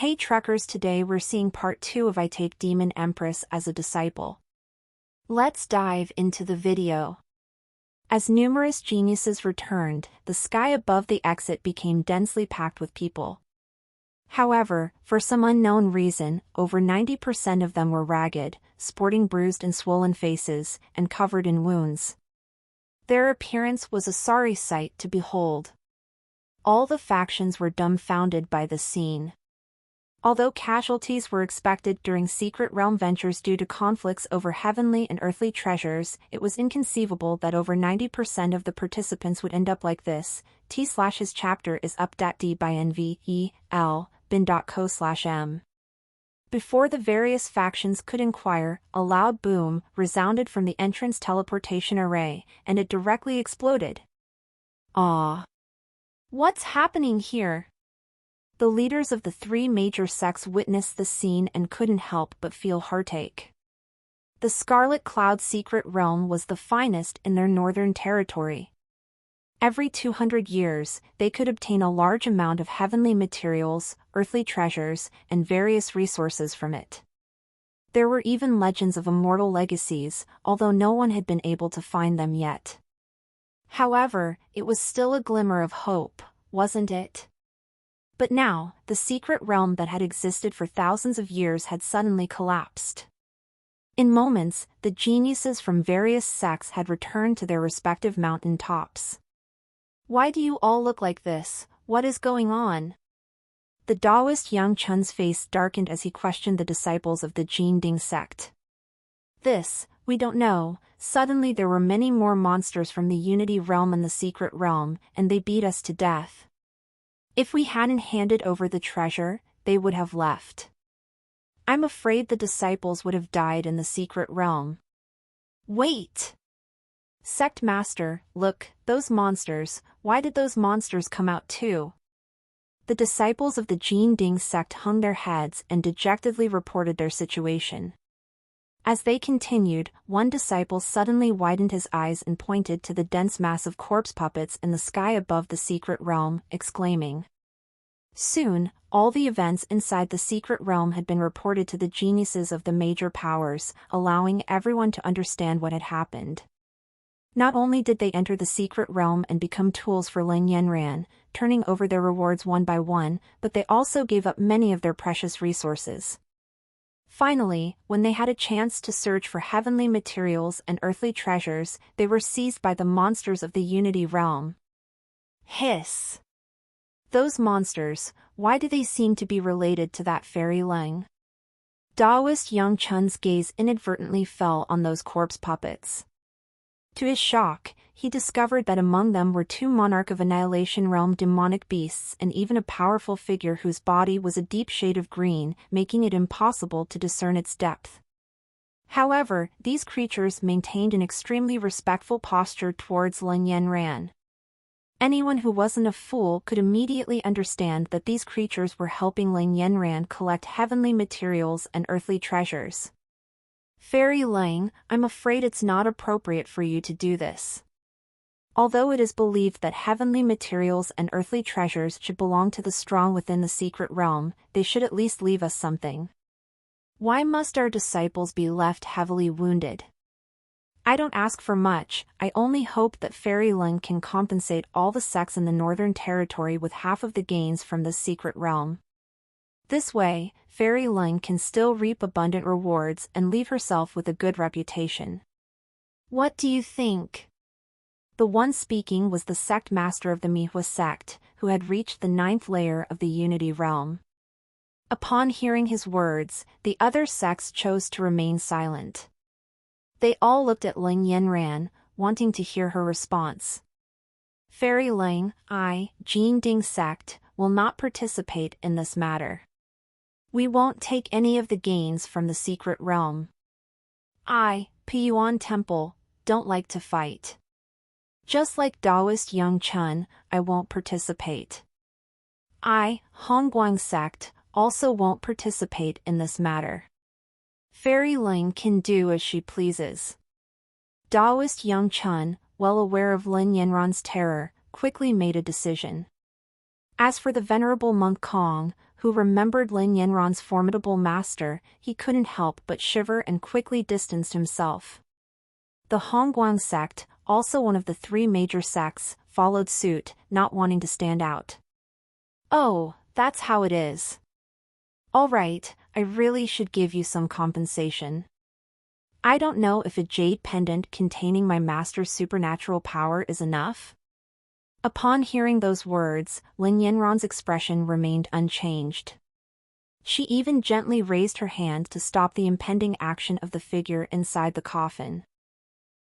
Hey truckers, today we're seeing part 2 of I Take Demon Empress as a Disciple. Let's dive into the video. As numerous geniuses returned, the sky above the exit became densely packed with people. However, for some unknown reason, over 90% of them were ragged, sporting bruised and swollen faces, and covered in wounds. Their appearance was a sorry sight to behold. All the factions were dumbfounded by the scene. Although casualties were expected during Secret Realm ventures due to conflicts over heavenly and earthly treasures, it was inconceivable that over 90% of the participants would end up like this. His chapter is up.d by nvel bin.co/m. Before the various factions could inquire, a loud boom resounded from the entrance teleportation array, and it directly exploded. Ah! What's happening here? The leaders of the three major sects witnessed the scene and couldn't help but feel heartache. The Scarlet Cloud Secret Realm was the finest in their northern territory. Every 200 years, they could obtain a large amount of heavenly materials, earthly treasures, and various resources from it. There were even legends of immortal legacies, although no one had been able to find them yet. However, it was still a glimmer of hope, wasn't it? But now, the secret realm that had existed for thousands of years had suddenly collapsed. In moments, the geniuses from various sects had returned to their respective mountain tops. Why do you all look like this? What is going on? The Taoist Yang Chun's face darkened as he questioned the disciples of the Jin Ding sect. We don't know. Suddenly there were many more monsters from the Unity Realm and the Secret Realm, and they beat us to death. If we hadn't handed over the treasure, they would have left. I'm afraid the disciples would have died in the Secret Realm. Wait! Sect Master, look, those monsters, why did those monsters come out too? The disciples of the Jin Ding sect hung their heads and dejectedly reported their situation. As they continued, one disciple suddenly widened his eyes and pointed to the dense mass of corpse puppets in the sky above the secret realm, exclaiming. Soon, all the events inside the secret realm had been reported to the geniuses of the major powers, allowing everyone to understand what had happened. Not only did they enter the secret realm and become tools for Lin Yanran, turning over their rewards one by one, but they also gave up many of their precious resources. Finally, when they had a chance to search for heavenly materials and earthly treasures, they were seized by the monsters of the Unity Realm. Hiss! Those monsters, why do they seem to be related to that fairy Leng? Taoist Yang Chun's gaze inadvertently fell on those corpse puppets. To his shock, he discovered that among them were two Monarch of Annihilation Realm demonic beasts and even a powerful figure whose body was a deep shade of green, making it impossible to discern its depth. However, these creatures maintained an extremely respectful posture towards Lin Yanran. Anyone who wasn't a fool could immediately understand that these creatures were helping Lin Yanran collect heavenly materials and earthly treasures. Fairy Leng, I'm afraid it's not appropriate for you to do this. Although it is believed that heavenly materials and earthly treasures should belong to the strong within the secret realm, they should at least leave us something. Why must our disciples be left heavily wounded? I don't ask for much, I only hope that Fairy Leng can compensate all the sects in the Northern Territory with half of the gains from this secret realm. This way, Fairy Leng can still reap abundant rewards and leave herself with a good reputation. What do you think? The one speaking was the sect master of the Mihua sect, who had reached the 9th layer of the Unity Realm. Upon hearing his words, the other sects chose to remain silent. They all looked at Lin Yanran, wanting to hear her response. Fairy Leng, Jin Ding sect, will not participate in this matter. We won't take any of the gains from the secret realm. Piyuan Temple, don't like to fight. Just like Taoist Yang Chun, I won't participate. Hongguang sect, also won't participate in this matter. Fairy Leng can do as she pleases. Taoist Yang Chun, well aware of Lin Yanran's terror, quickly made a decision. As for the venerable monk Kong, who remembered Lin Yanran's formidable master, he couldn't help but shiver and quickly distanced himself. The Hongguang sect, also one of the three major sects, followed suit, not wanting to stand out. "Oh, that's how it is. All right, I really should give you some compensation. I don't know if a jade pendant containing my master's supernatural power is enough." Upon hearing those words, Lin Yanran's expression remained unchanged. She even gently raised her hand to stop the impending action of the figure inside the coffin.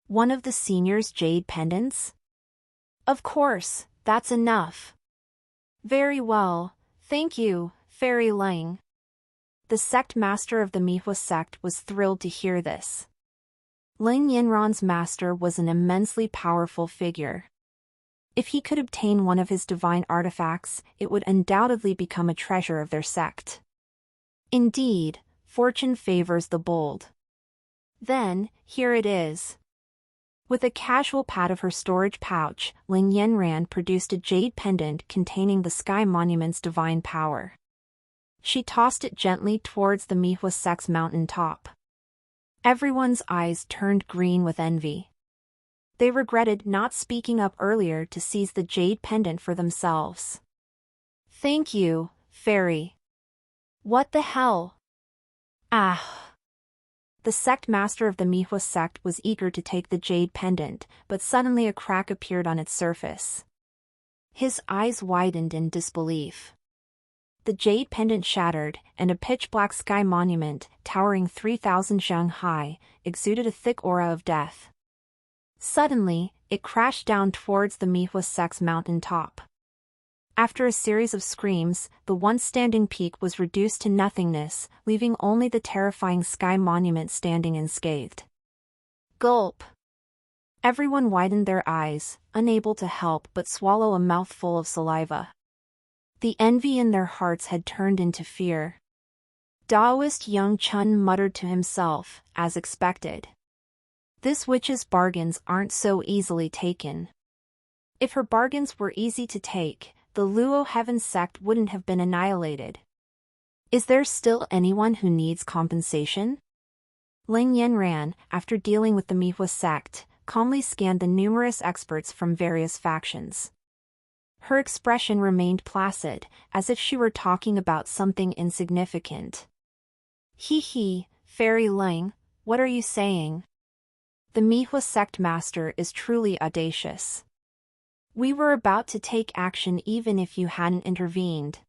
"One of the senior's jade pendants? Of course, that's enough." "Very well, thank you, Fairy Lang." The sect master of the Mihua sect was thrilled to hear this. Lin Yanran's master was an immensely powerful figure. If he could obtain one of his divine artifacts, it would undoubtedly become a treasure of their sect. Indeed, fortune favors the bold. Then, here it is. With a casual pat of her storage pouch, Lin Yanran produced a jade pendant containing the Sky Monument's divine power. She tossed it gently towards the Mihua sect's mountain top. Everyone's eyes turned green with envy. They regretted not speaking up earlier to seize the jade pendant for themselves. "Thank you, Fairy." "What the hell?" "Ah." The sect master of the Mihua sect was eager to take the jade pendant, but suddenly a crack appeared on its surface. His eyes widened in disbelief. The jade pendant shattered, and a pitch-black sky monument, towering 3,000 zhang high, exuded a thick aura of death. Suddenly, it crashed down towards the Mihua sect's mountain top. After a series of screams, the once standing peak was reduced to nothingness, leaving only the terrifying sky monument standing unscathed. Gulp! Everyone widened their eyes, unable to help but swallow a mouthful of saliva. The envy in their hearts had turned into fear. Daoist Young Chun muttered to himself, as expected. "This witch's bargains aren't so easily taken." If her bargains were easy to take, the Luo Heaven sect wouldn't have been annihilated. Is there still anyone who needs compensation? Lin Yanran, after dealing with the Mihua sect, calmly scanned the numerous experts from various factions. Her expression remained placid, as if she were talking about something insignificant. "Hee, Fairy Lang, what are you saying? The Mihua sect master is truly audacious. We were about to take action even if you hadn't intervened.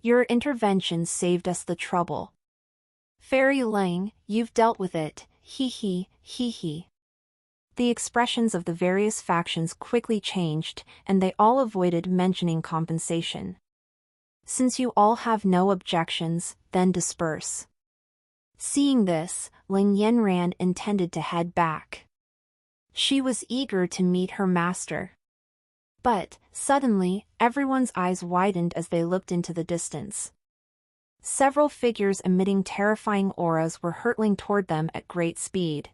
Your intervention saved us the trouble. Fairy Lang, you've dealt with it, hee. The expressions of the various factions quickly changed, and they all avoided mentioning compensation. Since you all have no objections, then disperse. Seeing this, Lin Yanran intended to head back. She was eager to meet her master. But, suddenly, everyone's eyes widened as they looked into the distance. Several figures emitting terrifying auras were hurtling toward them at great speed.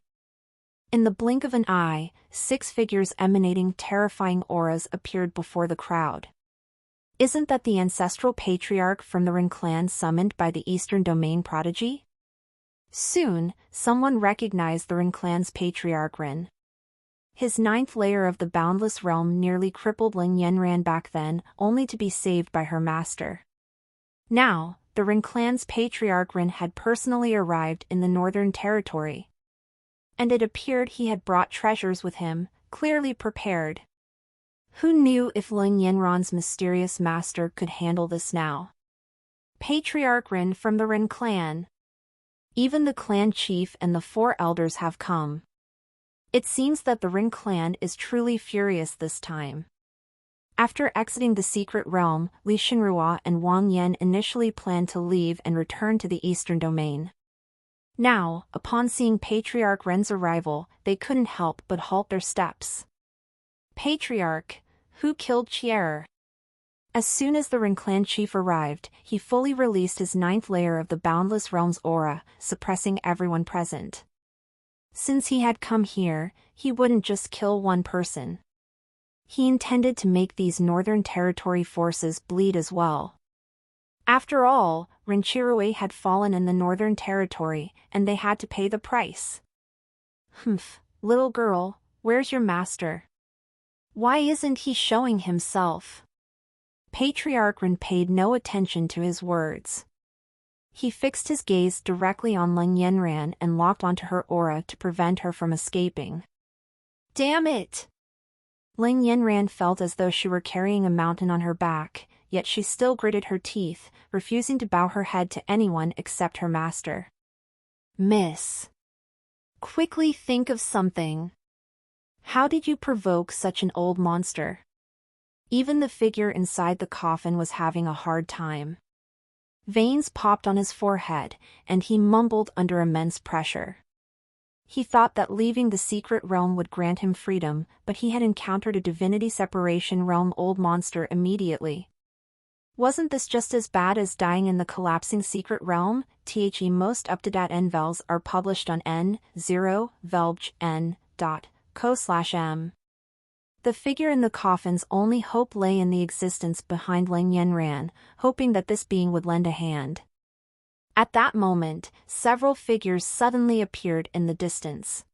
In the blink of an eye, 6 figures emanating terrifying auras appeared before the crowd. Isn't that the ancestral patriarch from the Ren clan summoned by the Eastern Domain prodigy? Soon, someone recognized the Ren clan's patriarch Ren. His 9th layer of the boundless realm nearly crippled Lin Yanran back then, only to be saved by her master. Now, the Ren clan's patriarch Ren had personally arrived in the Northern Territory. And it appeared he had brought treasures with him, clearly prepared. Who knew if Lin Yanran's mysterious master could handle this now? Patriarch Ren from the Ren clan. Even the clan chief and the 4 elders have come. It seems that the Ren clan is truly furious this time. After exiting the secret realm, Li Shenrua and Wang Yan initially planned to leave and return to the Eastern Domain. Now, upon seeing Patriarch Ren's arrival, they couldn't help but halt their steps. Patriarch, who killed Chierer? As soon as the Ren clan chief arrived, he fully released his 9th layer of the Boundless Realm's aura, suppressing everyone present. Since he had come here, he wouldn't just kill one person. He intended to make these Northern Territory forces bleed as well. After all, Rinchiruo had fallen in the Northern Territory, and they had to pay the price. Humph, little girl, where's your master? Why isn't he showing himself? Patriarch Rin paid no attention to his words. He fixed his gaze directly on Lin Yanran and locked onto her aura to prevent her from escaping. Damn it! Lin Yanran felt as though she were carrying a mountain on her back, yet she still gritted her teeth, refusing to bow her head to anyone except her master. Miss. Quickly think of something. How did you provoke such an old monster? Even the figure inside the coffin was having a hard time. Veins popped on his forehead, and he mumbled under immense pressure. He thought that leaving the secret realm would grant him freedom, but he had encountered a divinity separation realm old monster immediately. Wasn't this just as bad as dying in the collapsing secret realm? The most up-to-date NVELs are published on n0velbn.co/m. The figure in the coffin's only hope lay in the existence behind Lin Yanran, hoping that this being would lend a hand. At that moment, several figures suddenly appeared in the distance.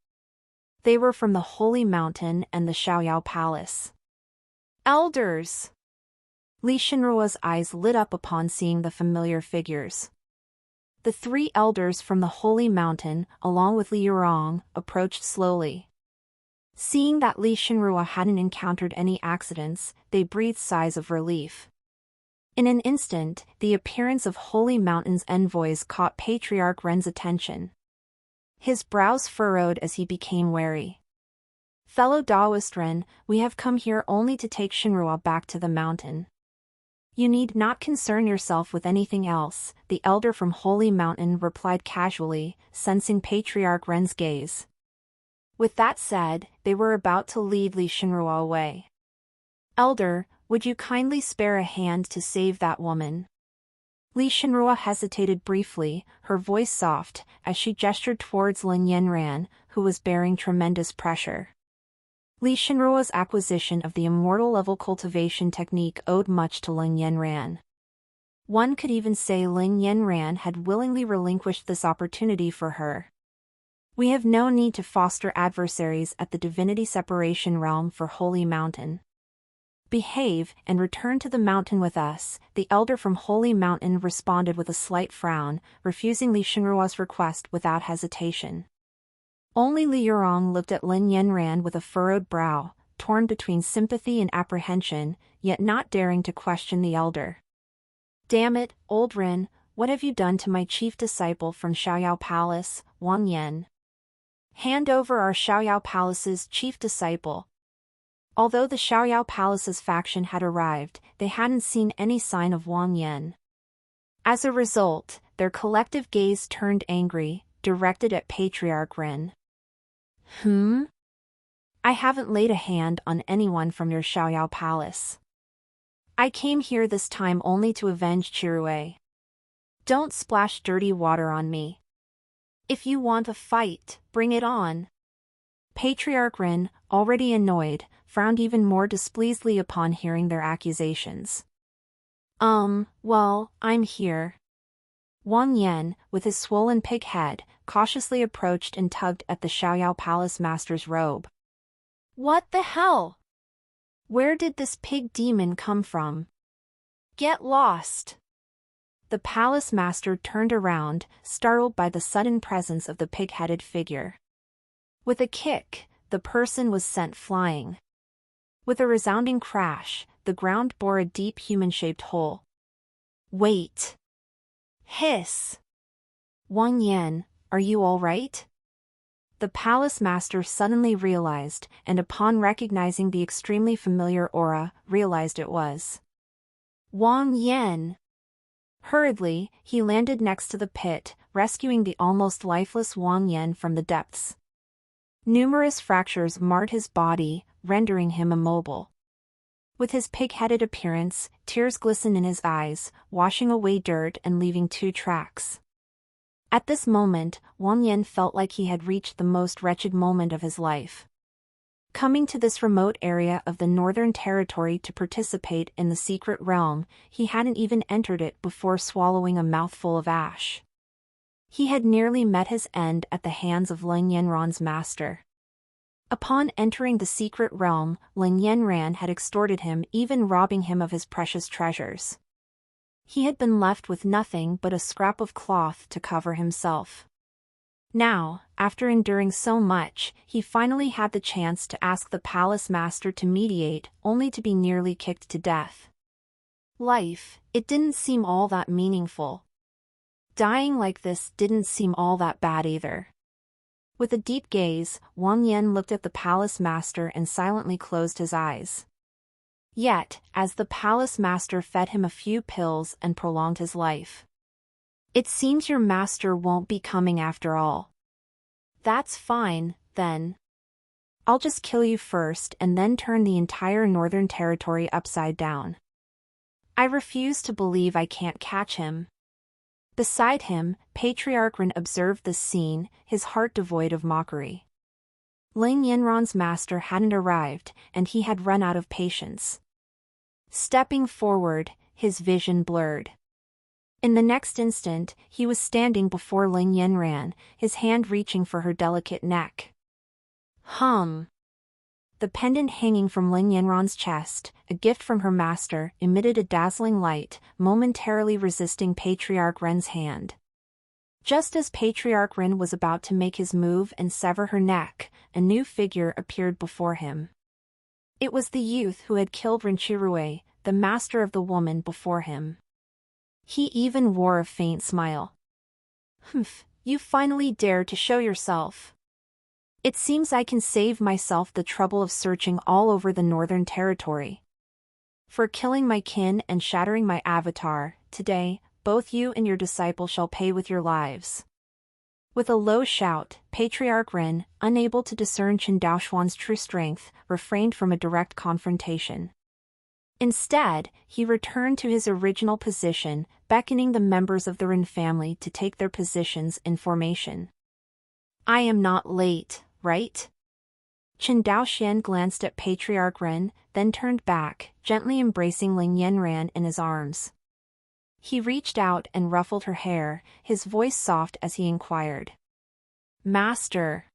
They were from the Holy Mountain and the Xiaoyao Palace. Elders! Li Shenruo's eyes lit up upon seeing the familiar figures. The three elders from the Holy Mountain, along with Li Yurong, approached slowly. Seeing that Li Shenruo hadn't encountered any accidents, they breathed sighs of relief. In an instant, the appearance of Holy Mountain's envoys caught Patriarch Ren's attention. His brows furrowed as he became wary. Fellow Taoist Ren, we have come here only to take Shenruo back to the mountain. You need not concern yourself with anything else, the elder from Holy Mountain replied casually, sensing Patriarch Ren's gaze. With that said, they were about to lead Li Shenruo away. Elder, would you kindly spare a hand to save that woman? Li Shenruo hesitated briefly, her voice soft, as she gestured towards Lin Yanran, who was bearing tremendous pressure. Li Shenruo's acquisition of the immortal level cultivation technique owed much to Lin Yanran. One could even say Lin Yanran had willingly relinquished this opportunity for her. We have no need to foster adversaries at the divinity separation realm for Holy Mountain. Behave and return to the mountain with us, the elder from Holy Mountain responded with a slight frown, refusing Li Shenruo's request without hesitation. Only Li Yurong looked at Lin Yanran with a furrowed brow, torn between sympathy and apprehension, yet not daring to question the elder. Damn it, old Rin, what have you done to my chief disciple from Xiaoyao Palace, Wang Yan? Hand over our Xiaoyao Palace's chief disciple. Although the Xiaoyao Palace's faction had arrived, they hadn't seen any sign of Wang Yan. As a result, their collective gaze turned angry, directed at Patriarch Ren. I haven't laid a hand on anyone from your Xiaoyao Palace. I came here this time only to avenge Chirue. Don't splash dirty water on me. If you want a fight, bring it on. Patriarch Ren, already annoyed, frowned even more displeasedly upon hearing their accusations. Well, I'm here. Wang Yan, with his swollen pig head, cautiously approached and tugged at the Xiaoyao Palace master's robe. What the hell? Where did this pig demon come from? Get lost! The palace master turned around, startled by the sudden presence of the pig-headed figure. With a kick, the person was sent flying. With a resounding crash, the ground bore a deep human-shaped hole. Wait! Hiss! Wang Yan, are you all right? The palace master suddenly realized, and upon recognizing the extremely familiar aura, realized it was Wang Yan. Hurriedly, he landed next to the pit, rescuing the almost lifeless Wang Yan from the depths. Numerous fractures marred his body, rendering him immobile. With his pig-headed appearance, tears glistened in his eyes, washing away dirt and leaving 2 tracks. At this moment, Wang Yan felt like he had reached the most wretched moment of his life. Coming to this remote area of the Northern Territory to participate in the secret realm, he hadn't even entered it before swallowing a mouthful of ash. He had nearly met his end at the hands of Lin Yanran's master. Upon entering the secret realm, Lin Yanran had extorted him, even robbing him of his precious treasures. He had been left with nothing but a scrap of cloth to cover himself. Now, after enduring so much, he finally had the chance to ask the palace master to mediate, only to be nearly kicked to death. Life, it didn't seem all that meaningful. Dying like this didn't seem all that bad either. With a deep gaze, Wang Yan looked at the palace master and silently closed his eyes. Yet, as the palace master fed him a few pills and prolonged his life. It seems your master won't be coming after all. That's fine, then. I'll just kill you first and then turn the entire Northern Territory upside down. I refuse to believe I can't catch him. Beside him, Patriarch Ren observed this scene, his heart devoid of mockery. Lin Yanran's master hadn't arrived, and he had run out of patience. Stepping forward, his vision blurred. In the next instant, he was standing before Lin Yanran, his hand reaching for her delicate neck. The pendant hanging from Lin Yanran's chest, a gift from her master, emitted a dazzling light, momentarily resisting Patriarch Ren's hand. Just as Patriarch Ren was about to make his move and sever her neck, a new figure appeared before him. It was the youth who had killed Renchirue, the master of the woman before him. He even wore a faint smile. "Humph, you finally dared to show yourself. It seems I can save myself the trouble of searching all over the Northern Territory. For killing my kin and shattering my avatar, today, both you and your disciple shall pay with your lives." With a low shout, Patriarch Ren, unable to discern Chen Daoxuan's true strength, refrained from a direct confrontation. Instead, he returned to his original position, beckoning the members of the Ren family to take their positions in formation. "I am not late, right?" Chen Daoxian glanced at Patriarch Ren, then turned back, gently embracing Lin Yanran in his arms. He reached out and ruffled her hair, his voice soft as he inquired. "Master."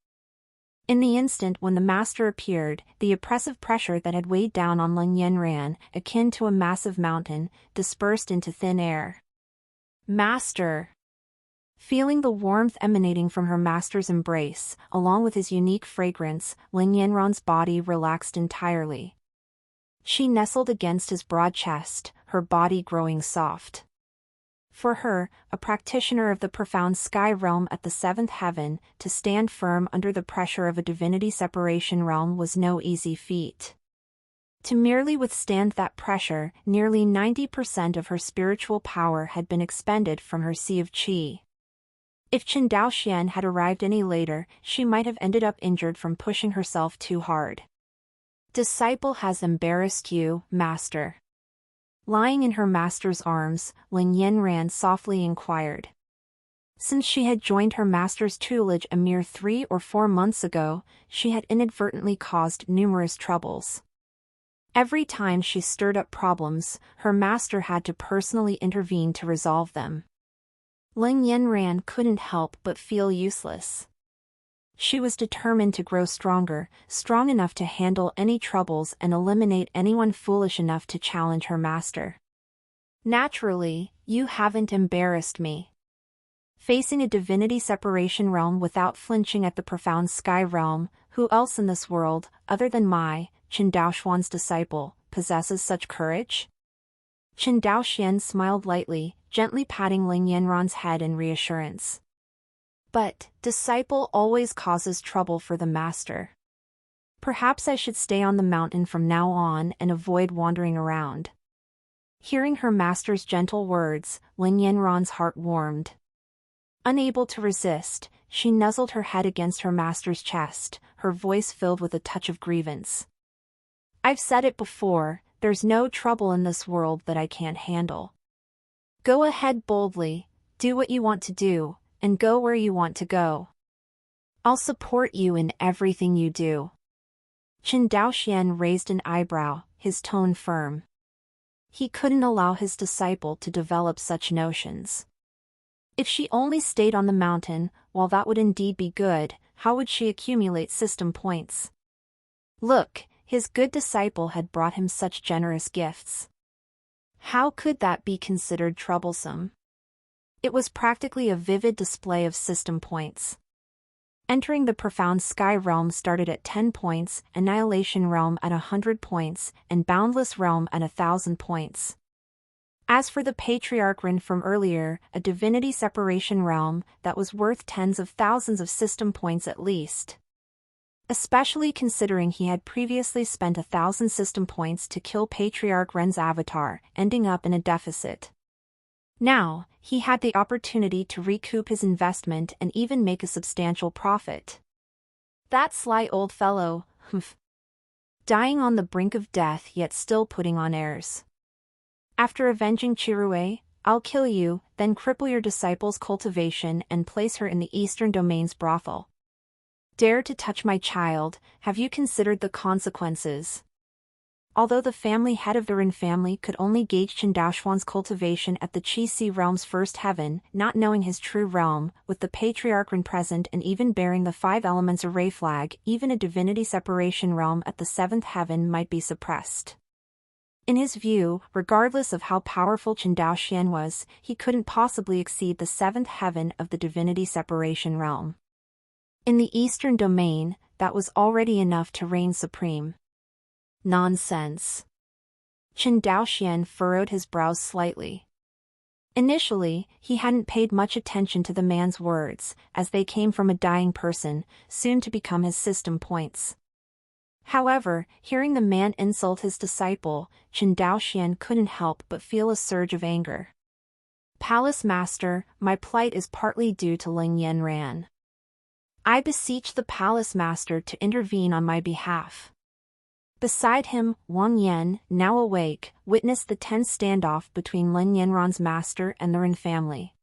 In the instant when the master appeared, the oppressive pressure that had weighed down on Lin Yanran, akin to a massive mountain, dispersed into thin air. "Master." Feeling the warmth emanating from her master's embrace, along with his unique fragrance, Lin Yanran's body relaxed entirely. She nestled against his broad chest, her body growing soft. For her, a practitioner of the profound sky realm at the seventh heaven, to stand firm under the pressure of a divinity separation realm was no easy feat. To merely withstand that pressure, nearly 90% of her spiritual power had been expended from her sea of qi. If Chen Daoxian had arrived any later, she might have ended up injured from pushing herself too hard. "Disciple has embarrassed you, master." Lying in her master's arms, Lin Yanran softly inquired. Since she had joined her master's tutelage a mere 3 or 4 months ago, she had inadvertently caused numerous troubles. Every time she stirred up problems, her master had to personally intervene to resolve them. Lin Yanran couldn't help but feel useless. She was determined to grow stronger, strong enough to handle any troubles and eliminate anyone foolish enough to challenge her master. "Naturally, you haven't embarrassed me." Facing a divinity separation realm without flinching at the profound sky realm, who else in this world, other than Chen Daoxuan's disciple, possesses such courage? Chen Daoxian smiled lightly, gently patting Lin Yanran's head in reassurance. "But, disciple always causes trouble for the master. Perhaps I should stay on the mountain from now on and avoid wandering around." Hearing her master's gentle words, Lin Yanran's heart warmed. Unable to resist, she nuzzled her head against her master's chest, her voice filled with a touch of grievance. "I've said it before, there's no trouble in this world that I can't handle. Go ahead boldly, do what you want to do, and go where you want to go. I'll support you in everything you do." Qin Daoxian raised an eyebrow, his tone firm. He couldn't allow his disciple to develop such notions. If she only stayed on the mountain, while that would indeed be good, how would she accumulate system points? Look, his good disciple had brought him such generous gifts. How could that be considered troublesome? It was practically a vivid display of system points. Entering the profound sky realm started at 10 points, annihilation realm at 100 points, and boundless realm at 1,000 points. As for the patriarch Rin from earlier, a divinity separation realm, that was worth tens of thousands of system points at least. Especially considering he had previously spent 1,000 system points to kill Patriarch Ren's avatar, ending up in a deficit. Now, he had the opportunity to recoup his investment and even make a substantial profit. That sly old fellow, humph. Dying on the brink of death yet still putting on airs. After avenging Chirue, I'll kill you, then cripple your disciple's cultivation and place her in the Eastern Domain's brothel. Dare to touch my child, have you considered the consequences? Although the family head of the Rin family could only gauge Qin Daoxuan's cultivation at the Qi-Si realm's first heaven, not knowing his true realm, with the Patriarch Rin present and even bearing the 5 elements array flag, even a divinity separation realm at the 7th heaven might be suppressed. In his view, regardless of how powerful Qin Daoxian was, he couldn't possibly exceed the 7th heaven of the divinity separation realm. In the Eastern Domain, that was already enough to reign supreme. Nonsense. Qin Daoxian furrowed his brows slightly. Initially, he hadn't paid much attention to the man's words, as they came from a dying person, soon to become his system points. However, hearing the man insult his disciple, Qin Daoxian couldn't help but feel a surge of anger. Palace Master, my plight is partly due to Ling Yanran. I beseech the Palace Master to intervene on my behalf. Beside him, Wang Yan, now awake, witnessed the tense standoff between Lin Yanran's master and the Rin family.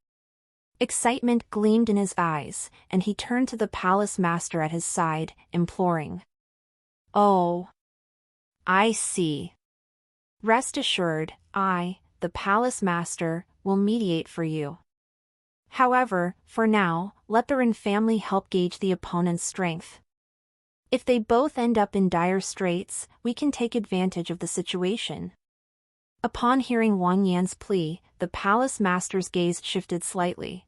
Excitement gleamed in his eyes, and he turned to the Palace Master at his side, imploring. Oh. I see. Rest assured, I, the Palace Master, will mediate for you. However, for now, let the Rin family help gauge the opponent's strength. If they both end up in dire straits, we can take advantage of the situation. Upon hearing Wang Yan's plea, the Palace Master's gaze shifted slightly.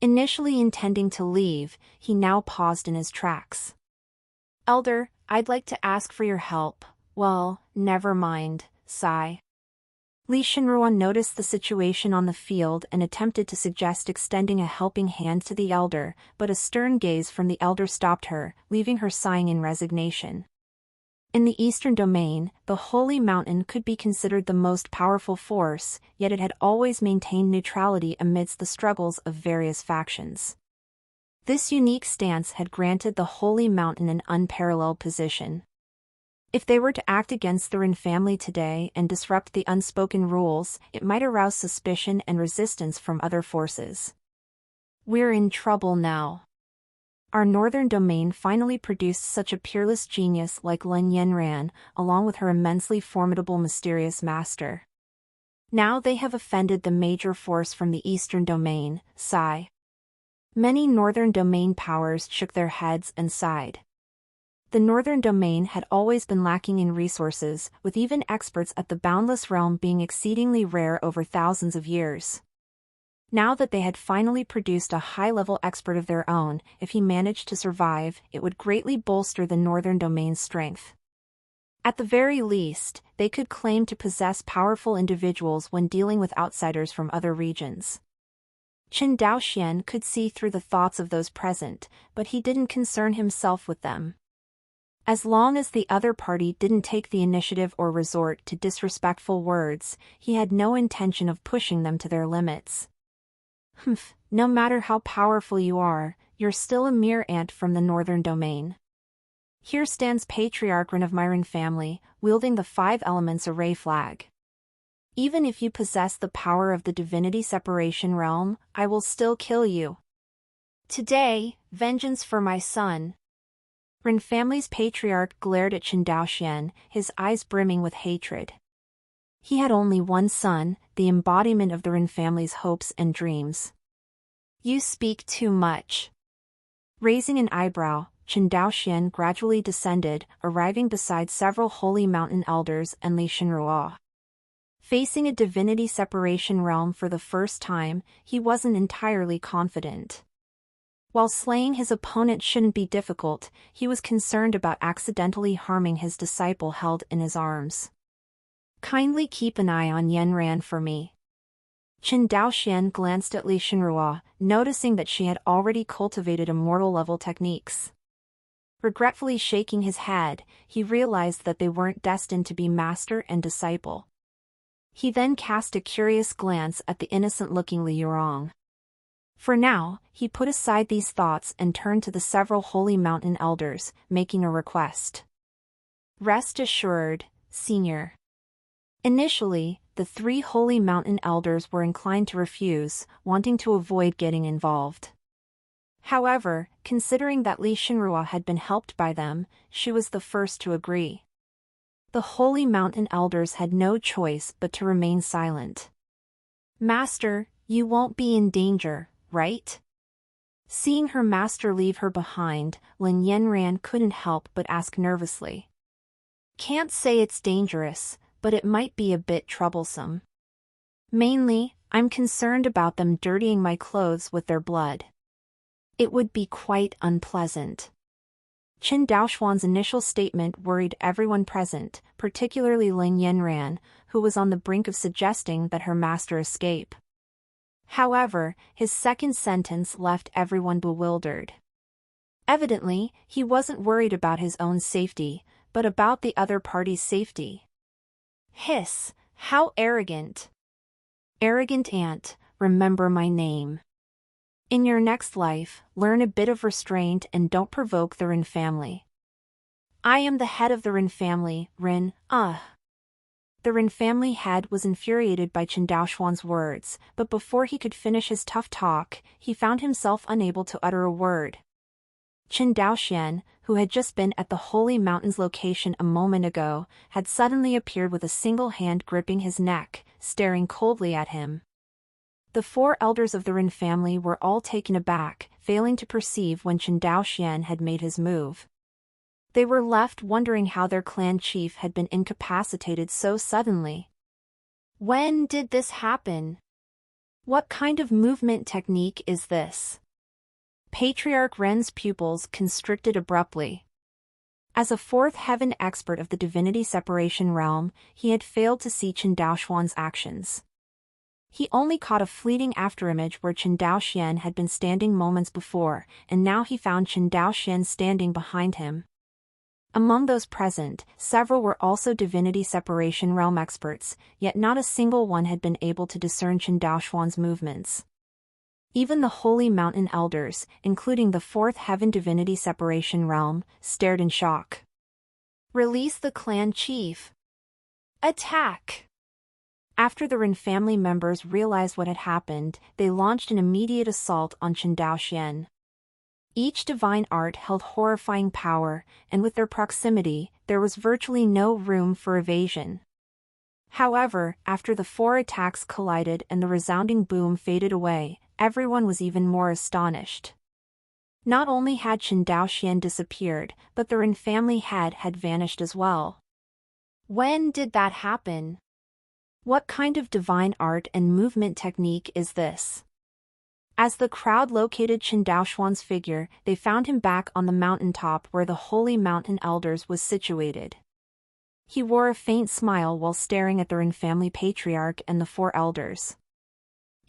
Initially intending to leave, he now paused in his tracks. Elder, I'd like to ask for your help. Well, never mind, sigh. Li Shenruan noticed the situation on the field and attempted to suggest extending a helping hand to the elder, but a stern gaze from the elder stopped her, leaving her sighing in resignation. In the Eastern Domain, the Holy Mountain could be considered the most powerful force, yet it had always maintained neutrality amidst the struggles of various factions. This unique stance had granted the Holy Mountain an unparalleled position. If they were to act against the Rin family today and disrupt the unspoken rules, it might arouse suspicion and resistance from other forces. We're in trouble now. Our Northern Domain finally produced such a peerless genius like Lin Yanran, along with her immensely formidable mysterious master. Now they have offended the major force from the Eastern Domain, sigh. Many Northern Domain powers shook their heads and sighed. The Northern Domain had always been lacking in resources, with even experts at the Boundless Realm being exceedingly rare over thousands of years. Now that they had finally produced a high-level expert of their own, if he managed to survive, it would greatly bolster the Northern Domain's strength. At the very least, they could claim to possess powerful individuals when dealing with outsiders from other regions. Qin Daoxian could see through the thoughts of those present, but he didn't concern himself with them. As long as the other party didn't take the initiative or resort to disrespectful words, he had no intention of pushing them to their limits. Humph, no matter how powerful you are, you're still a mere ant from the Northern Domain. Here stands Patriarch Rin of my Rin family, wielding the 5 elements array flag. Even if you possess the power of the divinity separation realm, I will still kill you. Today, vengeance for my son. Ren family's patriarch glared at Chen Daoxian, his eyes brimming with hatred. He had only one son, the embodiment of the Ren family's hopes and dreams. You speak too much. Raising an eyebrow, Chen Daoxian gradually descended, arriving beside several holy mountain elders and Li Shenruo. Facing a divinity separation realm for the first time, he wasn't entirely confident. While slaying his opponent shouldn't be difficult, he was concerned about accidentally harming his disciple held in his arms. Kindly keep an eye on Yanran for me. Chen Daoxian glanced at Li Shenruo, noticing that she had already cultivated immortal-level techniques. Regretfully shaking his head, he realized that they weren't destined to be master and disciple. He then cast a curious glance at the innocent-looking Li Yurong. For now, he put aside these thoughts and turned to the several holy mountain elders, making a request. Rest assured, Senior. Initially, the 3 holy mountain elders were inclined to refuse, wanting to avoid getting involved. However, considering that Li Shenruo had been helped by them, she was the first to agree. The holy mountain elders had no choice but to remain silent. Master, you won't be in danger, right? Seeing her master leave her behind, Lin Yanran couldn't help but ask nervously. Can't say it's dangerous, but it might be a bit troublesome. Mainly, I'm concerned about them dirtying my clothes with their blood. It would be quite unpleasant. Chen Daoxuan's initial statement worried everyone present, particularly Lin Yanran, who was on the brink of suggesting that her master escape. However, his second sentence left everyone bewildered. Evidently, he wasn't worried about his own safety, but about the other party's safety. Hiss, how arrogant! Arrogant ant, remember my name. In your next life, learn a bit of restraint and don't provoke the Ren family. I am the head of the Ren family, Ren, The Ren family head was infuriated by Chen Daoxuan's words, but before he could finish his tough talk, he found himself unable to utter a word. Chen Daoxian, who had just been at the Holy Mountains location a moment ago, had suddenly appeared with a single hand gripping his neck, staring coldly at him. The 4 elders of the Ren family were all taken aback, failing to perceive when Chen Daoxian had made his move. They were left wondering how their clan chief had been incapacitated so suddenly. When did this happen? What kind of movement technique is this? Patriarch Ren's pupils constricted abruptly. As a 4th heaven expert of the divinity separation realm, he had failed to see Chen Daoxuan's actions. He only caught a fleeting afterimage where Chen Daoxian had been standing moments before, and now he found Chen Daoxian standing behind him. Among those present, several were also divinity separation realm experts, yet not a single one had been able to discern Chen Daoxuan's movements. Even the holy mountain elders, including the 4th heaven divinity separation realm, stared in shock. Release the clan chief. Attack! After the Ren family members realized what had happened, they launched an immediate assault on Chen Daoxian. Each divine art held horrifying power, and with their proximity, there was virtually no room for evasion. However, after the 4 attacks collided and the resounding boom faded away, everyone was even more astonished. Not only had Chen Daoxian disappeared, but the Ren family head had vanished as well. When did that happen? What kind of divine art and movement technique is this? As the crowd located Chen Daoxuan's figure, they found him back on the mountaintop where the Holy Mountain Elders was situated. He wore a faint smile while staring at the Ren family patriarch and the 4 elders.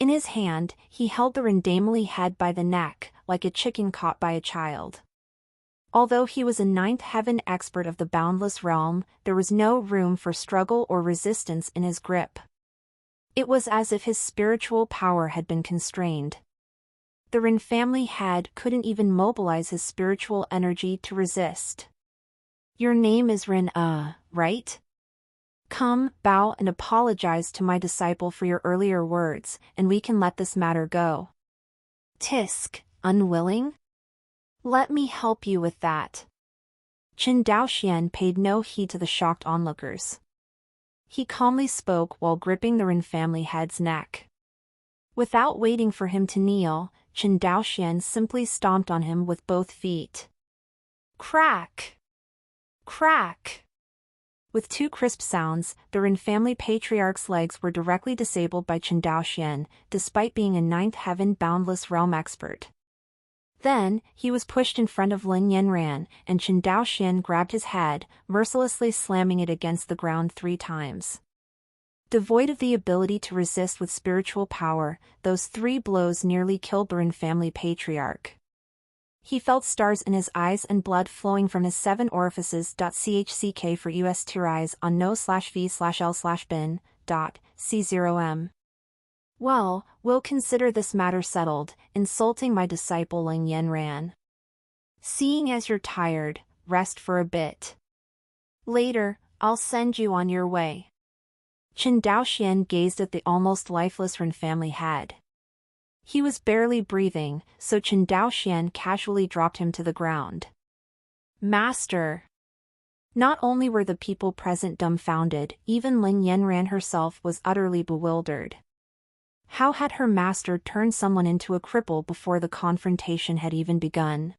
In his hand, he held the Rendameli head by the neck, like a chicken caught by a child. Although he was a 9th heaven expert of the boundless realm, there was no room for struggle or resistance in his grip. It was as if his spiritual power had been constrained. The Ren family head couldn't even mobilize his spiritual energy to resist. Your name is Ren, right? Come, bow and apologize to my disciple for your earlier words, and we can let this matter go. Tisk, unwilling? Let me help you with that. Qin Daoxian paid no heed to the shocked onlookers. He calmly spoke while gripping the Ren family head's neck. Without waiting for him to kneel, Qin Daoxian simply stomped on him with both feet. Crack! Crack! With two crisp sounds, the Ren family patriarch's legs were directly disabled by Qin Daoxian, despite being a ninth heaven boundless realm expert. Then, he was pushed in front of Lin Yanran, and Qin Daoxian grabbed his head, mercilessly slamming it against the ground 3 times. Devoid of the ability to resist with spiritual power, those 3 blows nearly killed the Ren family patriarch. He felt stars in his eyes and blood flowing from his 7 orifices. CHCK for US tier eyes on no/v/l/bin. C0m. Well, we'll consider this matter settled, insulting my disciple Lin Yanran. Seeing as you're tired, rest for a bit. Later, I'll send you on your way. Qin Daoxian gazed at the almost lifeless Ren family head. He was barely breathing, so Qin Daoxian casually dropped him to the ground. Master! Not only were the people present dumbfounded, even Lin Yanran herself was utterly bewildered. How had her master turned someone into a cripple before the confrontation had even begun?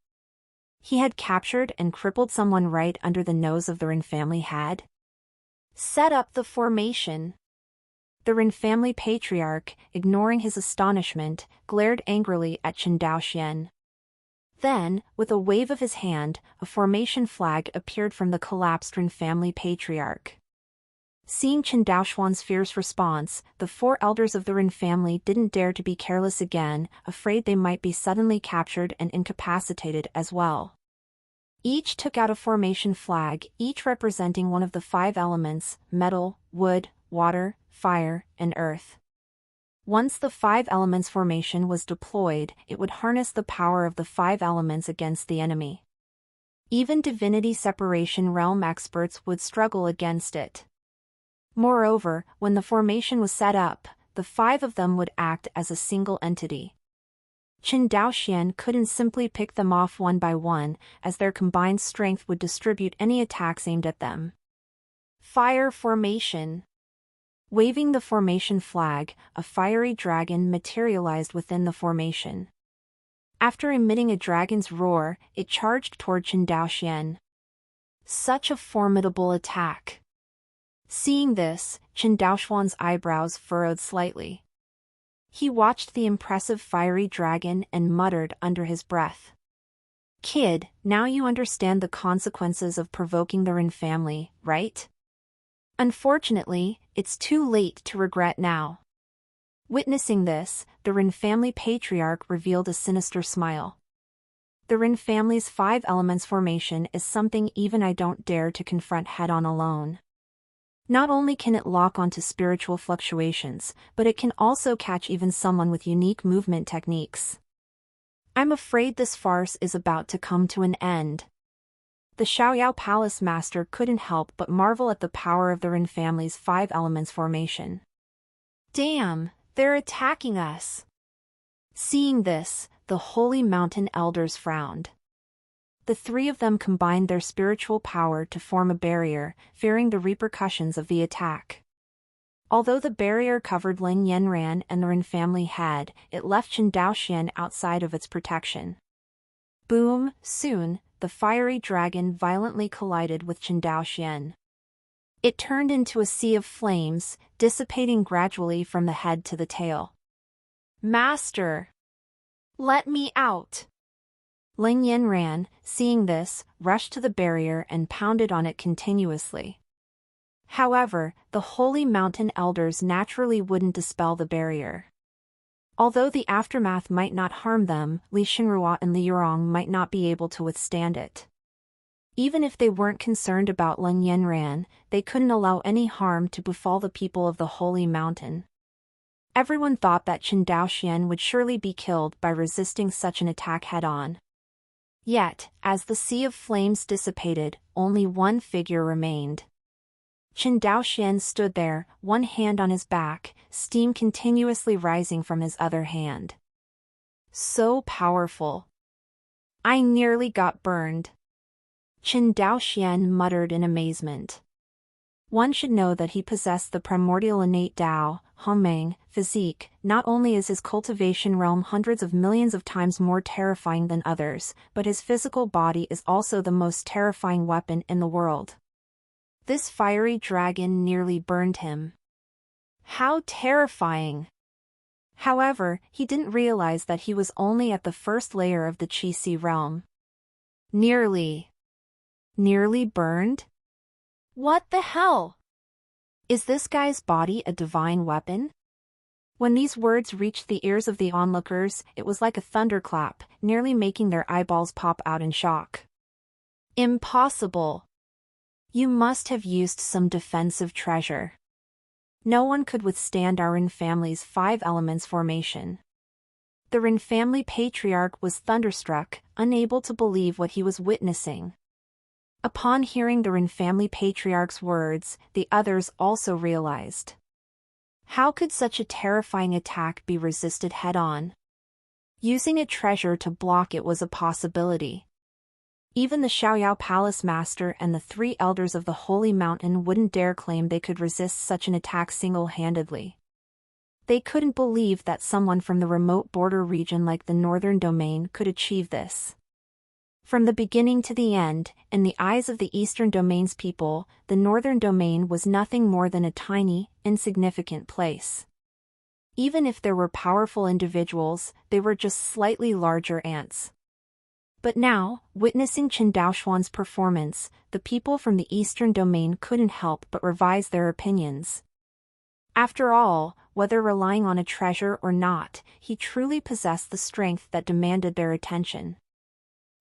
He had captured and crippled someone right under the nose of the Ren family head? Set up the formation. The Ren family patriarch, ignoring his astonishment, glared angrily at Qin Daoxian. Then, with a wave of his hand, a formation flag appeared from the collapsed Ren family patriarch. Seeing Qin Daoxian's fierce response, the 4 elders of the Ren family didn't dare to be careless again, afraid they might be suddenly captured and incapacitated as well. Each took out a formation flag, each representing one of the 5 elements: metal, wood, water, fire, and earth. Once the 5 elements formation was deployed, it would harness the power of the 5 elements against the enemy. Even divinity separation realm experts would struggle against it. Moreover, when the formation was set up, the 5 of them would act as a single entity. Qin Daoxian couldn't simply pick them off one by one, as their combined strength would distribute any attacks aimed at them. Fire formation. Waving the formation flag, a fiery dragon materialized within the formation. After emitting a dragon's roar, it charged toward Qin Daoxian. Such a formidable attack. Seeing this, Qin Daoxian's eyebrows furrowed slightly. He watched the impressive fiery dragon and muttered under his breath. Kid, now you understand the consequences of provoking the Ren family, right? Unfortunately, it's too late to regret now. Witnessing this, the Ren family patriarch revealed a sinister smile. The Ren family's 5 elements formation is something even I don't dare to confront head-on alone. Not only can it lock onto spiritual fluctuations, but it can also catch even someone with unique movement techniques. I'm afraid this farce is about to come to an end. The Xiaoyao Palace Master couldn't help but marvel at the power of the Ren family's 5 elements formation. Damn, they're attacking us! Seeing this, the Holy Mountain Elders frowned. The 3 of them combined their spiritual power to form a barrier, fearing the repercussions of the attack. Although the barrier covered Lin Yanran and the Ren family head, it left Qin Daoxian outside of its protection. Boom! Soon, the fiery dragon violently collided with Qin Daoxian. It turned into a sea of flames, dissipating gradually from the head to the tail. Master! Let me out! Lin Yanran, seeing this, rushed to the barrier and pounded on it continuously. However, the Holy Mountain Elders naturally wouldn't dispel the barrier. Although the aftermath might not harm them, Li Xinrua and Li Yurong might not be able to withstand it. Even if they weren't concerned about Lin Yanran, they couldn't allow any harm to befall the people of the Holy Mountain. Everyone thought that Qin Daoxian would surely be killed by resisting such an attack head-on. Yet, as the sea of flames dissipated, only one figure remained. Qin Daoxian stood there, one hand on his back, steam continuously rising from his other hand. So powerful. I nearly got burned. Qin Daoxian muttered in amazement. One should know that he possessed the primordial innate Dao, Hongmeng, physique. Not only is his cultivation realm hundreds of millions of times more terrifying than others, but his physical body is also the most terrifying weapon in the world. This fiery dragon nearly burned him. How terrifying! However, he didn't realize that he was only at the first layer of the Qi realm. Nearly burned? What the hell? Is this guy's body a divine weapon? When these words reached the ears of the onlookers, it was like a thunderclap, nearly making their eyeballs pop out in shock. Impossible! You must have used some defensive treasure. No one could withstand our Ren family's 5 elements formation. The Ren family patriarch was thunderstruck, unable to believe what he was witnessing. Upon hearing the Ren family patriarch's words, the others also realized. How could such a terrifying attack be resisted head-on? Using a treasure to block it was a possibility. Even the Xiaoyao Palace Master and the 3 elders of the Holy Mountain wouldn't dare claim they could resist such an attack single-handedly. They couldn't believe that someone from the remote border region like the Northern Domain could achieve this. From the beginning to the end, in the eyes of the Eastern Domain's people, the Northern Domain was nothing more than a tiny, insignificant place. Even if there were powerful individuals, they were just slightly larger ants. But now, witnessing Qin Daoxuan's performance, the people from the Eastern Domain couldn't help but revise their opinions. After all, whether relying on a treasure or not, he truly possessed the strength that demanded their attention.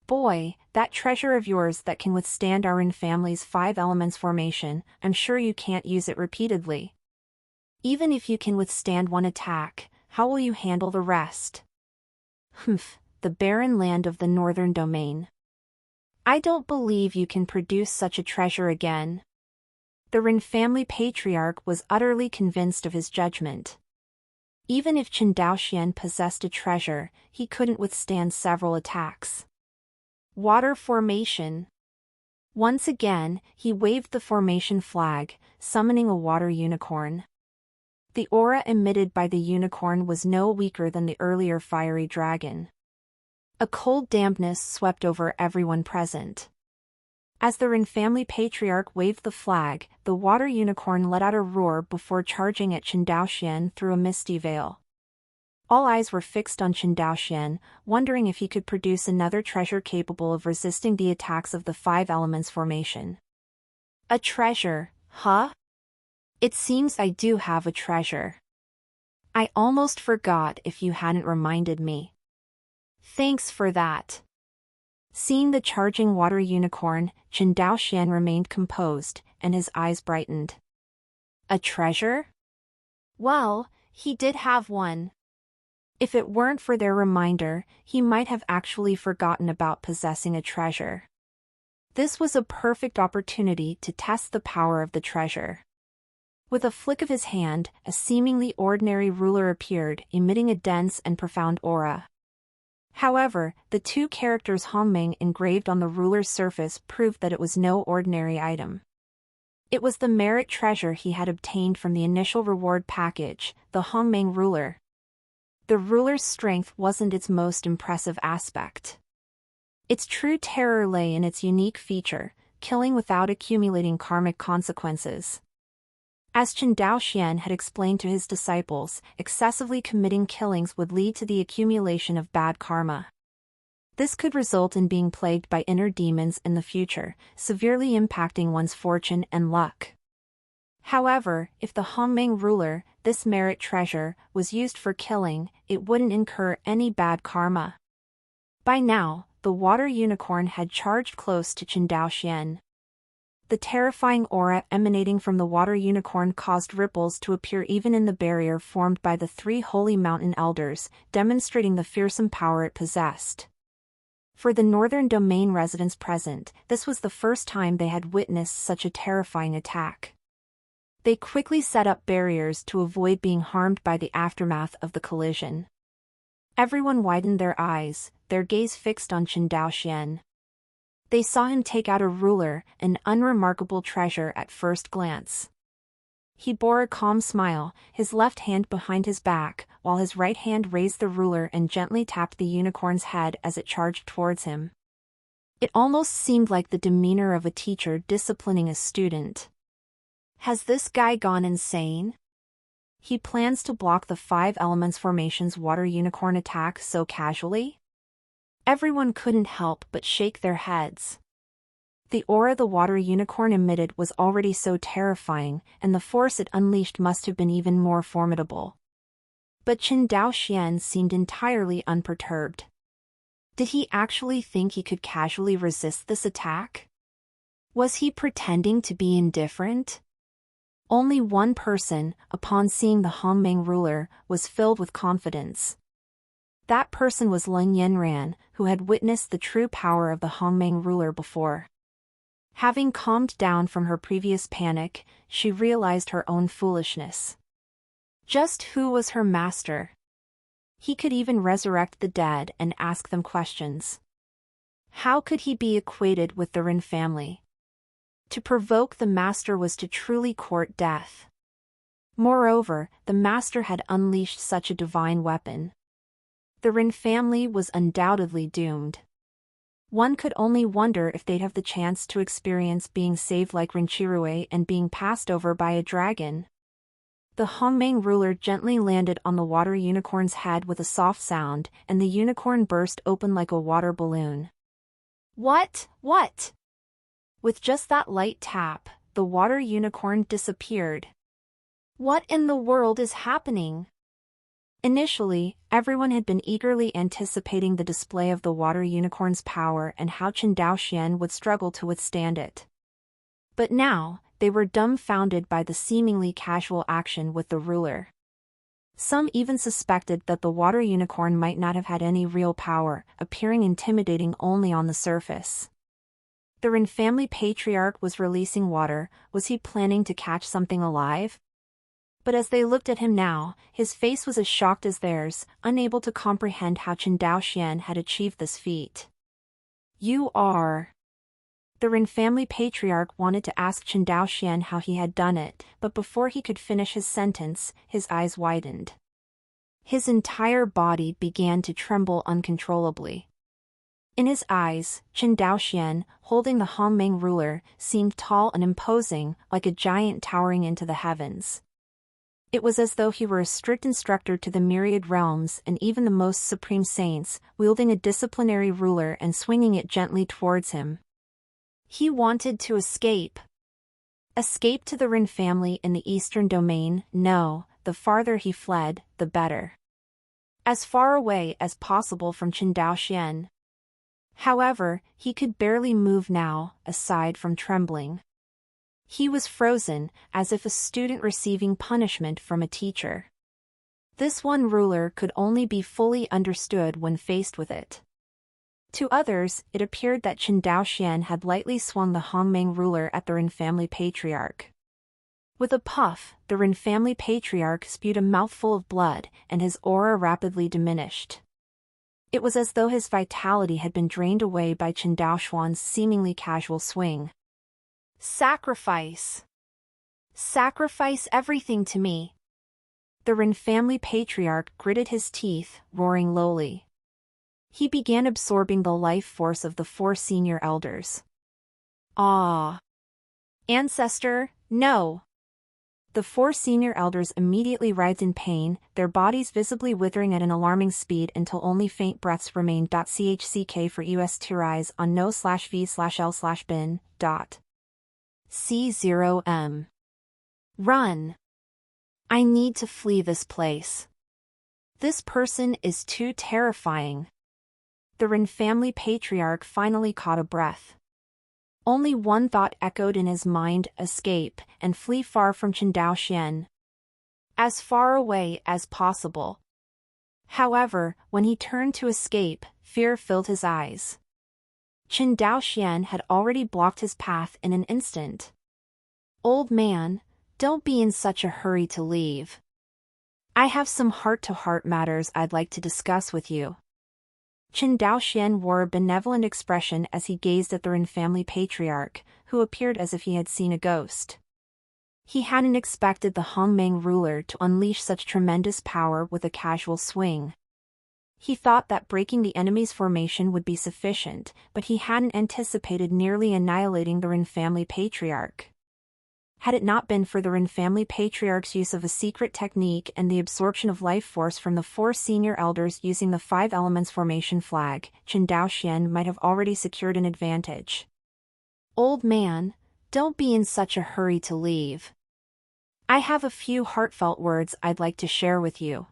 Boy, that treasure of yours that can withstand our Ren family's 5 elements formation, I'm sure you can't use it repeatedly. Even if you can withstand one attack, how will you handle the rest? Humph, the barren land of the Northern Domain. I don't believe you can produce such a treasure again. The Ren family patriarch was utterly convinced of his judgment. Even if Qin Daoxian possessed a treasure, he couldn't withstand several attacks. Water formation. Once again, he waved the formation flag, summoning a water unicorn. The aura emitted by the unicorn was no weaker than the earlier fiery dragon. A cold dampness swept over everyone present. As the Ren family patriarch waved the flag, the water unicorn let out a roar before charging at Qin Daoxian through a misty veil. All eyes were fixed on Qin Daoxian, wondering if he could produce another treasure capable of resisting the attacks of the 5 elements formation. A treasure, huh? It seems I do have a treasure. I almost forgot if you hadn't reminded me. Thanks for that. Seeing the charging water unicorn, Qin Daoxian remained composed, and his eyes brightened. A treasure? Well, he did have one. If it weren't for their reminder, he might have actually forgotten about possessing a treasure. This was a perfect opportunity to test the power of the treasure. With a flick of his hand, a seemingly ordinary ruler appeared, emitting a dense and profound aura. However, the 2 characters Hongmeng engraved on the ruler's surface proved that it was no ordinary item. It was the merit treasure he had obtained from the initial reward package, the Hongmeng ruler. The ruler's strength wasn't its most impressive aspect. Its true terror lay in its unique feature, killing without accumulating karmic consequences. As Qin Daoxian had explained to his disciples, excessively committing killings would lead to the accumulation of bad karma. This could result in being plagued by inner demons in the future, severely impacting one's fortune and luck. However, if the Hongmeng ruler, this merit treasure, was used for killing, it wouldn't incur any bad karma. By now, the water unicorn had charged close to Qin Daoxian. The terrifying aura emanating from the water unicorn caused ripples to appear even in the barrier formed by the 3 holy mountain elders, demonstrating the fearsome power it possessed. For the Northern Domain residents present, this was the first time they had witnessed such a terrifying attack. They quickly set up barriers to avoid being harmed by the aftermath of the collision. Everyone widened their eyes, their gaze fixed on Qin Daoxian. They saw him take out a ruler, an unremarkable treasure at first glance. He bore a calm smile, his left hand behind his back, while his right hand raised the ruler and gently tapped the unicorn's head as it charged towards him. It almost seemed like the demeanor of a teacher disciplining a student. Has this guy gone insane? He plans to block the 5 Elements Formation's water unicorn attack so casually? Everyone couldn't help but shake their heads. The aura the water unicorn emitted was already so terrifying, and the force it unleashed must have been even more formidable. But Chen Daoxian seemed entirely unperturbed. Did he actually think he could casually resist this attack? Was he pretending to be indifferent? Only one person, upon seeing the Hongmeng ruler, was filled with confidence. That person was Lin Yanran, who had witnessed the true power of the Hongmeng ruler before. Having calmed down from her previous panic, she realized her own foolishness. Just who was her master? He could even resurrect the dead and ask them questions. How could he be equated with the Ren family? To provoke the master was to truly court death. Moreover, the master had unleashed such a divine weapon. The Ren family was undoubtedly doomed. One could only wonder if they'd have the chance to experience being saved like Renchirue and being passed over by a dragon. The Hongmeng ruler gently landed on the water unicorn's head with a soft sound, and the unicorn burst open like a water balloon. What? With just that light tap, the water unicorn disappeared. What in the world is happening? Initially, everyone had been eagerly anticipating the display of the water unicorn's power and how Chen Daoxian would struggle to withstand it. But now, they were dumbfounded by the seemingly casual action with the ruler. Some even suspected that the water unicorn might not have had any real power, appearing intimidating only on the surface. The Ren family patriarch was releasing water. Was he planning to catch something alive? But as they looked at him now, his face was as shocked as theirs, unable to comprehend how Chen Daoxian had achieved this feat. You are... The Ren family patriarch wanted to ask Chen Daoxian how he had done it, but before he could finish his sentence, his eyes widened. His entire body began to tremble uncontrollably. In his eyes, Chen Daoxian, holding the Hongmeng ruler, seemed tall and imposing, like a giant towering into the heavens. It was as though he were a strict instructor to the myriad realms and even the most supreme saints, wielding a disciplinary ruler and swinging it gently towards him. He wanted to escape. Escape to the Ren family in the eastern domain? No, the farther he fled, the better. As far away as possible from Chen Daoxian. However, he could barely move now, aside from trembling. He was frozen, as if a student receiving punishment from a teacher. This one ruler could only be fully understood when faced with it. To others, it appeared that Chen Daoxian had lightly swung the Hongmeng ruler at the Ren family patriarch. With a puff, the Ren family patriarch spewed a mouthful of blood, and his aura rapidly diminished. It was as though his vitality had been drained away by Chen Daoxian's seemingly casual swing. Sacrifice! Sacrifice everything to me! The Ren family patriarch gritted his teeth, roaring lowly. He began absorbing the life force of the 4 senior elders. Ah! Ancestor, no! The 4 senior elders immediately writhed in pain, their bodies visibly withering at an alarming speed until only faint breaths remained. CHCK for US to rise on no/v/l/bin. C0M. Run! I need to flee this place. This person is too terrifying. The Ren family patriarch finally caught a breath. Only one thought echoed in his mind: escape, and flee far from Chen Daoxian. As far away as possible. However, when he turned to escape, fear filled his eyes. Chen Daoxian had already blocked his path in an instant. Old man, don't be in such a hurry to leave. I have some heart-to-heart matters I'd like to discuss with you. Qin Daoxian wore a benevolent expression as he gazed at the Ren family patriarch, who appeared as if he had seen a ghost. He hadn't expected the Hongmeng ruler to unleash such tremendous power with a casual swing. He thought that breaking the enemy's formation would be sufficient, but he hadn't anticipated nearly annihilating the Ren family patriarch. Had it not been for the Ren family patriarch's use of a secret technique and the absorption of life force from the 4 senior elders using the 5 elements formation flag, Qin Daoxian might have already secured an advantage. Old man, don't be in such a hurry to leave. I have a few heartfelt words I'd like to share with you.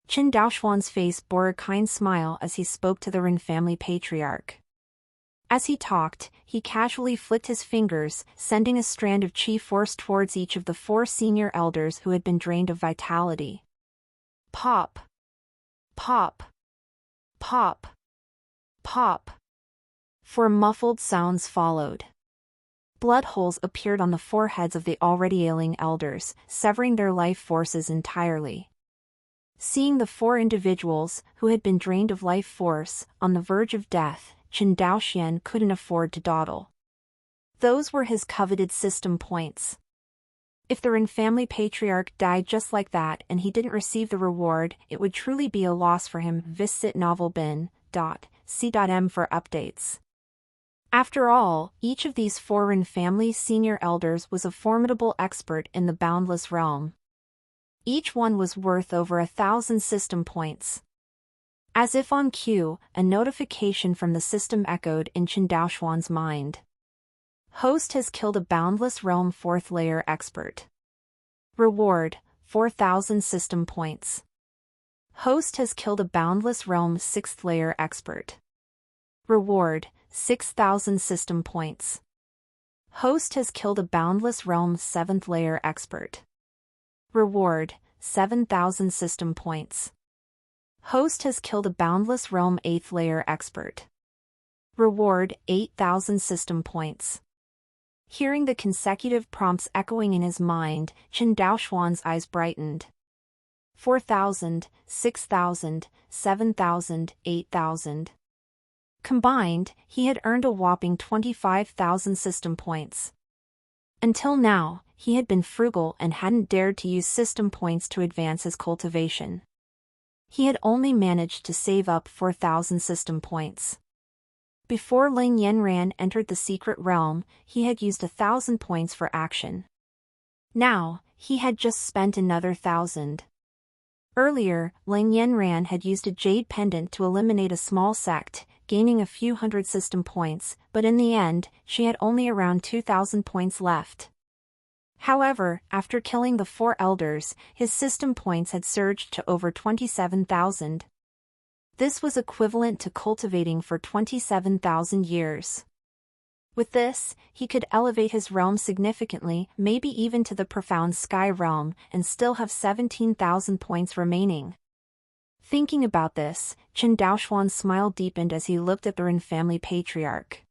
Qin Daoxuan's face bore a kind smile as he spoke to the Ren family patriarch. As he talked, he casually flicked his fingers, sending a strand of chi force towards each of the 4 senior elders who had been drained of vitality. Pop! Pop! Pop! Pop! 4 muffled sounds followed. Blood holes appeared on the foreheads of the already ailing elders, severing their life forces entirely. Seeing the 4 individuals, who had been drained of life force, on the verge of death, Qin Daoxian couldn't afford to dawdle. Those were his coveted system points. If the Ren family patriarch died just like that and he didn't receive the reward, it would truly be a loss for him. Visit novelbin.c.m for updates. After all, each of these 4 Ren family senior elders was a formidable expert in the boundless realm. Each one was worth over 1,000 system points. As if on cue, a notification from the system echoed in Qin Daoxuan's mind. Host has killed a Boundless Realm 4th layer expert. Reward, 4,000 system points. Host has killed a Boundless Realm 6th layer expert. Reward, 6,000 system points. Host has killed a Boundless Realm 7th layer expert. Reward, 7,000 system points. Host has killed a Boundless Realm 8th layer expert. Reward, 8,000 system points. Hearing the consecutive prompts echoing in his mind, Qin Daoxuan's eyes brightened. 4,000, 6,000, 7,000, 8,000. Combined, he had earned a whopping 25,000 system points. Until now, he had been frugal and hadn't dared to use system points to advance his cultivation. He had only managed to save up 4,000 system points. Before Ling Yanran entered the secret realm, he had used 1,000 points for action. Now, he had just spent another 1,000. Earlier, Ling Yanran had used a jade pendant to eliminate a small sect, gaining a few hundred system points, but in the end, she had only around 2,000 points left. However, after killing the 4 elders, his system points had surged to over 27,000. This was equivalent to cultivating for 27,000 years. With this, he could elevate his realm significantly, maybe even to the profound sky realm, and still have 17,000 points remaining. Thinking about this, Qin Daoxuan's smile deepened as he looked at the Ren family patriarch.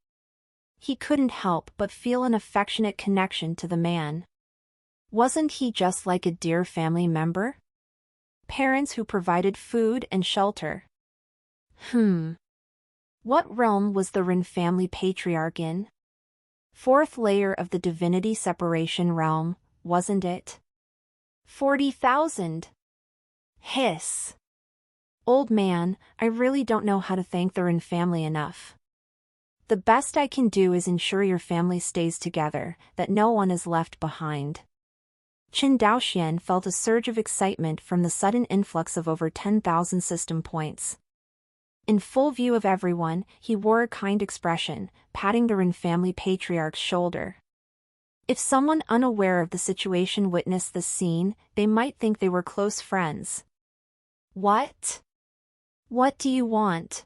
He couldn't help but feel an affectionate connection to the man. Wasn't he just like a dear family member? Parents who provided food and shelter. What realm was the Ren family patriarch in? 4th layer of the divinity separation realm, wasn't it? 40,000. Hiss. Old man, I really don't know how to thank the Ren family enough. The best I can do is ensure your family stays together, that no one is left behind. Qin Daoxian felt a surge of excitement from the sudden influx of over 10,000 system points. In full view of everyone, he wore a kind expression, patting the Ren family patriarch's shoulder. If someone unaware of the situation witnessed this scene, they might think they were close friends. What? What do you want?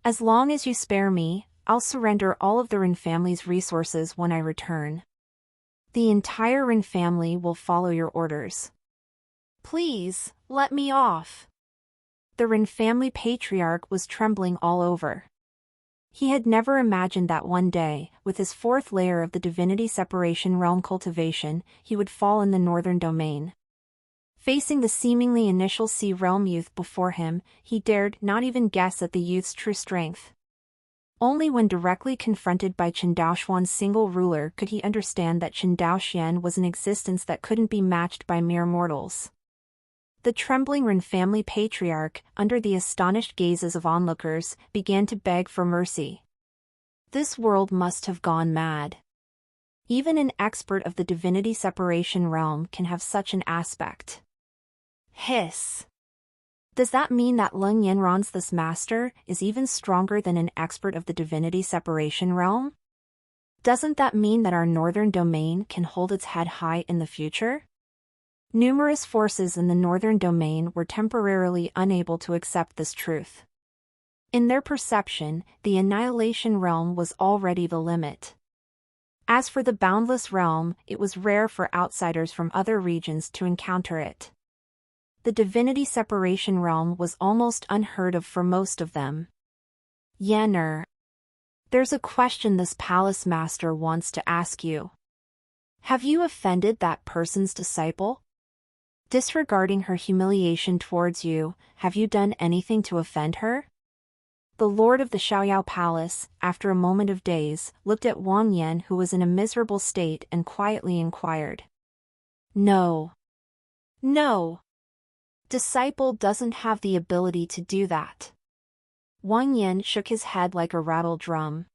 As long as you spare me, I'll surrender all of the Ren family's resources when I return. The entire Ren family will follow your orders. Please, let me off. The Ren family patriarch was trembling all over. He had never imagined that one day, with his 4th layer of the divinity separation realm cultivation, he would fall in the northern domain. Facing the seemingly initial Sea Realm youth before him, he dared not even guess at the youth's true strength. Only when directly confronted by Chen Daoxuan's single ruler could he understand that Chen Daoxian was an existence that couldn't be matched by mere mortals. The trembling Ren family patriarch, under the astonished gazes of onlookers, began to beg for mercy. This world must have gone mad. Even an expert of the divinity separation realm can have such an aspect. Hiss. Does that mean that Leng Yanran's this master is even stronger than an expert of the divinity separation realm? Doesn't that mean that our northern domain can hold its head high in the future? Numerous forces in the northern domain were temporarily unable to accept this truth. In their perception, the annihilation realm was already the limit. As for the boundless realm, it was rare for outsiders from other regions to encounter it. The divinity separation realm was almost unheard of for most of them. Yanner. There's a question this palace master wants to ask you. Have you offended that person's disciple? Disregarding her humiliation towards you, have you done anything to offend her? The lord of the Xiaoyao palace, after a moment of daze, looked at Wang Yan, who was in a miserable state, and quietly inquired. No. No. Disciple doesn't have the ability to do that. Wang Yan shook his head like a rattled drum.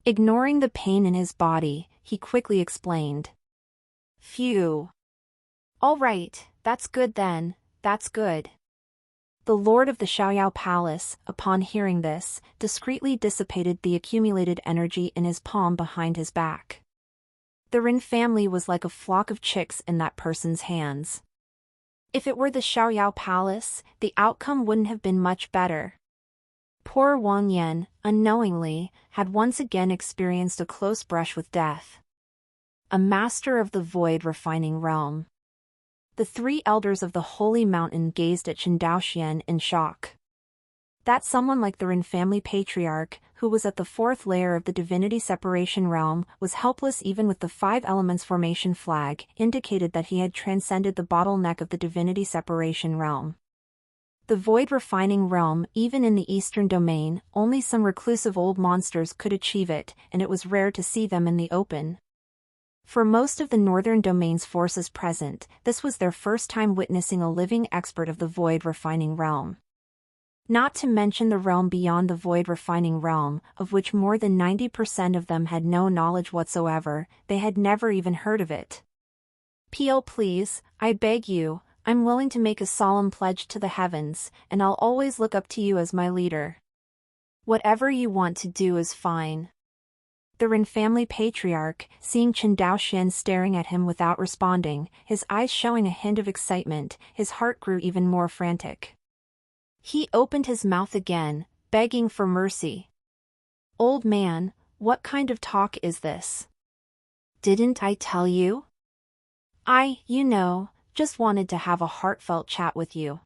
Ignoring the pain in his body, he quickly explained. Phew. All right, that's good then, that's good. The lord of the Xiaoyao palace, upon hearing this, discreetly dissipated the accumulated energy in his palm behind his back. The Ren family was like a flock of chicks in that person's hands. If it were the Xiaoyao palace, the outcome wouldn't have been much better. Poor Wang Yan, unknowingly, had once again experienced a close brush with death. A master of the void refining realm. The three elders of the holy mountain gazed at Chen Daoxian in shock. That someone like the Ren family patriarch, who was at the fourth layer of the divinity separation realm, was helpless even with the 5 elements formation flag, indicated that he had transcended the bottleneck of the divinity separation realm. The void refining realm, even in the eastern domain, only some reclusive old monsters could achieve it, and it was rare to see them in the open. For most of the northern domain's forces present, this was their first time witnessing a living expert of the void refining realm. Not to mention the realm beyond the void refining realm, of which more than 90% of them had no knowledge whatsoever, they had never even heard of it. PL please, I beg you, I'm willing to make a solemn pledge to the heavens, and I'll always look up to you as my leader. Whatever you want to do is fine. The Ren family patriarch, seeing Chen Daoxian staring at him without responding, his eyes showing a hint of excitement, his heart grew even more frantic. He opened his mouth again, begging for mercy. Old man, what kind of talk is this? Didn't I tell you? Just wanted to have a heartfelt chat with you.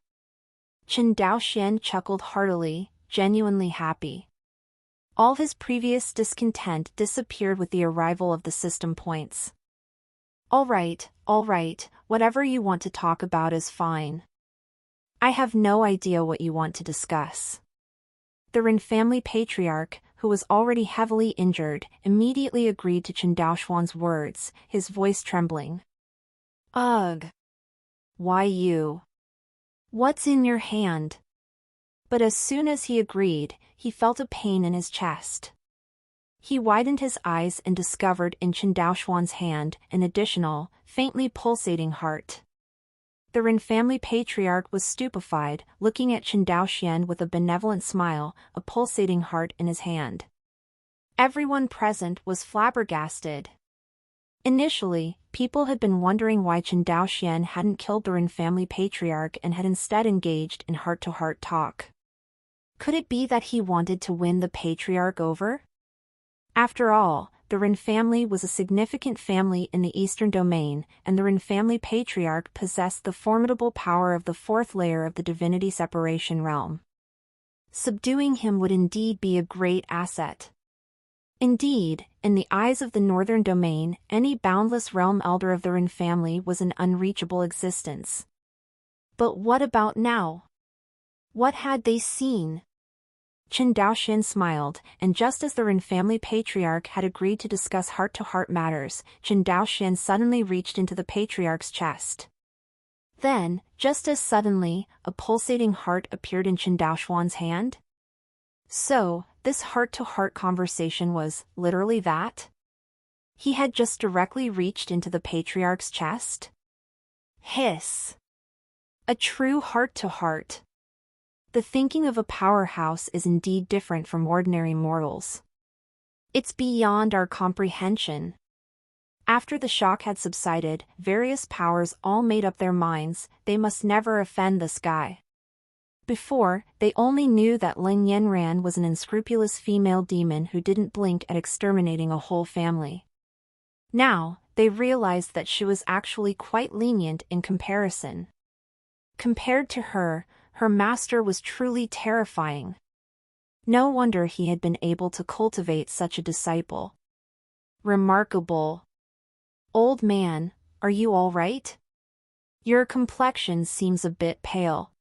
Chen Daoxian chuckled heartily, genuinely happy. All his previous discontent disappeared with the arrival of the system points. All right, whatever you want to talk about is fine. I have no idea what you want to discuss. The Ren family patriarch, who was already heavily injured, immediately agreed to Chen Daoxuan's words, his voice trembling. Ugh. Why you? What's in your hand? But as soon as he agreed, he felt a pain in his chest. He widened his eyes and discovered in Chen Daoxuan's hand an additional, faintly pulsating heart. The Ren family patriarch was stupefied, looking at Chen Daoxian with a benevolent smile, a pulsating heart in his hand. Everyone present was flabbergasted. Initially, people had been wondering why Chen Daoxian hadn't killed the Ren family patriarch and had instead engaged in heart-to-heart talk. Could it be that he wanted to win the patriarch over? After all, the Ren family was a significant family in the Eastern Domain, and the Ren family patriarch possessed the formidable power of the fourth layer of the divinity separation realm. Subduing him would indeed be a great asset. Indeed, in the eyes of the Northern Domain, any boundless realm elder of the Ren family was an unreachable existence. But what about now? What had they seen? Chen Daoxian smiled, and just as the Ren family patriarch had agreed to discuss heart-to-heart matters, Chen Daoxian suddenly reached into the patriarch's chest. Then, just as suddenly, a pulsating heart appeared in Chen Daoxuan's hand. So, this heart-to-heart conversation was, literally that? He had just directly reached into the patriarch's chest? Hiss. A true heart-to-heart. The thinking of a powerhouse is indeed different from ordinary mortals. It's beyond our comprehension. After the shock had subsided, various powers all made up their minds, they must never offend this guy. Before, they only knew that Ling Yanran was an unscrupulous female demon who didn't blink at exterminating a whole family. Now, they realized that she was actually quite lenient in comparison. Compared to her, her master was truly terrifying. No wonder he had been able to cultivate such a disciple. Remarkable. Old man, are you all right? Your complexion seems a bit pale.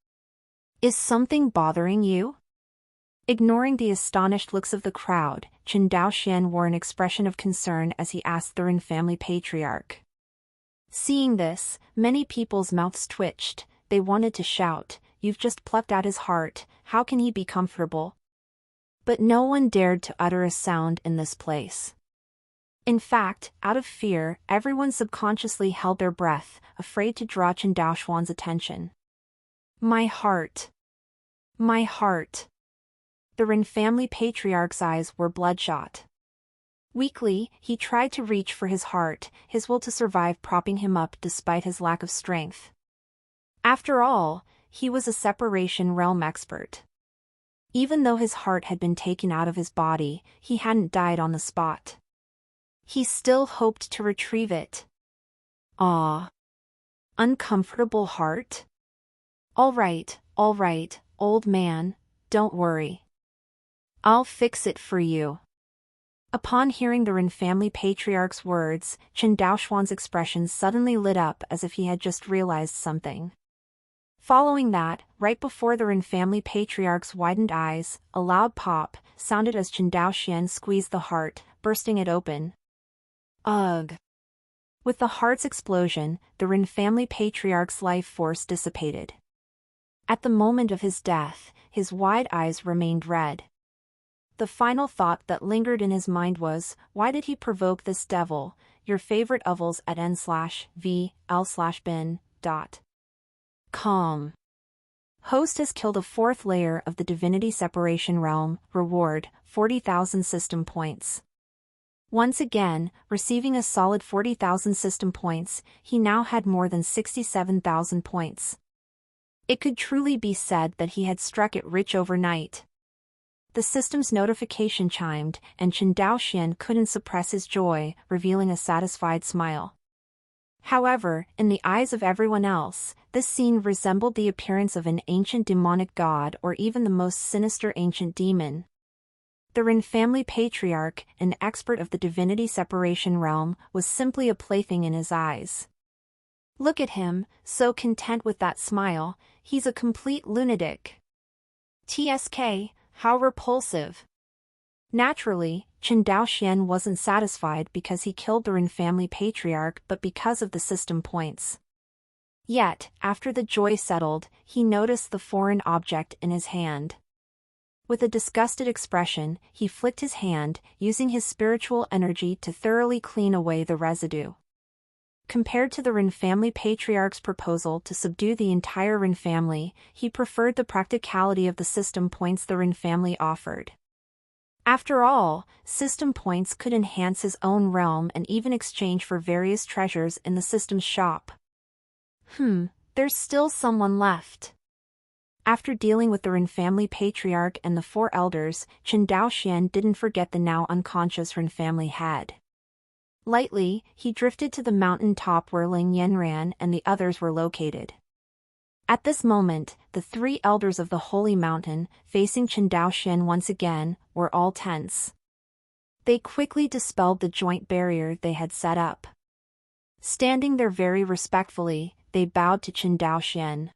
Is something bothering you? Ignoring the astonished looks of the crowd, Chen Daoxian wore an expression of concern as he asked the Ren family patriarch. Seeing this, many people's mouths twitched. They wanted to shout, "You've just plucked out his heart, how can he be comfortable?" But no one dared to utter a sound in this place. In fact, out of fear, everyone subconsciously held their breath, afraid to draw Chen Daoxuan's attention. My heart. My heart. The Ren family patriarch's eyes were bloodshot. Weakly, he tried to reach for his heart, his will to survive propping him up despite his lack of strength. After all, he was a separation realm expert. Even though his heart had been taken out of his body, he hadn't died on the spot. He still hoped to retrieve it. Ah. Uncomfortable heart? All right, old man, don't worry. I'll fix it for you. Upon hearing the Ren family patriarch's words, Chen Daoxuan's expression suddenly lit up as if he had just realized something. Following that, right before the Ren family patriarch's widened eyes, a loud pop sounded as Chen Daoxian squeezed the heart, bursting it open. Ugh. With the heart's explosion, the Ren family patriarch's life force dissipated. At the moment of his death, his wide eyes remained red. The final thought that lingered in his mind was, why did he provoke this devil? Your favorite ovals at n/vl/bin. Calm. Host has killed a fourth layer of the Divinity Separation Realm. Reward, 40,000 system points. Once again, receiving a solid 40,000 system points, he now had more than 67,000 points. It could truly be said that he had struck it rich overnight. The system's notification chimed, and Chen Daoxian couldn't suppress his joy, revealing a satisfied smile. However, in the eyes of everyone else, this scene resembled the appearance of an ancient demonic god or even the most sinister ancient demon. The Ren family patriarch, an expert of the Divinity Separation Realm, was simply a plaything in his eyes. Look at him, so content with that smile, he's a complete lunatic. TSK, how repulsive. Naturally, Chen Daoxian wasn't satisfied because he killed the Ren family patriarch but because of the system points. Yet, after the joy settled, he noticed the foreign object in his hand. With a disgusted expression, he flicked his hand, using his spiritual energy to thoroughly clean away the residue. Compared to the Ren family patriarch's proposal to subdue the entire Ren family, he preferred the practicality of the system points the Ren family offered. After all, system points could enhance his own realm and even exchange for various treasures in the system's shop. There's still someone left. After dealing with the Ren family patriarch and the four elders, Chen Daoxian didn't forget the now unconscious Ren family head. Lightly, he drifted to the mountain top where Ling Yanran and the others were located. At this moment, the three elders of the Holy Mountain, facing Chen Daoxian once again, were all tense. They quickly dispelled the joint barrier they had set up. Standing there very respectfully, they bowed to Chen Daoxian.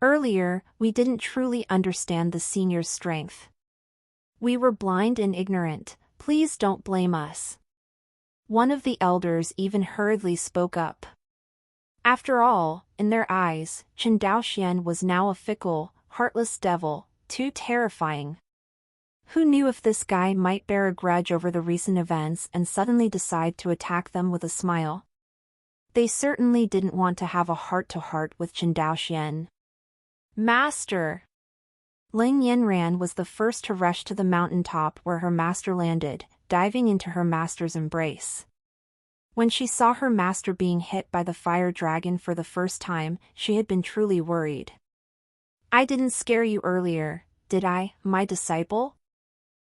Earlier, we didn't truly understand the senior's strength. We were blind and ignorant, please don't blame us. One of the elders even hurriedly spoke up. After all, in their eyes, Chen Daoxian was now a fickle, heartless devil, too terrifying. Who knew if this guy might bear a grudge over the recent events and suddenly decide to attack them with a smile? They certainly didn't want to have a heart-to-heart with Chen Daoxian. Master! Lin Yanran was the first to rush to the mountaintop where her master landed, diving into her master's embrace. When she saw her master being hit by the fire dragon for the first time, she had been truly worried. I didn't scare you earlier, did I, my disciple?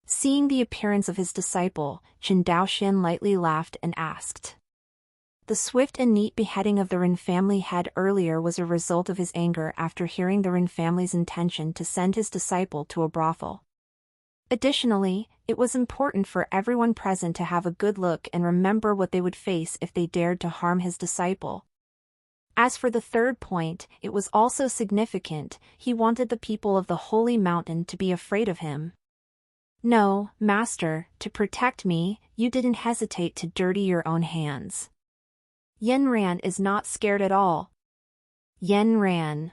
Seeing the appearance of his disciple, Chen Daoxian lightly laughed and asked. The swift and neat beheading of the Ren family head earlier was a result of his anger after hearing the Ren family's intention to send his disciple to a brothel. Additionally, it was important for everyone present to have a good look and remember what they would face if they dared to harm his disciple. As for the third point, it was also significant. He wanted the people of the Holy Mountain to be afraid of him. No, Master, to protect me, you didn't hesitate to dirty your own hands. Yanran is not scared at all. Yanran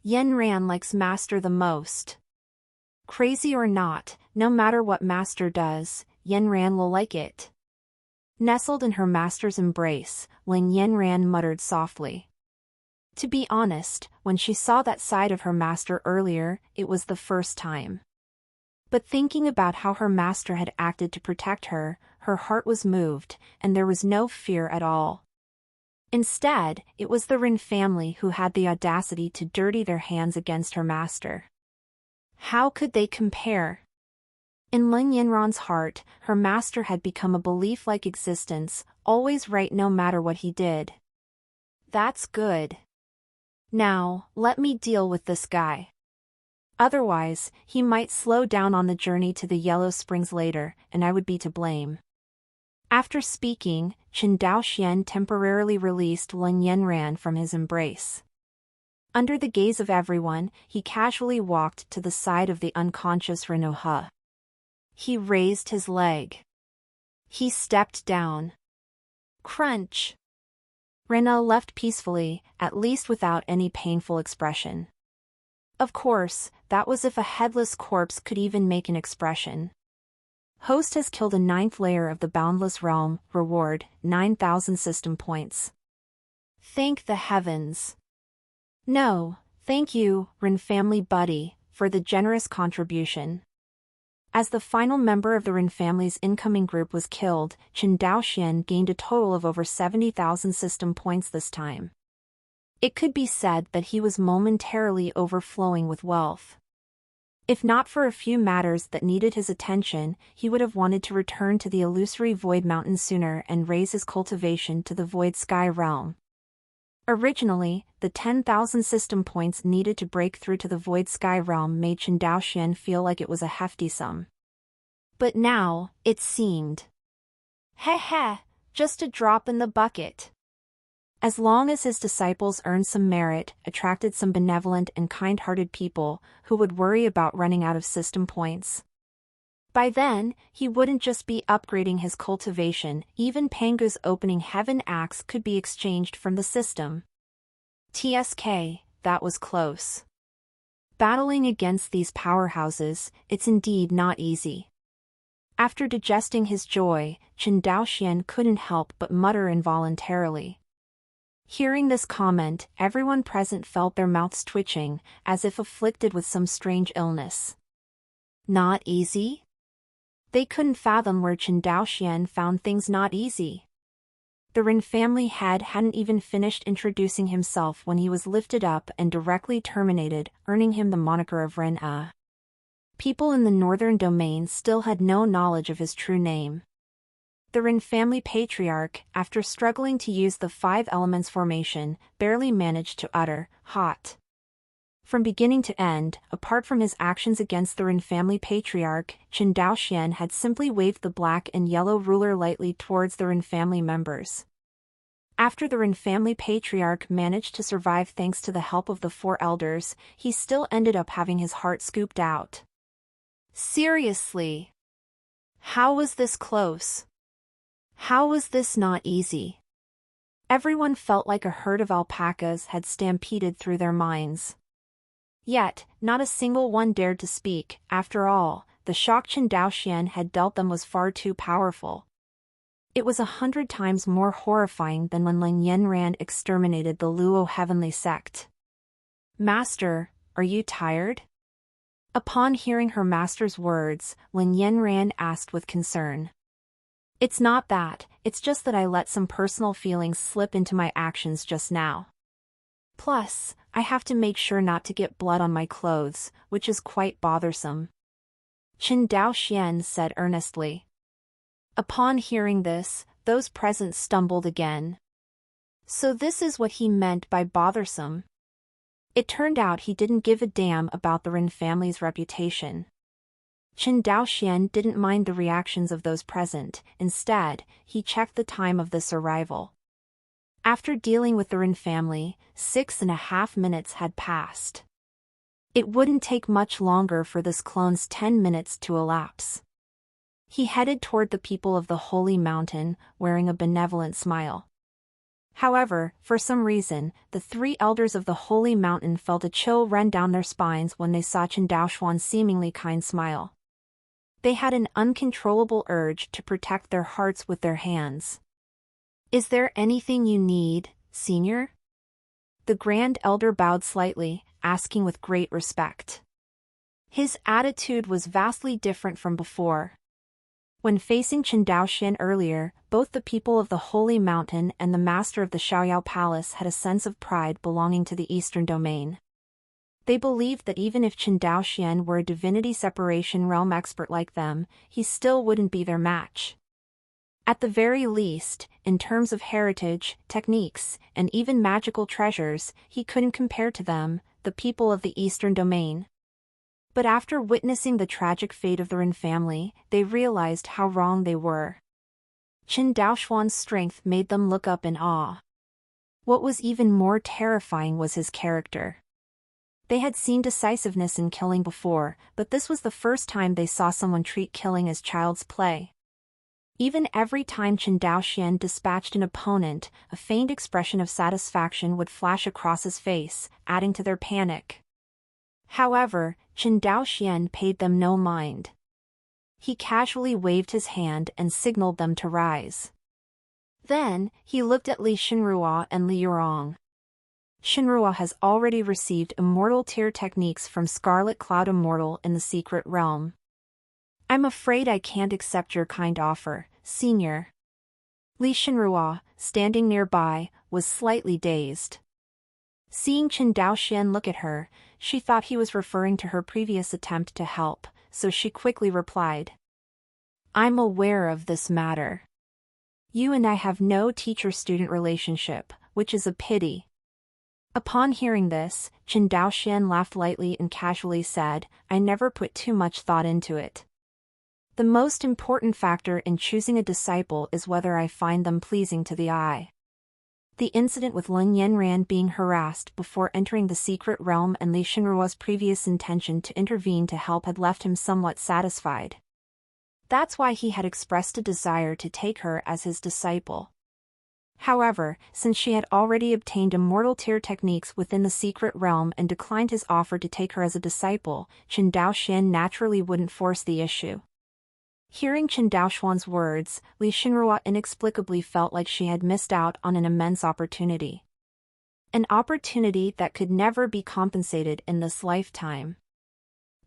likes Master the most. Crazy or not, no matter what Master does, Yanran will like it. Nestled in her master's embrace, Lin Yanran muttered softly. To be honest, when she saw that side of her master earlier, it was the first time. But thinking about how her master had acted to protect her, her heart was moved, and there was no fear at all. Instead, it was the Ren family who had the audacity to dirty their hands against her master. How could they compare? In Lin Yanran's heart, her master had become a belief-like existence, always right no matter what he did. That's good. Now, let me deal with this guy. Otherwise, he might slow down on the journey to the Yellow Springs later, and I would be to blame. After speaking, Chen Daoxian temporarily released Lin Yanran from his embrace. Under the gaze of everyone, he casually walked to the side of the unconscious Renoha. He raised his leg. He stepped down. Crunch! Rena left peacefully, at least without any painful expression. Of course, that was if a headless corpse could even make an expression. Host has killed a 9th layer of the Boundless Realm, reward, 9,000 system points. Thank the heavens. No, thank you, Ren family buddy, for the generous contribution. As the final member of the Ren family's incoming group was killed, Chen Daoxian gained a total of over 70,000 system points this time. It could be said that he was momentarily overflowing with wealth. If not for a few matters that needed his attention, he would have wanted to return to the illusory Void Mountain sooner and raise his cultivation to the Void Sky realm. Originally, the 10,000 system points needed to break through to the Void Sky realm made Chen Daoxian feel like it was a hefty sum. But now, it seemed. Heh, just a drop in the bucket. As long as his disciples earned some merit, attracted some benevolent and kind-hearted people, who would worry about running out of system points. By then, he wouldn't just be upgrading his cultivation, even Pangu's opening heaven axe could be exchanged from the system. TSK, that was close. Battling against these powerhouses, it's indeed not easy. After digesting his joy, Chen Daoxian couldn't help but mutter involuntarily. Hearing this comment, everyone present felt their mouths twitching, as if afflicted with some strange illness. Not easy? They couldn't fathom where Chen Daoxian found things not easy. The Ren family head hadn't even finished introducing himself when he was lifted up and directly terminated, earning him the moniker of Ren-A. People in the northern domain still had no knowledge of his true name. The Ren family patriarch, after struggling to use the 5 elements formation, barely managed to utter, hot. From beginning to end, apart from his actions against the Ren family patriarch, Chen Daoxian had simply waved the black and yellow ruler lightly towards the Ren family members. After the Ren family patriarch managed to survive thanks to the help of the four elders, he still ended up having his heart scooped out. Seriously. How was this close? How was this not easy? Everyone felt like a herd of alpacas had stampeded through their minds. Yet, not a single one dared to speak. After all, the shock Chen Daoxian had dealt them was far too powerful. It was 100 times more horrifying than when Lin Yanran exterminated the Luo heavenly sect. Master, are you tired? Upon hearing her master's words, Lin Yanran asked with concern. It's not that, it's just that I let some personal feelings slip into my actions just now. Plus, I have to make sure not to get blood on my clothes, which is quite bothersome. Chen Daoxian said earnestly. Upon hearing this, those present stumbled again. So this is what he meant by bothersome. It turned out he didn't give a damn about the Ren family's reputation. Chen Daoxian didn't mind the reactions of those present. Instead, he checked the time of this arrival. After dealing with the Ren family, 6.5 minutes had passed. It wouldn't take much longer for this clone's 10 minutes to elapse. He headed toward the people of the Holy Mountain, wearing a benevolent smile. However, for some reason, the three elders of the Holy Mountain felt a chill run down their spines when they saw Chen Daoxuan's seemingly kind smile. They had an uncontrollable urge to protect their hearts with their hands. Is there anything you need, Senior? The Grand Elder bowed slightly, asking with great respect. His attitude was vastly different from before. When facing Chen Daoxian earlier, both the people of the Holy Mountain and the master of the Xiaoyao Palace had a sense of pride belonging to the Eastern Domain. They believed that even if Chen Daoxian were a divinity separation realm expert like them, he still wouldn't be their match. At the very least, in terms of heritage, techniques, and even magical treasures, he couldn't compare to them, the people of the Eastern Domain. But after witnessing the tragic fate of the Ren family, they realized how wrong they were. Chen Daoxuan's strength made them look up in awe. What was even more terrifying was his character. They had seen decisiveness in killing before, but this was the first time they saw someone treat killing as child's play. Even every time Chen Daoxian dispatched an opponent, a faint expression of satisfaction would flash across his face, adding to their panic. However, Chen Daoxian paid them no mind. He casually waved his hand and signaled them to rise. Then, he looked at Li Shenrua and Li Yurong. Shenrua has already received Immortal Tier techniques from Scarlet Cloud Immortal in the Secret Realm. I'm afraid I can't accept your kind offer, Senior. Li Shenrua, standing nearby, was slightly dazed. Seeing Chen Daoxian look at her, she thought he was referring to her previous attempt to help, so she quickly replied. I'm aware of this matter. You and I have no teacher-student relationship, which is a pity. Upon hearing this, Chen Daoxian laughed lightly and casually said, I never put too much thought into it. The most important factor in choosing a disciple is whether I find them pleasing to the eye. The incident with Lin Yanran being harassed before entering the secret realm and Li Shenrua's previous intention to intervene to help had left him somewhat satisfied. That's why he had expressed a desire to take her as his disciple. However, since she had already obtained Immortal Tier techniques within the secret realm and declined his offer to take her as a disciple, Chen Daoxian naturally wouldn't force the issue. Hearing Chen Daoxuan's words, Li Shenrua inexplicably felt like she had missed out on an immense opportunity. An opportunity that could never be compensated in this lifetime.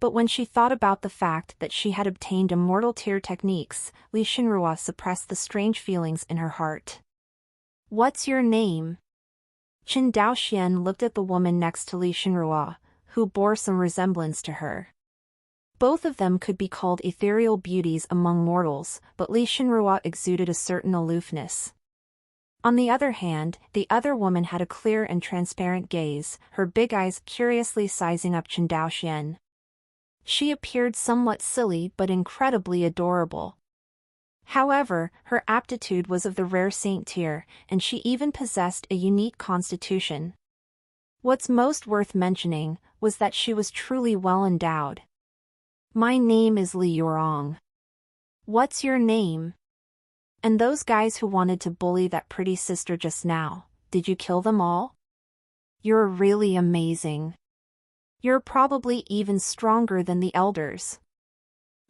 But when she thought about the fact that she had obtained Immortal Tier techniques, Li Shenrua suppressed the strange feelings in her heart. What's your name? Chen Daoxian looked at the woman next to Li Shenrua, who bore some resemblance to her. Both of them could be called ethereal beauties among mortals, but Li Shenrua exuded a certain aloofness. On the other hand, the other woman had a clear and transparent gaze, her big eyes curiously sizing up Chen Daoxian. She appeared somewhat silly but incredibly adorable. However, her aptitude was of the rare saint tier, and she even possessed a unique constitution. What's most worth mentioning was that she was truly well endowed. My name is Li Yurong. What's your name? And those guys who wanted to bully that pretty sister just now, did you kill them all? You're really amazing. You're probably even stronger than the elders.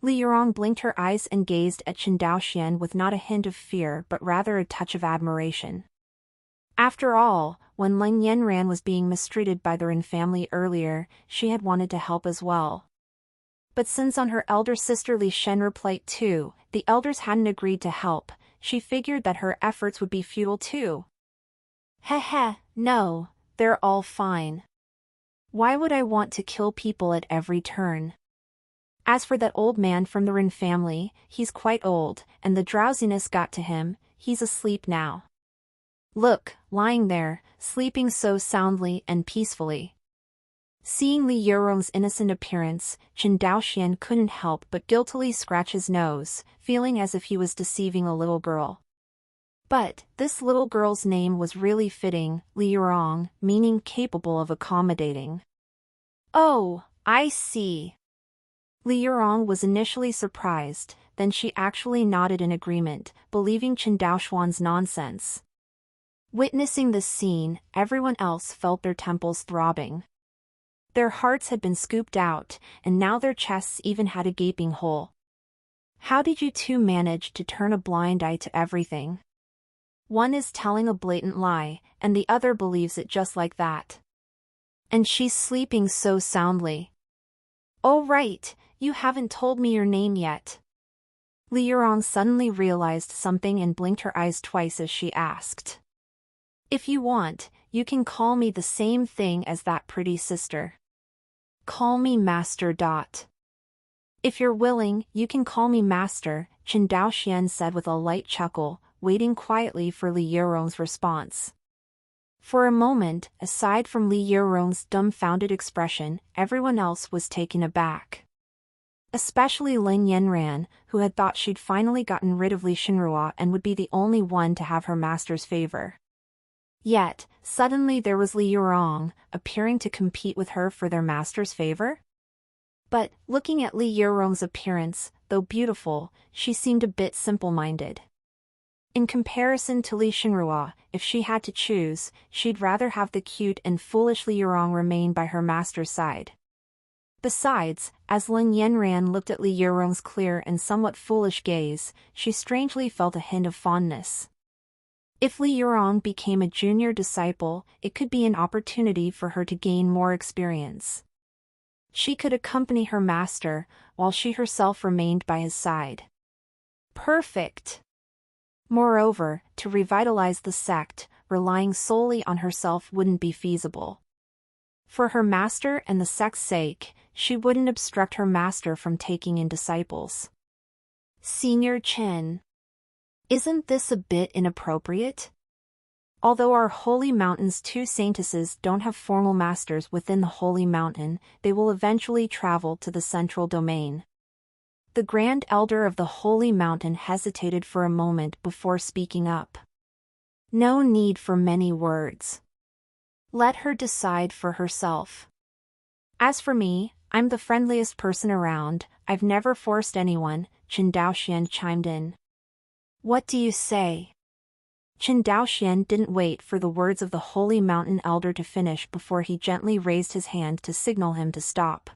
Li Yurong blinked her eyes and gazed at Chen Daoxian with not a hint of fear but rather a touch of admiration. After all, when Lin Yanran was being mistreated by the Ren family earlier, she had wanted to help as well. But since on her elder sister Li Shenru plight too, the elders hadn't agreed to help, she figured that her efforts would be futile too. Heh, no, they're all fine. Why would I want to kill people at every turn? As for that old man from the Ren family, he's quite old, and the drowsiness got to him, he's asleep now. Look, lying there, sleeping so soundly and peacefully. Seeing Li Yurong's innocent appearance, Chen Daoxian couldn't help but guiltily scratch his nose, feeling as if he was deceiving a little girl. But this little girl's name was really fitting, Li Yurong, meaning capable of accommodating. Oh, I see. Li Yurong was initially surprised, then she actually nodded in agreement, believing Chen Daoxuan's nonsense. Witnessing this scene, everyone else felt their temples throbbing. Their hearts had been scooped out, and now their chests even had a gaping hole. How did you two manage to turn a blind eye to everything? One is telling a blatant lie, and the other believes it just like that. And she's sleeping so soundly. Oh right, you haven't told me your name yet. Li Yurong suddenly realized something and blinked her eyes twice as she asked. If you want, you can call me the same thing as that pretty sister. Call me Master. If you're willing, you can call me Master, Chen Daoxian said with a light chuckle, waiting quietly for Li Yurong's response. For a moment, aside from Li Yurong's dumbfounded expression, everyone else was taken aback. Especially Lin Yanran, who had thought she'd finally gotten rid of Li Shenrua and would be the only one to have her master's favor. Yet, suddenly there was Li Yurong, appearing to compete with her for their master's favor? But, looking at Li Yurong's appearance, though beautiful, she seemed a bit simple-minded. In comparison to Li Shenrua, if she had to choose, she'd rather have the cute and foolish Li Yurong remain by her master's side. Besides, as Lin Yanran looked at Li Yurong's clear and somewhat foolish gaze, she strangely felt a hint of fondness. If Li Yurong became a junior disciple, it could be an opportunity for her to gain more experience. She could accompany her master, while she herself remained by his side. Perfect! Moreover, to revitalize the sect, relying solely on herself wouldn't be feasible. For her master and the sect's sake, she wouldn't obstruct her master from taking in disciples. Senior Chen. Isn't this a bit inappropriate? Although our Holy Mountain's two saintesses don't have formal masters within the Holy Mountain, they will eventually travel to the central domain. The Grand Elder of the Holy Mountain hesitated for a moment before speaking up. No need for many words. Let her decide for herself. As for me, I'm the friendliest person around, I've never forced anyone, Chen Daoxian chimed in. What do you say? Chen Daoxian didn't wait for the words of the Holy Mountain Elder to finish before he gently raised his hand to signal him to stop.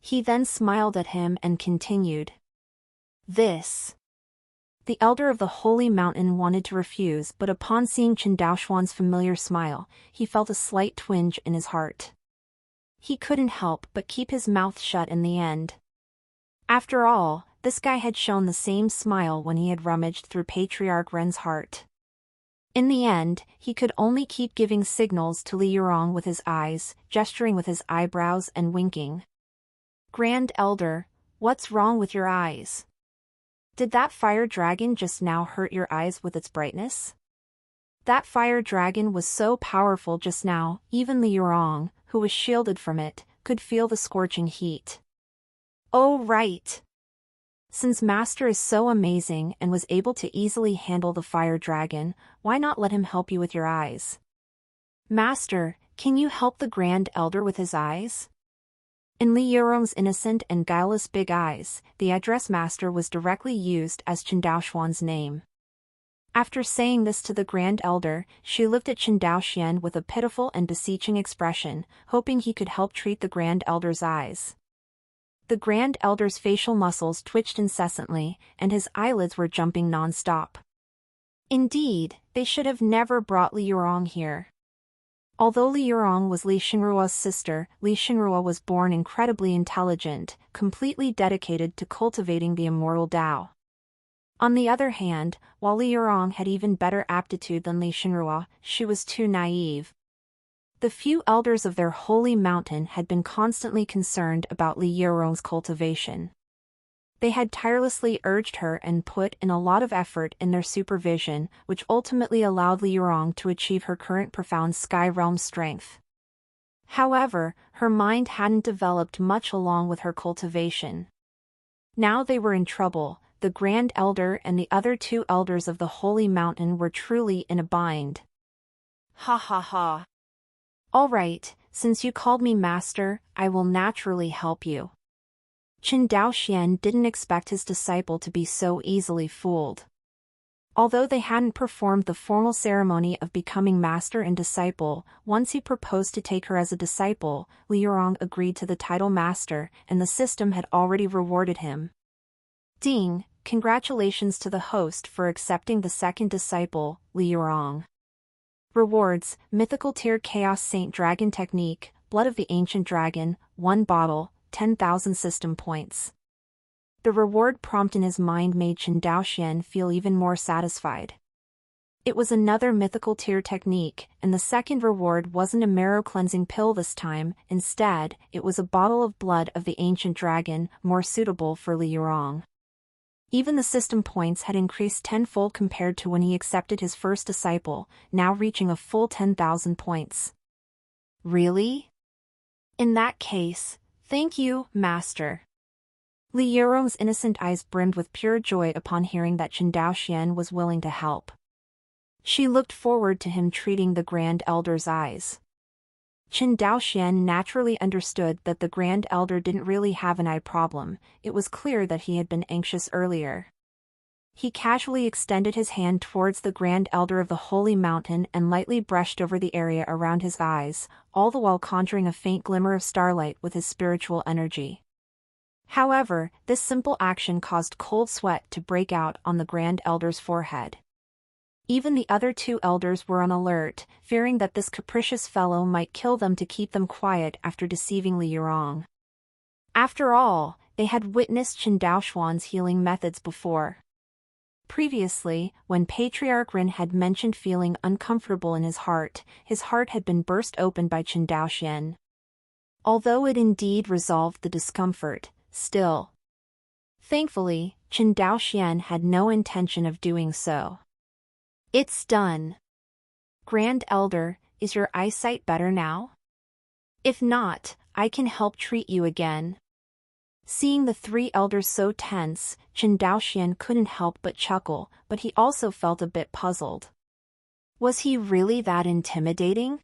He then smiled at him and continued. This. The elder of the Holy Mountain wanted to refuse, but upon seeing Chen Daoxuan's familiar smile, he felt a slight twinge in his heart. He couldn't help but keep his mouth shut in the end. After all, this guy had shown the same smile when he had rummaged through Patriarch Ren's heart. In the end, he could only keep giving signals to Li Yurong with his eyes, gesturing with his eyebrows and winking. Grand Elder, what's wrong with your eyes? Did that fire dragon just now hurt your eyes with its brightness? That fire dragon was so powerful just now, even Li Yurong, who was shielded from it, could feel the scorching heat. Oh right! Since Master is so amazing and was able to easily handle the fire dragon, why not let him help you with your eyes? Master, can you help the Grand Elder with his eyes? In Li Yurong's innocent and guileless big eyes, the address Master was directly used as Chen Daoxuan's name. After saying this to the Grand Elder, she looked at Chen Daoxian with a pitiful and beseeching expression, hoping he could help treat the Grand Elder's eyes. The Grand Elder's facial muscles twitched incessantly, and his eyelids were jumping non-stop. Indeed, they should have never brought Li Yurong here. Although Li Yurong was Li Xingruo's sister, Li Xingruo was born incredibly intelligent, completely dedicated to cultivating the immortal Tao. On the other hand, while Li Yurong had even better aptitude than Li Xingruo, she was too naive. The few elders of their holy mountain had been constantly concerned about Li Yurong's cultivation. They had tirelessly urged her and put in a lot of effort in their supervision, which ultimately allowed Li Yurong to achieve her current profound Sky Realm strength. However, her mind hadn't developed much along with her cultivation. Now they were in trouble. The Grand Elder and the other two elders of the holy mountain were truly in a bind. Ha ha ha. All right, since you called me master, I will naturally help you. Chen Daoxian didn't expect his disciple to be so easily fooled. Although they hadn't performed the formal ceremony of becoming master and disciple, once he proposed to take her as a disciple, Li Yurong agreed to the title master, and the system had already rewarded him. Ding, congratulations to the host for accepting the second disciple, Li Yurong. Rewards, Mythical Tier Chaos Saint Dragon Technique, Blood of the Ancient Dragon, 1 bottle, 10,000 system points. The reward prompt in his mind made Chen Daoxian feel even more satisfied. It was another mythical tier technique, and the second reward wasn't a marrow cleansing pill this time. Instead, it was a bottle of blood of the ancient dragon, more suitable for Li Yurong. Even the system points had increased tenfold compared to when he accepted his first disciple, now reaching a full 10,000 points. Really? In that case, thank you, Master. Li Yurong's innocent eyes brimmed with pure joy upon hearing that Chen Daoxian was willing to help. She looked forward to him treating the Grand Elder's eyes. Chen Daoxian naturally understood that the Grand Elder didn't really have an eye problem. It was clear that he had been anxious earlier. He casually extended his hand towards the Grand Elder of the Holy Mountain and lightly brushed over the area around his eyes, all the while conjuring a faint glimmer of starlight with his spiritual energy. However, this simple action caused cold sweat to break out on the Grand Elder's forehead. Even the other two elders were on alert, fearing that this capricious fellow might kill them to keep them quiet after deceiving Li Yurong. After all, they had witnessed Chen Daoxuan's healing methods before. Previously, when Patriarch Rin had mentioned feeling uncomfortable in his heart had been burst open by Chen Daoxian. Although it indeed resolved the discomfort, still. Thankfully, Chen Daoxian had no intention of doing so. It's done. Grand Elder, is your eyesight better now? If not, I can help treat you again. Seeing the three elders so tense, Chen Daoxian couldn't help but chuckle, but he also felt a bit puzzled. Was he really that intimidating?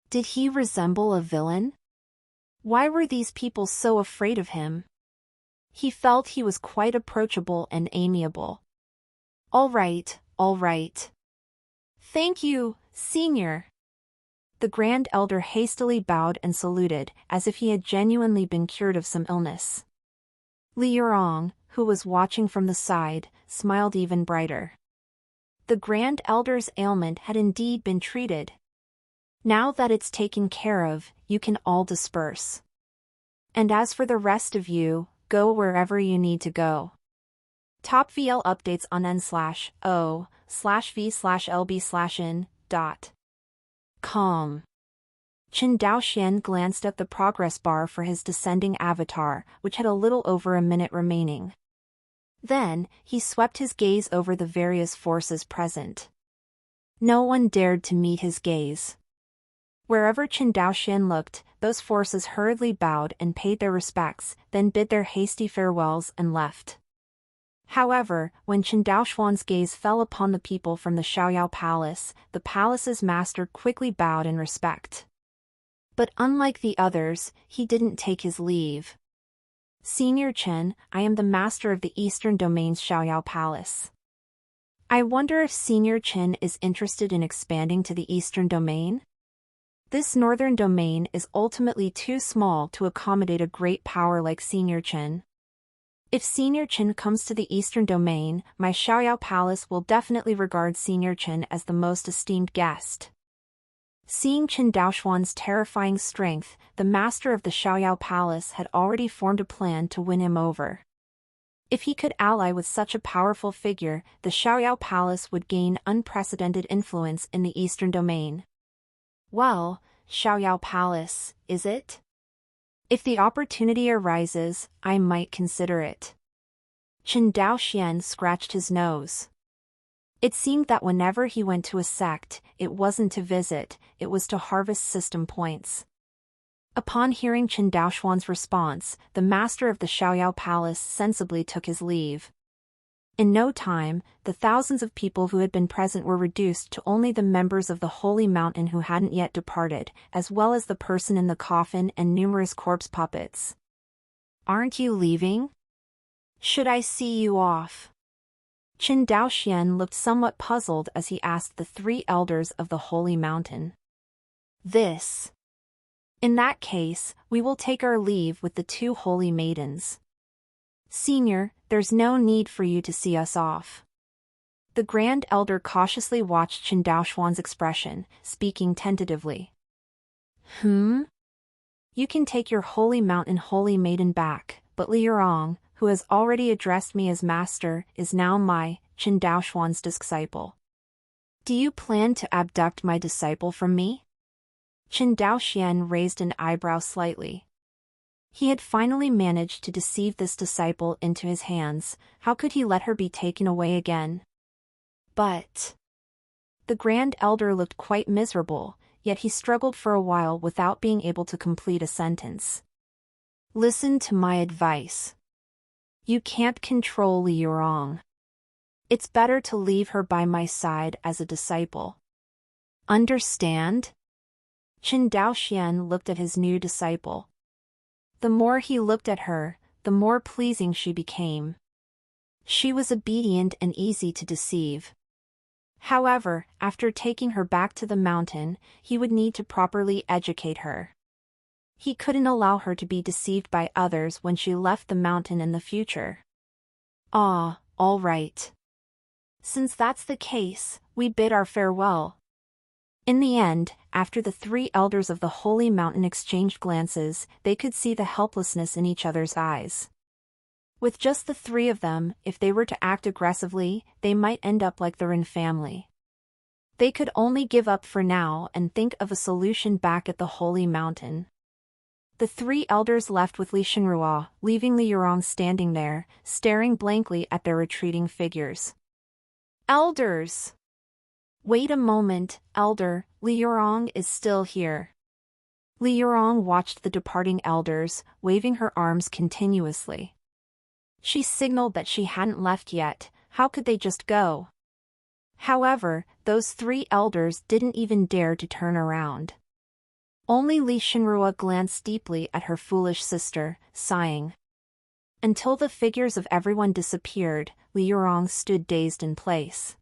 Did he resemble a villain? Why were these people so afraid of him? He felt he was quite approachable and amiable. All right. All right. Thank you, Senior. The Grand Elder hastily bowed and saluted, as if he had genuinely been cured of some illness. Li Yurong, who was watching from the side, smiled even brighter. The Grand Elder's ailment had indeed been treated. Now that it's taken care of, you can all disperse. And as for the rest of you, go wherever you need to go. Top VL updates on n/o/v/lb/in.com. Chen Daoxian glanced at the progress bar for his descending avatar, which had a little over a minute remaining. Then, he swept his gaze over the various forces present. No one dared to meet his gaze. Wherever Chen Daoxian looked, those forces hurriedly bowed and paid their respects, then bid their hasty farewells and left. However, when Chen Daoxuan's gaze fell upon the people from the Xiaoyao Palace, the palace's master quickly bowed in respect. But unlike the others, he didn't take his leave. "Senior Chen, I am the master of the Eastern Domain's Xiaoyao Palace. I wonder if Senior Chen is interested in expanding to the Eastern Domain? This Northern Domain is ultimately too small to accommodate a great power like Senior Chen. If Senior Chen comes to the Eastern Domain, my Xiaoyao Palace will definitely regard Senior Chen as the most esteemed guest." Seeing Chen Daoxuan's terrifying strength, the master of the Xiaoyao Palace had already formed a plan to win him over. If he could ally with such a powerful figure, the Xiaoyao Palace would gain unprecedented influence in the Eastern Domain. "Well, Xiaoyao Palace, is it? If the opportunity arises, I might consider it." Chen Daoxian scratched his nose. It seemed that whenever he went to a sect, it wasn't to visit, it was to harvest system points. Upon hearing Chen Daoxuan's response, the master of the Xiaoyao Palace sensibly took his leave. In no time, the thousands of people who had been present were reduced to only the members of the Holy Mountain who hadn't yet departed, as well as the person in the coffin and numerous corpse puppets. "Aren't you leaving? Should I see you off?" Chen Daoxian looked somewhat puzzled as he asked the 3 elders of the Holy Mountain. "In that case, we will take our leave with the 2 holy maidens. Senior, there's no need for you to see us off." The Grand Elder cautiously watched Chen Daoxuan's expression, speaking tentatively. You can take your Holy Mountain Holy Maiden back, but Li Yurong, who has already addressed me as master, is now my, Chen Daoxuan's disciple. Do you plan to abduct my disciple from me?" Chen Daoxian raised an eyebrow slightly. He had finally managed to deceive this disciple into his hands. How could he let her be taken away again? "But..." The Grand Elder looked quite miserable, yet he struggled for a while without being able to complete a sentence. "Listen to my advice. You can't control Li Yurong. It's better to leave her by my side as a disciple. Understand?" Chen Daoxian looked at his new disciple. The more he looked at her, the more pleasing she became. She was obedient and easy to deceive. However, after taking her back to the mountain, he would need to properly educate her. He couldn't allow her to be deceived by others when she left the mountain in the future. "Ah, all right. Since that's the case, we bid our farewell." In the end, after the 3 elders of the Holy Mountain exchanged glances, they could see the helplessness in each other's eyes. With just the 3 of them, if they were to act aggressively, they might end up like the Ren family. They could only give up for now and think of a solution back at the Holy Mountain. The 3 elders left with Li Shenrua, leaving Li Yurong standing there, staring blankly at their retreating figures. "Elders! Wait a moment, Elder, Li Yurong is still here." Li Yurong watched the departing elders, waving her arms continuously. She signaled that she hadn't left yet. How could they just go? However, those 3 elders didn't even dare to turn around. Only Li Shenrua glanced deeply at her foolish sister, sighing. Until the figures of everyone disappeared, Li Yurong stood dazed in place.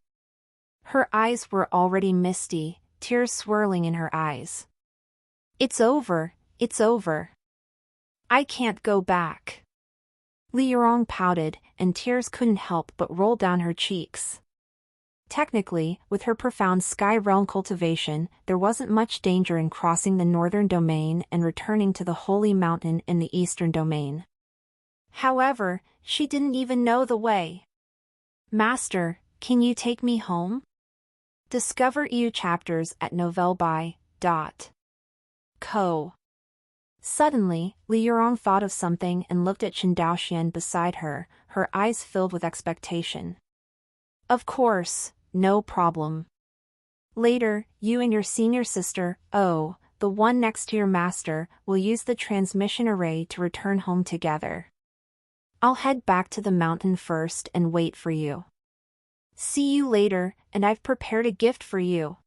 Her eyes were already misty, tears swirling in her eyes. It's over. I can't go back." Li Yurong pouted, and tears couldn't help but roll down her cheeks. Technically, with her profound Sky Realm cultivation, there wasn't much danger in crossing the Northern Domain and returning to the Holy Mountain in the Eastern Domain. However, she didn't even know the way. "Master, can you take me home?" Discover EU chapters at novelby.co. Suddenly, Li Yurong thought of something and looked at Chen Daoxian beside her, her eyes filled with expectation. "Of course, no problem. Later, you and your senior sister, the one next to your master, will use the transmission array to return home together." I'll head back to the mountain first and wait for you. See you later, and I've prepared a gift for you.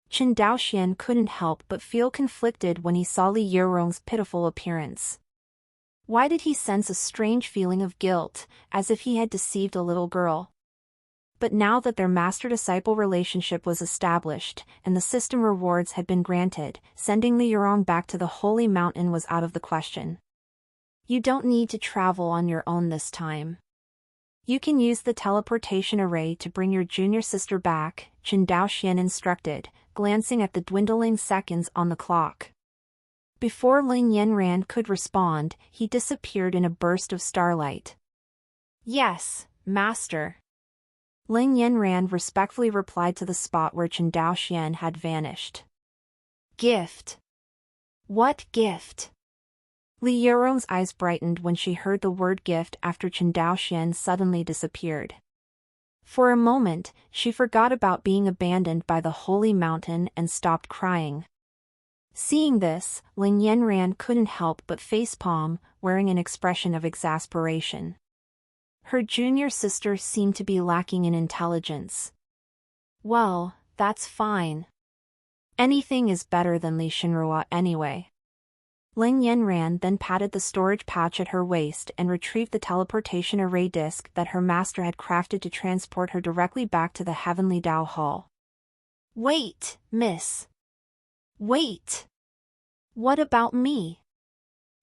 Chen Daoxian couldn't help but feel conflicted when he saw Li Yirong's pitiful appearance. Why did he sense a strange feeling of guilt, as if he had deceived a little girl? But now that their master-disciple relationship was established, and the system rewards had been granted, sending Li Yirong back to the Holy Mountain was out of the question. You don't need to travel on your own this time. You can use the teleportation array to bring your junior sister back, Chen Daoxian instructed, glancing at the dwindling seconds on the clock. Before Lin Yanran could respond, he disappeared in a burst of starlight. Yes, Master. Lin Yanran respectfully replied to the spot where Chen Daoxian had vanished. Gift. What gift? Li Yirong's eyes brightened when she heard the word gift after Chen Daoxian suddenly disappeared. For a moment, she forgot about being abandoned by the Holy Mountain and stopped crying. Seeing this, Lin Yanran couldn't help but facepalm, wearing an expression of exasperation. Her junior sister seemed to be lacking in intelligence. Well, that's fine. Anything is better than Li Shenrua anyway. Lin Yanran then patted the storage pouch at her waist and retrieved the teleportation array disk that her master had crafted to transport her directly back to the Heavenly Dao Hall. Wait, miss. Wait! What about me?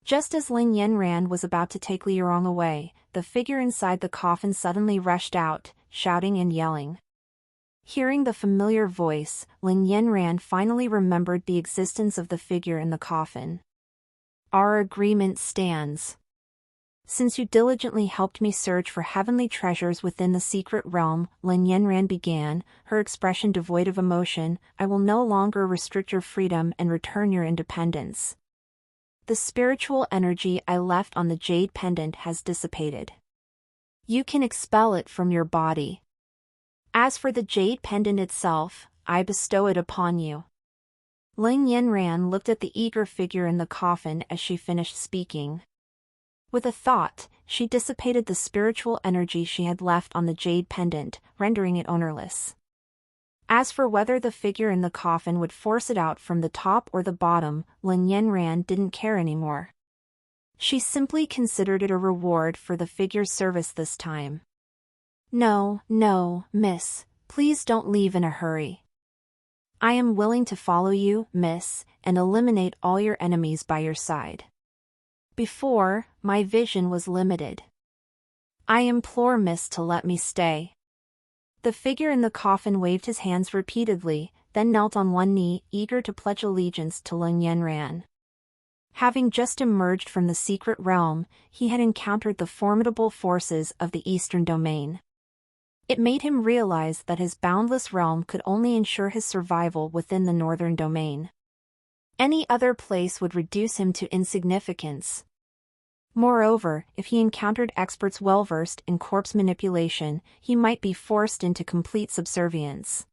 Just as Lin Yanran was about to take Li Yirong away, the figure inside the coffin suddenly rushed out, shouting and yelling. Hearing the familiar voice, Lin Yanran finally remembered the existence of the figure in the coffin. Our agreement stands. Since you diligently helped me search for heavenly treasures within the secret realm, Lin Yanran began, her expression devoid of emotion, I will no longer restrict your freedom and return your independence. The spiritual energy I left on the jade pendant has dissipated. You can expel it from your body. As for the jade pendant itself, I bestow it upon you. Lin Yanran looked at the eager figure in the coffin as she finished speaking. With a thought, she dissipated the spiritual energy she had left on the jade pendant, rendering it ownerless. As for whether the figure in the coffin would force it out from the top or the bottom, Lin Yanran didn't care anymore. She simply considered it a reward for the figure's service this time. No, miss, please don't leave in a hurry. I am willing to follow you, miss, and eliminate all your enemies by your side. Before, my vision was limited. I implore miss to let me stay. The figure in the coffin waved his hands repeatedly, then knelt on one knee, eager to pledge allegiance to Lin Yanran. Having just emerged from the secret realm, he had encountered the formidable forces of the Eastern Domain. It made him realize that his boundless realm could only ensure his survival within the Northern Domain. Any other place would reduce him to insignificance. Moreover, if he encountered experts well-versed in corpse manipulation, he might be forced into complete subservience.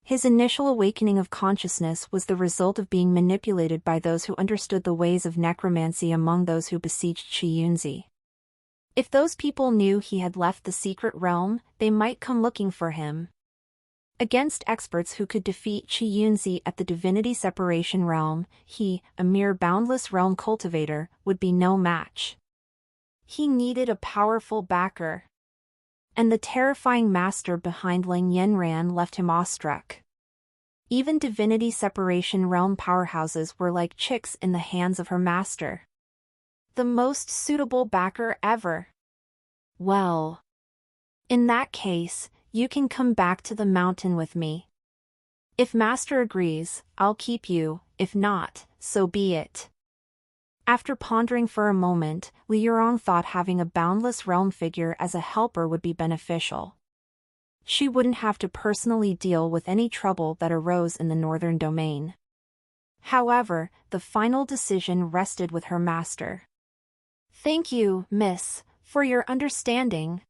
His initial awakening of consciousness was the result of being manipulated by those who understood the ways of necromancy among those who besieged Qiyunzi. If those people knew he had left the secret realm, they might come looking for him. Against experts who could defeat Qiyunzi at the divinity separation realm, he, a mere boundless realm cultivator, would be no match. He needed a powerful backer. And the terrifying master behind Lin Yanran left him awestruck. Even divinity separation realm powerhouses were like chicks in the hands of her master. The most suitable backer ever. Well, in that case, you can come back to the mountain with me. If master agrees, I'll keep you, if not, so be it. After pondering for a moment, Li Yirong thought having a boundless realm figure as a helper would be beneficial. She wouldn't have to personally deal with any trouble that arose in the Northern Domain. However, the final decision rested with her master. Thank you, miss, for your understanding.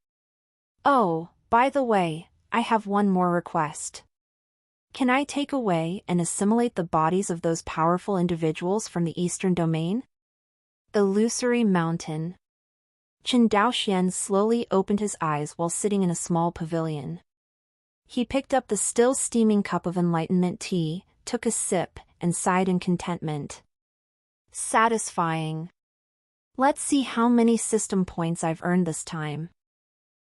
Oh, by the way, I have one more request. Can I take away and assimilate the bodies of those powerful individuals from the Eastern Domain? Illusory Mountain. Chen Daoxian slowly opened his eyes while sitting in a small pavilion. He picked up the still steaming cup of enlightenment tea, took a sip, and sighed in contentment. Satisfying. Let's see how many system points I've earned this time.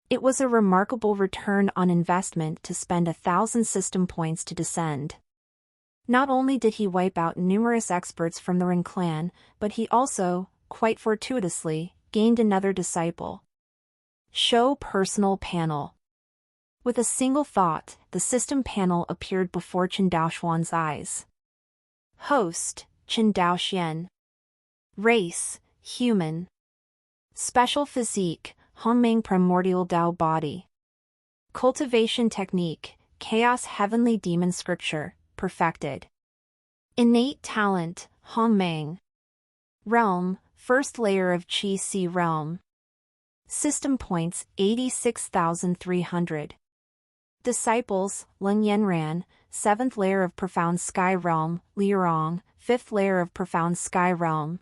It was a remarkable return on investment to spend 1,000 system points to descend. Not only did he wipe out numerous experts from the Ring clan, but he also, quite fortuitously, gained another disciple. Show personal panel. With a single thought, the system panel appeared before Chen Daoxuan's eyes. Host, Chen Daoxian. Race, human. Special physique, Hongmeng primordial Dao body. Cultivation technique, Chaos heavenly demon scripture, perfected. Innate talent, Hongmeng. Realm, first layer of Qi Si realm. System points, 86,300. Disciples, Leng Yanran, 7th layer of profound sky realm, Liurong, 5th layer of profound sky realm.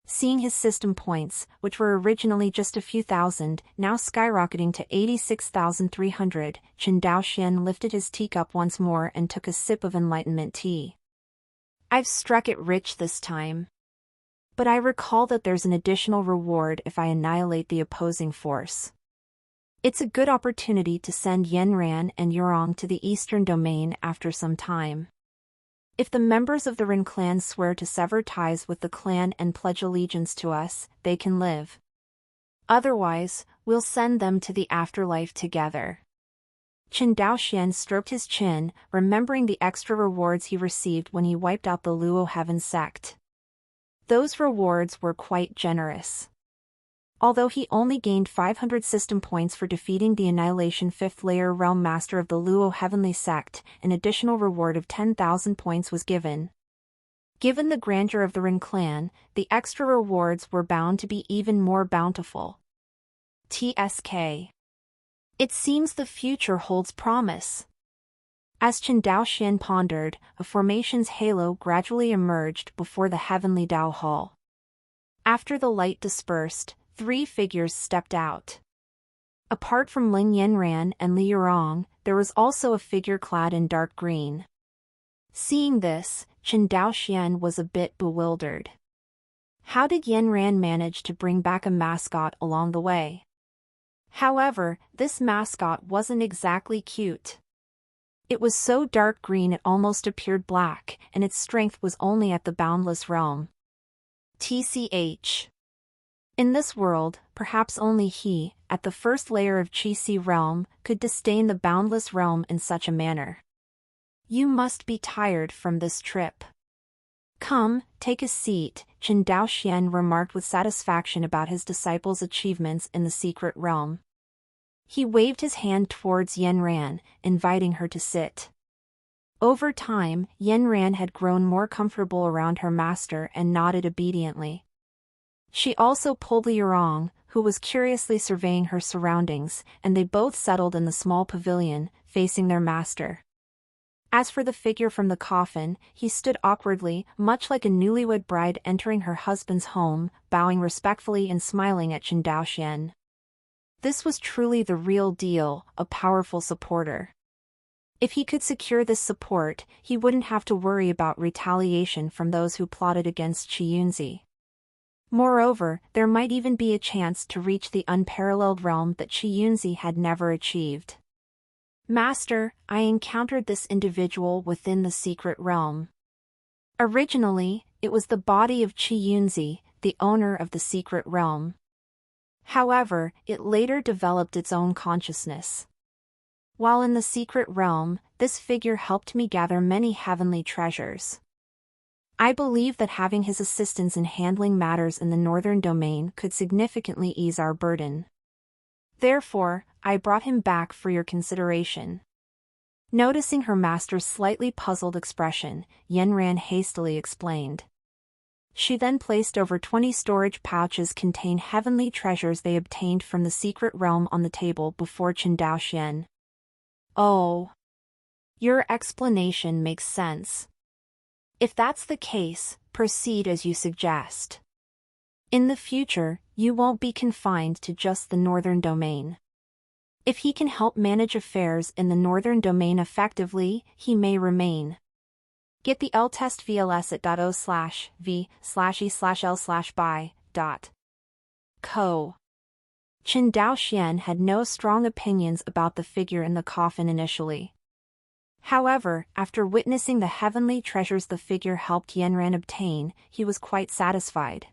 Seeing his system points, which were originally just a few thousand, now skyrocketing to 86,300, Chen Daoxian lifted his teacup once more and took a sip of enlightenment tea. I've struck it rich this time. But I recall that there's an additional reward if I annihilate the opposing force. It's a good opportunity to send Yanran and Yurong to the eastern domain after some time. If the members of the Rin clan swear to sever ties with the clan and pledge allegiance to us, they can live. Otherwise, we'll send them to the afterlife together. Chen Daoxian stroked his chin, remembering the extra rewards he received when he wiped out the Luo Heaven sect. Those rewards were quite generous. Although he only gained 500 system points for defeating the Annihilation 5th layer realm master of the Luo Heavenly sect, an additional reward of 10,000 points was given. Given the grandeur of the Rin clan, the extra rewards were bound to be even more bountiful. TSK. It seems the future holds promise. As Chen Daoxian pondered, a formation's halo gradually emerged before the heavenly Dao Hall. After the light dispersed, 3 figures stepped out. Apart from Leng Yanran and Li Yurong, there was also a figure clad in dark green. Seeing this, Chen Daoxian was a bit bewildered. How did Yanran manage to bring back a mascot along the way? However, this mascot wasn't exactly cute. It was so dark green it almost appeared black, and its strength was only at the boundless realm. TCH. In this world, perhaps only he, at the first layer of Qi Si realm, could disdain the boundless realm in such a manner. You must be tired from this trip. Come, take a seat, Chen Daoxian remarked with satisfaction about his disciple's achievements in the secret realm. He waved his hand towards Yanran, inviting her to sit. Over time, Yanran had grown more comfortable around her master and nodded obediently. She also pulled Li Yurong, who was curiously surveying her surroundings, and they both settled in the small pavilion, facing their master. As for the figure from the coffin, he stood awkwardly, much like a newlywed bride entering her husband's home, bowing respectfully and smiling at Chen Daoxian. This was truly the real deal, a powerful supporter. If he could secure this support, he wouldn't have to worry about retaliation from those who plotted against Qiyunzi. Moreover, there might even be a chance to reach the unparalleled realm that Qiyunzi had never achieved. Master, I encountered this individual within the secret realm. Originally, it was the body of Qiyunzi, the owner of the secret realm. However, it later developed its own consciousness. While in the secret realm, this figure helped me gather many heavenly treasures. I believe that having his assistance in handling matters in the northern domain could significantly ease our burden. Therefore, I brought him back for your consideration. Noticing her master's slightly puzzled expression, Yanran hastily explained. She then placed over 20 storage pouches containing heavenly treasures they obtained from the secret realm on the table before Chen Daoxian. Oh. Your explanation makes sense. If that's the case, proceed as you suggest. In the future, you won't be confined to just the northern domain. If he can help manage affairs in the northern domain effectively, he may remain. Get the L test VLS at .o/v/e/l/by.co. Chen Daoxian had no strong opinions about the figure in the coffin initially. However, after witnessing the heavenly treasures the figure helped Yanran obtain, he was quite satisfied.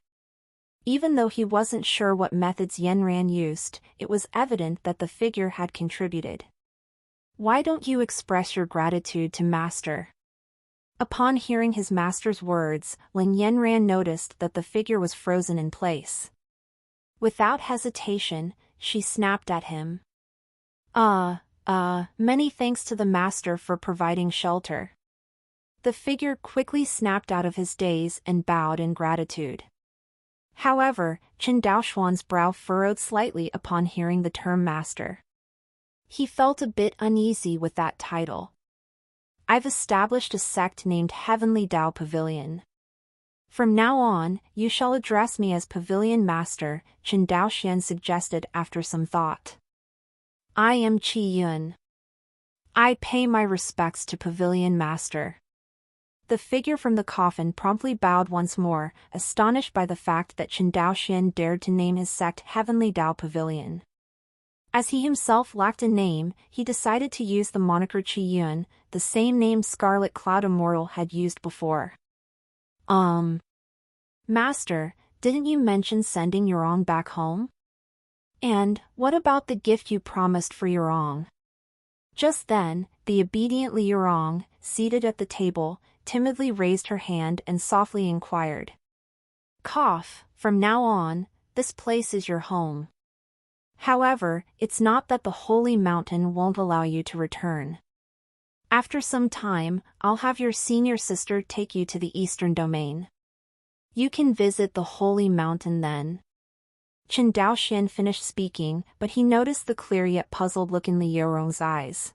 Even though he wasn't sure what methods Yanran used, it was evident that the figure had contributed. Why don't you express your gratitude to Master? Upon hearing his master's words, Lin Yanran noticed that the figure was frozen in place. Without hesitation, she snapped at him. Many thanks to the master for providing shelter. The figure quickly snapped out of his daze and bowed in gratitude. However, Chen Daoxuan's brow furrowed slightly upon hearing the term master. He felt a bit uneasy with that title. I've established a sect named Heavenly Tao Pavilion. From now on, you shall address me as Pavilion Master, Chen Daoxian suggested after some thought. I am Qi Yun. I pay my respects to Pavilion Master. The figure from the coffin promptly bowed once more, astonished by the fact that Chen Daoxian dared to name his sect Heavenly Tao Pavilion. As he himself lacked a name, he decided to use the moniker Qi Yun, the same name Scarlet Cloud Immortal had used before. Master, didn't you mention sending Yurong back home? And what about the gift you promised for Yurong? Just then, the obedient Li Yurong, seated at the table, timidly raised her hand and softly inquired. Cough, from now on, this place is your home. However, it's not that the Holy Mountain won't allow you to return. After some time, I'll have your senior sister take you to the Eastern Domain. You can visit the Holy Mountain then. Chen Daoxian finished speaking, but he noticed the clear yet puzzled look in Li Yurong's eyes.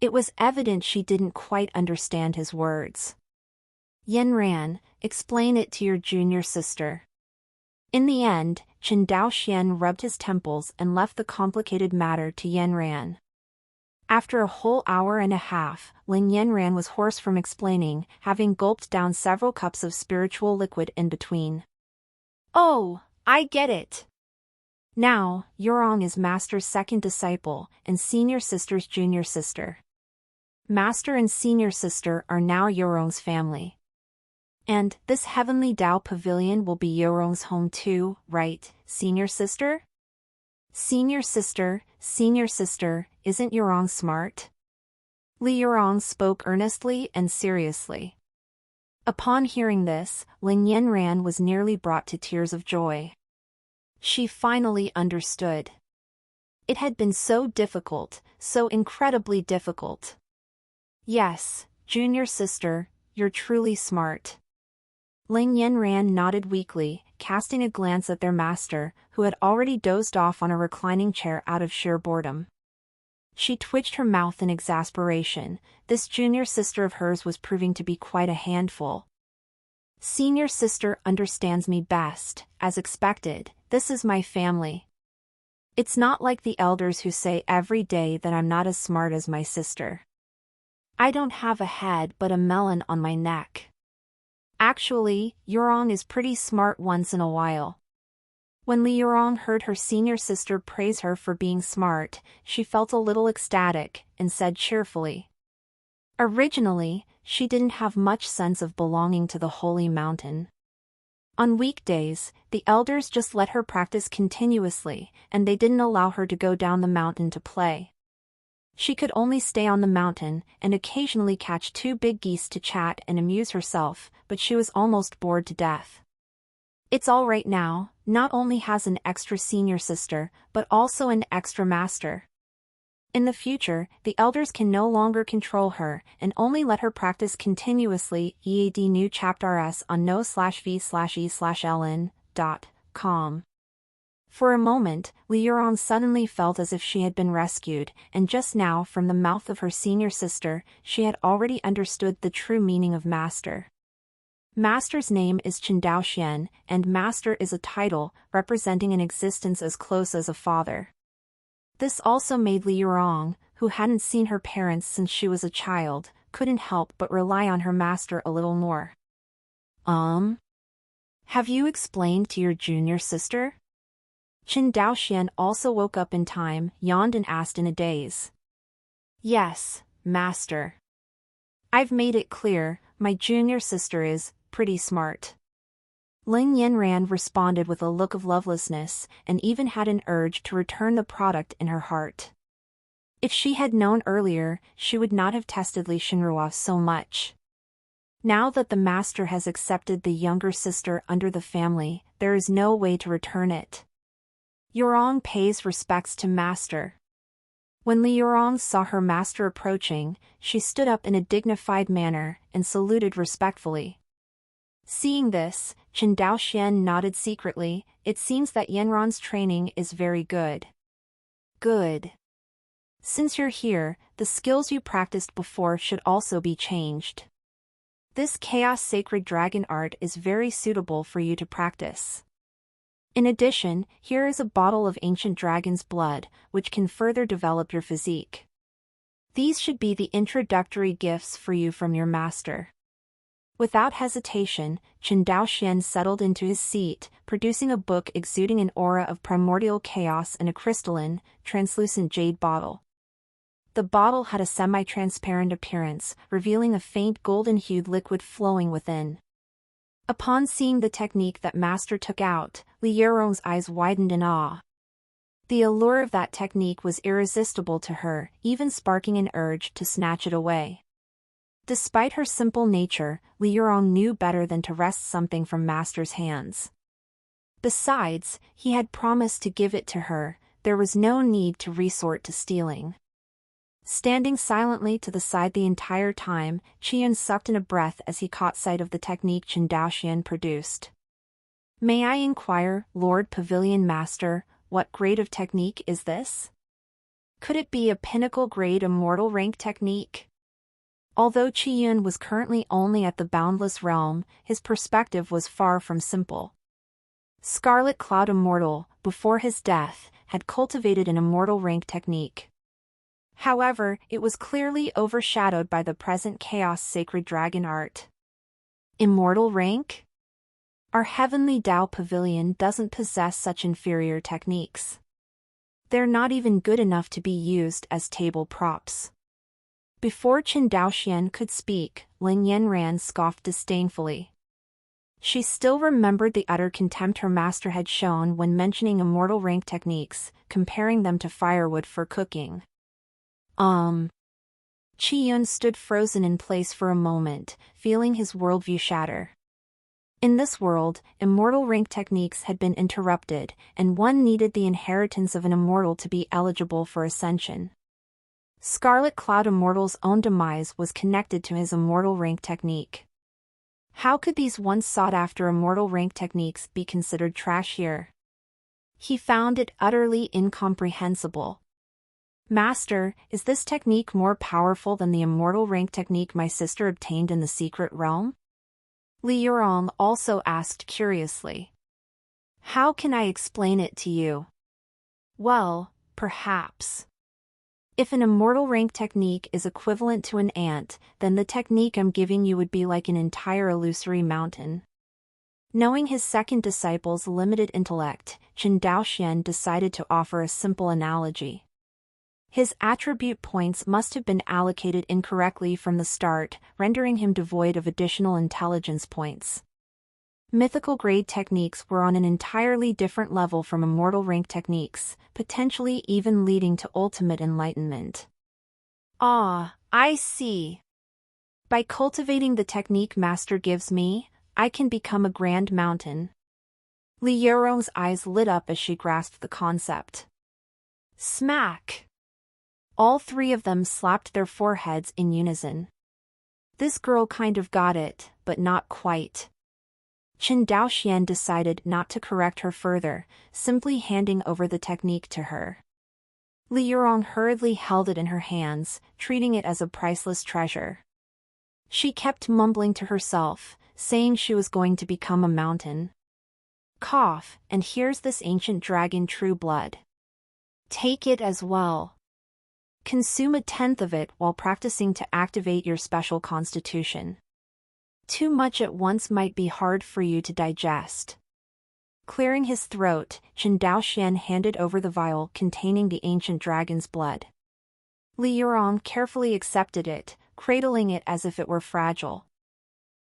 It was evident she didn't quite understand his words. Yanran, explain it to your junior sister. In the end, Chen Daoxian rubbed his temples and left the complicated matter to Yanran. After a whole hour and a half, Lin Yanran was hoarse from explaining, having gulped down several cups of spiritual liquid in between. Oh, I get it. Now, Yurong is Master's second disciple, and senior sister's junior sister. Master and senior sister are now Yurong's family. And this Heavenly Tao Pavilion will be Yurong's home too, right, senior sister? Senior sister, isn't Yurong smart? Li Yurong spoke earnestly and seriously. Upon hearing this, Lin Yanran was nearly brought to tears of joy. She finally understood. It had been so difficult, so incredibly difficult. Yes, junior sister, you're truly smart. Lin Yanran nodded weakly, casting a glance at their master, who had already dozed off on a reclining chair out of sheer boredom. She twitched her mouth in exasperation. This junior sister of hers was proving to be quite a handful. Senior sister understands me best, as expected, this is my family. It's not like the elders who say every day that I'm not as smart as my sister. I don't have a head but a melon on my neck. Actually, Yurong is pretty smart once in a while. When Li Yurong heard her senior sister praise her for being smart, she felt a little ecstatic, and said cheerfully. Originally, she didn't have much sense of belonging to the Holy Mountain. On weekdays, the elders just let her practice continuously, and they didn't allow her to go down the mountain to play. She could only stay on the mountain, and occasionally catch 2 big geese to chat and amuse herself, but she was almost bored to death. It's all right now, not only has an extra senior sister, but also an extra master. In the future, the elders can no longer control her, and only let her practice continuously. EAD new chapter S on no/v/e/ln.com. For a moment, Li Yurong suddenly felt as if she had been rescued, and just now from the mouth of her senior sister, she had already understood the true meaning of master. Master's name is Chen Daoxian, and Master is a title representing an existence as close as a father. This also made Li Yurong, who hadn't seen her parents since she was a child, couldn't help but rely on her master a little more. Have you explained to your junior sister? Chen Daoxian also woke up in time, yawned and asked in a daze. Yes, master. I've made it clear, my junior sister is pretty smart. Ling Yanran responded with a look of lovelessness, and even had an urge to return the product in her heart. If she had known earlier, she would not have tested Li Xinrua so much. Now that the master has accepted the younger sister under the family, there is no way to return it. Yurong pays respects to master. When Li Yurong saw her master approaching, she stood up in a dignified manner and saluted respectfully. Seeing this, Chen Daoxian nodded secretly. It seems that Yanran's training is very good. Good. Since you're here, the skills you practiced before should also be changed. This Chaos Sacred Dragon art is very suitable for you to practice. In addition, here is a bottle of ancient dragon's blood, which can further develop your physique. These should be the introductory gifts for you from your master. Without hesitation, Chen Daoxian settled into his seat, producing a book exuding an aura of primordial chaos and a crystalline, translucent jade bottle. The bottle had a semi-transparent appearance, revealing a faint golden-hued liquid flowing within. Upon seeing the technique that master took out, Li Yurong's eyes widened in awe. The allure of that technique was irresistible to her, even sparking an urge to snatch it away. Despite her simple nature, Li Yurong knew better than to wrest something from master's hands. Besides, he had promised to give it to her, there was no need to resort to stealing. Standing silently to the side the entire time, Qian sucked in a breath as he caught sight of the technique Chen Daoxian produced. May I inquire, Lord Pavilion Master, what grade of technique is this? Could it be a pinnacle grade immortal rank technique? Although Qian was currently only at the boundless realm, his perspective was far from simple. Scarlet Cloud Immortal, before his death, had cultivated an immortal rank technique. However, it was clearly overshadowed by the present Chaos Sacred Dragon art. Immortal rank? Our Heavenly Tao Pavilion doesn't possess such inferior techniques. They're not even good enough to be used as table props. Before Chen Daoxian could speak, Ling Yanran scoffed disdainfully. She still remembered the utter contempt her master had shown when mentioning immortal rank techniques, comparing them to firewood for cooking. Qi Yun stood frozen in place for a moment, feeling his worldview shatter. In this world, immortal rank techniques had been interrupted, and one needed the inheritance of an immortal to be eligible for ascension. Scarlet Cloud Immortal's own demise was connected to his immortal rank technique. How could these once sought-after immortal rank techniques be considered trash here? He found it utterly incomprehensible. Master, is this technique more powerful than the immortal rank technique my sister obtained in the secret realm? Li Yurong also asked curiously. How can I explain it to you? Well, perhaps. If an immortal rank technique is equivalent to an ant, then the technique I'm giving you would be like an entire illusory mountain. Knowing his second disciple's limited intellect, Chen Daoxian decided to offer a simple analogy. His attribute points must have been allocated incorrectly from the start, rendering him devoid of additional intelligence points. Mythical grade techniques were on an entirely different level from immortal rank techniques, potentially even leading to ultimate enlightenment. Ah, I see. By cultivating the technique Master gives me, I can become a grand mountain. Li Yurong's eyes lit up as she grasped the concept. Smack! All three of them slapped their foreheads in unison. This girl kind of got it, but not quite. Chen Daoxian decided not to correct her further, simply handing over the technique to her. Li Yurong hurriedly held it in her hands, treating it as a priceless treasure. She kept mumbling to herself, saying she was going to become a mountain. Cough, and here's this ancient dragon true blood. Take it as well. Consume 1/10 of it while practicing to activate your special constitution. Too much at once might be hard for you to digest. Clearing his throat, Chen Daoxian handed over the vial containing the ancient dragon's blood. Li Yurong carefully accepted it, cradling it as if it were fragile.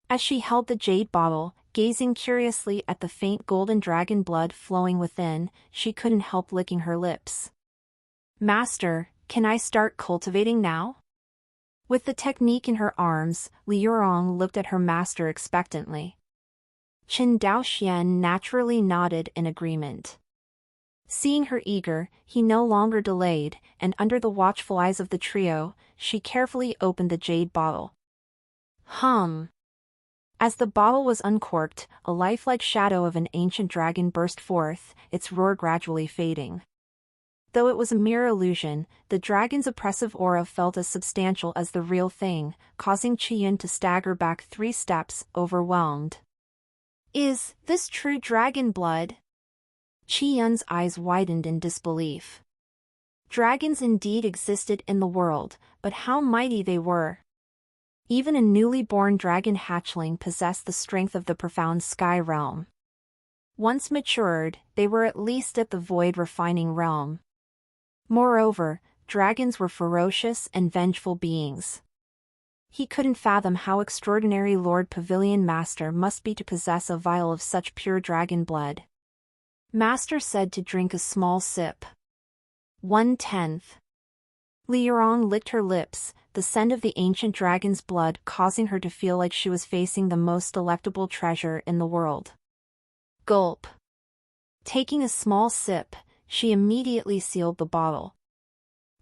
As she held the jade bottle, gazing curiously at the faint golden dragon blood flowing within, she couldn't help licking her lips. Master, can I start cultivating now? With the technique in her arms, Li Yurong looked at her master expectantly. Chen Daoxian naturally nodded in agreement. Seeing her eager, he no longer delayed, and under the watchful eyes of the trio, she carefully opened the jade bottle. As the bottle was uncorked, a lifelike shadow of an ancient dragon burst forth, its roar gradually fading. Though it was a mere illusion, the dragon's oppressive aura felt as substantial as the real thing, causing Qiyun to stagger back 3 steps, overwhelmed. Is this true dragon blood? Qiyun's eyes widened in disbelief. Dragons indeed existed in the world, but how mighty they were. Even a newly born dragon hatchling possessed the strength of the profound sky realm. Once matured, they were at least at the void refining realm. Moreover, dragons were ferocious and vengeful beings. He couldn't fathom how extraordinary Lord Pavilion Master must be to possess a vial of such pure dragon blood. Master said to drink a small sip. 1/10. Li Yurong licked her lips, the scent of the ancient dragon's blood causing her to feel like she was facing the most delectable treasure in the world. Gulp. Taking a small sip, she immediately sealed the bottle.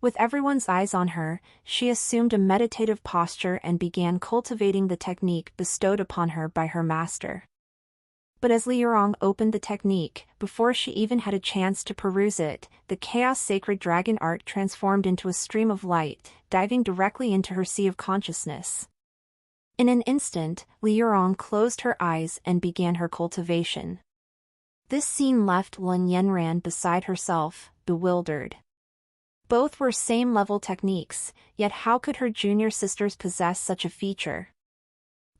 With everyone's eyes on her, she assumed a meditative posture and began cultivating the technique bestowed upon her by her master. But as Li Yurong opened the technique, before she even had a chance to peruse it, the chaos sacred dragon art transformed into a stream of light, diving directly into her sea of consciousness. In an instant, Li Yurong closed her eyes and began her cultivation. This scene left Lin Yanran beside herself, bewildered. Both were same-level techniques, yet how could her junior sisters possess such a feature?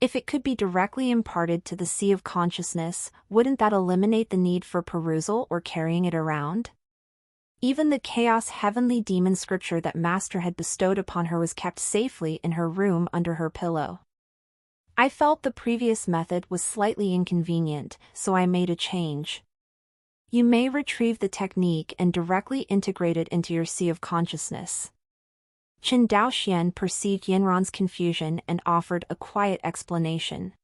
If it could be directly imparted to the sea of consciousness, wouldn't that eliminate the need for perusal or carrying it around? Even the chaos heavenly demon scripture that Master had bestowed upon her was kept safely in her room under her pillow. I felt the previous method was slightly inconvenient, so I made a change. You may retrieve the technique and directly integrate it into your sea of consciousness. Chen Daoxian perceived Yanran's confusion and offered a quiet explanation.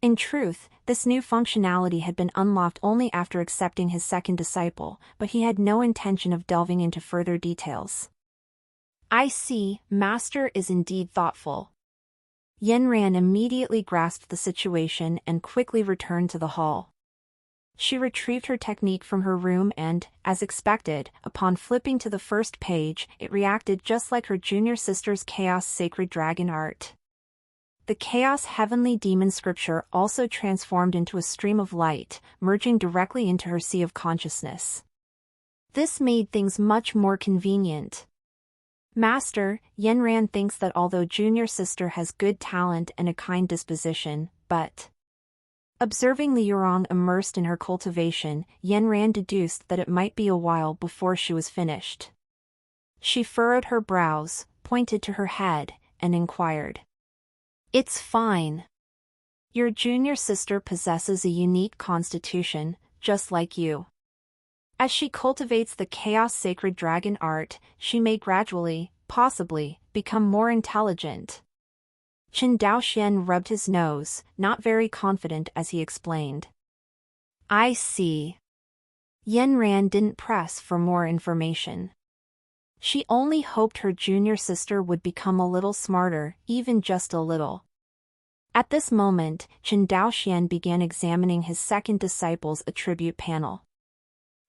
In truth, this new functionality had been unlocked only after accepting his second disciple, but he had no intention of delving into further details. I see, Master is indeed thoughtful. Yanran immediately grasped the situation and quickly returned to the hall. She retrieved her technique from her room and, as expected, upon flipping to the first page, it reacted just like her junior sister's Chaos Sacred Dragon art. The Chaos Heavenly Demon scripture also transformed into a stream of light, merging directly into her sea of consciousness. This made things much more convenient. Master, Yanran thinks that although junior sister has good talent and a kind disposition, but... Observing Li Yurong immersed in her cultivation, Yanran deduced that it might be a while before she was finished. She furrowed her brows, pointed to her head, and inquired. It's fine. Your junior sister possesses a unique constitution, just like you. As she cultivates the Chaos Sacred Dragon art, she may gradually, possibly, become more intelligent. Chen Daoxian rubbed his nose, not very confident as he explained. I see. Yanran didn't press for more information. She only hoped her junior sister would become a little smarter, even just a little. At this moment, Chen Daoxian began examining his second disciple's attribute panel.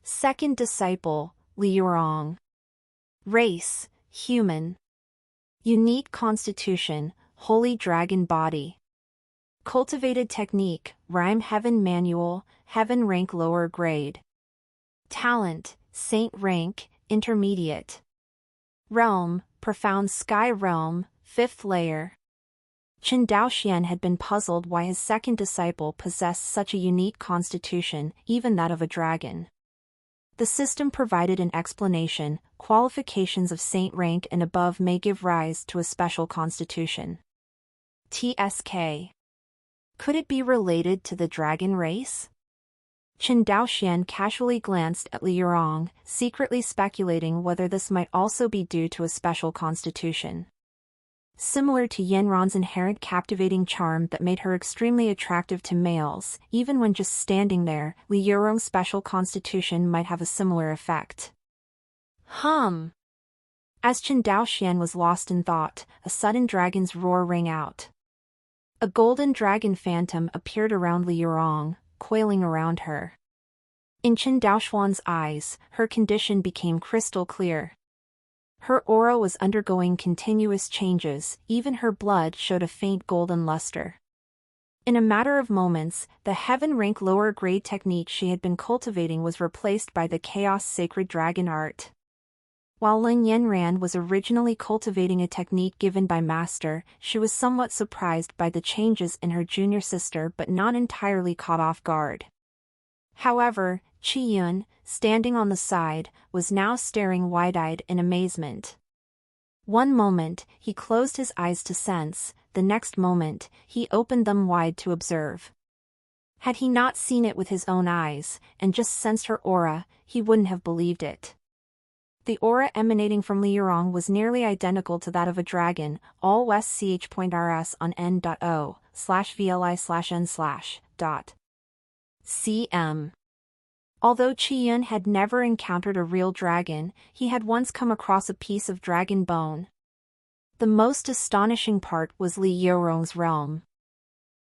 Second disciple, Li Yurong. Race, human. Unique constitution, holy dragon body. Cultivated technique, rhyme heaven manual, heaven rank lower grade. Talent, saint rank, intermediate. Realm, profound sky realm, 5th layer. Chen Daoxian had been puzzled why his second disciple possessed such a unique constitution, even that of a dragon. The system provided an explanation: qualifications of saint rank and above may give rise to a special constitution. TSK. Could it be related to the dragon race? Chen Daoxian casually glanced at Li Yurong, secretly speculating whether this might also be due to a special constitution. Similar to Yanron's inherent captivating charm that made her extremely attractive to males, even when just standing there, Li Yurong's special constitution might have a similar effect. As Chen Daoxian was lost in thought, a sudden dragon's roar rang out. A golden dragon phantom appeared around Li Yurong, coiling around her. In Chen Daoxian's eyes, her condition became crystal clear. Her aura was undergoing continuous changes, even her blood showed a faint golden luster. In a matter of moments, the heaven rank lower grade technique she had been cultivating was replaced by the chaos sacred dragon art. While Lin Yanran was originally cultivating a technique given by Master, she was somewhat surprised by the changes in her junior sister but not entirely caught off guard. However, Qi Yun, standing on the side, was now staring wide-eyed in amazement. One moment, he closed his eyes to sense, the next moment, he opened them wide to observe. Had he not seen it with his own eyes, and just sensed her aura, he wouldn't have believed it. The aura emanating from Li Yurong was nearly identical to that of a dragon, all west ch.rs on n.o/vli/n/.cm. Although Qi Yun had never encountered a real dragon, he had once come across a piece of dragon bone. The most astonishing part was Li Yurong's realm.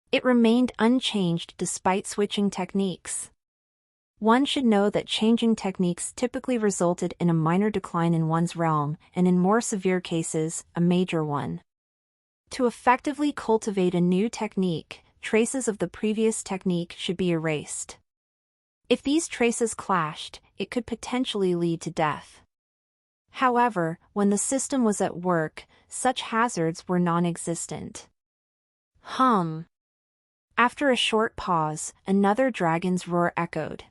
It remained unchanged despite switching techniques. One should know that changing techniques typically resulted in a minor decline in one's realm, and in more severe cases, a major one. To effectively cultivate a new technique, traces of the previous technique should be erased. If these traces clashed, it could potentially lead to death. However, when the system was at work, such hazards were non-existent. After a short pause, another dragon's roar echoed.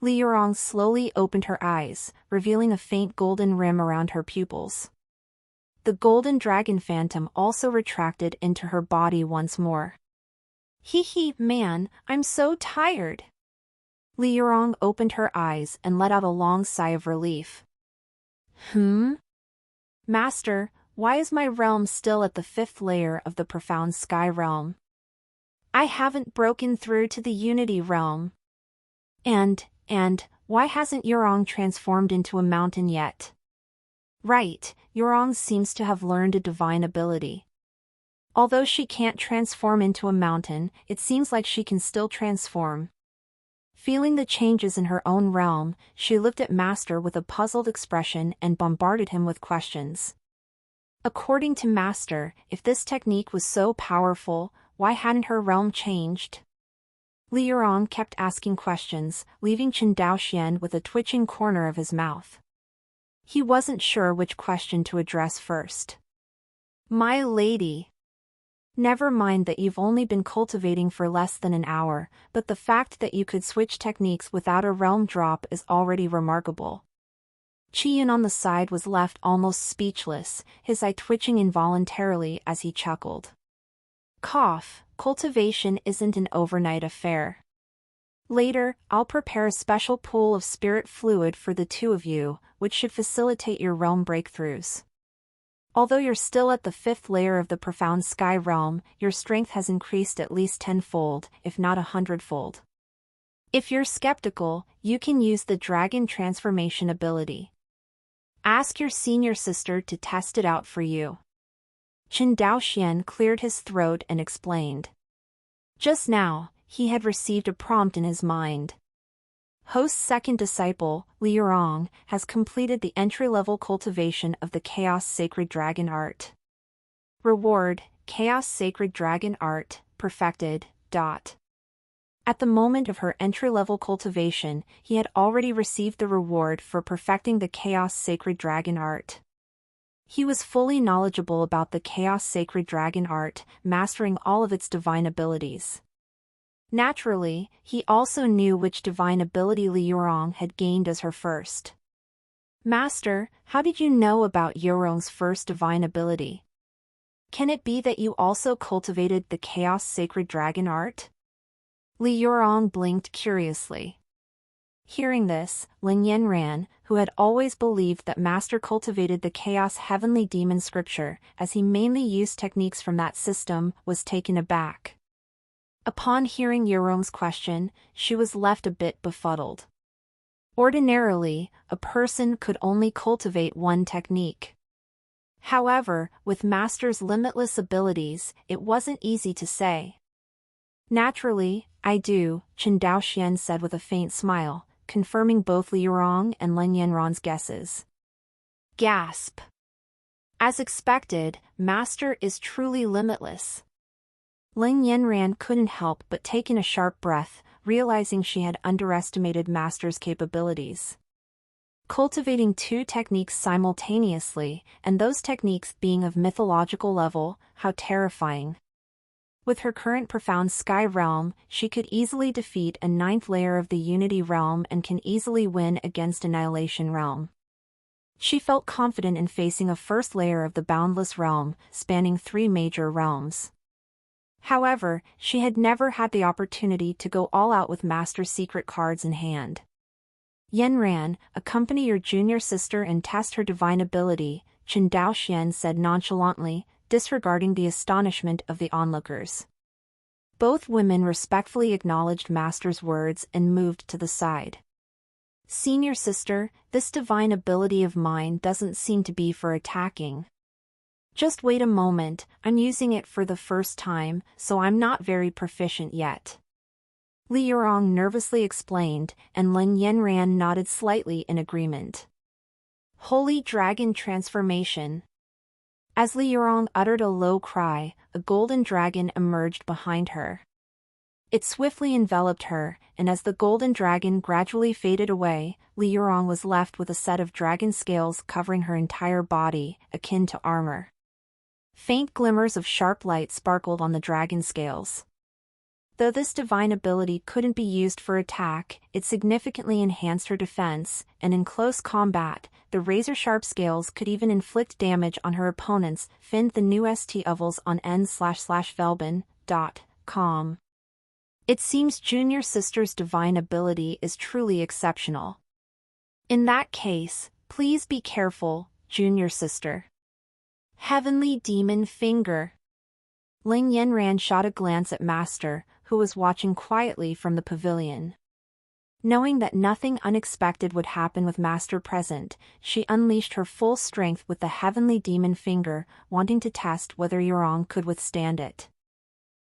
Li Yurong slowly opened her eyes, revealing a faint golden rim around her pupils. The golden dragon phantom also retracted into her body once more. Man, I'm so tired. Li Yurong opened her eyes and let out a long sigh of relief. Master, why is my realm still at the 5th layer of the profound sky realm? I haven't broken through to the unity realm. And why hasn't Yurong transformed into a mountain yet? Right, Yurong seems to have learned a divine ability. Although she can't transform into a mountain, it seems like she can still transform. Feeling the changes in her own realm, she looked at Master with a puzzled expression and bombarded him with questions. According to Master, if this technique was so powerful, why hadn't her realm changed? Li Yurong kept asking questions, leaving Chen Daoxian with a twitching corner of his mouth. He wasn't sure which question to address first. My lady. Never mind that you've only been cultivating for less than an hour, but the fact that you could switch techniques without a realm drop is already remarkable. Qi Yun on the side was left almost speechless, his eye twitching involuntarily as he chuckled. Cultivation isn't an overnight affair. Later, I'll prepare a special pool of spirit fluid for the two of you, which should facilitate your realm breakthroughs. Although you're still at the 5th layer of the profound sky realm, your strength has increased at least 10-fold, if not 100-fold. If you're skeptical, you can use the dragon transformation ability. Ask your senior sister to test it out for you. Chen Daoxian cleared his throat and explained. Just now, he had received a prompt in his mind. Host's second disciple, Li Yurong, has completed the entry-level cultivation of the Chaos Sacred Dragon Art. Reward, Chaos Sacred Dragon Art, perfected. At the moment of her entry-level cultivation, he had already received the reward for perfecting the Chaos Sacred Dragon art. He was fully knowledgeable about the Chaos Sacred Dragon art, mastering all of its divine abilities. Naturally, he also knew which divine ability Li Yurong had gained as her first. Master, how did you know about Yurong's first divine ability? Can it be that you also cultivated the Chaos Sacred Dragon art? Li Yurong blinked curiously. Hearing this, Lin Yanran, who had always believed that Master cultivated the Chaos Heavenly Demon scripture, as he mainly used techniques from that system, was taken aback. Upon hearing Yurong's question, she was left a bit befuddled. Ordinarily, a person could only cultivate one technique. However, with Master's limitless abilities, it wasn't easy to say. Naturally, I do, Chen Daoxian said with a faint smile, confirming both Li Yurong and Lin Yanran's guesses. Gasp! As expected, Master is truly limitless. Lin Yanran couldn't help but take in a sharp breath, realizing she had underestimated Master's capabilities. Cultivating two techniques simultaneously, and those techniques being of mythological level, how terrifying. With her current profound Sky Realm, she could easily defeat a 9th layer of the Unity Realm and can easily win against Annihilation Realm. She felt confident in facing a first layer of the Boundless Realm, spanning 3 major realms. However, she had never had the opportunity to go all out with Master's secret cards in hand. Yanran, accompany your junior sister and test her divine ability, Chen Daoxian said nonchalantly, disregarding the astonishment of the onlookers. Both women respectfully acknowledged Master's words and moved to the side. Senior sister, this divine ability of mine doesn't seem to be for attacking. Just wait a moment, I'm using it for the first time, so I'm not very proficient yet. Li Yurong nervously explained, and Lin Yanran nodded slightly in agreement. Holy Dragon Transformation. As Li Yurong uttered a low cry, a golden dragon emerged behind her. It swiftly enveloped her, and as the golden dragon gradually faded away, Li Yurong was left with a set of dragon scales covering her entire body, akin to armor. Faint glimmers of sharp light sparkled on the dragon scales. Though this divine ability couldn't be used for attack, it significantly enhanced her defense, and in close combat, the razor-sharp scales could even inflict damage on her opponents. Find the new ST-ovals on n/velben.com. It seems junior sister's divine ability is truly exceptional. In that case, please be careful, junior sister. Heavenly Demon Finger. Ling Yanran shot a glance at Master, who was watching quietly from the pavilion. Knowing that nothing unexpected would happen with Master present, she unleashed her full strength with the Heavenly Demon Finger, wanting to test whether Yurong could withstand it.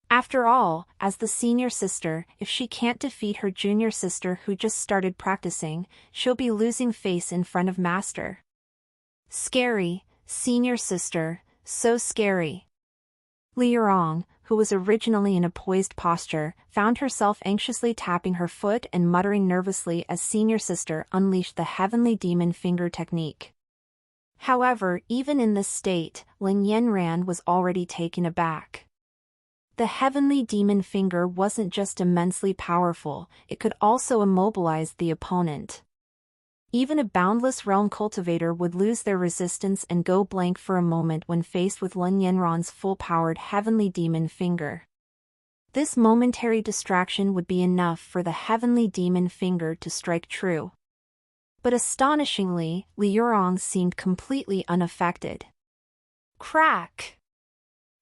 After all, as the senior sister, if she can't defeat her junior sister who just started practicing, she'll be losing face in front of Master. Scary, senior sister, so scary. Li Yurong, who was originally in a poised posture, found herself anxiously tapping her foot and muttering nervously as senior sister unleashed the Heavenly Demon Finger technique. However, even in this state, Lin Yanran was already taken aback. The Heavenly Demon Finger wasn't just immensely powerful, it could also immobilize the opponent. Even a Boundless Realm cultivator would lose their resistance and go blank for a moment when faced with Lin Yanran's full-powered Heavenly Demon Finger. This momentary distraction would be enough for the Heavenly Demon Finger to strike true. But astonishingly, Li Yurong seemed completely unaffected. Crack!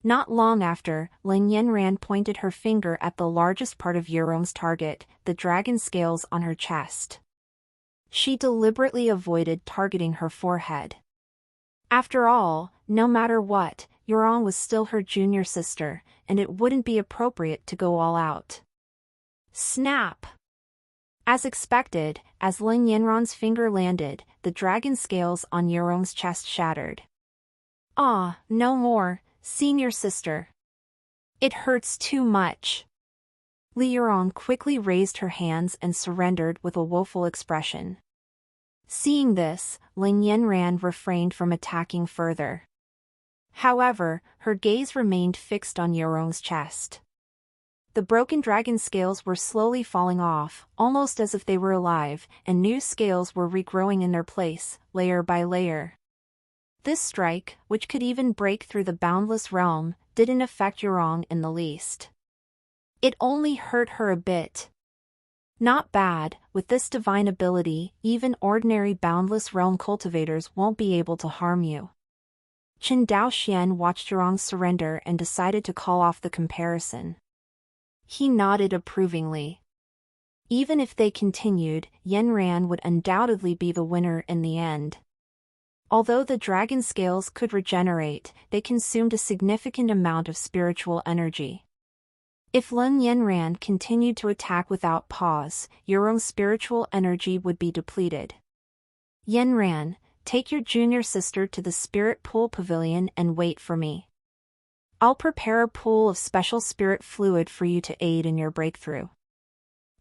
Not long after, Lin Yanran pointed her finger at the largest part of Yurong's target, the dragon scales on her chest. She deliberately avoided targeting her forehead. After all, no matter what, Yurong was still her junior sister, and it wouldn't be appropriate to go all out. Snap! As expected, as Lin Yanran's finger landed, the dragon scales on Yurong's chest shattered. Ah, no more, senior sister. It hurts too much. Li Yurong quickly raised her hands and surrendered with a woeful expression. Seeing this, Lin Yanran refrained from attacking further. However, her gaze remained fixed on Yurong's chest. The broken dragon scales were slowly falling off, almost as if they were alive, and new scales were regrowing in their place, layer by layer. This strike, which could even break through the boundless realm, didn't affect Yurong in the least. It only hurt her a bit. Not bad, with this divine ability, even ordinary boundless realm cultivators won't be able to harm you. Qin Daoxian watched Yurong's surrender and decided to call off the comparison. He nodded approvingly. Even if they continued, Yanran would undoubtedly be the winner in the end. Although the dragon scales could regenerate, they consumed a significant amount of spiritual energy. If Lin Yanran continued to attack without pause, Yurong's spiritual energy would be depleted. Yanran, take your junior sister to the Spirit Pool Pavilion and wait for me. I'll prepare a pool of special spirit fluid for you to aid in your breakthrough.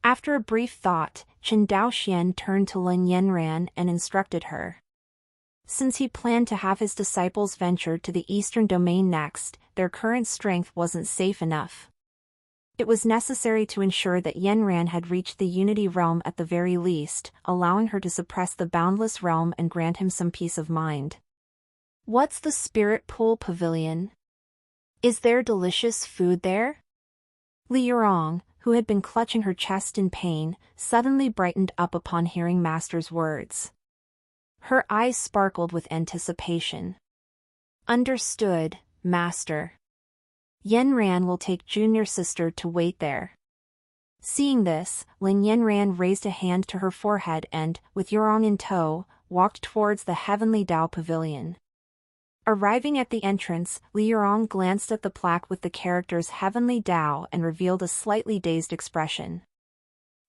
After a brief thought, Qin Daoxian turned to Lin Yanran and instructed her. Since he planned to have his disciples venture to the eastern domain next, their current strength wasn't safe enough. It was necessary to ensure that Yanran had reached the Unity Realm at the very least, allowing her to suppress the Boundless Realm and grant him some peace of mind. What's the Spirit Pool Pavilion? Is there delicious food there? Li Yurong, who had been clutching her chest in pain, suddenly brightened up upon hearing Master's words. Her eyes sparkled with anticipation. Understood, Master. Yanran will take junior sister to wait there. Seeing this, Lin Yanran raised a hand to her forehead and, with Yurong in tow, walked towards the Heavenly Dao Pavilion. Arriving at the entrance, Li Yurong glanced at the plaque with the characters Heavenly Dao and revealed a slightly dazed expression.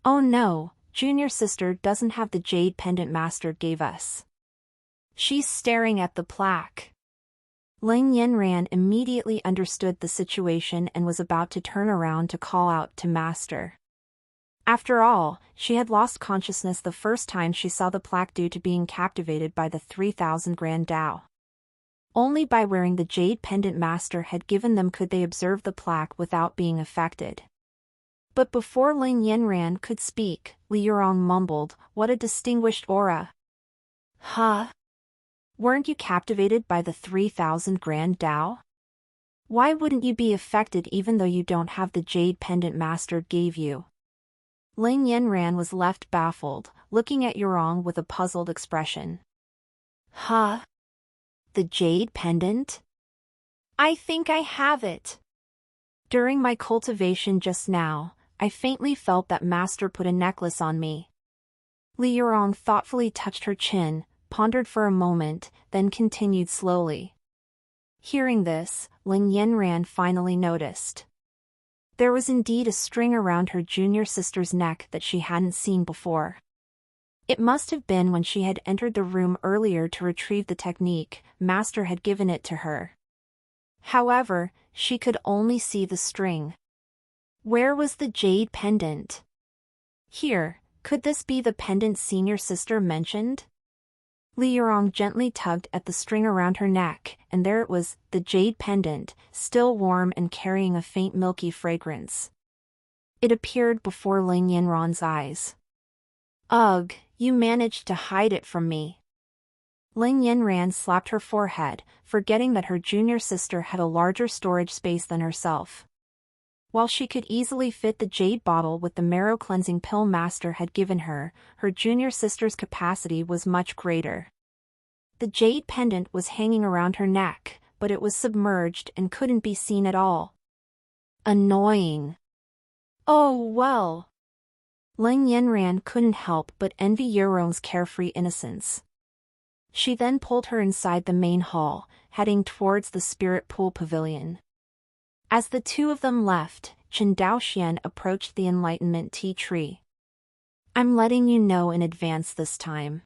Oh no, junior sister doesn't have the jade pendant Master gave us. She's staring at the plaque. Lin Yanran immediately understood the situation and was about to turn around to call out to Master. After all, she had lost consciousness the first time she saw the plaque due to being captivated by the 3,000 Grand Dao. Only by wearing the jade pendant Master had given them could they observe the plaque without being affected. But before Lin Yanran could speak, Li Yurong mumbled, "What a distinguished aura." Huh? Weren't you captivated by the 3,000 Grand Dao? Why wouldn't you be affected even though you don't have the jade pendant Master gave you? Lin Yanran was left baffled, looking at Yurong with a puzzled expression. Huh? The jade pendant? I think I have it. During my cultivation just now, I faintly felt that Master put a necklace on me. Li Yurong thoughtfully touched her chin, pondered for a moment, then continued slowly. Hearing this, Lin Yanran finally noticed. There was indeed a string around her junior sister's neck that she hadn't seen before. It must have been when she had entered the room earlier to retrieve the technique, Master had given it to her. However, she could only see the string. Where was the jade pendant? Here, could this be the pendant senior sister mentioned? Li Yurong gently tugged at the string around her neck, and there it was, the jade pendant, still warm and carrying a faint milky fragrance. It appeared before Lin Yanran's eyes. Ugh, you managed to hide it from me. Lin Yanran slapped her forehead, forgetting that her junior sister had a larger storage space than herself. While she could easily fit the jade bottle with the marrow cleansing pill Master had given her, her junior sister's capacity was much greater. The jade pendant was hanging around her neck, but it was submerged and couldn't be seen at all. Annoying. Oh well. Lin Yanran couldn't help but envy Yurong's carefree innocence. She then pulled her inside the main hall, heading towards the Spirit Pool Pavilion. As the two of them left, Qin Daoxian approached the Enlightenment Tea Tree. I'm letting you know in advance this time.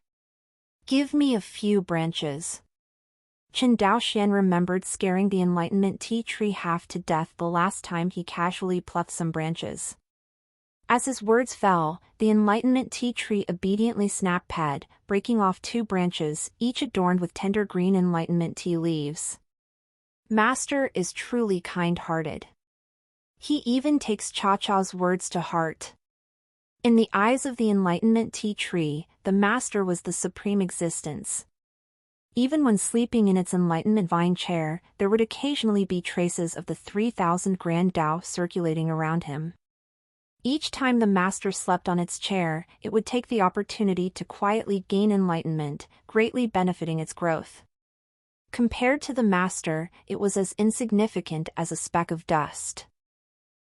Give me a few branches. Chen Daoxian remembered scaring the enlightenment tea tree half to death the last time he casually plucked some branches. As his words fell, the enlightenment tea tree obediently snapped pad, breaking off 2 branches, each adorned with tender green enlightenment tea leaves. Master is truly kind-hearted. He even takes Cha-Cha's words to heart. In the eyes of the enlightenment tea tree, the master was the supreme existence. Even when sleeping in its enlightenment vine chair, there would occasionally be traces of the 3,000 grand Tao circulating around him. Each time the master slept on its chair, it would take the opportunity to quietly gain enlightenment, greatly benefiting its growth. Compared to the master, it was as insignificant as a speck of dust.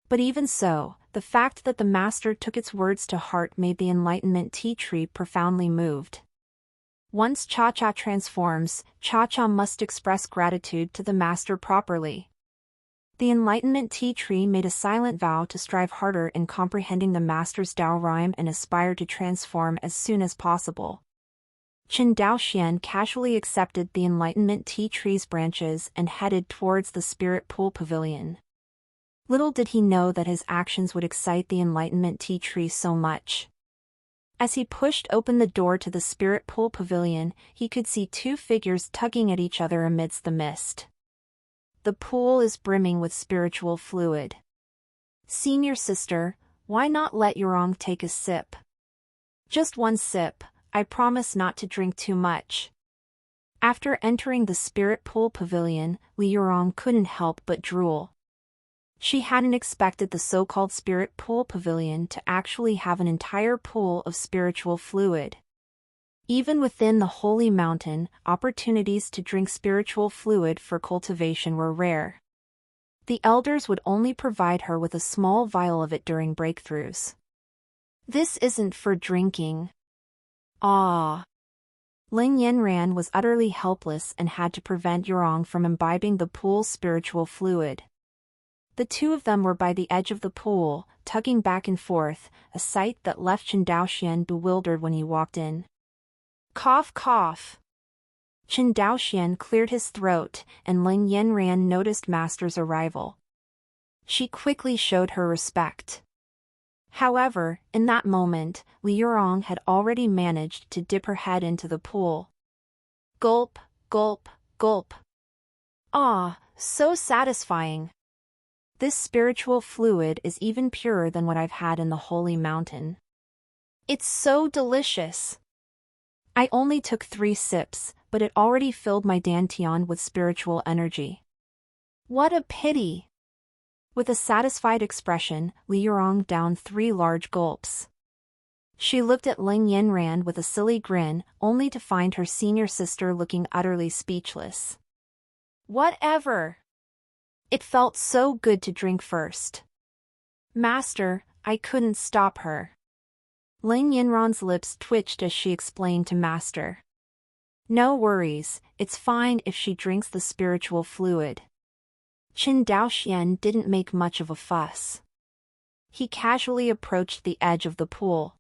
But even so, the fact that the master took its words to heart made the enlightenment tea tree profoundly moved. Once Cha-Cha transforms, Cha-Cha must express gratitude to the master properly. The enlightenment tea tree made a silent vow to strive harder in comprehending the master's Tao rhyme and aspire to transform as soon as possible. Chen Daoxian casually accepted the enlightenment tea tree's branches and headed towards the spirit pool pavilion. Little did he know that his actions would excite the enlightenment tea tree so much. As he pushed open the door to the spirit pool pavilion, he could see 2 figures tugging at each other amidst the mist. The pool is brimming with spiritual fluid. Senior sister, why not let Yurong take a sip? Just 1 sip, I promise not to drink too much. After entering the spirit pool pavilion, Li Yurong couldn't help but drool. She hadn't expected the so-called spirit pool pavilion to actually have an entire pool of spiritual fluid. Even within the holy mountain, opportunities to drink spiritual fluid for cultivation were rare. The elders would only provide her with a small vial of it during breakthroughs. This isn't for drinking. Ah. Ling Yanran was utterly helpless and had to prevent Yurong from imbibing the pool's spiritual fluid. The 2 of them were by the edge of the pool, tugging back and forth, a sight that left Chen Daoxian bewildered when he walked in. Cough cough. Chen Daoxian cleared his throat, and Ling Yanran noticed Master's arrival. She quickly showed her respect. However, in that moment, Li Yurong had already managed to dip her head into the pool. Gulp, gulp, gulp. Ah, so satisfying. This spiritual fluid is even purer than what I've had in the holy mountain. It's so delicious. I only took 3 sips, but it already filled my dantian with spiritual energy. What a pity! With a satisfied expression, Li Yurong downed 3 large gulps. She looked at Ling Yanran with a silly grin, only to find her senior sister looking utterly speechless. Whatever! It felt so good to drink first. Master, I couldn't stop her. Ling Yanran's lips twitched as she explained to Master. No worries, it's fine if she drinks the spiritual fluid. Chen Daoxian didn't make much of a fuss. He casually approached the edge of the pool.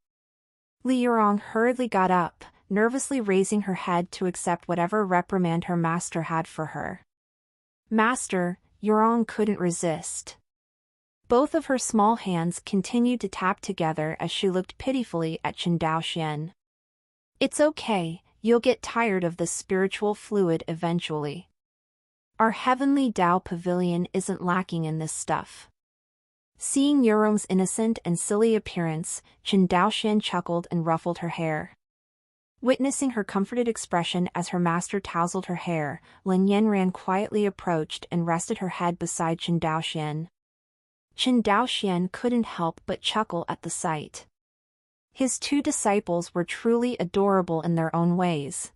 Li Yurong hurriedly got up, nervously raising her head to accept whatever reprimand her master had for her. Master, Yurong couldn't resist. Both of her small hands continued to tap together as she looked pitifully at Chen Daoxian. It's okay, you'll get tired of this spiritual fluid eventually. Our heavenly Tao pavilion isn't lacking in this stuff. Seeing Yurong's innocent and silly appearance, Chen Daoxian chuckled and ruffled her hair. Witnessing her comforted expression as her master tousled her hair, Ling Yanran quietly approached and rested her head beside Chen Daoxian. Chen Daoxian couldn't help but chuckle at the sight. His 2 disciples were truly adorable in their own ways.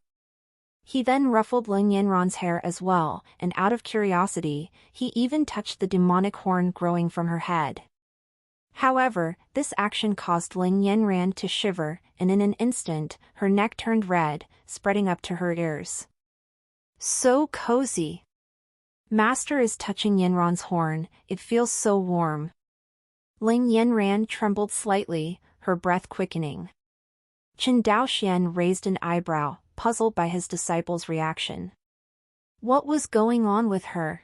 He then ruffled Ling Yanran's hair as well, and out of curiosity, he even touched the demonic horn growing from her head. However, this action caused Ling Yanran to shiver, and in an instant, her neck turned red, spreading up to her ears. So cozy. Master is touching Yanran's horn, it feels so warm. Ling Yanran trembled slightly, her breath quickening. Chen Daoxian raised an eyebrow, puzzled by his disciple's reaction. What was going on with her?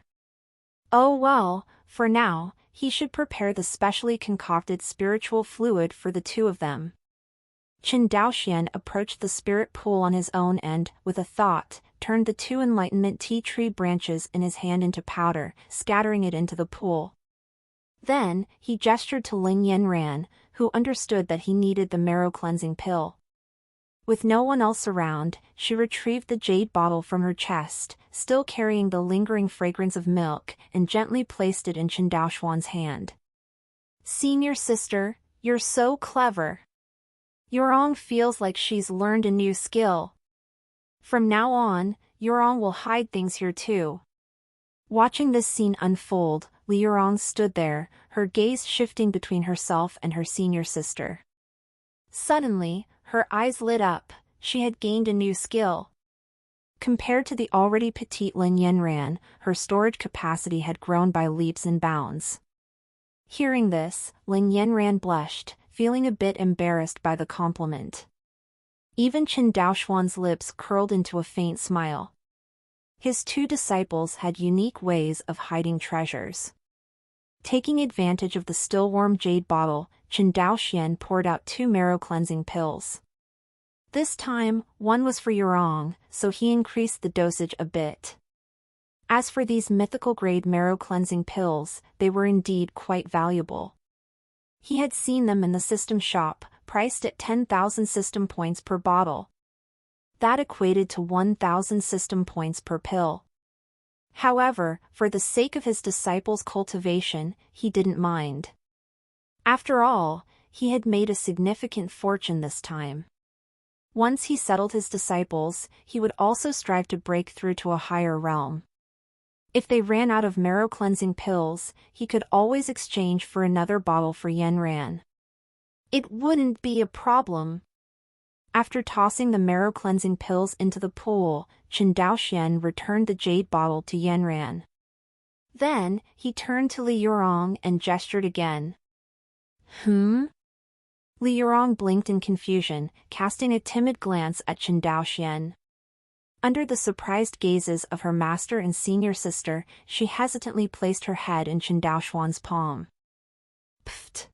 Oh well, for now, he should prepare the specially concocted spiritual fluid for the two of them. Qin Daoxian approached the spirit pool on his own and, with a thought, turned the two enlightenment tea tree branches in his hand into powder, scattering it into the pool. Then, he gestured to Ling Yanran, who understood that he needed the marrow-cleansing pill. With no one else around, she retrieved the jade bottle from her chest, still carrying the lingering fragrance of milk, and gently placed it in Qin Daoxuan's hand. "Senior sister, you're so clever." Yurong feels like she's learned a new skill. From now on, Yurong will hide things here too. Watching this scene unfold, Li Yurong stood there, her gaze shifting between herself and her senior sister. Suddenly, her eyes lit up. She had gained a new skill. Compared to the already petite Lin Yanran, her storage capacity had grown by leaps and bounds. Hearing this, Lin Yanran blushed, feeling a bit embarrassed by the compliment. Even Qin Daoxuan's lips curled into a faint smile. His two disciples had unique ways of hiding treasures. Taking advantage of the still warm jade bottle, Qin Daoxian poured out 2 marrow-cleansing pills. This time, one was for Yurong, so he increased the dosage a bit. As for these mythical-grade marrow-cleansing pills, they were indeed quite valuable. He had seen them in the system shop, priced at 10,000 system points per bottle. That equated to 1,000 system points per pill. However, for the sake of his disciples' cultivation, he didn't mind. After all, he had made a significant fortune this time. Once he settled his disciples, he would also strive to break through to a higher realm. If they ran out of marrow-cleansing pills, he could always exchange for another bottle for Yanran. It wouldn't be a problem. After tossing the marrow-cleansing pills into the pool, Qin Daoxian returned the jade bottle to Yanran. Then, he turned to Li Yurong and gestured again. Li Yurong blinked in confusion, casting a timid glance at Qin Daoxian. Under the surprised gazes of her master and senior sister, she hesitantly placed her head in Qin Daoxuan's palm. Pfft!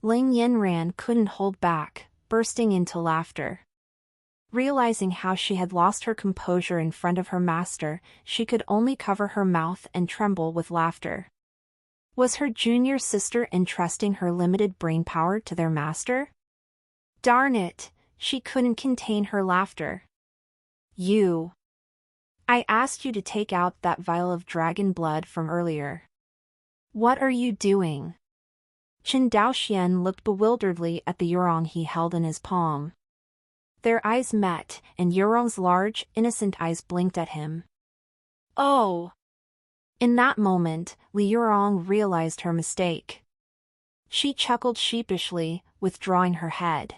Ling Yanran couldn't hold back, bursting into laughter. Realizing how she had lost her composure in front of her master, she could only cover her mouth and tremble with laughter. Was her junior sister entrusting her limited brain power to their master? Darn it, she couldn't contain her laughter. I asked you to take out that vial of dragon blood from earlier. What are you doing? Qin Daoxian looked bewilderedly at the Yurong he held in his palm. Their eyes met, and Yurong's large, innocent eyes blinked at him. Oh! In that moment, Li Yurong realized her mistake. She chuckled sheepishly, withdrawing her head.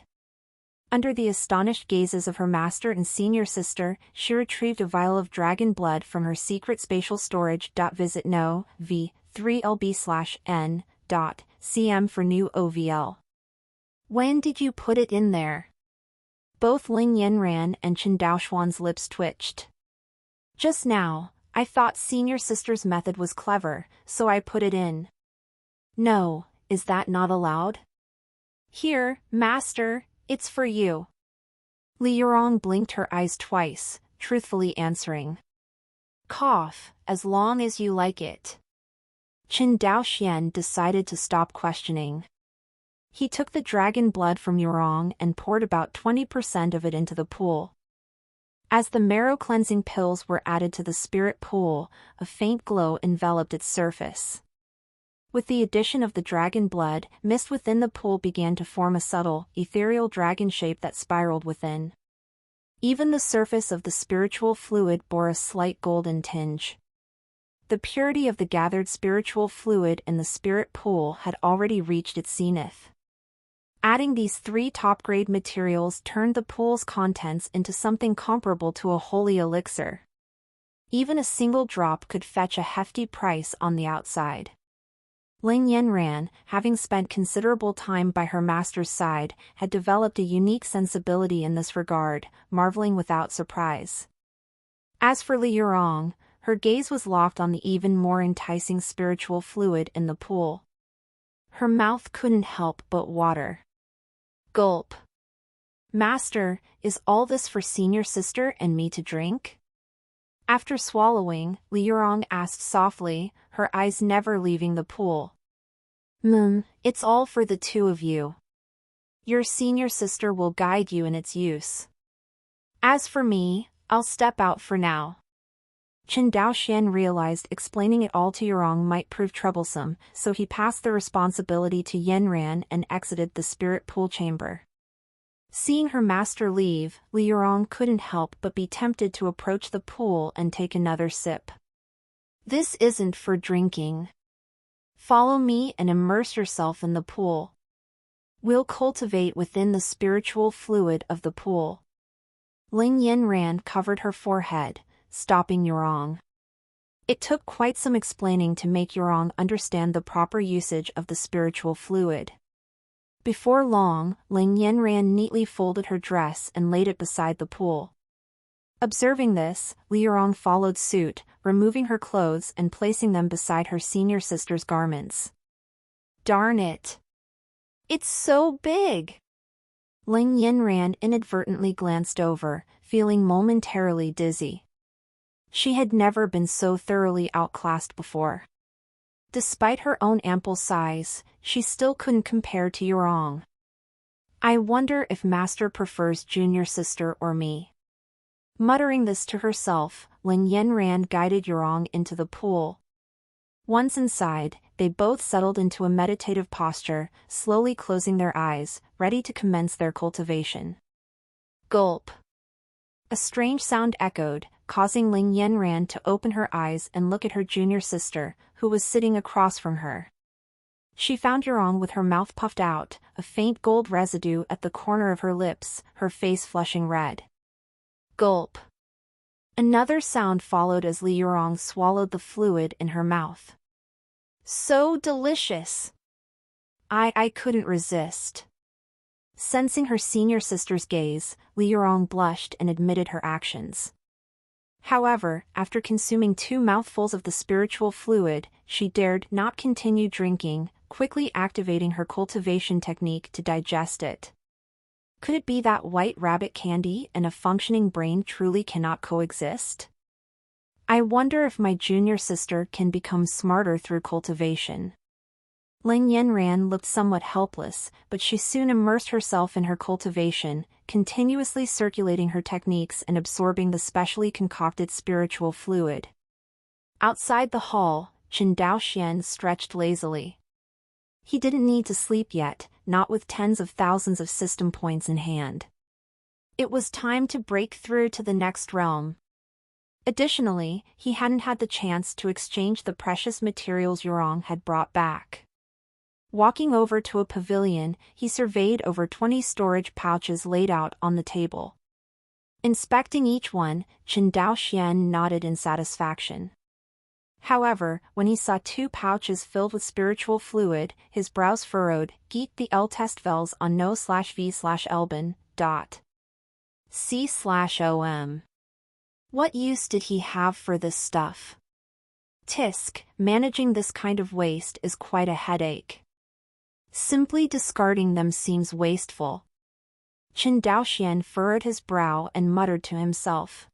Under the astonished gazes of her master and senior sister, she retrieved a vial of dragon blood from her secret spatial storage. Visit no v3lb/n.cm for new OVL. When did you put it in there? Both Ling Yanran and Qin Daoxuan's lips twitched. Just now. I thought senior sister's method was clever, so I put it in. No, is that not allowed? Here, master, it's for you. Li Yurong blinked her eyes twice, truthfully answering. Cough, as long as you like it. Qin Daoxian decided to stop questioning. He took the dragon blood from Yurong and poured about 20% of it into the pool. As the marrow-cleansing pills were added to the spirit pool, a faint glow enveloped its surface. With the addition of the dragon blood, mist within the pool began to form a subtle, ethereal dragon shape that spiraled within. Even the surface of the spiritual fluid bore a slight golden tinge. The purity of the gathered spiritual fluid in the spirit pool had already reached its zenith. Adding these 3 top-grade materials turned the pool's contents into something comparable to a holy elixir. Even a single drop could fetch a hefty price on the outside. Ling Yanran, having spent considerable time by her master's side, had developed a unique sensibility in this regard, marveling without surprise. As for Li Yurong, her gaze was locked on the even more enticing spiritual fluid in the pool. Her mouth couldn't help but water. Gulp. Master, is all this for senior sister and me to drink? After swallowing, Li Yurong asked softly, her eyes never leaving the pool. It's all for the two of you. Your senior sister will guide you in its use. As for me, I'll step out for now. Chen Daoxian realized explaining it all to Yurong might prove troublesome, so he passed the responsibility to Yanran and exited the spirit pool chamber. Seeing her master leave, Li Yurong couldn't help but be tempted to approach the pool and take another sip. This isn't for drinking. Follow me and immerse yourself in the pool. We'll cultivate within the spiritual fluid of the pool. Ling Yanran covered her forehead, stopping Yurong. It took quite some explaining to make Yurong understand the proper usage of the spiritual fluid. Before long, Ling Yanran neatly folded her dress and laid it beside the pool. Observing this, Li Yurong followed suit, removing her clothes and placing them beside her senior sister's garments. Darn it! It's so big! Ling Yanran inadvertently glanced over, feeling momentarily dizzy. She had never been so thoroughly outclassed before. Despite her own ample size, she still couldn't compare to Yurong. I wonder if Master prefers junior sister or me. Muttering this to herself, Ling Yanran guided Yurong into the pool. Once inside, they both settled into a meditative posture, slowly closing their eyes, ready to commence their cultivation. Gulp. A strange sound echoed, causing Ling Yanran to open her eyes and look at her junior sister, who was sitting across from her. She found Yurong with her mouth puffed out, a faint gold residue at the corner of her lips, her face flushing red. Gulp. Another sound followed as Li Yurong swallowed the fluid in her mouth. So delicious! I couldn't resist. Sensing her senior sister's gaze, Li Yurong blushed and admitted her actions. However, after consuming 2 mouthfuls of the spiritual fluid, she dared not continue drinking, quickly activating her cultivation technique to digest it. Could it be that white rabbit candy and a functioning brain truly cannot coexist? I wonder if my junior sister can become smarter through cultivation. Ling Yanran looked somewhat helpless, but she soon immersed herself in her cultivation, continuously circulating her techniques and absorbing the specially concocted spiritual fluid. Outside the hall, Chen Daoxian stretched lazily. He didn't need to sleep yet, not with tens of thousands of system points in hand. It was time to break through to the next realm. Additionally, he hadn't had the chance to exchange the precious materials Yurong had brought back. Walking over to a pavilion, he surveyed over 20 storage pouches laid out on the table. Inspecting each one, Chen Daoxian nodded in satisfaction. However, when he saw 2 pouches filled with spiritual fluid, his brows furrowed. Geek the L test vels on no/v/elben. C/om. What use did he have for this stuff? Tisk, managing this kind of waste is quite a headache. Simply discarding them seems wasteful. Chen Daoxian furrowed his brow and muttered to himself.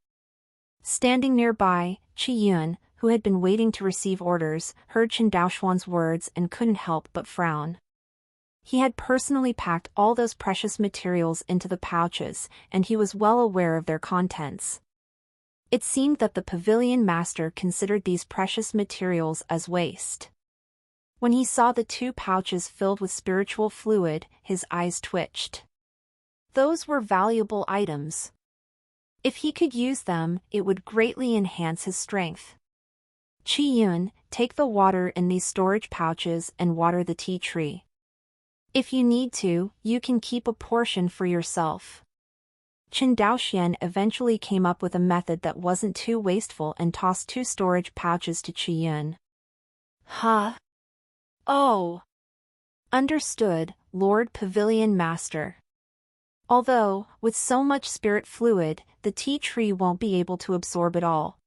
Standing nearby, Qi Yun, who had been waiting to receive orders, heard Chen Daoxian's words and couldn't help but frown. He had personally packed all those precious materials into the pouches, and he was well aware of their contents. It seemed that the pavilion master considered these precious materials as waste. When he saw the 2 pouches filled with spiritual fluid, his eyes twitched. Those were valuable items. If he could use them, it would greatly enhance his strength. Qi Yun, take the water in these storage pouches and water the tea tree. If you need to, you can keep a portion for yourself. Chen Daoxian eventually came up with a method that wasn't too wasteful and tossed 2 storage pouches to Qi Yun. Huh? Oh. Understood, Lord Pavilion Master. Although, with so much spirit fluid, the tea tree won't be able to absorb it all.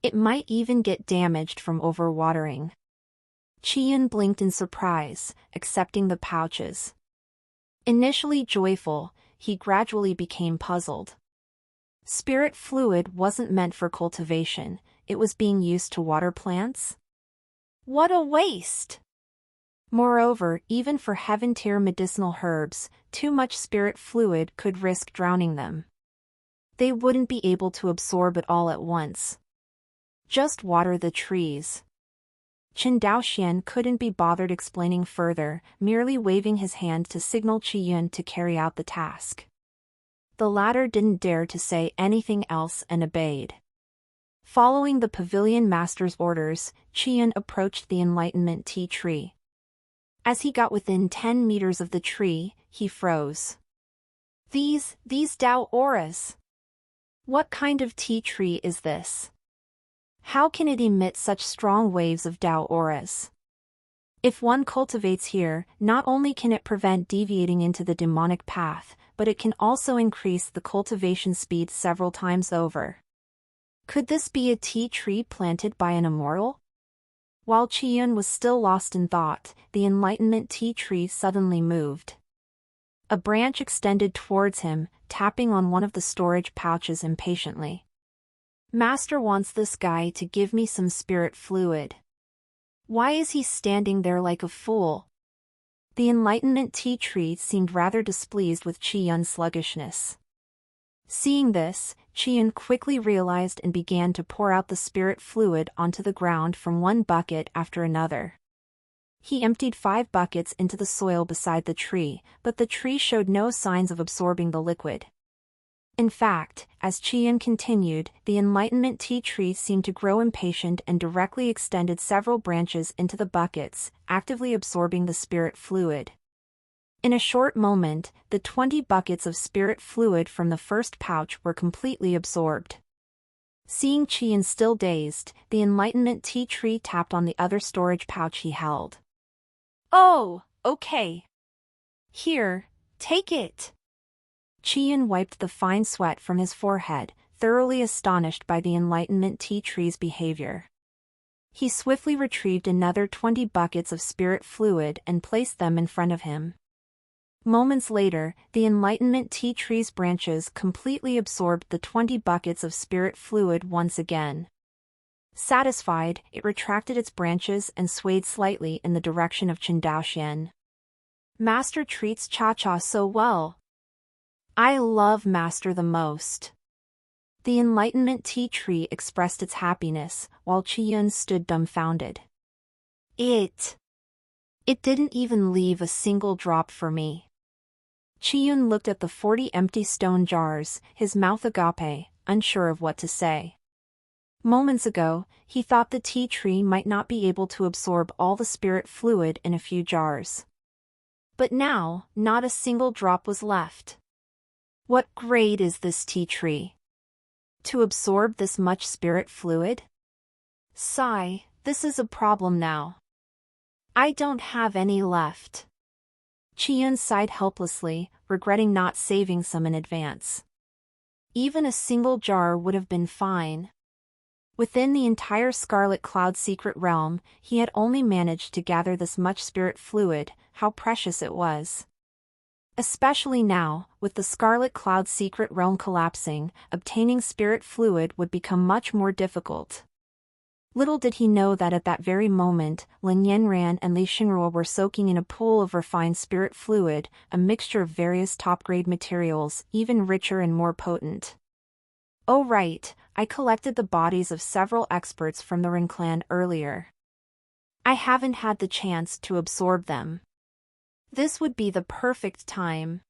It might even get damaged from overwatering. Qian blinked in surprise, accepting the pouches. Initially joyful, he gradually became puzzled. Spirit fluid wasn't meant for cultivation, it was being used to water plants? What a waste! Moreover, even for heaven-tier medicinal herbs, too much spirit fluid could risk drowning them. They wouldn't be able to absorb it all at once. Just water the trees. Chen Daoxian couldn't be bothered explaining further, merely waving his hand to signal Qiyun to carry out the task. The latter didn't dare to say anything else and obeyed. Following the pavilion master's orders, Qiyun approached the enlightenment tea tree. As he got within 10 meters of the tree, he froze. These Dao auras. What kind of tea tree is this? How can it emit such strong waves of Dao auras? If one cultivates here, not only can it prevent deviating into the demonic path, but it can also increase the cultivation speed several times over. Could this be a tea tree planted by an immortal? While Qiyun was still lost in thought, the enlightenment tea tree suddenly moved. A branch extended towards him, tapping on one of the storage pouches impatiently. Master wants this guy to give me some spirit fluid. Why is he standing there like a fool? The enlightenment tea tree seemed rather displeased with Qiyun's sluggishness. Seeing this, Qiyun quickly realized and began to pour out the spirit fluid onto the ground from one bucket after another. He emptied 5 buckets into the soil beside the tree, but the tree showed no signs of absorbing the liquid. In fact, as Qiyun continued, the enlightenment tea tree seemed to grow impatient and directly extended several branches into the buckets, actively absorbing the spirit fluid. In a short moment, the 20 buckets of spirit fluid from the first pouch were completely absorbed. Seeing Qiyun still dazed, the enlightenment tea tree tapped on the other storage pouch he held. Oh, okay. Here, take it. Qiyun wiped the fine sweat from his forehead, thoroughly astonished by the enlightenment tea tree's behavior. He swiftly retrieved another 20 buckets of spirit fluid and placed them in front of him. Moments later, the enlightenment tea tree's branches completely absorbed the 20 buckets of spirit fluid once again. Satisfied, it retracted its branches and swayed slightly in the direction of Chen Daoxian. Master treats Cha-Cha so well. I love Master the most. The enlightenment tea tree expressed its happiness, while Qiyun stood dumbfounded. It didn't even leave a single drop for me. Qiyun looked at the 40 empty stone jars, his mouth agape, unsure of what to say. Moments ago, he thought the tea tree might not be able to absorb all the spirit fluid in a few jars. But now, not a single drop was left. What grade is this tea tree? To absorb this much spirit fluid? Sigh, this is a problem now. I don't have any left. Qiyun sighed helplessly, regretting not saving some in advance. Even a single jar would have been fine. Within the entire Scarlet Cloud secret realm, he had only managed to gather this much spirit fluid. How precious it was. Especially now, with the Scarlet Cloud secret realm collapsing, obtaining spirit fluid would become much more difficult. Little did he know that at that very moment, Lin Yanran and Li Xinruo were soaking in a pool of refined spirit fluid, a mixture of various top-grade materials, even richer and more potent. Oh right, I collected the bodies of several experts from the Ren clan earlier. I haven't had the chance to absorb them. This would be the perfect time.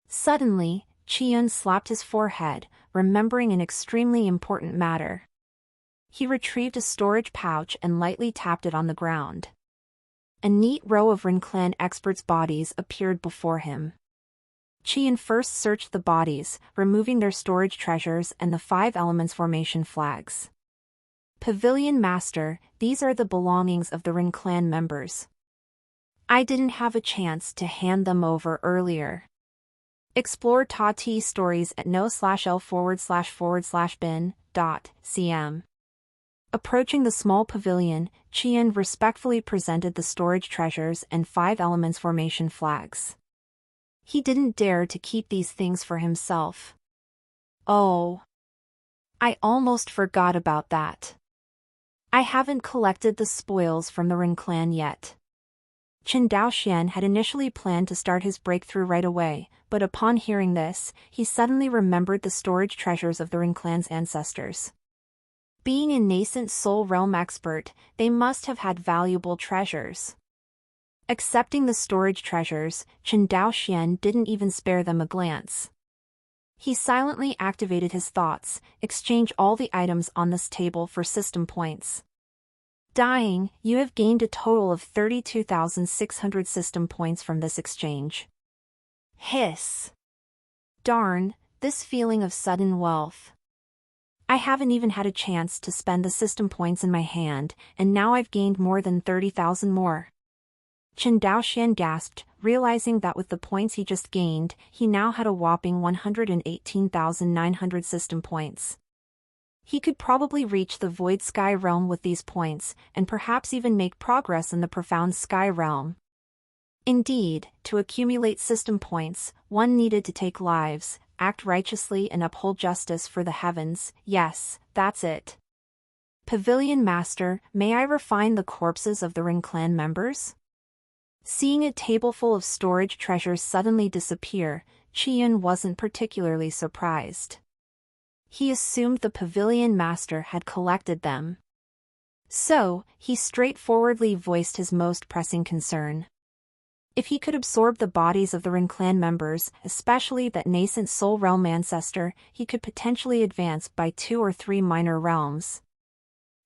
Suddenly, Qiyun slapped his forehead, remembering an extremely important matter. He retrieved a storage pouch and lightly tapped it on the ground. A neat row of Ren clan experts' bodies appeared before him. Qiyun first searched the bodies, removing their storage treasures and the 5 elements formation flags. Pavilion Master, these are the belongings of the Ren clan members. I didn't have a chance to hand them over earlier. Explore Ta-Ti stories at no/l/bin.cm. Approaching the small pavilion, Qian respectfully presented the storage treasures and 5 elements formation flags. He didn't dare to keep these things for himself. Oh, I almost forgot about that. I haven't collected the spoils from the Ren clan yet. Chen Daoxian had initially planned to start his breakthrough right away, but upon hearing this, he suddenly remembered the storage treasures of the Ren clan's ancestors. Being a nascent soul realm expert, they must have had valuable treasures. Accepting the storage treasures, Chen Daoxian didn't even spare them a glance. He silently activated his thoughts, exchange all the items on this table for system points. Dying, you have gained a total of 32,600 system points from this exchange. Hiss. Darn, this feeling of sudden wealth. I haven't even had a chance to spend the system points in my hand, and now I've gained more than 30,000 more. Chen Daoxian gasped, realizing that with the points he just gained, he now had a whopping 118,900 system points. He could probably reach the Void Sky Realm with these points, and perhaps even make progress in the Profound Sky Realm. Indeed, to accumulate system points, one needed to take lives, act righteously and uphold justice for the heavens. Yes, that's it. Pavilion Master, may I refine the corpses of the Ren clan members? Seeing a table full of storage treasures suddenly disappear, Qian wasn't particularly surprised. He assumed the Pavilion Master had collected them. So, he straightforwardly voiced his most pressing concern. If he could absorb the bodies of the Ren clan members, especially that nascent soul realm ancestor, he could potentially advance by 2 or 3 minor realms.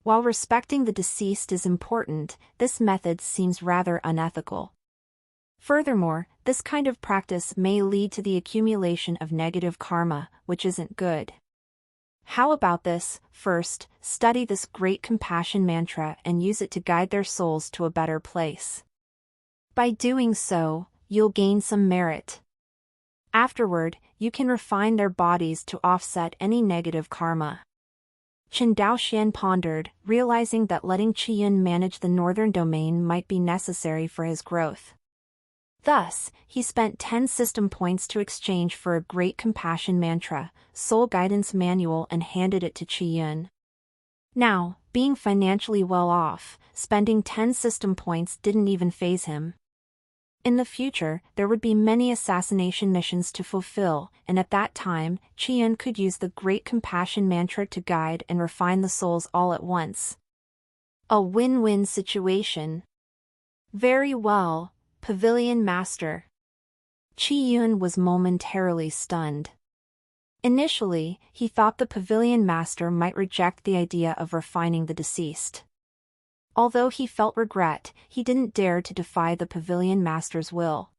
While respecting the deceased is important, this method seems rather unethical. Furthermore, this kind of practice may lead to the accumulation of negative karma, which isn't good. How about this? First, study this great compassion mantra and use it to guide their souls to a better place. By doing so, you'll gain some merit. Afterward, you can refine their bodies to offset any negative karma. Chen Daoxian pondered, realizing that letting Qian manage the northern domain might be necessary for his growth. Thus, he spent 10 system points to exchange for a great compassion mantra, soul guidance manual, and handed it to Qian. Now, being financially well off, spending 10 system points didn't even faze him. In the future, there would be many assassination missions to fulfill, and at that time, Qian could use the great compassion mantra to guide and refine the souls all at once. A win-win situation. Very well, Pavilion Master. Qian was momentarily stunned. Initially, he thought the Pavilion Master might reject the idea of refining the deceased. Although he felt regret, he didn't dare to defy the Pavilion Master's will.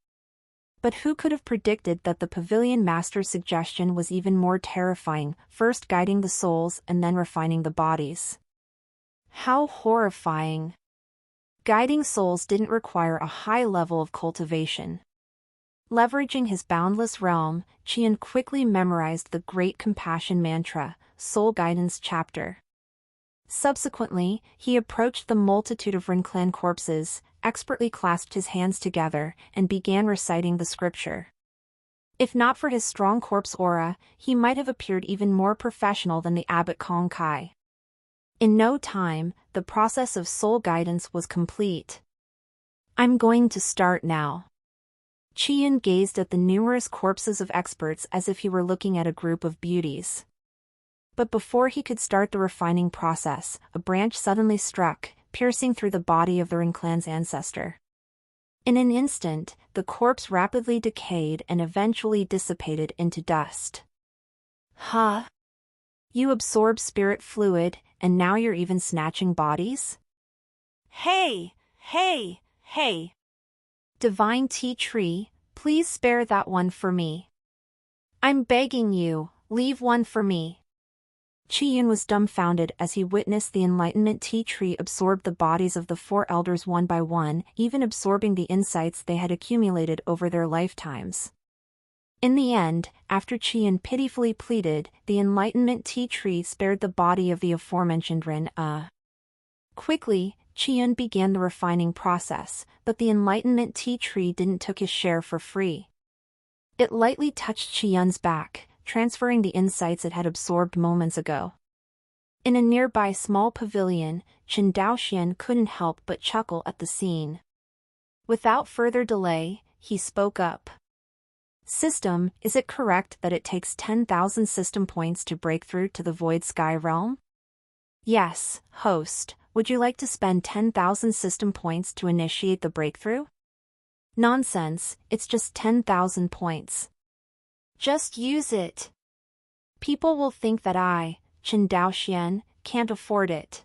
But who could have predicted that the Pavilion Master's suggestion was even more terrifying, first guiding the souls and then refining the bodies? How horrifying! Guiding souls didn't require a high level of cultivation. Leveraging his boundless realm, Qian quickly memorized the Great Compassion Mantra, Soul Guidance Chapter. Subsequently, he approached the multitude of Ren clan corpses, expertly clasped his hands together, and began reciting the scripture. If not for his strong corpse aura, he might have appeared even more professional than the abbot Kong Kai. In no time, the process of soul guidance was complete. I'm going to start now. Qian gazed at the numerous corpses of experts as if he were looking at a group of beauties. But before he could start the refining process, a branch suddenly struck, piercing through the body of the Ren clan's ancestor. In an instant, the corpse rapidly decayed and eventually dissipated into dust. Huh? You absorb spirit fluid, and now you're even snatching bodies? Hey! Hey! Hey! Divine Tea Tree, please spare that one for me. I'm begging you, leave one for me. Qian was dumbfounded as he witnessed the Enlightenment Tea Tree absorb the bodies of the 4 elders one by one, even absorbing the insights they had accumulated over their lifetimes. In the end, after Qian pitifully pleaded, the Enlightenment Tea Tree spared the body of the aforementioned Ren. Quickly, Qian began the refining process, but the Enlightenment Tea Tree didn't took his share for free. It lightly touched Qian's back, transferring the insights it had absorbed moments ago. In a nearby small pavilion, Chen Daoxian couldn't help but chuckle at the scene. Without further delay, he spoke up. System, is it correct that it takes 10,000 system points to break through to the Void Sky Realm? Yes, host, would you like to spend 10,000 system points to initiate the breakthrough? Nonsense, it's just 10,000 points. Just use it. People will think that I, Chen Daoxian, can't afford it.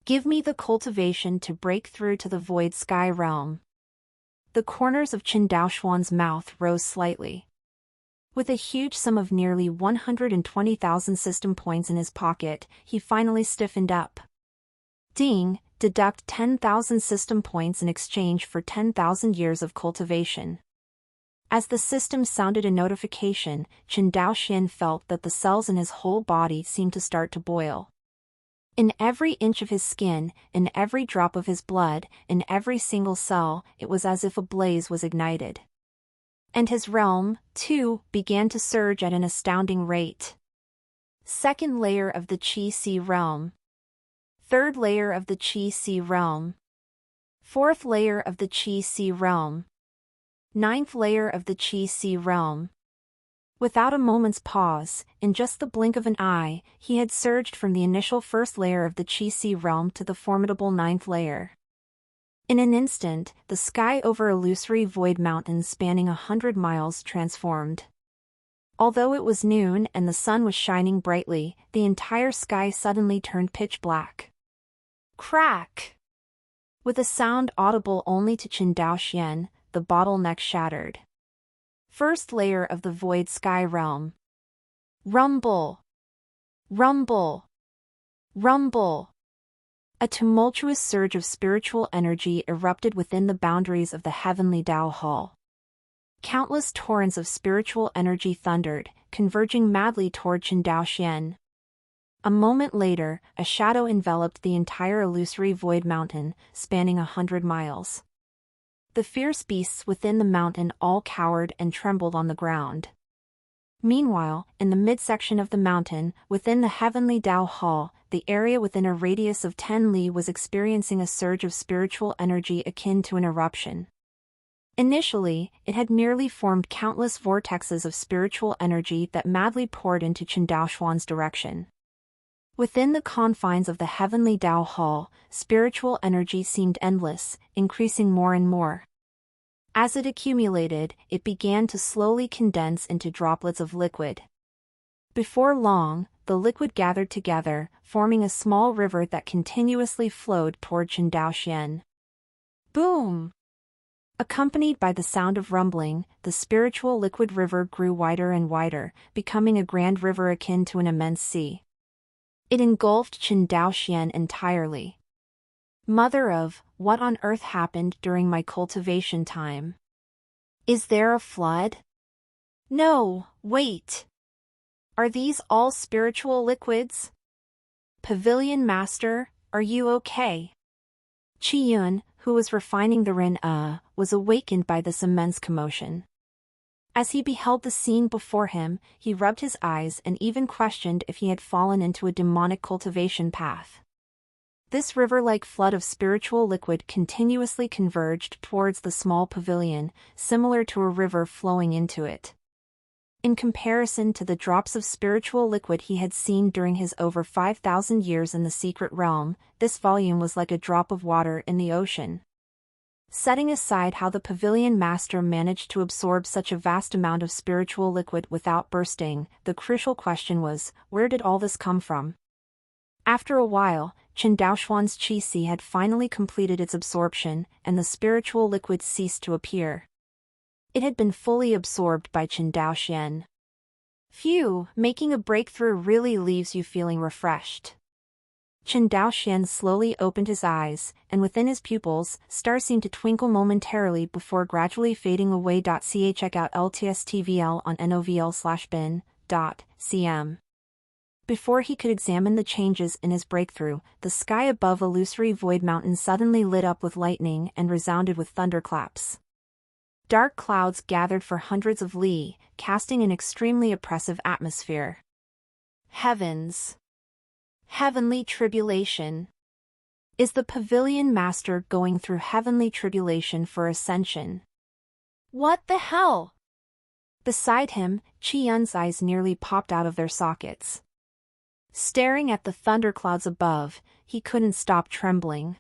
Give me the cultivation to break through to the Void Sky Realm. The corners of Chen Daoxuan's mouth rose slightly. With a huge sum of nearly 120,000 system points in his pocket, he finally stiffened up. Ding, deduct 10,000 system points in exchange for 10,000 years of cultivation. As the system sounded a notification, Chen Daoxian felt that the cells in his whole body seemed to start to boil. In every inch of his skin, in every drop of his blood, in every single cell, it was as if a blaze was ignited. And his realm, too, began to surge at an astounding rate. Second layer of the Qi Si realm. Third layer of the Qi Si realm. Fourth layer of the Qi Si realm. Ninth layer of the Qi Si realm. Without a moment's pause, in just the blink of an eye, he had surged from the initial first layer of the Qi Si realm to the formidable ninth layer. In an instant, the sky over illusory void mountains spanning 100 miles transformed. Although it was noon and the sun was shining brightly, the entire sky suddenly turned pitch black. Crack! With a sound audible only to Chen Daoxian, the bottleneck shattered. First layer of the Void Sky Realm. Rumble! Rumble! Rumble! A tumultuous surge of spiritual energy erupted within the boundaries of the heavenly Tao Hall. Countless torrents of spiritual energy thundered, converging madly toward Chen Daoxian. A moment later, a shadow enveloped the entire illusory void mountain, spanning 100 miles. The fierce beasts within the mountain all cowered and trembled on the ground. Meanwhile, in the midsection of the mountain, within the heavenly Tao Hall, the area within a radius of 10 li was experiencing a surge of spiritual energy akin to an eruption. Initially, it had merely formed countless vortexes of spiritual energy that madly poured into Chen Daoxuan's direction. Within the confines of the heavenly Tao Hall, spiritual energy seemed endless, increasing more and more. As it accumulated, it began to slowly condense into droplets of liquid. Before long, the liquid gathered together, forming a small river that continuously flowed toward Chen Daoxian. Boom! Accompanied by the sound of rumbling, the spiritual liquid river grew wider and wider, becoming a grand river akin to an immense sea. It engulfed Chen Daoxian entirely. Mother of, what on earth happened during my cultivation time? Is there a flood? No, wait. Are these all spiritual liquids? Pavilion Master, are you okay? Qiyun, who was refining the Ren, was awakened by this immense commotion. As he beheld the scene before him, he rubbed his eyes and even questioned if he had fallen into a demonic cultivation path. This river-like flood of spiritual liquid continuously converged towards the small pavilion, similar to a river flowing into it. In comparison to the drops of spiritual liquid he had seen during his over 5,000 years in the secret realm, this volume was like a drop of water in the ocean. Setting aside how the Pavilion Master managed to absorb such a vast amount of spiritual liquid without bursting, the crucial question was, where did all this come from? After a while, Chen Daoxuan's Qi Si had finally completed its absorption, and the spiritual liquid ceased to appear. It had been fully absorbed by Chen Daoxian. Phew, making a breakthrough really leaves you feeling refreshed. Chen Daoxian slowly opened his eyes, and within his pupils, stars seemed to twinkle momentarily before gradually fading away. Check out LTSTVL on novl/bin.cm. Before he could examine the changes in his breakthrough, the sky above illusory Void Mountain suddenly lit up with lightning and resounded with thunderclaps. Dark clouds gathered for hundreds of li, casting an extremely oppressive atmosphere. Heavens! Heavenly tribulation! Is the Pavilion Master going through heavenly tribulation for ascension? What the hell? Beside him, Qi Yun's eyes nearly popped out of their sockets. Staring at the thunderclouds above, he couldn't stop trembling.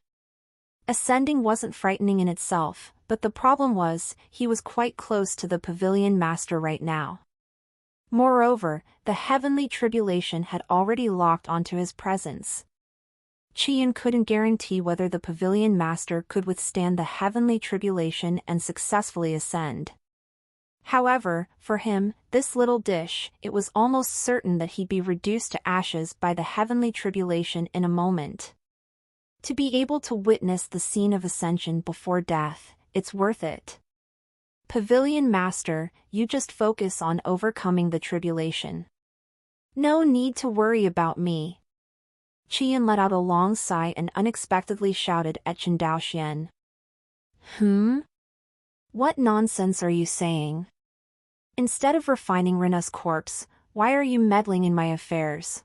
Ascending wasn't frightening in itself, but the problem was, he was quite close to the Pavilion Master right now. Moreover, the heavenly tribulation had already locked onto his presence. Qi Yun couldn't guarantee whether the Pavilion Master could withstand the heavenly tribulation and successfully ascend. However, for him, this little dish, it was almost certain that he'd be reduced to ashes by the heavenly tribulation in a moment. To be able to witness the scene of ascension before death, it's worth it. Pavilion Master, you just focus on overcoming the tribulation. No need to worry about me. Qi Yun let out a long sigh and unexpectedly shouted at Chen Daoxian. What nonsense are you saying? Instead of refining Rena's corpse, why are you meddling in my affairs?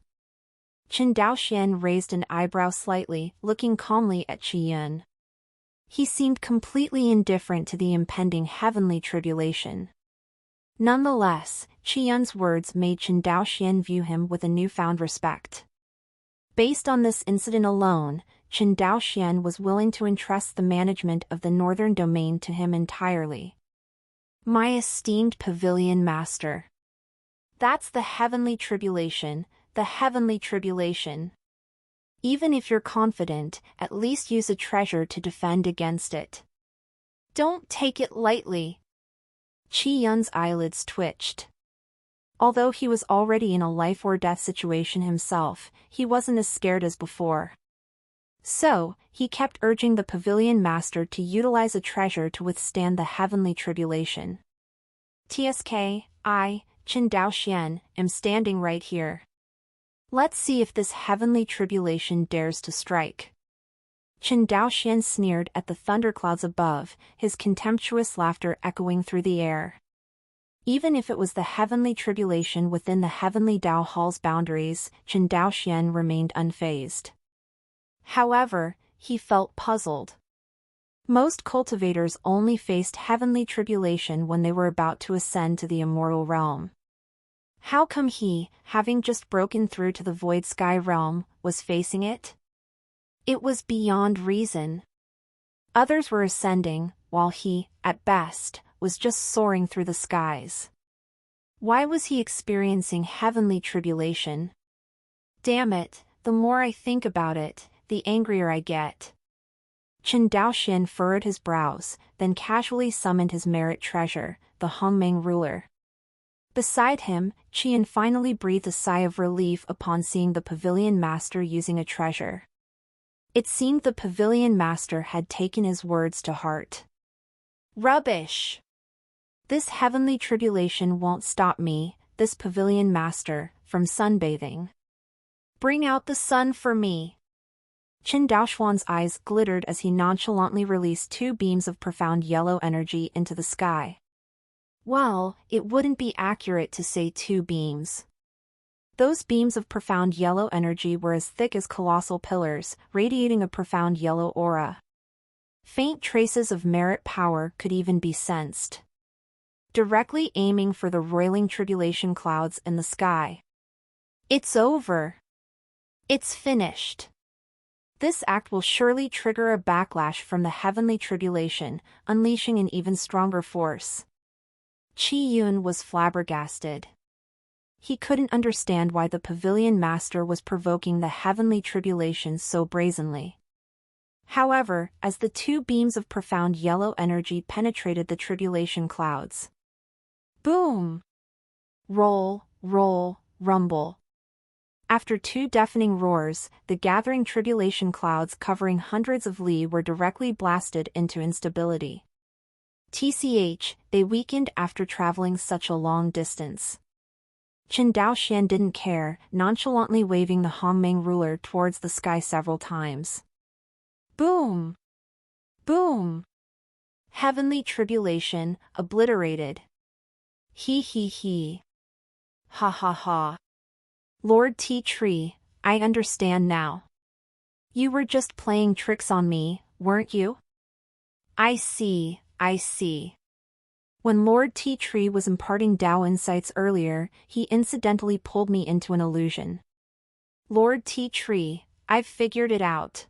Chen Daoxian raised an eyebrow slightly, looking calmly at Qi Yun. He seemed completely indifferent to the impending heavenly tribulation. Nonetheless, Qi Yun's words made Chen Daoxian view him with a newfound respect. Based on this incident alone, Chen Daoxian was willing to entrust the management of the northern domain to him entirely. My esteemed Pavilion Master. That's the heavenly tribulation, the heavenly tribulation. Even if you're confident, at least use a treasure to defend against it. Don't take it lightly. Qi Yun's eyelids twitched. Although he was already in a life-or-death situation himself, he wasn't as scared as before. So, he kept urging the Pavilion Master to utilize a treasure to withstand the heavenly tribulation. TSK, I, Chen Daoxian, am standing right here. Let's see if this heavenly tribulation dares to strike. Chen Daoxian sneered at the thunderclouds above, his contemptuous laughter echoing through the air. Even if it was the heavenly tribulation within the heavenly Dao Hall's boundaries, Chen Daoxian remained unfazed. However, he felt puzzled. Most cultivators only faced heavenly tribulation when they were about to ascend to the immortal realm. How come he, having just broken through to the Void Sky realm, was facing it? It was beyond reason. Others were ascending, while he, at best, was just soaring through the skies. Why was he experiencing heavenly tribulation? Damn it, the more I think about it, the angrier I get. Chen Daoxian furrowed his brows, then casually summoned his merit treasure, the Hongmeng ruler. Beside him, Qi Yun finally breathed a sigh of relief upon seeing the Pavilion Master using a treasure. It seemed the Pavilion Master had taken his words to heart. Rubbish! This heavenly tribulation won't stop me, this Pavilion Master, from sunbathing. Bring out the sun for me. Chen Daoxuan's eyes glittered as he nonchalantly released 2 beams of profound yellow energy into the sky. Well, it wouldn't be accurate to say 2 beams. Those beams of profound yellow energy were as thick as colossal pillars, radiating a profound yellow aura. Faint traces of merit power could even be sensed. Directly aiming for the roiling tribulation clouds in the sky. It's over. It's finished. This act will surely trigger a backlash from the heavenly tribulation, unleashing an even stronger force. Qi Yun was flabbergasted. He couldn't understand why the Pavilion Master was provoking the heavenly tribulation so brazenly. However, as the 2 beams of profound yellow energy penetrated the tribulation clouds. Boom! Roll, roll, rumble. After two deafening roars, the gathering tribulation clouds covering hundreds of li were directly blasted into instability. TCH, they weakened after traveling such a long distance. Chen Daoxian didn't care, nonchalantly waving the Hongmeng ruler towards the sky several times. Boom! Boom! Heavenly tribulation, obliterated. He he he. Ha ha ha. Lord Tea Tree, I understand now. You were just playing tricks on me, weren't you? I see, I see. When Lord Tea Tree was imparting Dao insights earlier, he incidentally pulled me into an illusion. Lord Tea Tree, I've figured it out.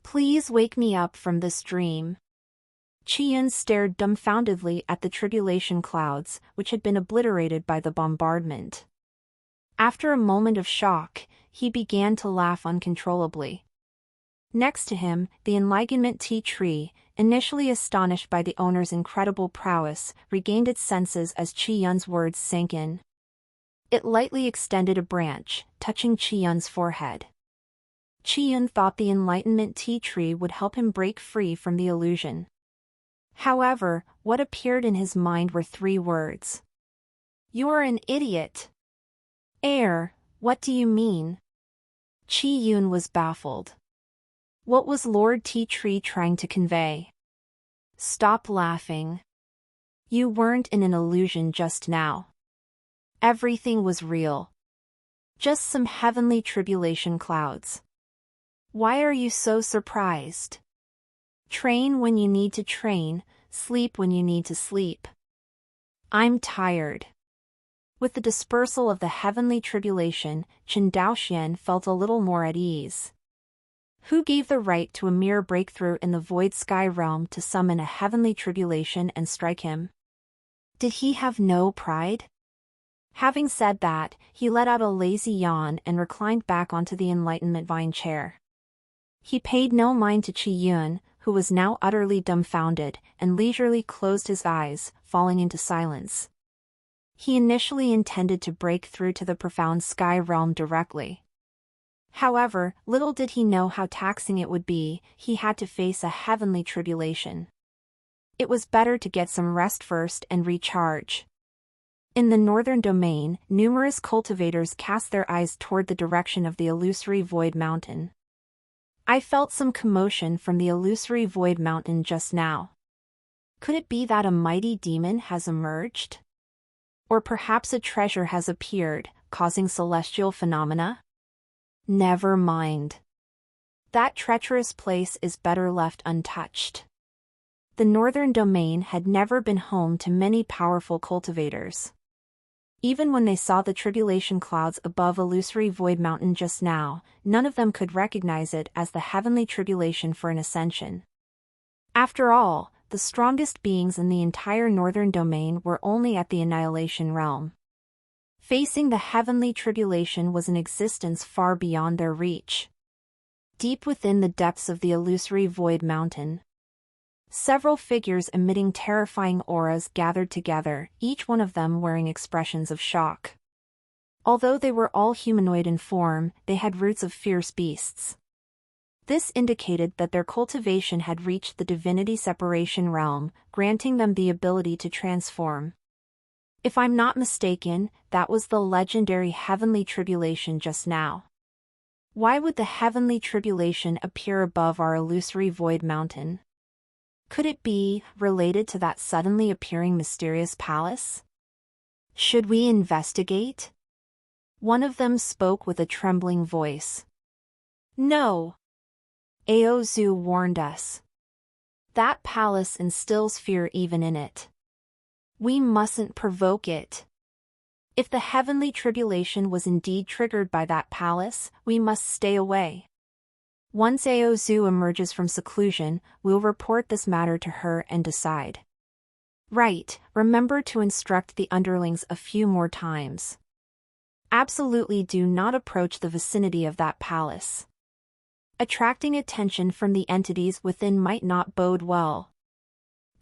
Please wake me up from this dream. Qiyun stared dumbfoundedly at the tribulation clouds, which had been obliterated by the bombardment. After a moment of shock, he began to laugh uncontrollably. Next to him, the Enlightenment Tea Tree, initially astonished by the owner's incredible prowess, regained its senses as Qiyun's words sank in. It lightly extended a branch, touching Qiyun's forehead. Qiyun thought the Enlightenment Tea Tree would help him break free from the illusion. However, what appeared in his mind were three words. You're an idiot. Air, what do you mean? Qiyun was baffled. What was Lord Tea Tree trying to convey? Stop laughing. You weren't in an illusion just now. Everything was real. Just some heavenly tribulation clouds. Why are you so surprised? Train when you need to train, sleep when you need to sleep. I'm tired. With the dispersal of the heavenly tribulation, Chen Daoxian felt a little more at ease. Who gave the right to a mere breakthrough in the void sky realm to summon a heavenly tribulation and strike him? Did he have no pride? Having said that, he let out a lazy yawn and reclined back onto the Enlightenment Vine chair. He paid no mind to Qiyun, who was now utterly dumbfounded, and leisurely closed his eyes, falling into silence. He initially intended to break through to the profound sky realm directly. However, little did he know how taxing it would be. He had to face a heavenly tribulation. It was better to get some rest first and recharge. In the northern domain, numerous cultivators cast their eyes toward the direction of the illusory Void Mountain. I felt some commotion from the illusory Void Mountain just now. Could it be that a mighty demon has emerged? Or perhaps a treasure has appeared, causing celestial phenomena? Never mind. That treacherous place is better left untouched. The northern domain had never been home to many powerful cultivators. Even when they saw the tribulation clouds above illusory Void Mountain just now, none of them could recognize it as the heavenly tribulation for an ascension. After all, the strongest beings in the entire northern domain were only at the annihilation realm. Facing the heavenly tribulation was an existence far beyond their reach. Deep within the depths of the illusory Void Mountain, several figures emitting terrifying auras gathered together, each one of them wearing expressions of shock. Although they were all humanoid in form, they had roots of fierce beasts. This indicated that their cultivation had reached the divinity separation realm, granting them the ability to transform. If I'm not mistaken, that was the legendary heavenly tribulation just now. Why would the heavenly tribulation appear above our illusory Void Mountain? Could it be related to that suddenly appearing mysterious palace? Should we investigate? One of them spoke with a trembling voice. No. Aozu warned us. That palace instills fear even in it. We mustn't provoke it. If the heavenly tribulation was indeed triggered by that palace, we must stay away. Once Aozu emerges from seclusion, we'll report this matter to her and decide. Right, remember to instruct the underlings a few more times. Absolutely do not approach the vicinity of that palace. Attracting attention from the entities within might not bode well.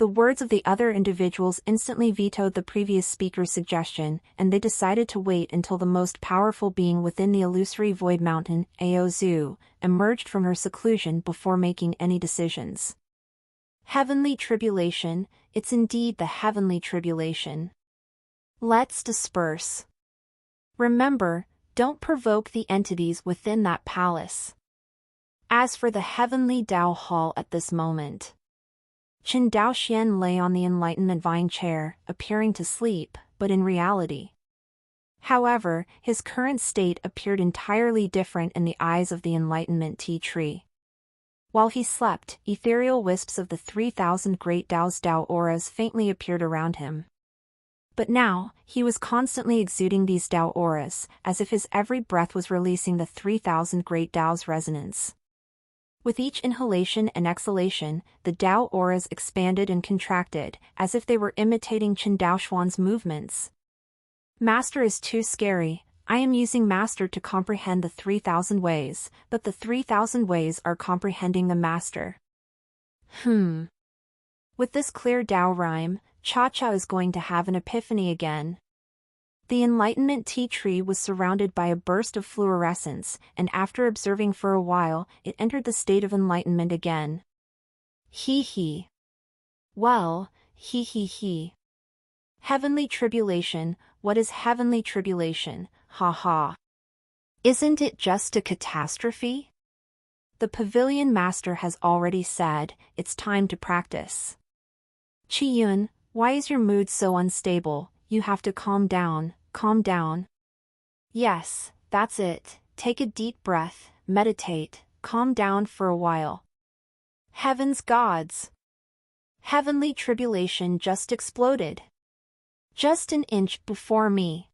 The words of the other individuals instantly vetoed the previous speaker's suggestion, and they decided to wait until the most powerful being within the illusory void mountain, Aozu, emerged from her seclusion before making any decisions. Heavenly tribulation, it's indeed the heavenly tribulation. Let's disperse. Remember, don't provoke the entities within that palace. As for the heavenly Dao Hall at this moment, Qin Daoxian lay on the enlightenment vine chair, appearing to sleep, but in reality. However, his current state appeared entirely different in the eyes of the enlightenment tea tree. While he slept, ethereal wisps of the 3,000 great Dao's Dao auras faintly appeared around him. But now, he was constantly exuding these Dao auras, as if his every breath was releasing the 3,000 great Dao's resonance. With each inhalation and exhalation, the Dao auras expanded and contracted, as if they were imitating Qin Daoxuan's movements. Master is too scary. I am using Master to comprehend the 3,000 ways, but the 3,000 ways are comprehending the Master. With this clear Dao rhyme, Cha-Cha is going to have an epiphany again. The enlightenment tea tree was surrounded by a burst of fluorescence, and after observing for a while, it entered the state of enlightenment again. He. Well, he. Heavenly tribulation, what is heavenly tribulation, ha ha. Isn't it just a catastrophe? The pavilion master has already said, it's time to practice. Qiyun, why is your mood so unstable? You have to calm down. Calm down. Yes, that's it. Take a deep breath, meditate, calm down for a while. Heavens gods! Heavenly tribulation just exploded. Just an inch before me.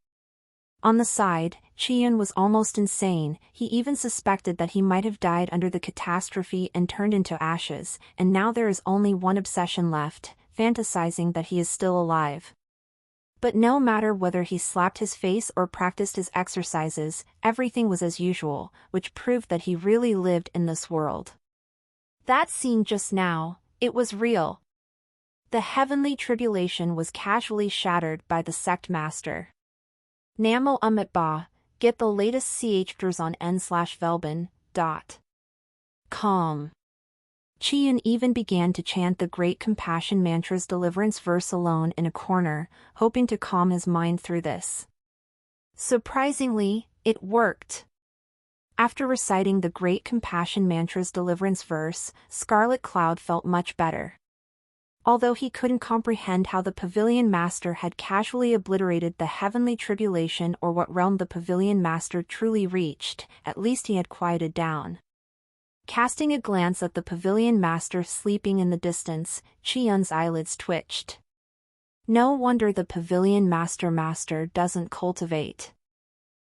On the side, Qiyun was almost insane. He even suspected that he might have died under the catastrophe and turned into ashes, and now there is only one obsession left, fantasizing that he is still alive. But no matter whether he slapped his face or practiced his exercises, everything was as usual, which proved that he really lived in this world. That scene just now, it was real. The heavenly tribulation was casually shattered by the sect master. Namo Amit Ba, get the latest CHDRs on n/Velbin. Calm. Qiyun even began to chant the Great Compassion Mantra's deliverance verse alone in a corner, hoping to calm his mind through this. Surprisingly, it worked. After reciting the Great Compassion Mantra's deliverance verse, Scarlet Cloud felt much better. Although he couldn't comprehend how the Pavilion Master had casually obliterated the heavenly tribulation or what realm the Pavilion Master truly reached, at least he had quieted down. Casting a glance at the Pavilion Master sleeping in the distance, Qiyun's eyelids twitched. No wonder the Pavilion Master doesn't cultivate.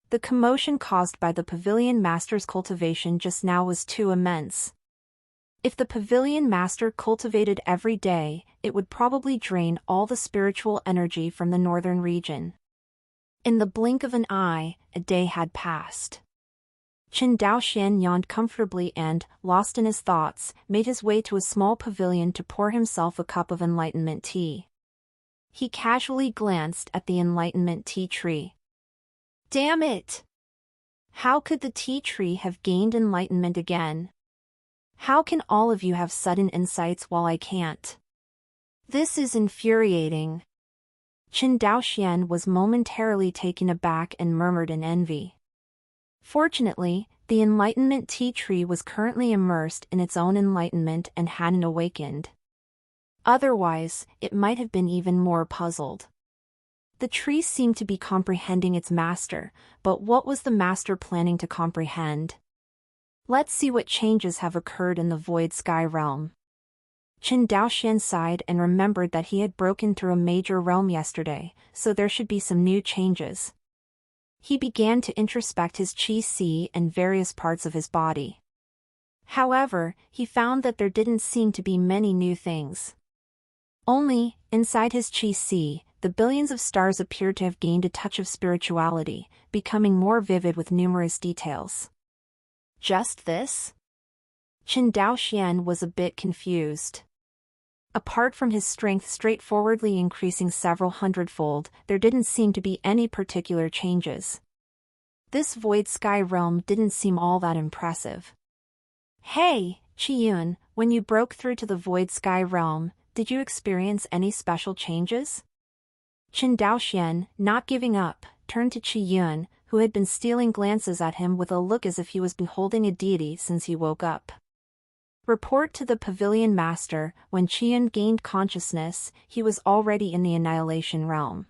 The commotion caused by the Pavilion Master's cultivation just now was too immense. If the Pavilion Master cultivated every day, it would probably drain all the spiritual energy from the northern region. In the blink of an eye, a day had passed. Qin Daoxian yawned comfortably and, lost in his thoughts, made his way to a small pavilion to pour himself a cup of enlightenment tea. He casually glanced at the enlightenment tea tree. Damn it! How could the tea tree have gained enlightenment again? How can all of you have sudden insights while I can't? This is infuriating. Qin Daoxian was momentarily taken aback and murmured in envy. Fortunately, the enlightenment tea tree was currently immersed in its own enlightenment and hadn't awakened. Otherwise, it might have been even more puzzled. The tree seemed to be comprehending its master, but what was the master planning to comprehend? Let's see what changes have occurred in the void sky realm. Qin Daoxian sighed and remembered that he had broken through a major realm yesterday, so there should be some new changes. He began to introspect his qi and various parts of his body. However, he found that there didn't seem to be many new things. Only, inside his qi, the billions of stars appeared to have gained a touch of spirituality, becoming more vivid with numerous details. Just this? Qin Daoxian was a bit confused. Apart from his strength straightforwardly increasing several hundredfold, there didn't seem to be any particular changes. This void sky realm didn't seem all that impressive. Hey, Qiyun, when you broke through to the void sky realm, did you experience any special changes? Qin Daoxian, not giving up, turned to Qiyun, who had been stealing glances at him with a look as if he was beholding a deity since he woke up. Report to the pavilion master, when Qiyun gained consciousness, he was already in the annihilation realm.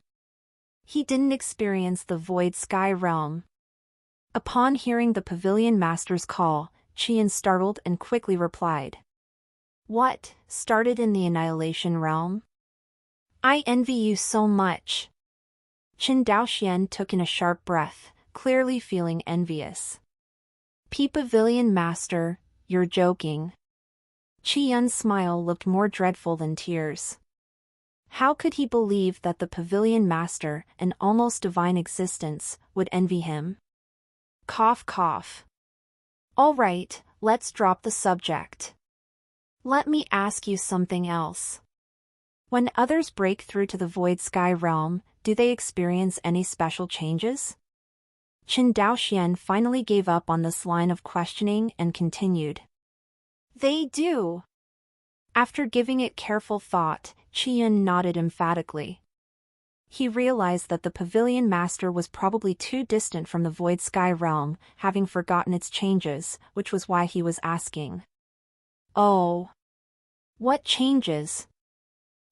He didn't experience the void sky realm. Upon hearing the pavilion master's call, Qiyun startled and quickly replied. What, started in the annihilation realm? I envy you so much. Qin Daoxian took in a sharp breath, clearly feeling envious. Pavilion master, you're joking. Qiyun's smile looked more dreadful than tears. How could he believe that the pavilion master, an almost divine existence, would envy him? Cough cough. All right, let's drop the subject. Let me ask you something else. When others break through to the void sky realm, do they experience any special changes? Qin Daoxian finally gave up on this line of questioning and continued. They do. After giving it careful thought, Qiyun nodded emphatically. He realized that the pavilion master was probably too distant from the void sky realm, having forgotten its changes, which was why he was asking. Oh. What changes?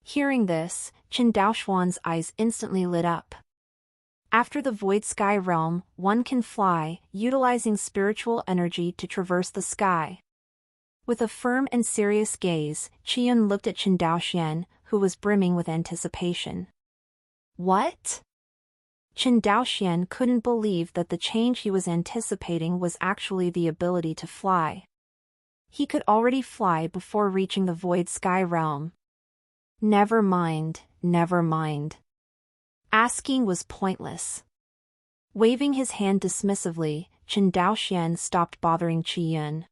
Hearing this, Qin Daoxuan's eyes instantly lit up. After the void sky realm, one can fly, utilizing spiritual energy to traverse the sky. With a firm and serious gaze, Qiyun looked at Qin Daoxian, who was brimming with anticipation. What? Qin Daoxian couldn't believe that the change he was anticipating was actually the ability to fly. He could already fly before reaching the void sky realm. Never mind, never mind. Asking was pointless. Waving his hand dismissively, Qin Daoxian stopped bothering Qiyun.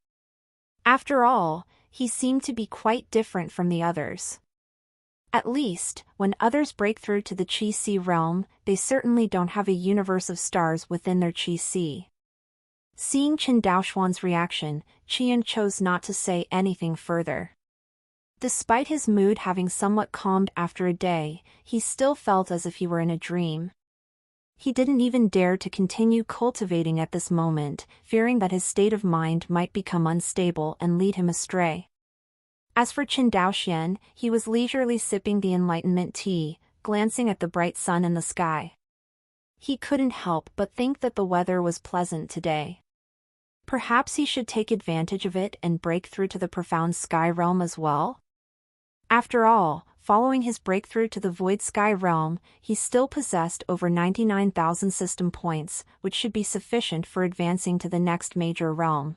After all, he seemed to be quite different from the others. At least, when others break through to the Qi-Si realm, they certainly don't have a universe of stars within their Qi-Si. Seeing Qin Daoxuan's reaction, Qiyun chose not to say anything further. Despite his mood having somewhat calmed after a day, he still felt as if he were in a dream. He didn't even dare to continue cultivating at this moment, fearing that his state of mind might become unstable and lead him astray. As for Qin Daoxian, he was leisurely sipping the enlightenment tea, glancing at the bright sun in the sky. He couldn't help but think that the weather was pleasant today. Perhaps he should take advantage of it and break through to the profound sky realm as well? After all, following his breakthrough to the void sky realm, he still possessed over 99,000 system points, which should be sufficient for advancing to the next major realm.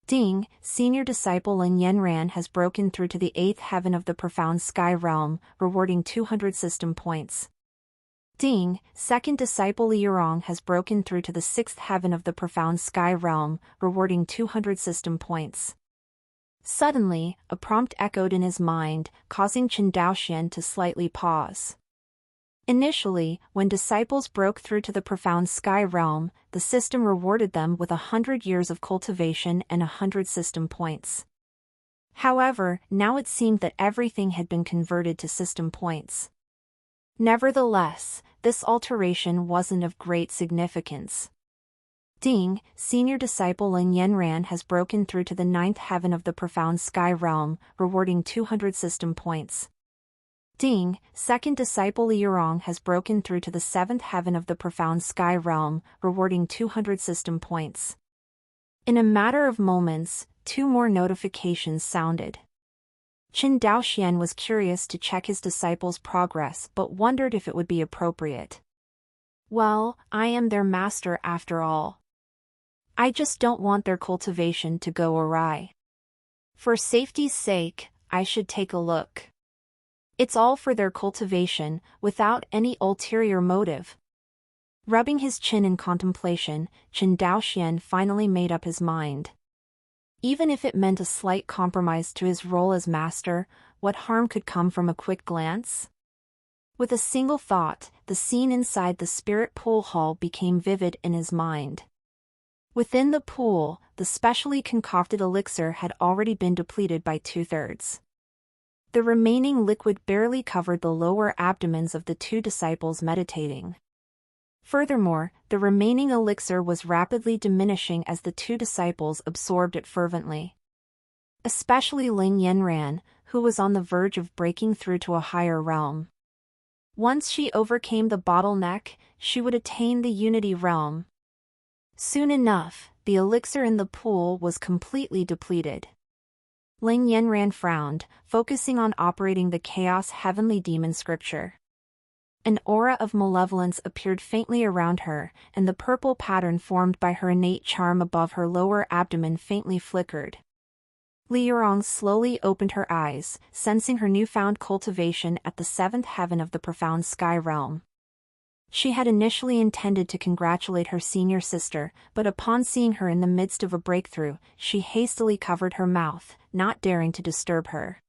Ding, senior disciple Lin Yanran has broken through to the 8th heaven of the profound sky realm, rewarding 200 system points. Ding, second disciple Li Yurong has broken through to the 6th heaven of the profound sky realm, rewarding 200 system points. Suddenly, a prompt echoed in his mind, causing Qin Daoxian to slightly pause. Initially, when disciples broke through to the profound sky realm, the system rewarded them with 100 years of cultivation and 100 system points. However, now it seemed that everything had been converted to system points. Nevertheless, this alteration wasn't of great significance. Ding, senior disciple Lin Yanran has broken through to the 9th heaven of the profound sky realm, rewarding 200 system points. Ding, second disciple Li Yurong has broken through to the 7th heaven of the profound sky realm, rewarding 200 system points. In a matter of moments, 2 more notifications sounded. Qin Daoxian was curious to check his disciples' progress but wondered if it would be appropriate. Well, I am their master after all. I just don't want their cultivation to go awry. For safety's sake, I should take a look. It's all for their cultivation, without any ulterior motive. Rubbing his chin in contemplation, Qin Daoxian finally made up his mind. Even if it meant a slight compromise to his role as master, what harm could come from a quick glance? With a single thought, the scene inside the spirit pool hall became vivid in his mind. Within the pool, the specially concocted elixir had already been depleted by 2/3. The remaining liquid barely covered the lower abdomens of the two disciples meditating. Furthermore, the remaining elixir was rapidly diminishing as the two disciples absorbed it fervently. Especially Ling Yanran, who was on the verge of breaking through to a higher realm. Once she overcame the bottleneck, she would attain the unity realm. Soon enough, the elixir in the pool was completely depleted. Ling Yanran frowned, focusing on operating the Chaos Heavenly Demon scripture. An aura of malevolence appeared faintly around her, and the purple pattern formed by her innate charm above her lower abdomen faintly flickered. Li Yurong slowly opened her eyes, sensing her newfound cultivation at the seventh heaven of the profound sky realm. She had initially intended to congratulate her senior sister, but upon seeing her in the midst of a breakthrough, she hastily covered her mouth, not daring to disturb her.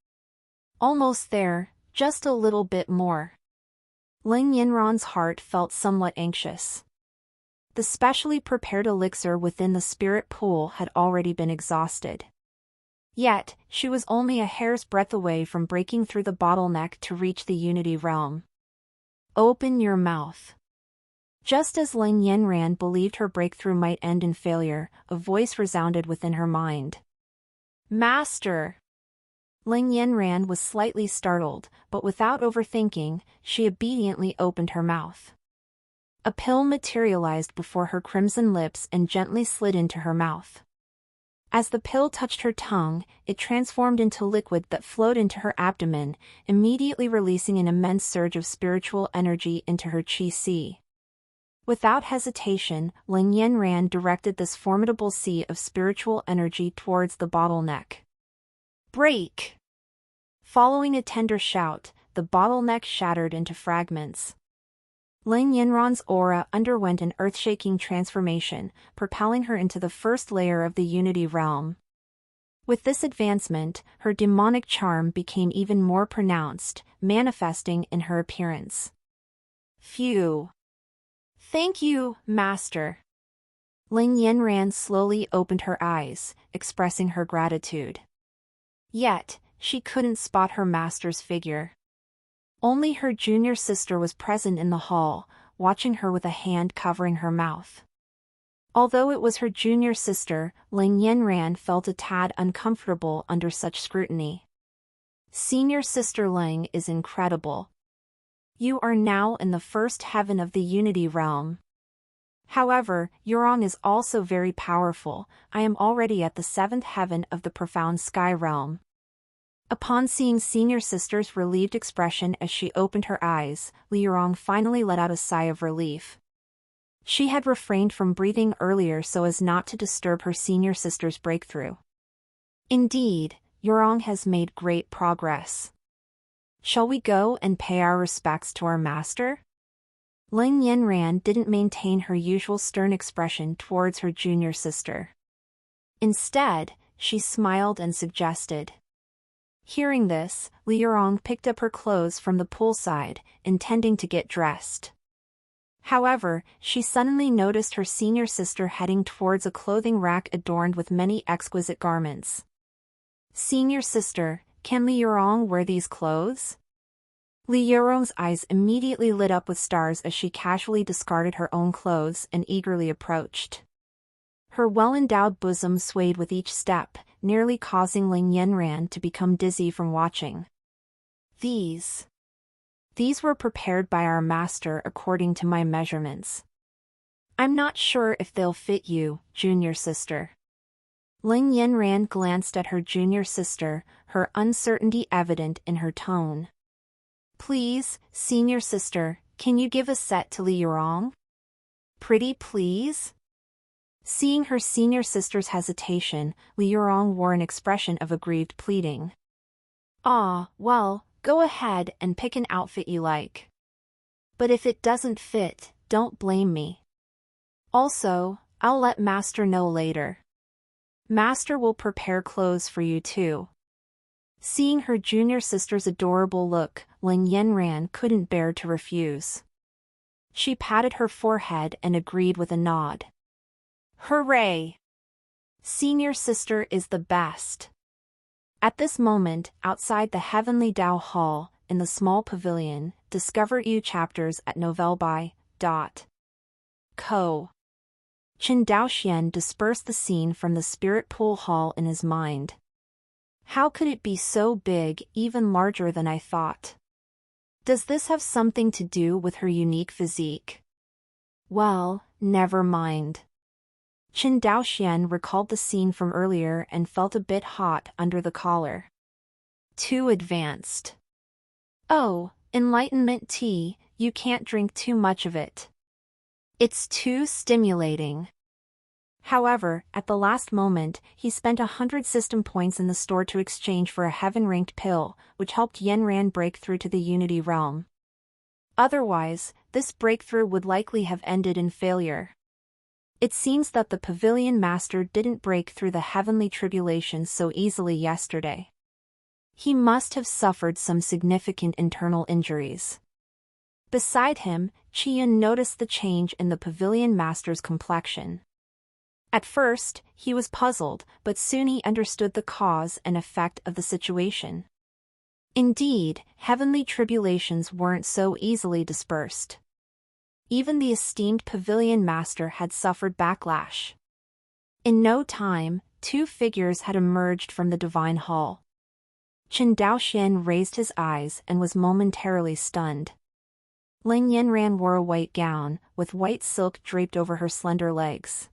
Almost there, just a little bit more. Ling Yinran's heart felt somewhat anxious. The specially prepared elixir within the spirit pool had already been exhausted. Yet, she was only a hair's breadth away from breaking through the bottleneck to reach the unity realm. Open your mouth. Just as Ling Yanran believed her breakthrough might end in failure, a voice resounded within her mind. Master! Ling Yanran was slightly startled, but without overthinking, she obediently opened her mouth. A pill materialized before her crimson lips and gently slid into her mouth. As the pill touched her tongue, it transformed into liquid that flowed into her abdomen, immediately releasing an immense surge of spiritual energy into her qi sea. Without hesitation, Ling Yanran directed this formidable sea of spiritual energy towards the bottleneck. Break! Following a tender shout, the bottleneck shattered into fragments. Ling Yanran's aura underwent an earth-shaking transformation, propelling her into the first layer of the unity realm. With this advancement, her demonic charm became even more pronounced, manifesting in her appearance. Phew! Thank you, Master. Ling Yanran slowly opened her eyes, expressing her gratitude. Yet, she couldn't spot her master's figure. Only her junior sister was present in the hall, watching her with a hand covering her mouth. Although it was her junior sister, Ling Yanran felt a tad uncomfortable under such scrutiny. Senior sister Ling is incredible. You are now in the first heaven of the unity realm. However, Yurong is also very powerful. I am already at the seventh heaven of the profound sky realm. Upon seeing senior sister's relieved expression as she opened her eyes, Li Yurong finally let out a sigh of relief. She had refrained from breathing earlier so as not to disturb her senior sister's breakthrough. Indeed, Yurong has made great progress. Shall we go and pay our respects to our master? Ling Yanran didn't maintain her usual stern expression towards her junior sister. Instead, she smiled and suggested. Hearing this, Li Yurong picked up her clothes from the poolside, intending to get dressed. However, she suddenly noticed her senior sister heading towards a clothing rack adorned with many exquisite garments. Senior sister, can Li Yurong wear these clothes? Li Yurong's eyes immediately lit up with stars as she casually discarded her own clothes and eagerly approached. Her well-endowed bosom swayed with each step, nearly causing Ling Yanran to become dizzy from watching. These were prepared by our master according to my measurements. I'm not sure if they'll fit you, junior sister. Ling Yanran glanced at her junior sister, her uncertainty evident in her tone. Please, senior sister, can you give a set to Li Yurong? Pretty please? Seeing her senior sister's hesitation, Li Yurong wore an expression of aggrieved pleading. Well, go ahead and pick an outfit you like. But if it doesn't fit, don't blame me. Also, I'll let Master know later. Master will prepare clothes for you too. Seeing her junior sister's adorable look, Ling Yanran couldn't bear to refuse. She patted her forehead and agreed with a nod. Hooray! Senior sister is the best. At this moment, outside the Heavenly Dao Hall, in the small pavilion, discover new chapters at Novelle by Co. Chen Daoxian dispersed the scene from the spirit pool hall in his mind. How could it be so big, even larger than I thought? Does this have something to do with her unique physique? Well, never mind. Chen Daoxian recalled the scene from earlier and felt a bit hot under the collar. Too advanced. Oh, enlightenment tea, you can't drink too much of it. It's too stimulating. However, at the last moment, he spent 100 system points in the store to exchange for a heaven-ranked pill, which helped Yanran break through to the Unity realm. Otherwise, this breakthrough would likely have ended in failure. It seems that the Pavilion Master didn't break through the heavenly tribulations so easily yesterday. He must have suffered some significant internal injuries. Beside him, Qian noticed the change in the Pavilion Master's complexion. At first, he was puzzled, but soon he understood the cause and effect of the situation. Indeed, heavenly tribulations weren't so easily dispersed. Even the esteemed Pavilion Master had suffered backlash. In no time, two figures had emerged from the Divine Hall. Chen Daoxian raised his eyes and was momentarily stunned. Ling Yanran wore a white gown, with white silk draped over her slender legs.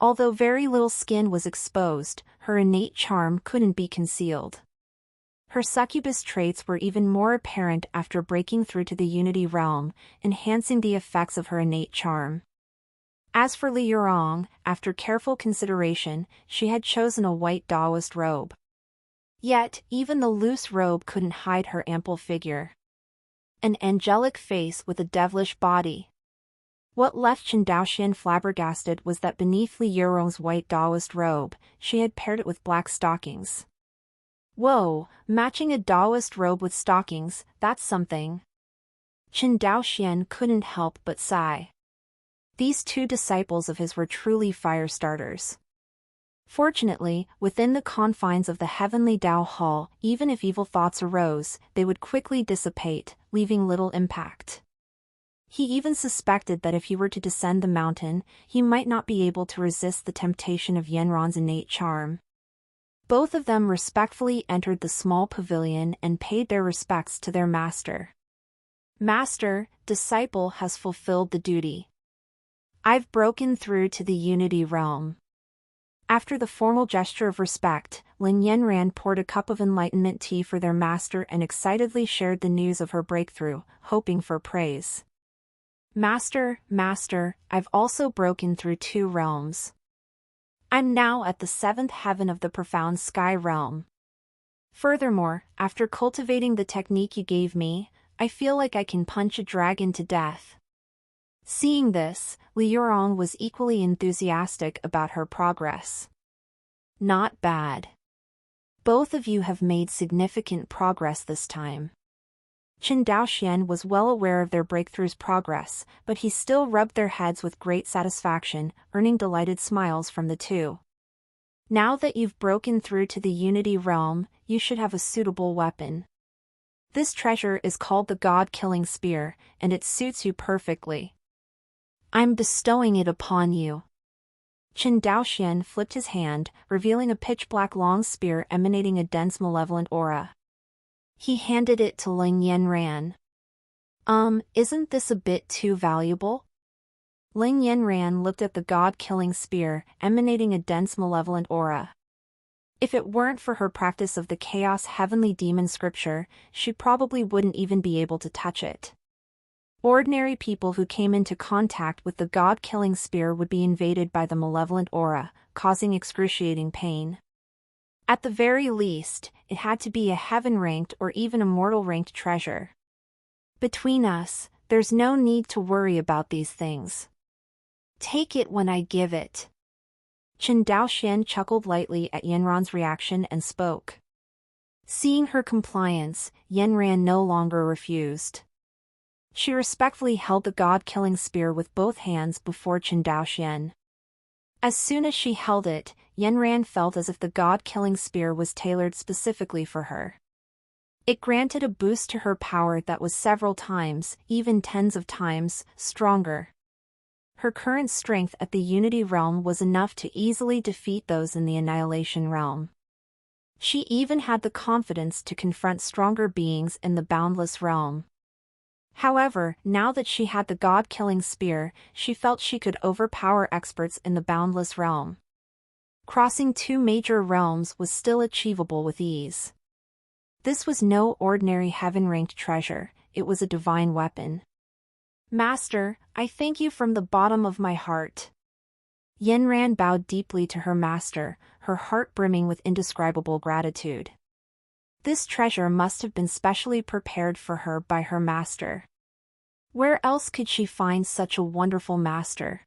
Although very little skin was exposed, her innate charm couldn't be concealed. Her succubus traits were even more apparent after breaking through to the Unity realm, enhancing the effects of her innate charm. As for Li Yurong, after careful consideration, she had chosen a white Taoist robe. Yet, even the loose robe couldn't hide her ample figure. An angelic face with a devilish body. What left Chen Daoxian flabbergasted was that beneath Li Yurong's white Taoist robe, she had paired it with black stockings. Whoa, matching a Taoist robe with stockings, that's something. Chen Daoxian couldn't help but sigh. These two disciples of his were truly fire starters. Fortunately, within the confines of the Heavenly Dao Hall, even if evil thoughts arose, they would quickly dissipate, leaving little impact. He even suspected that if he were to descend the mountain, he might not be able to resist the temptation of Yanran's innate charm. Both of them respectfully entered the small pavilion and paid their respects to their master. Master, disciple has fulfilled the duty. I've broken through to the Unity realm. After the formal gesture of respect, Ling Yanran poured a cup of enlightenment tea for their master and excitedly shared the news of her breakthrough, hoping for praise. Master, I've also broken through 2 realms. I'm now at the 7th heaven of the profound sky realm. Furthermore, after cultivating the technique you gave me, I feel like I can punch a dragon to death. Seeing this, Li Yurong was equally enthusiastic about her progress. Not bad. Both of you have made significant progress this time. Chen Daoxian was well aware of their breakthrough's progress, but he still rubbed their heads with great satisfaction, earning delighted smiles from the two. Now that you've broken through to the Unity realm, you should have a suitable weapon. This treasure is called the God-killing spear, and it suits you perfectly. I'm bestowing it upon you. Chen Daoxian flipped his hand, revealing a pitch-black long spear emanating a dense malevolent aura. He handed it to Ling Yanran. Isn't this a bit too valuable? Ling Yanran looked at the God-killing spear, emanating a dense malevolent aura. If it weren't for her practice of the Chaos Heavenly Demon scripture, she probably wouldn't even be able to touch it. Ordinary people who came into contact with the God-killing spear would be invaded by the malevolent aura, causing excruciating pain. At the very least, it had to be a heaven-ranked or even a mortal-ranked treasure. Between us, there's no need to worry about these things. Take it when I give it. Chen Daoxian chuckled lightly at Yanran's reaction and spoke. Seeing her compliance, Yanran no longer refused. She respectfully held the god-killing spear with both hands before Chen Daoxian. As soon as she held it, Yanran felt as if the god-killing spear was tailored specifically for her. It granted a boost to her power that was several times, even tens of times, stronger. Her current strength at the Unity Realm was enough to easily defeat those in the Annihilation Realm. She even had the confidence to confront stronger beings in the Boundless Realm. However, now that she had the god-killing spear, she felt she could overpower experts in the Boundless Realm. Crossing two major realms was still achievable with ease. This was no ordinary heaven-ranked treasure, it was a divine weapon. Master, I thank you from the bottom of my heart. Yanran bowed deeply to her master, her heart brimming with indescribable gratitude. This treasure must have been specially prepared for her by her master. Where else could she find such a wonderful master?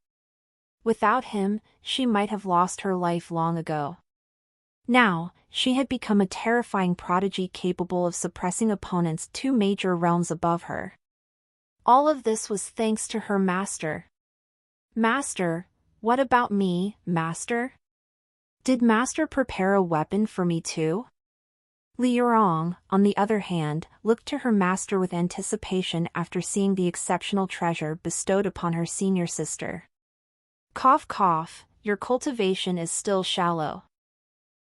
Without him, she might have lost her life long ago. Now, she had become a terrifying prodigy capable of suppressing opponents two major realms above her. All of this was thanks to her master. Master, what about me, master? Did master prepare a weapon for me too? Li Yurong, on the other hand, looked to her master with anticipation after seeing the exceptional treasure bestowed upon her senior sister. Cough cough, your cultivation is still shallow.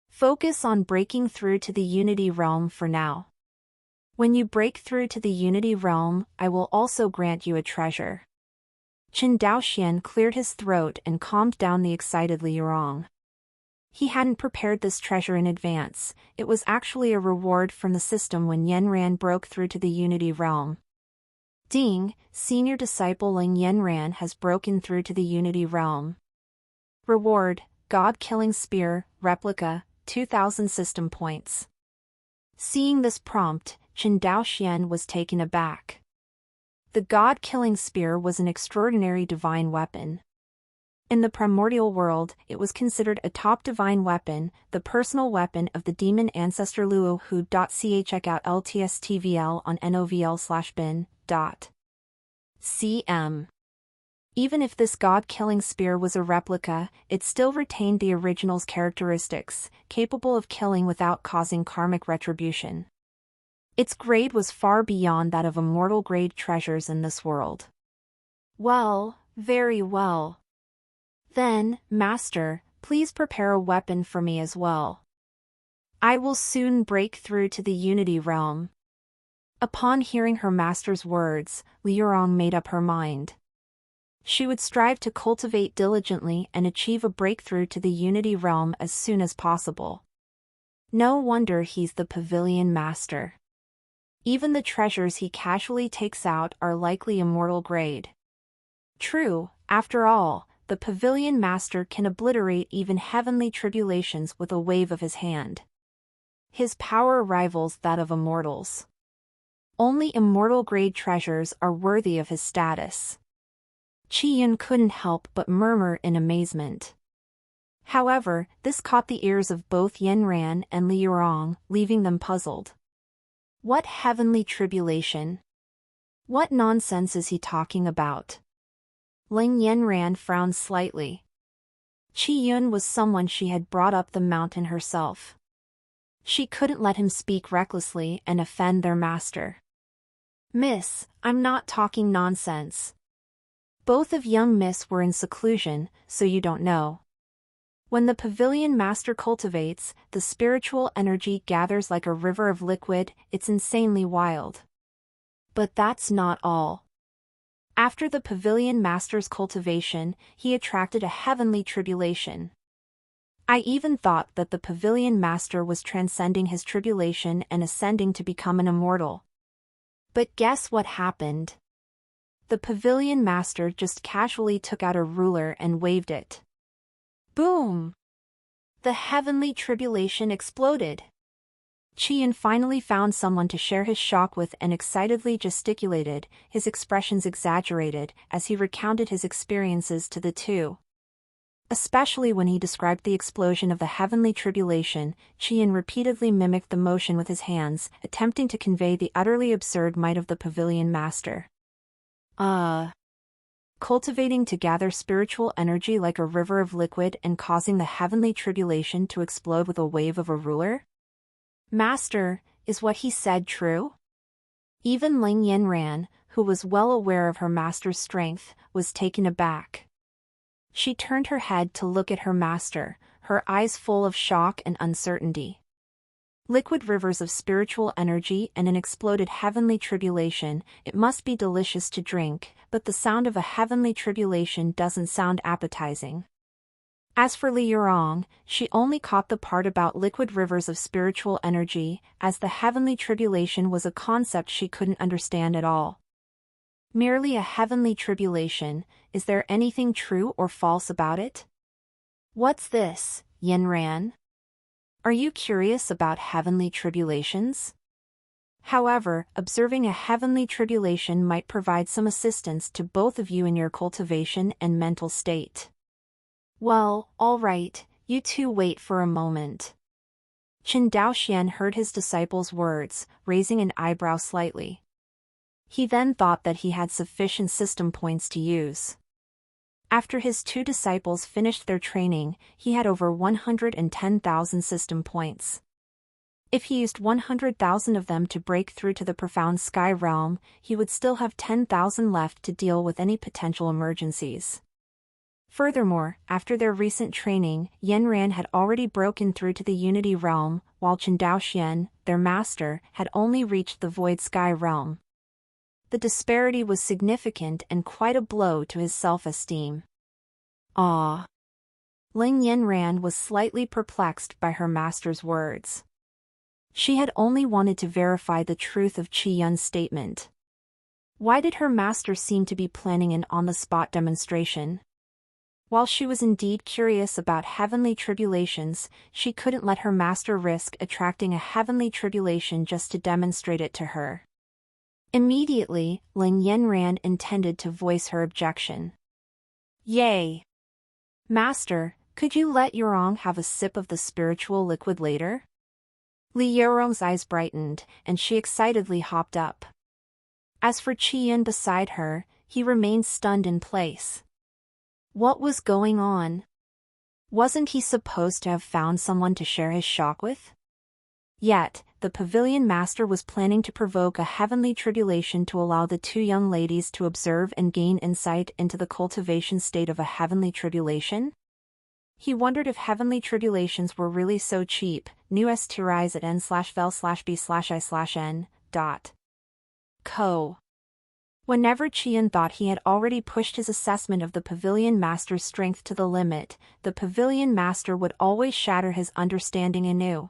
Focus on breaking through to the Unity Realm for now. When you break through to the Unity Realm, I will also grant you a treasure. Chen Daoxian cleared his throat and calmed down the excited Li Yurong. He hadn't prepared this treasure in advance, it was actually a reward from the system when Yanran broke through to the Unity Realm. Ding, senior disciple Ling Yanran has broken through to the Unity Realm. Reward, God-killing spear, replica, 2,000 system points. Seeing this prompt, Chen Daoxian was taken aback. The god-killing spear was an extraordinary divine weapon. In the primordial world, it was considered a top divine weapon, the personal weapon of the demon ancestor Luo Hu. Check out LTSTVL on novl/bin. cm. Even if this god-killing spear was a replica, it still retained the original's characteristics, capable of killing without causing karmic retribution. Its grade was far beyond that of immortal-grade treasures in this world. Well, very well. Then, Master, please prepare a weapon for me as well. I will soon break through to the Unity Realm. Upon hearing her master's words, Li Yurong made up her mind. She would strive to cultivate diligently and achieve a breakthrough to the Unity Realm as soon as possible. No wonder he's the Pavilion Master. Even the treasures he casually takes out are likely immortal grade. True, after all, the Pavilion Master can obliterate even heavenly tribulations with a wave of his hand. His power rivals that of immortals. Only immortal-grade treasures are worthy of his status. Qiyun couldn't help but murmur in amazement. However, this caught the ears of both Yanran and Li Yurong, leaving them puzzled. What heavenly tribulation? What nonsense is he talking about? Ling Yanran frowned slightly. Qiyun was someone she had brought up the mountain herself. She couldn't let him speak recklessly and offend their master. Miss, I'm not talking nonsense. Both of young Miss were in seclusion, so you don't know. When the Pavilion Master cultivates, the spiritual energy gathers like a river of liquid, it's insanely wild. But that's not all. After the Pavilion Master's cultivation, he attracted a heavenly tribulation. I even thought that the Pavilion Master was transcending his tribulation and ascending to become an immortal. But guess what happened? The Pavilion Master just casually took out a ruler and waved it. Boom! The heavenly tribulation exploded. Qiyun finally found someone to share his shock with and excitedly gesticulated, his expressions exaggerated, as he recounted his experiences to the two. Especially when he described the explosion of the heavenly tribulation, Qian repeatedly mimicked the motion with his hands, attempting to convey the utterly absurd might of the pavilion master. Cultivating to gather spiritual energy like a river of liquid and causing the heavenly tribulation to explode with a wave of a ruler? Master, is what he said true? Even Ling Yanran, who was well aware of her master's strength, was taken aback. She turned her head to look at her master, her eyes full of shock and uncertainty. Liquid rivers of spiritual energy and an exploded heavenly tribulation, it must be delicious to drink, but the sound of a heavenly tribulation doesn't sound appetizing. As for Li Yurong, she only caught the part about liquid rivers of spiritual energy, as the heavenly tribulation was a concept she couldn't understand at all. Merely a heavenly tribulation, is there anything true or false about it? What's this, Yanran? Are you curious about heavenly tribulations? However, observing a heavenly tribulation might provide some assistance to both of you in your cultivation and mental state. Well, all right, you two wait for a moment. Chen Daoxian heard his disciple's words, raising an eyebrow slightly. He then thought that he had sufficient system points to use. After his two disciples finished their training, he had over 110,000 system points. If he used 100,000 of them to break through to the profound sky realm, he would still have 10,000 left to deal with any potential emergencies. Furthermore, after their recent training, Yanran had already broken through to the Unity realm, while Chen Daoxian, their master, had only reached the Void Sky realm. The disparity was significant and quite a blow to his self-esteem. Ah! Ling Yanran was slightly perplexed by her master's words. She had only wanted to verify the truth of Qi Yun's statement. Why did her master seem to be planning an on-the-spot demonstration? While she was indeed curious about heavenly tribulations, she couldn't let her master risk attracting a heavenly tribulation just to demonstrate it to her. Immediately, Ling Yanran intended to voice her objection. Yay! Master, could you let Yurong have a sip of the spiritual liquid later? Li Yurong's eyes brightened, and she excitedly hopped up. As for Qian beside her, he remained stunned in place. What was going on? Wasn't he supposed to have found someone to share his shock with? Yet, the pavilion master was planning to provoke a heavenly tribulation to allow the two young ladies to observe and gain insight into the cultivation state of a heavenly tribulation? He wondered if heavenly tribulations were really so cheap. News to rise at n/vel/b/i/n. Co. Whenever Qian thought he had already pushed his assessment of the pavilion master's strength to the limit, the pavilion master would always shatter his understanding anew.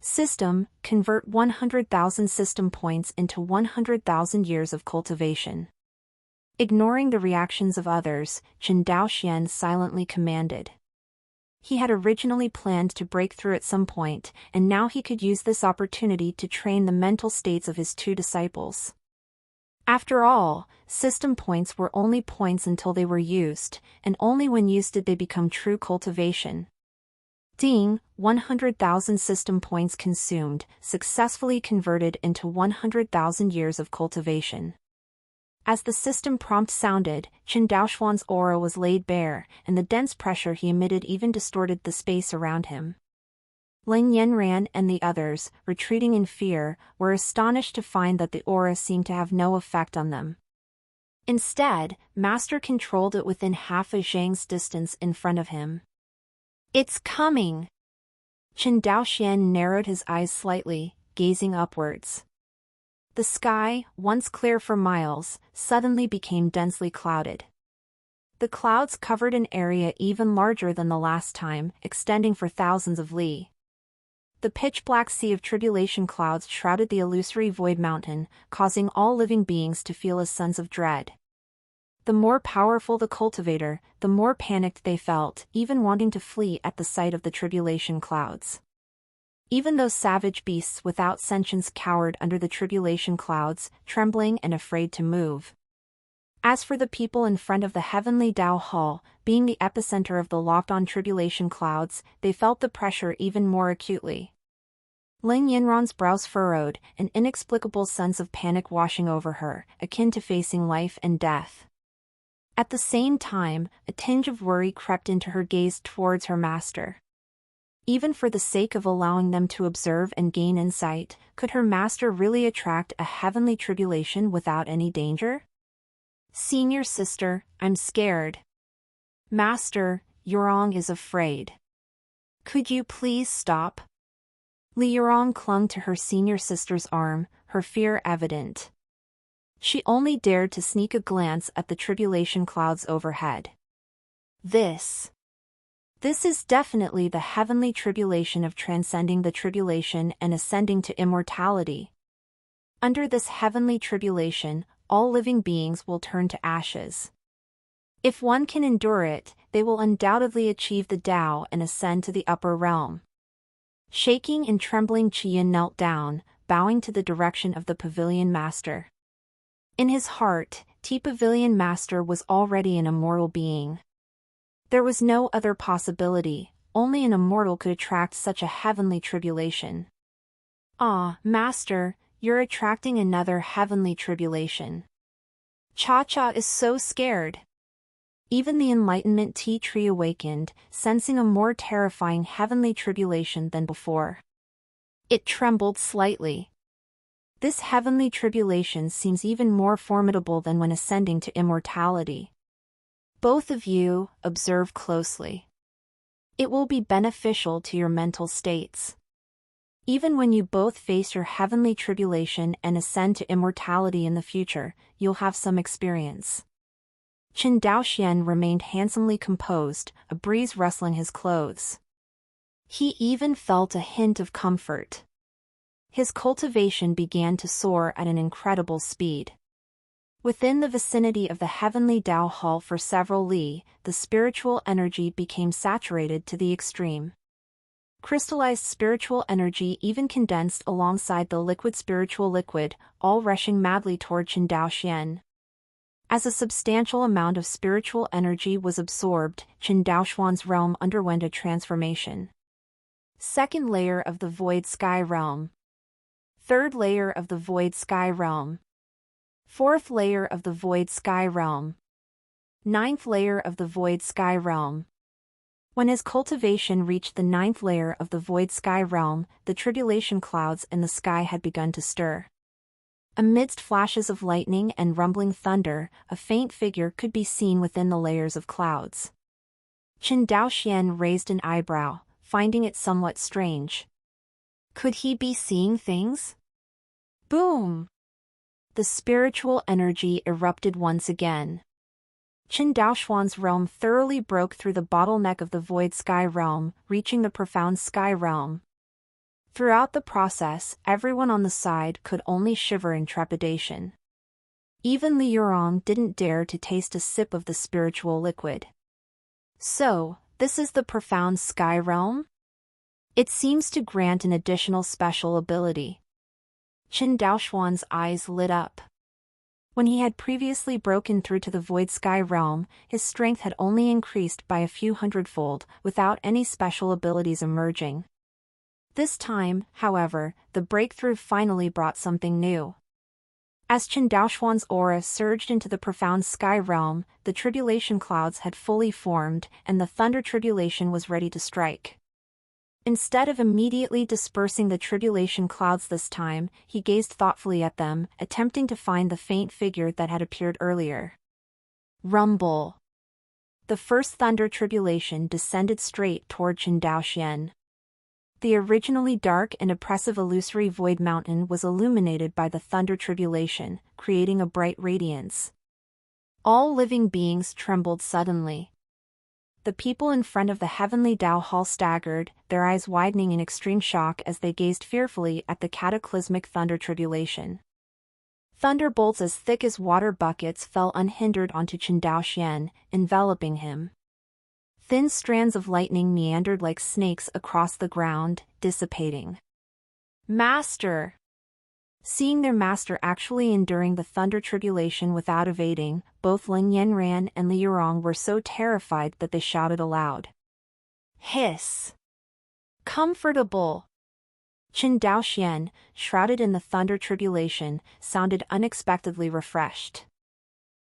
System, convert 100,000 system points into 100,000 years of cultivation. Ignoring the reactions of others, Chen Daoxian silently commanded. He had originally planned to break through at some point, and now he could use this opportunity to train the mental states of his two disciples. After all, system points were only points until they were used, and only when used did they become true cultivation. Ding, 100,000 system points consumed, successfully converted into 100,000 years of cultivation. As the system prompt sounded, Chen Daoxuan's aura was laid bare, and the dense pressure he emitted even distorted the space around him. Ling Yanran and the others, retreating in fear, were astonished to find that the aura seemed to have no effect on them. Instead, Master controlled it within half a zhang's distance in front of him. It's coming! Chen Daoxian narrowed his eyes slightly, gazing upwards. The sky, once clear for miles, suddenly became densely clouded. The clouds covered an area even larger than the last time, extending for thousands of li. The pitch-black sea of tribulation clouds shrouded the illusory void mountain, causing all living beings to feel a sense of dread. The more powerful the cultivator, the more panicked they felt, even wanting to flee at the sight of the tribulation clouds. Even those savage beasts without sentience cowered under the tribulation clouds, trembling and afraid to move. As for the people in front of the heavenly Tao Hall, being the epicenter of the locked-on tribulation clouds, they felt the pressure even more acutely. Ling Yinran's brows furrowed, an inexplicable sense of panic washing over her, akin to facing life and death. At the same time, a tinge of worry crept into her gaze towards her master. Even for the sake of allowing them to observe and gain insight, could her master really attract a heavenly tribulation without any danger? Senior sister, I'm scared. Master, Yurong is afraid. Could you please stop? Li Yurong clung to her senior sister's arm, her fear evident. She only dared to sneak a glance at the tribulation clouds overhead. This is definitely the heavenly tribulation of transcending the tribulation and ascending to immortality. Under this heavenly tribulation, all living beings will turn to ashes. If one can endure it, they will undoubtedly achieve the Tao and ascend to the upper realm. Shaking and trembling Qian knelt down, bowing to the direction of the pavilion master. In his heart, the pavilion master was already an immortal being. There was no other possibility, only an immortal could attract such a heavenly tribulation. Ah, master, you're attracting another heavenly tribulation. Cha-Cha is so scared. Even the enlightenment tea tree awakened, sensing a more terrifying heavenly tribulation than before. It trembled slightly. This heavenly tribulation seems even more formidable than when ascending to immortality. Both of you, observe closely. It will be beneficial to your mental states. Even when you both face your heavenly tribulation and ascend to immortality in the future, you'll have some experience. Chen Daoxian remained handsomely composed, a breeze rustling his clothes. He even felt a hint of comfort. His cultivation began to soar at an incredible speed. Within the vicinity of the heavenly Tao Hall for several li, the spiritual energy became saturated to the extreme. Crystallized spiritual energy even condensed alongside the liquid spiritual liquid, all rushing madly toward Chen Daoxian. As a substantial amount of spiritual energy was absorbed, Chen Daoxuan's realm underwent a transformation. Second layer of the Void Sky Realm. Third layer of the Void Sky Realm. Fourth layer of the Void Sky Realm. Ninth layer of the Void Sky Realm. When his cultivation reached the ninth layer of the Void Sky Realm, the tribulation clouds in the sky had begun to stir. Amidst flashes of lightning and rumbling thunder, a faint figure could be seen within the layers of clouds. Chen Daoxian raised an eyebrow, finding it somewhat strange. Could he be seeing things? Boom! The spiritual energy erupted once again. Chen Daoxuan's realm thoroughly broke through the bottleneck of the Void Sky Realm, reaching the profound Sky Realm. Throughout the process, everyone on the side could only shiver in trepidation. Even Li Yurong didn't dare to taste a sip of the spiritual liquid. So, this is the profound Sky Realm? It seems to grant an additional special ability. Chen Daoxuan's eyes lit up. When he had previously broken through to the Void Sky Realm, his strength had only increased by a few hundredfold, without any special abilities emerging. This time, however, the breakthrough finally brought something new. As Chen Daoxuan's aura surged into the profound Sky Realm, the tribulation clouds had fully formed, and the thunder tribulation was ready to strike. Instead of immediately dispersing the tribulation clouds this time, he gazed thoughtfully at them, attempting to find the faint figure that had appeared earlier. Rumble! The first thunder tribulation descended straight toward Chen Daoxian. The originally dark and oppressive illusory void mountain was illuminated by the thunder tribulation, creating a bright radiance. All living beings trembled suddenly. The people in front of the heavenly Tao Hall staggered, their eyes widening in extreme shock as they gazed fearfully at the cataclysmic thunder tribulation. Thunderbolts as thick as water buckets fell unhindered onto Chen Daoxian, enveloping him. Thin strands of lightning meandered like snakes across the ground, dissipating. Master! Seeing their master actually enduring the thunder tribulation without evading, both Lin Yanran and Li Yurong were so terrified that they shouted aloud. Hiss! Comfortable! Qin Daoxian, shrouded in the thunder tribulation, sounded unexpectedly refreshed.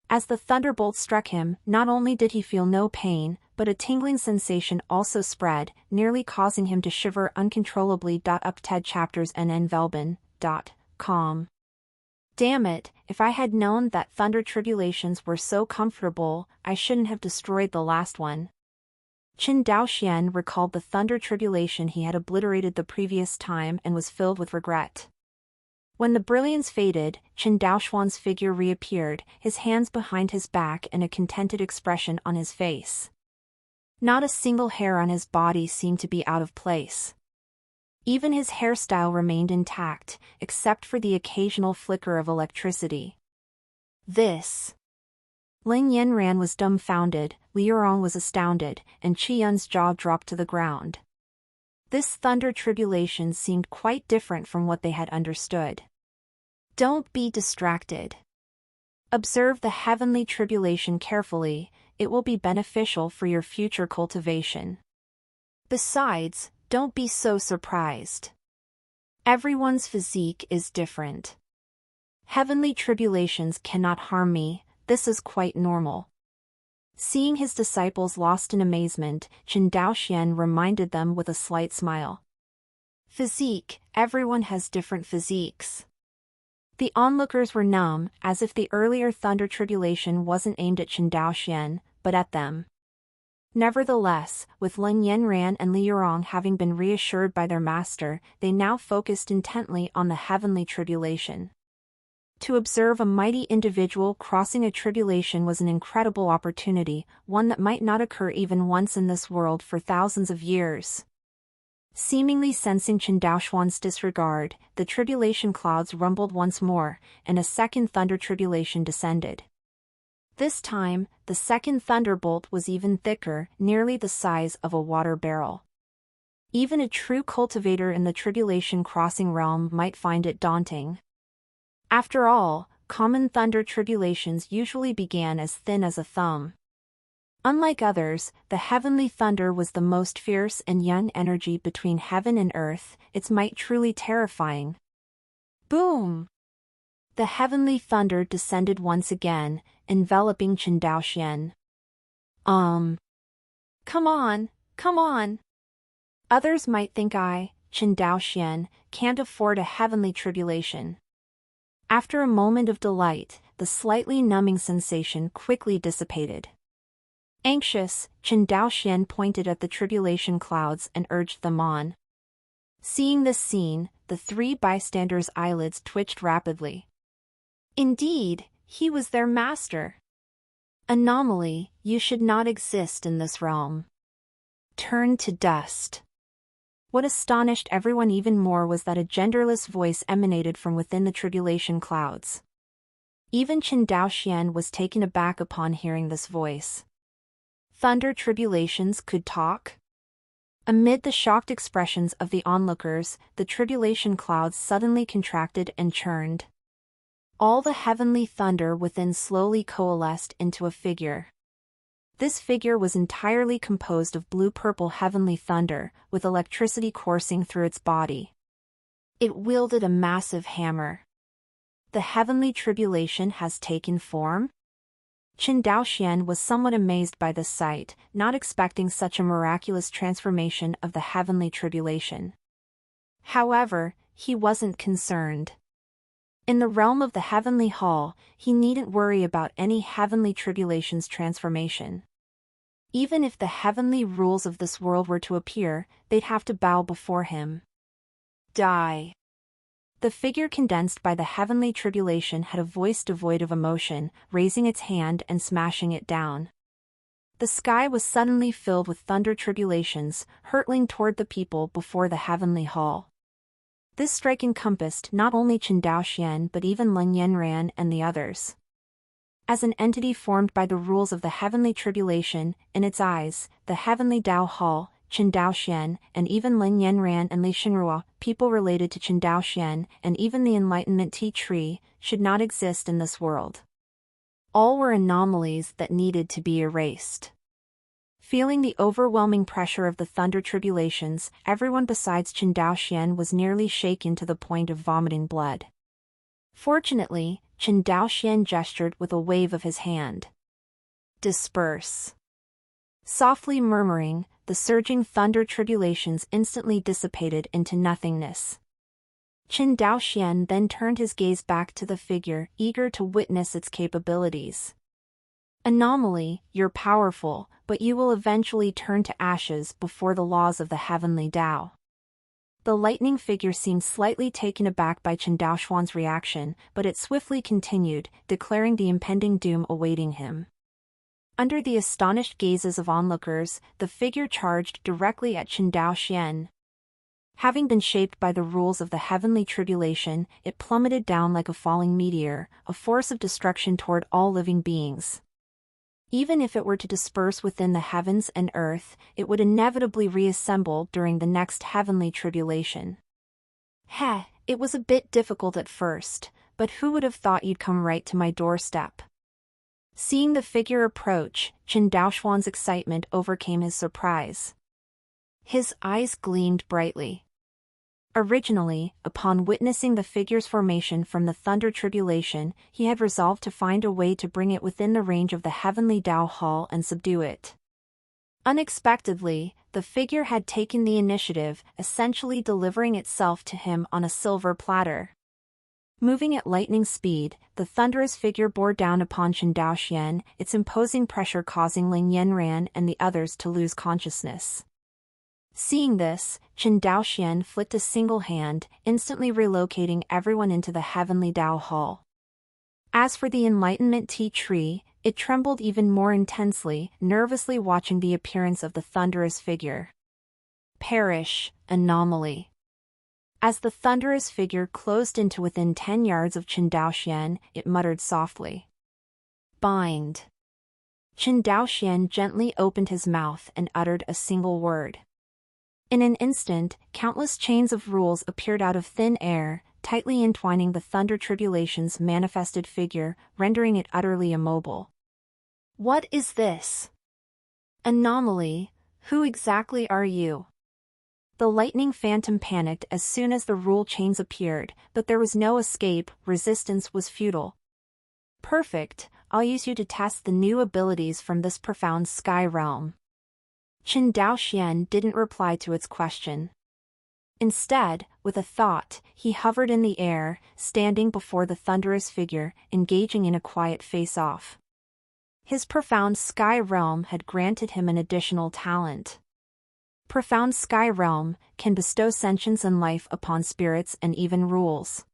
As the thunderbolt struck him, not only did he feel no pain, but a tingling sensation also spread, nearly causing him to shiver uncontrollably. Up TED chapters NN Damn it, if I had known that thunder tribulations were so comfortable, I shouldn't have destroyed the last one. Qin Daoxian recalled the thunder tribulation he had obliterated the previous time and was filled with regret. When the brilliance faded, Qin Daoxuan's figure reappeared, his hands behind his back and a contented expression on his face. Not a single hair on his body seemed to be out of place. Even his hairstyle remained intact, except for the occasional flicker of electricity. This. Lin Yanran was dumbfounded, Li Yurong was astounded, and Qi Yun's jaw dropped to the ground. This thunder tribulation seemed quite different from what they had understood. Don't be distracted. Observe the heavenly tribulation carefully, it will be beneficial for your future cultivation. Besides, don't be so surprised. Everyone's physique is different. Heavenly tribulations cannot harm me, this is quite normal. Seeing his disciples lost in amazement, Qin Daoxian reminded them with a slight smile. Physique, everyone has different physiques. The onlookers were numb, as if the earlier thunder tribulation wasn't aimed at Qin Daoxian, but at them. Nevertheless, with Lin Yanran and Li Yurong having been reassured by their master, they now focused intently on the heavenly tribulation. To observe a mighty individual crossing a tribulation was an incredible opportunity, one that might not occur even once in this world for thousands of years. Seemingly sensing Qin Daoxuan's disregard, the tribulation clouds rumbled once more, and a second thunder tribulation descended. This time, the second thunderbolt was even thicker, nearly the size of a water barrel. Even a true cultivator in the tribulation crossing realm might find it daunting. After all, common thunder tribulations usually began as thin as a thumb. Unlike others, the heavenly thunder was the most fierce and young energy between heaven and earth, its might truly terrifying. Boom! The heavenly thunder descended once again, enveloping Qin Daoxian. Come on, come on! Others might think I, Qin Daoxian, can't afford a heavenly tribulation. After a moment of delight, the slightly numbing sensation quickly dissipated. Anxious, Qin Daoxian pointed at the tribulation clouds and urged them on. Seeing this scene, the three bystanders' eyelids twitched rapidly. Indeed, he was their master. Anomaly, you should not exist in this realm. Turn to dust. What astonished everyone even more was that a genderless voice emanated from within the tribulation clouds. Even Qin Daoxian was taken aback upon hearing this voice. Thunder tribulations could talk? Amid the shocked expressions of the onlookers, the tribulation clouds suddenly contracted and churned. All the heavenly thunder within slowly coalesced into a figure. This figure was entirely composed of blue-purple heavenly thunder, with electricity coursing through its body. It wielded a massive hammer. The heavenly tribulation has taken form? Qin Daoxian was somewhat amazed by this sight, not expecting such a miraculous transformation of the heavenly tribulation. However, he wasn't concerned. In the realm of the heavenly hall, he needn't worry about any heavenly tribulation's transformation. Even if the heavenly rules of this world were to appear, they'd have to bow before him. Die. The figure condensed by the heavenly tribulation had a voice devoid of emotion, raising its hand and smashing it down. The sky was suddenly filled with thunder tribulations, hurtling toward the people before the heavenly hall. This strike encompassed not only Qin Daoxian but even Lin Yanran and the others. As an entity formed by the rules of the heavenly tribulation, in its eyes, the heavenly Dao Hall, Qin Daoxian, and even Lin Yanran and Li Xinrua, people related to Qin Daoxian, and even the Enlightenment Tea Tree, should not exist in this world. All were anomalies that needed to be erased. Feeling the overwhelming pressure of the thunder tribulations, everyone besides Qin Daoxian was nearly shaken to the point of vomiting blood. Fortunately, Qin Daoxian gestured with a wave of his hand. Disperse. Softly murmuring, the surging thunder tribulations instantly dissipated into nothingness. Qin Daoxian then turned his gaze back to the figure, eager to witness its capabilities. Anomaly, you're powerful, but you will eventually turn to ashes before the laws of the heavenly Tao. The lightning figure seemed slightly taken aback by Qin Daoxuan's reaction, but it swiftly continued, declaring the impending doom awaiting him. Under the astonished gazes of onlookers, the figure charged directly at Qin Daoxian. Having been shaped by the rules of the heavenly tribulation, it plummeted down like a falling meteor, a force of destruction toward all living beings. Even if it were to disperse within the heavens and earth, it would inevitably reassemble during the next heavenly tribulation. It was a bit difficult at first, but who would have thought you'd come right to my doorstep? Seeing the figure approach, Qin Daoxuan's excitement overcame his surprise. His eyes gleamed brightly. Originally, upon witnessing the figure's formation from the thunder tribulation, he had resolved to find a way to bring it within the range of the heavenly Tao Hall and subdue it. Unexpectedly, the figure had taken the initiative, essentially delivering itself to him on a silver platter. Moving at lightning speed, the thunderous figure bore down upon Qin Daoxian, its imposing pressure causing Lin Yanran and the others to lose consciousness. Seeing this, Qin Daoxian flicked a single hand, instantly relocating everyone into the heavenly Tao Hall. As for the Enlightenment Tea Tree, it trembled even more intensely, nervously watching the appearance of the thunderous figure. Perish, anomaly. As the thunderous figure closed into within 10 yards of Qin Daoxian, it muttered softly. Bind. Qin Daoxian gently opened his mouth and uttered a single word. In an instant, countless chains of rules appeared out of thin air, tightly entwining the thunder tribulation's manifested figure, rendering it utterly immobile. What is this? Anomaly, who exactly are you? The lightning phantom panicked as soon as the rule chains appeared, but there was no escape, resistance was futile. Perfect, I'll use you to test the new abilities from this profound sky realm. Qin Daoxian didn't reply to its question. Instead, with a thought, he hovered in the air, standing before the thunderous figure, engaging in a quiet face-off. His profound sky realm had granted him an additional talent. Profound sky realm can bestow sentience and life upon spirits and even rules.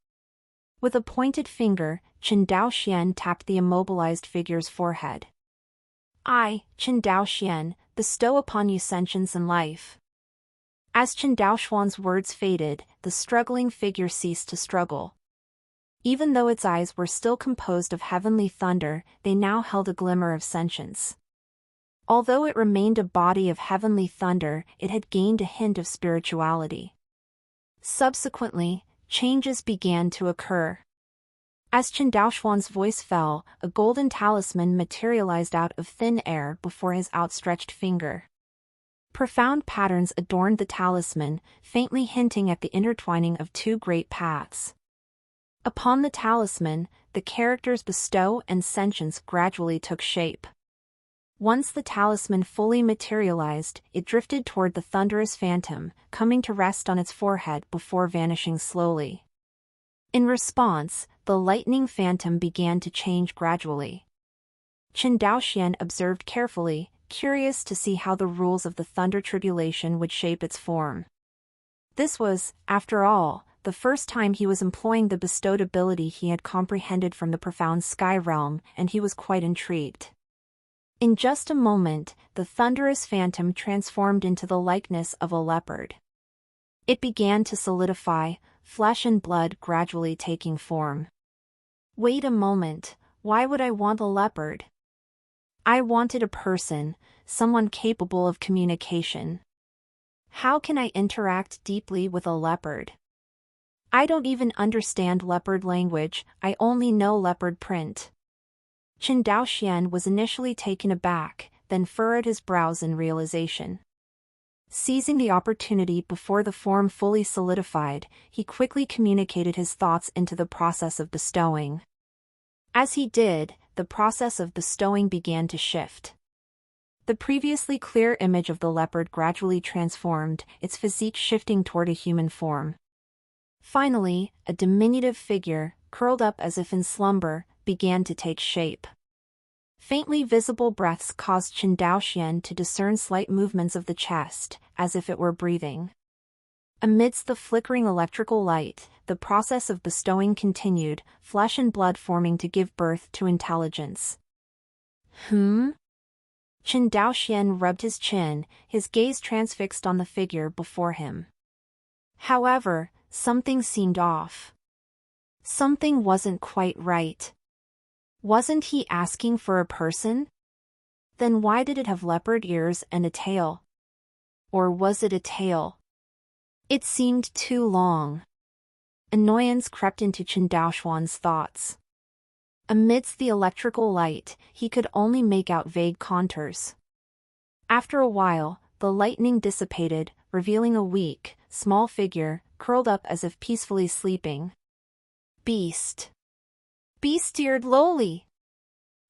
With a pointed finger, Qin Daoxian tapped the immobilized figure's forehead. I, Qin Daoxian, bestow upon you sentience and life. As Qin Daoxuan's words faded, the struggling figure ceased to struggle. Even though its eyes were still composed of heavenly thunder, they now held a glimmer of sentience. Although it remained a body of heavenly thunder, it had gained a hint of spirituality. Subsequently, changes began to occur. As Qin Daoxuan's voice fell, a golden talisman materialized out of thin air before his outstretched finger. Profound patterns adorned the talisman, faintly hinting at the intertwining of two great paths. Upon the talisman, the characters bestow and sentience gradually took shape. Once the talisman fully materialized, it drifted toward the thunderous phantom, coming to rest on its forehead before vanishing slowly. In response, the lightning phantom began to change gradually. Qin Daoxian observed carefully, curious to see how the rules of the thunder tribulation would shape its form. This was, after all, the first time he was employing the bestowed ability he had comprehended from the profound sky realm, and he was quite intrigued. In just a moment, the thunderous phantom transformed into the likeness of a leopard. It began to solidify, flesh and blood gradually taking form. Wait a moment, why would I want a leopard? I wanted a person, someone capable of communication. How can I interact deeply with a leopard? I don't even understand leopard language, I only know leopard print. Chen Daoxian was initially taken aback, then furrowed his brows in realization. Seizing the opportunity before the form fully solidified, he quickly communicated his thoughts into the process of bestowing. As he did, the process of bestowing began to shift. The previously clear image of the leopard gradually transformed, its physique shifting toward a human form. Finally, a diminutive figure, curled up as if in slumber, began to take shape. Faintly visible breaths caused Chen Daoxian to discern slight movements of the chest, as if it were breathing. Amidst the flickering electrical light, the process of bestowing continued, flesh and blood forming to give birth to intelligence. Chen Daoxian rubbed his chin, his gaze transfixed on the figure before him. However, something seemed off. Something wasn't quite right. Wasn't he asking for a person? Then why did it have leopard ears and a tail? Or was it a tail? It seemed too long. Annoyance crept into Chen Daoxuan's thoughts. Amidst the electrical light, he could only make out vague contours. After a while, the lightning dissipated, revealing a weak, small figure, curled up as if peacefully sleeping. Beast. Beast-eared lowly.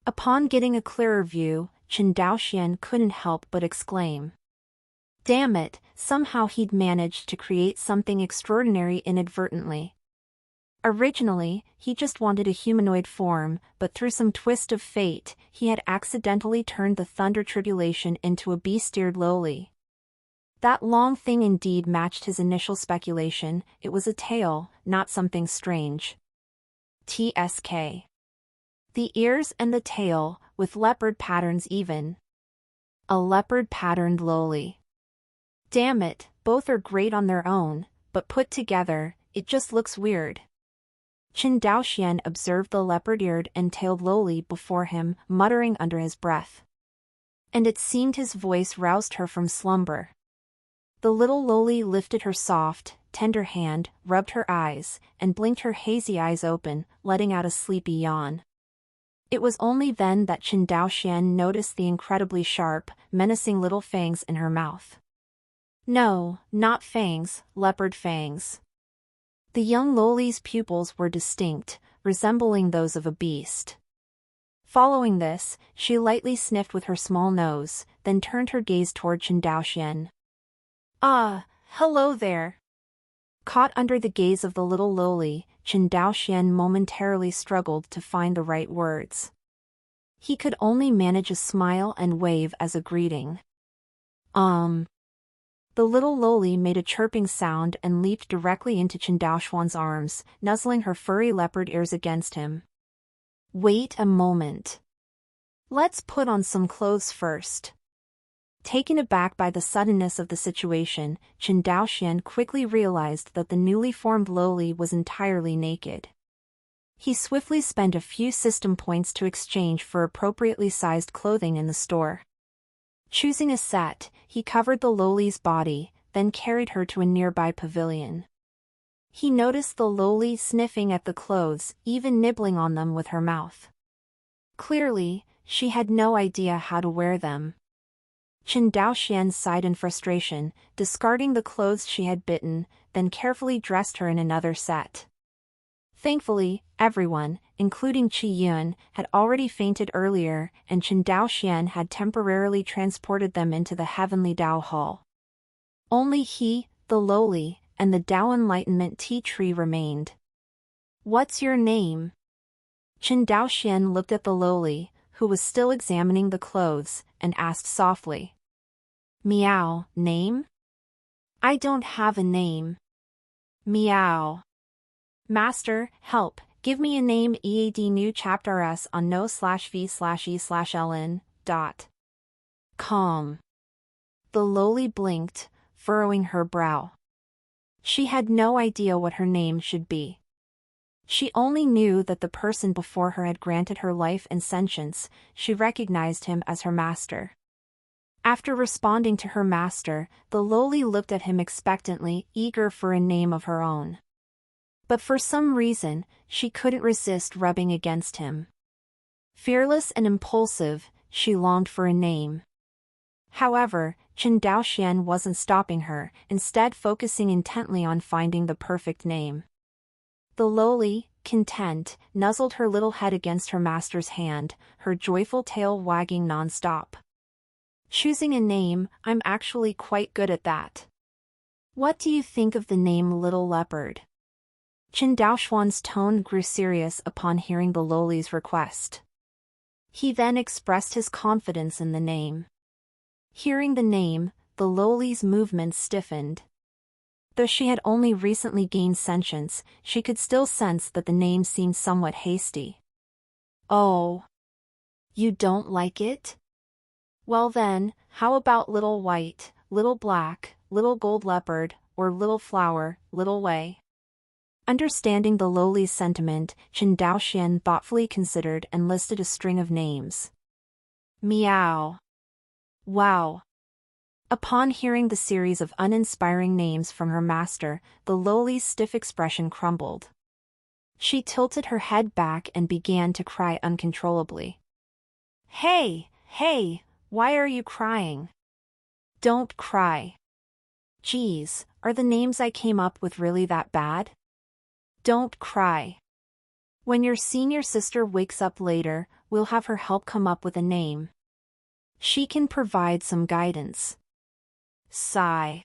Upon getting a clearer view, Chen Daoxian couldn't help but exclaim. Damn it, somehow he'd managed to create something extraordinary inadvertently. Originally, he just wanted a humanoid form, but through some twist of fate, he had accidentally turned the Thunder Tribulation into a beast-eared lowly. That long thing indeed matched his initial speculation, it was a tail, not something strange. TSK. The ears and the tail, with leopard patterns even. A leopard-patterned lowly. Damn it, both are great on their own, but put together, it just looks weird. Chen Daoxian observed the leopard-eared and tailed lowly before him, muttering under his breath. And it seemed his voice roused her from slumber. The little lowly lifted her soft, tender hand, rubbed her eyes, and blinked her hazy eyes open, letting out a sleepy yawn. It was only then that Chen Daoxian noticed the incredibly sharp, menacing little fangs in her mouth. No, not fangs, leopard fangs. The young lowly's pupils were distinct, resembling those of a beast. Following this, she lightly sniffed with her small nose, then turned her gaze toward Chen Daoxian. Ah, hello there. Caught under the gaze of the little lowly, Chen Daoxian momentarily struggled to find the right words. He could only manage a smile and wave as a greeting. The little lowly made a chirping sound and leaped directly into Chen Daoxuan's arms, nuzzling her furry leopard ears against him. Wait a moment. Let's put on some clothes first. Taken aback by the suddenness of the situation, Chen Daoxian quickly realized that the newly formed lowly was entirely naked. He swiftly spent a few system points to exchange for appropriately sized clothing in the store. Choosing a set, he covered the lowly's body, then carried her to a nearby pavilion. He noticed the lowly sniffing at the clothes, even nibbling on them with her mouth. Clearly, she had no idea how to wear them. Chen Daoxian sighed in frustration, discarding the clothes she had bitten, then carefully dressed her in another set. Thankfully, everyone, including Qi Yun, had already fainted earlier, and Chen Daoxian had temporarily transported them into the heavenly Dao Hall. Only he, the lowly, and the Dao Enlightenment tea tree remained. What's your name? Chen Daoxian looked at the lowly, who was still examining the clothes, and asked softly. Meow, name? I don't have a name. Meow. Master, help, give me a name. EAD new chapter S on no/v/e/ln. Com. The lowly blinked, furrowing her brow. She had no idea what her name should be. She only knew that the person before her had granted her life and sentience. She recognized him as her master. After responding to her master, the lowly looked at him expectantly, eager for a name of her own. But for some reason, she couldn't resist rubbing against him. Fearless and impulsive, she longed for a name. However, Chen Daoxian wasn't stopping her, instead focusing intently on finding the perfect name. The lowly, content, nuzzled her little head against her master's hand, her joyful tail wagging non-stop. Choosing a name, I'm actually quite good at that. What do you think of the name Little Leopard? Chen Daoxuan's tone grew serious upon hearing the lowly's request. He then expressed his confidence in the name. Hearing the name, the lowly's movements stiffened. Though she had only recently gained sentience, she could still sense that the name seemed somewhat hasty. Oh. You don't like it? Well then, how about Little White, Little Black, Little Gold Leopard, or Little Flower, Little Wei? Understanding the lowly's sentiment, Chen Daoxian thoughtfully considered and listed a string of names. Meow. Wow. Upon hearing the series of uninspiring names from her master, the lowly's stiff expression crumbled. She tilted her head back and began to cry uncontrollably. Hey, why are you crying? Don't cry. Geez, are the names I came up with really that bad? Don't cry. When your senior sister wakes up later, we'll have her help come up with a name. She can provide some guidance. Sigh.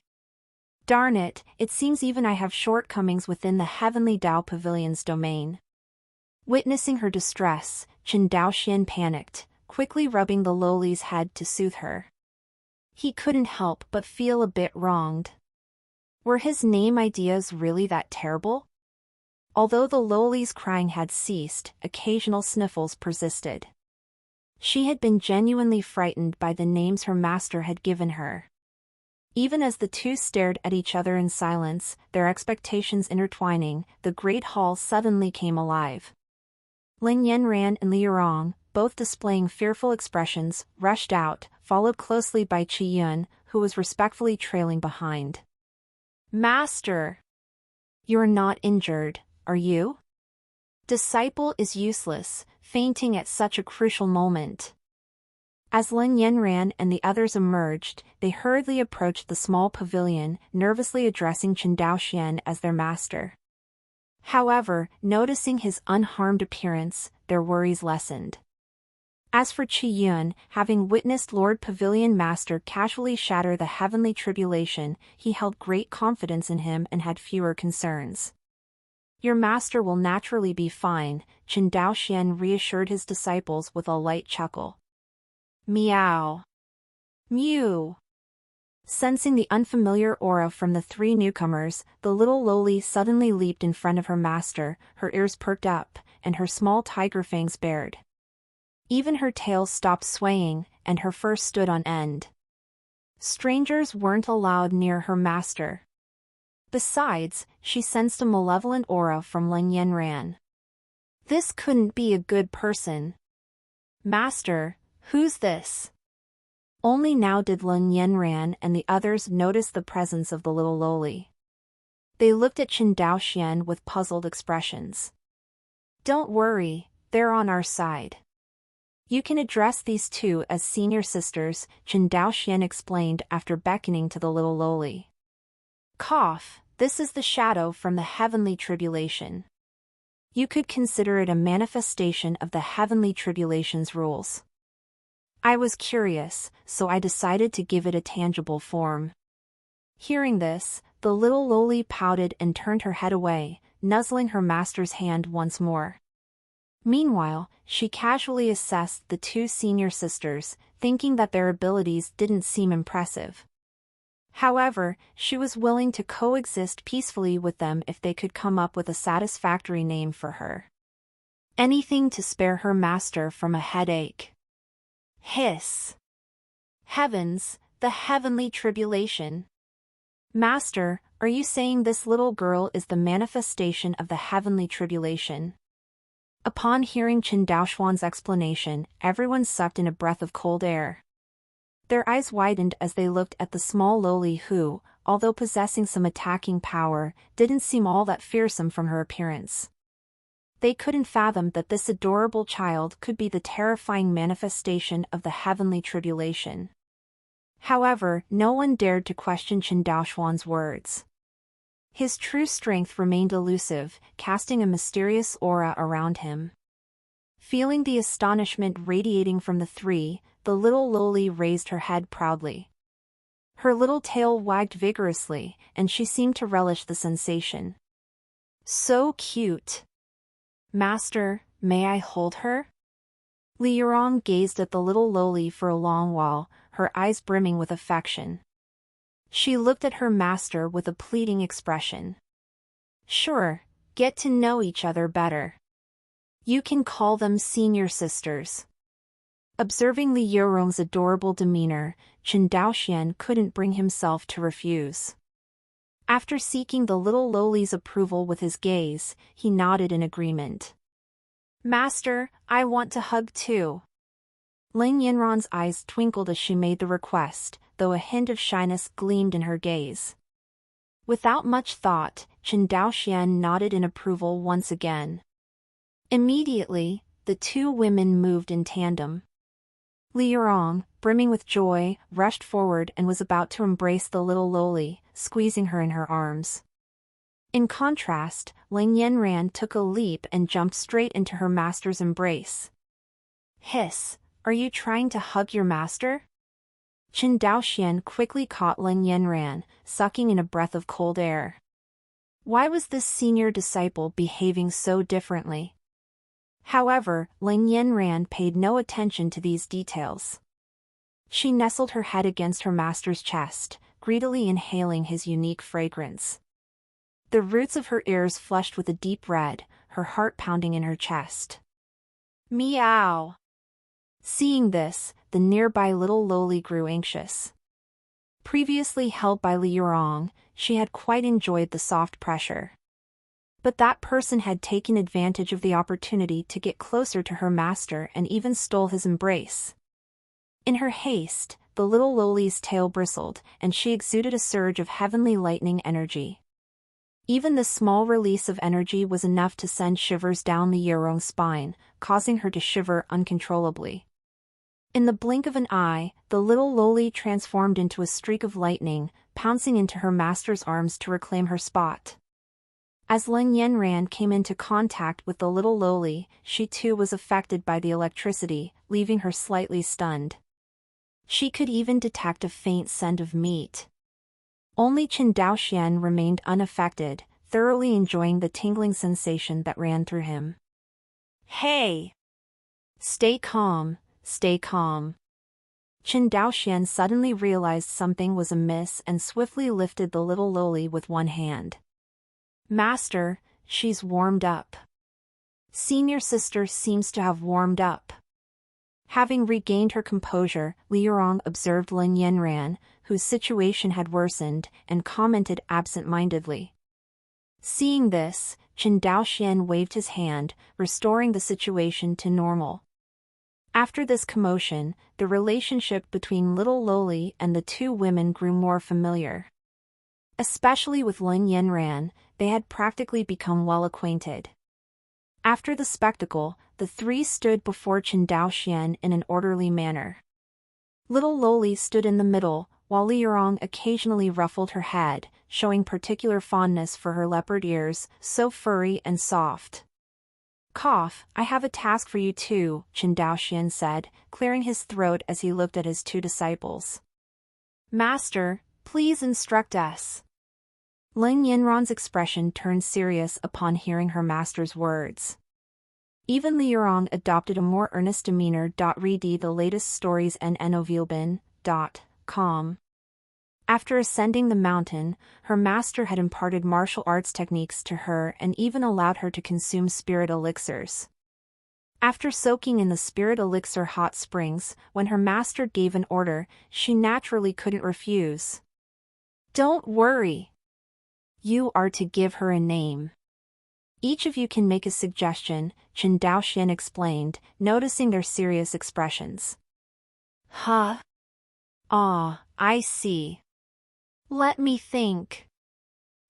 Darn it, it seems even I have shortcomings within the Heavenly Dao Pavilion's domain. Witnessing her distress, Chen Daoxian panicked, quickly rubbing the lowly's head to soothe her. He couldn't help but feel a bit wronged. Were his name ideas really that terrible? Although the lowly's crying had ceased, occasional sniffles persisted. She had been genuinely frightened by the names her master had given her. Even as the two stared at each other in silence, their expectations intertwining, the great hall suddenly came alive. Lin Yanran and Li Yurong, both displaying fearful expressions, rushed out, followed closely by Qi Yun, who was respectfully trailing behind. Master! You're not injured, are you? Disciple is useless, fainting at such a crucial moment. As Lin Yanran and the others emerged, they hurriedly approached the small pavilion, nervously addressing Chen Daoxian as their master. However, noticing his unharmed appearance, their worries lessened. As for Qi Yun, having witnessed Lord Pavilion Master casually shatter the heavenly tribulation, he held great confidence in him and had fewer concerns. Your master will naturally be fine, Chen Daoxian reassured his disciples with a light chuckle. Meow. Mew. Sensing the unfamiliar aura from the three newcomers, the little lowly suddenly leaped in front of her master, her ears perked up, and her small tiger fangs bared. Even her tail stopped swaying, and her fur stood on end. Strangers weren't allowed near her master. Besides, she sensed a malevolent aura from Lin Yanran. This couldn't be a good person. Master, who's this? Only now did Lin Yanran and the others notice the presence of the little lowly. They looked at Chen Daoxian with puzzled expressions. Don't worry, they're on our side. You can address these two as senior sisters, Chen Daoxian explained after beckoning to the little lowly. Cough, this is the shadow from the heavenly tribulation. You could consider it a manifestation of the heavenly tribulation's rules. I was curious, so I decided to give it a tangible form. Hearing this, the little lowly pouted and turned her head away, nuzzling her master's hand once more. Meanwhile, she casually assessed the two senior sisters, thinking that their abilities didn't seem impressive. However, she was willing to coexist peacefully with them if they could come up with a satisfactory name for her. Anything to spare her master from a headache. Hiss. Heavens, the heavenly tribulation. Master, are you saying this little girl is the manifestation of the heavenly tribulation? Upon hearing Chen Daoxuan's explanation, everyone sucked in a breath of cold air. Their eyes widened as they looked at the small loli who, although possessing some attacking power, didn't seem all that fearsome from her appearance. They couldn't fathom that this adorable child could be the terrifying manifestation of the heavenly tribulation. However, no one dared to question Chen Daoxuan's words. His true strength remained elusive, casting a mysterious aura around him. Feeling the astonishment radiating from the three, the little loli raised her head proudly. Her little tail wagged vigorously, and she seemed to relish the sensation. So cute! Master, may I hold her? Li Yurong gazed at the little loli for a long while, her eyes brimming with affection. She looked at her master with a pleading expression. Sure, get to know each other better. You can call them senior sisters. Observing Li Yurong's adorable demeanor, Chen Daoxian couldn't bring himself to refuse. After seeking the little loli's approval with his gaze, he nodded in agreement. Master, I want to hug too. Ling Yinran's eyes twinkled as she made the request, though a hint of shyness gleamed in her gaze. Without much thought, Chen Daoxian nodded in approval once again. Immediately, the two women moved in tandem. Li Yurong, brimming with joy, rushed forward and was about to embrace the little loli, squeezing her in her arms. In contrast, Ling Yanran took a leap and jumped straight into her master's embrace. Hiss, are you trying to hug your master? Chen Daoxian quickly caught Ling Yanran, sucking in a breath of cold air. Why was this senior disciple behaving so differently? However, Ling Yanran paid no attention to these details. She nestled her head against her master's chest, greedily inhaling his unique fragrance. The roots of her ears flushed with a deep red, her heart pounding in her chest. Meow! Seeing this, the nearby little loli grew anxious. Previously held by Li Yurong, she had quite enjoyed the soft pressure. But that person had taken advantage of the opportunity to get closer to her master and even stole his embrace. In her haste, the little loli's tail bristled, and she exuded a surge of heavenly lightning energy. Even the small release of energy was enough to send shivers down Li Yurong's spine, causing her to shiver uncontrollably. In the blink of an eye, the little loli transformed into a streak of lightning, pouncing into her master's arms to reclaim her spot. As Ling Yanran came into contact with the little loli, she too was affected by the electricity, leaving her slightly stunned. She could even detect a faint scent of meat. Only Chen Daoxian remained unaffected, thoroughly enjoying the tingling sensation that ran through him. Hey! Stay calm, stay calm. Chen Daoxian suddenly realized something was amiss and swiftly lifted the little loli with one hand. Master, she's warmed up. Senior sister seems to have warmed up. Having regained her composure, Li Yurong observed Ling Yanran, whose situation had worsened, and commented absent-mindedly. Seeing this, Chen Daoxian waved his hand, restoring the situation to normal. After this commotion, the relationship between little loli and the two women grew more familiar. Especially with Ling Yanran, they had practically become well acquainted. After the spectacle, the three stood before Chen Daoxian in an orderly manner. Little loli stood in the middle, while Li Yurong occasionally ruffled her head, showing particular fondness for her leopard ears, so furry and soft. Cough, I have a task for you too, Chen Daoxian said, clearing his throat as he looked at his two disciples. Master, please instruct us. Ling Yanran's expression turned serious upon hearing her master's words. Even Li Yurong adopted a more earnest demeanor. Read the latest stories and novilbin.com. After ascending the mountain, her master had imparted martial arts techniques to her and even allowed her to consume spirit elixirs. After soaking in the spirit elixir hot springs, when her master gave an order, she naturally couldn't refuse. Don't worry. You are to give her a name. Each of you can make a suggestion, Chen Daoxian explained, noticing their serious expressions. Huh? Ah, I see. Let me think.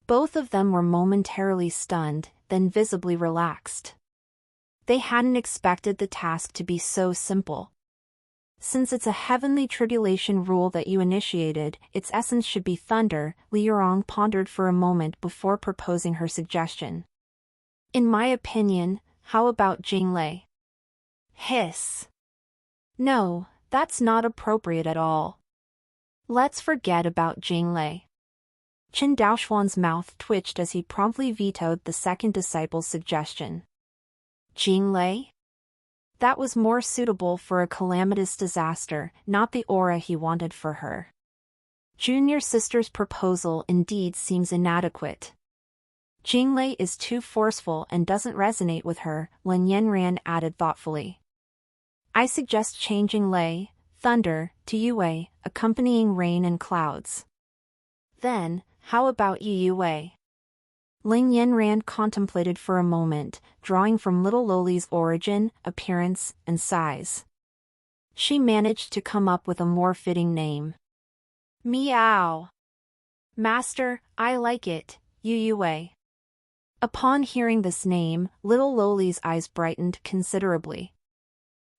Both of them were momentarily stunned, then visibly relaxed. They hadn't expected the task to be so simple. Since it's a heavenly tribulation rule that you initiated, its essence should be thunder. Liurong pondered for a moment before proposing her suggestion. In my opinion, how about Jinglei? Hiss. No, that's not appropriate at all. Let's forget about Jinglei. Chen Daoxuan's mouth twitched as he promptly vetoed the second disciple's suggestion. Jinglei? That was more suitable for a calamitous disaster, not the aura he wanted for her. Junior sister's proposal indeed seems inadequate. Jinglei is too forceful and doesn't resonate with her, Lin Yanran added thoughtfully. I suggest changing Lei, thunder, to Yue, accompanying rain and clouds. Then, how about Yue? Ling Yanran contemplated for a moment, drawing from little Loli's origin, appearance, and size. She managed to come up with a more fitting name. Meow. Master, I like it, Yue. Upon hearing this name, little Loli's eyes brightened considerably.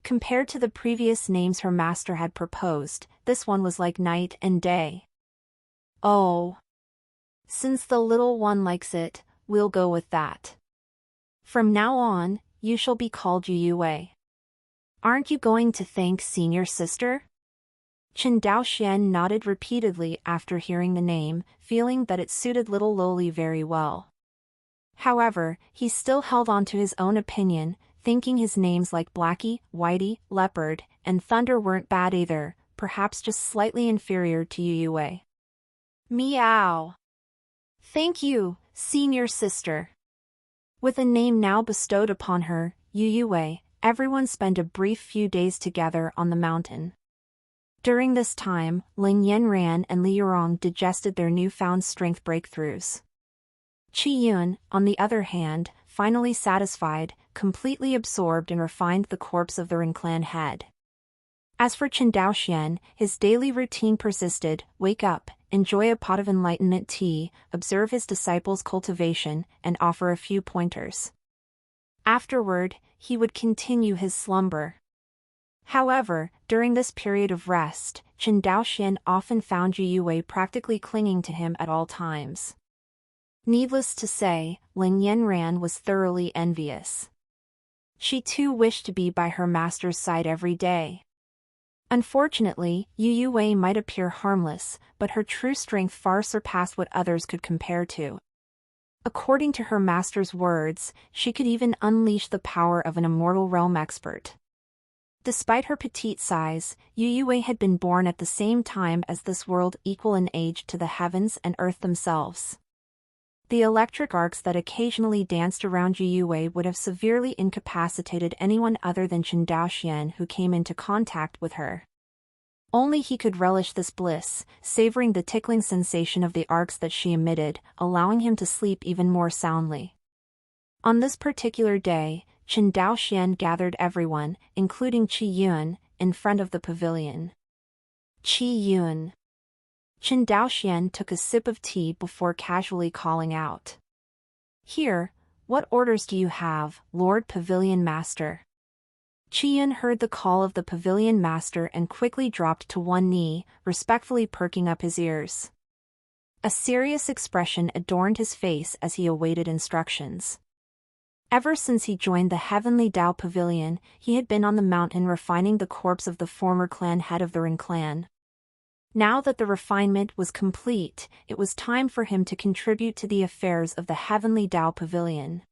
Compared to the previous names her master had proposed, this one was like night and day. Oh. Since the little one likes it, we'll go with that. From now on, you shall be called Yue. Aren't you going to thank senior sister? Chen Daoxian nodded repeatedly after hearing the name, feeling that it suited little Loli very well. However, he still held on to his own opinion, thinking his names like Blackie, Whitey, Leopard, and Thunder weren't bad either, perhaps just slightly inferior to Yue. Meow. Thank you, senior sister. With a name now bestowed upon her, Yue, everyone spent a brief few days together on the mountain. During this time, Ling Yanran and Liurong digested their newfound strength breakthroughs. Qi Yun, on the other hand, finally satisfied, completely absorbed and refined the corpse of the Ren clan head. As for Chen Daoxian, his daily routine persisted: wake up, enjoy a pot of enlightenment tea, observe his disciples' cultivation, and offer a few pointers. Afterward, he would continue his slumber. However, during this period of rest, Chen Daoxian often found Yue practically clinging to him at all times. Needless to say, Ling Yanran was thoroughly envious. She too wished to be by her master's side every day. Unfortunately, Yue might appear harmless, but her true strength far surpassed what others could compare to. According to her master's words, she could even unleash the power of an immortal realm expert. Despite her petite size, Yue had been born at the same time as this world, equal in age to the heavens and earth themselves. The electric arcs that occasionally danced around Yue would have severely incapacitated anyone other than Chen Daoxian who came into contact with her. Only he could relish this bliss, savoring the tickling sensation of the arcs that she emitted, allowing him to sleep even more soundly. On this particular day, Chen Daoxian gathered everyone, including Qi Yun, in front of the pavilion. Qi Yun. Chen Daoxian took a sip of tea before casually calling out. Here, what orders do you have, Lord Pavilion Master? Qi Yun heard the call of the Pavilion Master and quickly dropped to one knee, respectfully perking up his ears. A serious expression adorned his face as he awaited instructions. Ever since he joined the Heavenly Dao Pavilion, he had been on the mountain refining the corpse of the former clan head of the Ren clan. Now that the refinement was complete, it was time for him to contribute to the affairs of the Heavenly Dao Pavilion.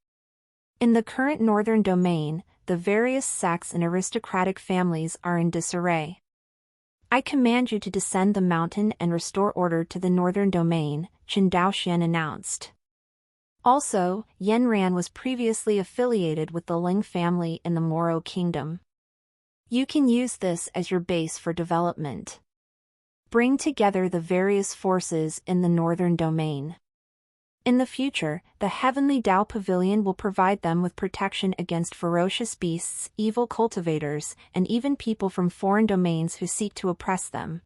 In the current northern domain, the various sects and aristocratic families are in disarray. I command you to descend the mountain and restore order to the northern domain, Chen Daoxian announced. Also, Yanran was previously affiliated with the Ling family in the Moro Kingdom. You can use this as your base for development. Bring together the various forces in the northern domain. In the future, the Heavenly Dao Pavilion will provide them with protection against ferocious beasts, evil cultivators, and even people from foreign domains who seek to oppress them.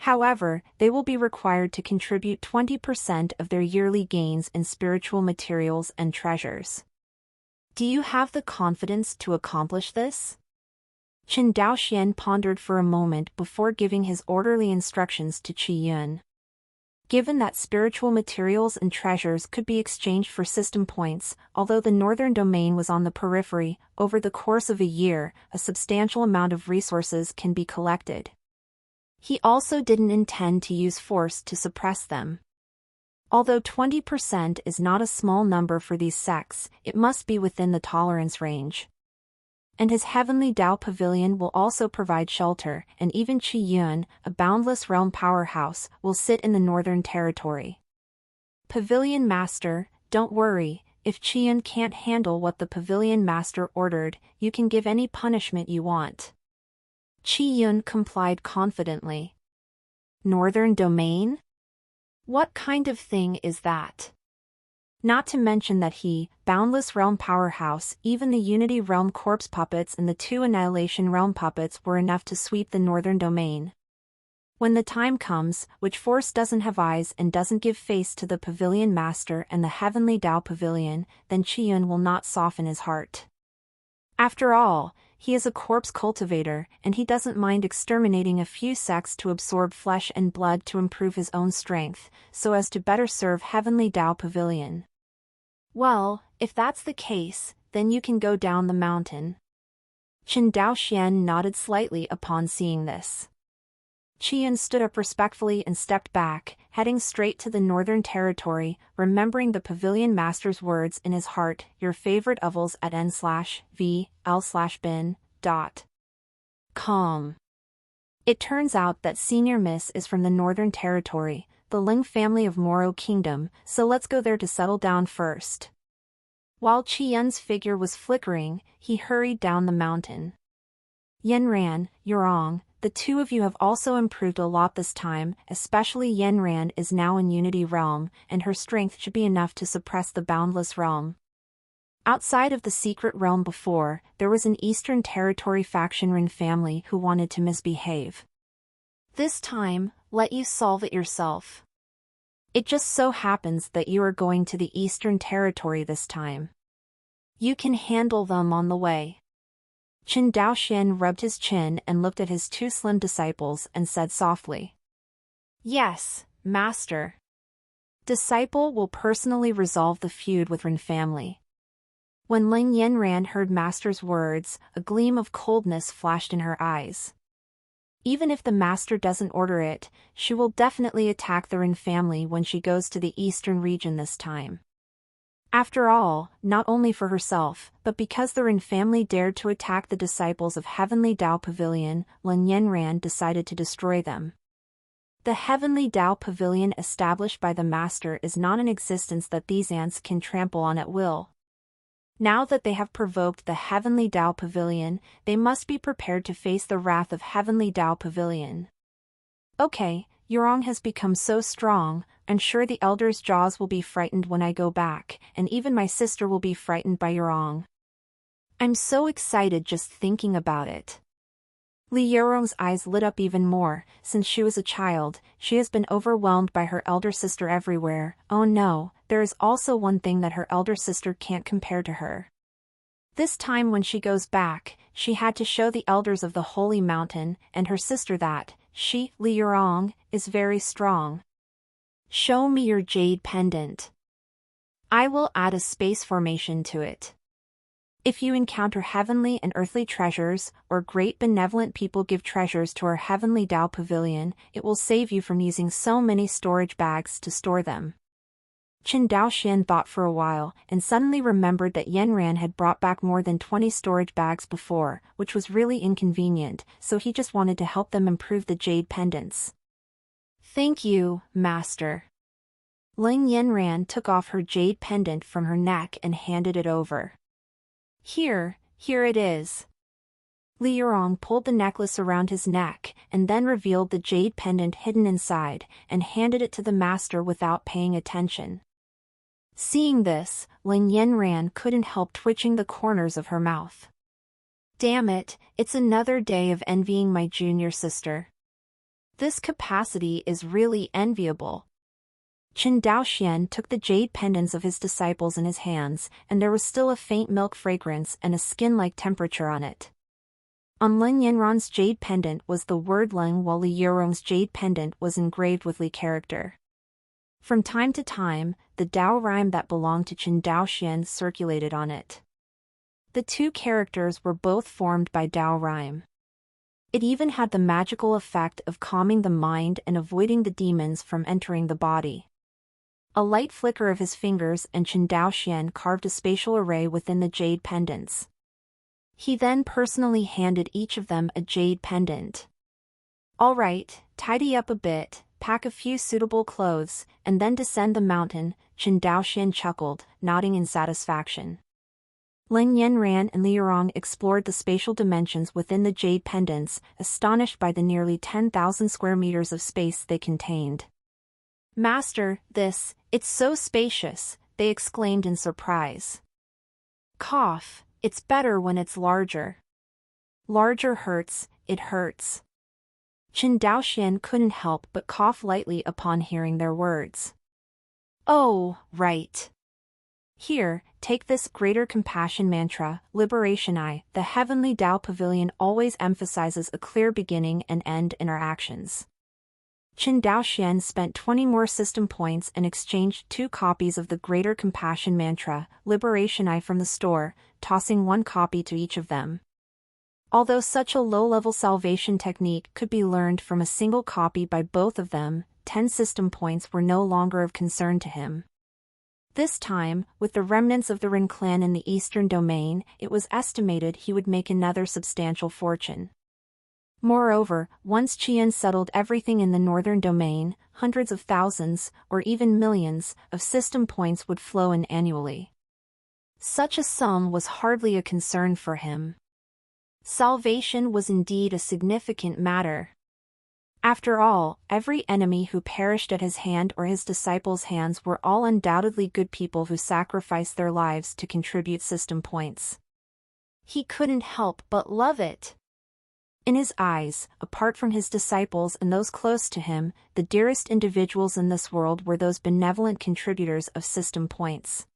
However, they will be required to contribute 20% of their yearly gains in spiritual materials and treasures. Do you have the confidence to accomplish this? Chen Daoxian pondered for a moment before giving his orderly instructions to Qi Yun. Given that spiritual materials and treasures could be exchanged for system points, although the northern domain was on the periphery, over the course of a year, a substantial amount of resources can be collected. He also didn't intend to use force to suppress them. Although 20% is not a small number for these sects, it must be within the tolerance range. And his heavenly Tao pavilion will also provide shelter, and even Qi Yun, a boundless realm powerhouse, will sit in the northern territory. Pavilion Master, don't worry, if Qi Yun can't handle what the Pavilion Master ordered, you can give any punishment you want. Qi Yun complied confidently. Northern domain? What kind of thing is that? Not to mention that he, Boundless Realm Powerhouse, even the Unity Realm Corpse Puppets and the 2 Annihilation Realm Puppets were enough to sweep the Northern Domain. When the time comes, which force doesn't have eyes and doesn't give face to the Pavilion Master and the Heavenly Tao Pavilion, then Qi Yun will not soften his heart. After all, he is a corpse cultivator, and he doesn't mind exterminating a few sects to absorb flesh and blood to improve his own strength, so as to better serve Heavenly Tao Pavilion. Well, if that's the case, then you can go down the mountain. Chen Daoxian nodded slightly upon seeing this. Qi Yun stood up respectfully and stepped back, heading straight to the northern territory, remembering the Pavilion Master's words in his heart, your favorite ovals at n/v/l/bin. Calm. It turns out that Senior Miss is from the northern territory, the Ling family of Moro Kingdom, so let's go there to settle down first. While Qi Yun's figure was flickering, he hurried down the mountain. Yanran, Yurong, the 2 of you have also improved a lot this time, especially Yanran is now in Unity Realm, and her strength should be enough to suppress the Boundless Realm. Outside of the secret realm before, there was an Eastern Territory faction Rin family who wanted to misbehave. This time, let you solve it yourself. It just so happens that you are going to the Eastern Territory this time. You can handle them on the way. Chen Daoxian rubbed his chin and looked at his 2 slim disciples and said softly. Yes, Master. Disciple will personally resolve the feud with Rin family. When Ling Yanran heard Master's words, a gleam of coldness flashed in her eyes. Even if the Master doesn't order it, she will definitely attack the Rin family when she goes to the eastern region this time. After all, not only for herself, but because the Rin family dared to attack the disciples of Heavenly Tao Pavilion, Lin Yanran decided to destroy them. The Heavenly Tao Pavilion established by the Master is not an existence that these ants can trample on at will. Now that they have provoked the Heavenly Tao Pavilion, they must be prepared to face the wrath of Heavenly Tao Pavilion. Okay, Yurong has become so strong, I'm sure the Elder's jaws will be frightened when I go back, and even my sister will be frightened by Yurong. I'm so excited just thinking about it. Li Yurong's eyes lit up even more. Since she was a child, she has been overwhelmed by her elder sister everywhere. Oh no, there is also one thing that her elder sister can't compare to her. This time when she goes back, she had to show the elders of the Holy Mountain and her sister that she, Li Yurong, is very strong. Show me your jade pendant. I will add a space formation to it. If you encounter heavenly and earthly treasures, or great benevolent people give treasures to our Heavenly Tao Pavilion, it will save you from using so many storage bags to store them. Chen Daoxian thought for a while, and suddenly remembered that Yanran had brought back more than 20 storage bags before, which was really inconvenient, so he just wanted to help them improve the jade pendants. Thank you, Master. Ling Yanran took off her jade pendant from her neck and handed it over. Here it is. Li Yurong pulled the necklace around his neck, and then revealed the jade pendant hidden inside, and handed it to the Master without paying attention. Seeing this, Ling Yanran couldn't help twitching the corners of her mouth. Damn it, it's another day of envying my junior sister. This capacity is really enviable. Qin Daoxian took the jade pendants of his disciples in his hands, and there was still a faint milk fragrance and a skin-like temperature on it. On Lin Yanron's jade pendant was the word Ling, while Li Yurong's jade pendant was engraved with Li character. From time to time, the Dao rhyme that belonged to Qin Daoxian circulated on it. The two characters were both formed by Dao rhyme. It even had the magical effect of calming the mind and avoiding the demons from entering the body. A light flicker of his fingers and Qin Daoxian carved a spatial array within the jade pendants. He then personally handed each of them a jade pendant. "All right, tidy up a bit, pack a few suitable clothes, and then descend the mountain," Qin Daoxian chuckled, nodding in satisfaction. Lin Yanran and Li Yurong explored the spatial dimensions within the jade pendants, astonished by the nearly 10,000 square meters of space they contained. "Master, it's so spacious," they exclaimed in surprise. "Cough, it's better when it's larger. Larger hurts, it hurts." Qin Daoxian couldn't help but cough lightly upon hearing their words. "Oh, right. Here, take this greater compassion mantra, Liberation I. The Heavenly Tao Pavilion always emphasizes a clear beginning and end in our actions." Qin Daoxian spent 20 more system points and exchanged 2 copies of the greater compassion mantra, Liberation I, from the store, tossing 1 copy to each of them. Although such a low-level salvation technique could be learned from a single copy by both of them, 10 system points were no longer of concern to him. This time, with the remnants of the Ren clan in the eastern domain, it was estimated he would make another substantial fortune. Moreover, once Qian settled everything in the northern domain, hundreds of thousands, or even millions, of system points would flow in annually. Such a sum was hardly a concern for him. Salvation was indeed a significant matter. After all, every enemy who perished at his hand or his disciples' hands were all undoubtedly good people who sacrificed their lives to contribute system points. He couldn't help but love it. In his eyes, apart from his disciples and those close to him, the dearest individuals in this world were those benevolent contributors of system points.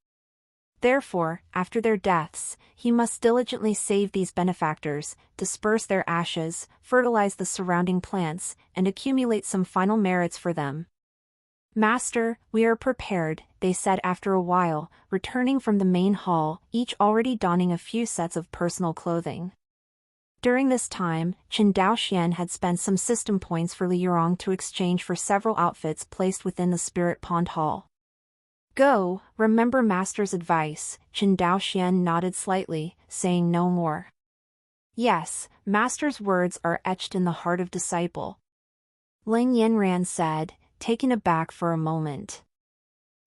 Therefore, after their deaths, he must diligently save these benefactors, disperse their ashes, fertilize the surrounding plants, and accumulate some final merits for them. "Master, we are prepared," they said after a while, returning from the main hall, each already donning a few sets of personal clothing. During this time, Qin Daoxian had spent some system points for Li Yurong to exchange for several outfits placed within the Spirit Pond Hall. "Go, remember Master's advice," Qin Daoxian nodded slightly, saying no more. "Yes, Master's words are etched in the heart of disciple," Lin Yanran said, taken aback for a moment.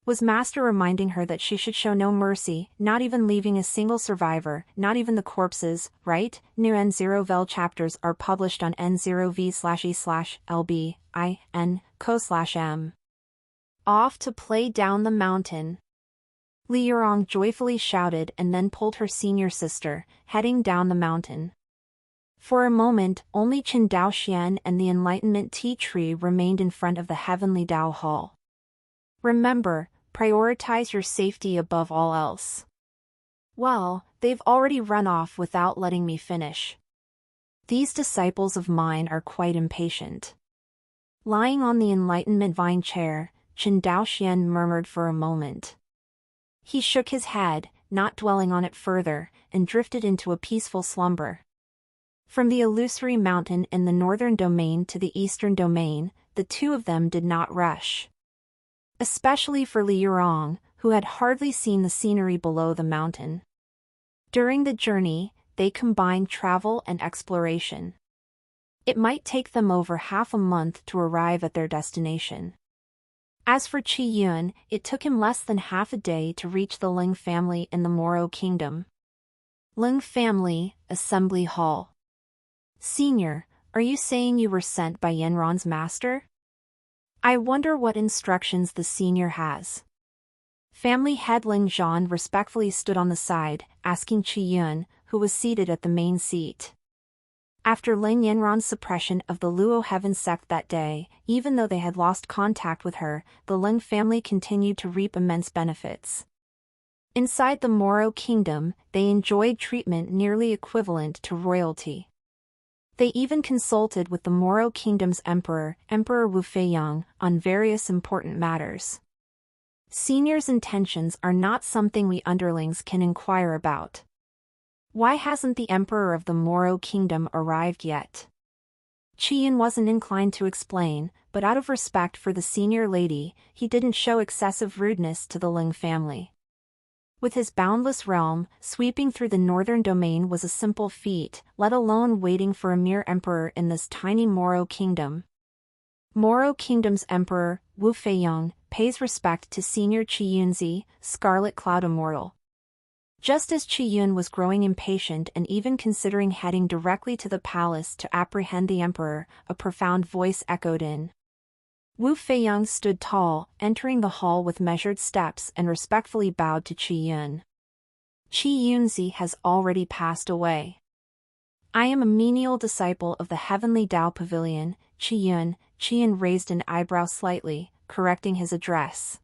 Was Master reminding her that she should show no mercy, not even leaving a single survivor, not even the corpses, right? New N0vel chapters are published on N0v/e/lb/in/co/m. Off to play down the mountain, Li Yurong joyfully shouted and then pulled her senior sister, heading down the mountain. For a moment, only Qin Daoxian and the Enlightenment Tea Tree remained in front of the Heavenly Tao Hall. "Remember, prioritize your safety above all else." "Well, they've already run off without letting me finish. These disciples of mine are quite impatient." Lying on the Enlightenment Vine chair, Qin Daoxian murmured for a moment. He shook his head, not dwelling on it further, and drifted into a peaceful slumber. From the illusory mountain in the northern domain to the eastern domain, the two of them did not rush. Especially for Li Yurong, who had hardly seen the scenery below the mountain. During the journey, they combined travel and exploration. It might take them over half a month to arrive at their destination. As for Qi Yun, it took him less than half a day to reach the Ling family in the Moro Kingdom. Ling Family, Assembly Hall. "Senior, are you saying you were sent by Yanron's master? I wonder what instructions the senior has." Family head Ling Zhan respectfully stood on the side, asking Qi Yun, who was seated at the main seat. After Ling Yanran's suppression of the Luo Heaven sect that day, even though they had lost contact with her, the Ling family continued to reap immense benefits. Inside the Moro kingdom, they enjoyed treatment nearly equivalent to royalty. They even consulted with the Moro kingdom's emperor, Emperor Wu Feiyang, on various important matters. Senior's intentions are not something we underlings can inquire about. Why hasn't the emperor of the Moro kingdom arrived yet? Qian wasn't inclined to explain, but out of respect for the senior lady, he didn't show excessive rudeness to the Ling family. With his boundless realm, sweeping through the northern domain was a simple feat, let alone waiting for a mere emperor in this tiny Moro kingdom. Moro Kingdom's emperor, Wu Feiyang, pays respect to senior Qiyunzi, Scarlet Cloud Immortal. Just as Qiyun was growing impatient and even considering heading directly to the palace to apprehend the emperor, a profound voice echoed in. Wu Feiyang stood tall, entering the hall with measured steps and respectfully bowed to Qiyun. Qiyunzi has already passed away. I am a menial disciple of the Heavenly Tao Pavilion, Qiyun. Qian raised an eyebrow slightly, correcting his address.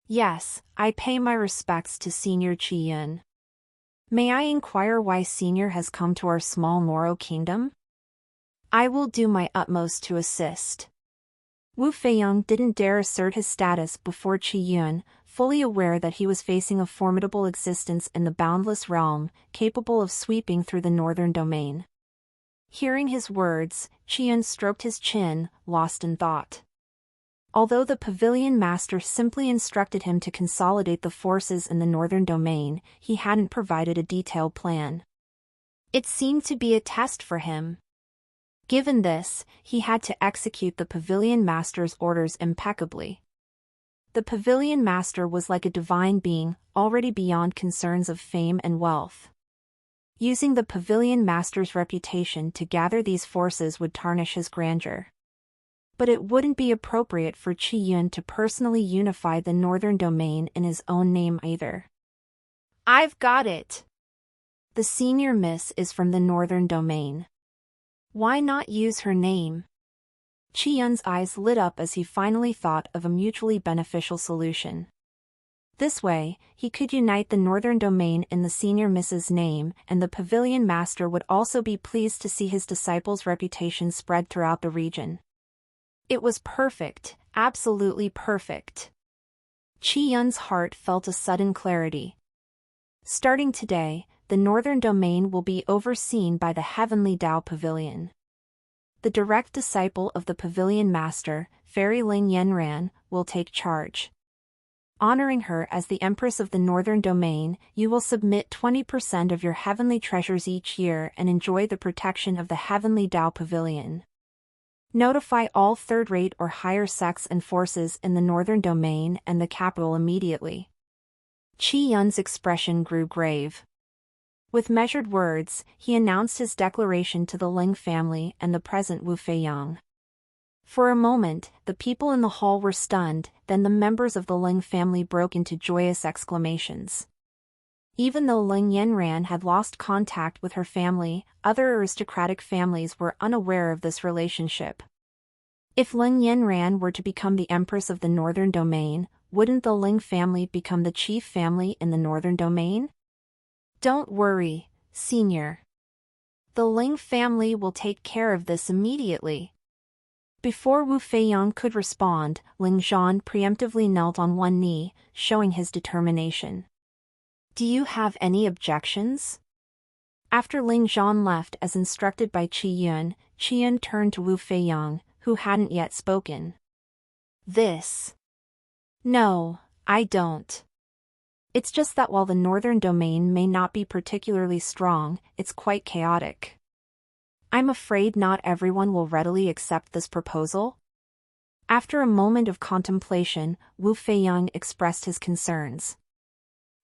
Yes, I pay my respects to Senior Qiyun. May I inquire why Senior has come to our small Moro kingdom? I will do my utmost to assist. Wu Feiyang didn't dare assert his status before Qiyun, fully aware that he was facing a formidable existence in the boundless realm, capable of sweeping through the northern domain. Hearing his words, Qiyun stroked his chin, lost in thought. Although the pavilion master simply instructed him to consolidate the forces in the northern domain, he hadn't provided a detailed plan. It seemed to be a test for him. Given this, he had to execute the pavilion master's orders impeccably. The pavilion master was like a divine being, already beyond concerns of fame and wealth. Using the pavilion master's reputation to gather these forces would tarnish his grandeur. But it wouldn't be appropriate for Qiyun to personally unify the northern domain in his own name either. I've got it! The senior miss is from the northern domain. Why not use her name? Qiyun's eyes lit up as he finally thought of a mutually beneficial solution. This way, he could unite the northern domain in the senior miss's name, and the pavilion master would also be pleased to see his disciple's reputation spread throughout the region. It was perfect, absolutely perfect. Qiyun's heart felt a sudden clarity. Starting today, the northern domain will be overseen by the Heavenly Tao Pavilion. The direct disciple of the pavilion master, Fairy Ling Yanran, will take charge. Honoring her as the Empress of the northern domain, you will submit 20% of your heavenly treasures each year and enjoy the protection of the Heavenly Tao Pavilion. Notify all third-rate or higher sects and forces in the northern domain and the capital immediately. Qiyun's expression grew grave. With measured words, he announced his declaration to the Ling family and the present Wu Feiyang. For a moment, the people in the hall were stunned, then the members of the Ling family broke into joyous exclamations. Even though Ling Yanran had lost contact with her family, other aristocratic families were unaware of this relationship. If Ling Yanran were to become the Empress of the Northern Domain, wouldn't the Ling family become the chief family in the Northern Domain? Don't worry, Senior. The Ling family will take care of this immediately. Before Wu Feiyang could respond, Ling Zhan preemptively knelt on one knee, showing his determination. Do you have any objections? After Ling Zhan left as instructed by Qiyun turned to Wu Feiyang, who hadn't yet spoken. No, I don't. It's just that while the northern domain may not be particularly strong, it's quite chaotic. I'm afraid not everyone will readily accept this proposal. After a moment of contemplation, Wu Feiyang expressed his concerns.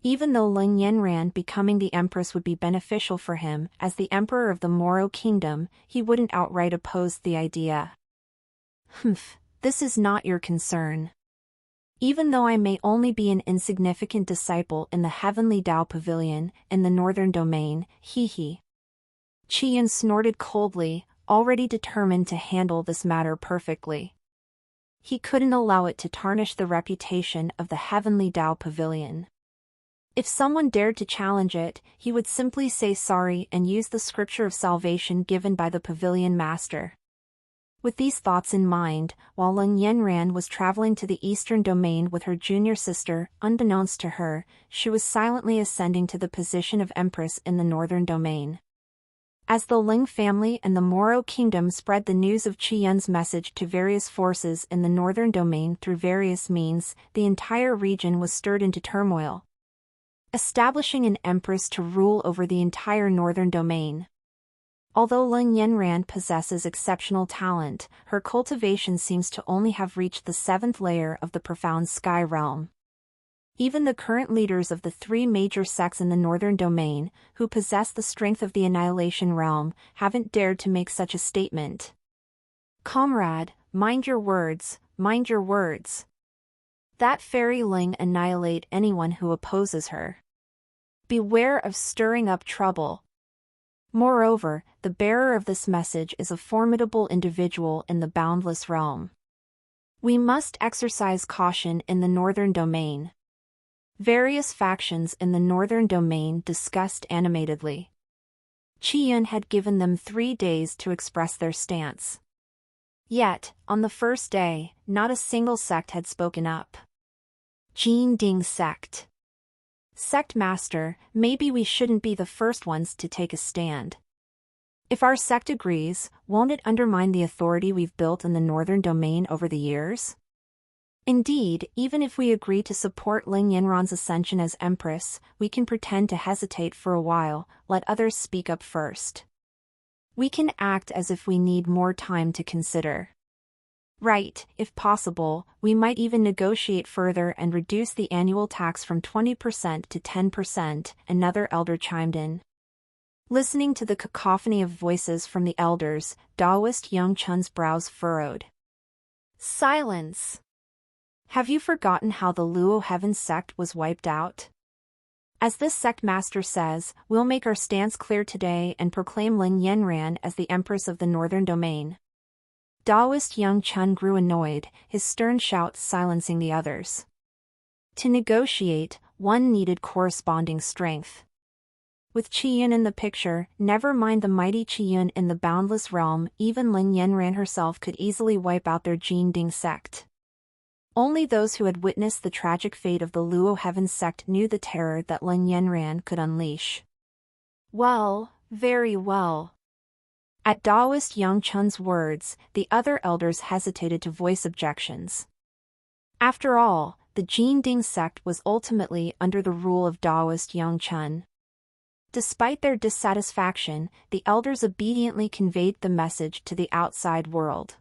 Even though Ling Yanran becoming the Empress would be beneficial for him as the Emperor of the Moro Kingdom, he wouldn't outright oppose the idea. This is not your concern. Even though I may only be an insignificant disciple in the Heavenly Tao Pavilion, in the Northern Domain, Qian snorted coldly, already determined to handle this matter perfectly. He couldn't allow it to tarnish the reputation of the Heavenly Tao Pavilion. If someone dared to challenge it, he would simply say sorry and use the scripture of salvation given by the pavilion master. With these thoughts in mind, while Leng Yanran was traveling to the Eastern Domain with her junior sister, unbeknownst to her, she was silently ascending to the position of Empress in the Northern Domain. As the Ling family and the Moro Kingdom spread the news of Qian's message to various forces in the Northern Domain through various means, the entire region was stirred into turmoil. Establishing an empress to rule over the entire Northern Domain. Although Leng Yanran possesses exceptional talent, her cultivation seems to only have reached the 7th layer of the profound sky realm. Even the current leaders of the 3 major sects in the Northern Domain, who possess the strength of the Annihilation realm, haven't dared to make such a statement. Comrade, mind your words, mind your words. That fairy Ling annihilate anyone who opposes her. Beware of stirring up trouble. Moreover, the bearer of this message is a formidable individual in the boundless realm. We must exercise caution in the Northern Domain. Various factions in the Northern Domain discussed animatedly. Qian had given them 3 days to express their stance. Yet, on the first day, not a single sect had spoken up. Jin Ding Sect. Sect Master, maybe we shouldn't be the first ones to take a stand. If our sect agrees, won't it undermine the authority we've built in the Northern Domain over the years? Indeed, even if we agree to support Leng Yanran's ascension as Empress, we can pretend to hesitate for a while, let others speak up first. We can act as if we need more time to consider. Right, if possible, we might even negotiate further and reduce the annual tax from 20% to 10%, another elder chimed in. Listening to the cacophony of voices from the elders, Taoist Young Chun's brows furrowed. Silence! Have you forgotten how the Luo Heaven sect was wiped out? As this sect master says, we'll make our stance clear today and proclaim Leng Yanran as the Empress of the Northern Domain. Taoist Young Chun grew annoyed, his stern shout silencing the others. To negotiate, one needed corresponding strength. With Qian in the picture, never mind the mighty Qian in the boundless realm, even Leng Yanran herself could easily wipe out their Jin Ding sect. Only those who had witnessed the tragic fate of the Luo Heaven sect knew the terror that Leng Yanran could unleash. Well, very well. At Taoist Young Chun's words, the other elders hesitated to voice objections. After all, the Jin Ding sect was ultimately under the rule of Taoist Young Chun. Despite their dissatisfaction, the elders obediently conveyed the message to the outside world.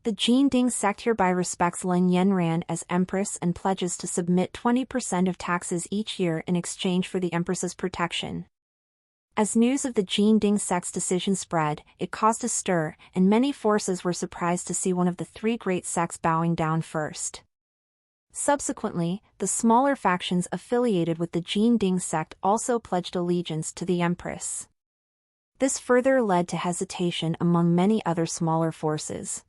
The Jin Ding sect hereby respects Leng Yanran as Empress and pledges to submit 20% of taxes each year in exchange for the Empress's protection. As news of the Jin Ding sect's decision spread, it caused a stir, and many forces were surprised to see one of the 3 great sects bowing down first. Subsequently, the smaller factions affiliated with the Jin Ding sect also pledged allegiance to the Empress. This further led to hesitation among many other smaller forces.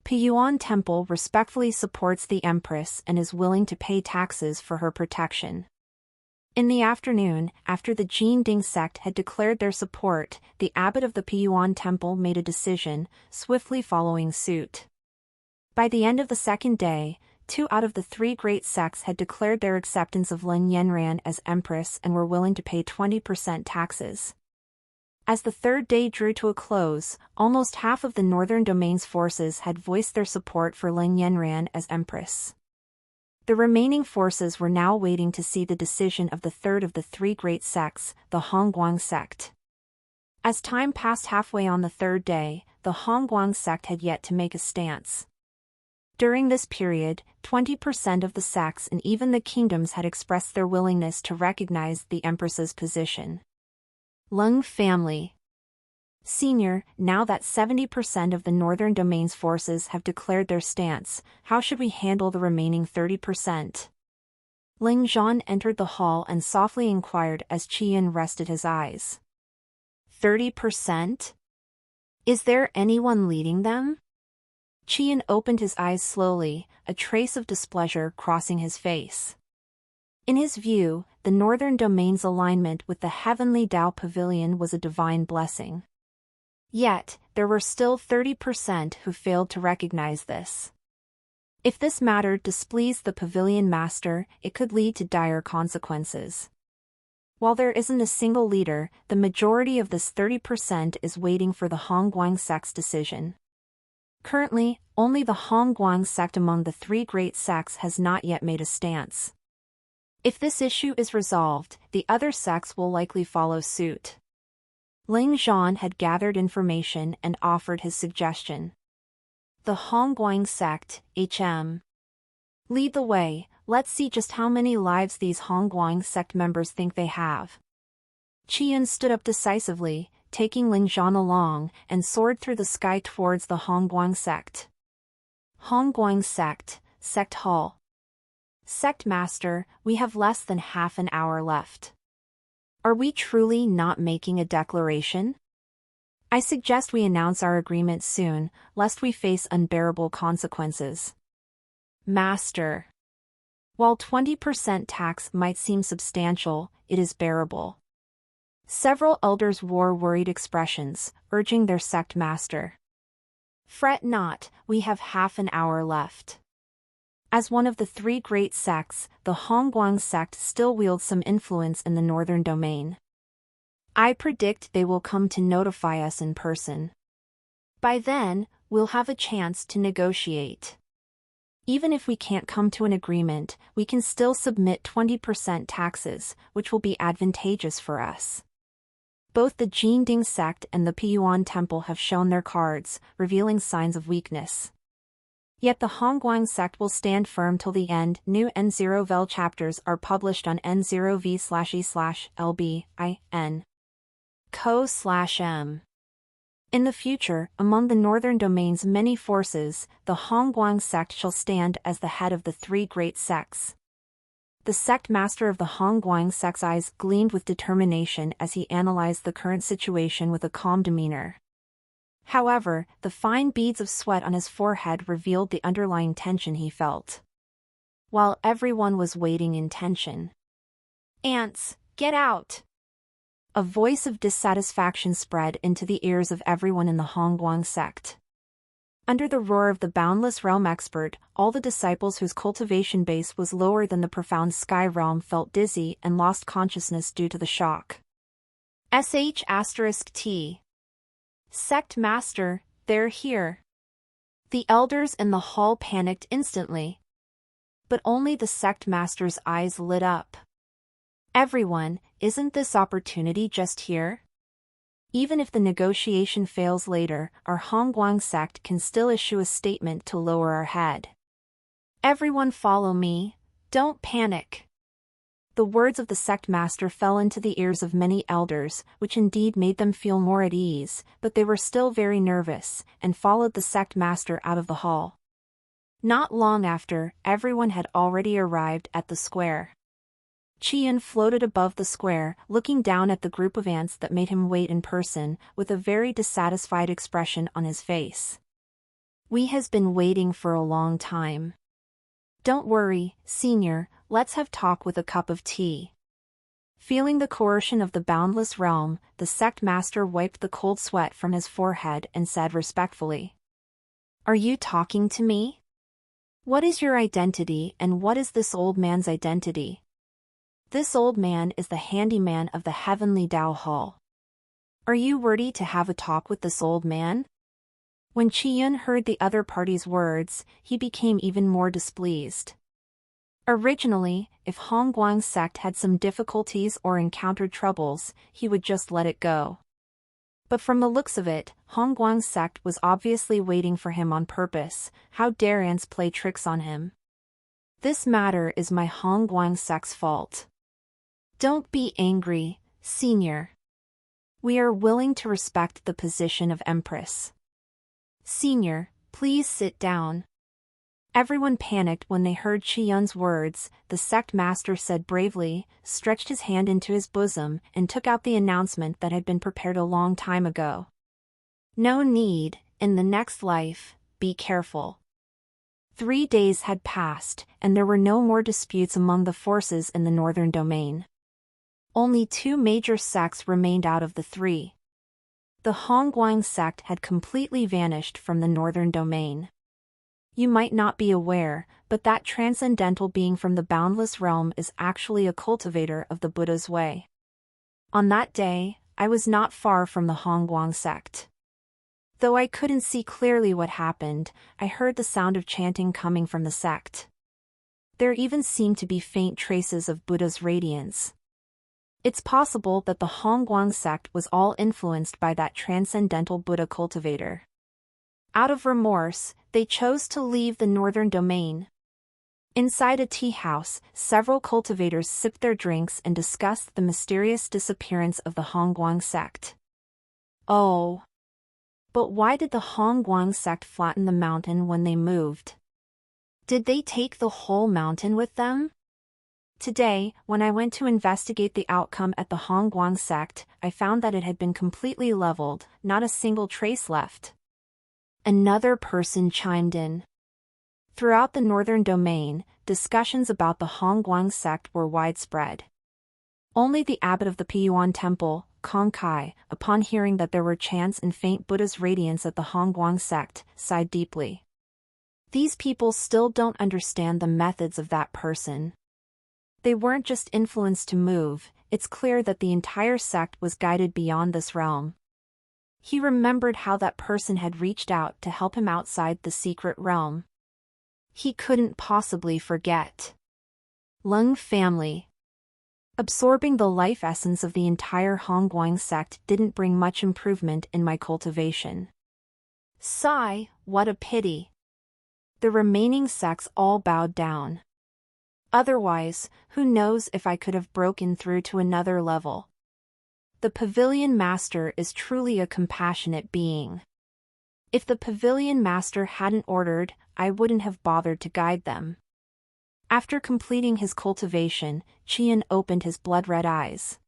Piyuan Temple respectfully supports the Empress and is willing to pay taxes for her protection. In the afternoon, after the Jin Ding sect had declared their support, the abbot of the Piyuan Temple made a decision, swiftly following suit. By the end of the second day, 2 out of the 3 great sects had declared their acceptance of Leng Yanran as Empress and were willing to pay 20% taxes. As the third day drew to a close, almost half of the Northern Domain's forces had voiced their support for Leng Yanran as Empress. The remaining forces were now waiting to see the decision of the third of the 3 great sects, the Hongguang sect. As time passed halfway on the third day, the Hongguang sect had yet to make a stance. During this period, 20% of the sects and even the kingdoms had expressed their willingness to recognize the Empress's position. Leng family. Senior, now that 70% of the Northern Domain's forces have declared their stance, how should we handle the remaining 30%? Ling Zhan entered the hall and softly inquired as Qian rested his eyes. 30%? Is there anyone leading them? Qian opened his eyes slowly, a trace of displeasure crossing his face. In his view, the Northern Domain's alignment with the Heavenly Tao Pavilion was a divine blessing. Yet, there were still 30% who failed to recognize this. If this matter displeased the Pavilion Master, it could lead to dire consequences. While there isn't a single leader, the majority of this 30% is waiting for the Hongguang sect's decision. Currently, only the Hongguang sect among the three great sects has not yet made a stance. If this issue is resolved, the other sects will likely follow suit. Ling Zhan had gathered information and offered his suggestion. The Hongguang sect, HM. Lead the way, let's see just how many lives these Hongguang sect members think they have. Qian stood up decisively, taking Ling Zhan along, and soared through the sky towards the Hongguang sect. Hongguang sect, Sect Hall. Sect Master, we have less than half an hour left. Are we truly not making a declaration? I suggest we announce our agreement soon, lest we face unbearable consequences. Master. While 20% tax might seem substantial, it is bearable. Several elders wore worried expressions, urging their sect master. Fret not, we have half an hour left. As one of the three great sects, the Hongguang sect still wields some influence in the Northern Domain. I predict they will come to notify us in person. By then, we'll have a chance to negotiate. Even if we can't come to an agreement, we can still submit 20% taxes, which will be advantageous for us. Both the Jingding sect and the Piyuan temple have shown their cards, revealing signs of weakness. Yet the Hongguang sect will stand firm till the end. New N0VL chapters are published on N0V/E/LBIN. Co/M. In the future, among the Northern Domain's many forces, the Hongguang sect shall stand as the head of the three great sects. The sect master of the Hongguang sect's eyes gleamed with determination as he analyzed the current situation with a calm demeanor. However, the fine beads of sweat on his forehead revealed the underlying tension he felt. While everyone was waiting in tension. Ants, get out! A voice of dissatisfaction spread into the ears of everyone in the Hongguang sect. Under the roar of the boundless realm expert, all the disciples whose cultivation base was lower than the profound sky realm felt dizzy and lost consciousness due to the shock. *T. Sect Master, they're here. The elders in the hall panicked instantly. But only the sect master's eyes lit up. Everyone, isn't this opportunity just here? Even if the negotiation fails later, our Hongguang sect can still issue a statement to lower our head. Everyone follow me, don't panic. The words of the sect master fell into the ears of many elders, which indeed made them feel more at ease, but they were still very nervous, and followed the sect master out of the hall. Not long after, everyone had already arrived at the square. Qian floated above the square, looking down at the group of ants that made him wait in person, with a very dissatisfied expression on his face. We has been waiting for a long time. Don't worry, senior, let's have talk with a cup of tea. Feeling the coercion of the boundless realm, the sect master wiped the cold sweat from his forehead and said respectfully. Are you talking to me? What is your identity and what is this old man's identity? This old man is the handyman of the Heavenly Tao Hall. Are you ready to have a talk with this old man? When Qian heard the other party's words, he became even more displeased. Originally, if Hongguang sect had some difficulties or encountered troubles, he would just let it go. But from the looks of it, Hongguang sect was obviously waiting for him on purpose. How dare ants play tricks on him? This matter is my Hongguang sect's fault. Don't be angry, senior. We are willing to respect the position of Empress. Senior, please sit down. Everyone panicked when they heard Qi Yun's words. The sect master said bravely, stretched his hand into his bosom, and took out the announcement that had been prepared a long time ago. No need, in the next life, be careful. 3 days had passed, and there were no more disputes among the forces in the northern domain. Only 2 major sects remained out of the 3. The Hongguang sect had completely vanished from the northern domain. You might not be aware, but that transcendental being from the boundless realm is actually a cultivator of the Buddha's way. On that day, I was not far from the Hongguang sect. Though I couldn't see clearly what happened, I heard the sound of chanting coming from the sect. There even seemed to be faint traces of Buddha's radiance. It's possible that the Hongguang sect was all influenced by that transcendental Buddha cultivator. Out of remorse, they chose to leave the northern domain. Inside a tea house, several cultivators sipped their drinks and discussed the mysterious disappearance of the Hongguang sect. Oh! But why did the Hongguang sect flatten the mountain when they moved? Did they take the whole mountain with them? Today, when I went to investigate the outcome at the Hongguang sect, I found that it had been completely leveled, not a single trace left. Another person chimed in. Throughout the northern domain, discussions about the Hongguang sect were widespread. Only the abbot of the Piyuan temple, Kong Kai, upon hearing that there were chants and faint Buddha's radiance at the Hongguang sect, sighed deeply. These people still don't understand the methods of that person. They weren't just influenced to move, it's clear that the entire sect was guided beyond this realm. He remembered how that person had reached out to help him outside the secret realm. He couldn't possibly forget. Lung family. Absorbing the life essence of the entire Hongguang sect didn't bring much improvement in my cultivation. Sigh, what a pity. The remaining sects all bowed down. Otherwise, who knows if I could have broken through to another level. The Pavilion Master is truly a compassionate being. If the Pavilion Master hadn't ordered, I wouldn't have bothered to guide them. After completing his cultivation, Qian opened his blood-red eyes.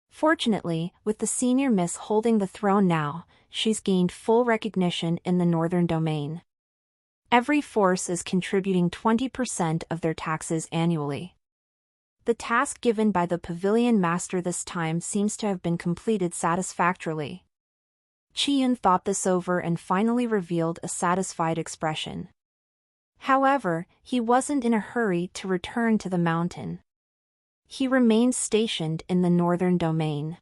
Fortunately, with the senior miss holding the throne now, she's gained full recognition in the northern domain. Every force is contributing 20% of their taxes annually. The task given by the Pavilion Master this time seems to have been completed satisfactorily. Qian thought this over and finally revealed a satisfied expression. However, he wasn't in a hurry to return to the mountain. He remained stationed in the northern domain.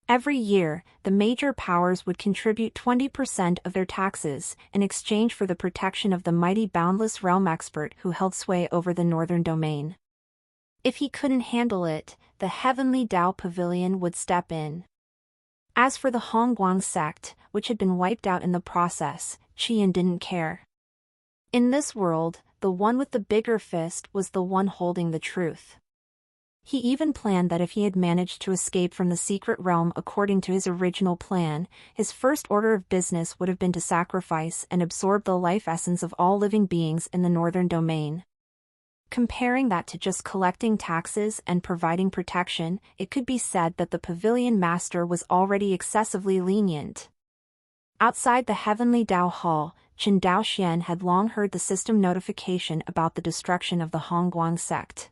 Every year, the major powers would contribute 20% of their taxes in exchange for the protection of the mighty boundless realm expert who held sway over the northern domain. If he couldn't handle it, the Heavenly Tao Pavilion would step in. As for the Hongguang sect, which had been wiped out in the process, Qian didn't care. In this world, the one with the bigger fist was the one holding the truth. He even planned that if he had managed to escape from the secret realm according to his original plan, his first order of business would have been to sacrifice and absorb the life essence of all living beings in the northern domain. Comparing that to just collecting taxes and providing protection, it could be said that the Pavilion Master was already excessively lenient. Outside the Heavenly Tao Hall, Chen Daoxian had long heard the system notification about the destruction of the Hongguang sect.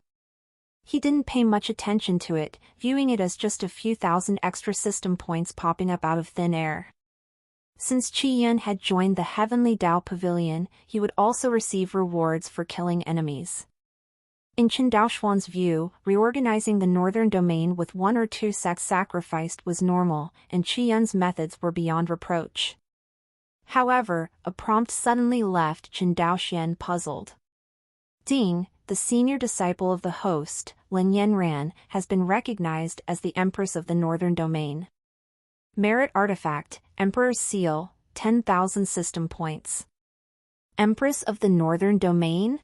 He didn't pay much attention to it, viewing it as just a few thousand extra system points popping up out of thin air. Since Qian had joined the Heavenly Tao Pavilion, he would also receive rewards for killing enemies. In Chen Daoxuan's view, reorganizing the northern domain with 1 or 2 sects sacrificed was normal, and Qian's methods were beyond reproach. However, a prompt suddenly left Chen Daoxian puzzled. Ding, the senior disciple of the host, Lin Yanran, has been recognized as the Empress of the northern domain. Merit Artifact, Emperor's Seal, 10,000 system points. Empress of the northern domain?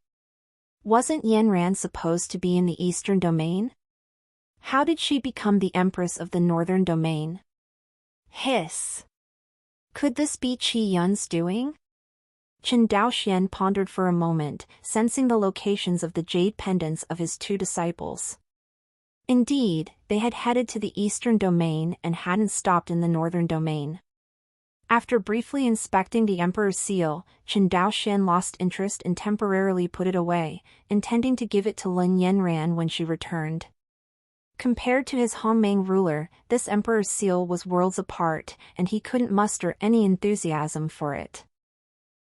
Wasn't Yanran supposed to be in the eastern domain? How did she become the Empress of the northern domain? Hiss! Could this be Qi Yun's doing? Qin Daoxian pondered for a moment, sensing the locations of the jade pendants of his two disciples. Indeed, they had headed to the eastern domain and hadn't stopped in the northern domain. After briefly inspecting the Emperor's seal, Qin Daoxian lost interest and temporarily put it away, intending to give it to Lin Yanran when she returned. Compared to his Hongmeng ruler, this Emperor's seal was worlds apart, and he couldn't muster any enthusiasm for it.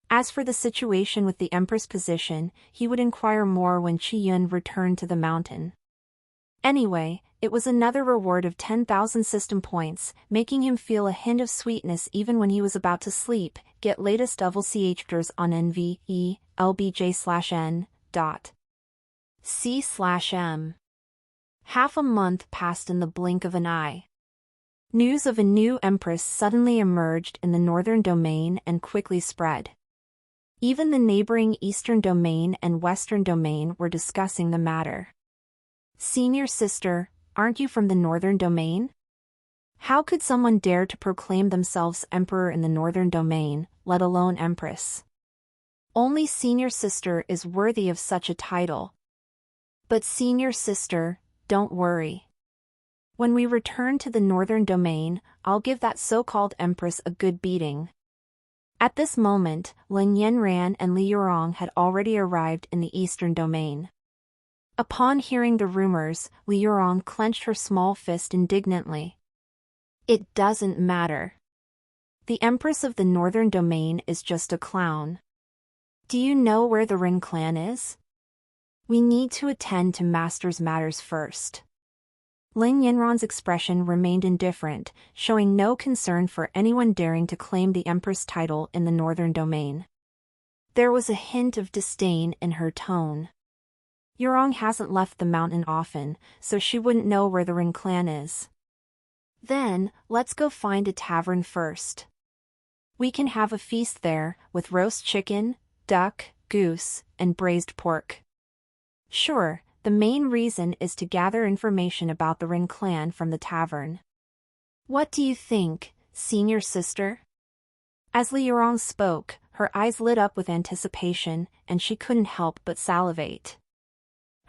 As for the situation with the Empress position, he would inquire more when Qi Yun returned to the mountain. Anyway, it was another reward of 10,000 system points, making him feel a hint of sweetness even when he was about to sleep. Get latest CHDRs on NVELBJ/N.C/M. Half a month passed in the blink of an eye. News of a new Empress suddenly emerged in the northern domain and quickly spread. Even the neighboring eastern domain and western domain were discussing the matter. Senior sister, aren't you from the northern domain? How could someone dare to proclaim themselves emperor in the northern domain, let alone empress? Only senior sister is worthy of such a title. But senior sister, don't worry. When we return to the northern domain, I'll give that so-called empress a good beating. At this moment, Lin Yanran and Li Yurong had already arrived in the eastern domain. Upon hearing the rumors, Li Yurong clenched her small fist indignantly. It doesn't matter. The Empress of the Northern Domain is just a clown. Do you know where the Ring clan is? We need to attend to Master's matters first. Lin Yanran's expression remained indifferent, showing no concern for anyone daring to claim the Empress title in the Northern Domain. There was a hint of disdain in her tone. Yurong hasn't left the mountain often, so she wouldn't know where the Ring clan is. Then, let's go find a tavern first. We can have a feast there, with roast chicken, duck, goose, and braised pork. Sure, the main reason is to gather information about the Ring clan from the tavern. What do you think, senior sister? As Li Yurong spoke, her eyes lit up with anticipation, and she couldn't help but salivate.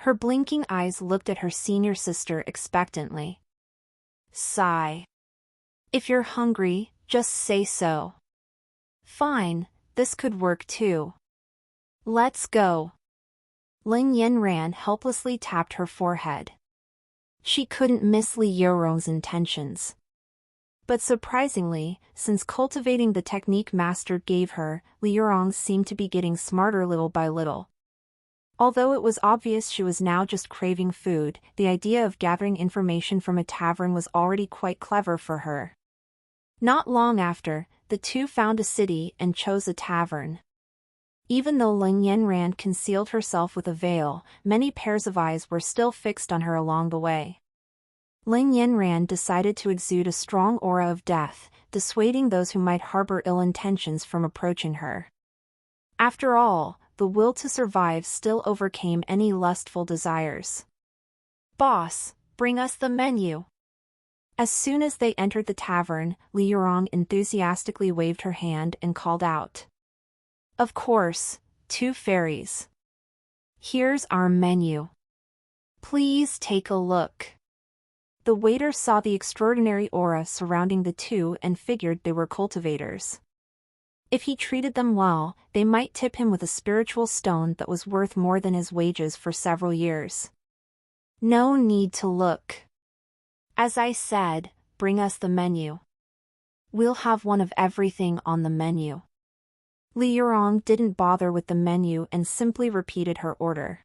Her blinking eyes looked at her senior sister expectantly. Sigh. If you're hungry, just say so. Fine, this could work too. Let's go. Lin Yanran helplessly tapped her forehead. She couldn't miss Li Yurong's intentions. But surprisingly, since cultivating the technique Master gave her, Li Yurong seemed to be getting smarter little by little. Although it was obvious she was now just craving food, the idea of gathering information from a tavern was already quite clever for her. Not long after, the two found a city and chose a tavern. Even though Lin Yanran concealed herself with a veil, many pairs of eyes were still fixed on her along the way. Lin Yanran decided to exude a strong aura of death, dissuading those who might harbor ill intentions from approaching her. After all, the will to survive still overcame any lustful desires. Boss, bring us the menu. As soon as they entered the tavern, Li Yurong enthusiastically waved her hand and called out. Of course, 2 fairies. Here's our menu. Please take a look. The waiter saw the extraordinary aura surrounding the two and figured they were cultivators. If he treated them well, they might tip him with a spiritual stone that was worth more than his wages for several years. No need to look. As I said, bring us the menu. We'll have one of everything on the menu. Li Yurong didn't bother with the menu and simply repeated her order.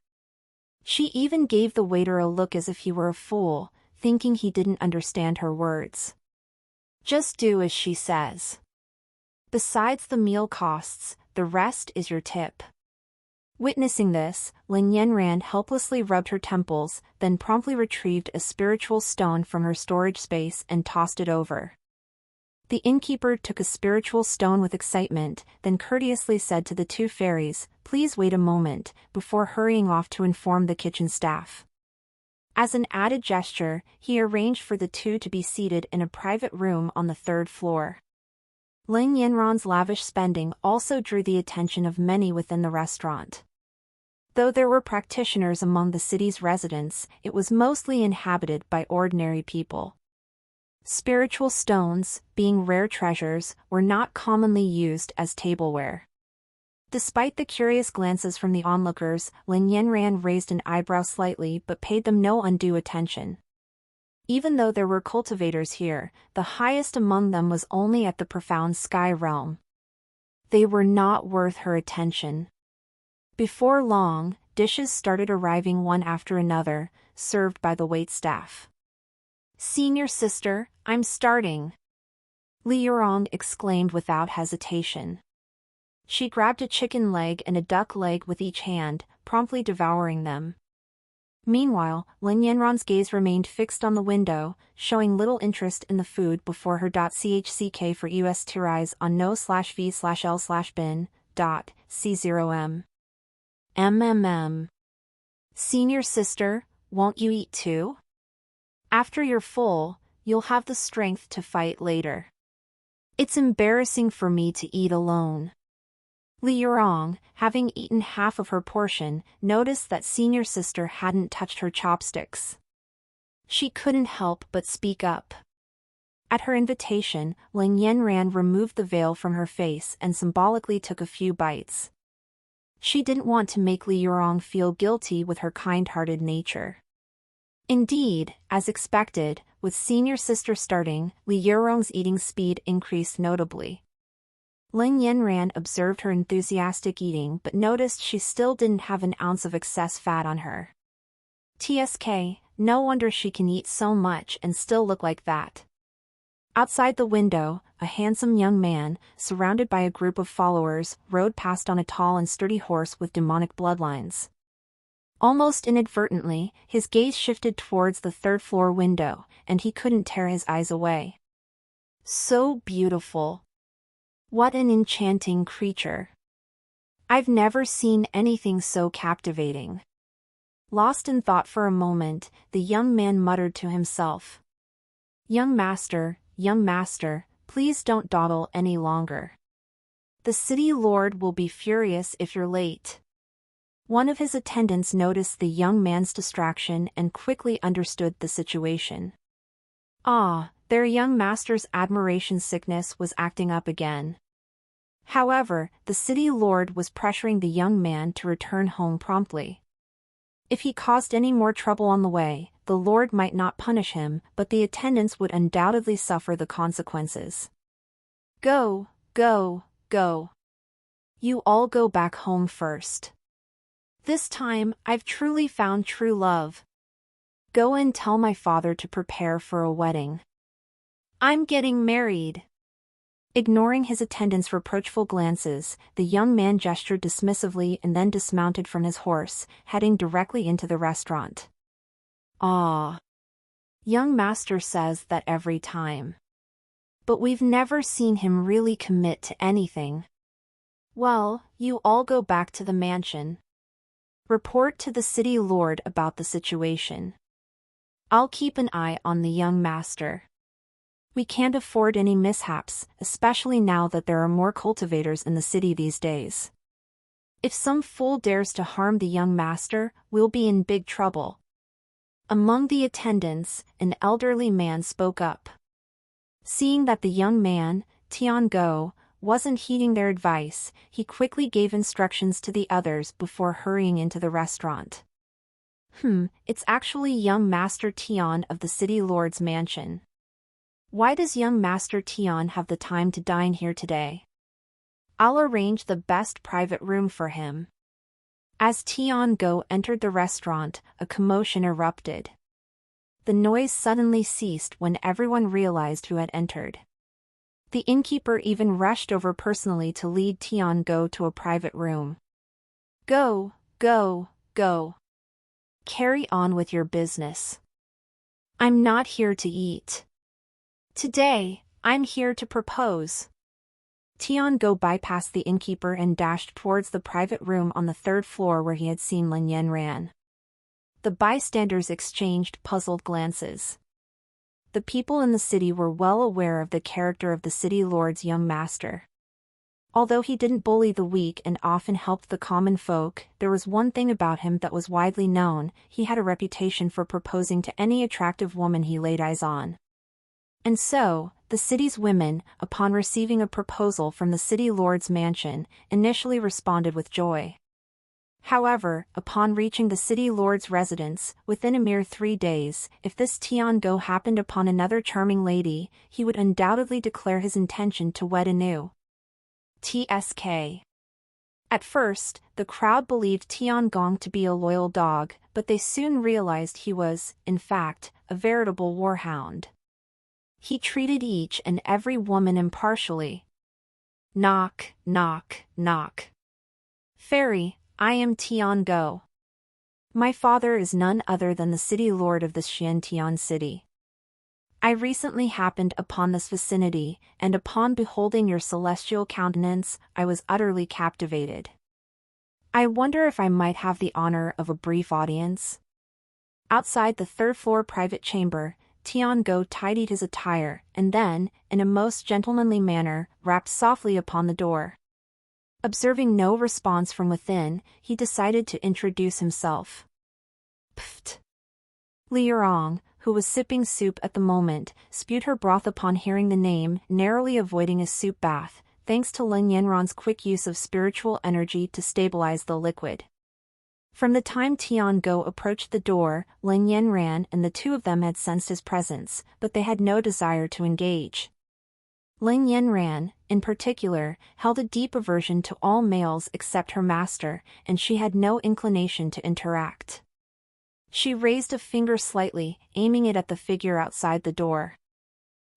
She even gave the waiter a look as if he were a fool, thinking he didn't understand her words. Just do as she says. Besides the meal costs, the rest is your tip. Witnessing this, Lin Yanran helplessly rubbed her temples, then promptly retrieved a spiritual stone from her storage space and tossed it over. The innkeeper took a spiritual stone with excitement, then courteously said to the 2 fairies, "Please wait a moment," before hurrying off to inform the kitchen staff. As an added gesture, he arranged for the 2 to be seated in a private room on the 3rd floor. Lin Yanran's lavish spending also drew the attention of many within the restaurant. Though there were practitioners among the city's residents, it was mostly inhabited by ordinary people. Spiritual stones, being rare treasures, were not commonly used as tableware. Despite the curious glances from the onlookers, Lin Yanran raised an eyebrow slightly but paid them no undue attention. Even though there were cultivators here, the highest among them was only at the profound sky realm. They were not worth her attention. Before long, dishes started arriving one after another, served by the waitstaff. "Senior sister, I'm starting," Li Yurong exclaimed without hesitation. She grabbed a chicken leg and a duck leg with each hand, promptly devouring them. Meanwhile, Lin Yanran's gaze remained fixed on the window, showing little interest in the food before her. Chck for US tirais on no/v/l/bin. C0m. Senior sister, won't you eat too? After you're full, you'll have the strength to fight later. It's embarrassing for me to eat alone. Li Yurong, having eaten half of her portion, noticed that senior sister hadn't touched her chopsticks. She couldn't help but speak up. At her invitation, Lin Yanran removed the veil from her face and symbolically took a few bites. She didn't want to make Li Yurong feel guilty with her kind-hearted nature. Indeed, as expected, with senior sister starting, Li Yurong's eating speed increased notably. Lin Yanran observed her enthusiastic eating but noticed she still didn't have an ounce of excess fat on her. TSK, no wonder she can eat so much and still look like that. Outside the window, a handsome young man, surrounded by a group of followers, rode past on a tall and sturdy horse with demonic bloodlines. Almost inadvertently, his gaze shifted towards the third-floor window, and he couldn't tear his eyes away. So beautiful. What an enchanting creature. I've never seen anything so captivating. Lost in thought for a moment, the young man muttered to himself. Young master, please don't dawdle any longer. The city lord will be furious if you're late. One of his attendants noticed the young man's distraction and quickly understood the situation. Their young master's admiration sickness was acting up again. However, the city lord was pressuring the young man to return home promptly. If he caused any more trouble on the way, the lord might not punish him, but the attendants would undoubtedly suffer the consequences. Go. You all go back home first. This time, I've truly found true love. Go and tell my father to prepare for a wedding. I'm getting married. Ignoring his attendant's reproachful glances, the young man gestured dismissively and then dismounted from his horse, heading directly into the restaurant. Young master says that every time. But we've never seen him really commit to anything. Well, you all go back to the mansion. Report to the city lord about the situation. I'll keep an eye on the young master. We can't afford any mishaps, especially now that there are more cultivators in the city these days. If some fool dares to harm the young master, we'll be in big trouble. Among the attendants, an elderly man spoke up. Seeing that the young man, Tiango, wasn't heeding their advice, he quickly gave instructions to the others before hurrying into the restaurant. It's actually young Master Tian of the city lord's mansion. Why does young Master Tian have the time to dine here today? I'll arrange the best private room for him. As Tiango entered the restaurant, a commotion erupted. The noise suddenly ceased when everyone realized who had entered. The innkeeper even rushed over personally to lead Tiango to a private room. Go. Carry on with your business. I'm not here to eat. Today, I'm here to propose. Tiango bypassed the innkeeper and dashed towards the private room on the third floor where he had seen Lin Yanran. The bystanders exchanged puzzled glances. the people in the city were well aware of the character of the city lord's young master. Although he didn't bully the weak and often helped the common folk, there was one thing about him that was widely known: he had a reputation for proposing to any attractive woman he laid eyes on. And so, the city's women, upon receiving a proposal from the city lord's mansion, initially responded with joy. However, upon reaching the city lord's residence, within a mere 3 days, if this Tian-go happened upon another charming lady, he would undoubtedly declare his intention to wed anew. TSK. At first, the crowd believed Tian-gong to be a loyal dog, but they soon realized he was, in fact, a veritable warhound. He treated each and every woman impartially. Knock, knock, knock. Fairy, I am Tian-go. My father is none other than the city lord of the Xiantian city. I recently happened upon this vicinity, and upon beholding your celestial countenance, I was utterly captivated. I wonder if I might have the honor of a brief audience? Outside the third-floor private chamber, Tian-go tidied his attire, and then, in a most gentlemanly manner, rapped softly upon the door. Observing no response from within, he decided to introduce himself. Pfft! Li Yurong, who was sipping soup at the moment, spewed her broth upon hearing the name, narrowly avoiding a soup bath, thanks to Lin Yanran's quick use of spiritual energy to stabilize the liquid. From the time Tian-go approached the door, Lin Yanran and the two of them had sensed his presence, but they had no desire to engage. Lin Yanran, in particular, held a deep aversion to all males except her master, and she had no inclination to interact. She raised a finger slightly, aiming it at the figure outside the door.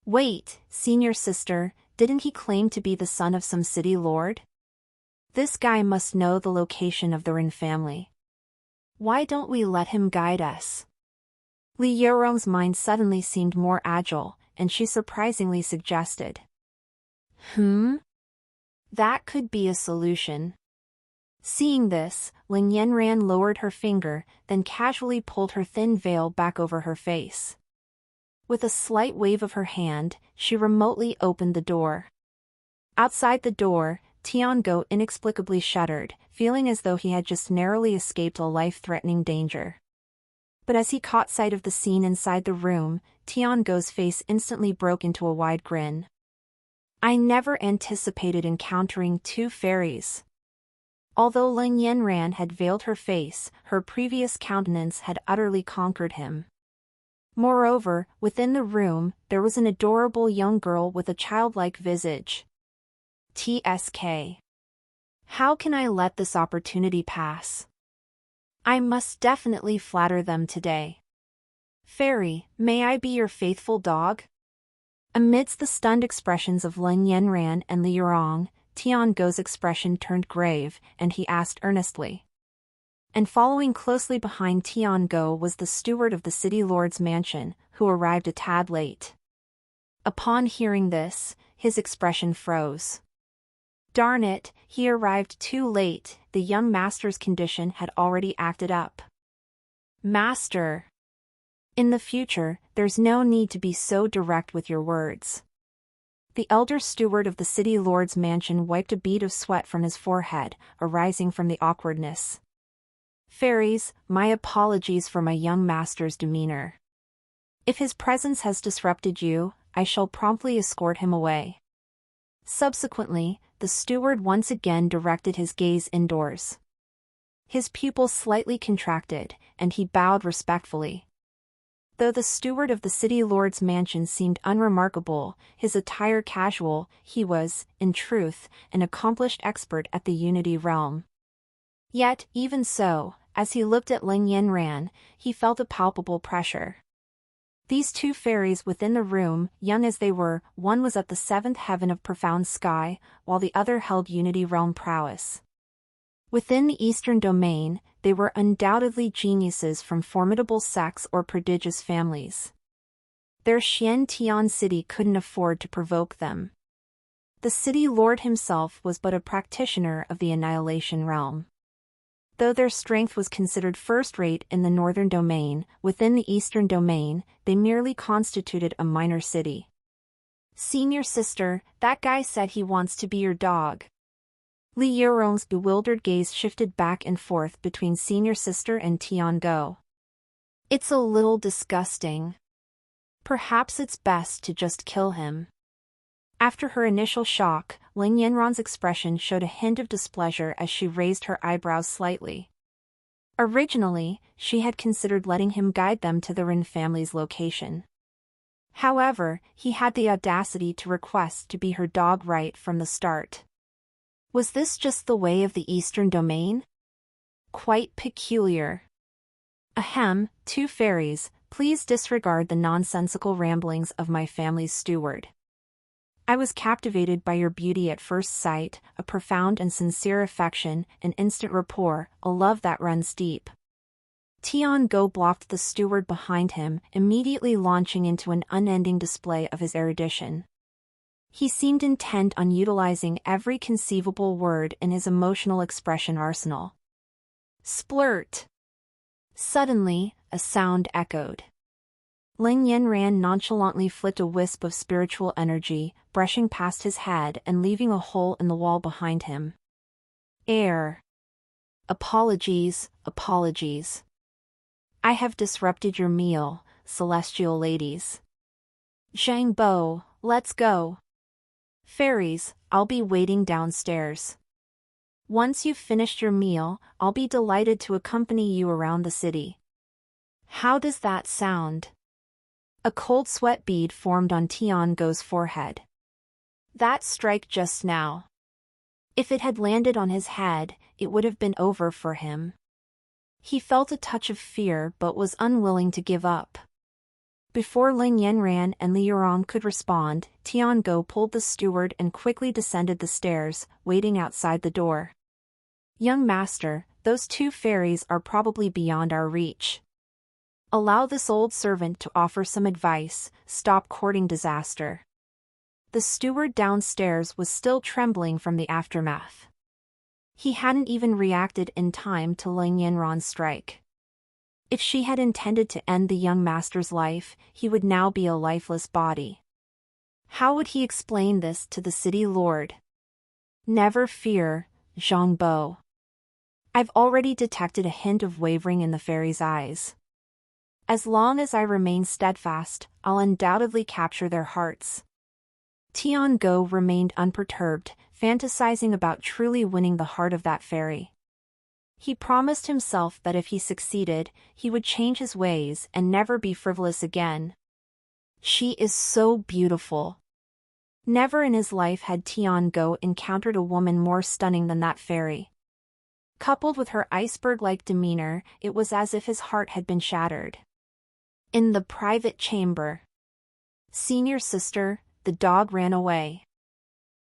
Wait, senior sister, didn't he claim to be the son of some city lord? This guy must know the location of the Ren family. Why don't we let him guide us? Li Yurong's mind suddenly seemed more agile, and she surprisingly suggested. That could be a solution. Seeing this, Lin Yanran lowered her finger, then casually pulled her thin veil back over her face. With a slight wave of her hand, she remotely opened the door. Outside the door, Tian-go inexplicably shuddered, feeling as though he had just narrowly escaped a life-threatening danger. But as he caught sight of the scene inside the room, Tian-go's face instantly broke into a wide grin. I never anticipated encountering two fairies. Although Lin Yanran had veiled her face, her previous countenance had utterly conquered him. Moreover, within the room, there was an adorable young girl with a childlike visage. TSK. How can I let this opportunity pass? I must definitely flatter them today. Fairy, may I be your faithful dog? Amidst the stunned expressions of Lin Yanran and Li Yurong, Tian-go's expression turned grave, and he asked earnestly. And following closely behind Tian-go was the steward of the city lord's mansion, who arrived a tad late. Upon hearing this, his expression froze. Darn it, he arrived too late, the young master's condition had already acted up. Master. In the future, there's no need to be so direct with your words. The elder steward of the city lord's mansion wiped a bead of sweat from his forehead, arising from the awkwardness. Fairies, my apologies for my young master's demeanor. If his presence has disrupted you, I shall promptly escort him away. Subsequently, the steward once again directed his gaze indoors. His pupils slightly contracted, and he bowed respectfully. Though the steward of the city lord's mansion seemed unremarkable, his attire casual, he was, in truth, an accomplished expert at the Unity realm. Yet, even so, as he looked at Lin Yanran, he felt a palpable pressure. These two fairies within the room, young as they were, one was at the seventh heaven of profound sky, while the other held Unity realm prowess. Within the Eastern domain, they were undoubtedly geniuses from formidable sects or prodigious families. Their Xiantian city couldn't afford to provoke them. The city lord himself was but a practitioner of the annihilation realm. Though their strength was considered first-rate in the northern domain, within the eastern domain, they merely constituted a minor city. Senior sister, that guy said he wants to be your dog. Li Yurong's bewildered gaze shifted back and forth between senior sister and Tiango. It's a little disgusting. Perhaps it's best to just kill him. After her initial shock, Ling Yanran's expression showed a hint of displeasure as she raised her eyebrows slightly. Originally, she had considered letting him guide them to the Rin family's location. However, he had the audacity to request to be her dog right from the start. Was this just the way of the Eastern Domain? Quite peculiar. Ahem, two fairies, please disregard the nonsensical ramblings of my family's steward. I was captivated by your beauty at first sight, a profound and sincere affection, an instant rapport, a love that runs deep. Tiango blocked the steward behind him, immediately launching into an unending display of his erudition. He seemed intent on utilizing every conceivable word in his emotional expression arsenal. Splurt! Suddenly, a sound echoed. Ling Yanran nonchalantly flicked a wisp of spiritual energy, brushing past his head and leaving a hole in the wall behind him. Air. Apologies, apologies. I have disrupted your meal, celestial ladies. Zhang Bo, let's go. Fairies, I'll be waiting downstairs. Once you've finished your meal, I'll be delighted to accompany you around the city. How does that sound? A cold sweat bead formed on Tiango's forehead. That strike just now. If it had landed on his head, it would have been over for him. He felt a touch of fear but was unwilling to give up. Before Ling Yanran and Li Yurong could respond, Tiango pulled the steward and quickly descended the stairs, waiting outside the door. Young master, those two fairies are probably beyond our reach. Allow this old servant to offer some advice, stop courting disaster. The steward downstairs was still trembling from the aftermath. He hadn't even reacted in time to Ling Yanran's strike. If she had intended to end the young master's life, he would now be a lifeless body. How would he explain this to the city lord? Never fear, Zhang Bo. I've already detected a hint of wavering in the fairy's eyes. As long as I remain steadfast, I'll undoubtedly capture their hearts. Tiango remained unperturbed, fantasizing about truly winning the heart of that fairy. He promised himself that if he succeeded, he would change his ways and never be frivolous again. She is so beautiful. Never in his life had Tiango encountered a woman more stunning than that fairy. Coupled with her iceberg-like demeanor, it was as if his heart had been shattered. In the private chamber. Senior sister, the dog ran away.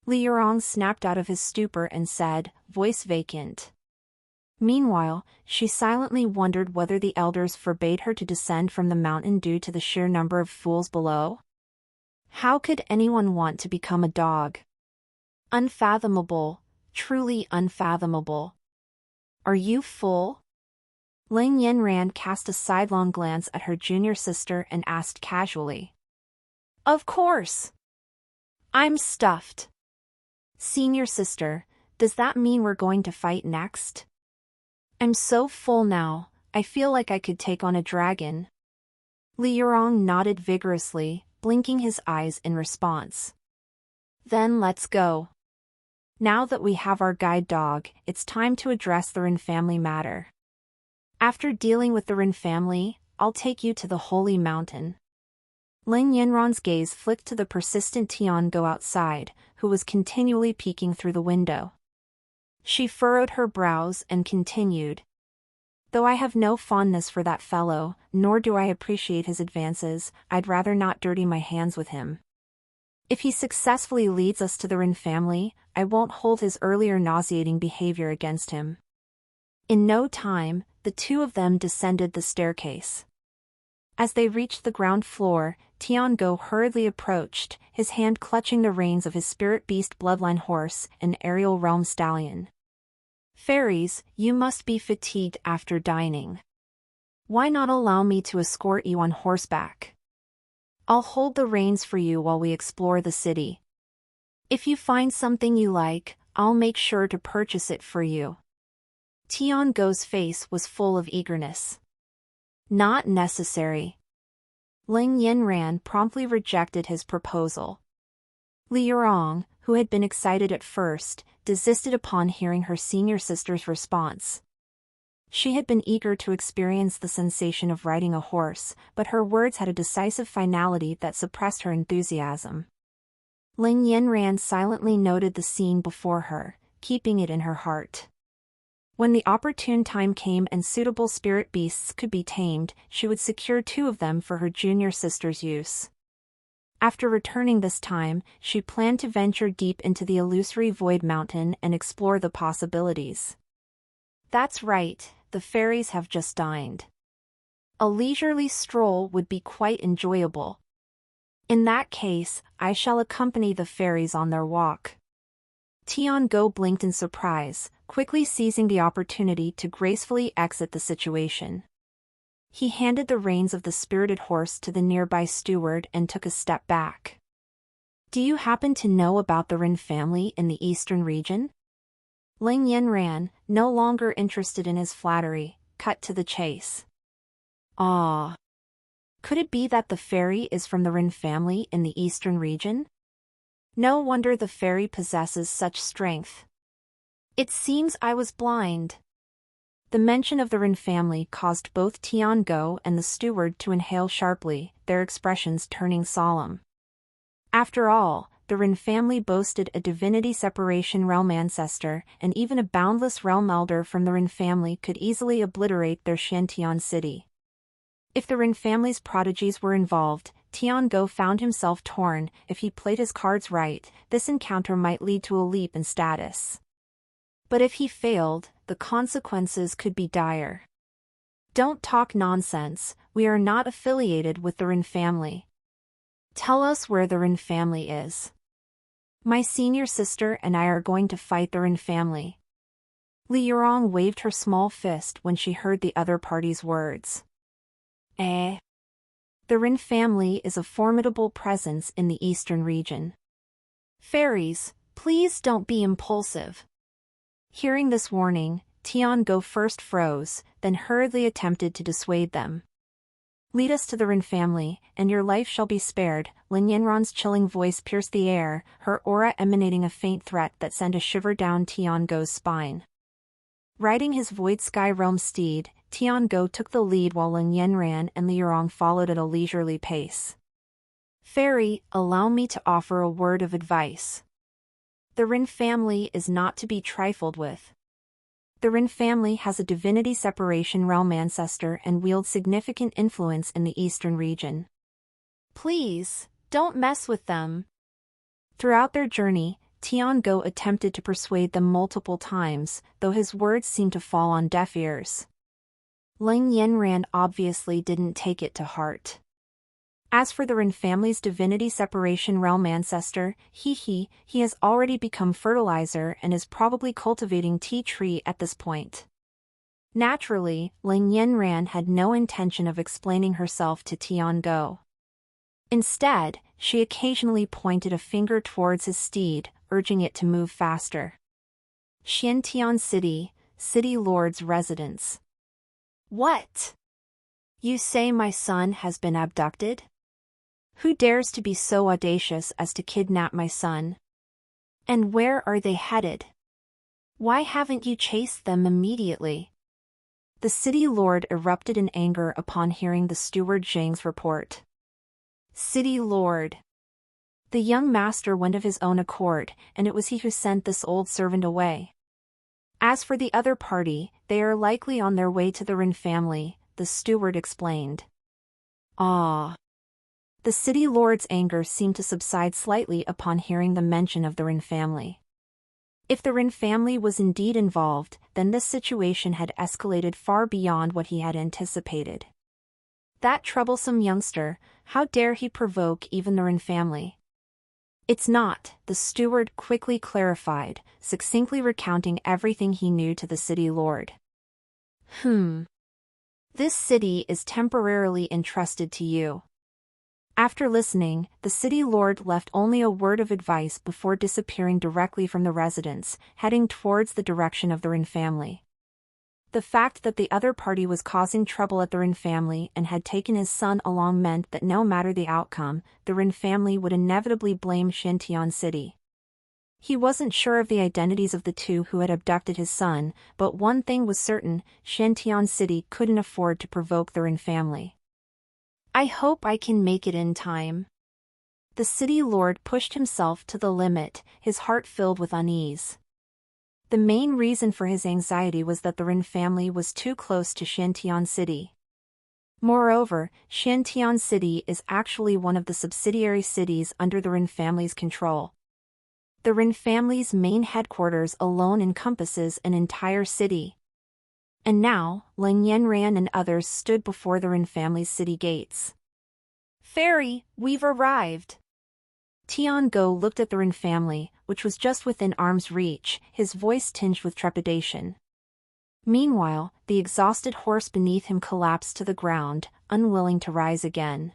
Li Yurong snapped out of his stupor and said, voice vacant. Meanwhile, she silently wondered whether the elders forbade her to descend from the mountain due to the sheer number of fools below. How could anyone want to become a dog? Unfathomable, truly unfathomable. Are you full? Ling Yanran cast a sidelong glance at her junior sister and asked casually. Of course. I'm stuffed. Senior sister, does that mean we're going to fight next? I'm so full now, I feel like I could take on a dragon. Li Yurong nodded vigorously, blinking his eyes in response. Then let's go. Now that we have our guide dog, it's time to address the Rin family matter. After dealing with the Rin family, I'll take you to the Holy Mountain. Ling Yanran's gaze flicked to the persistent Tiango outside, who was continually peeking through the window. She furrowed her brows and continued. Though I have no fondness for that fellow, nor do I appreciate his advances, I'd rather not dirty my hands with him. If he successfully leads us to the Rin family, I won't hold his earlier nauseating behavior against him. In no time, the two of them descended the staircase. As they reached the ground floor, Tiango hurriedly approached, his hand clutching the reins of his spirit beast bloodline horse, an aerial realm stallion. Fairies, you must be fatigued after dining. Why not allow me to escort you on horseback? I'll hold the reins for you while we explore the city. If you find something you like, I'll make sure to purchase it for you. Tiango's face was full of eagerness. Not necessary. Ling Yanran promptly rejected his proposal. Li Yurong, who had been excited at first, desisted upon hearing her senior sister's response. She had been eager to experience the sensation of riding a horse, but her words had a decisive finality that suppressed her enthusiasm. Ling Yanran silently noted the scene before her, keeping it in her heart. When the opportune time came and suitable spirit beasts could be tamed, she would secure 2 of them for her junior sister's use. After returning this time, she planned to venture deep into the illusory Void Mountain and explore the possibilities. That's right, the fairies have just dined. A leisurely stroll would be quite enjoyable. In that case, I shall accompany the fairies on their walk. Tiango blinked in surprise, quickly seizing the opportunity to gracefully exit the situation. He handed the reins of the spirited horse to the nearby steward and took a step back. Do you happen to know about the Rin family in the eastern region? Ling Yanran, no longer interested in his flattery, cut to the chase. Ah. Could it be that the fairy is from the Rin family in the eastern region? No wonder the fairy possesses such strength. It seems I was blind. The mention of the Rin family caused both Tiango and the steward to inhale sharply, their expressions turning solemn. After all, the Rin family boasted a divinity separation realm ancestor, and even a boundless realm elder from the Rin family could easily obliterate their Shantian city. If the Rin family's prodigies were involved, Tiango found himself torn. If he played his cards right, this encounter might lead to a leap in status. But if he failed, the consequences could be dire. Don't talk nonsense, we are not affiliated with the Rin family. Tell us where the Rin family is. My senior sister and I are going to fight the Rin family. Li Yurong waved her small fist when she heard the other party's words. The Rin family is a formidable presence in the eastern region. Fairies, please don't be impulsive. Hearing this warning, Tiango first froze, then hurriedly attempted to dissuade them. Lead us to the Rin family, and your life shall be spared. Lin Yanran's chilling voice pierced the air, her aura emanating a faint threat that sent a shiver down Tiango's spine. Riding his Void Sky Realm steed, Tiango took the lead while Lin Yanran and Li Yurong followed at a leisurely pace. Fairy, allow me to offer a word of advice. The Rin family is not to be trifled with. The Rin family has a divinity separation realm ancestor and wields significant influence in the eastern region. Please, don't mess with them. Throughout their journey, Tiango attempted to persuade them multiple times, though his words seemed to fall on deaf ears. Ling Yanran obviously didn't take it to heart. As for the Rin family's divinity separation realm ancestor, he has already become fertilizer and is probably cultivating tea tree at this point. Naturally, Ling Yanran had no intention of explaining herself to Tiango. Instead, she occasionally pointed a finger towards his steed, urging it to move faster. Xiantian City, City Lord's residence. What? You say my son has been abducted? Who dares to be so audacious as to kidnap my son? And where are they headed? Why haven't you chased them immediately? The city lord erupted in anger upon hearing the steward Zhang's report. City lord. The young master went of his own accord, and it was he who sent this old servant away. As for the other party, they are likely on their way to the Rin family, the steward explained. Ah. The city lord's anger seemed to subside slightly upon hearing the mention of the Rin family. If the Rin family was indeed involved, then this situation had escalated far beyond what he had anticipated. That troublesome youngster, how dare he provoke even the Rin family? It's not, the steward quickly clarified, succinctly recounting everything he knew to the city lord. This city is temporarily entrusted to you. After listening, the city lord left only a word of advice before disappearing directly from the residence, heading towards the direction of the Rin family. The fact that the other party was causing trouble at the Rin family and had taken his son along meant that no matter the outcome, the Rin family would inevitably blame Xintian City. He wasn't sure of the identities of the two who had abducted his son, but one thing was certain, Xintian City couldn't afford to provoke the Rin family. I hope I can make it in time. The city lord pushed himself to the limit, his heart filled with unease. The main reason for his anxiety was that the Rin family was too close to Xintian City. Moreover, Xintian City is actually one of the subsidiary cities under the Rin family's control. The Rin family's main headquarters alone encompasses an entire city. And now, Lin Yanran and others stood before the Rin family's city gates. Fairy, we've arrived. Tian-go looked at the Rin family, which was just within arm's reach, his voice tinged with trepidation. Meanwhile, the exhausted horse beneath him collapsed to the ground, unwilling to rise again.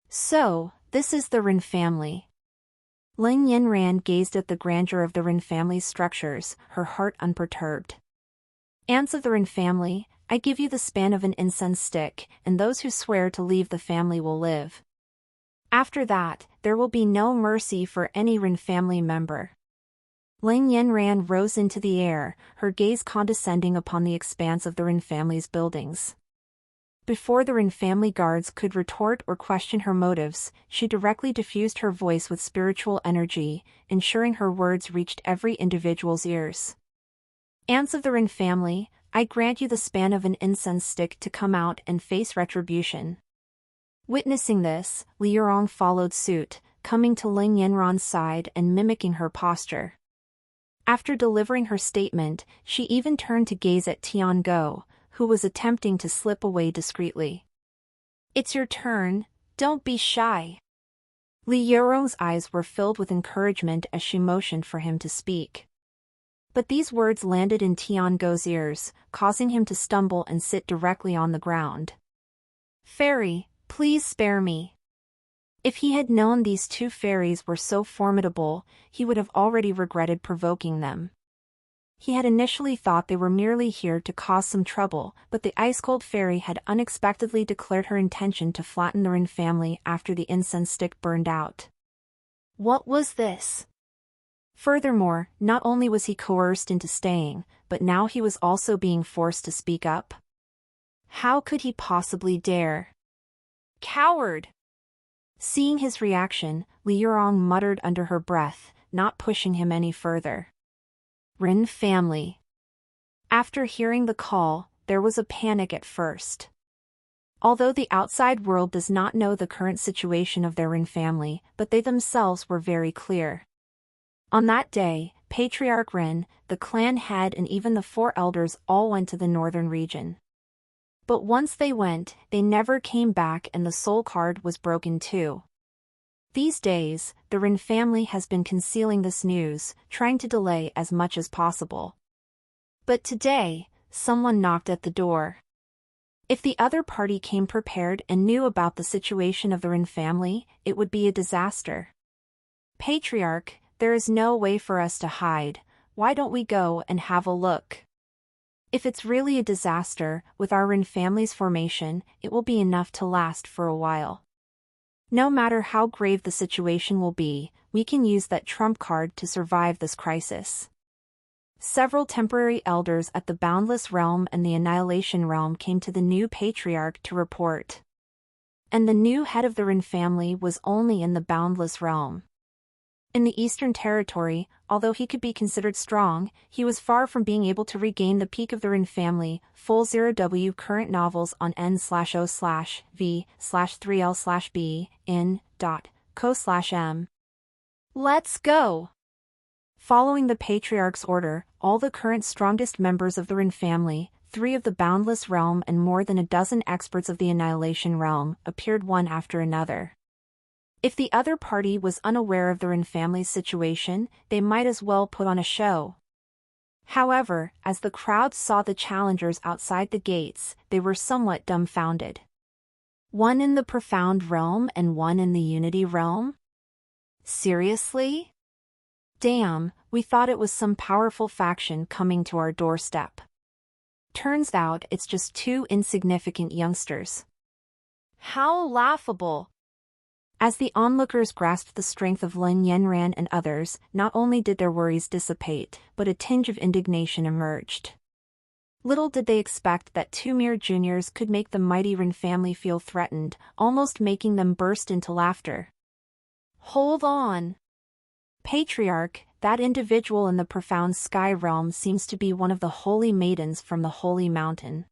So, this is the Rin family. Lin Yanran gazed at the grandeur of the Rin family's structures, her heart unperturbed. Ants of the Rin family, I give you the span of an incense stick, and those who swear to leave the family will live. After that, there will be no mercy for any Rin family member. Lin Yanran rose into the air, her gaze condescending upon the expanse of the Rin family's buildings. Before the Rin family guards could retort or question her motives, she directly diffused her voice with spiritual energy, ensuring her words reached every individual's ears. Ants of the Rin family, I grant you the span of an incense stick to come out and face retribution. Witnessing this, Li Yurong followed suit, coming to Lin Yanran's side and mimicking her posture. After delivering her statement, she even turned to gaze at Tian-go, who was attempting to slip away discreetly. It's your turn, don't be shy. Li Yurong's eyes were filled with encouragement as she motioned for him to speak. But these words landed in Tian-go's ears, causing him to stumble and sit directly on the ground. Fairy, please spare me. If he had known these two fairies were so formidable, he would have already regretted provoking them. He had initially thought they were merely here to cause some trouble, but the ice-cold fairy had unexpectedly declared her intention to flatten the Rin family after the incense stick burned out. What was this? Furthermore, not only was he coerced into staying, but now he was also being forced to speak up. How could he possibly dare? Coward! Seeing his reaction, Li Yurong muttered under her breath, not pushing him any further. Rin family. After hearing the call, there was a panic at first. Although the outside world does not know the current situation of their Rin family, but they themselves were very clear. On that day, Patriarch Rin, the clan head and even the 4 elders all went to the northern region. But once they went, they never came back and the soul card was broken too. These days, the Rin family has been concealing this news, trying to delay as much as possible. But today, someone knocked at the door. If the other party came prepared and knew about the situation of the Rin family, it would be a disaster. Patriarch, there is no way for us to hide, why don't we go and have a look? If it's really a disaster, with our Rin family's formation, it will be enough to last for a while. No matter how grave the situation will be, we can use that trump card to survive this crisis. Several temporary elders at the Boundless Realm and the Annihilation Realm came to the new Patriarch to report. And the new head of the Rin family was only in the Boundless Realm. In the Eastern Territory, although he could be considered strong, he was far from being able to regain the peak of the Rin family. Full 0W current novels on n/o/v/3l/b in.co/m. Let's go! Following the Patriarch's order, all the current strongest members of the Rin family, 3 of the Boundless Realm and more than a dozen experts of the Annihilation Realm, appeared one after another. If the other party was unaware of the Rin family's situation, they might as well put on a show. However, as the crowd saw the challengers outside the gates, they were somewhat dumbfounded. One in the profound realm and one in the unity realm? Seriously? Damn, we thought it was some powerful faction coming to our doorstep. Turns out it's just two insignificant youngsters. How laughable! As the onlookers grasped the strength of Lin Yanran and others, not only did their worries dissipate, but a tinge of indignation emerged. Little did they expect that two mere juniors could make the mighty Rin family feel threatened, almost making them burst into laughter. Hold on! Patriarch, that individual in the profound sky realm seems to be one of the holy maidens from the holy mountain.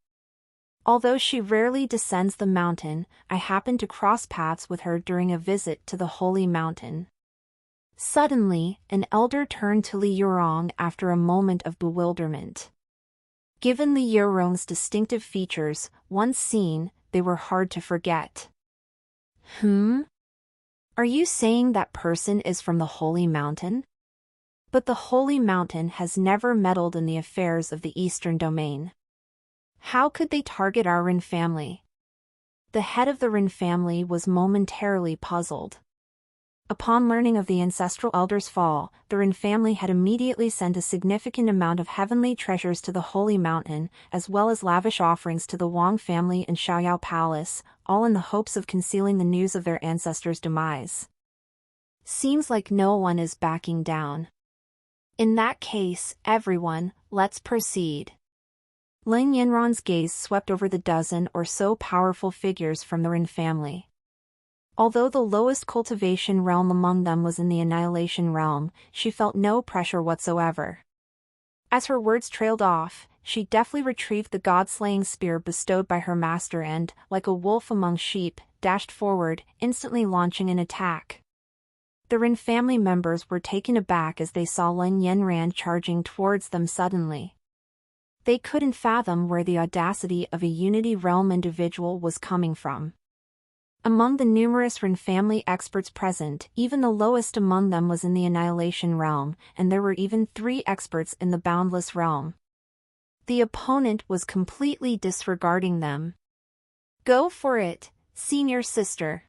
Although she rarely descends the mountain, I happened to cross paths with her during a visit to the holy mountain. Suddenly, an elder turned to Li Yurong after a moment of bewilderment. Given the Yurong's distinctive features, once seen, they were hard to forget. Are you saying that person is from the holy mountain? But the holy mountain has never meddled in the affairs of the eastern domain. How could they target our Rin family? The head of the Rin family was momentarily puzzled. Upon learning of the ancestral elder's fall, the Rin family had immediately sent a significant amount of heavenly treasures to the holy mountain, as well as lavish offerings to the Wang family and Xiaoyao Palace, all in the hopes of concealing the news of their ancestor's demise. Seems like no one is backing down. In that case, everyone, let's proceed. Lin Yanran's gaze swept over the dozen or so powerful figures from the Rin family. Although the lowest cultivation realm among them was in the annihilation realm, she felt no pressure whatsoever. As her words trailed off, she deftly retrieved the god-slaying spear bestowed by her master and, like a wolf among sheep, dashed forward, instantly launching an attack. The Rin family members were taken aback as they saw Lin Yanran charging towards them suddenly. They couldn't fathom where the audacity of a Unity Realm individual was coming from. Among the numerous Rin family experts present, even the lowest among them was in the Annihilation Realm, and there were even 3 experts in the Boundless Realm. The opponent was completely disregarding them. Go for it, senior sister.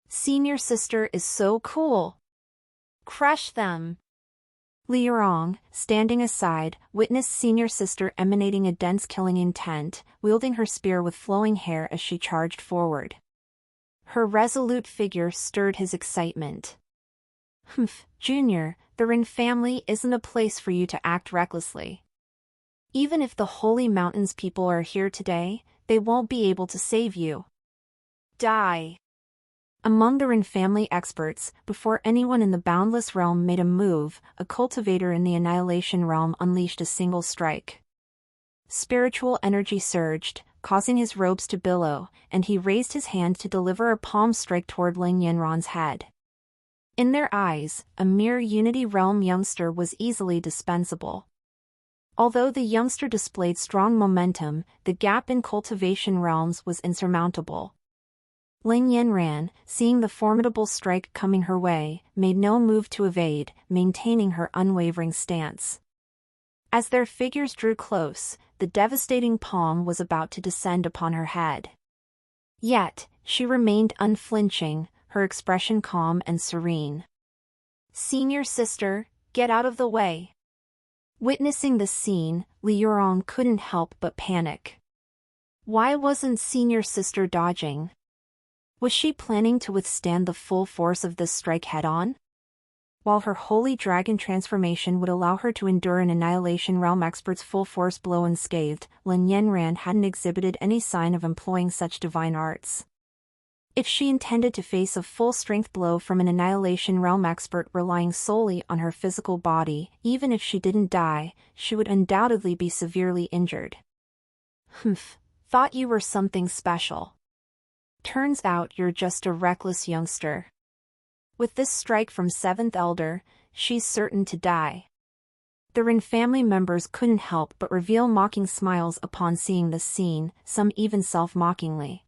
Senior sister is so cool. Crush them. Li Yurong, standing aside, witnessed senior sister emanating a dense killing intent, wielding her spear with flowing hair as she charged forward. Her resolute figure stirred his excitement. Junior, the Rin family isn't a place for you to act recklessly. Even if the Holy Mountains people are here today, they won't be able to save you. Die. Among the Rin family experts, before anyone in the Boundless Realm made a move, a cultivator in the Annihilation Realm unleashed a single strike. Spiritual energy surged, causing his robes to billow, and he raised his hand to deliver a palm strike toward Lin Yanran's head. In their eyes, a mere Unity Realm youngster was easily dispensable. Although the youngster displayed strong momentum, the gap in cultivation realms was insurmountable. Lin Yanran, seeing the formidable strike coming her way, made no move to evade, maintaining her unwavering stance. As their figures drew close, the devastating palm was about to descend upon her head. Yet, she remained unflinching, her expression calm and serene. Senior sister, get out of the way. Witnessing the scene, Li Yurong couldn't help but panic. Why wasn't senior sister dodging? Was she planning to withstand the full force of this strike head-on? While her holy dragon transformation would allow her to endure an Annihilation Realm expert's full force blow unscathed, Lin Yanran hadn't exhibited any sign of employing such divine arts. If she intended to face a full-strength blow from an Annihilation Realm expert relying solely on her physical body, even if she didn't die, she would undoubtedly be severely injured. Thought you were something special. Turns out you're just a reckless youngster. With this strike from 7th Elder, she's certain to die. The Rin family members couldn't help but reveal mocking smiles upon seeing this scene, some even self-mockingly.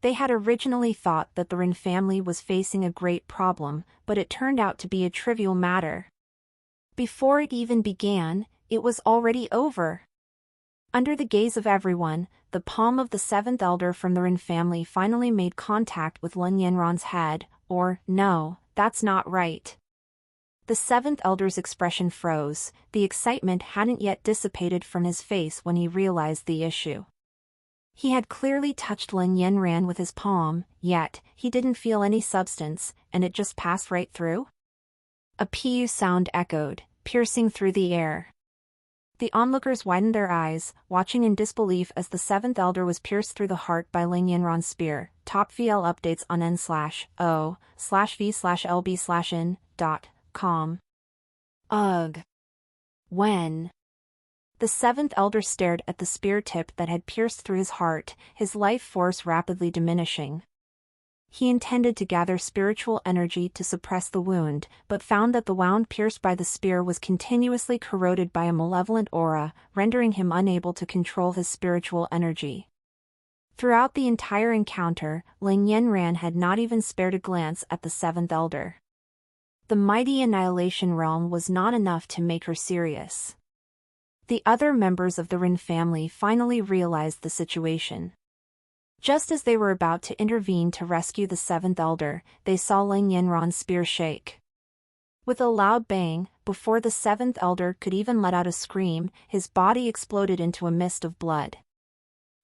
They had originally thought that the Rin family was facing a great problem, but it turned out to be a trivial matter. Before it even began, it was already over. Under the gaze of everyone, the palm of the seventh elder from the Rin family finally made contact with Lin Yanran's head, or, no, that's not right. The seventh elder's expression froze, the excitement hadn't yet dissipated from his face when he realized the issue. He had clearly touched Lin Yanran with his palm, yet, he didn't feel any substance, and it just passed right through? A pu sound echoed, piercing through the air. The onlookers widened their eyes, watching in disbelief as the seventh elder was pierced through the heart by Lin Yanran's spear. Top VL updates on n/o/v/lb/in.com. Ugh. When? The seventh elder stared at the spear tip that had pierced through his heart, his life force rapidly diminishing. He intended to gather spiritual energy to suppress the wound, but found that the wound pierced by the spear was continuously corroded by a malevolent aura, rendering him unable to control his spiritual energy. Throughout the entire encounter, Lin Yanran had not even spared a glance at the seventh elder. The mighty annihilation realm was not enough to make her serious. The other members of the Rin family finally realized the situation. Just as they were about to intervene to rescue the seventh elder, they saw Lin Yanran's spear shake. With a loud bang, before the seventh elder could even let out a scream, his body exploded into a mist of blood.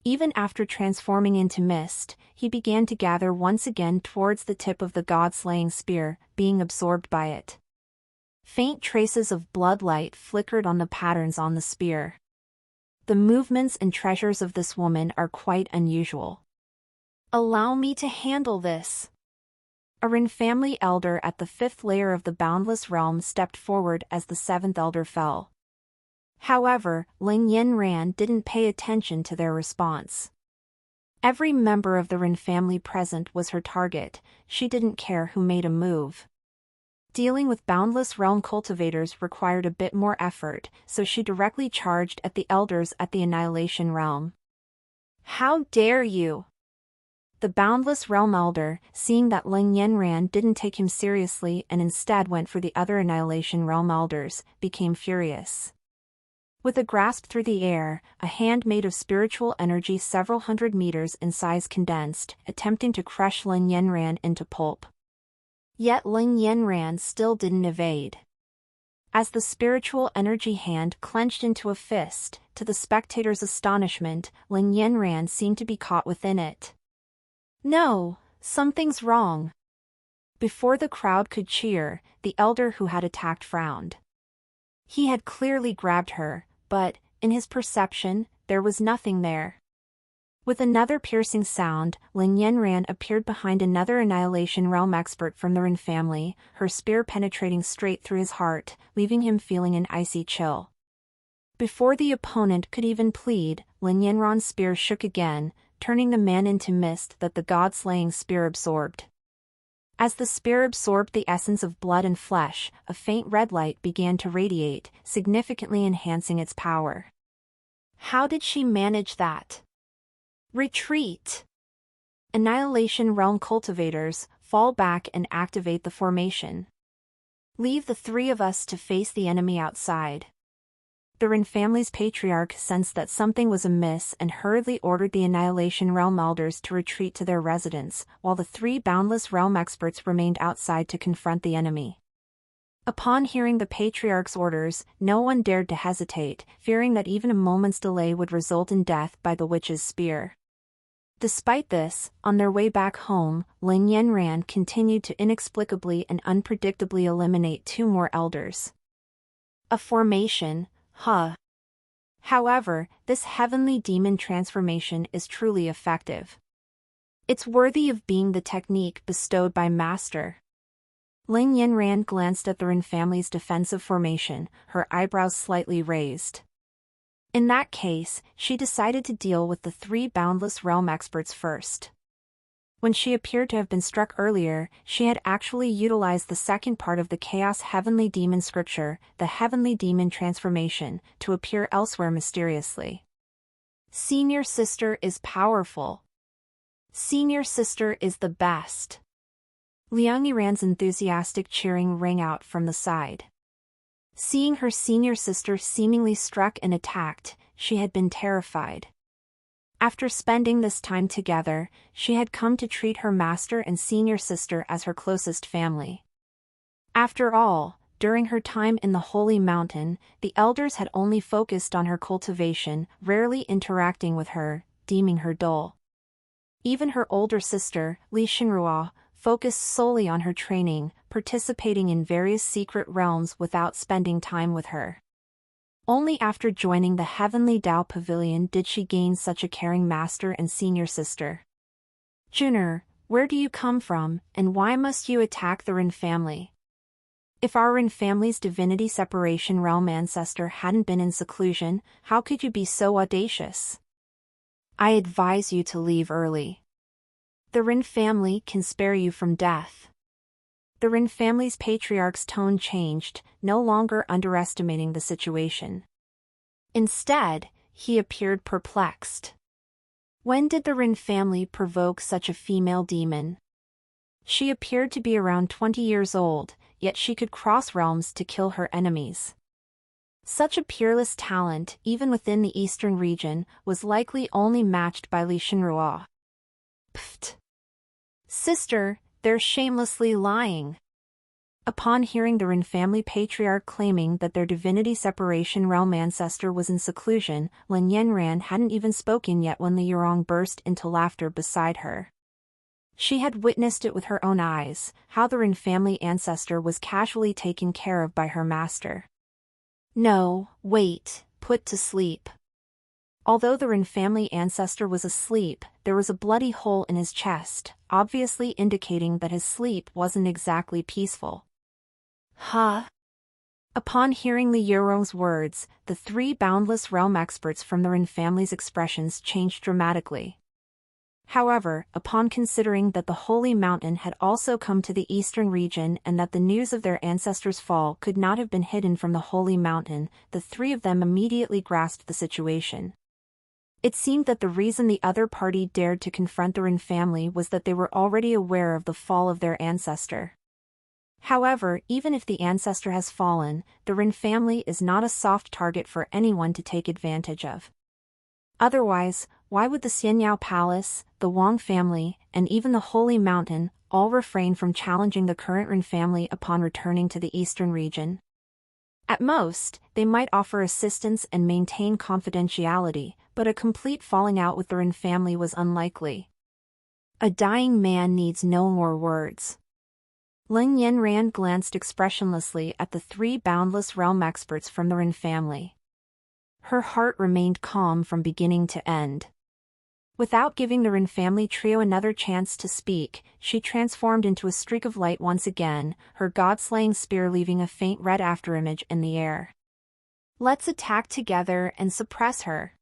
Even after transforming into mist, he began to gather once again towards the tip of the god-slaying spear, being absorbed by it. Faint traces of blood light flickered on the patterns on the spear. The movements and treasures of this woman are quite unusual. Allow me to handle this. A Rin family elder at the fifth layer of the boundless realm stepped forward as the seventh elder fell. However, Lin Yanran didn't pay attention to their response. Every member of the Rin family present was her target, she didn't care who made a move. Dealing with boundless realm cultivators required a bit more effort, so she directly charged at the elders at the Annihilation Realm. How dare you! The boundless realm elder, seeing that Lin Yanran didn't take him seriously and instead went for the other Annihilation Realm elders, became furious. With a grasp through the air, a hand made of spiritual energy several hundred meters in size condensed, attempting to crush Lin Yanran into pulp. Yet Lin Yanran still didn't evade. As the spiritual energy hand clenched into a fist, to the spectators' astonishment, Lin Yanran seemed to be caught within it. No, something's wrong. Before the crowd could cheer, the elder who had attacked frowned. He had clearly grabbed her, but, in his perception, there was nothing there. With another piercing sound, Lin Yanran appeared behind another Annihilation Realm expert from the Rin family, her spear penetrating straight through his heart, leaving him feeling an icy chill. Before the opponent could even plead, Lin Yanran's spear shook again, turning the man into mist that the god-slaying spear absorbed. As the spear absorbed the essence of blood and flesh, a faint red light began to radiate, significantly enhancing its power. How did she manage that? Retreat! Annihilation Realm cultivators, fall back and activate the formation. Leave the three of us to face the enemy outside. The Rin family's patriarch sensed that something was amiss and hurriedly ordered the Annihilation Realm elders to retreat to their residence, while the three Boundless Realm experts remained outside to confront the enemy. Upon hearing the patriarch's orders, no one dared to hesitate, fearing that even a moment's delay would result in death by the witch's spear. Despite this, on their way back home, Lin Yanran continued to inexplicably and unpredictably eliminate two more elders. A formation, huh? However, this heavenly demon transformation is truly effective. It's worthy of being the technique bestowed by Master. Lin Yanran glanced at the Rin family's defensive formation, her eyebrows slightly raised. In that case, she decided to deal with the three Boundless Realm experts first. When she appeared to have been struck earlier, she had actually utilized the second part of the Chaos Heavenly Demon scripture, the Heavenly Demon transformation, to appear elsewhere mysteriously. Senior sister is powerful. Senior sister is the best. Liang Yiran's enthusiastic cheering rang out from the side. Seeing her senior sister seemingly struck and attacked, she had been terrified. After spending this time together, she had come to treat her master and senior sister as her closest family. After all, during her time in the Holy Mountain, the elders had only focused on her cultivation, rarely interacting with her, deeming her dull. Even her older sister, Li Xinrua, focused solely on her training, participating in various secret realms without spending time with her. Only after joining the Heavenly Tao Pavilion did she gain such a caring master and senior sister. Juner, where do you come from, and why must you attack the Ren family? If our Ren family's divinity separation realm ancestor hadn't been in seclusion, how could you be so audacious? I advise you to leave early. The Ren family can spare you from death. The Ren family's patriarch's tone changed, no longer underestimating the situation. Instead, he appeared perplexed. When did the Ren family provoke such a female demon? She appeared to be around 20 years old, yet she could cross realms to kill her enemies. Such a peerless talent, even within the eastern region, was likely only matched by Li Xinrua. Pfft! Sister, they're shamelessly lying. Upon hearing the Ren family patriarch claiming that their divinity separation realm ancestor was in seclusion, Lin Yanran hadn't even spoken yet when Li Yurong burst into laughter beside her. She had witnessed it with her own eyes, how the Ren family ancestor was casually taken care of by her master. No, wait, put to sleep. Although the Ren family ancestor was asleep, there was a bloody hole in his chest, obviously indicating that his sleep wasn't exactly peaceful. Huh? Upon hearing Li Yurong's words, the three boundless realm experts from the Ren family's expressions changed dramatically. However, upon considering that the Holy Mountain had also come to the eastern region and that the news of their ancestors' fall could not have been hidden from the Holy Mountain, the three of them immediately grasped the situation. It seemed that the reason the other party dared to confront the Ren family was that they were already aware of the fall of their ancestor. However, even if the ancestor has fallen, the Ren family is not a soft target for anyone to take advantage of. Otherwise, why would the Xianyao Palace, the Wang family, and even the Holy Mountain all refrain from challenging the current Ren family upon returning to the eastern region? At most, they might offer assistance and maintain confidentiality, but a complete falling out with the Ren family was unlikely. A dying man needs no more words. Lin Yanran glanced expressionlessly at the three boundless realm experts from the Ren family. Her heart remained calm from beginning to end. Without giving the Ren family trio another chance to speak, she transformed into a streak of light once again, her god-slaying spear leaving a faint red afterimage in the air. Let's attack together and suppress her.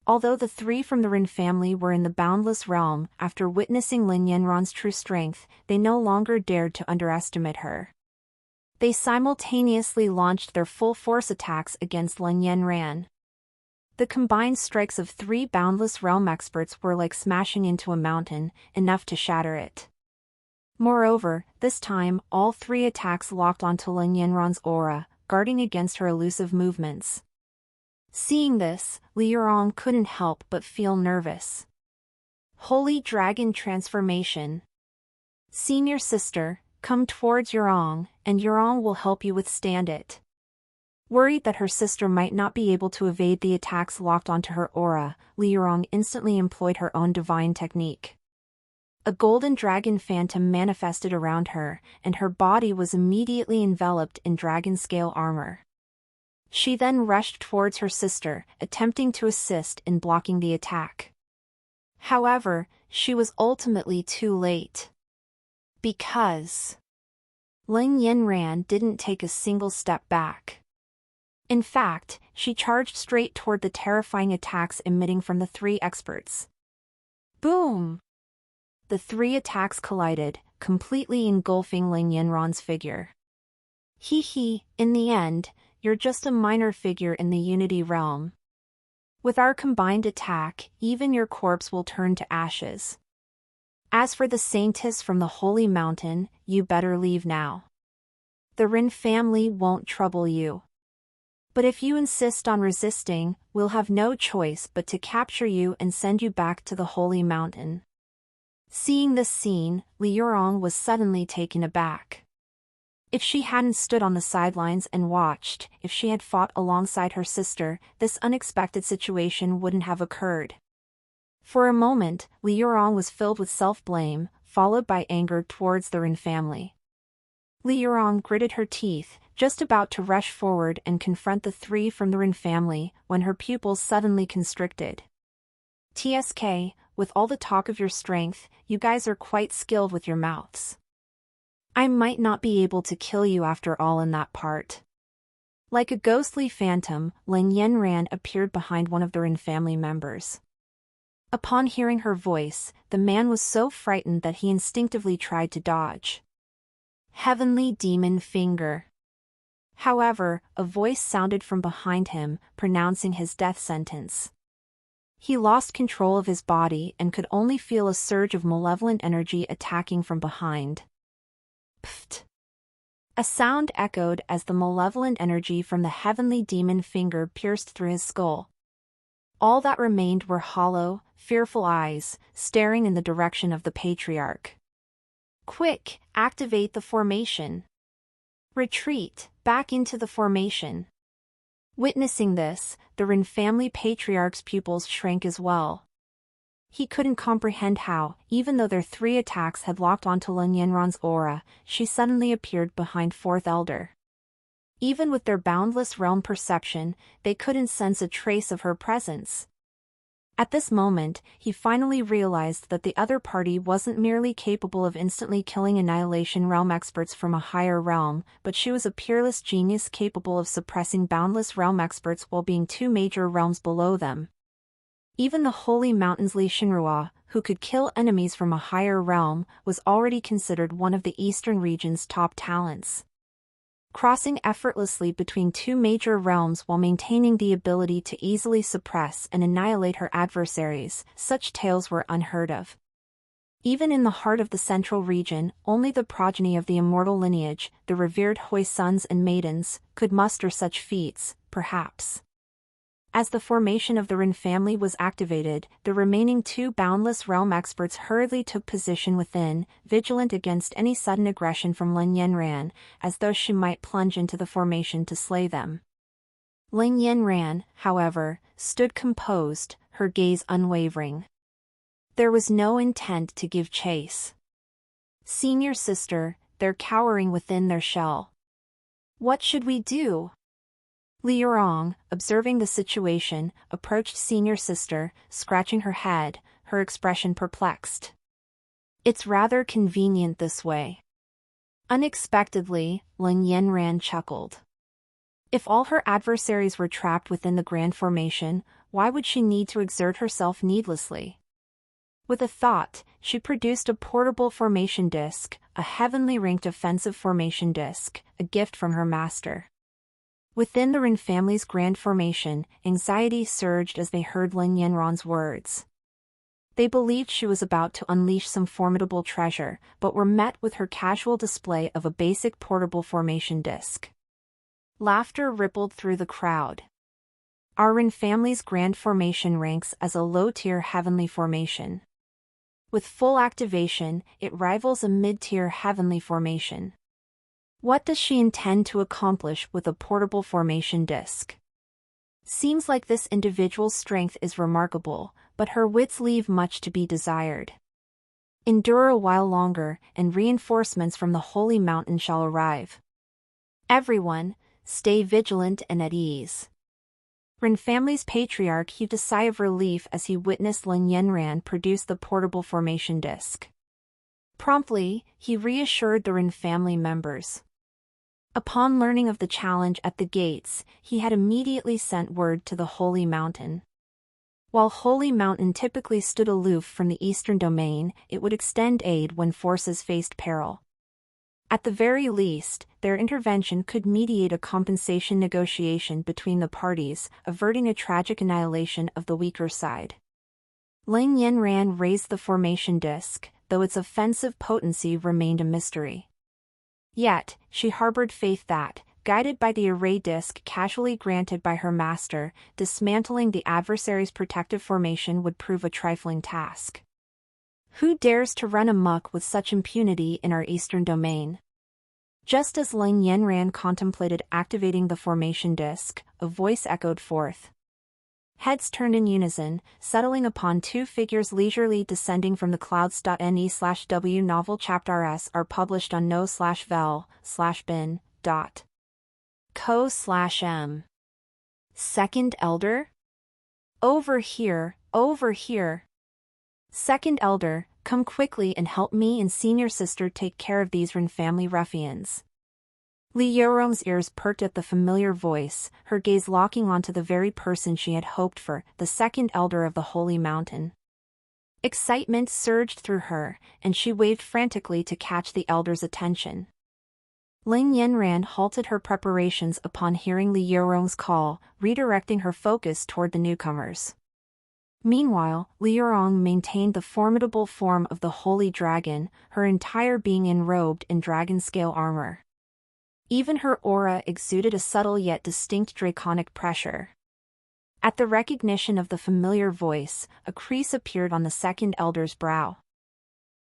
Although the three from the Ren family were in the boundless realm, after witnessing Lin Yanran's true strength, they no longer dared to underestimate her. They simultaneously launched their full-force attacks against Lin Yanran. The combined strikes of three boundless realm experts were like smashing into a mountain, enough to shatter it. Moreover, this time, all three attacks locked onto Lin Yanran's aura, guarding against her elusive movements. Seeing this, Li Yurong couldn't help but feel nervous. Holy Dragon Transformation. Senior sister, come towards Yurong, and Yurong will help you withstand it. Worried that her sister might not be able to evade the attacks locked onto her aura, Li Yurong instantly employed her own divine technique. A golden dragon phantom manifested around her, and her body was immediately enveloped in dragon-scale armor. She then rushed towards her sister, attempting to assist in blocking the attack. However, she was ultimately too late. Because Lin Yanran didn't take a single step back. In fact, she charged straight toward the terrifying attacks emitting from the three experts. Boom! The three attacks collided, completely engulfing Lin Yanran's figure. Hee, in the end, you're just a minor figure in the Unity realm. With our combined attack, even your corpse will turn to ashes. As for the saintess from the holy mountain, you better leave now. The Rin family won't trouble you. But if you insist on resisting, we'll have no choice but to capture you and send you back to the holy mountain. Seeing this scene, Li Yurong was suddenly taken aback. If she hadn't stood on the sidelines and watched, if she had fought alongside her sister, this unexpected situation wouldn't have occurred. For a moment, Li Yurong was filled with self-blame, followed by anger towards the Rin family. Li Yurong gritted her teeth, just about to rush forward and confront the three from the Rin family, when her pupils suddenly constricted. TSK, with all the talk of your strength, you guys are quite skilled with your mouths. I might not be able to kill you after all in that part. Like a ghostly phantom, Lin Yanran appeared behind one of the Rin family members. Upon hearing her voice, the man was so frightened that he instinctively tried to dodge. Heavenly Demon Finger. However, a voice sounded from behind him, pronouncing his death sentence. He lost control of his body and could only feel a surge of malevolent energy attacking from behind. Pfft! A sound echoed as the malevolent energy from the heavenly demon finger pierced through his skull. All that remained were hollow, fearful eyes, staring in the direction of the patriarch. Quick, activate the formation. Retreat, back into the formation. Witnessing this, the Rin family patriarch's pupils shrank as well. He couldn't comprehend how, even though their three attacks had locked onto Lin Yanran's aura, she suddenly appeared behind Fourth Elder. Even with their boundless realm perception, they couldn't sense a trace of her presence. At this moment, he finally realized that the other party wasn't merely capable of instantly killing Annihilation Realm experts from a higher realm, but she was a peerless genius capable of suppressing boundless realm experts while being two major realms below them. Even the Holy Mountain's Li Shinrua, who could kill enemies from a higher realm, was already considered one of the Eastern region's top talents. Crossing effortlessly between two major realms while maintaining the ability to easily suppress and annihilate her adversaries, such tales were unheard of. Even in the heart of the central region, only the progeny of the immortal lineage, the revered Hui sons and maidens, could muster such feats, perhaps. As the formation of the Rin family was activated, the remaining two boundless realm experts hurriedly took position within, vigilant against any sudden aggression from Lin Yanran, as though she might plunge into the formation to slay them. Lin Yanran, however, stood composed, her gaze unwavering. There was no intent to give chase. Senior sister, they're cowering within their shell. What should we do? Li Yurong, observing the situation, approached senior sister, scratching her head, her expression perplexed. It's rather convenient this way. Unexpectedly, Lin Yanran chuckled. If all her adversaries were trapped within the Grand Formation, why would she need to exert herself needlessly? With a thought, she produced a portable formation disc, a heavenly ranked offensive formation disc, a gift from her master. Within the Rin family's grand formation, anxiety surged as they heard Lin Yanran's words. They believed she was about to unleash some formidable treasure, but were met with her casual display of a basic portable formation disc. Laughter rippled through the crowd. Our Rin family's grand formation ranks as a low-tier heavenly formation. With full activation, it rivals a mid-tier heavenly formation. What does she intend to accomplish with a portable formation disc? Seems like this individual's strength is remarkable, but her wits leave much to be desired. Endure a while longer, and reinforcements from the Holy Mountain shall arrive. Everyone, stay vigilant and at ease. Rin family's patriarch heaved a sigh of relief as he witnessed Lin Yanran produce the portable formation disc. Promptly, he reassured the Rin family members. Upon learning of the challenge at the gates, he had immediately sent word to the Holy Mountain. While Holy Mountain typically stood aloof from the Eastern Domain, it would extend aid when forces faced peril. At the very least, their intervention could mediate a compensation negotiation between the parties, averting a tragic annihilation of the weaker side. Lin Yanran raised the formation disc, though its offensive potency remained a mystery. Yet, she harbored faith that, guided by the array disk casually granted by her master, dismantling the adversary's protective formation would prove a trifling task. Who dares to run amok with such impunity in our eastern domain? Just as Lin Yanran contemplated activating the formation disk, a voice echoed forth. Heads turned in unison, settling upon two figures leisurely descending from the clouds.ne/w. Novel chapters are published on no/vel/bin.co/m. Second Elder? Over here, over here. Second Elder, come quickly and help me and senior sister take care of these Ren family ruffians. Li Yorong's ears perked at the familiar voice, her gaze locking onto the very person she had hoped for, the second elder of the Holy Mountain. Excitement surged through her, and she waved frantically to catch the elder's attention. Lin Yanran halted her preparations upon hearing Li Yorong's call, redirecting her focus toward the newcomers. Meanwhile, Li Yorong maintained the formidable form of the Holy Dragon, her entire being enrobed in dragon-scale armor. Even her aura exuded a subtle yet distinct draconic pressure. At the recognition of the familiar voice, a crease appeared on the second elder's brow.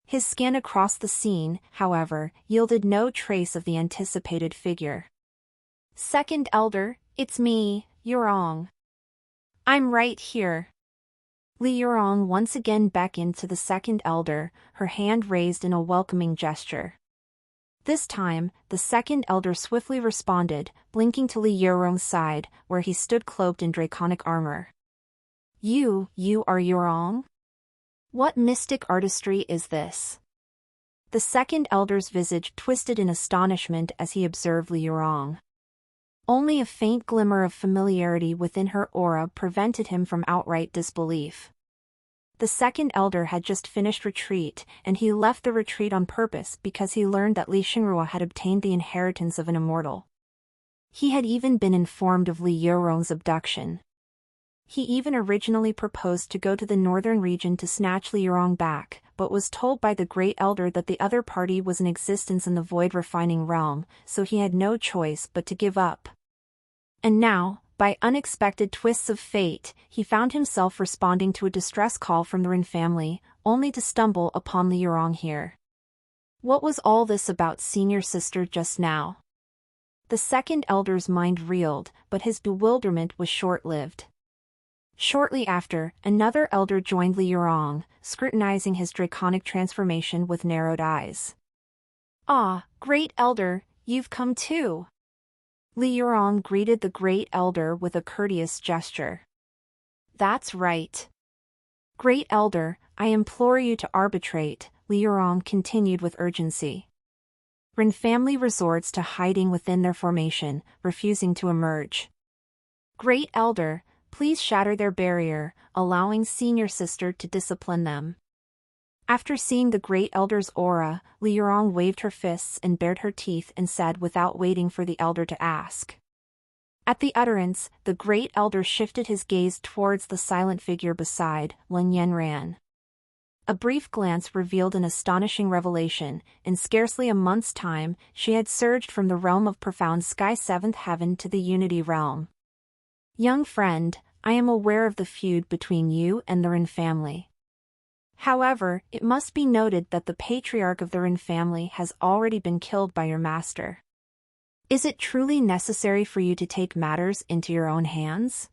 His scan across the scene, however, yielded no trace of the anticipated figure. Second Elder, it's me, Yorong. I'm right here. Li Yorong once again beckoned to the second elder, her hand raised in a welcoming gesture. This time, the second elder swiftly responded, blinking to Li Yorong's side, where he stood cloaked in draconic armor. You are Yorong? What mystic artistry is this? The second elder's visage twisted in astonishment as he observed Li Yorong. Only a faint glimmer of familiarity within her aura prevented him from outright disbelief. The second elder had just finished retreat, and he left the retreat on purpose because he learned that Li Xingrua had obtained the inheritance of an immortal. He had even been informed of Li Yorong's abduction. He even originally proposed to go to the northern region to snatch Li Yorong back, but was told by the great elder that the other party was in existence in the void refining realm, so he had no choice but to give up. And now, by unexpected twists of fate, he found himself responding to a distress call from the Ren family, only to stumble upon Li Yorong here. What was all this about senior sister just now? The second elder's mind reeled, but his bewilderment was short-lived. Shortly after, another elder joined Li Yorong, scrutinizing his draconic transformation with narrowed eyes. Ah, great elder, you've come too. Li Yorong greeted the great elder with a courteous gesture. That's right. Great elder, I implore you to arbitrate, Li Yorong continued with urgency. Ren family resorts to hiding within their formation, refusing to emerge. Great elder, please shatter their barrier, allowing senior sister to discipline them. After seeing the great elder's aura, Li Yorong waved her fists and bared her teeth and said without waiting for the elder to ask. At the utterance, the great elder shifted his gaze towards the silent figure beside Lin Yanran. A brief glance revealed an astonishing revelation. In scarcely a month's time, she had surged from the realm of profound sky seventh heaven to the unity realm. Young friend, I am aware of the feud between you and the Ren family. However, it must be noted that the patriarch of the Ren family has already been killed by your master. Is it truly necessary for you to take matters into your own hands?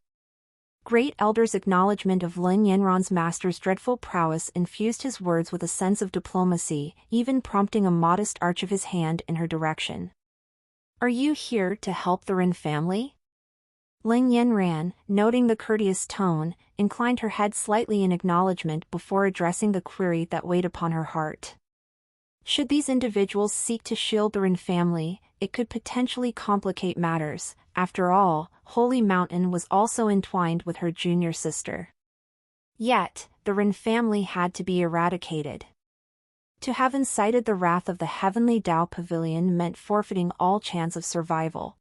Great elder's acknowledgement of Lin Yanran's master's dreadful prowess infused his words with a sense of diplomacy, even prompting a modest arch of his hand in her direction. Are you here to help the Ren family? Lin Yanran, noting the courteous tone, inclined her head slightly in acknowledgement before addressing the query that weighed upon her heart. Should these individuals seek to shield the Ren family, it could potentially complicate matters. After all, Holy Mountain was also entwined with her junior sister. Yet, the Ren family had to be eradicated. To have incited the wrath of the Heavenly Tao Pavilion meant forfeiting all chance of survival.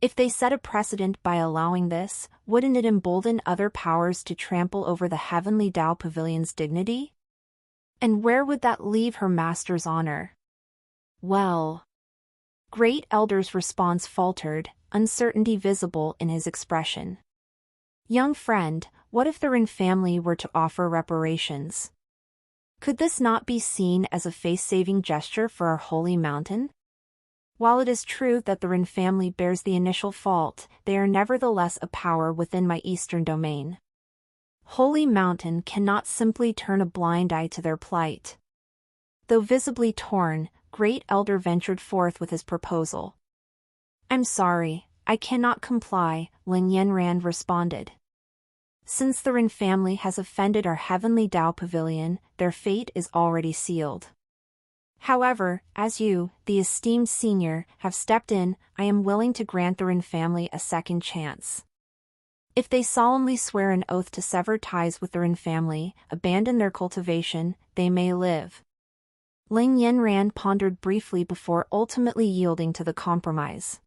If they set a precedent by allowing this, wouldn't it embolden other powers to trample over the Heavenly Tao Pavilion's dignity? And where would that leave her master's honor? Well. Great Elder's response faltered, uncertainty visible in his expression. Young friend, what if the Rin family were to offer reparations? Could this not be seen as a face-saving gesture for our holy mountain? While it is true that the Rin family bears the initial fault, they are nevertheless a power within my eastern domain. Holy Mountain cannot simply turn a blind eye to their plight. Though visibly torn, Great Elder ventured forth with his proposal. I'm sorry, I cannot comply, Lin Yanran responded. Since the Rin family has offended our heavenly Tao pavilion, their fate is already sealed. However, as you, the esteemed senior, have stepped in, I am willing to grant the Rin family a second chance. If they solemnly swear an oath to sever ties with the Rin family, abandon their cultivation, they may live. Lin Yanran pondered briefly before ultimately yielding to the compromise.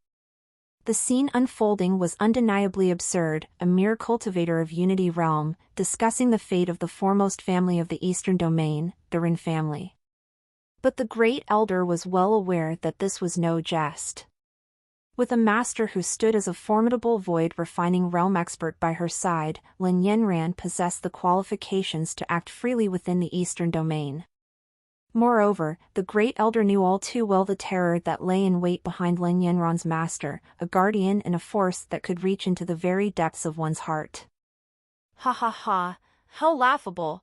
The scene unfolding was undeniably absurd, a mere cultivator of Unity Realm, discussing the fate of the foremost family of the Eastern Domain, the Rin family. But the Great Elder was well aware that this was no jest. With a master who stood as a formidable void-refining realm expert by her side, Lin Yanran possessed the qualifications to act freely within the Eastern Domain. Moreover, the Great Elder knew all too well the terror that lay in wait behind Lin Yanran's master, a guardian and a force that could reach into the very depths of one's heart. Ha ha ha, how laughable!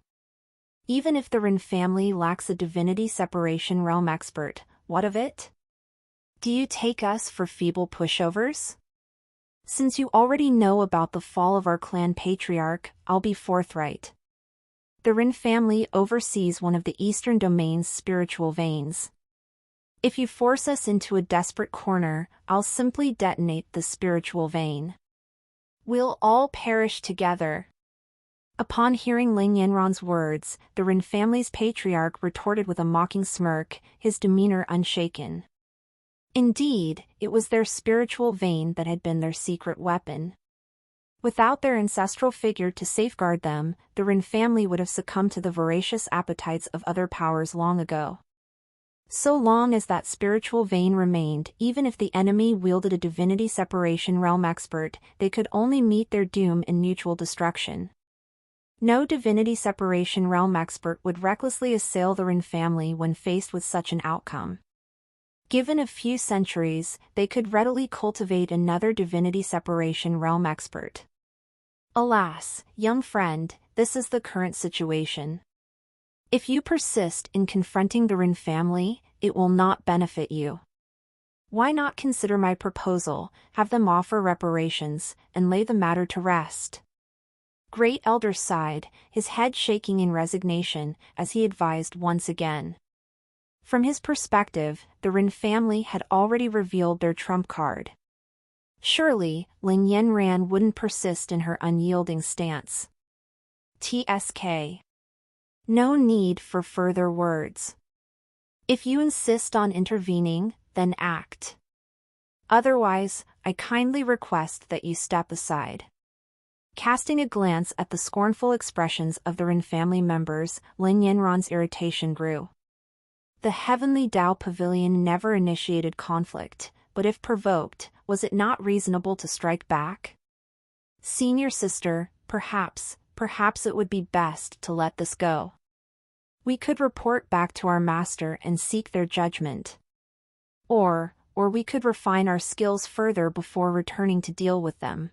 Even if the Rin family lacks a divinity separation realm expert, what of it? Do you take us for feeble pushovers? Since you already know about the fall of our clan patriarch, I'll be forthright. The Rin family oversees one of the Eastern Domain's spiritual veins. If you force us into a desperate corner, I'll simply detonate the spiritual vein. We'll all perish together. Upon hearing Lin Yanran's words, the Rin family's patriarch retorted with a mocking smirk, his demeanor unshaken. Indeed, it was their spiritual vein that had been their secret weapon. Without their ancestral figure to safeguard them, the Rin family would have succumbed to the voracious appetites of other powers long ago. So long as that spiritual vein remained, even if the enemy wielded a divinity separation realm expert, they could only meet their doom in mutual destruction. No divinity separation realm expert would recklessly assail the Rin family when faced with such an outcome. Given a few centuries, they could readily cultivate another divinity separation realm expert. Alas, young friend, this is the current situation. If you persist in confronting the Rin family, it will not benefit you. Why not consider my proposal, have them offer reparations, and lay the matter to rest? Great Elder sighed, his head shaking in resignation, as he advised once again. From his perspective, the Rin family had already revealed their trump card. Surely, Lin Yanran wouldn't persist in her unyielding stance. TSK. No need for further words. If you insist on intervening, then act. Otherwise, I kindly request that you step aside. Casting a glance at the scornful expressions of the Rin family members, Lin Yanran's irritation grew. The heavenly Tao pavilion never initiated conflict, but if provoked, was it not reasonable to strike back? Senior sister, perhaps it would be best to let this go. We could report back to our master and seek their judgment. Or we could refine our skills further before returning to deal with them.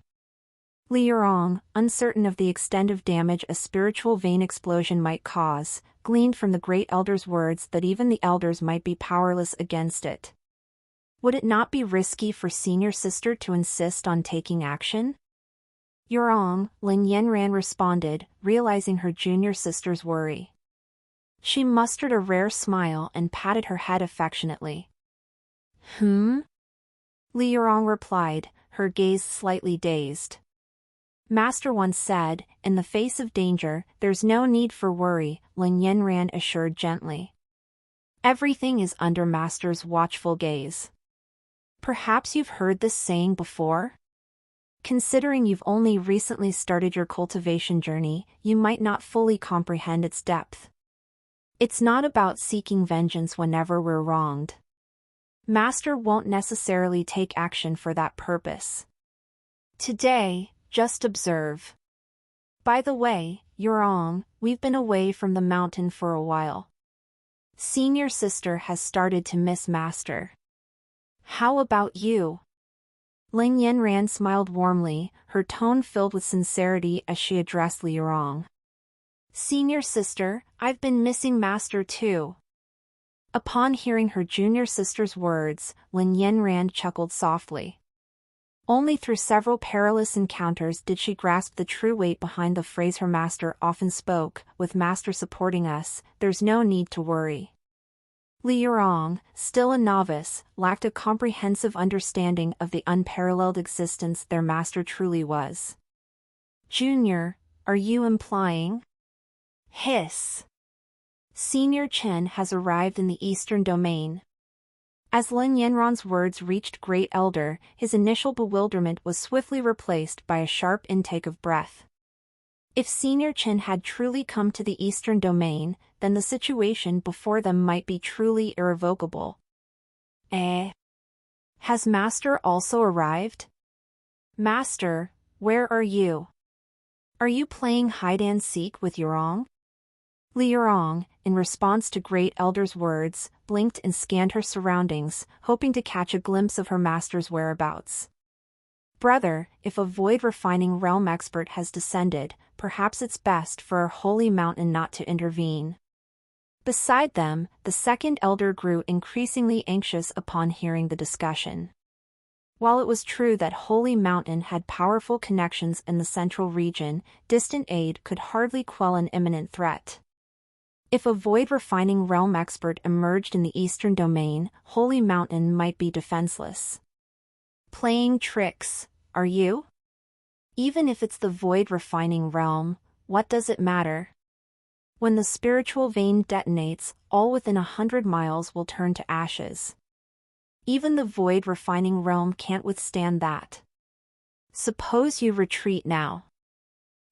Li Yurong, uncertain of the extent of damage a spiritual vein explosion might cause, gleaned from the Great Elder's words that even the elders might be powerless against it. Would it not be risky for senior sister to insist on taking action? Yurong, Lin Yanran responded, realizing her junior sister's worry. She mustered a rare smile and patted her head affectionately. Li Yurong replied, her gaze slightly dazed. Master once said, in the face of danger, there's no need for worry, Lin Yanran assured gently. Everything is under Master's watchful gaze. Perhaps you've heard this saying before? Considering you've only recently started your cultivation journey, you might not fully comprehend its depth. It's not about seeking vengeance whenever we're wronged. Master won't necessarily take action for that purpose. Today, just observe. By the way, Yurong, we've been away from the mountain for a while. Senior sister has started to miss Master. How about you? Ling Yanran smiled warmly, her tone filled with sincerity as she addressed Li Yurong. Senior sister, I've been missing Master too. Upon hearing her junior sister's words, Ling Yanran chuckled softly. Only through several perilous encounters did she grasp the true weight behind the phrase her master often spoke, with Master supporting us, there's no need to worry. Li Yurong, still a novice, lacked a comprehensive understanding of the unparalleled existence their master truly was. Junior, are you implying? Hiss. Senior Chen has arrived in the Eastern Domain. As Lin Yanran's words reached Great Elder, his initial bewilderment was swiftly replaced by a sharp intake of breath. If Senior Chen had truly come to the Eastern Domain, then the situation before them might be truly irrevocable. Has Master also arrived? Master, where are you? Are you playing hide-and-seek with Yurong? Li Yurong, in response to Great Elder's words, blinked and scanned her surroundings, hoping to catch a glimpse of her master's whereabouts. Brother, if a void refining realm expert has descended, perhaps it's best for our holy mountain not to intervene. Beside them, the second elder grew increasingly anxious upon hearing the discussion. While it was true that Holy Mountain had powerful connections in the central region, distant aid could hardly quell an imminent threat. If a void refining realm expert emerged in the Eastern Domain, Holy Mountain might be defenseless. Playing tricks, are you? Even if it's the void refining realm, what does it matter? When the spiritual vein detonates, all within 100 miles will turn to ashes. Even the void refining realm can't withstand that. Suppose you retreat now.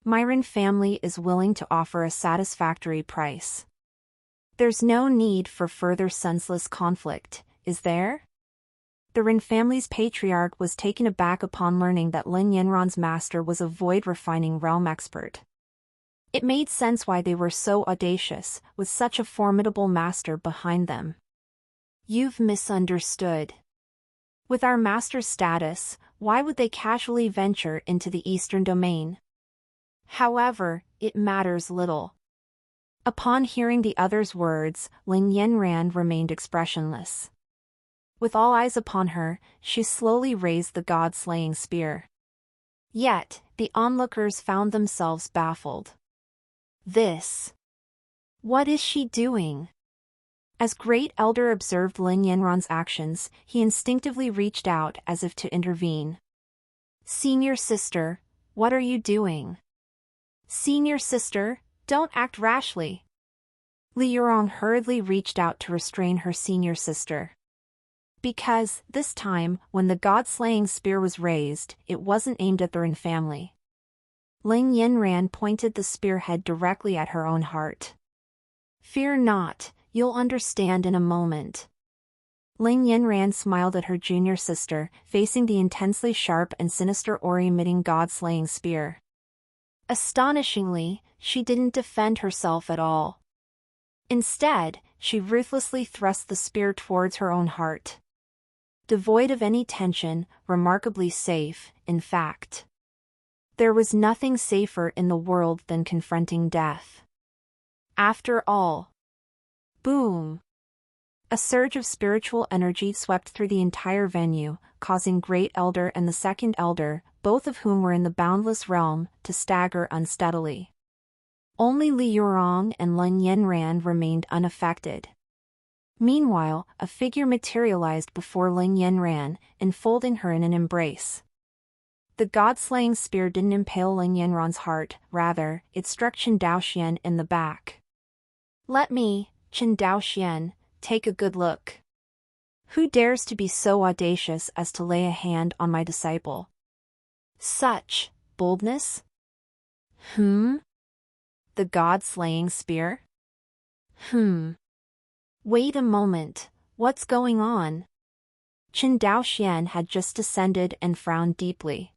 Myron family is willing to offer a satisfactory price. There's no need for further senseless conflict, is there? The Rin family's patriarch was taken aback upon learning that Lin Yanran's master was a void refining realm expert. It made sense why they were so audacious, with such a formidable master behind them. You've misunderstood. With our master's status, why would they casually venture into the Eastern Domain? However, it matters little. Upon hearing the other's words, Ling Yanran remained expressionless. With all eyes upon her, she slowly raised the god-slaying spear. Yet, the onlookers found themselves baffled. What is she doing? As Great Elder observed Lin Yanran's actions, he instinctively reached out as if to intervene. Senior sister, what are you doing? Senior sister, don't act rashly. Li Yurong hurriedly reached out to restrain her senior sister. Because, this time, when the god-slaying spear was raised, it wasn't aimed at the Rin family. Ling Yanran pointed the spearhead directly at her own heart. Fear not, you'll understand in a moment. Ling Yanran smiled at her junior sister, facing the intensely sharp and sinister aura-emitting god-slaying spear. Astonishingly, she didn't defend herself at all. Instead, she ruthlessly thrust the spear towards her own heart. Devoid of any tension, remarkably safe, in fact. There was nothing safer in the world than confronting death. After all. Boom! A surge of spiritual energy swept through the entire venue, causing Great Elder and the Second Elder, both of whom were in the boundless realm, to stagger unsteadily. Only Li Yurong and Lin Yanran remained unaffected. Meanwhile, a figure materialized before Ling Yanran, enfolding her in an embrace. The god-slaying spear didn't impale Ling Yanran's heart, rather, it struck Chen Daoxian in the back. Let me, Chen Daoxian, take a good look. Who dares to be so audacious as to lay a hand on my disciple? Such boldness? The god-slaying spear? Wait a moment, what's going on? Qin Daoxian had just descended and frowned deeply.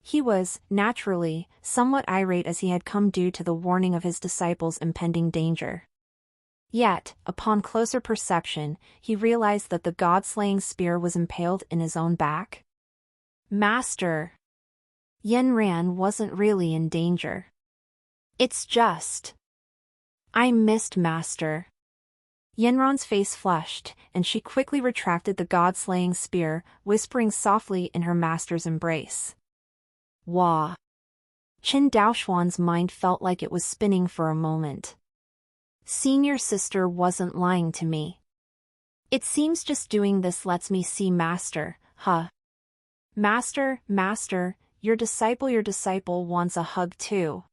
He was, naturally, somewhat irate as he had come due to the warning of his disciples' impending danger. Yet, upon closer perception, he realized that the god-slaying spear was impaled in his own back. Master! Yanran wasn't really in danger. It's just... I missed Master. Yanran's face flushed, and she quickly retracted the god-slaying spear, whispering softly in her master's embrace. Wah! Qin Daoxuan's mind felt like it was spinning for a moment. Senior sister wasn't lying to me. It seems just doing this lets me see Master, huh? Master, your disciple wants a hug too.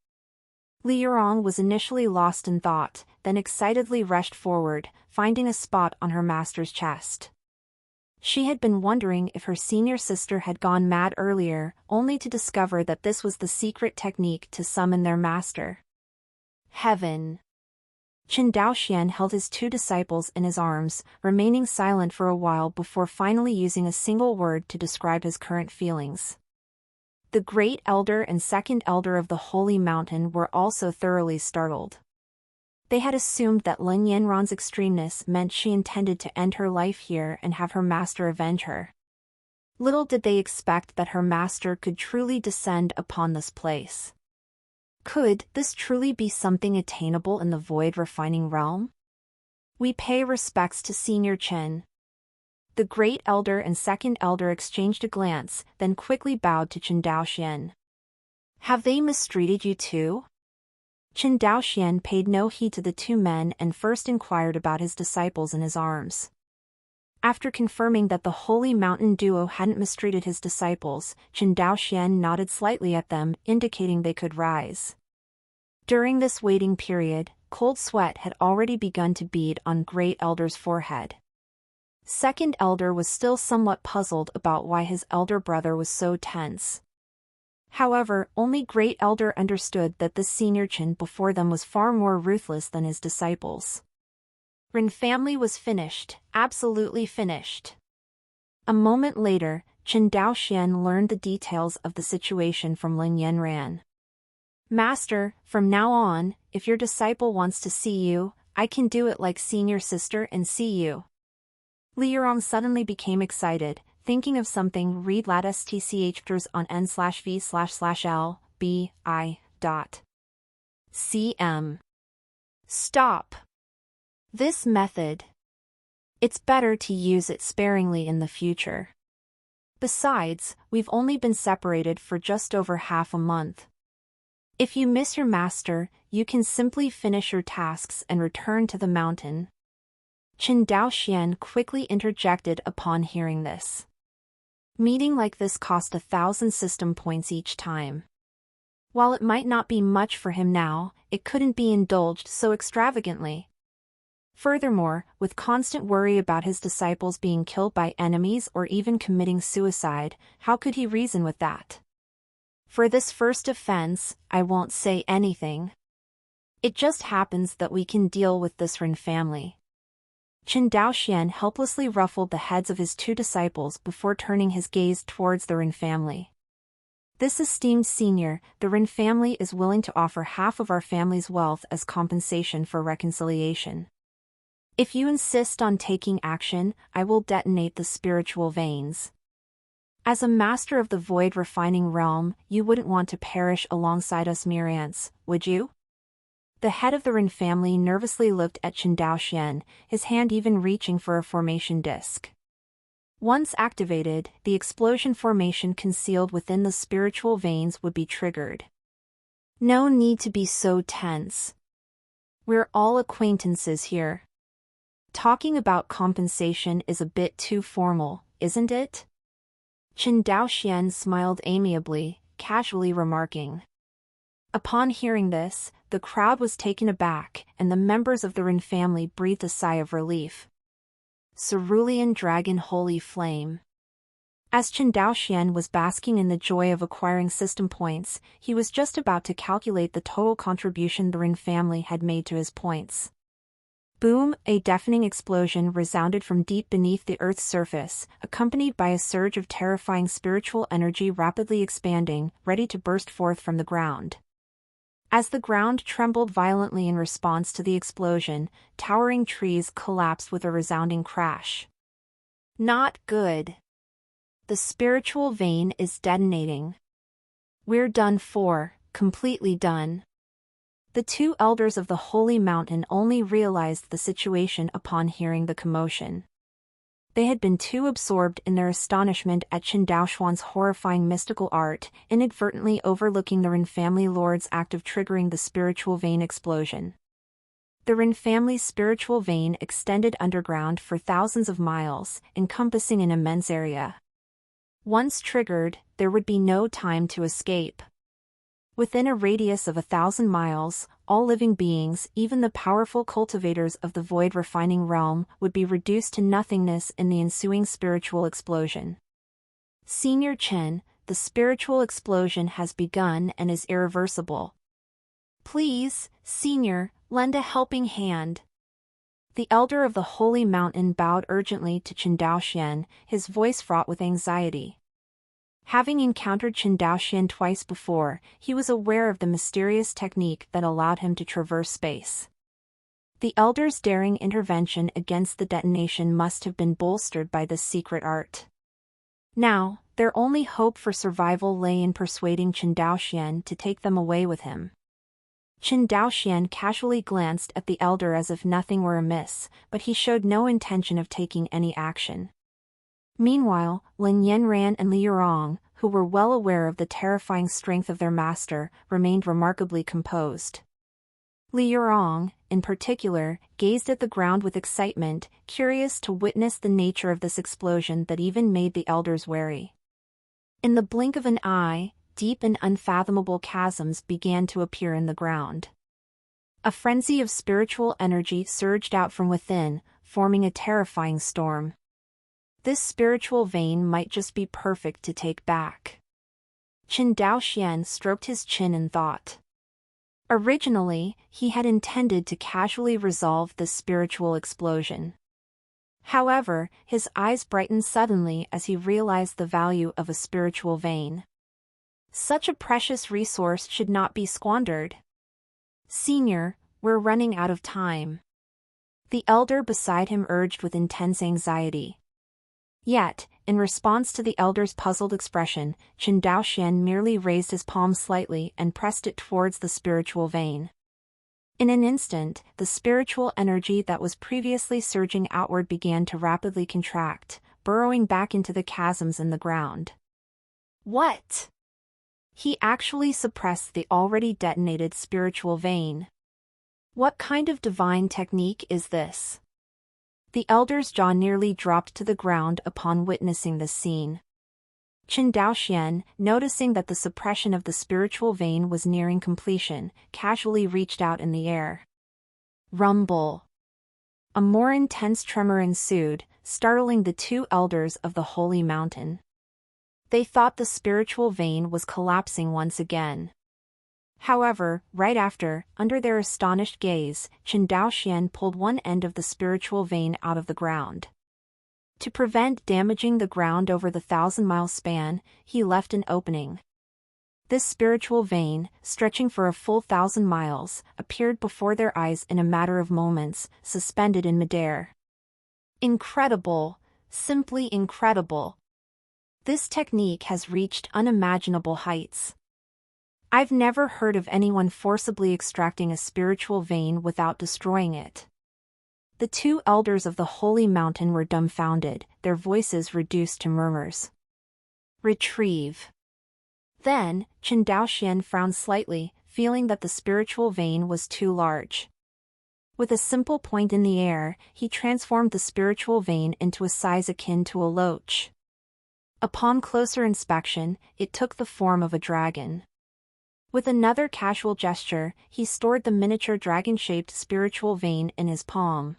Li Yurong was initially lost in thought, then excitedly rushed forward, finding a spot on her master's chest. She had been wondering if her senior sister had gone mad earlier, only to discover that this was the secret technique to summon their master. Heaven! Qin Daoxian held his two disciples in his arms, remaining silent for a while before finally using a single word to describe his current feelings. The great elder and second elder of the Holy Mountain were also thoroughly startled. They had assumed that Lin Yanran's extremeness meant she intended to end her life here and have her master avenge her. Little did they expect that her master could truly descend upon this place. Could this truly be something attainable in the void refining realm? We pay respects to Senior Qin. The great elder and second elder exchanged a glance, then quickly bowed to Qin Daoxian. Have they mistreated you too? Qin Daoxian paid no heed to the two men and first inquired about his disciples in his arms. After confirming that the Holy Mountain duo hadn't mistreated his disciples, Qin Daoxian nodded slightly at them, indicating they could rise. During this waiting period, cold sweat had already begun to bead on Great Elder's forehead. Second Elder was still somewhat puzzled about why his elder brother was so tense. However, only Great Elder understood that the senior Qin before them was far more ruthless than his disciples. Rin family was finished, absolutely finished. A moment later, Qin Daoxian learned the details of the situation from Lin Yanran. Master, from now on, if your disciple wants to see you, I can do it like senior sister and see you. Li Yurong suddenly became excited, thinking of something. Read lat stchers on n/v/l b I. cm. Stop. This method. It's better to use it sparingly in the future. Besides, we've only been separated for just over half a month. If you miss your master, you can simply finish your tasks and return to the mountain. Qin Daoxian quickly interjected upon hearing this. Meeting like this cost 1,000 system points each time. While it might not be much for him now, it couldn't be indulged so extravagantly. Furthermore, with constant worry about his disciples being killed by enemies or even committing suicide, how could he reason with that? For this first offense, I won't say anything. It just happens that we can deal with this Rin family. Qin Daoxian helplessly ruffled the heads of his two disciples before turning his gaze towards the Rin family. This esteemed senior, the Rin family is willing to offer half of our family's wealth as compensation for reconciliation. If you insist on taking action, I will detonate the spiritual veins. As a master of the void refining realm, you wouldn't want to perish alongside us mere ants, would you? The head of the Rin family nervously looked at Qin Daoxian, his hand even reaching for a formation disc. Once activated, the explosion formation concealed within the spiritual veins would be triggered. No need to be so tense. We're all acquaintances here. Talking about compensation is a bit too formal, isn't it? Qin Daoxian smiled amiably, casually remarking. Upon hearing this, the crowd was taken aback, and the members of the Rin family breathed a sigh of relief. Cerulean Dragon Holy Flame. As Qin Daoxian was basking in the joy of acquiring system points, he was just about to calculate the total contribution the Rin family had made to his points. Boom! A deafening explosion resounded from deep beneath the Earth's surface, accompanied by a surge of terrifying spiritual energy rapidly expanding, ready to burst forth from the ground. As the ground trembled violently in response to the explosion, towering trees collapsed with a resounding crash. Not good. The spiritual vein is detonating. We're done for, completely done. The two elders of the holy mountain only realized the situation upon hearing the commotion. They had been too absorbed in their astonishment at Qin Daoshuan's horrifying mystical art, inadvertently overlooking the Ren family lord's act of triggering the spiritual vein explosion. The Ren family's spiritual vein extended underground for thousands of miles, encompassing an immense area. Once triggered, there would be no time to escape. Within a radius of 1,000 miles, all living beings, even the powerful cultivators of the void refining realm, would be reduced to nothingness in the ensuing spiritual explosion. Senior Chen, the spiritual explosion has begun and is irreversible. Please, Senior, lend a helping hand. The elder of the holy mountain bowed urgently to Qin Daoxian, his voice fraught with anxiety. Having encountered Qin Daoxian twice before, he was aware of the mysterious technique that allowed him to traverse space. The elder's daring intervention against the detonation must have been bolstered by this secret art. Now, their only hope for survival lay in persuading Qin Daoxian to take them away with him. Qin Daoxian casually glanced at the elder as if nothing were amiss, but he showed no intention of taking any action. Meanwhile, Lin Yanran and Li Yurong, who were well aware of the terrifying strength of their master, remained remarkably composed. Li Yurong, in particular, gazed at the ground with excitement, curious to witness the nature of this explosion that even made the elders wary. In the blink of an eye, deep and unfathomable chasms began to appear in the ground. A frenzy of spiritual energy surged out from within, forming a terrifying storm. This spiritual vein might just be perfect to take back. Qin Daoxian stroked his chin in thought. Originally, he had intended to casually resolve this spiritual explosion. However, his eyes brightened suddenly as he realized the value of a spiritual vein. Such a precious resource should not be squandered. Senior, we're running out of time. The elder beside him urged with intense anxiety. Yet, in response to the elder's puzzled expression, Qin Daoxian merely raised his palm slightly and pressed it towards the spiritual vein. In an instant, the spiritual energy that was previously surging outward began to rapidly contract, burrowing back into the chasms in the ground. What? He actually suppressed the already detonated spiritual vein. What kind of divine technique is this? The elder's jaw nearly dropped to the ground upon witnessing this scene. Qin Daoxian, noticing that the suppression of the spiritual vein was nearing completion, casually reached out in the air. Rumble. A more intense tremor ensued, startling the two elders of the holy mountain. They thought the spiritual vein was collapsing once again. However, right after, under their astonished gaze, Qin Daoxian pulled one end of the spiritual vein out of the ground. To prevent damaging the ground over the 1,000-mile span, he left an opening. This spiritual vein, stretching for a full 1,000 miles, appeared before their eyes in a matter of moments, suspended in midair. Incredible! Simply incredible! This technique has reached unimaginable heights. I've never heard of anyone forcibly extracting a spiritual vein without destroying it. The two elders of the holy mountain were dumbfounded, their voices reduced to murmurs. Retrieve. Then, Qin Daoxian frowned slightly, feeling that the spiritual vein was too large. With a simple point in the air, he transformed the spiritual vein into a size akin to a loach. Upon closer inspection, it took the form of a dragon. With another casual gesture, he stored the miniature dragon-shaped spiritual vein in his palm.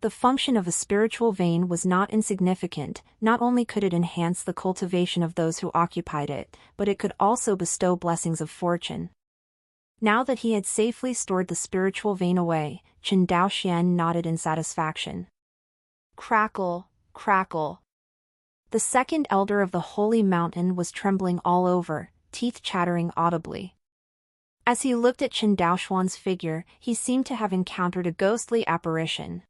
The function of a spiritual vein was not insignificant. Not only could it enhance the cultivation of those who occupied it, but it could also bestow blessings of fortune. Now that he had safely stored the spiritual vein away, Chen Daoxian nodded in satisfaction. Crackle, crackle. The second elder of the holy mountain was trembling all over, teeth chattering audibly. As he looked at Chen Daoxuan's figure, he seemed to have encountered a ghostly apparition.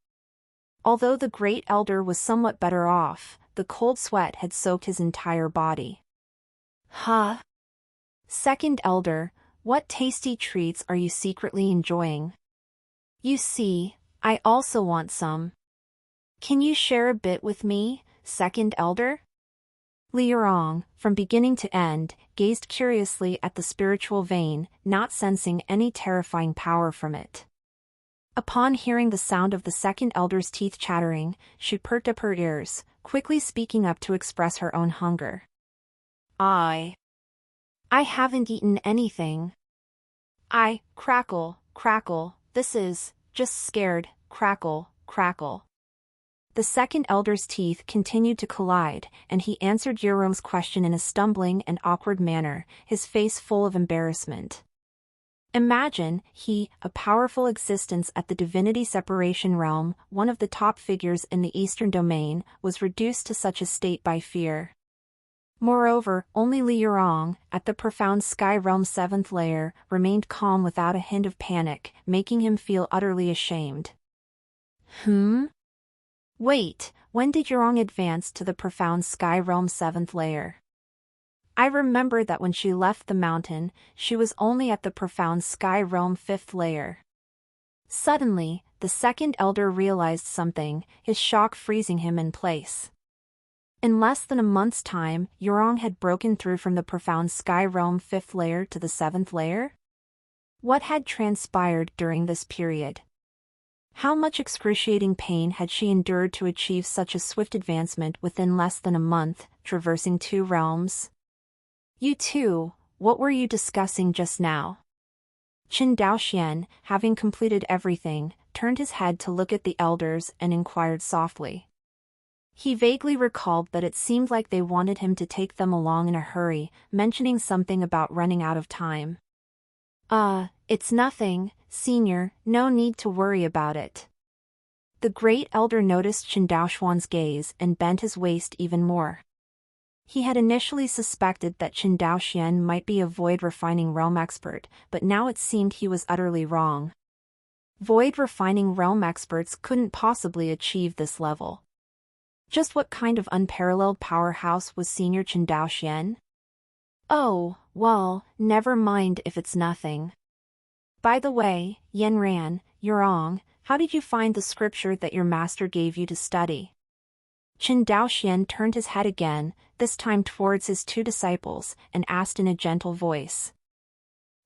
Although the great elder was somewhat better off, the cold sweat had soaked his entire body. Huh? Second elder, what tasty treats are you secretly enjoying? You see, I also want some. Can you share a bit with me, second elder? Li Yurong, from beginning to end, gazed curiously at the spiritual vein, not sensing any terrifying power from it. Upon hearing the sound of the second elder's teeth chattering, she perked up her ears, quickly speaking up to express her own hunger. I haven't eaten anything. Crackle, crackle, this is, just scared, crackle, crackle. The second elder's teeth continued to collide, and he answered Yurong's question in a stumbling and awkward manner, his face full of embarrassment. Imagine, he, a powerful existence at the divinity separation realm, one of the top figures in the Eastern domain, was reduced to such a state by fear. Moreover, only Li Yurong, at the profound sky realm 7th layer, remained calm without a hint of panic, making him feel utterly ashamed. Wait, when did Yurong advance to the profound sky realm 7th layer? I remember that when she left the mountain, she was only at the profound sky realm 5th layer. Suddenly, the second elder realized something, his shock freezing him in place. In less than a month's time, Yurong had broken through from the profound sky realm 5th layer to the 7th layer? What had transpired during this period? How much excruciating pain had she endured to achieve such a swift advancement within less than a month, traversing 2 realms? You two, what were you discussing just now? Chen Daoxian, having completed everything, turned his head to look at the elders and inquired softly. He vaguely recalled that it seemed like they wanted him to take them along in a hurry, mentioning something about running out of time. It's nothing, senior, no need to worry about it. The great elder noticed Chen Daoxuan's gaze and bent his waist even more. He had initially suspected that Chen Daoxian might be a void refining realm expert, but now it seemed he was utterly wrong. Void refining realm experts couldn't possibly achieve this level. Just what kind of unparalleled powerhouse was senior Chen Daoxian? Oh, well, never mind if it's nothing. By the way, Yanran, Yurong, how did you find the scripture that your master gave you to study? Chen Daoxian turned his head again, this time towards his 2 disciples, and asked in a gentle voice.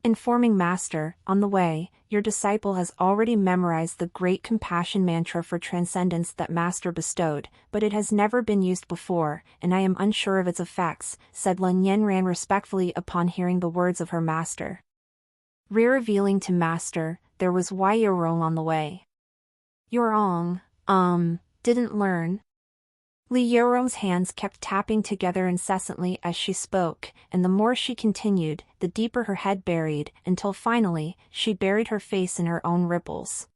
Informing Master, on the way, your disciple has already memorized the great compassion mantra for transcendence that Master bestowed, but it has never been used before, and I am unsure of its effects, said Lun Yanran respectfully upon hearing the words of her master. Revealing to Master, there was Wai Yurong on the way. Yurong, didn't learn. Li Yurong's hands kept tapping together incessantly as she spoke, and the more she continued, the deeper her head buried, until finally, she buried her face in her own ripples.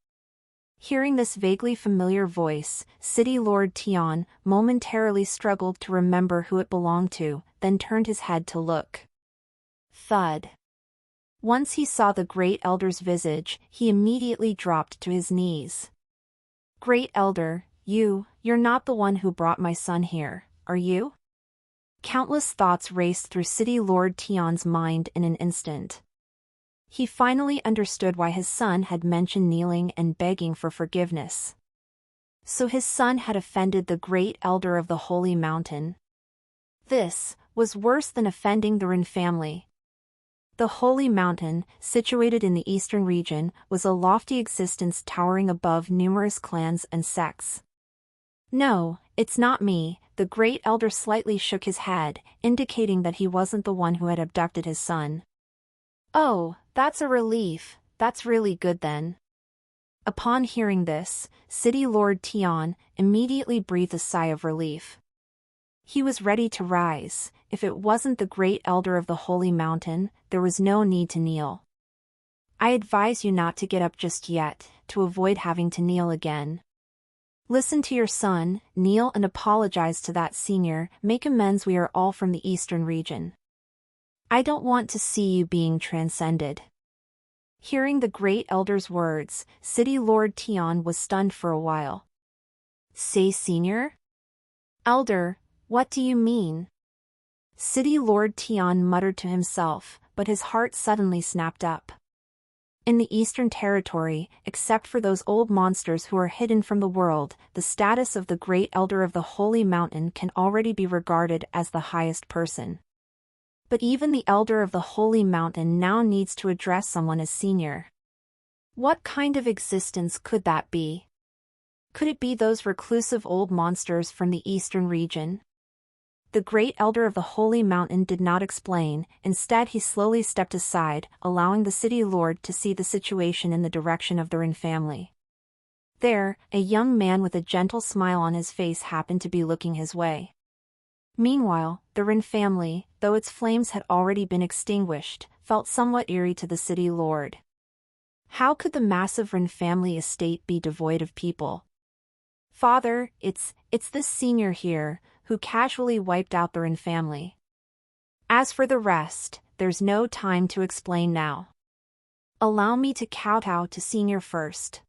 Hearing this vaguely familiar voice, City Lord Tian momentarily struggled to remember who it belonged to, then turned his head to look. Thud. Once he saw the great elder's visage, he immediately dropped to his knees. Great elder, you're not the one who brought my son here, are you? Countless thoughts raced through City Lord Tian's mind in an instant. He finally understood why his son had mentioned kneeling and begging for forgiveness. So his son had offended the great elder of the holy mountain. This was worse than offending the Ren family. The holy mountain, situated in the eastern region, was a lofty existence towering above numerous clans and sects. No, it's not me, the great elder slightly shook his head, indicating that he wasn't the one who had abducted his son. Oh, that's a relief, that's really good then. Upon hearing this, City Lord Tian immediately breathed a sigh of relief. He was ready to rise. If it wasn't the great elder of the holy mountain, there was no need to kneel. I advise you not to get up just yet, to avoid having to kneel again. Listen to your son, kneel and apologize to that senior, make amends, we are all from the eastern region. I don't want to see you being transcended. Hearing the great elder's words, City Lord Tian was stunned for a while. Say senior? Elder, what do you mean? City Lord Tian muttered to himself, but his heart suddenly snapped up. In the Eastern Territory, except for those old monsters who are hidden from the world, the status of the Great Elder of the Holy Mountain can already be regarded as the highest person. But even the Elder of the Holy Mountain now needs to address someone as senior. What kind of existence could that be? Could it be those reclusive old monsters from the Eastern region? The Great Elder of the Holy Mountain did not explain, instead he slowly stepped aside, allowing the City Lord to see the situation in the direction of the Ren family. There, a young man with a gentle smile on his face happened to be looking his way. Meanwhile, the Ren family, though its flames had already been extinguished, felt somewhat eerie to the City Lord. How could the massive Ren family estate be devoid of people? Father, it's this senior here, who casually wiped out the Ren family. As for the rest, there's no time to explain now. Allow me to kowtow to senior first.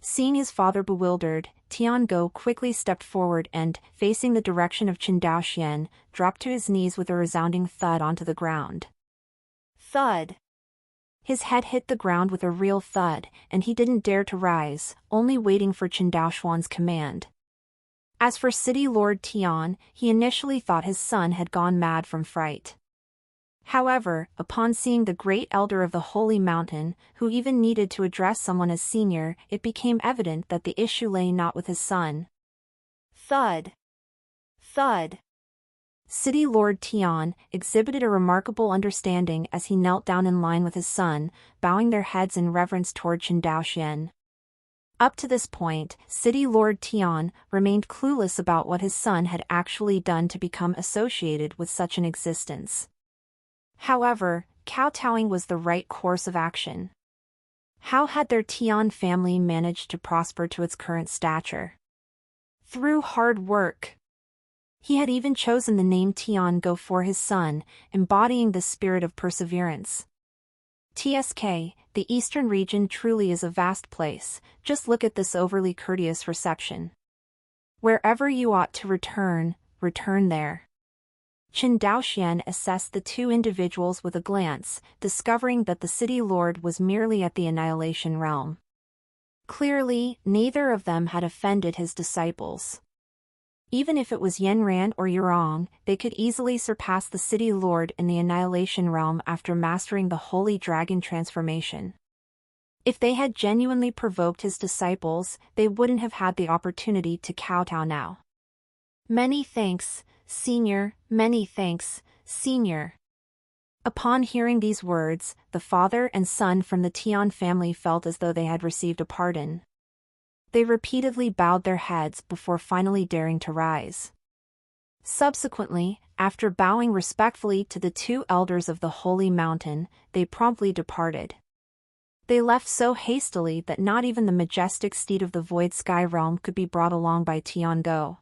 Seeing his father bewildered, Tiango quickly stepped forward and, facing the direction of Qin Daoxian, dropped to his knees with a resounding thud onto the ground. Thud! His head hit the ground with a real thud, and he didn't dare to rise, only waiting for Qin Daoxuan's command. As for City Lord Tian, he initially thought his son had gone mad from fright. However, upon seeing the Great Elder of the Holy Mountain, who even needed to address someone as senior, it became evident that the issue lay not with his son. Thud! Thud! City Lord Tian exhibited a remarkable understanding as he knelt down in line with his son, bowing their heads in reverence toward Qin Daoxian. Up to this point, City Lord Tian remained clueless about what his son had actually done to become associated with such an existence. However, kowtowing was the right course of action. How had their Tian family managed to prosper to its current stature? Through hard work. He had even chosen the name Tiango for his son, embodying the spirit of perseverance. TSK, the Eastern region truly is a vast place, just look at this overly courteous reception. Wherever you ought to return, return there. Qin Daoxian assessed the two individuals with a glance, discovering that the City Lord was merely at the Annihilation Realm. Clearly, neither of them had offended his disciples. Even if it was Yanran or Yurong, they could easily surpass the City Lord in the Annihilation Realm after mastering the Holy Dragon transformation. If they had genuinely provoked his disciples, they wouldn't have had the opportunity to kowtow now. Many thanks, Senior, many thanks, Senior. Upon hearing these words, the father and son from the Tian family felt as though they had received a pardon. They repeatedly bowed their heads before finally daring to rise. Subsequently, after bowing respectfully to the two elders of the Holy Mountain, they promptly departed. They left so hastily that not even the majestic steed of the Void Sky Realm could be brought along by Tiango.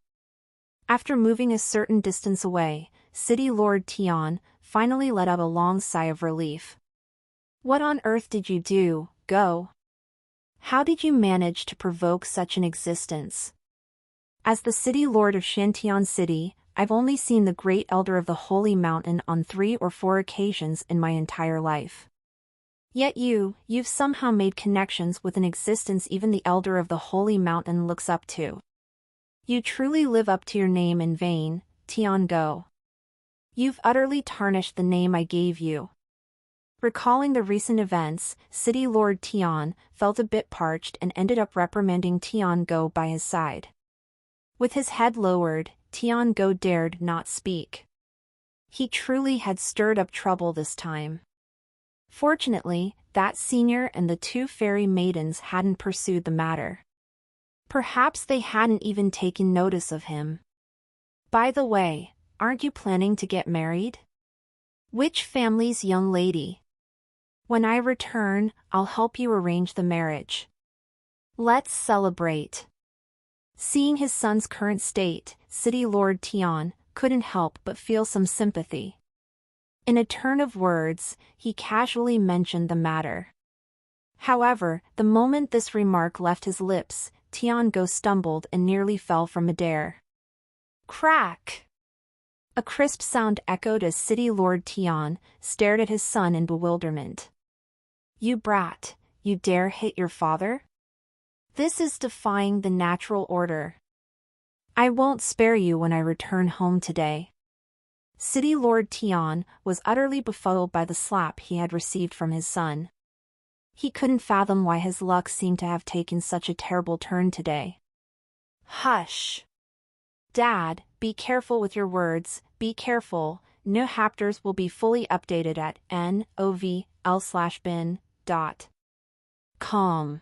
After moving a certain distance away, City Lord Tian finally let out a long sigh of relief. What on earth did you do, Go? How did you manage to provoke such an existence? As the City Lord of Shantian City, I've only seen the Great Elder of the Holy Mountain on 3 or 4 occasions in my entire life. Yet you've somehow made connections with an existence even the Elder of the Holy Mountain looks up to. You truly live up to your name in vain, Tiango. You've utterly tarnished the name I gave you. Recalling the recent events, City Lord Tian felt a bit parched and ended up reprimanding Tiango by his side. With his head lowered, Tiango dared not speak. He truly had stirred up trouble this time. Fortunately, that senior and the 2 fairy maidens hadn't pursued the matter. Perhaps they hadn't even taken notice of him. By the way, aren't you planning to get married? Which family's young lady? When I return, I'll help you arrange the marriage. Let's celebrate. Seeing his son's current state, City Lord Tian couldn't help but feel some sympathy. In a turn of words, he casually mentioned the matter. However, the moment this remark left his lips, Tian Go stumbled and nearly fell from midair. Crack! A crisp sound echoed as City Lord Tian stared at his son in bewilderment. You brat, you dare hit your father? This is defying the natural order. I won't spare you when I return home today. City Lord Tian was utterly befuddled by the slap he had received from his son. He couldn't fathom why his luck seemed to have taken such a terrible turn today. Hush! Dad, be careful with your words, be careful. New chapters will be fully updated at novl/bin.com.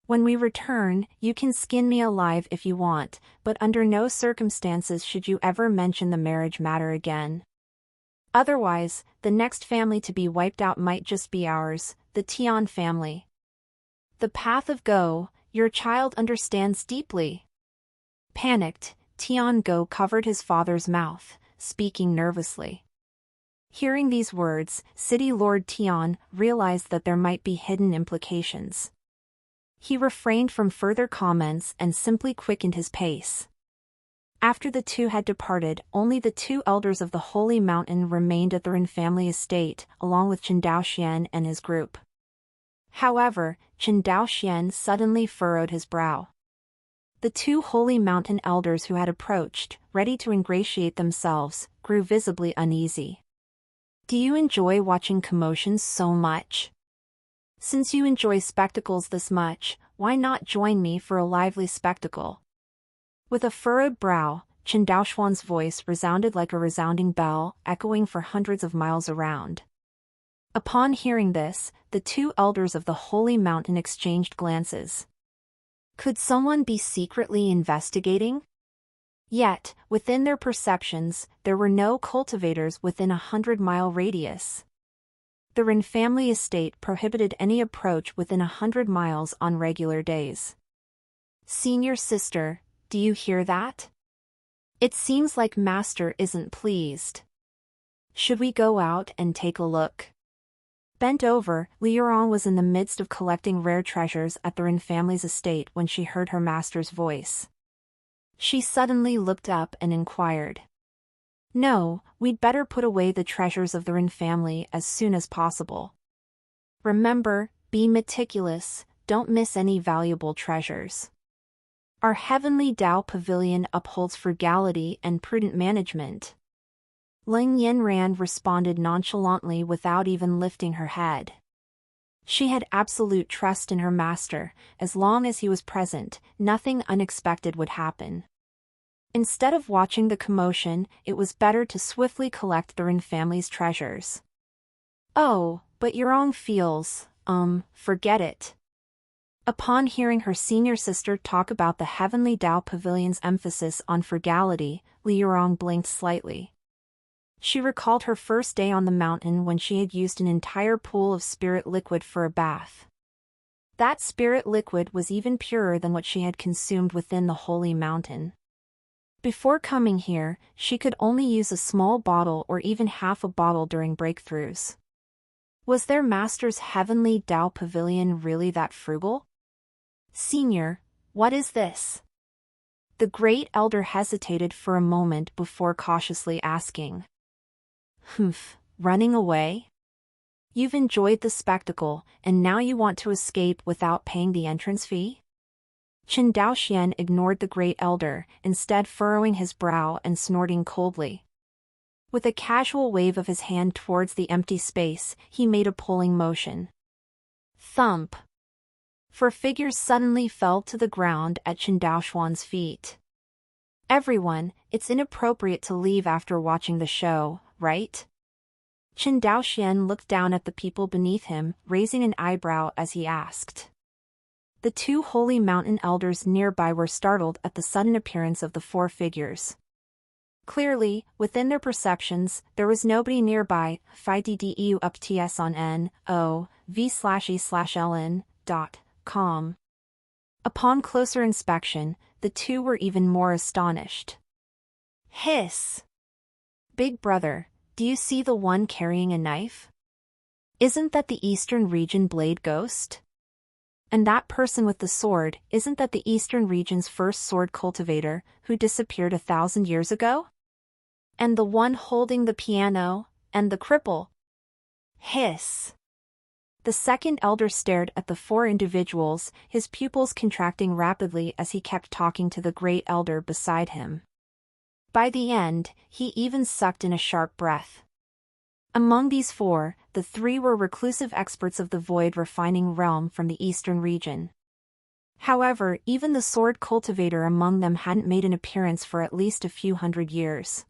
When we return, you can skin me alive if you want, but under no circumstances should you ever mention the marriage matter again. Otherwise, the next family to be wiped out might just be ours, the Tian family. The path of Go, your child understands deeply. Panicked, Tian Go covered his father's mouth, speaking nervously. Hearing these words, City Lord Tian realized that there might be hidden implications. He refrained from further comments and simply quickened his pace. After the two had departed, only the two elders of the Holy Mountain remained at the Ren family estate, along with Chen Daoxian and his group. However, Chen Daoxian suddenly furrowed his brow. The two Holy Mountain elders who had approached, ready to ingratiate themselves, grew visibly uneasy. Do you enjoy watching commotions so much? Since you enjoy spectacles this much, why not join me for a lively spectacle? With a furrowed brow, Chen Daoxuan's voice resounded like a resounding bell, echoing for hundreds of miles around. Upon hearing this, the two elders of the Holy Mountain exchanged glances. Could someone be secretly investigating? Yet, within their perceptions, there were no cultivators within a 100-mile radius. The Ren family estate prohibited any approach within 100 miles on regular days. Senior sister, do you hear that? It seems like Master isn't pleased. Should we go out and take a look? Bent over, Liuran was in the midst of collecting rare treasures at the Ren family's estate when she heard her master's voice. She suddenly looked up and inquired. No, we'd better put away the treasures of the Ren family as soon as possible. Remember, be meticulous, don't miss any valuable treasures. Our heavenly Tao pavilion upholds frugality and prudent management. Ling Yinran responded nonchalantly without even lifting her head. She had absolute trust in her master. As long as he was present, nothing unexpected would happen. Instead of watching the commotion, it was better to swiftly collect the Ren family's treasures. Oh, but Yurong feels, forget it. Upon hearing her senior sister talk about the Heavenly Tao Pavilion's emphasis on frugality, Li Yurong blinked slightly. She recalled her first day on the mountain when she had used an entire pool of spirit liquid for a bath. That spirit liquid was even purer than what she had consumed within the Holy Mountain. Before coming here, she could only use a small bottle or even half a bottle during breakthroughs. Was their master's Heavenly Tao Pavilion really that frugal? Senior, what is this? The great elder hesitated for a moment before cautiously asking. Humph, running away? You've enjoyed the spectacle, and now you want to escape without paying the entrance fee? Chen Daoxian ignored the great elder, instead furrowing his brow and snorting coldly. With a casual wave of his hand towards the empty space, he made a pulling motion. Thump! 4 figures suddenly fell to the ground at Chen Daoxuan's feet. Everyone, it's inappropriate to leave after watching the show, right? Chen Daoxian looked down at the people beneath him, raising an eyebrow as he asked. The 2 Holy Mountain elders nearby were startled at the sudden appearance of the 4 figures. Clearly, within their perceptions, there was nobody nearby. FIDDEU up TS on NOV/E/LN.com. Upon closer inspection, the two were even more astonished. Hiss! Big brother, do you see the one carrying a knife? Isn't that the Eastern Region Blade Ghost? And that person with the sword, isn't that the Eastern Region's first sword cultivator, who disappeared 1,000 years ago? And the one holding the piano, and the cripple? Hiss! The second elder stared at the four individuals, his pupils contracting rapidly as he kept talking to the great elder beside him. By the end, he even sucked in a sharp breath. Among these four, the three were reclusive experts of the void refining realm from the Eastern region. However, even the sword cultivator among them hadn't made an appearance for at least a few hundred years.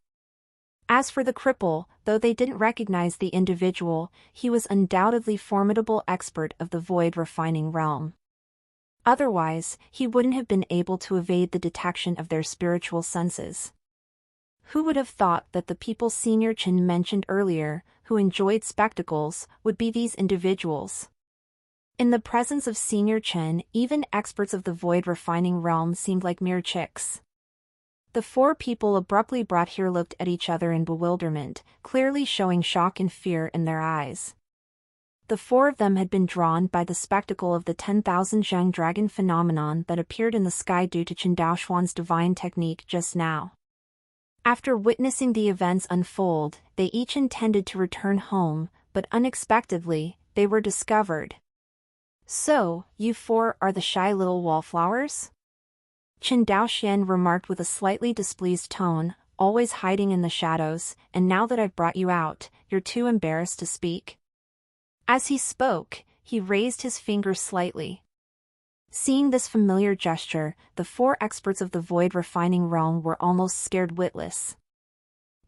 As for the cripple, though they didn't recognize the individual, he was undoubtedly formidable expert of the void refining realm. Otherwise, he wouldn't have been able to evade the detection of their spiritual senses. Who would have thought that the people Senior Chen mentioned earlier, who enjoyed spectacles, would be these individuals? In the presence of Senior Chen, even experts of the void refining realm seemed like mere chicks. The four people abruptly brought here looked at each other in bewilderment, clearly showing shock and fear in their eyes. The four of them had been drawn by the spectacle of the 10,000 Zheng dragon phenomenon that appeared in the sky due to Chen Daoxuan's divine technique just now. After witnessing the events unfold, they each intended to return home, but unexpectedly, they were discovered. So, you four are the shy little wallflowers? Chen Daoxian remarked with a slightly displeased tone, always hiding in the shadows, and now that I've brought you out, you're too embarrassed to speak? As he spoke, he raised his finger slightly. Seeing this familiar gesture, the four experts of the void refining realm were almost scared witless.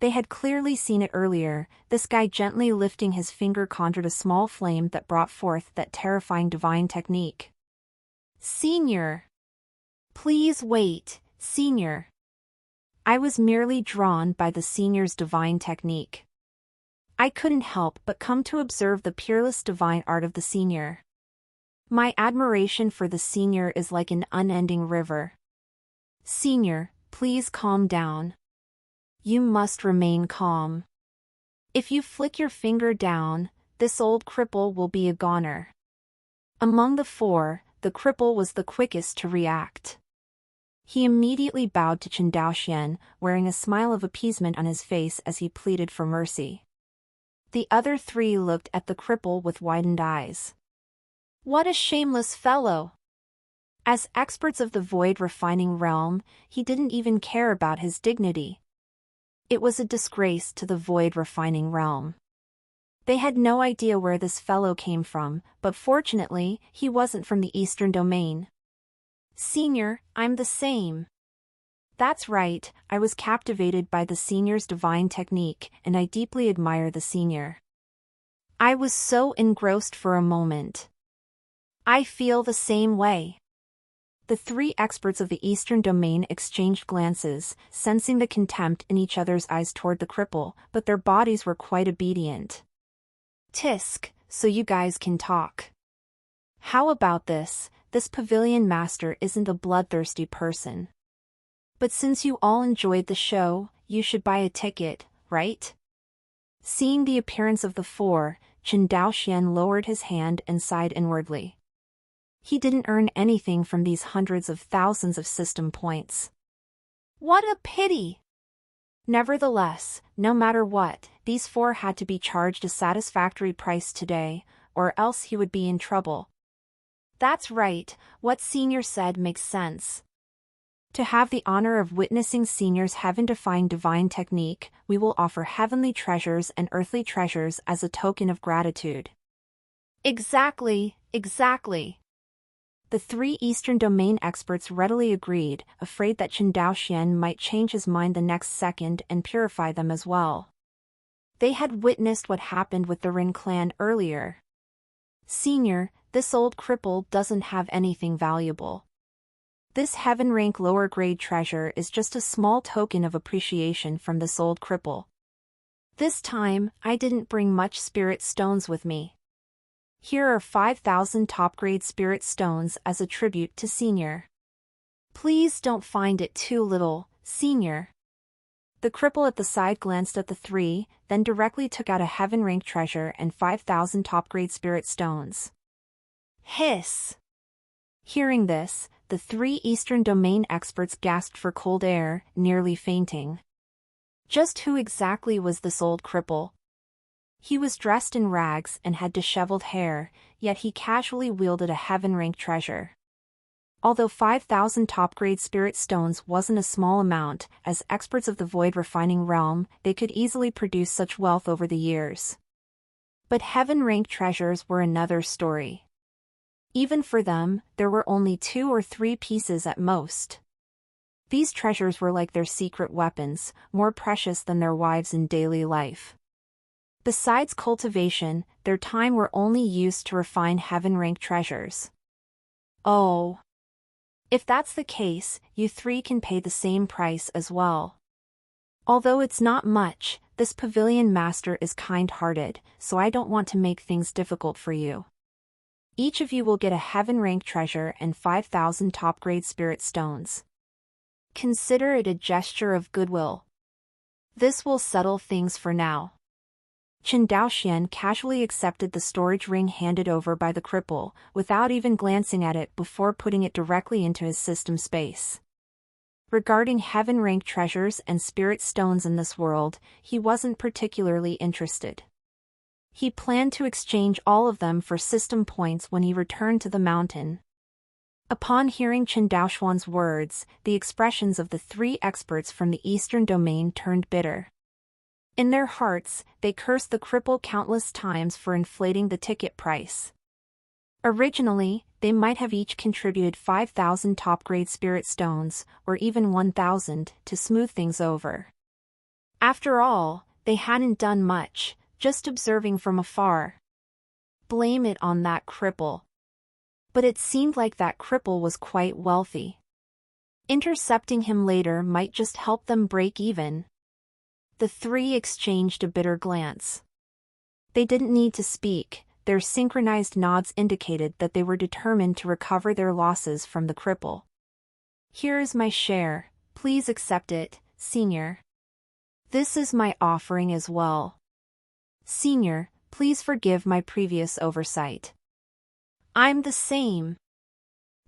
They had clearly seen it earlier. This guy gently lifting his finger conjured a small flame that brought forth that terrifying divine technique. Senior! Please wait, Senior. I was merely drawn by the Senior's divine technique. I couldn't help but come to observe the peerless divine art of the Senior. My admiration for the Senior is like an unending river. Senior, please calm down. You must remain calm. If you flick your finger down, this old cripple will be a goner. Among the four, the cripple was the quickest to react. He immediately bowed to Chen Daoxian, wearing a smile of appeasement on his face as he pleaded for mercy. The other three looked at the cripple with widened eyes. What a shameless fellow! As experts of the void refining realm, he didn't even care about his dignity. It was a disgrace to the void refining realm. They had no idea where this fellow came from, but fortunately, he wasn't from the Eastern domain. Senior, I'm the same. That's right, I was captivated by the Senior's divine technique, and I deeply admire the Senior. I was so engrossed for a moment. I feel the same way. The three experts of the Eastern domain exchanged glances, sensing the contempt in each other's eyes toward the cripple, but their bodies were quite obedient. Tisk, so you guys can talk. How about this? This pavilion master isn't a bloodthirsty person. But since you all enjoyed the show, you should buy a ticket, right? Seeing the appearance of the four, Chen Daoxian lowered his hand and sighed inwardly. He didn't earn anything from these hundreds of thousands of system points. What a pity! Nevertheless, no matter what, these four had to be charged a satisfactory price today, or else he would be in trouble. That's right, what Senior said makes sense. To have the honor of witnessing Senior's heaven-defying divine technique, we will offer heavenly treasures and earthly treasures as a token of gratitude. Exactly, exactly. The three Eastern domain experts readily agreed, afraid that Chen Daoxian might change his mind the next second and purify them as well. They had witnessed what happened with the Rin clan earlier. Senior, this old cripple doesn't have anything valuable. This heaven rank lower grade treasure is just a small token of appreciation from this old cripple. This time, I didn't bring much spirit stones with me. Here are 5,000 top-grade spirit stones as a tribute to Senior. Please don't find it too little, Senior. The cripple at the side glanced at the three, then directly took out a heaven rank treasure and 5,000 top-grade spirit stones. Hiss! Hearing this, the three Eastern Domain experts gasped for cold air, nearly fainting. Just who exactly was this old cripple? He was dressed in rags and had disheveled hair, yet he casually wielded a heaven rank treasure. Although 5,000 top-grade spirit stones wasn't a small amount, as experts of the void refining realm, they could easily produce such wealth over the years. But heaven rank treasures were another story. Even for them, there were only 2 or 3 pieces at most. These treasures were like their secret weapons, more precious than their wives in daily life. Besides cultivation, their time were only used to refine heaven rank treasures. Oh. If that's the case, you three can pay the same price as well. Although it's not much, this pavilion master is kind-hearted, so I don't want to make things difficult for you. Each of you will get a heaven rank treasure and 5,000 top-grade spirit stones. Consider it a gesture of goodwill. This will settle things for now. Chen Daoxian casually accepted the storage ring handed over by the cripple, without even glancing at it before putting it directly into his system space. Regarding heaven rank treasures and spirit stones in this world, he wasn't particularly interested. He planned to exchange all of them for system points when he returned to the mountain. Upon hearing Chen Daoxuan's words, the expressions of the three experts from the Eastern Domain turned bitter. In their hearts, they cursed the cripple countless times for inflating the ticket price. Originally, they might have each contributed 5,000 top-grade spirit stones, or even 1,000, to smooth things over. After all, they hadn't done much, just observing from afar. Blame it on that cripple. But it seemed like that cripple was quite wealthy. Intercepting him later might just help them break even. The three exchanged a bitter glance. They didn't need to speak, their synchronized nods indicated that they were determined to recover their losses from the cripple. Here is my share, please accept it, Senior. This is my offering as well. Senior, please forgive my previous oversight. I'm the same.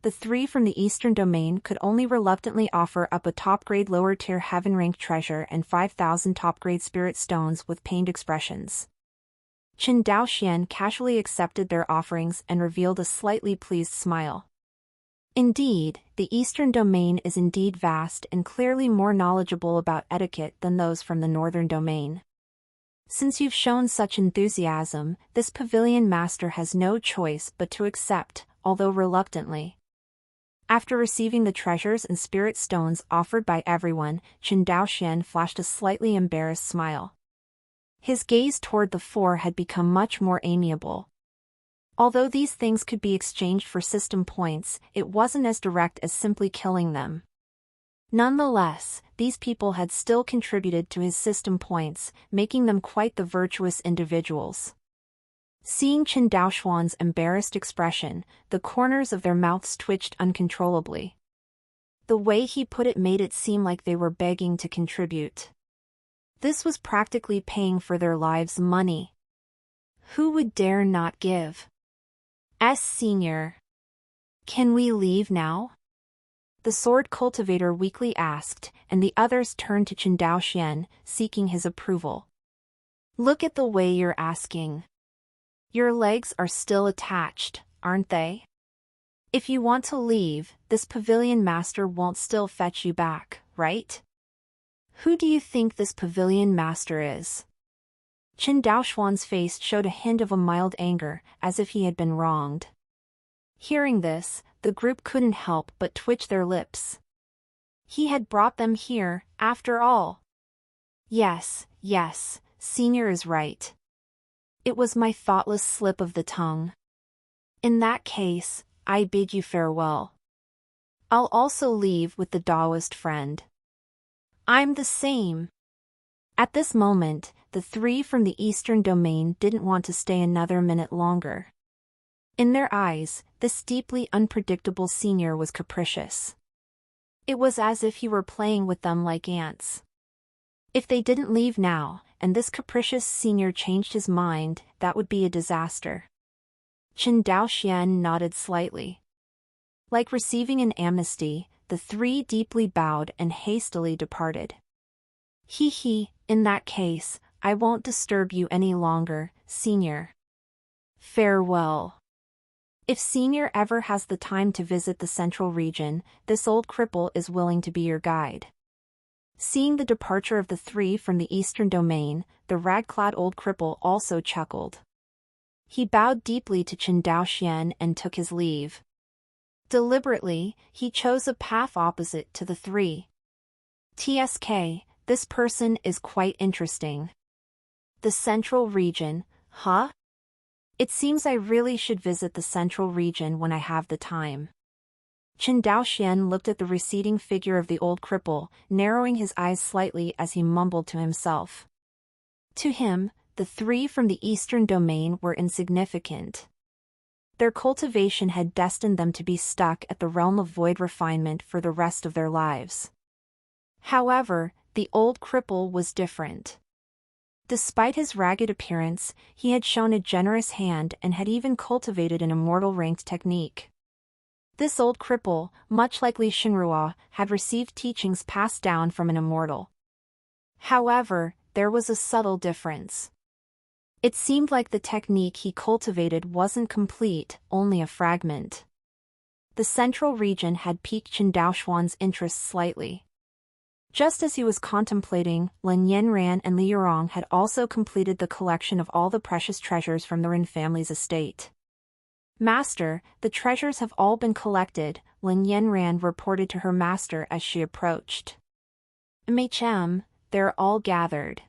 The three from the Eastern Domain could only reluctantly offer up a top-grade lower-tier heaven-ranked treasure and 5,000 top-grade spirit stones with pained expressions. Chen Daoxian casually accepted their offerings and revealed a slightly pleased smile. Indeed, the Eastern Domain is indeed vast and clearly more knowledgeable about etiquette than those from the Northern Domain. Since you've shown such enthusiasm, this pavilion master has no choice but to accept, although reluctantly. After receiving the treasures and spirit stones offered by everyone, Chen Daoxian flashed a slightly embarrassed smile. His gaze toward the four had become much more amiable. Although these things could be exchanged for system points, it wasn't as direct as simply killing them. Nonetheless, these people had still contributed to his system points, making them quite the virtuous individuals. Seeing Chen Daoxuan's embarrassed expression, the corners of their mouths twitched uncontrollably. The way he put it made it seem like they were begging to contribute. This was practically paying for their lives' money. Who would dare not give? Senior. Can we leave now? The sword cultivator weakly asked, and the others turned to Chen Daoxian, seeking his approval. Look at the way you're asking. Your legs are still attached, aren't they? If you want to leave, this pavilion master won't still fetch you back, right? Who do you think this pavilion master is? Chen Daoxuan's face showed a hint of a mild anger, as if he had been wronged. Hearing this, the group couldn't help but twitch their lips. He had brought them here, after all. Yes, Senior is right. It was my thoughtless slip of the tongue. In that case, I bid you farewell. I'll also leave with the Taoist friend. I'm the same. At this moment, the three from the Eastern Domain didn't want to stay another minute longer. In their eyes, this deeply unpredictable senior was capricious. It was as if he were playing with them like ants. If they didn't leave now, and this capricious senior changed his mind, that would be a disaster. Chen Daoxian nodded slightly. Like receiving an amnesty, the three deeply bowed and hastily departed. He, in that case, I won't disturb you any longer, senior. Farewell. If senior ever has the time to visit the central region, this old cripple is willing to be your guide. Seeing the departure of the three from the Eastern Domain, the rag-clad old cripple also chuckled. He bowed deeply to Chen Daoxian and took his leave. Deliberately, he chose a path opposite to the three. TSK, this person is quite interesting. The central region, huh? It seems I really should visit the central region when I have the time. Chen Daoxian looked at the receding figure of the old cripple, narrowing his eyes slightly as he mumbled to himself. To him, the three from the Eastern Domain were insignificant. Their cultivation had destined them to be stuck at the realm of void refinement for the rest of their lives. However, the old cripple was different. Despite his ragged appearance, he had shown a generous hand and had even cultivated an immortal ranked technique. This old cripple, much like Li Xinrua, had received teachings passed down from an immortal. However, there was a subtle difference. It seemed like the technique he cultivated wasn't complete, only a fragment. The central region had piqued Chen Daoxuan's interest slightly. Just as he was contemplating, Lin Yanran and Li Yurong had also completed the collection of all the precious treasures from the Rin family's estate. Master, the treasures have all been collected, Lin Yanran reported to her master as she approached. MHM, they're all gathered.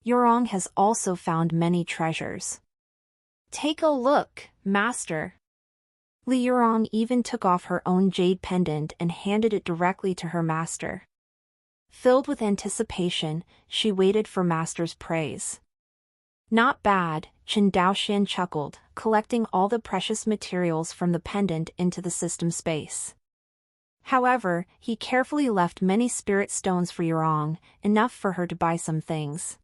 Yurong has also found many treasures. Take a look, master. Li Yurong even took off her own jade pendant and handed it directly to her master. Filled with anticipation, she waited for master's praise. Not bad, Chen Daoxian chuckled, collecting all the precious materials from the pendant into the system space. However, he carefully left many spirit stones for Yurong, enough for her to buy some things.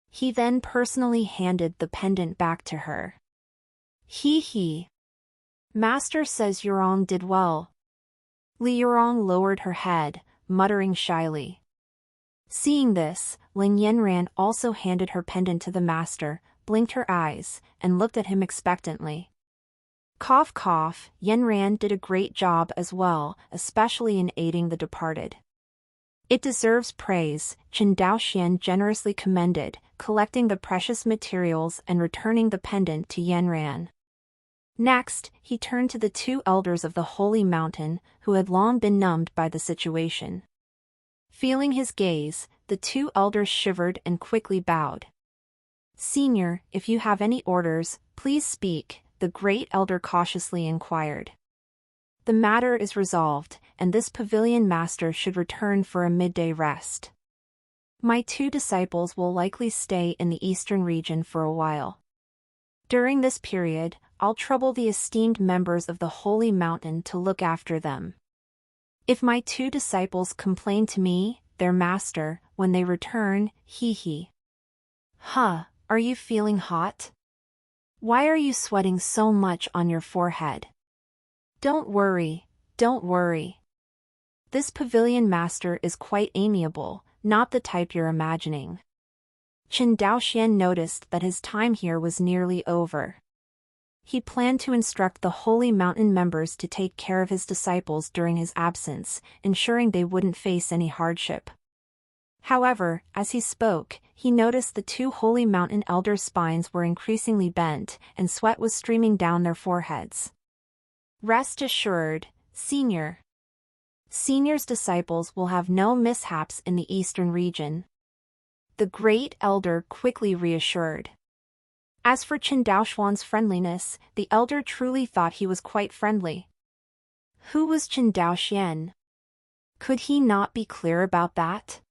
He then personally handed the pendant back to her. He. Master says Yurong did well. Li Yurong lowered her head, muttering shyly. Seeing this, Lin Yanran also handed her pendant to the master, blinked her eyes, and looked at him expectantly. Cough cough, Yanran did a great job as well, especially in aiding the departed. It deserves praise, Chen Daoxian generously commended, collecting the precious materials and returning the pendant to Yanran. Next, he turned to the two elders of the Holy Mountain, who had long been numbed by the situation. Feeling his gaze, the two elders shivered and quickly bowed. Senior, if you have any orders, please speak, the great elder cautiously inquired. The matter is resolved, and this pavilion master should return for a midday rest. My two disciples will likely stay in the eastern region for a while. During this period, I'll trouble the esteemed members of the Holy Mountain to look after them. If my two disciples complain to me, their master, when they return, he. Huh, are you feeling hot? Why are you sweating so much on your forehead? Don't worry. This pavilion master is quite amiable, not the type you're imagining. Chen Daoxian noticed that his time here was nearly over. He planned to instruct the Holy Mountain members to take care of his disciples during his absence, ensuring they wouldn't face any hardship. However, as he spoke, he noticed the two Holy Mountain elders' spines were increasingly bent, and sweat was streaming down their foreheads. Rest assured, Senior. Senior's disciples will have no mishaps in the eastern region. The great elder quickly reassured. As for Chen Daoxuan's friendliness, the elder truly thought he was quite friendly. Who was Chen Daoxian? Could he not be clear about that?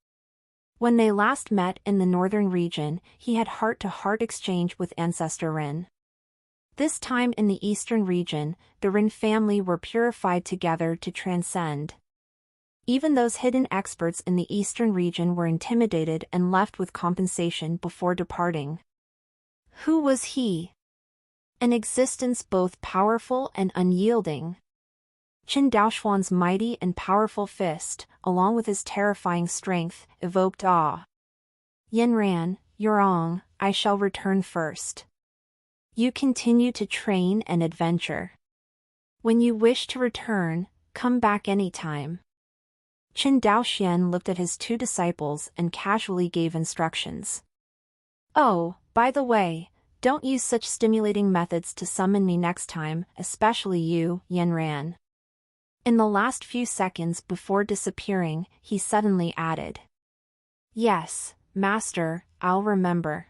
When they last met in the northern region, he had heart-to-heart exchange with ancestor Ren. This time in the eastern region, the Ren family were purified together to transcend. Even those hidden experts in the eastern region were intimidated and left with compensation before departing. Who was he? An existence both powerful and unyielding. Chen Daoxuan's mighty and powerful fist, along with his terrifying strength, evoked awe. Yanran, Yurong, I shall return first. You continue to train and adventure. When you wish to return, come back anytime. Chen Daoxian looked at his two disciples and casually gave instructions. Oh, by the way, don't use such stimulating methods to summon me next time, especially you, Yanran. In the last few seconds before disappearing, he suddenly added. Yes, Master, I'll remember.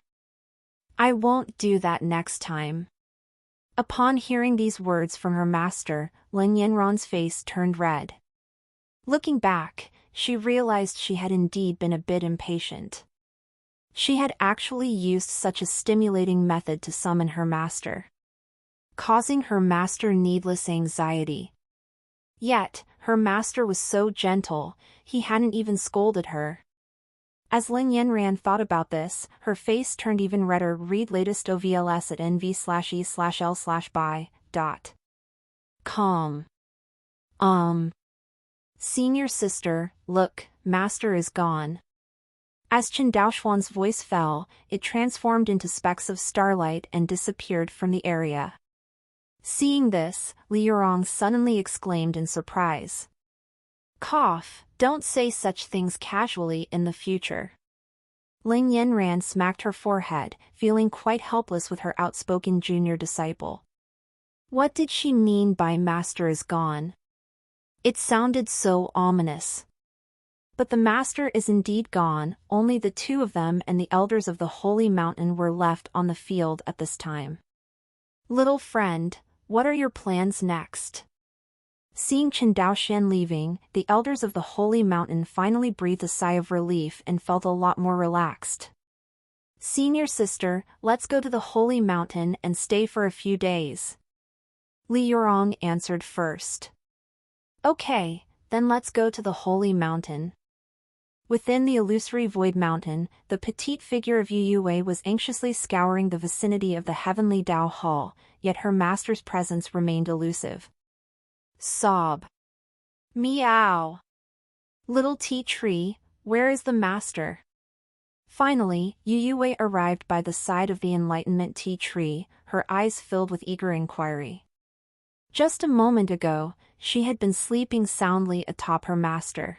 I won't do that next time. Upon hearing these words from her master, Lin Yanran's face turned red. Looking back, she realized she had indeed been a bit impatient. She had actually used such a stimulating method to summon her master, causing her master needless anxiety. Yet, her master was so gentle, he hadn't even scolded her. As Lin Yanran thought about this, her face turned even redder. Read latest OVLS at nv/e/l/by. Calm. Senior sister, look, master is gone. As Chen Daoxuan's voice fell, it transformed into specks of starlight and disappeared from the area. Seeing this, Li Yurong suddenly exclaimed in surprise. Cough, don't say such things casually in the future. Lin Yanran smacked her forehead, feeling quite helpless with her outspoken junior disciple. What did she mean by master is gone? It sounded so ominous. But the master is indeed gone, only the two of them and the elders of the Holy Mountain were left on the field at this time. Little friend, what are your plans next? Seeing Chen Daoxian leaving, the elders of the Holy Mountain finally breathed a sigh of relief and felt a lot more relaxed. Senior sister, let's go to the Holy Mountain and stay for a few days. Li Yurong answered first. Okay, then let's go to the Holy Mountain. Within the illusory Void Mountain, the petite figure of Yu Yue was anxiously scouring the vicinity of the heavenly Dao Hall, yet her master's presence remained elusive. Sob. Meow. Little tea tree, where is the master? Finally, Yu Yue arrived by the side of the enlightenment tea tree, her eyes filled with eager inquiry. Just a moment ago, she had been sleeping soundly atop her master.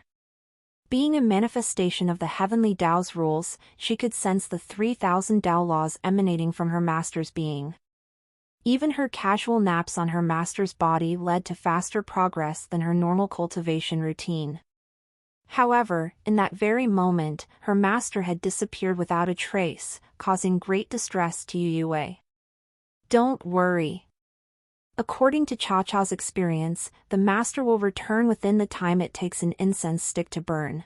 Being a manifestation of the heavenly Tao's rules, she could sense the 3,000 Tao laws emanating from her master's being. Even her casual naps on her master's body led to faster progress than her normal cultivation routine. However, in that very moment, her master had disappeared without a trace, causing great distress to Yu Yue. Don't worry. According to Cha Cha's experience, the master will return within the time it takes an incense stick to burn.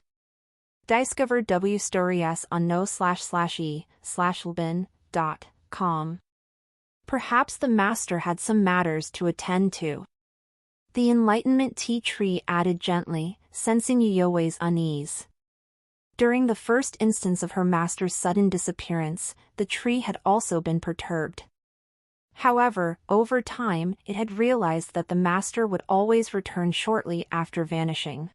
Discover W stories on no/e/lbin.com. Perhaps the master had some matters to attend to. The enlightenment tea tree added gently, sensing Yu Yue's unease. During the first instance of her master's sudden disappearance, the tree had also been perturbed. However, over time, it had realized that the master would always return shortly after vanishing.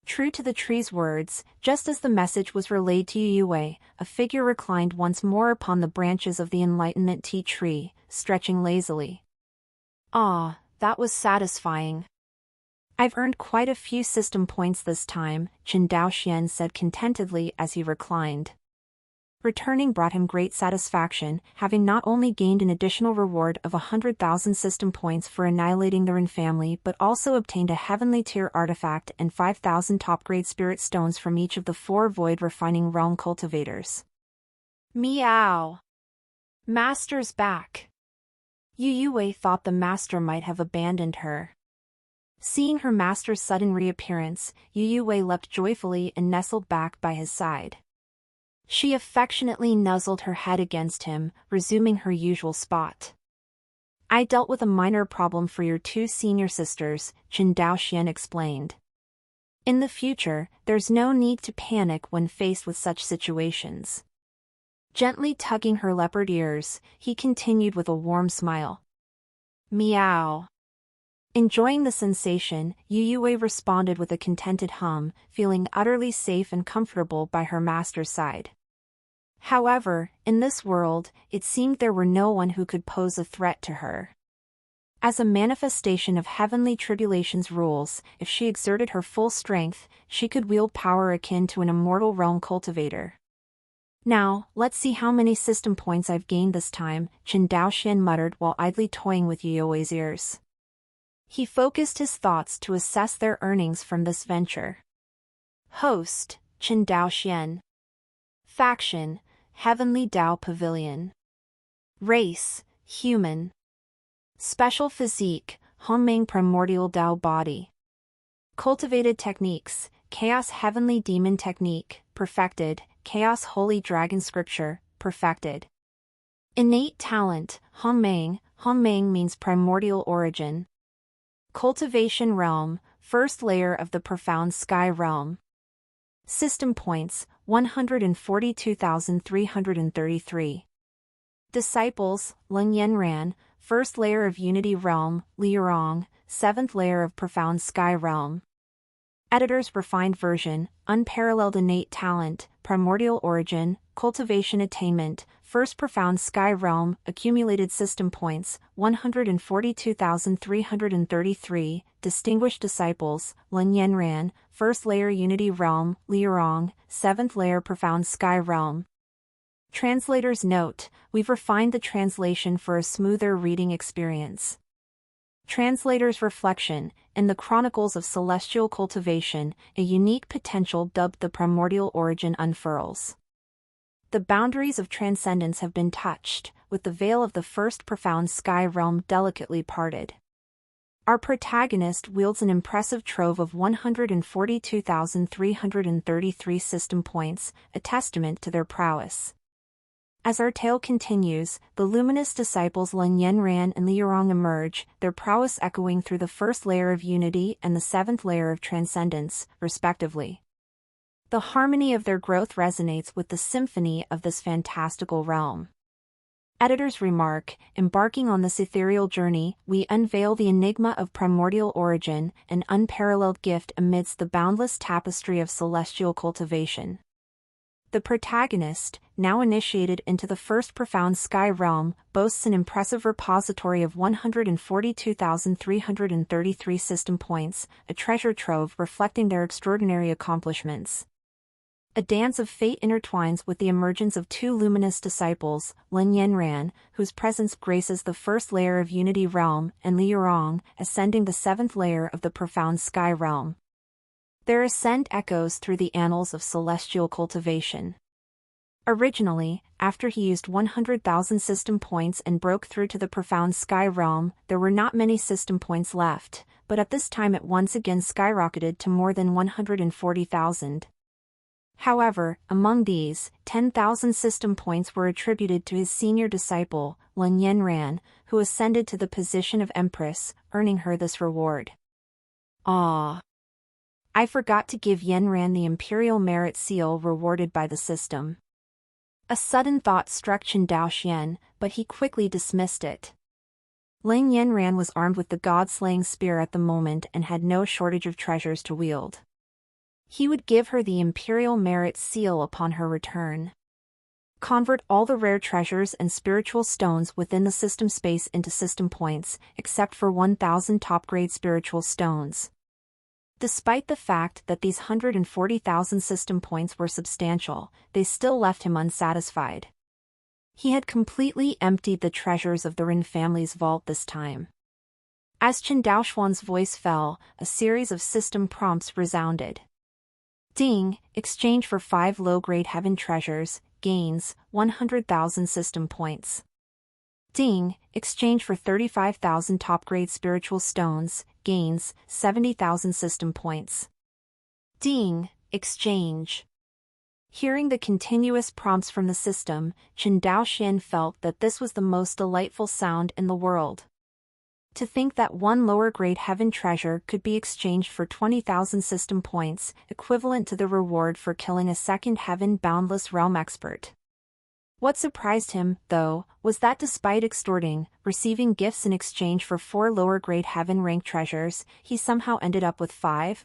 True to the tree's words, just as the message was relayed to Yu Yue, a figure reclined once more upon the branches of the enlightenment tea tree, stretching lazily. Ah, that was satisfying. I've earned quite a few system points this time, Chen Daoxian said contentedly as he reclined. Returning brought him great satisfaction, having not only gained an additional reward of 100,000 system points for annihilating the Ren family but also obtained a heavenly tier artifact and 5,000 top-grade spirit stones from each of the 4 void refining realm cultivators. Meow. Master's back. Yu Yue thought the master might have abandoned her. Seeing her master's sudden reappearance, Yu Wei leapt joyfully and nestled back by his side. She affectionately nuzzled her head against him, resuming her usual spot. I dealt with a minor problem for your two senior sisters, Chen Daoxian explained. In the future, there's no need to panic when faced with such situations. Gently tugging her leopard ears, he continued with a warm smile. Meow. Enjoying the sensation, Yu Wei responded with a contented hum, feeling utterly safe and comfortable by her master's side. However, in this world, it seemed there were no one who could pose a threat to her. As a manifestation of heavenly tribulation's rules, if she exerted her full strength, she could wield power akin to an immortal realm cultivator. Now, let's see how many system points I've gained this time, Chen Daoxian muttered while idly toying with Yu Wei's ears. He focused his thoughts to assess their earnings from this venture. Host, Chen Daoxian. Faction, Heavenly Dao Pavilion. Race, human. Special physique, Hongmeng Primordial Dao Body. Cultivated techniques, Chaos Heavenly Demon Technique, perfected, Chaos Holy Dragon Scripture, perfected. Innate talent, Hongmeng means primordial origin. Cultivation realm, first layer of the profound sky realm. System points, 142,333. Disciples, Leng Yanran, first layer of unity realm, Liurong, seventh layer of profound sky realm. Editor's refined version, unparalleled innate talent, primordial origin, cultivation attainment, first profound sky realm, accumulated system points, 142,333, distinguished disciples, Leng Yanran, first layer unity realm, Liurong, seventh layer profound sky realm. Translator's note, we've refined the translation for a smoother reading experience. Translator's reflection, in the Chronicles of Celestial Cultivation, a unique potential dubbed the primordial origin unfurls. The boundaries of transcendence have been touched, with the veil of the first profound sky realm delicately parted. Our protagonist wields an impressive trove of 142,333 system points, a testament to their prowess. As our tale continues, the luminous disciples Leng Yanran and Liurong emerge, their prowess echoing through the first layer of unity and the seventh layer of transcendence, respectively. The harmony of their growth resonates with the symphony of this fantastical realm. Editor's remark, embarking on this ethereal journey, we unveil the enigma of primordial origin, an unparalleled gift amidst the boundless tapestry of celestial cultivation. The protagonist, now initiated into the first profound sky realm, boasts an impressive repository of 142,333 system points, a treasure trove reflecting their extraordinary accomplishments. A dance of fate intertwines with the emergence of two luminous disciples, Leng Yanran, whose presence graces the first layer of unity realm, and Liurong, ascending the seventh layer of the profound sky realm. Their ascent echoes through the annals of celestial cultivation. Originally, after he used 100,000 system points and broke through to the profound sky realm, there were not many system points left, but at this time it once again skyrocketed to more than 140,000. However, among these, 10,000 system points were attributed to his senior disciple, Leng Yanran, who ascended to the position of Empress, earning her this reward. Ah! I forgot to give Yanran the Imperial Merit Seal rewarded by the system. A sudden thought struck Chen Daoxian, but he quickly dismissed it. Leng Yanran was armed with the god-slaying spear at the moment and had no shortage of treasures to wield. He would give her the Imperial Merit Seal upon her return. Convert all the rare treasures and spiritual stones within the system space into system points, except for 1,000 top-grade spiritual stones. Despite the fact that these 140,000 system points were substantial, they still left him unsatisfied. He had completely emptied the treasures of the Rin family's vault this time. As Chen Daoxuan's voice fell, a series of system prompts resounded. Ding, exchange for 5 low-grade heaven treasures, gains 100,000 system points. Ding, exchange for 35,000 top-grade spiritual stones, gains 70,000 system points. Ding, exchange. Hearing the continuous prompts from the system, Chen Daoxian felt that this was the most delightful sound in the world. To think that one lower-grade heaven treasure could be exchanged for 20,000 system points, equivalent to the reward for killing a second heaven boundless realm expert. What surprised him, though, was that despite receiving gifts in exchange for 4 lower-grade heaven rank treasures, he somehow ended up with 5.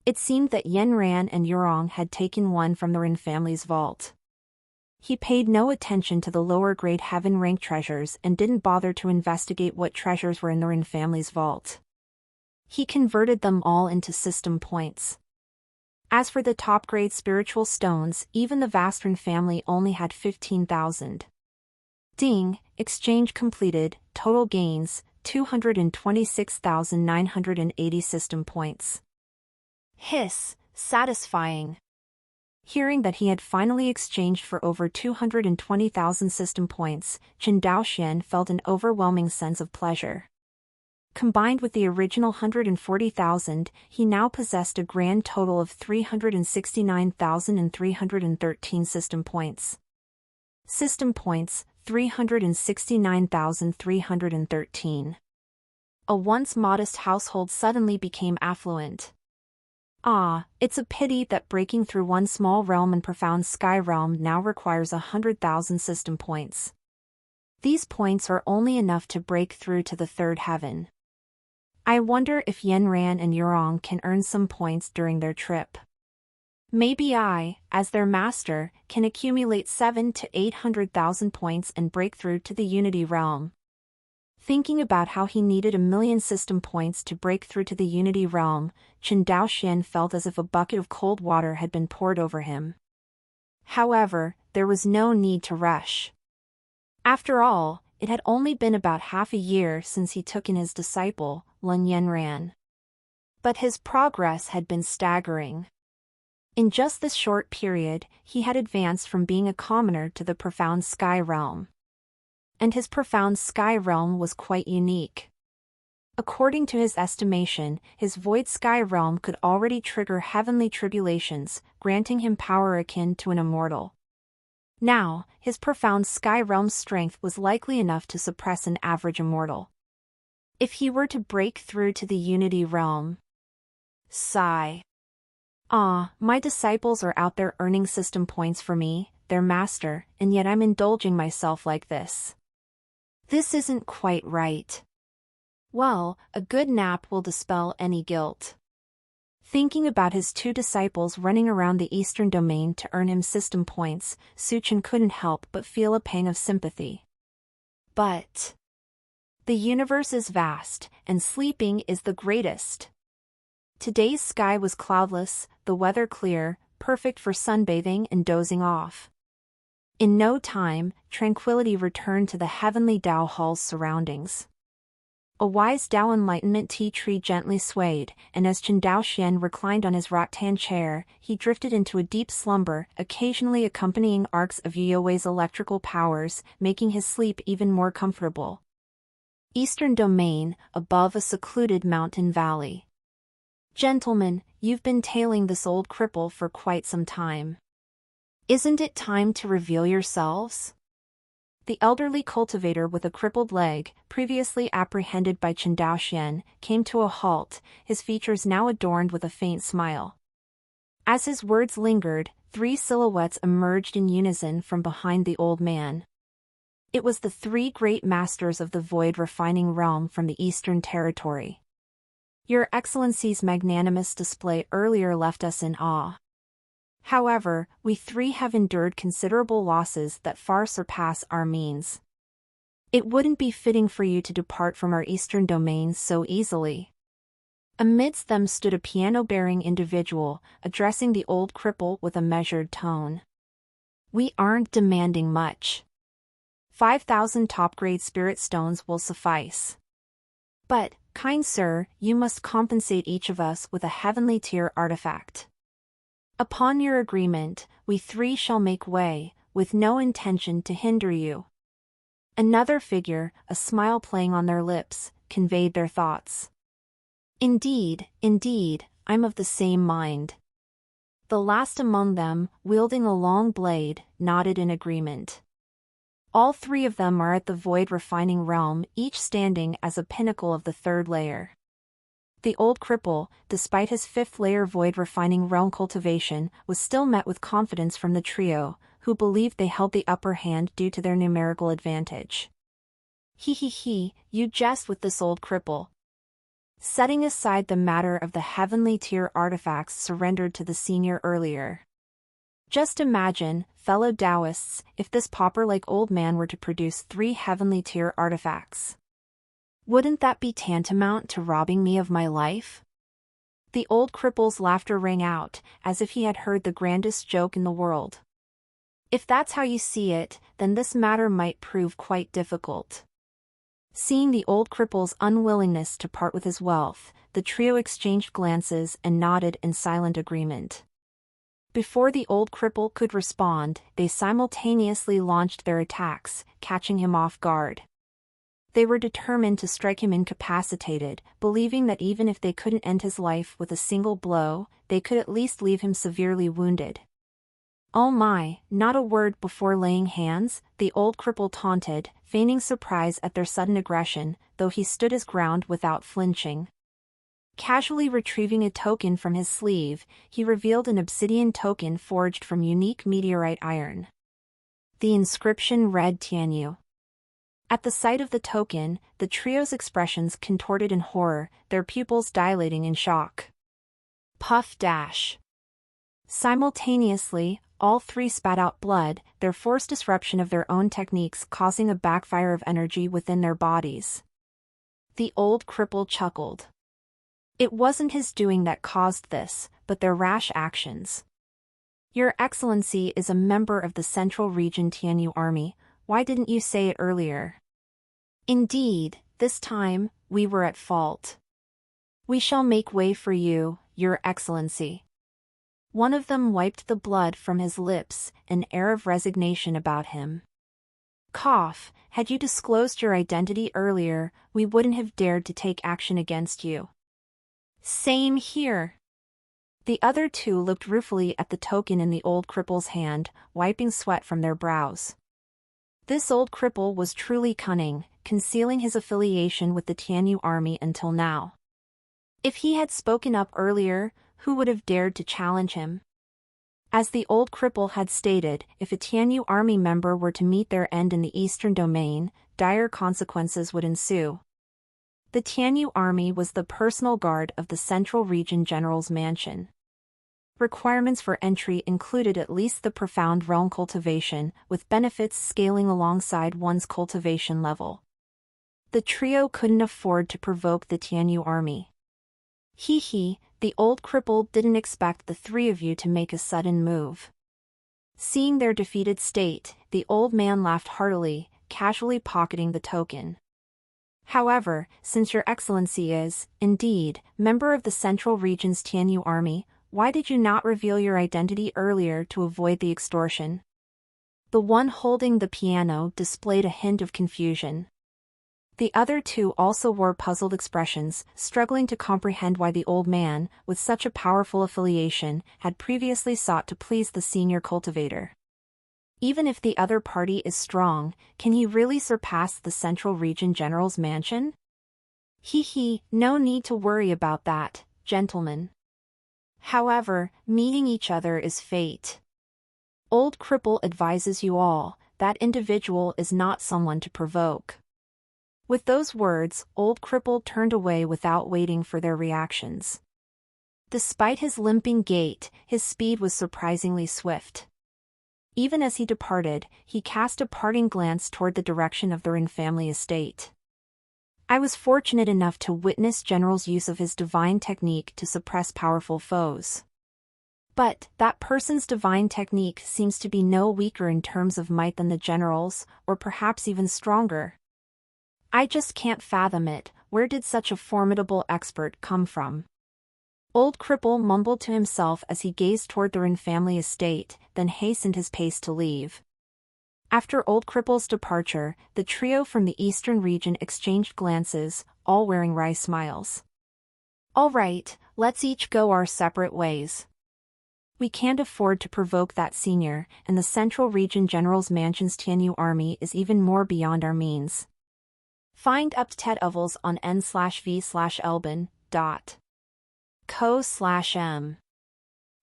It seemed that Yanran and Yurong had taken one from the Ren family's vault. He paid no attention to the lower-grade heaven rank treasures and didn't bother to investigate what treasures were in the Ren family's vault. He converted them all into system points. As for the top-grade spiritual stones, even the vast Ren family only had 15,000. Ding, exchange completed, total gains, 226,980 system points. Hiss, satisfying. Hearing that he had finally exchanged for over 220,000 system points, Chen Daoxian felt an overwhelming sense of pleasure. Combined with the original 140,000, he now possessed a grand total of 369,313 system points. System points, 369,313. A once modest household suddenly became affluent. Ah, it's a pity that breaking through one small realm and profound sky realm now requires 100,000 system points. These points are only enough to break through to the third heaven. I wonder if Yanran and Yurong can earn some points during their trip. Maybe I, as their master, can accumulate 700,000 to 800,000 points and break through to the Unity realm. Thinking about how he needed 1,000,000 system points to break through to the Unity realm, Chen Daoxian felt as if a bucket of cold water had been poured over him. However, there was no need to rush. After all, it had only been about half a year since he took in his disciple, Lun Yanran. But his progress had been staggering. In just this short period, he had advanced from being a commoner to the profound sky realm. And his profound sky realm was quite unique. According to his estimation, his void sky realm could already trigger heavenly tribulations, granting him power akin to an immortal. Now, his profound sky realm's strength was likely enough to suppress an average immortal. If he were to break through to the Unity realm. Sigh. Ah, my disciples are out there earning system points for me, their master, and yet I'm indulging myself like this. This isn't quite right. Well, a good nap will dispel any guilt. Thinking about his 2 disciples running around the eastern domain to earn him system points, Su Chen couldn't help but feel a pang of sympathy. But the universe is vast, and sleeping is the greatest. Today's sky was cloudless, the weather clear, perfect for sunbathing and dozing off. In no time, tranquility returned to the heavenly Dao Hall's surroundings. A wise Dao enlightenment tea tree gently swayed, and as Chen Daoxian reclined on his rattan chair, he drifted into a deep slumber, occasionally accompanying arcs of Yuewei's electrical powers, making his sleep even more comfortable. Eastern Domain, above a secluded mountain valley. Gentlemen, you've been tailing this old cripple for quite some time. Isn't it time to reveal yourselves? The elderly cultivator with a crippled leg, previously apprehended by Chen Daoxian, came to a halt, his features now adorned with a faint smile. As his words lingered, 3 silhouettes emerged in unison from behind the old man. It was the 3 great masters of the void refining realm from the Eastern Territory. Your Excellency's magnanimous display earlier left us in awe. However, we 3 have endured considerable losses that far surpass our means. It wouldn't be fitting for you to depart from our eastern domains so easily. Amidst them stood a piano-bearing individual, addressing the old cripple with a measured tone. We aren't demanding much. 5,000 top-grade spirit stones will suffice. But, kind sir, you must compensate each of us with a heavenly tier artifact. Upon your agreement, we 3 shall make way, with no intention to hinder you. Another figure, a smile playing on their lips, conveyed their thoughts. Indeed, I'm of the same mind. The last among them, wielding a long blade, nodded in agreement. All three of them are at the void refining realm, each standing as a pinnacle of the third layer. The old cripple, despite his fifth layer void refining realm cultivation, was still met with confidence from the trio, who believed they held the upper hand due to their numerical advantage. You jest with this old cripple. Setting aside the matter of the heavenly tier artifacts surrendered to the senior earlier. Just imagine, fellow Taoists, if this pauper-like old man were to produce 3 heavenly tier artifacts. Wouldn't that be tantamount to robbing me of my life? The old cripple's laughter rang out, as if he had heard the grandest joke in the world. If that's how you see it, then this matter might prove quite difficult. Seeing the old cripple's unwillingness to part with his wealth, the trio exchanged glances and nodded in silent agreement. Before the old cripple could respond, they simultaneously launched their attacks, catching him off guard. They were determined to strike him incapacitated, believing that even if they couldn't end his life with a single blow, they could at least leave him severely wounded. Oh my, not a word before laying hands, the old cripple taunted, feigning surprise at their sudden aggression, though he stood his ground without flinching. Casually retrieving a token from his sleeve, he revealed an obsidian token forged from unique meteorite iron. The inscription read Tianyu. At the sight of the token, the trio's expressions contorted in horror, their pupils dilating in shock. Puff dash. Simultaneously, all three spat out blood, their forced disruption of their own techniques causing a backfire of energy within their bodies. The old cripple chuckled. It wasn't his doing that caused this, but their rash actions. Your Excellency is a member of the Central Region Tianyu Army, why didn't you say it earlier? Indeed, this time, we were at fault. We shall make way for you, Your Excellency. One of them wiped the blood from his lips, an air of resignation about him. Cough, had you disclosed your identity earlier, we wouldn't have dared to take action against you. Same here. The other two looked ruefully at the token in the old cripple's hand, wiping sweat from their brows. This old cripple was truly cunning, concealing his affiliation with the Tianyu army until now. If he had spoken up earlier, who would have dared to challenge him? As the old cripple had stated, if a Tianyu army member were to meet their end in the eastern domain, dire consequences would ensue. The Tianyu army was the personal guard of the Central Region General's mansion. Requirements for entry included at least the profound realm cultivation, with benefits scaling alongside one's cultivation level. The trio couldn't afford to provoke the Tianyu army. The old cripple didn't expect the three of you to make a sudden move. Seeing their defeated state, the old man laughed heartily, casually pocketing the token. However, since Your Excellency is, indeed, member of the Central Region's Tianyu army, why did you not reveal your identity earlier to avoid the extortion? The one holding the piano displayed a hint of confusion. The other two also wore puzzled expressions, struggling to comprehend why the old man, with such a powerful affiliation, had previously sought to please the senior cultivator. Even if the other party is strong, can he really surpass the Central Region General's mansion? No need to worry about that, gentlemen. However, meeting each other is fate. Old Cripple advises you all, that individual is not someone to provoke. With those words, Old Cripple turned away without waiting for their reactions. Despite his limping gait, his speed was surprisingly swift. Even as he departed, he cast a parting glance toward the direction of the Rin family estate. I was fortunate enough to witness General's use of his divine technique to suppress powerful foes. But that person's divine technique seems to be no weaker in terms of might than the General's, or perhaps even stronger. I just can't fathom it, where did such a formidable expert come from? Old Cripple mumbled to himself as he gazed toward the Rin family estate, then hastened his pace to leave. After Old Cripple's departure, the trio from the eastern region exchanged glances, all wearing wry smiles. All right, let's each go our separate ways. We can't afford to provoke that senior, and the Central Region General's Mansion's Tianyu army is even more beyond our means. Find updated ovals on n/v/elben. co/m.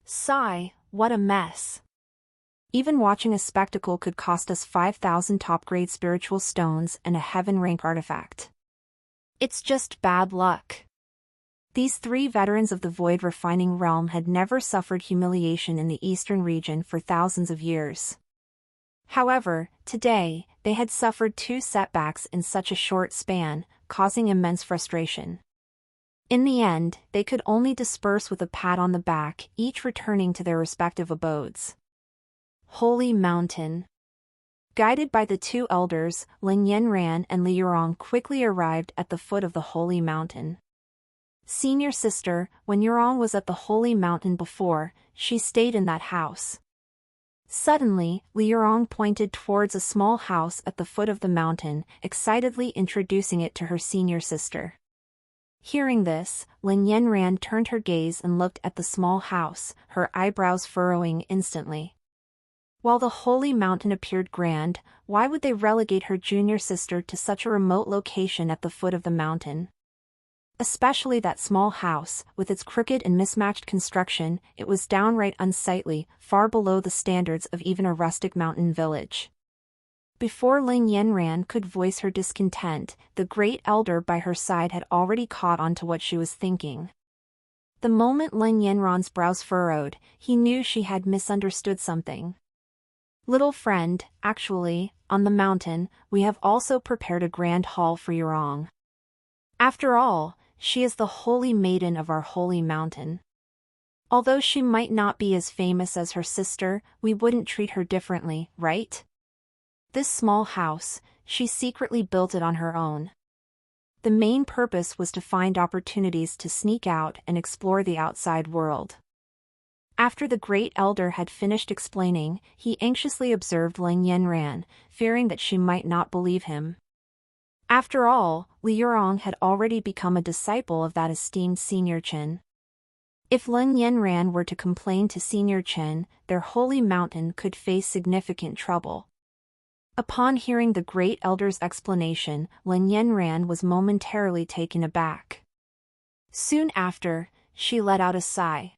Sigh, what a mess. Even watching a spectacle could cost us 5,000 top-grade spiritual stones and a heaven-rank artifact. It's just bad luck. These three veterans of the Void Refining Realm had never suffered humiliation in the eastern region for thousands of years. However, today, they had suffered two setbacks in such a short span, causing immense frustration. In the end, they could only disperse with a pat on the back, each returning to their respective abodes. Holy Mountain. Guided by the two elders, Lin Yanran and Li Yurong quickly arrived at the foot of the Holy Mountain. Senior sister, when Yurong was at the Holy Mountain before, she stayed in that house. Suddenly, Li Yurong pointed towards a small house at the foot of the mountain, excitedly introducing it to her senior sister. Hearing this, Lin Yanran turned her gaze and looked at the small house, her eyebrows furrowing instantly. While the Holy Mountain appeared grand, why would they relegate her junior sister to such a remote location at the foot of the mountain? Especially that small house, with its crooked and mismatched construction, it was downright unsightly, far below the standards of even a rustic mountain village. Before Lin Yanran could voice her discontent, the great elder by her side had already caught on to what she was thinking. The moment Lin Yanran's brows furrowed, he knew she had misunderstood something. Little friend, actually, on the mountain, we have also prepared a grand hall for Yurong. After all, she is the holy maiden of our holy mountain. Although she might not be as famous as her sister, we wouldn't treat her differently, right? This small house, she secretly built it on her own. The main purpose was to find opportunities to sneak out and explore the outside world. After the great elder had finished explaining, he anxiously observed Lin Yanran, fearing that she might not believe him. After all, Li Yurong had already become a disciple of that esteemed Senior Chen. If Lin Yanran were to complain to Senior Chen, their holy mountain could face significant trouble. Upon hearing the great elder's explanation, Lin Yanran was momentarily taken aback. Soon after, she let out a sigh.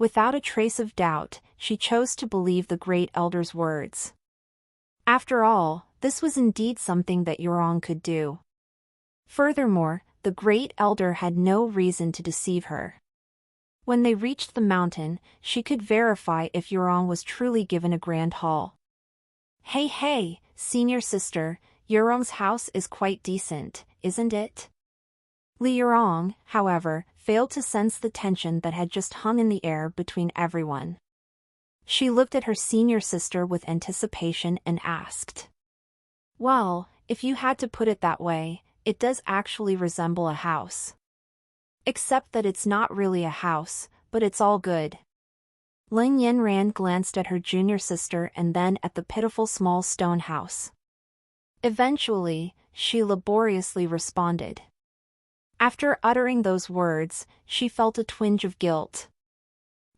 Without a trace of doubt, she chose to believe the great elder's words. After all, this was indeed something that Yurong could do. Furthermore, the great elder had no reason to deceive her. When they reached the mountain, she could verify if Yurong was truly given a grand hall. Hey, senior sister, Yurong's house is quite decent, isn't it? Li Yurong, however, failed to sense the tension that had just hung in the air between everyone. She looked at her senior sister with anticipation and asked. Well, if you had to put it that way, it does actually resemble a house. Except that it's not really a house, but it's all good. Lin Yanran glanced at her junior sister and then at the pitiful small stone house. Eventually, she laboriously responded. After uttering those words, she felt a twinge of guilt.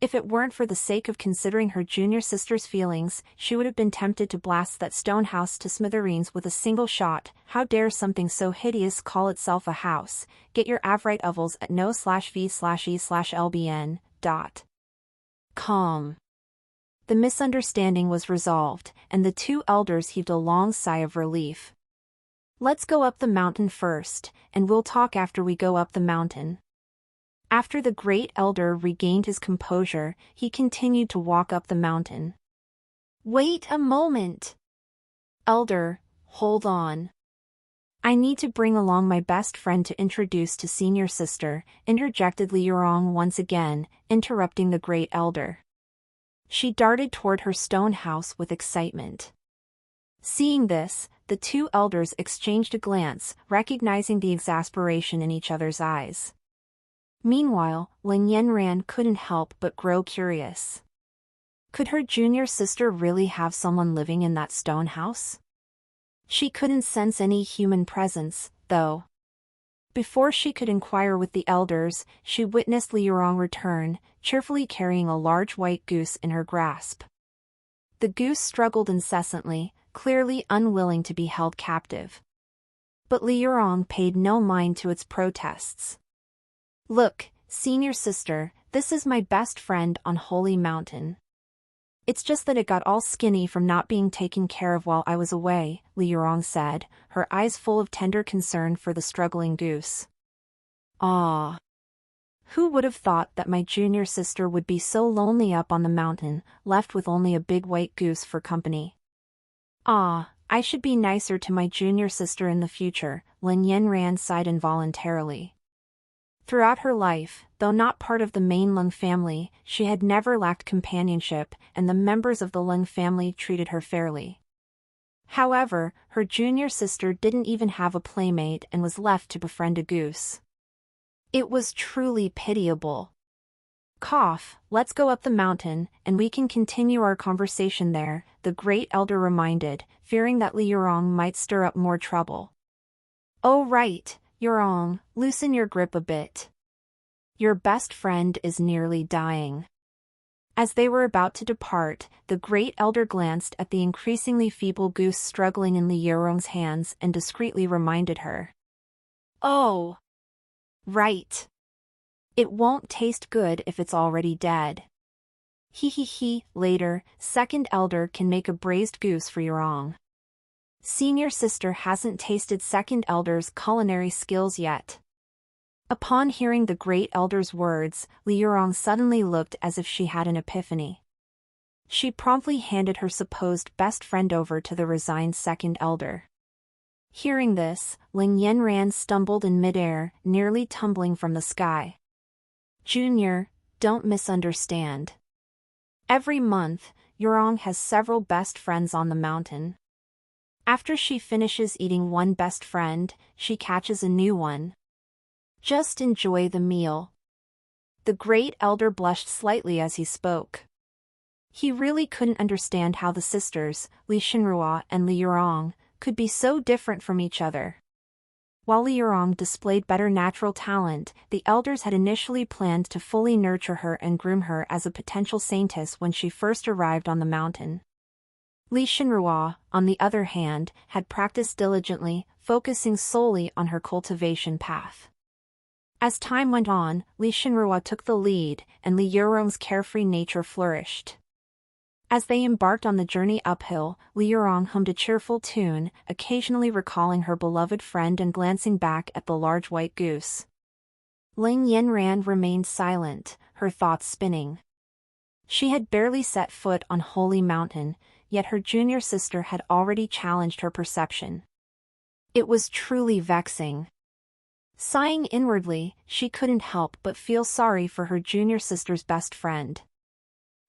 If it weren't for the sake of considering her junior sister's feelings, she would have been tempted to blast that stone house to smithereens with a single shot. How dare something so hideous call itself a house? Get your Avrite ovals at no/v/e/lbn. Calm. The misunderstanding was resolved, and the two elders heaved a long sigh of relief. Let's go up the mountain first, and we'll talk after we go up the mountain. After the great elder regained his composure, he continued to walk up the mountain. Wait a moment! Elder, hold on. I need to bring along my best friend to introduce to senior sister, interjected Li Yurong once again, interrupting the great elder. She darted toward her stone house with excitement. Seeing this, the two elders exchanged a glance, recognizing the exasperation in each other's eyes. Meanwhile, Lin Yanran couldn't help but grow curious. Could her junior sister really have someone living in that stone house? She couldn't sense any human presence, though. Before she could inquire with the elders, she witnessed Li Yurong return, cheerfully carrying a large white goose in her grasp. The goose struggled incessantly, clearly unwilling to be held captive. But Li Yurong paid no mind to its protests. "Look, senior sister, this is my best friend on Holy Mountain. It's just that it got all skinny from not being taken care of while I was away," Li Yurong said, her eyes full of tender concern for the struggling goose. "Ah. Who would have thought that my junior sister would be so lonely up on the mountain, left with only a big white goose for company? Ah, I should be nicer to my junior sister in the future," Lin Yanran sighed involuntarily. Throughout her life, though not part of the main Lung family, she had never lacked companionship, and the members of the Lung family treated her fairly. However, her junior sister didn't even have a playmate and was left to befriend a goose. It was truly pitiable. "Cough, let's go up the mountain, and we can continue our conversation there," the great elder reminded, fearing that Li Yurong might stir up more trouble. "Oh right, Yurong, loosen your grip a bit. Your best friend is nearly dying." As they were about to depart, the great elder glanced at the increasingly feeble goose struggling in Li Yurong's hands and discreetly reminded her. "Oh, right. It won't taste good if it's already dead. He, later, second elder can make a braised goose for Yurong. Senior sister hasn't tasted second elder's culinary skills yet." Upon hearing the great elder's words, Li Yurong suddenly looked as if she had an epiphany. She promptly handed her supposed best friend over to the resigned second elder. Hearing this, Lin Yanran stumbled in midair, nearly tumbling from the sky. "Junior, don't misunderstand. Every month, Yurong has several best friends on the mountain. After she finishes eating one best friend, she catches a new one. Just enjoy the meal." The great elder blushed slightly as he spoke. He really couldn't understand how the sisters, Li Xinrua and Li Yurong, could be so different from each other. While Li Yurong displayed better natural talent, the elders had initially planned to fully nurture her and groom her as a potential saintess when she first arrived on the mountain. Li Xinrua, on the other hand, had practiced diligently, focusing solely on her cultivation path. As time went on, Li Xinrua took the lead, and Li Yurong's carefree nature flourished. As they embarked on the journey uphill, Li Yurong hummed a cheerful tune, occasionally recalling her beloved friend and glancing back at the large white goose. Lin Yanran remained silent, her thoughts spinning. She had barely set foot on Holy Mountain, yet her junior sister had already challenged her perception. It was truly vexing. Sighing inwardly, she couldn't help but feel sorry for her junior sister's best friend.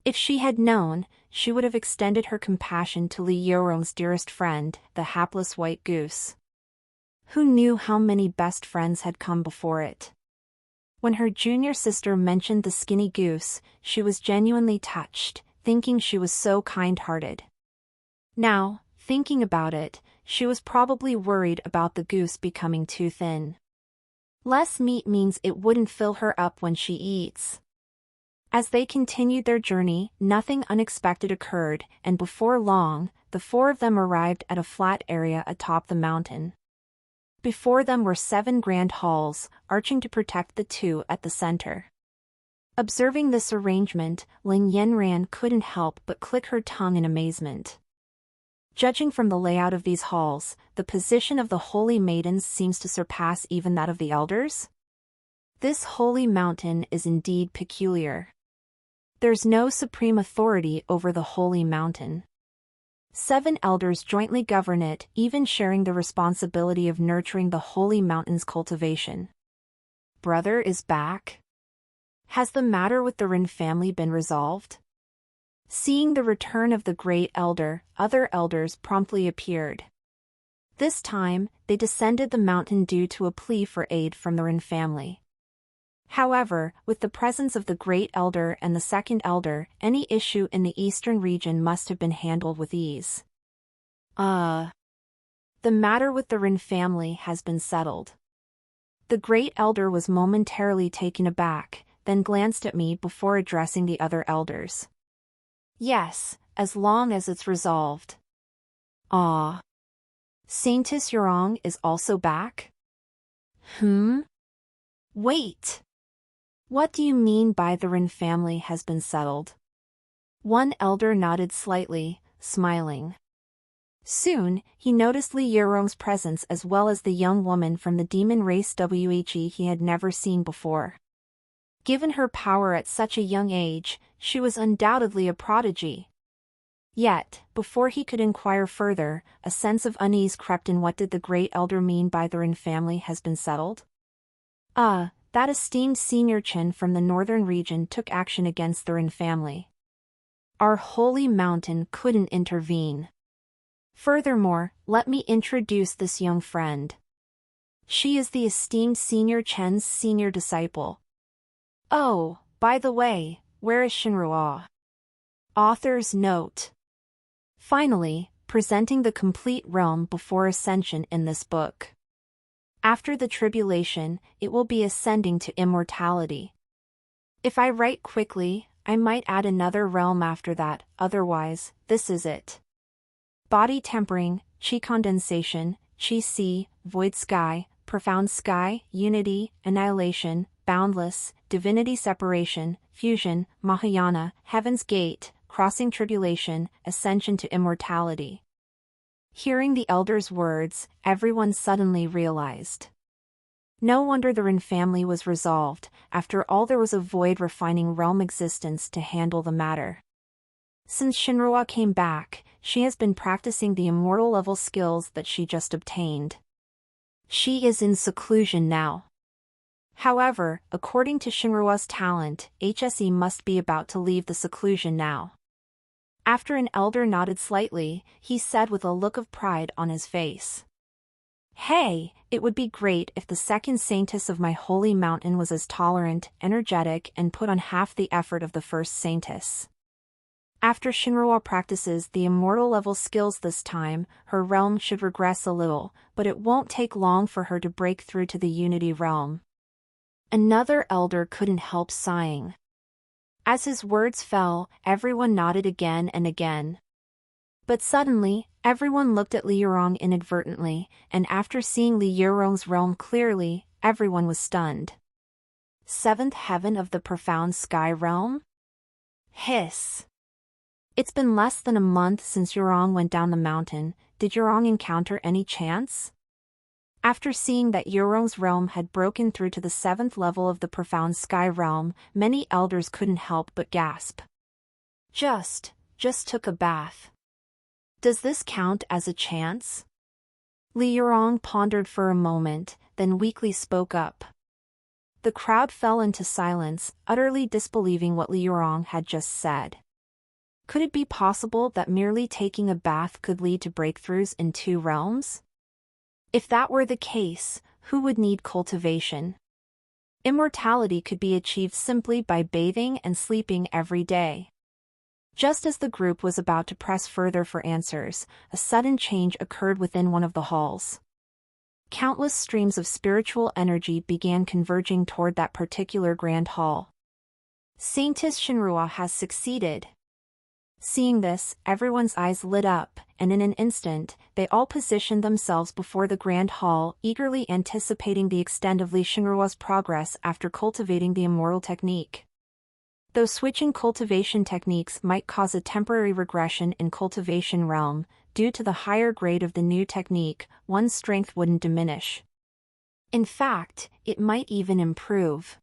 If she had known, she would have extended her compassion to Li Yurong's dearest friend, the hapless white goose. Who knew how many best friends had come before it? When her junior sister mentioned the skinny goose, she was genuinely touched, thinking she was so kind-hearted. Now, thinking about it, she was probably worried about the goose becoming too thin. Less meat means it wouldn't fill her up when she eats. As they continued their journey, nothing unexpected occurred, and before long, the four of them arrived at a flat area atop the mountain. Before them were 7 grand halls, arching to protect the 2 at the center. Observing this arrangement, Lin Yanran couldn't help but click her tongue in amazement. Judging from the layout of these halls, the position of the holy maidens seems to surpass even that of the elders. This holy mountain is indeed peculiar. There's no supreme authority over the holy mountain. 7 elders jointly govern it, even sharing the responsibility of nurturing the holy mountain's cultivation. Brother is back? Has the matter with the Rin family been resolved? Seeing the return of the great elder, other elders promptly appeared. This time, they descended the mountain due to a plea for aid from the Rin family. However, with the presence of the Great Elder and the Second Elder, any issue in the eastern region must have been handled with ease. The matter with the Rin family has been settled. The Great Elder was momentarily taken aback, then glanced at me before addressing the other elders. Yes, as long as it's resolved. Saintess Yurong is also back? Wait! What do you mean by the Rin family has been settled? One elder nodded slightly, smiling. Soon, he noticed Li Yurong's presence as well as the young woman from the demon race he had never seen before. Given her power at such a young age, she was undoubtedly a prodigy. Yet, before he could inquire further, a sense of unease crept in. What did the Great Elder mean by the Rin family has been settled? That esteemed senior Qin from the northern region took action against the Rin family. Our holy mountain couldn't intervene. Furthermore, let me introduce this young friend. She is the esteemed senior Chen's senior disciple. Oh, by the way, where is Shinrua? Author's note. Finally, presenting the complete realm before ascension in this book. After the tribulation, it will be ascending to immortality. If I write quickly, I might add another realm after that, otherwise, this is it. Body tempering, chi condensation, chi sea, void sky, profound sky, unity, annihilation, boundless, divinity separation, fusion, Mahayana, heaven's gate, crossing tribulation, ascension to immortality. Hearing the elder's words, everyone suddenly realized. No wonder the Rin family was resolved. After all, there was a void refining realm existence to handle the matter. Since Shinrua came back, she has been practicing the immortal level skills that she just obtained. She is in seclusion now. However, according to Shinrua's talent, HSE must be about to leave the seclusion now. After an elder nodded slightly, he said with a look of pride on his face. Hey, it would be great if the second saintess of my holy mountain was as tolerant, energetic, and put on half the effort of the first saintess. After Shinrua practices the immortal level skills this time, her realm should regress a little, but it won't take long for her to break through to the unity realm. Another elder couldn't help sighing. As his words fell, everyone nodded again and again. But suddenly, everyone looked at Li Yurong inadvertently, and after seeing Li Yurong's realm clearly, everyone was stunned. Seventh heaven of the profound sky realm? Hiss. It's been less than a month since Yurong went down the mountain. Did Yurong encounter any chance? After seeing that Yurong's realm had broken through to the 7th level of the profound sky realm, many elders couldn't help but gasp. Just took a bath. Does this count as a chance? Li Yurong pondered for a moment, then weakly spoke up. The crowd fell into silence, utterly disbelieving what Li Yurong had just said. Could it be possible that merely taking a bath could lead to breakthroughs in 2 realms? If that were the case, who would need cultivation? Immortality could be achieved simply by bathing and sleeping every day. Just as the group was about to press further for answers, a sudden change occurred within one of the halls. Countless streams of spiritual energy began converging toward that particular grand hall. Saintess Shinrua has succeeded. Seeing this, everyone's eyes lit up, and in an instant, they all positioned themselves before the grand hall, eagerly anticipating the extent of Li Shinrua's progress after cultivating the immortal technique. Though switching cultivation techniques might cause a temporary regression in cultivation realm, due to the higher grade of the new technique, one's strength wouldn't diminish. In fact, it might even improve.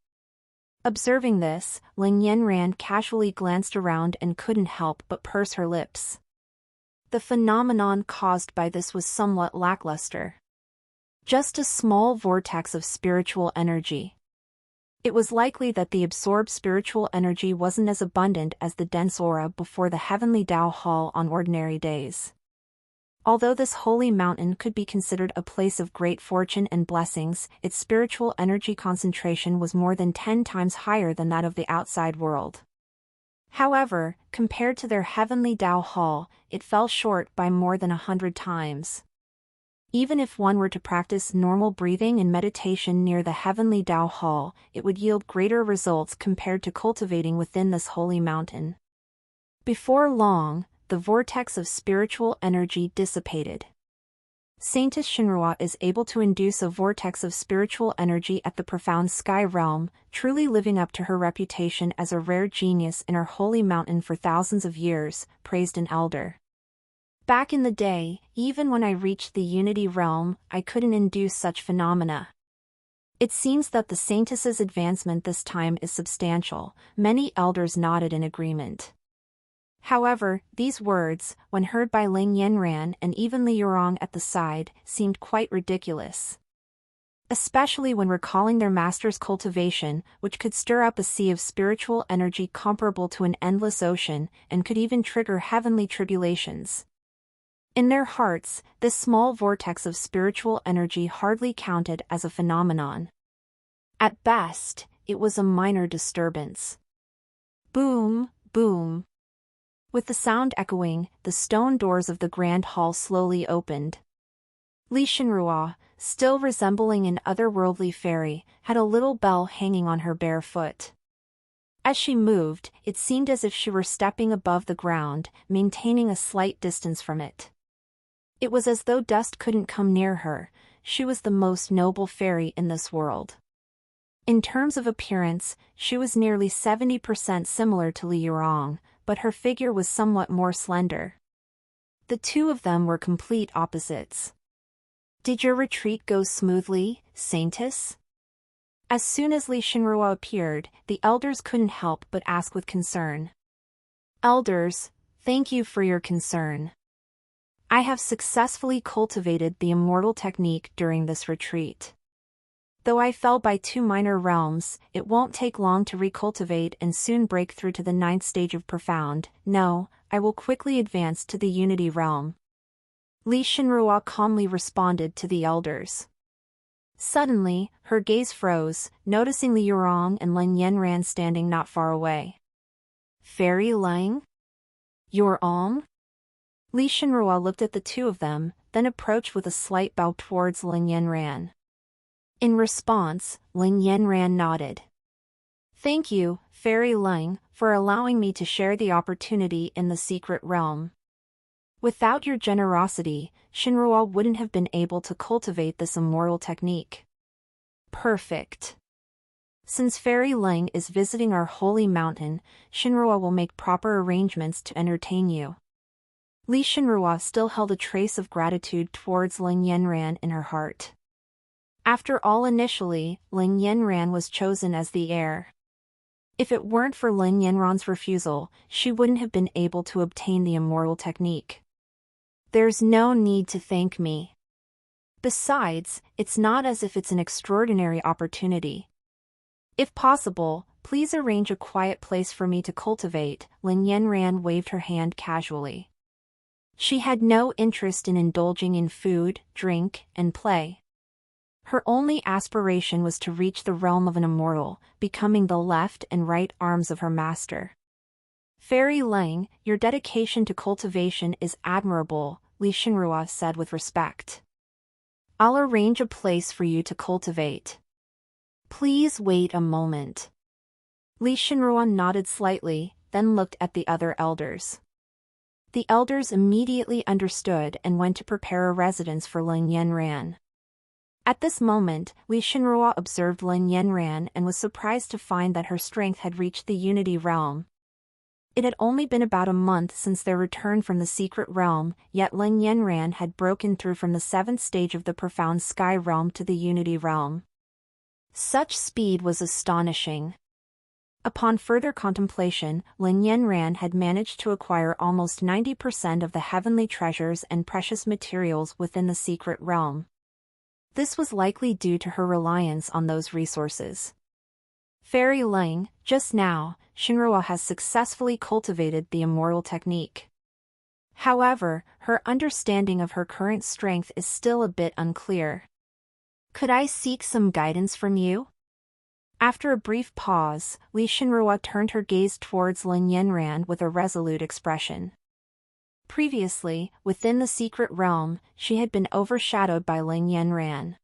Observing this, Ling Yanran casually glanced around and couldn't help but purse her lips. The phenomenon caused by this was somewhat lackluster. Just a small vortex of spiritual energy. It was likely that the absorbed spiritual energy wasn't as abundant as the dense aura before the heavenly Dao Hall on ordinary days. Although this holy mountain could be considered a place of great fortune and blessings, its spiritual energy concentration was more than 10 times higher than that of the outside world. However, compared to their heavenly Tao Hall, it fell short by more than 100 times. Even if one were to practice normal breathing and meditation near the heavenly Tao Hall, it would yield greater results compared to cultivating within this holy mountain. Before long, the vortex of spiritual energy dissipated. Saintess Shinrua is able to induce a vortex of spiritual energy at the profound sky realm, truly living up to her reputation as a rare genius in our holy mountain for thousands of years, praised an elder. Back in the day, even when I reached the unity realm, I couldn't induce such phenomena. It seems that the saintess's advancement this time is substantial. Many elders nodded in agreement. However, these words, when heard by Ling Yanran and even Li Yurong at the side, seemed quite ridiculous. Especially when recalling their master's cultivation, which could stir up a sea of spiritual energy comparable to an endless ocean, and could even trigger heavenly tribulations. In their hearts, this small vortex of spiritual energy hardly counted as a phenomenon. At best, it was a minor disturbance. Boom, boom. With the sound echoing, the stone doors of the grand hall slowly opened. Li Shinrua, still resembling an otherworldly fairy, had a little bell hanging on her bare foot. As she moved, it seemed as if she were stepping above the ground, maintaining a slight distance from it. It was as though dust couldn't come near her. She was the most noble fairy in this world. In terms of appearance, she was nearly 70% similar to Li Yurong, but her figure was somewhat more slender. The two of them were complete opposites. Did your retreat go smoothly, Saintess? As soon as Li Shinrua appeared, the elders couldn't help but ask with concern. Elders, thank you for your concern. I have successfully cultivated the immortal technique during this retreat. Though I fell by 2 minor realms, it won't take long to recultivate and soon break through to the 9th stage of profound. No, I will quickly advance to the unity realm. Li Shinrua calmly responded to the elders. Suddenly, her gaze froze, noticing Li Yurong and Lin Yanran standing not far away. Fairy Lang? Your own? Li Shinrua looked at the two of them, then approached with a slight bow towards Lin Yanran. In response, Lin Yanran nodded. Thank you, Fairy Lang, for allowing me to share the opportunity in the secret realm. Without your generosity, Shinrua wouldn't have been able to cultivate this immortal technique. Perfect. Since Fairy Lang is visiting our holy mountain, Shinrua will make proper arrangements to entertain you. Li Shinrua still held a trace of gratitude towards Lin Yanran in her heart. After all, initially, Lin Yanran was chosen as the heir. If it weren't for Lin Yanran's refusal, she wouldn't have been able to obtain the immortal technique. There's no need to thank me. Besides, it's not as if it's an extraordinary opportunity. If possible, please arrange a quiet place for me to cultivate. Lin Yanran waved her hand casually. She had no interest in indulging in food, drink, and play. Her only aspiration was to reach the realm of an immortal, becoming the left and right arms of her master. Fairy Lang, your dedication to cultivation is admirable, Li Shinrua said with respect. I'll arrange a place for you to cultivate. Please wait a moment. Li Shinrua nodded slightly, then looked at the other elders. The elders immediately understood and went to prepare a residence for Lin Yanran. At this moment, Li Shinrua observed Lin Yanran and was surprised to find that her strength had reached the unity realm. It had only been about a month since their return from the secret realm, yet Lin Yanran had broken through from the 7th stage of the profound sky realm to the unity realm. Such speed was astonishing. Upon further contemplation, Lin Yanran had managed to acquire almost 90% of the heavenly treasures and precious materials within the secret realm. This was likely due to her reliance on those resources. Fairy Lang, just now, Shinrua has successfully cultivated the immortal technique. However, her understanding of her current strength is still a bit unclear. Could I seek some guidance from you? After a brief pause, Li Shinrua turned her gaze towards Lin Yanran with a resolute expression. Previously, within the secret realm, she had been overshadowed by Lin Yanran.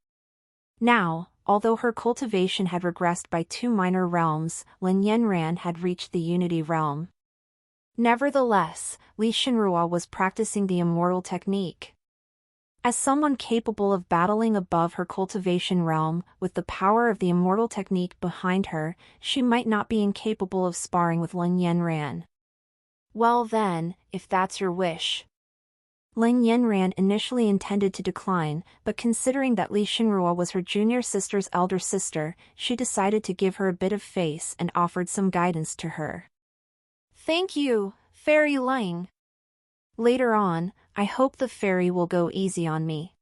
Now, although her cultivation had regressed by 2 minor realms, Lin Yanran had reached the Unity realm. Nevertheless, Li Shinrua was practicing the immortal technique. As someone capable of battling above her cultivation realm, with the power of the immortal technique behind her, she might not be incapable of sparring with Lin Yanran. Well then, if that's your wish. Lin Yanran initially intended to decline, but considering that Li Shinrua was her junior sister's elder sister, she decided to give her a bit of face and offered some guidance to her. Thank you, Fairy Ling. Later on, I hope the fairy will go easy on me.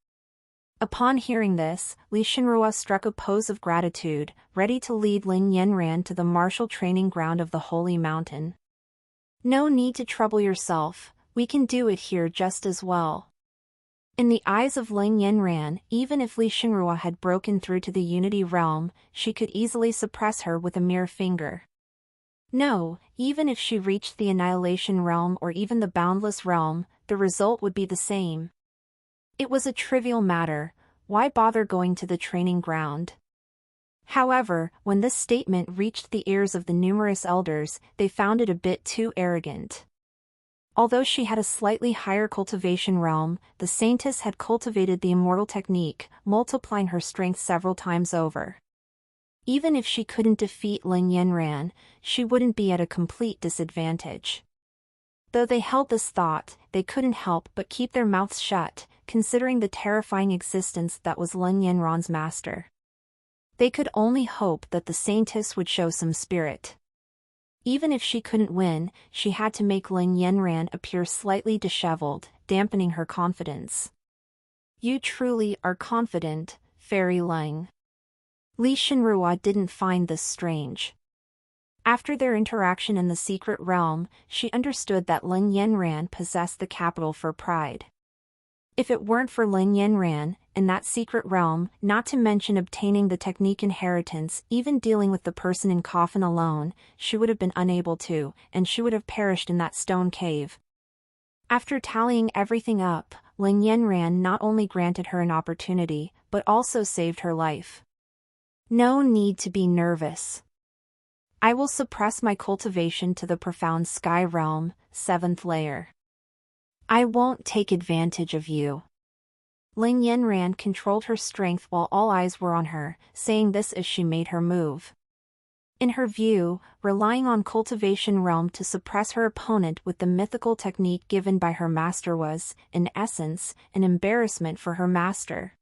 Upon hearing this, Li Shinrua struck a pose of gratitude, ready to lead Lin Yanran to the martial training ground of the Holy Mountain. No need to trouble yourself, we can do it here just as well. In the eyes of Lin Yanran, even if Li Shinrua had broken through to the Unity realm, she could easily suppress her with a mere finger. No, even if she reached the Annihilation realm or even the Boundless realm, the result would be the same. It was a trivial matter, why bother going to the training ground? However, when this statement reached the ears of the numerous elders, they found it a bit too arrogant. Although she had a slightly higher cultivation realm, the Saintess had cultivated the immortal technique, multiplying her strength several times over. Even if she couldn't defeat Lin Yanran, she wouldn't be at a complete disadvantage. Though they held this thought, they couldn't help but keep their mouths shut, considering the terrifying existence that was Lin Yanran's master. They could only hope that the Saintess would show some spirit. Even if she couldn't win, she had to make Lin Yanran appear slightly disheveled, dampening her confidence. You truly are confident, Fairy Ling. Li Shinrua didn't find this strange. After their interaction in the secret realm, she understood that Lin Yanran possessed the capital for pride. If it weren't for Lin Yanran, in that secret realm, not to mention obtaining the technique inheritance, even dealing with the person in coffin alone, she would have been unable to, and she would have perished in that stone cave. After tallying everything up, Lin Yanran not only granted her an opportunity, but also saved her life. No need to be nervous. I will suppress my cultivation to the profound sky realm, 7th layer. I won't take advantage of you. Lin Yanran controlled her strength while all eyes were on her, saying this as she made her move. In her view, relying on cultivation realm to suppress her opponent with the mythical technique given by her master was, in essence, an embarrassment for her master.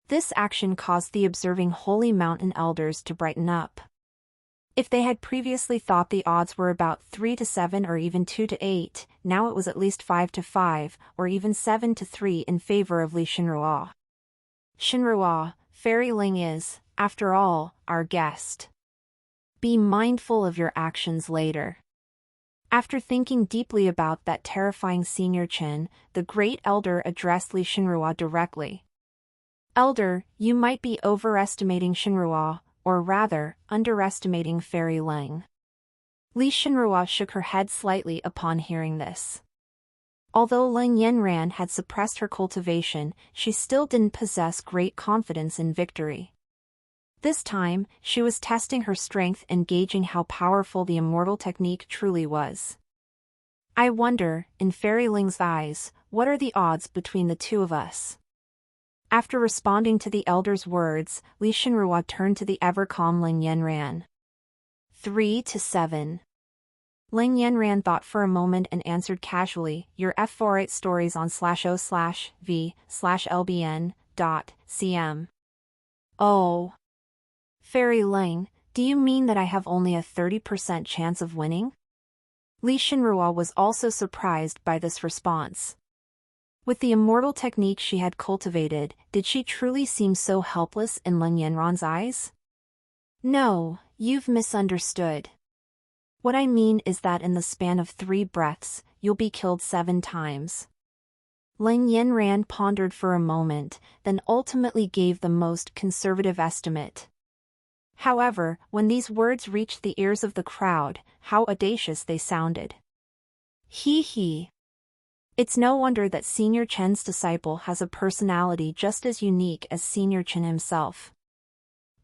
This action caused the observing Holy Mountain elders to brighten up. If they had previously thought the odds were about 3 to 7 or even 2 to 8, now it was at least 5 to 5, or even 7 to 3 in favor of Li Shinrua. Shinrua, Fairy Ling is, after all, our guest. Be mindful of your actions later. After thinking deeply about that terrifying senior Qin, the great elder addressed Li Shinrua directly. Elder, you might be overestimating Shinrua, or rather, underestimating Fairy Ling. Li Shinrua shook her head slightly upon hearing this. Although Lin Yanran had suppressed her cultivation, she still didn't possess great confidence in victory. This time, she was testing her strength and gauging how powerful the immortal technique truly was. I wonder, in Fairy Ling's eyes, what are the odds between the two of us? After responding to the elder's words, Li Shinrua turned to the ever-calm Lin Yanran. 3 to 7. Lin Yanran thought for a moment and answered casually, your F48 stories on /o/v/lbn.cm. Oh. Fairy Ling, do you mean that I have only a 30% chance of winning? Li Shinrua was also surprised by this response. With the immortal technique she had cultivated, did she truly seem so helpless in Lin Yanran's eyes? No, you've misunderstood. What I mean is that in the span of 3 breaths, you'll be killed 7 times. Lin Yanran pondered for a moment, then ultimately gave the most conservative estimate. However, when these words reached the ears of the crowd, how audacious they sounded. Hee hee. It's no wonder that Senior Chen's disciple has a personality just as unique as Senior Chen himself.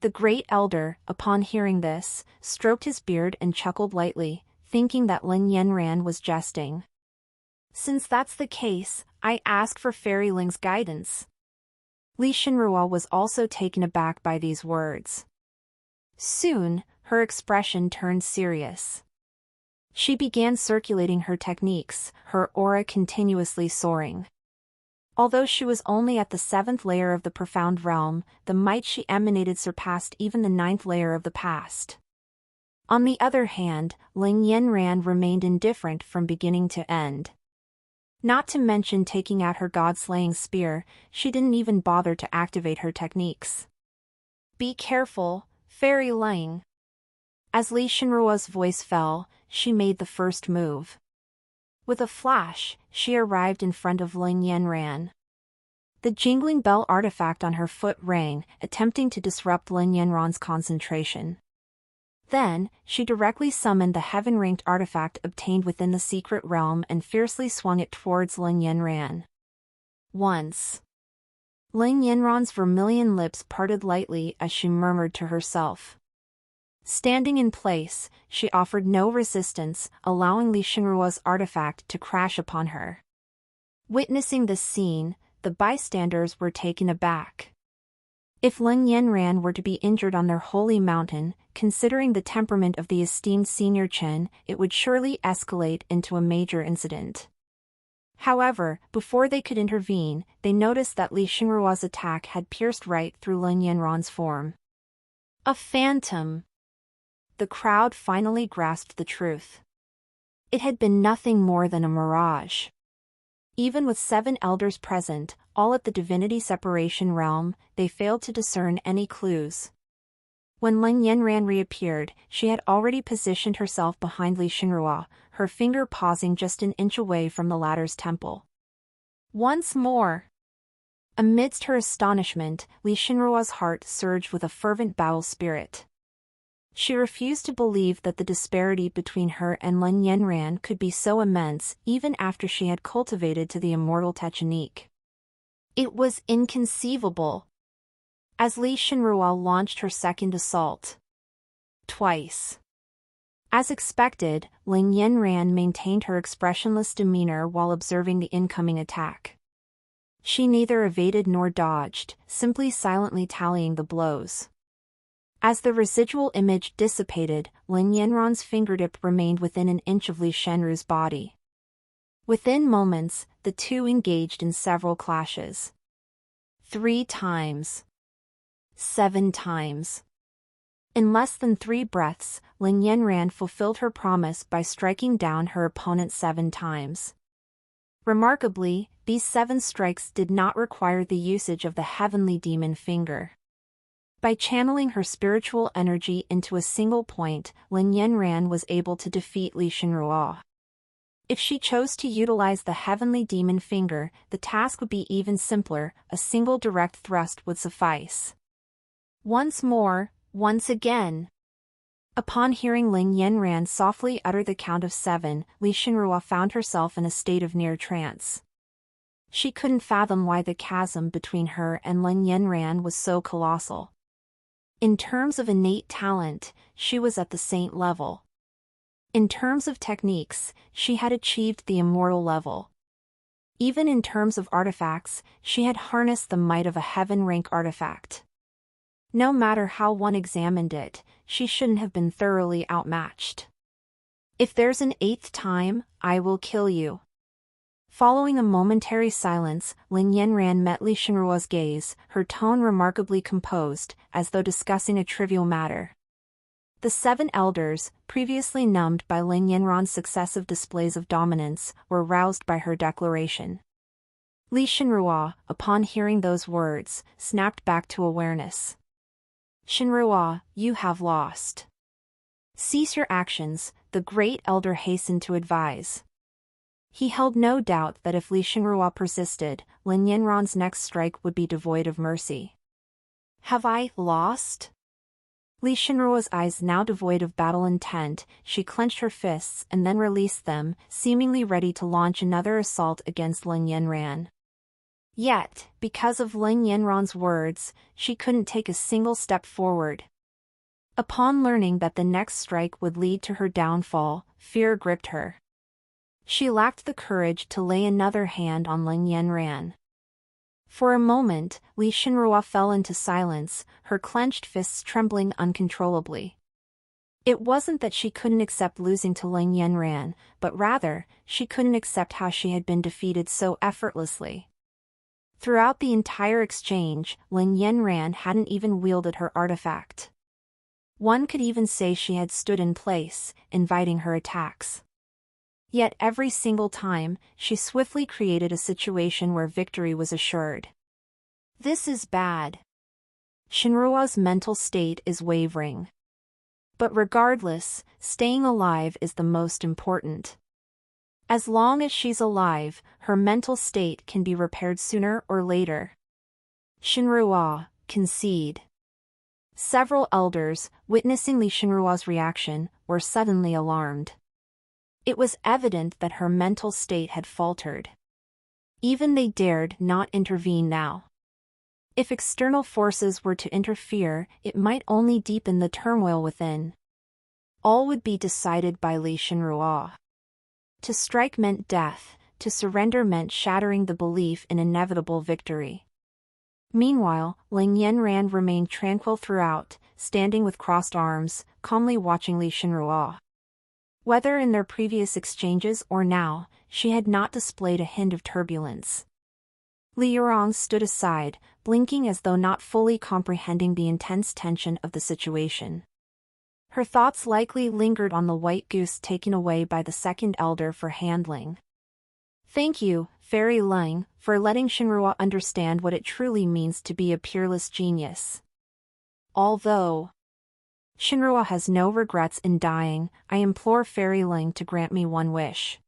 The great elder, upon hearing this, stroked his beard and chuckled lightly, thinking that Lin Yanran was jesting. Since that's the case, I ask for Fairy Ling's guidance. Li Shenrua was also taken aback by these words. Soon, her expression turned serious. She began circulating her techniques, her aura continuously soaring. Although she was only at the 7th layer of the profound realm, the might she emanated surpassed even the 9th layer of the past. On the other hand, Lin Yanran remained indifferent from beginning to end. Not to mention taking out her god-slaying spear, she didn't even bother to activate her techniques. Be careful, Fairy Ling. As Li Shenrua's voice fell, she made the first move. With a flash, she arrived in front of Lin Yanran. The jingling bell artifact on her foot rang, attempting to disrupt Lin Yanran's concentration. Then, she directly summoned the heaven-ranked artifact obtained within the secret realm and fiercely swung it towards Lin Yanran. Once. Lin Yanran's vermilion lips parted lightly as she murmured to herself. Standing in place, she offered no resistance, allowing Li Shenrua's artifact to crash upon her. Witnessing this scene, the bystanders were taken aback. If Lin Yanran were to be injured on their holy mountain, considering the temperament of the esteemed Senior Chen, it would surely escalate into a major incident. However, before they could intervene, they noticed that Li Shenrua's attack had pierced right through Lin Yanran's form. A phantom! The crowd finally grasped the truth. It had been nothing more than a mirage. Even with 7 elders present, all at the divinity separation realm, they failed to discern any clues. When Lin Yanran reappeared, she had already positioned herself behind Li Shenrua, her finger pausing just an inch away from the latter's temple. Once more! Amidst her astonishment, Li Shenrua's heart surged with a fervent battle spirit. She refused to believe that the disparity between her and Lin Yanran could be so immense even after she had cultivated to the immortal technique. It was inconceivable. As Li Shenrua launched her second assault. Twice. As expected, Lin Yanran maintained her expressionless demeanor while observing the incoming attack. She neither evaded nor dodged, simply silently tallying the blows. As the residual image dissipated, Lin Yanran's fingertip remained within an inch of Li Shenru's body. Within moments, the two engaged in several clashes. 3 times. 7 times. In less than 3 breaths, Lin Yanran fulfilled her promise by striking down her opponent 7 times. Remarkably, these 7 strikes did not require the usage of the heavenly demon finger. By channeling her spiritual energy into a single point, Lin Yanran was able to defeat Li Shenrua. If she chose to utilize the heavenly demon finger, the task would be even simpler, a single direct thrust would suffice. Once more, once again. Upon hearing Lin Yanran softly utter the count of 7, Li Shenrua found herself in a state of near trance. She couldn't fathom why the chasm between her and Lin Yanran was so colossal. In terms of innate talent, she was at the saint level. In terms of techniques, she had achieved the immortal level. Even in terms of artifacts, she had harnessed the might of a heaven-rank artifact. No matter how one examined it, she shouldn't have been thoroughly outmatched. If there's an 8th time, I will kill you. Following a momentary silence, Lin Yanran met Li Shenrua's gaze, her tone remarkably composed, as though discussing a trivial matter. The 7 elders, previously numbed by Lin Yanran's successive displays of dominance, were roused by her declaration. Li Shenrua, upon hearing those words, snapped back to awareness. Shenrua, you have lost. Cease your actions, the great elder hastened to advise. He held no doubt that if Li Shenrua persisted, Lin Yanran's next strike would be devoid of mercy. Have I lost? Li Shenrua's eyes now devoid of battle intent, she clenched her fists and then released them, seemingly ready to launch another assault against Lin Yanran. Yet, because of Lin Yanran's words, she couldn't take a single step forward. Upon learning that the next strike would lead to her downfall, fear gripped her. She lacked the courage to lay another hand on Lin Yanran. For a moment, Li Shenrua fell into silence, her clenched fists trembling uncontrollably. It wasn't that she couldn't accept losing to Lin Yanran, but rather, she couldn't accept how she had been defeated so effortlessly. Throughout the entire exchange, Lin Yanran hadn't even wielded her artifact. One could even say she had stood in place, inviting her attacks. Yet every single time, she swiftly created a situation where victory was assured. This is bad. Shenrua's mental state is wavering. But regardless, staying alive is the most important. As long as she's alive, her mental state can be repaired sooner or later. Shenrua, concede. Several elders, witnessing Li Shenrua's reaction, were suddenly alarmed. It was evident that her mental state had faltered. Even they dared not intervene now. If external forces were to interfere, it might only deepen the turmoil within. All would be decided by Li Shenrua. To strike meant death, to surrender meant shattering the belief in inevitable victory. Meanwhile, Lin Yanran remained tranquil throughout, standing with crossed arms, calmly watching Li Shenrua. Whether in their previous exchanges or now, she had not displayed a hint of turbulence. Li Yurong stood aside, blinking as though not fully comprehending the intense tension of the situation. Her thoughts likely lingered on the white goose taken away by the second elder for handling. Thank you, Fairy Ling, for letting Shenrua understand what it truly means to be a peerless genius. Although Shenrua has no regrets in dying, I implore Fairy Ling to grant me one wish.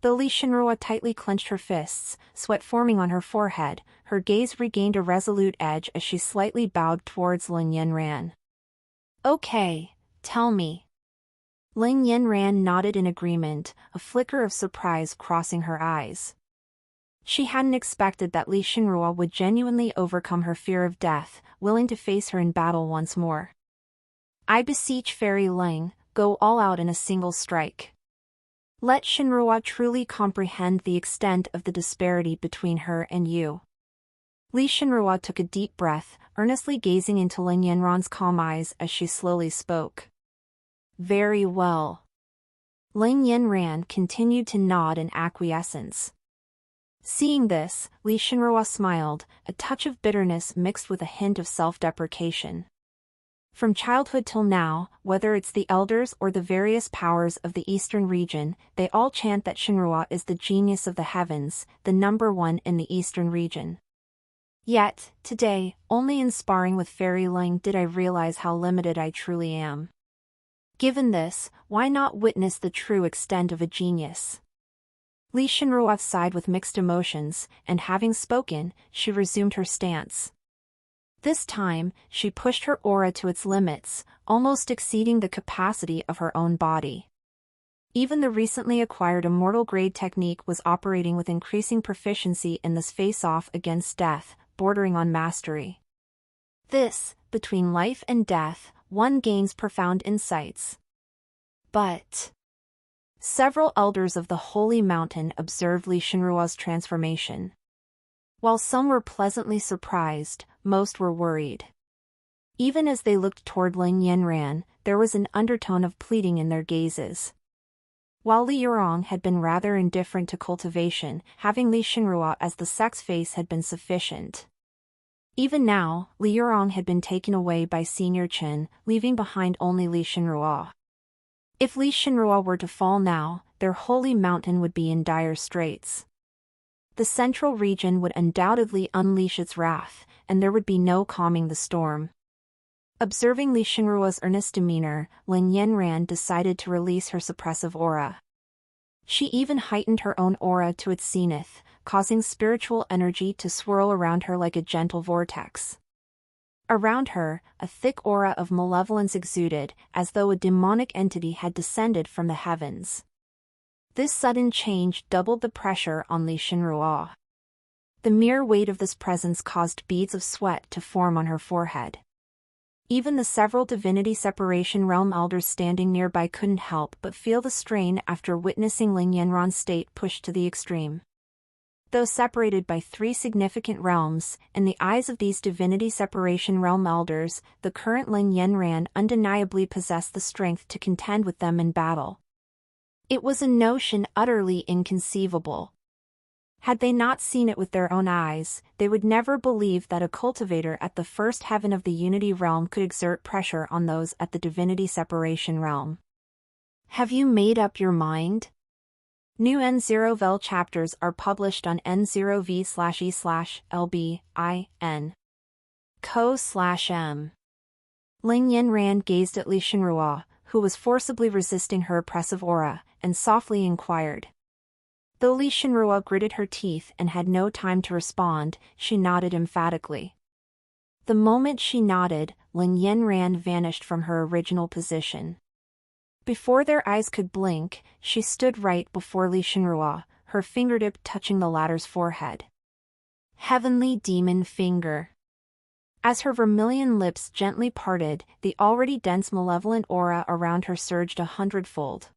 Though Li Shenrua tightly clenched her fists, sweat forming on her forehead, her gaze regained a resolute edge as she slightly bowed towards Lin Yanran. Okay, tell me. Lin Yanran nodded in agreement, a flicker of surprise crossing her eyes. She hadn't expected that Li Shenrua would genuinely overcome her fear of death, willing to face her in battle once more. I beseech Fairy Ling, go all out in a single strike. Let Shenrua truly comprehend the extent of the disparity between her and you. Li Shenrua took a deep breath, earnestly gazing into Lin Yanran's calm eyes as she slowly spoke. Very well. Lin Yanran continued to nod in acquiescence. Seeing this, Li Shenrua smiled, a touch of bitterness mixed with a hint of self-deprecation. From childhood till now, whether it's the elders or the various powers of the eastern region, they all chant that Shenrua is the genius of the heavens, the number one in the eastern region. Yet, today, only in sparring with Fairy Ling did I realize how limited I truly am. Given this, why not witness the true extent of a genius? Li Shenrua sighed with mixed emotions, and having spoken, she resumed her stance. This time, she pushed her aura to its limits, almost exceeding the capacity of her own body. Even the recently acquired immortal-grade technique was operating with increasing proficiency in this face-off against death, bordering on mastery. This, between life and death, one gains profound insights. But several elders of the Holy Mountain observed Li Shenrua's transformation. While some were pleasantly surprised, most were worried. Even as they looked toward Lin Yanran, there was an undertone of pleading in their gazes. While Li Yurong had been rather indifferent to cultivation, having Li Shenrua as the sex face had been sufficient. Even now, Li Yurong had been taken away by Senior Chen, leaving behind only Li Shenrua. If Li Shenrua were to fall now, their holy mountain would be in dire straits. The central region would undoubtedly unleash its wrath, and there would be no calming the storm. Observing Li Shenrua's earnest demeanor, Lin Yanran decided to release her suppressive aura. She even heightened her own aura to its zenith, causing spiritual energy to swirl around her like a gentle vortex. Around her, a thick aura of malevolence exuded, as though a demonic entity had descended from the heavens. This sudden change doubled the pressure on Li Shenrua. The mere weight of this presence caused beads of sweat to form on her forehead. Even the several Divinity Separation Realm elders standing nearby couldn't help but feel the strain after witnessing Lin Yanran's state pushed to the extreme. Though separated by 3 significant realms, in the eyes of these Divinity Separation Realm elders, the current Lin Yanran undeniably possessed the strength to contend with them in battle. It was a notion utterly inconceivable. Had they not seen it with their own eyes, they would never believe that a cultivator at the first heaven of the Unity Realm could exert pressure on those at the Divinity Separation Realm. Have you made up your mind? New N0VEL chapters are published on N0V/E/LBIN. Co/M. Lin Yanran gazed at Li Shenrua, who was forcibly resisting her oppressive aura, and softly inquired. Though Li Shenrua gritted her teeth and had no time to respond, she nodded emphatically. The moment she nodded, Lin Yanran vanished from her original position. Before their eyes could blink, she stood right before Li Shenrua, her fingertip touching the latter's forehead. Heavenly Demon Finger. As her vermilion lips gently parted, the already dense malevolent aura around her surged 100-fold.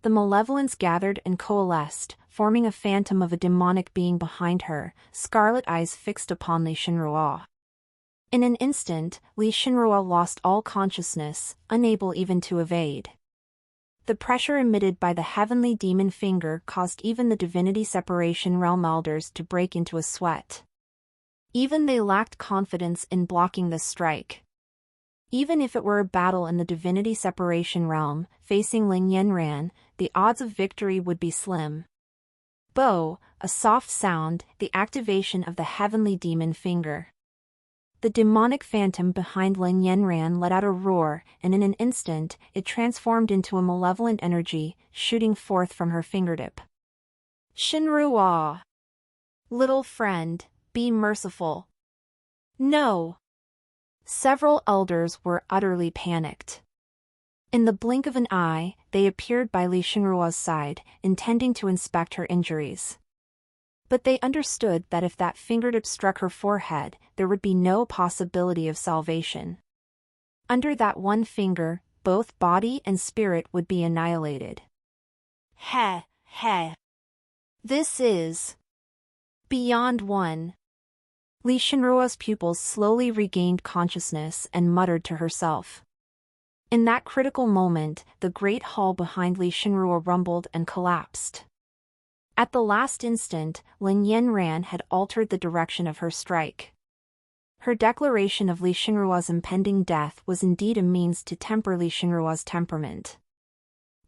The malevolence gathered and coalesced, forming a phantom of a demonic being behind her, scarlet eyes fixed upon Li Shenrua. In an instant, Li Shenrua lost all consciousness, unable even to evade. The pressure emitted by the heavenly demon finger caused even the Divinity Separation Realm elders to break into a sweat. Even they lacked confidence in blocking this strike. Even if it were a battle in the Divinity Separation Realm, facing Lin Yanran, the odds of victory would be slim. Bo, a soft sound, the activation of the heavenly demon finger. The demonic phantom behind Lin Yanran let out a roar, and in an instant, it transformed into a malevolent energy, shooting forth from her fingertip. Shenrua! Little friend, be merciful. No! Several elders were utterly panicked. In the blink of an eye, they appeared by Li Shenrua's side, intending to inspect her injuries. But they understood that if that fingertip struck her forehead, there would be no possibility of salvation. Under that one finger, both body and spirit would be annihilated. Heh. This is beyond one. Li Shenrua's pupils slowly regained consciousness and muttered to herself. In that critical moment, the great hall behind Li Shenrua rumbled and collapsed. At the last instant, Lin Yanran had altered the direction of her strike. Her declaration of Li Shenrua's impending death was indeed a means to temper Li Shenrua's temperament.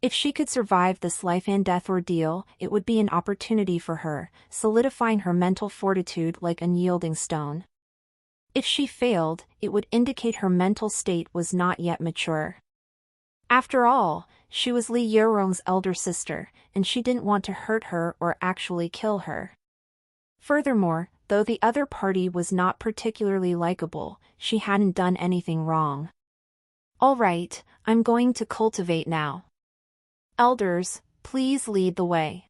If she could survive this life-and-death ordeal, it would be an opportunity for her, solidifying her mental fortitude like unyielding stone. If she failed, it would indicate her mental state was not yet mature. After all, she was Li Yorong's elder sister, and she didn't want to hurt her or actually kill her. Furthermore, though the other party was not particularly likable, she hadn't done anything wrong. All right, I'm going to cultivate now. Elders, please lead the way.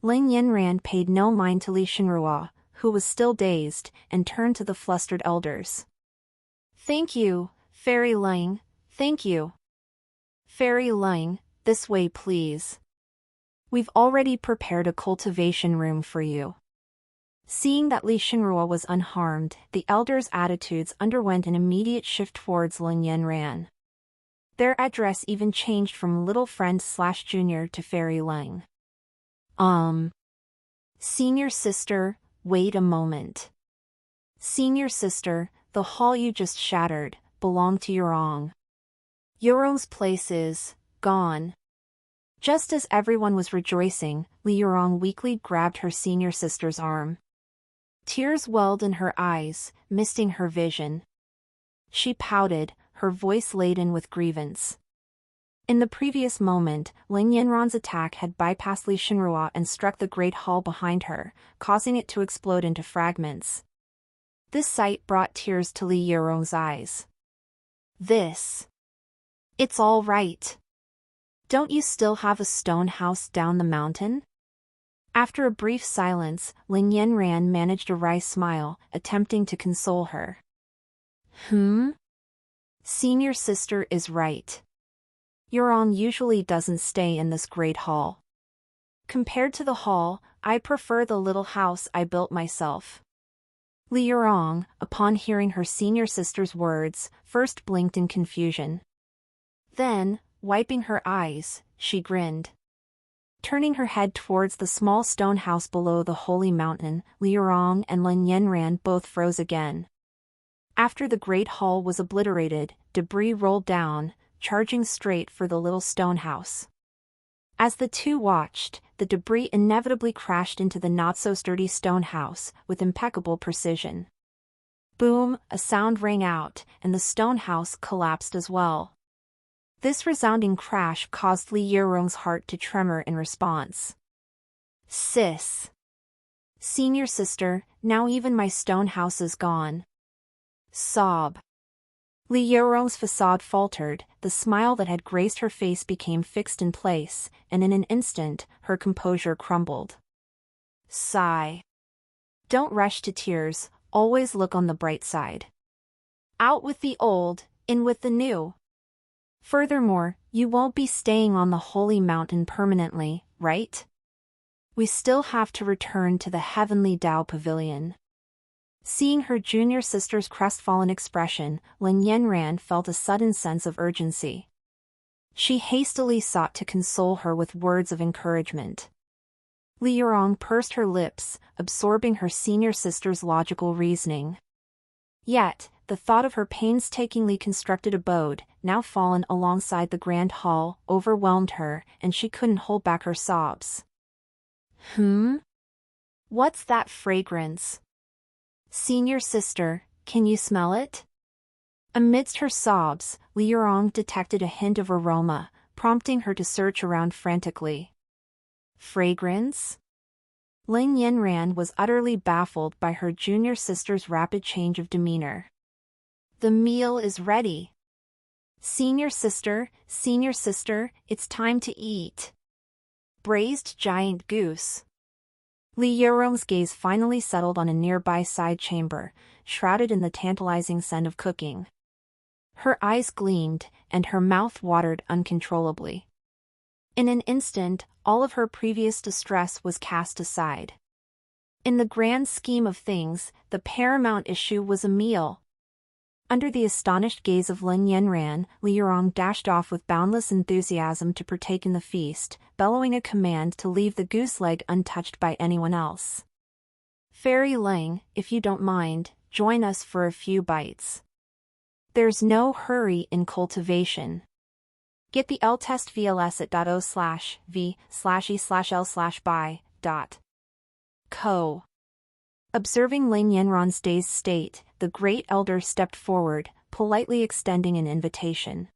Lin Yanran paid no mind to Li Shenrua, who was still dazed, and turned to the flustered elders. Thank you, Fairy Ling, thank you. Fairy Ling, this way please. We've already prepared a cultivation room for you. Seeing that Li Shenrua was unharmed, the elders' attitudes underwent an immediate shift towards Lin Yanran. Their address even changed from little friend/junior to Fairy Ling. Senior sister, wait a moment. Senior sister, the hall you just shattered, belonged to Yorong. Yorong's place is gone. Just as everyone was rejoicing, Li Yorong weakly grabbed her senior sister's arm. Tears welled in her eyes, misting her vision. She pouted, her voice laden with grievance. In the previous moment, Lin Yanran's attack had bypassed Li Shenrua and struck the great hall behind her, causing it to explode into fragments. This sight brought tears to Li Yirong's eyes. It's all right. Don't you still have a stone house down the mountain? After a brief silence, Lin Yanran managed a wry smile, attempting to console her. Senior sister is right. Yurong usually doesn't stay in this great hall. Compared to the hall, I prefer the little house I built myself. Li Yurong, upon hearing her senior sister's words, first blinked in confusion. Then, wiping her eyes, she grinned. Turning her head towards the small stone house below the holy mountain, Li Yurong and Lin Yanran both froze again. After the great hall was obliterated, debris rolled down, charging straight for the little stone house. As the two watched, the debris inevitably crashed into the not-so-sturdy stone house, with impeccable precision. Boom, a sound rang out, and the stone house collapsed as well. This resounding crash caused Li Yirong's heart to tremor in response. Sis. Senior sister, now even my stone house is gone. Sob. Li Yirong's facade faltered, the smile that had graced her face became fixed in place, and in an instant, her composure crumbled. Sigh. Don't rush to tears, always look on the bright side. Out with the old, in with the new. Furthermore, you won't be staying on the holy mountain permanently, right? We still have to return to the heavenly Tao Pavilion. Seeing her junior sister's crestfallen expression, Lin Yanran felt a sudden sense of urgency. She hastily sought to console her with words of encouragement. Li Yirong pursed her lips, absorbing her senior sister's logical reasoning. Yet, the thought of her painstakingly constructed abode, now fallen alongside the grand hall, overwhelmed her, and she couldn't hold back her sobs. What's that fragrance? Senior sister, can you smell it? Amidst her sobs, Li Yirong detected a hint of aroma, prompting her to search around frantically. Fragrance? Lin Yanran was utterly baffled by her junior sister's rapid change of demeanor. The meal is ready. Senior sister, it's time to eat. Braised giant goose. Li Yirong's gaze finally settled on a nearby side chamber, shrouded in the tantalizing scent of cooking. Her eyes gleamed, and her mouth watered uncontrollably. In an instant, all of her previous distress was cast aside. In the grand scheme of things, the paramount issue was a meal. Under the astonished gaze of Lin Yanran, Li Yirong dashed off with boundless enthusiasm to partake in the feast, bellowing a command to leave the goose leg untouched by anyone else. Fairy Ling, if you don't mind, join us for a few bites. There's no hurry in cultivation. Get the L-test VLS at .o/v/e/l/by.co. Observing Lin Yanran's dazed state, the great elder stepped forward, politely extending an invitation.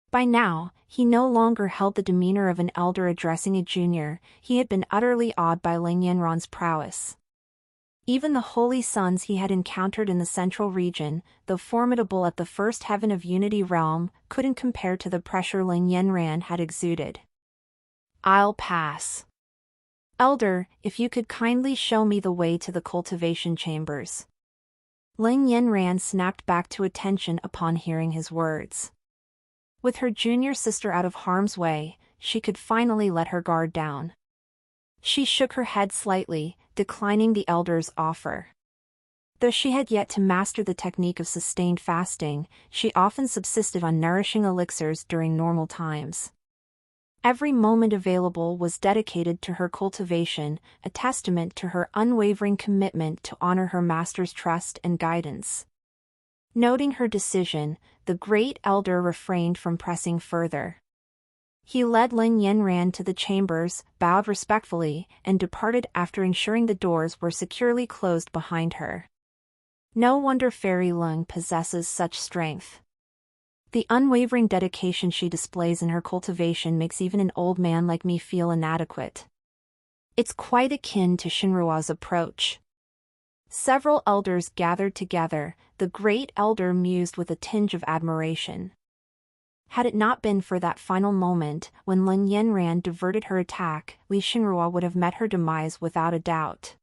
By now, he no longer held the demeanor of an elder addressing a junior, he had been utterly awed by Lin Yanran's prowess. Even the holy sons he had encountered in the central region, though formidable at the first heaven of Unity realm, couldn't compare to the pressure Lin Yanran had exuded. I'll pass. Elder, if you could kindly show me the way to the cultivation chambers. Lin Yanran snapped back to attention upon hearing his words. With her junior sister out of harm's way, she could finally let her guard down. She shook her head slightly, declining the elder's offer. Though she had yet to master the technique of sustained fasting, she often subsisted on nourishing elixirs during normal times. Every moment available was dedicated to her cultivation, a testament to her unwavering commitment to honor her master's trust and guidance. Noting her decision, the great elder refrained from pressing further. He led Lin Yanran to the chambers, bowed respectfully, and departed after ensuring the doors were securely closed behind her. No wonder Fairy Lung possesses such strength. The unwavering dedication she displays in her cultivation makes even an old man like me feel inadequate. It's quite akin to Shinrua's approach. Several elders gathered together, the great elder mused with a tinge of admiration. Had it not been for that final moment, when Lin Yanran diverted her attack, Li Shinrua would have met her demise without a doubt.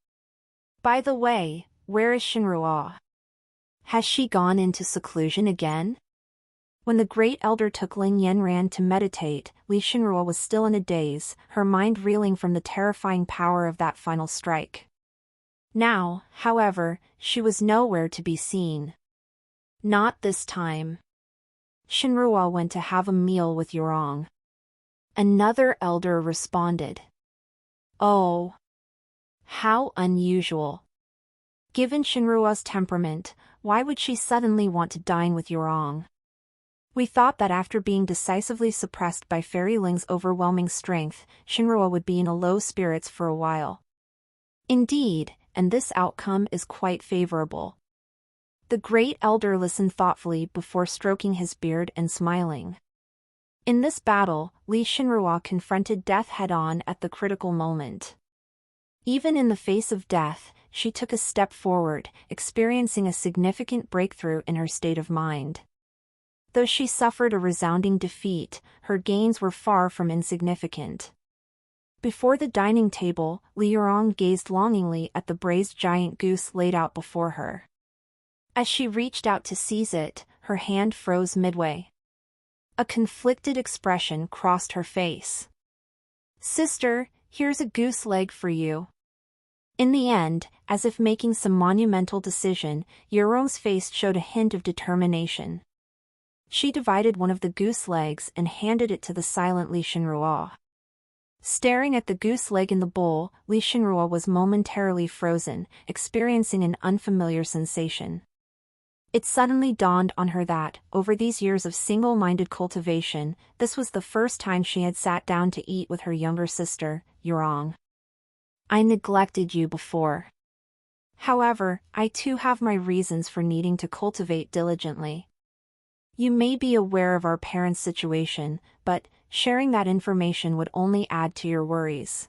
By the way, where is Shinrua? Has she gone into seclusion again? When the great elder took Lin Yanran to meditate, Li Shinrua was still in a daze, her mind reeling from the terrifying power of that final strike. Now, however, she was nowhere to be seen. Not this time. Shinrua went to have a meal with Yurong. Another elder responded. Oh. How unusual. Given Shinrua's temperament, why would she suddenly want to dine with Yurong? We thought that after being decisively suppressed by Fairy Ling's overwhelming strength, Shinrua would be in a low spirits for a while. Indeed, and this outcome is quite favorable. The great elder listened thoughtfully before stroking his beard and smiling. In this battle, Li Shinrua confronted death head-on at the critical moment. Even in the face of death, she took a step forward, experiencing a significant breakthrough in her state of mind. Though she suffered a resounding defeat, her gains were far from insignificant. Before the dining table, Li Yurong gazed longingly at the braised giant goose laid out before her. As she reached out to seize it, her hand froze midway. A conflicted expression crossed her face. "Sister, here's a goose leg for you." In the end, as if making some monumental decision, Yurong's face showed a hint of determination. She divided one of the goose legs and handed it to the silent Li Shinrua. Staring at the goose leg in the bowl, Li Shinrua was momentarily frozen, experiencing an unfamiliar sensation. It suddenly dawned on her that, over these years of single-minded cultivation, this was the first time she had sat down to eat with her younger sister, Yurong. "I neglected you before. However, I too have my reasons for needing to cultivate diligently. You may be aware of our parents' situation, but sharing that information would only add to your worries."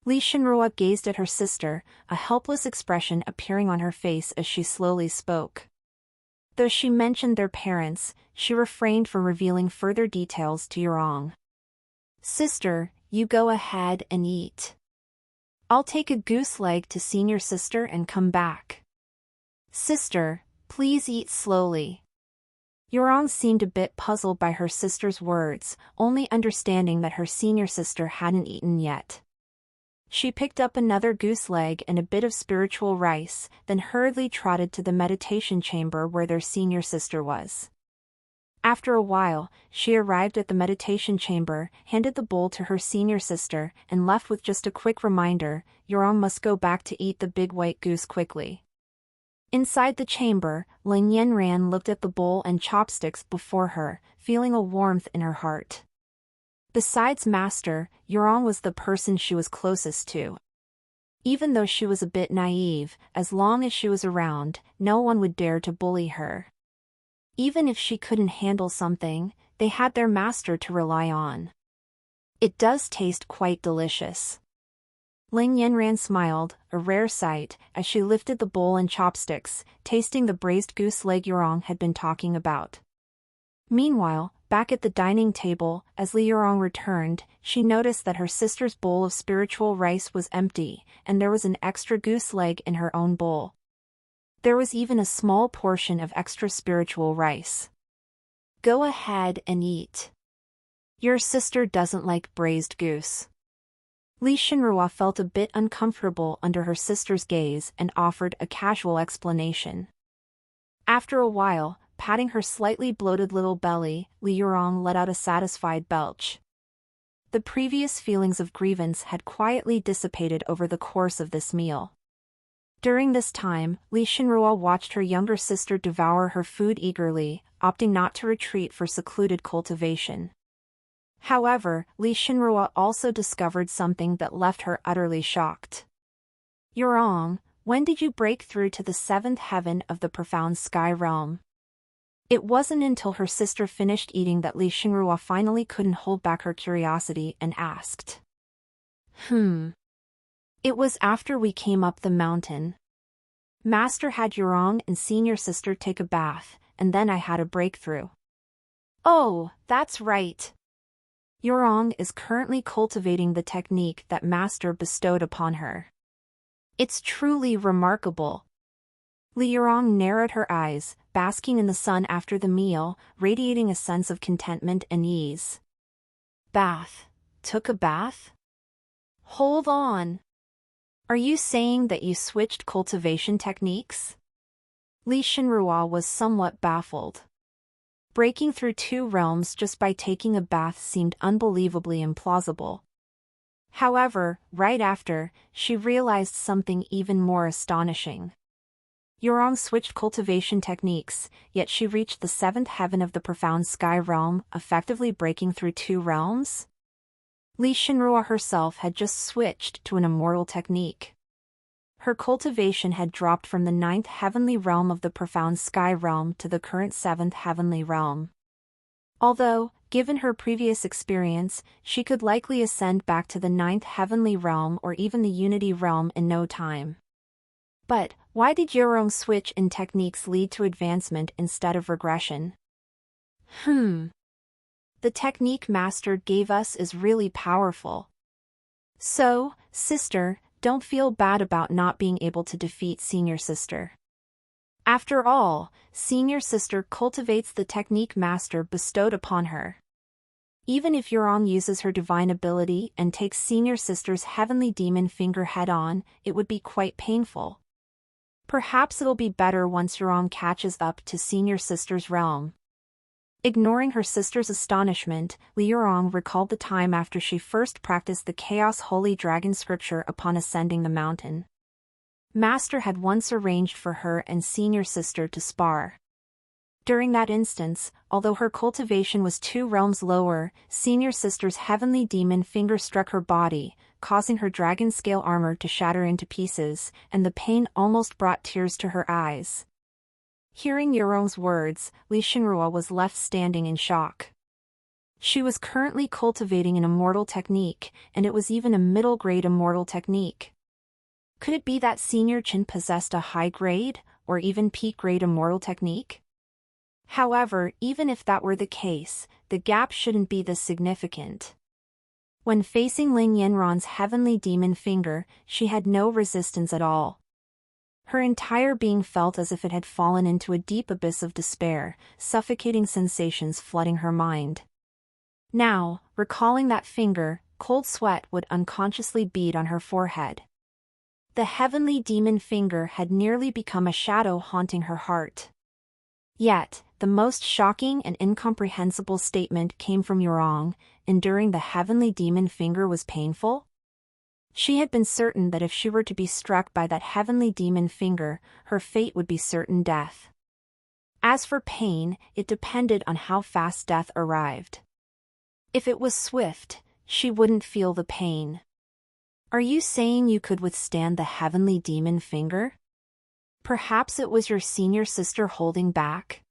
Li Shinrua gazed at her sister, a helpless expression appearing on her face as she slowly spoke. Though she mentioned their parents, she refrained from revealing further details to Yurong. "Sister, you go ahead and eat. I'll take a goose leg to senior sister and come back. Sister, please eat slowly." Yurong seemed a bit puzzled by her sister's words, only understanding that her senior sister hadn't eaten yet. She picked up another goose leg and a bit of spiritual rice, then hurriedly trotted to the meditation chamber where their senior sister was. After a while, she arrived at the meditation chamber, handed the bowl to her senior sister, and left with just a quick reminder: Yurong must go back to eat the big white goose quickly. Inside the chamber, Lin Yanran looked at the bowl and chopsticks before her, feeling a warmth in her heart. Besides Master, Yurong was the person she was closest to. Even though she was a bit naive, as long as she was around, no one would dare to bully her. Even if she couldn't handle something, they had their master to rely on. "It does taste quite delicious." Lin Yanran smiled, a rare sight, as she lifted the bowl and chopsticks, tasting the braised goose leg Yurong had been talking about. Meanwhile, back at the dining table, as Li Yurong returned, she noticed that her sister's bowl of spiritual rice was empty, and there was an extra goose leg in her own bowl. There was even a small portion of extra spiritual rice. "Go ahead and eat. Your sister doesn't like braised goose." Li Shinrua felt a bit uncomfortable under her sister's gaze and offered a casual explanation. After a while, patting her slightly bloated little belly, Li Yurong let out a satisfied belch. The previous feelings of grievance had quietly dissipated over the course of this meal. During this time, Li Shinrua watched her younger sister devour her food eagerly, opting not to retreat for secluded cultivation. However, Li Shinrua also discovered something that left her utterly shocked. "Yurong, when did you break through to the seventh heaven of the profound sky realm?" It wasn't until her sister finished eating that Li Xinrua finally couldn't hold back her curiosity and asked. It was after we came up the mountain. Master had Yurong and senior sister take a bath, and then I had a breakthrough. Oh, that's right. Yurong is currently cultivating the technique that Master bestowed upon her. It's truly remarkable. Li Yurong narrowed her eyes, basking in the sun after the meal, radiating a sense of contentment and ease. Bath? Took a bath? Hold on. Are you saying that you switched cultivation techniques? Li Xinrua was somewhat baffled. Breaking through 2 realms just by taking a bath seemed unbelievably implausible. However, right after, she realized something even more astonishing. Yurong switched cultivation techniques, yet she reached the 7th heaven of the profound sky realm, effectively breaking through 2 realms? Li Xinrua herself had just switched to an immortal technique. Her cultivation had dropped from the 9th heavenly realm of the profound sky realm to the current 7th heavenly realm. Although, given her previous experience, she could likely ascend back to the 9th heavenly realm or even the unity realm in no time. But, why did Yurong switch in techniques lead to advancement instead of regression? The technique Master gave us is really powerful. So, sister, don't feel bad about not being able to defeat senior sister. After all, senior sister cultivates the technique Master bestowed upon her. Even if Yurong uses her divine ability and takes senior sister's heavenly demon finger head-on, it would be quite painful. Perhaps it'll be better once Yurong catches up to senior sister's realm. Ignoring her sister's astonishment, Li Yurong recalled the time after she first practiced the Chaos Holy Dragon scripture upon ascending the mountain. Master had once arranged for her and senior sister to spar. During that instance, although her cultivation was 2 realms lower, senior sister's heavenly demon finger struck her body, causing her dragon scale armor to shatter into pieces, and the pain almost brought tears to her eyes. Hearing Yurong's words, Li Xinrua was left standing in shock. She was currently cultivating an immortal technique, and it was even a middle-grade immortal technique. Could it be that Senior Chin possessed a high-grade, or even peak-grade immortal technique? However, even if that were the case, the gap shouldn't be this significant. When facing Ling Yanran's heavenly demon finger, she had no resistance at all. Her entire being felt as if it had fallen into a deep abyss of despair, suffocating sensations flooding her mind. Now, recalling that finger, cold sweat would unconsciously bead on her forehead. The heavenly demon finger had nearly become a shadow haunting her heart. Yet, the most shocking and incomprehensible statement came from Yurong: enduring the heavenly demon finger was painful? She had been certain that if she were to be struck by that heavenly demon finger, her fate would be certain death. As for pain, it depended on how fast death arrived. If it was swift, she wouldn't feel the pain. Are you saying you could withstand the heavenly demon finger? Perhaps it was your senior sister holding back?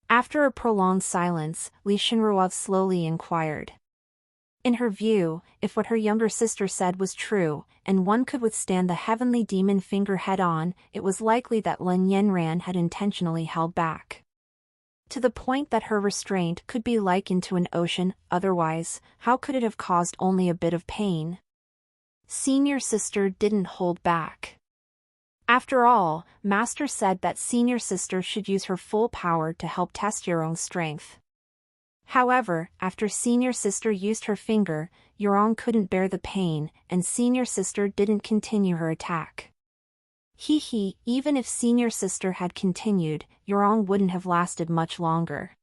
After a prolonged silence, Li Xinrua slowly inquired. In her view, if what her younger sister said was true, and one could withstand the heavenly demon finger head-on, it was likely that Lin Yanran had intentionally held back. To the point that her restraint could be likened to an ocean, otherwise, how could it have caused only a bit of pain? Senior sister didn't hold back. After all, Master said that senior sister should use her full power to help test Yurong's strength. However, after senior sister used her finger, Yurong couldn't bear the pain, and senior sister didn't continue her attack. Even if senior sister had continued, Yurong wouldn't have lasted much longer.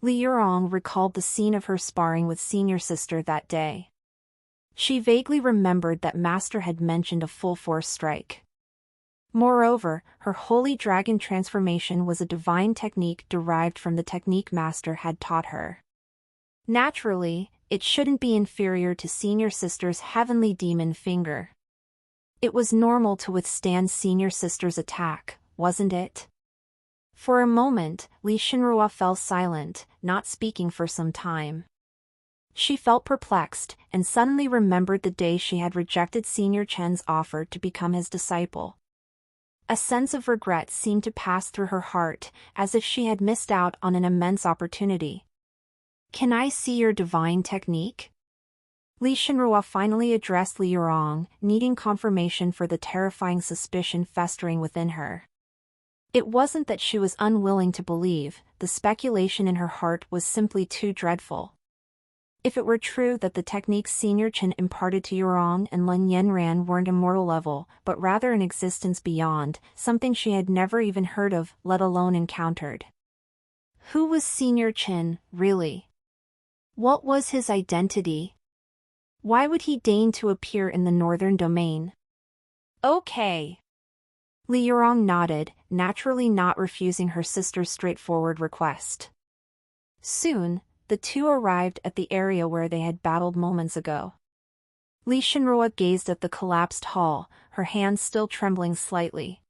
Li Yurong recalled the scene of her sparring with senior sister that day. She vaguely remembered that Master had mentioned a full-force strike. Moreover, her holy dragon transformation was a divine technique derived from the technique Master had taught her. Naturally, it shouldn't be inferior to senior sister's heavenly demon finger. It was normal to withstand senior sister's attack, wasn't it? For a moment, Li Shenrua fell silent, not speaking for some time. She felt perplexed, and suddenly remembered the day she had rejected Senior Chen's offer to become his disciple. A sense of regret seemed to pass through her heart, as if she had missed out on an immense opportunity. "Can I see your divine technique?" Li Shenrua finally addressed Li Yurong, needing confirmation for the terrifying suspicion festering within her. It wasn't that she was unwilling to believe, the speculation in her heart was simply too dreadful. If it were true that the techniques Senior Chen imparted to Yurong and Lin Yanran weren't immortal level, but rather an existence beyond, something she had never even heard of, let alone encountered. Who was Senior Chen, really? What was his identity? Why would he deign to appear in the northern domain? Okay. Li Yurong nodded, naturally not refusing her sister's straightforward request. Soon, the two arrived at the area where they had battled moments ago. Li Shenrua gazed at the collapsed hall, her hands still trembling slightly.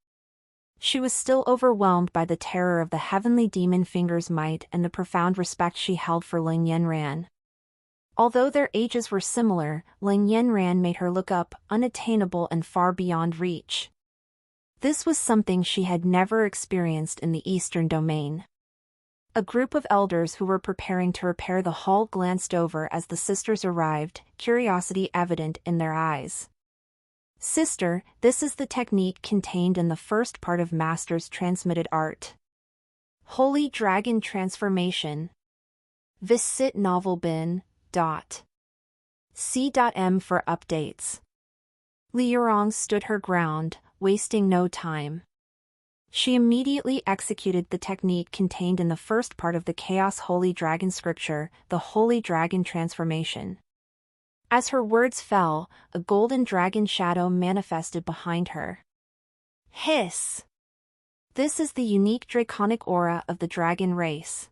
She was still overwhelmed by the terror of the heavenly demon finger's might and the profound respect she held for Lin Yanran. Although their ages were similar, Lin Yanran made her look up, unattainable and far beyond reach. This was something she had never experienced in the Eastern Domain. A group of elders who were preparing to repair the hall glanced over as the sisters arrived, curiosity evident in their eyes. "Sister, this is the technique contained in the first part of Master's transmitted art. Holy Dragon Transformation. Visit novel bin. C.M for updates." Li Yurong stood her ground, wasting no time. She immediately executed the technique contained in the first part of the Chaos Holy Dragon scripture, the Holy Dragon Transformation. As her words fell, a golden dragon shadow manifested behind her. Hiss! This is the unique draconic aura of the dragon race.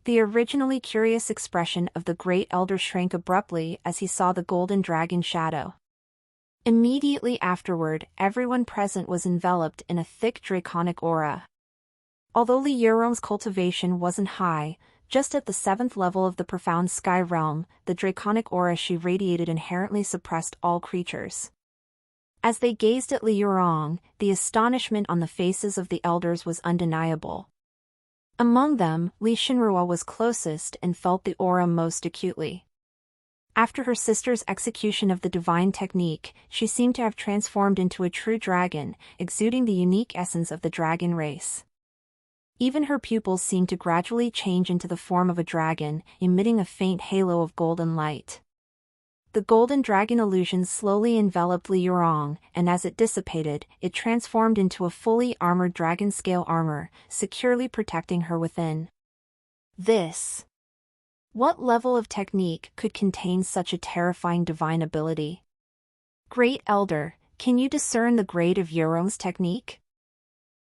The originally curious expression of the Great Elder shrank abruptly as he saw the golden dragon shadow. Immediately afterward, everyone present was enveloped in a thick draconic aura. Although Li Yurong's cultivation wasn't high, just at the 7th level of the profound sky realm, the draconic aura she radiated inherently suppressed all creatures. As they gazed at Li Yurong, the astonishment on the faces of the elders was undeniable. Among them, Li Shenrua was closest and felt the aura most acutely. After her sister's execution of the divine technique, she seemed to have transformed into a true dragon, exuding the unique essence of the dragon race. Even her pupils seemed to gradually change into the form of a dragon, emitting a faint halo of golden light. The golden dragon illusion slowly enveloped Li Yurong, and as it dissipated, it transformed into a fully armored dragon-scale armor, securely protecting her within. What level of technique could contain such a terrifying divine ability? Great Elder, can you discern the grade of Yurong's technique?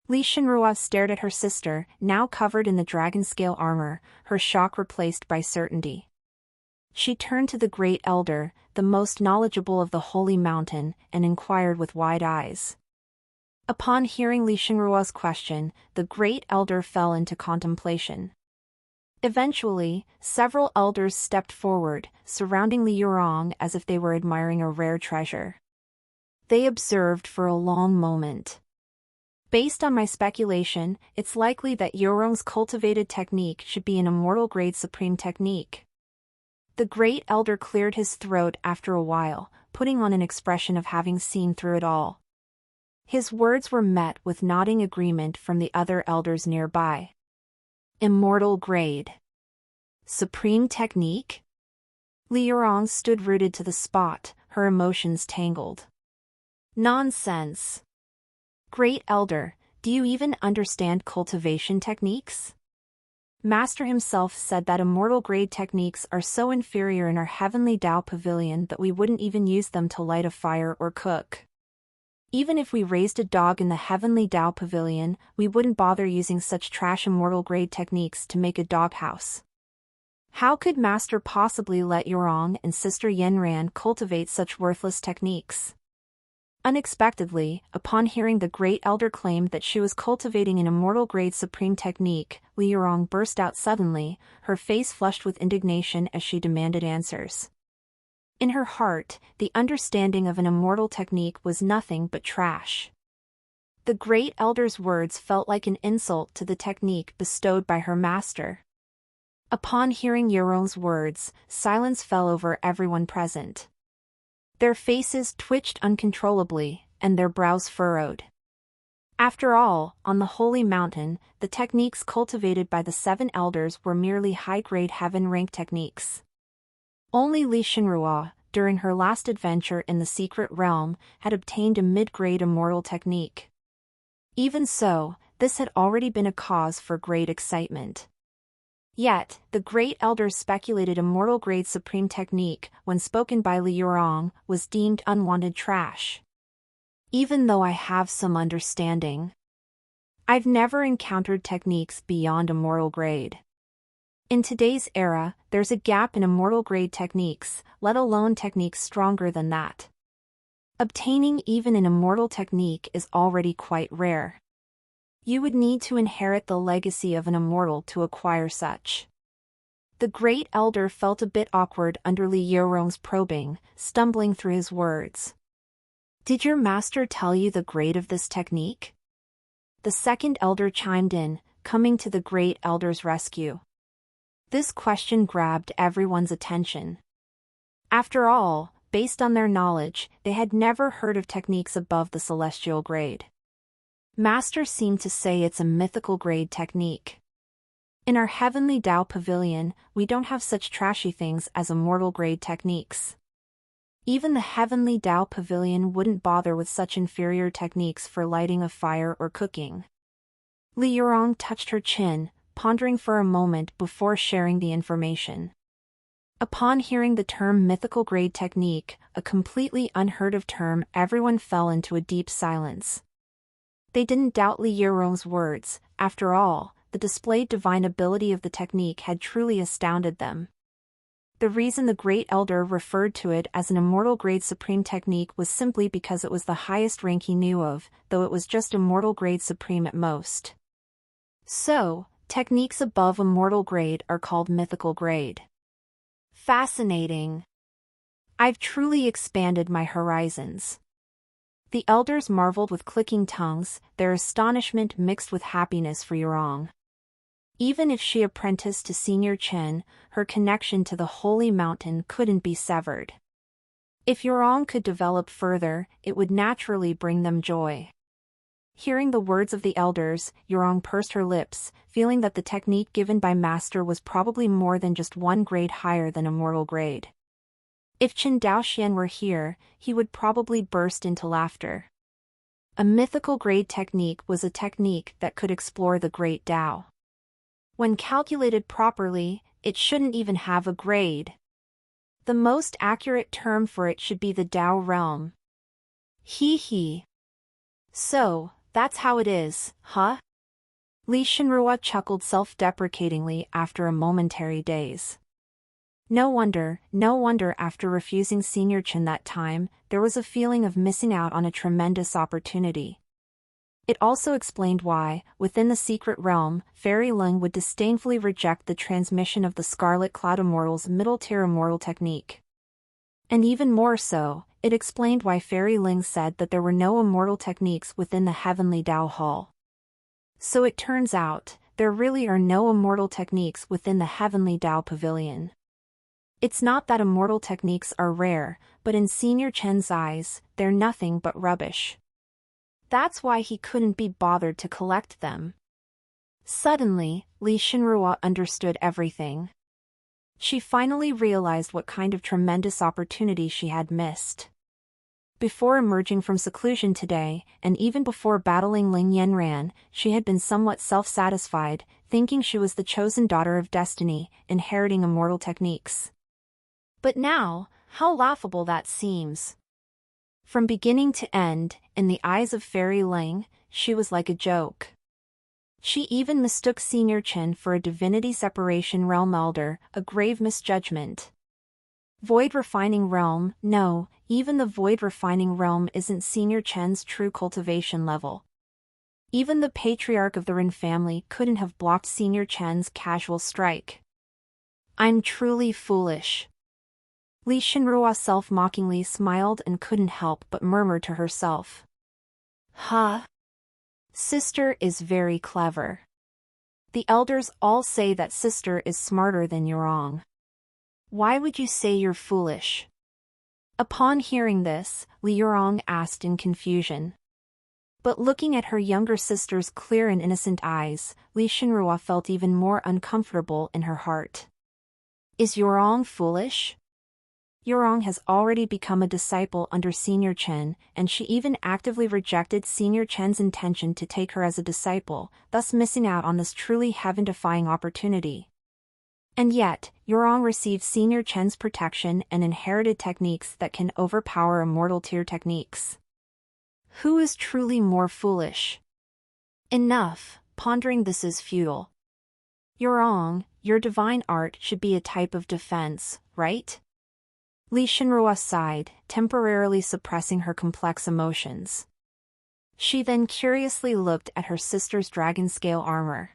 Li Shenrua stared at her sister, now covered in the dragon-scale armor, her shock replaced by certainty. She turned to the Great Elder, the most knowledgeable of the Holy Mountain, and inquired with wide eyes. Upon hearing Li Shenrua's question, the Great Elder fell into contemplation. Eventually, several elders stepped forward, surrounding Li Yurong as if they were admiring a rare treasure. They observed for a long moment. "Based on my speculation, it's likely that Yurong's cultivated technique should be an immortal-grade supreme technique." The Great Elder cleared his throat after a while, putting on an expression of having seen through it all. His words were met with nodding agreement from the other elders nearby. Immortal grade. Supreme technique? Li Yurong stood rooted to the spot, her emotions tangled. Nonsense. Great Elder, do you even understand cultivation techniques? Master himself said that immortal grade techniques are so inferior in our heavenly Tao pavilion that we wouldn't even use them to light a fire or cook. Even if we raised a dog in the heavenly Tao pavilion, we wouldn't bother using such trash immortal grade techniques to make a doghouse. How could Master possibly let Yurong and Sister Yanran cultivate such worthless techniques? Unexpectedly, upon hearing the Great Elder claim that she was cultivating an immortal-grade supreme technique, Li Yurong burst out suddenly, her face flushed with indignation as she demanded answers. In her heart, the understanding of an immortal technique was nothing but trash. The Great Elder's words felt like an insult to the technique bestowed by her master. Upon hearing Yurong's words, silence fell over everyone present. Their faces twitched uncontrollably, and their brows furrowed. After all, on the Holy Mountain, the techniques cultivated by the 7 elders were merely high-grade heaven-rank techniques. Only Li Shenrua, during her last adventure in the secret realm, had obtained a mid-grade immortal technique. Even so, this had already been a cause for great excitement. Yet, the Great Elders speculated immortal-grade supreme technique, when spoken by Li Yurong, was deemed unwanted trash. Even though I have some understanding, I've never encountered techniques beyond immortal grade. In today's era, there's a gap in immortal-grade techniques, let alone techniques stronger than that. Obtaining even an immortal technique is already quite rare. You would need to inherit the legacy of an immortal to acquire such. The Great Elder felt a bit awkward under Li Yurong's probing, stumbling through his words. Did your master tell you the grade of this technique? The second elder chimed in, coming to the Great Elder's rescue. This question grabbed everyone's attention. After all, based on their knowledge, they had never heard of techniques above the celestial grade. Master seemed to say it's a mythical grade technique. In our heavenly Tao pavilion, we don't have such trashy things as immortal grade techniques. Even the heavenly Tao pavilion wouldn't bother with such inferior techniques for lighting a fire or cooking. Li Yurong touched her chin, pondering for a moment before sharing the information. Upon hearing the term mythical grade technique, a completely unheard of term, everyone fell into a deep silence. They didn't doubt Li Yurong's words. After all, the displayed divine ability of the technique had truly astounded them. The reason the Great Elder referred to it as an immortal-grade supreme technique was simply because it was the highest rank he knew of, though it was just immortal-grade supreme at most. So, techniques above immortal grade are called mythical grade. Fascinating. I've truly expanded my horizons. The elders marveled with clicking tongues, their astonishment mixed with happiness for Yurong. Even if she apprenticed to Senior Chen, her connection to the Holy Mountain couldn't be severed. If Yurong could develop further, it would naturally bring them joy. Hearing the words of the elders, Yurong pursed her lips, feeling that the technique given by Master was probably more than just one grade higher than immortal grade. If Chen Daoxian were here, he would probably burst into laughter. A mythical grade technique was a technique that could explore the Great Tao. When calculated properly, it shouldn't even have a grade. The most accurate term for it should be the Tao realm. Hee hee. So, that's how it is, huh? Li Shenrua chuckled self-deprecatingly after a momentary daze. No wonder after refusing Senior Chen that time, there was a feeling of missing out on a tremendous opportunity. It also explained why, within the secret realm, Fairy Ling would disdainfully reject the transmission of the Scarlet Cloud Immortal's middle-tier immortal technique. And even more so, it explained why Fairy Ling said that there were no immortal techniques within the Heavenly Tao Hall. So it turns out, there really are no immortal techniques within the Heavenly Tao Pavilion. It's not that immortal techniques are rare, but in Senior Chen's eyes, they're nothing but rubbish. That's why he couldn't be bothered to collect them. Suddenly, Li Shenrua understood everything. She finally realized what kind of tremendous opportunity she had missed. Before emerging from seclusion today, and even before battling Ling Yanran, she had been somewhat self-satisfied, thinking she was the chosen daughter of destiny, inheriting immortal techniques. But now, how laughable that seems. From beginning to end, in the eyes of Fairy Ling, she was like a joke. She even mistook Senior Chen for a divinity separation realm elder, a grave misjudgment. Void refining realm, no, even the void refining realm isn't Senior Chen's true cultivation level. Even the patriarch of the Ren family couldn't have blocked Senior Chen's casual strike. I'm truly foolish. Li Shinrua self-mockingly smiled and couldn't help but murmur to herself. Huh? Sister is very clever. The elders all say that sister is smarter than Yurong. Why would you say you're foolish? Upon hearing this, Li Yurong asked in confusion. But looking at her younger sister's clear and innocent eyes, Li Shinrua felt even more uncomfortable in her heart. Is Yurong foolish? Yurong has already become a disciple under Senior Chen, and she even actively rejected Senior Chen's intention to take her as a disciple, thus missing out on this truly heaven-defying opportunity. And yet, Yurong received Senior Chen's protection and inherited techniques that can overpower immortal tier techniques. Who is truly more foolish? Enough, pondering this is futile. Yurong, your divine art should be a type of defense, right? Li Shinrua sighed, temporarily suppressing her complex emotions. She then curiously looked at her sister's dragon-scale armor.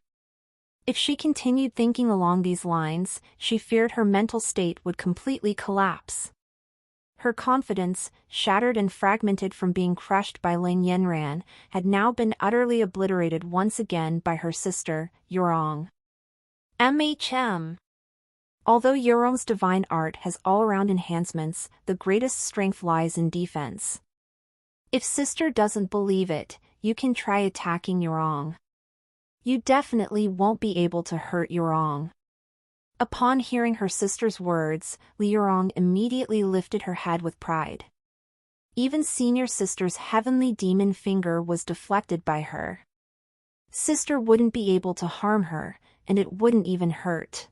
If she continued thinking along these lines, she feared her mental state would completely collapse. Her confidence, shattered and fragmented from being crushed by Ling Yanran, had now been utterly obliterated once again by her sister, Yurong. MHM. Although Yurong's divine art has all-around enhancements, the greatest strength lies in defense. If sister doesn't believe it, you can try attacking Yurong. You definitely won't be able to hurt Yurong. Upon hearing her sister's words, Li Yurong immediately lifted her head with pride. Even senior sister's heavenly demon finger was deflected by her. Sister wouldn't be able to harm her, and it wouldn't even hurt.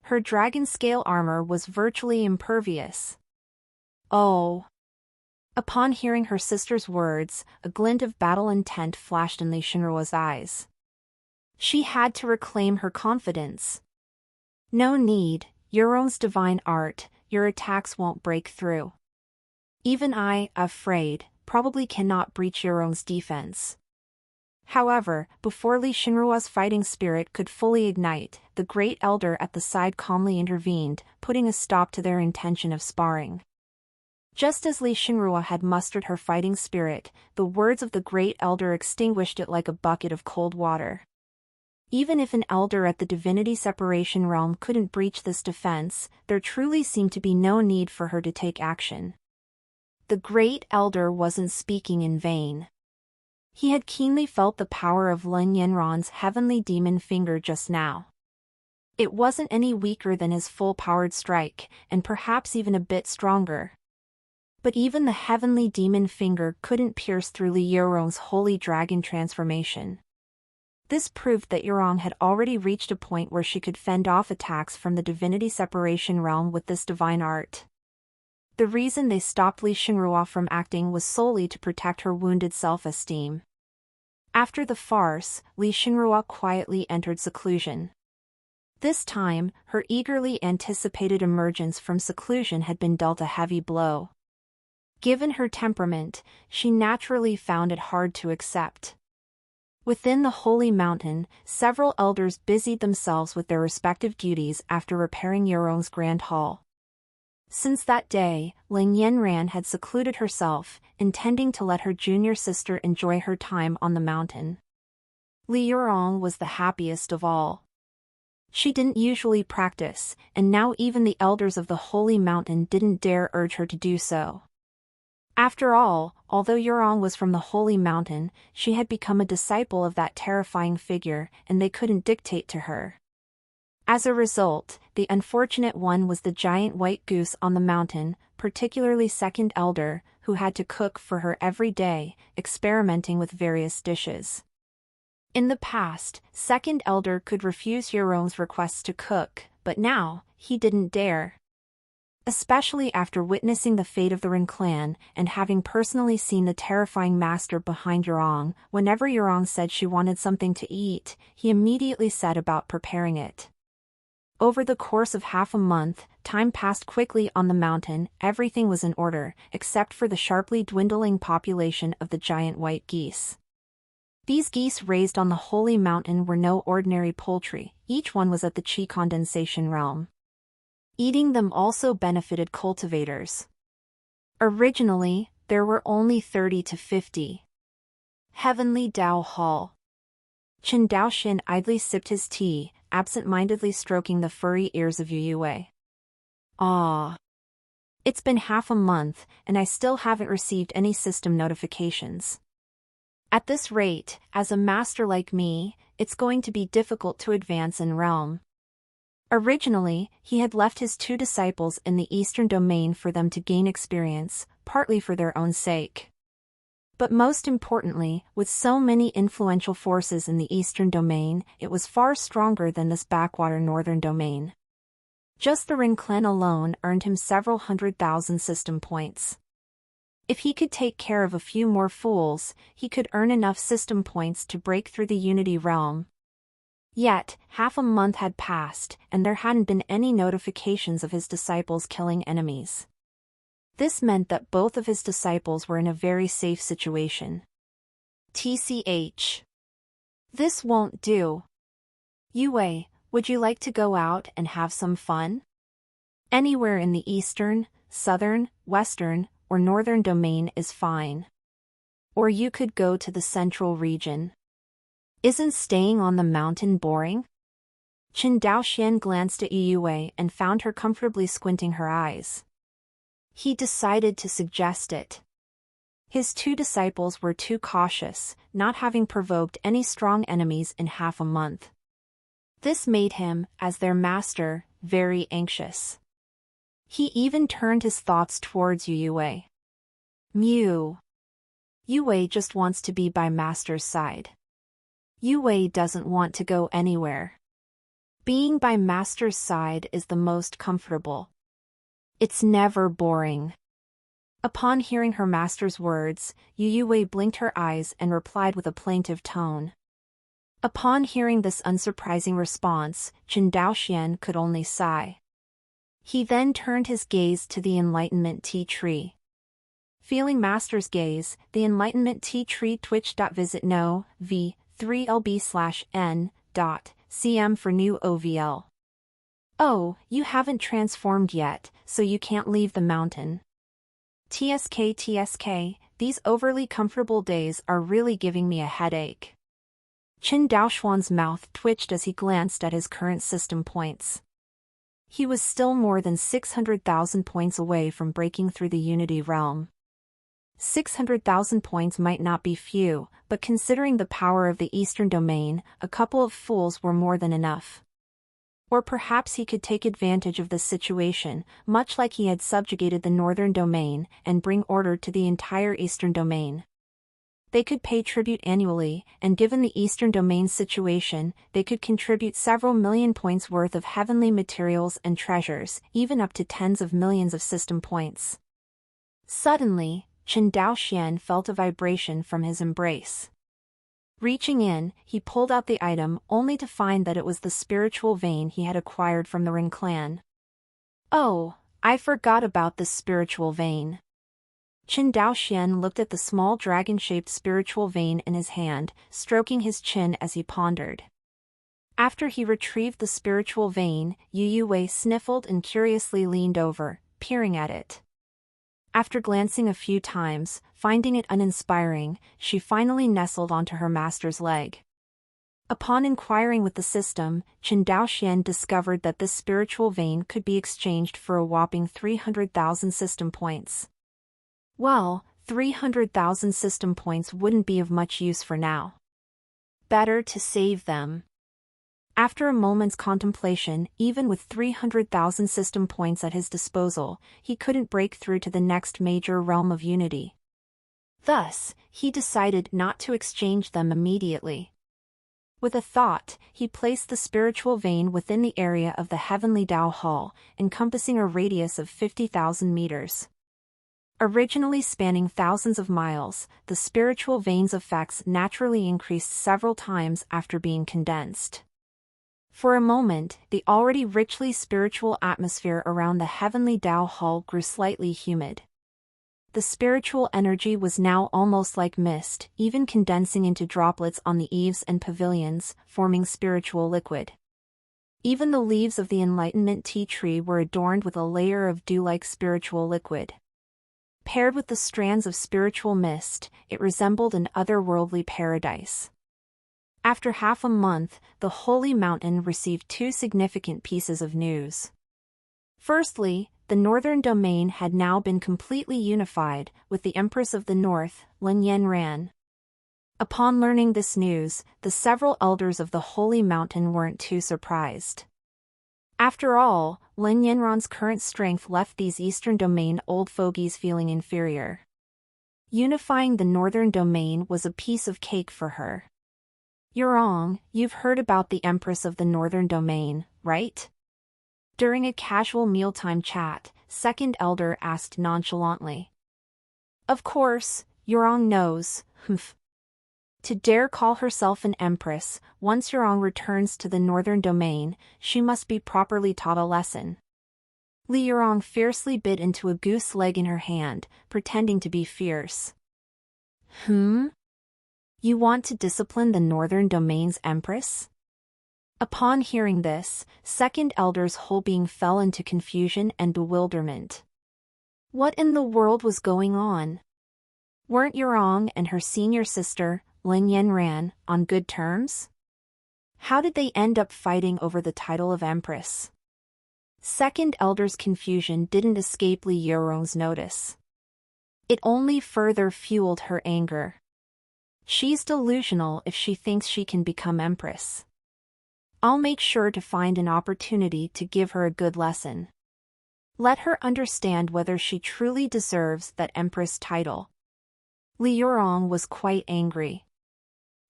Her dragon-scale armor was virtually impervious. Oh. Upon hearing her sister's words, a glint of battle intent flashed in Li Shinrua's eyes. She had to reclaim her confidence. No need, Yurong's divine art, your attacks won't break through. Even I, afraid, probably cannot breach Yurong's defense. However, before Li Shinrua's fighting spirit could fully ignite, the Great Elder at the side calmly intervened, putting a stop to their intention of sparring. Just as Li Shinrua had mustered her fighting spirit, the words of the Great Elder extinguished it like a bucket of cold water. Even if an elder at the divinity separation realm couldn't breach this defense, there truly seemed to be no need for her to take action. The Great Elder wasn't speaking in vain. He had keenly felt the power of Lin Yanran's heavenly demon finger just now. It wasn't any weaker than his full-powered strike, and perhaps even a bit stronger. But even the heavenly demon finger couldn't pierce through Li Yurong's holy dragon transformation. This proved that Yurong had already reached a point where she could fend off attacks from the divinity separation realm with this divine art. The reason they stopped Li Shinrua from acting was solely to protect her wounded self-esteem. After the farce, Li Shinrua quietly entered seclusion. This time, her eagerly anticipated emergence from seclusion had been dealt a heavy blow. Given her temperament, she naturally found it hard to accept. Within the holy mountain, several elders busied themselves with their respective duties after repairing Yurong's grand hall. Since that day, Ling Yanran had secluded herself, intending to let her junior sister enjoy her time on the mountain. Li Yurong was the happiest of all. She didn't usually practice, and now even the elders of the holy mountain didn't dare urge her to do so. After all, although Yurong was from the holy mountain, she had become a disciple of that terrifying figure, and they couldn't dictate to her. As a result, the unfortunate one was the giant white goose on the mountain, particularly second elder, who had to cook for her every day, experimenting with various dishes. In the past, second elder could refuse Yurong's requests to cook, but now, he didn't dare. Especially after witnessing the fate of the Ren clan, and having personally seen the terrifying master behind Yurong, whenever Yurong said she wanted something to eat, he immediately set about preparing it. Over the course of half a month, time passed quickly on the mountain. Everything was in order, except for the sharply dwindling population of the giant white geese. These geese raised on the holy mountain were no ordinary poultry, each one was at the chi condensation realm. Eating them also benefited cultivators. Originally, there were only 30 to 50. Heavenly Dao Hall. Chen Daoxian idly sipped his tea, absent-mindedly stroking the furry ears of Yu Yue. Ah. It's been half a month, and I still haven't received any system notifications. At this rate, as a master like me, it's going to be difficult to advance in realm. Originally, he had left his 2 disciples in the Eastern Domain for them to gain experience, partly for their own sake. But most importantly, with so many influential forces in the Eastern Domain, it was far stronger than this backwater Northern Domain. Just the Ring clan alone earned him several 100,000 system points. If he could take care of a few more fools, he could earn enough system points to break through the Unity realm. Yet, half a month had passed, and there hadn't been any notifications of his disciples killing enemies. This meant that both of his disciples were in a very safe situation. TCH. This won't do. Yue, would you like to go out and have some fun? Anywhere in the Eastern, Southern, Western, or Northern Domain is fine. Or you could go to the Central region. Isn't staying on the mountain boring? Chen Daoxian glanced at Yue and found her comfortably squinting her eyes. He decided to suggest it. His 2 disciples were too cautious, not having provoked any strong enemies in half a month. This made him, as their master, very anxious. He even turned his thoughts towards Yue. Mew. Yue just wants to be by master's side. Yue doesn't want to go anywhere. Being by master's side is the most comfortable. It's never boring. Upon hearing her master's words, Yue blinked her eyes and replied with a plaintive tone. Upon hearing this unsurprising response, Chen Daoxian could only sigh. He then turned his gaze to the Enlightenment Tea Tree. Feeling master's gaze, the Enlightenment Tea Tree twitched. Visit no, v. 3lb/n.cm for new OVL. Oh, you haven't transformed yet, so you can't leave the mountain. TSK, these overly comfortable days are really giving me a headache. Chen Daoxuan's mouth twitched as he glanced at his current system points. He was still more than 600,000 points away from breaking through the Unity realm. 600,000 points might not be few, but considering the power of the Eastern Domain, a couple of fools were more than enough. Or perhaps he could take advantage of this situation, much like he had subjugated the Northern Domain, and bring order to the entire Eastern Domain. They could pay tribute annually, and given the Eastern Domain's situation, they could contribute several million points worth of heavenly materials and treasures, even up to tens of millions of system points. Suddenly, Chen Daoxian felt a vibration from his embrace. Reaching in, he pulled out the item only to find that it was the spiritual vein he had acquired from the Ring clan. Oh, I forgot about this spiritual vein. Chen Daoxian looked at the small dragon-shaped spiritual vein in his hand, stroking his chin as he pondered. After he retrieved the spiritual vein, Yue sniffled and curiously leaned over, peering at it. After glancing a few times, finding it uninspiring, she finally nestled onto her master's leg. Upon inquiring with the system, Chen Daoxian discovered that this spiritual vein could be exchanged for a whopping 300,000 system points. Well, 300,000 system points wouldn't be of much use for now. Better to save them. After a moment's contemplation, even with 300,000 system points at his disposal, he couldn't break through to the next major realm of Unity. Thus, he decided not to exchange them immediately. With a thought, he placed the spiritual vein within the area of the Heavenly Dao Hall, encompassing a radius of 50,000 meters. Originally spanning thousands of miles, the spiritual vein's effects naturally increased several times after being condensed. For a moment, the already richly spiritual atmosphere around the heavenly Tao hall grew slightly humid. The spiritual energy was now almost like mist, even condensing into droplets on the eaves and pavilions, forming spiritual liquid. Even the leaves of the Enlightenment tea tree were adorned with a layer of dew-like spiritual liquid. Paired with the strands of spiritual mist, it resembled an otherworldly paradise. After half a month, the Holy Mountain received two significant pieces of news. Firstly, the northern domain had now been completely unified, with the Empress of the North, Lin Yanran. Upon learning this news, the several elders of the Holy Mountain weren't too surprised. After all, Lin Yanran's current strength left these eastern domain old fogies feeling inferior. Unifying the northern domain was a piece of cake for her. Yurong, you've heard about the Empress of the northern domain, right? During a casual mealtime chat, second elder asked nonchalantly. Of course, Yurong knows, humph. To dare call herself an empress, once Yurong returns to the northern domain, she must be properly taught a lesson. Li Yurong fiercely bit into a goose leg in her hand, pretending to be fierce. You want to discipline the northern domain's empress? Upon hearing this, second elder's whole being fell into confusion and bewilderment. What in the world was going on? Weren't Yurong and her senior sister, Lin Yanran, on good terms? How did they end up fighting over the title of empress? Second elder's confusion didn't escape Li Yurong's notice. It only further fueled her anger. She's delusional if she thinks she can become empress. I'll make sure to find an opportunity to give her a good lesson. Let her understand whether she truly deserves that empress title. Li Yurong was quite angry.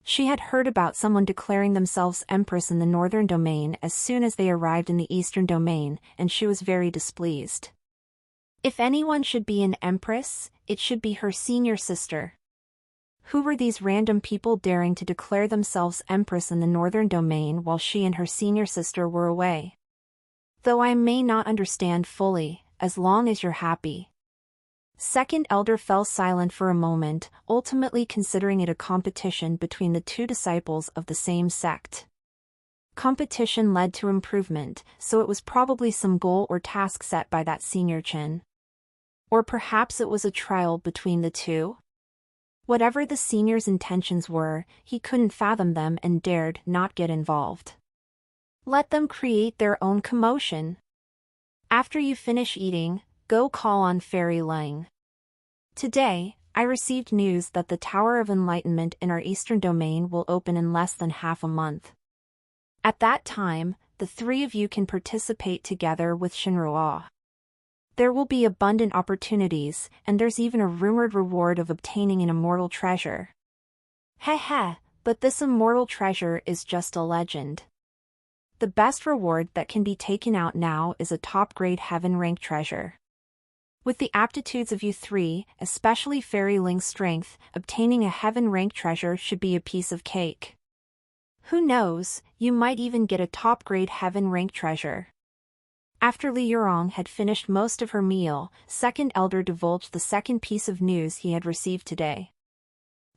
She had heard about someone declaring themselves empress in the northern domain as soon as they arrived in the eastern domain, and she was very displeased. If anyone should be an empress, it should be her senior sister. Who were these random people daring to declare themselves empress in the northern domain while she and her senior sister were away? Though I may not understand fully, as long as you're happy. Second elder fell silent for a moment, ultimately considering it a competition between the two disciples of the same sect. Competition led to improvement, so it was probably some goal or task set by that senior chin. Or perhaps it was a trial between the two? Whatever the senior's intentions were, he couldn't fathom them and dared not get involved. Let them create their own commotion. After you finish eating, go call on Fairy Lang. Today, I received news that the Tower of Enlightenment in our eastern domain will open in less than half a month. At that time, the three of you can participate together with Shinruo. There will be abundant opportunities, and there's even a rumored reward of obtaining an immortal treasure. Heh, but this immortal treasure is just a legend. The best reward that can be taken out now is a top-grade heaven-rank treasure. With the aptitudes of you three, especially Fairy Ling's strength, obtaining a heaven-rank treasure should be a piece of cake. Who knows, you might even get a top-grade heaven-rank treasure. After Li Yurong had finished most of her meal, second elder divulged the second piece of news he had received today.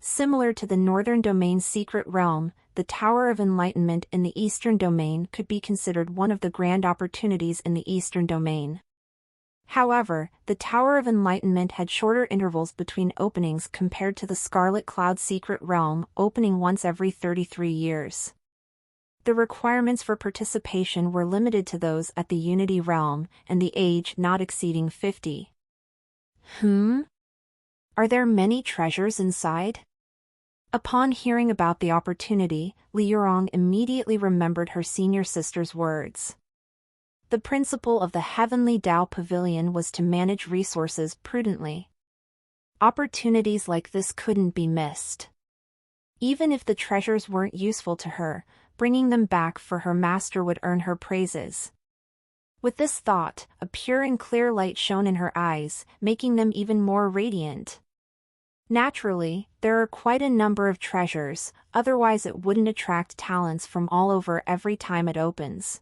Similar to the northern domain's secret realm, the Tower of Enlightenment in the eastern domain could be considered one of the grand opportunities in the eastern domain. However, the Tower of Enlightenment had shorter intervals between openings compared to the Scarlet Cloud secret realm, opening once every 33 years. The requirements for participation were limited to those at the Unity realm, and the age not exceeding 50. Are there many treasures inside? Upon hearing about the opportunity, Li Yurong immediately remembered her senior sister's words. The principle of the Heavenly Tao Pavilion was to manage resources prudently. Opportunities like this couldn't be missed. Even if the treasures weren't useful to her, bringing them back for her master would earn her praises. With this thought, a pure and clear light shone in her eyes, making them even more radiant. Naturally, there are quite a number of treasures, otherwise it wouldn't attract talents from all over every time it opens.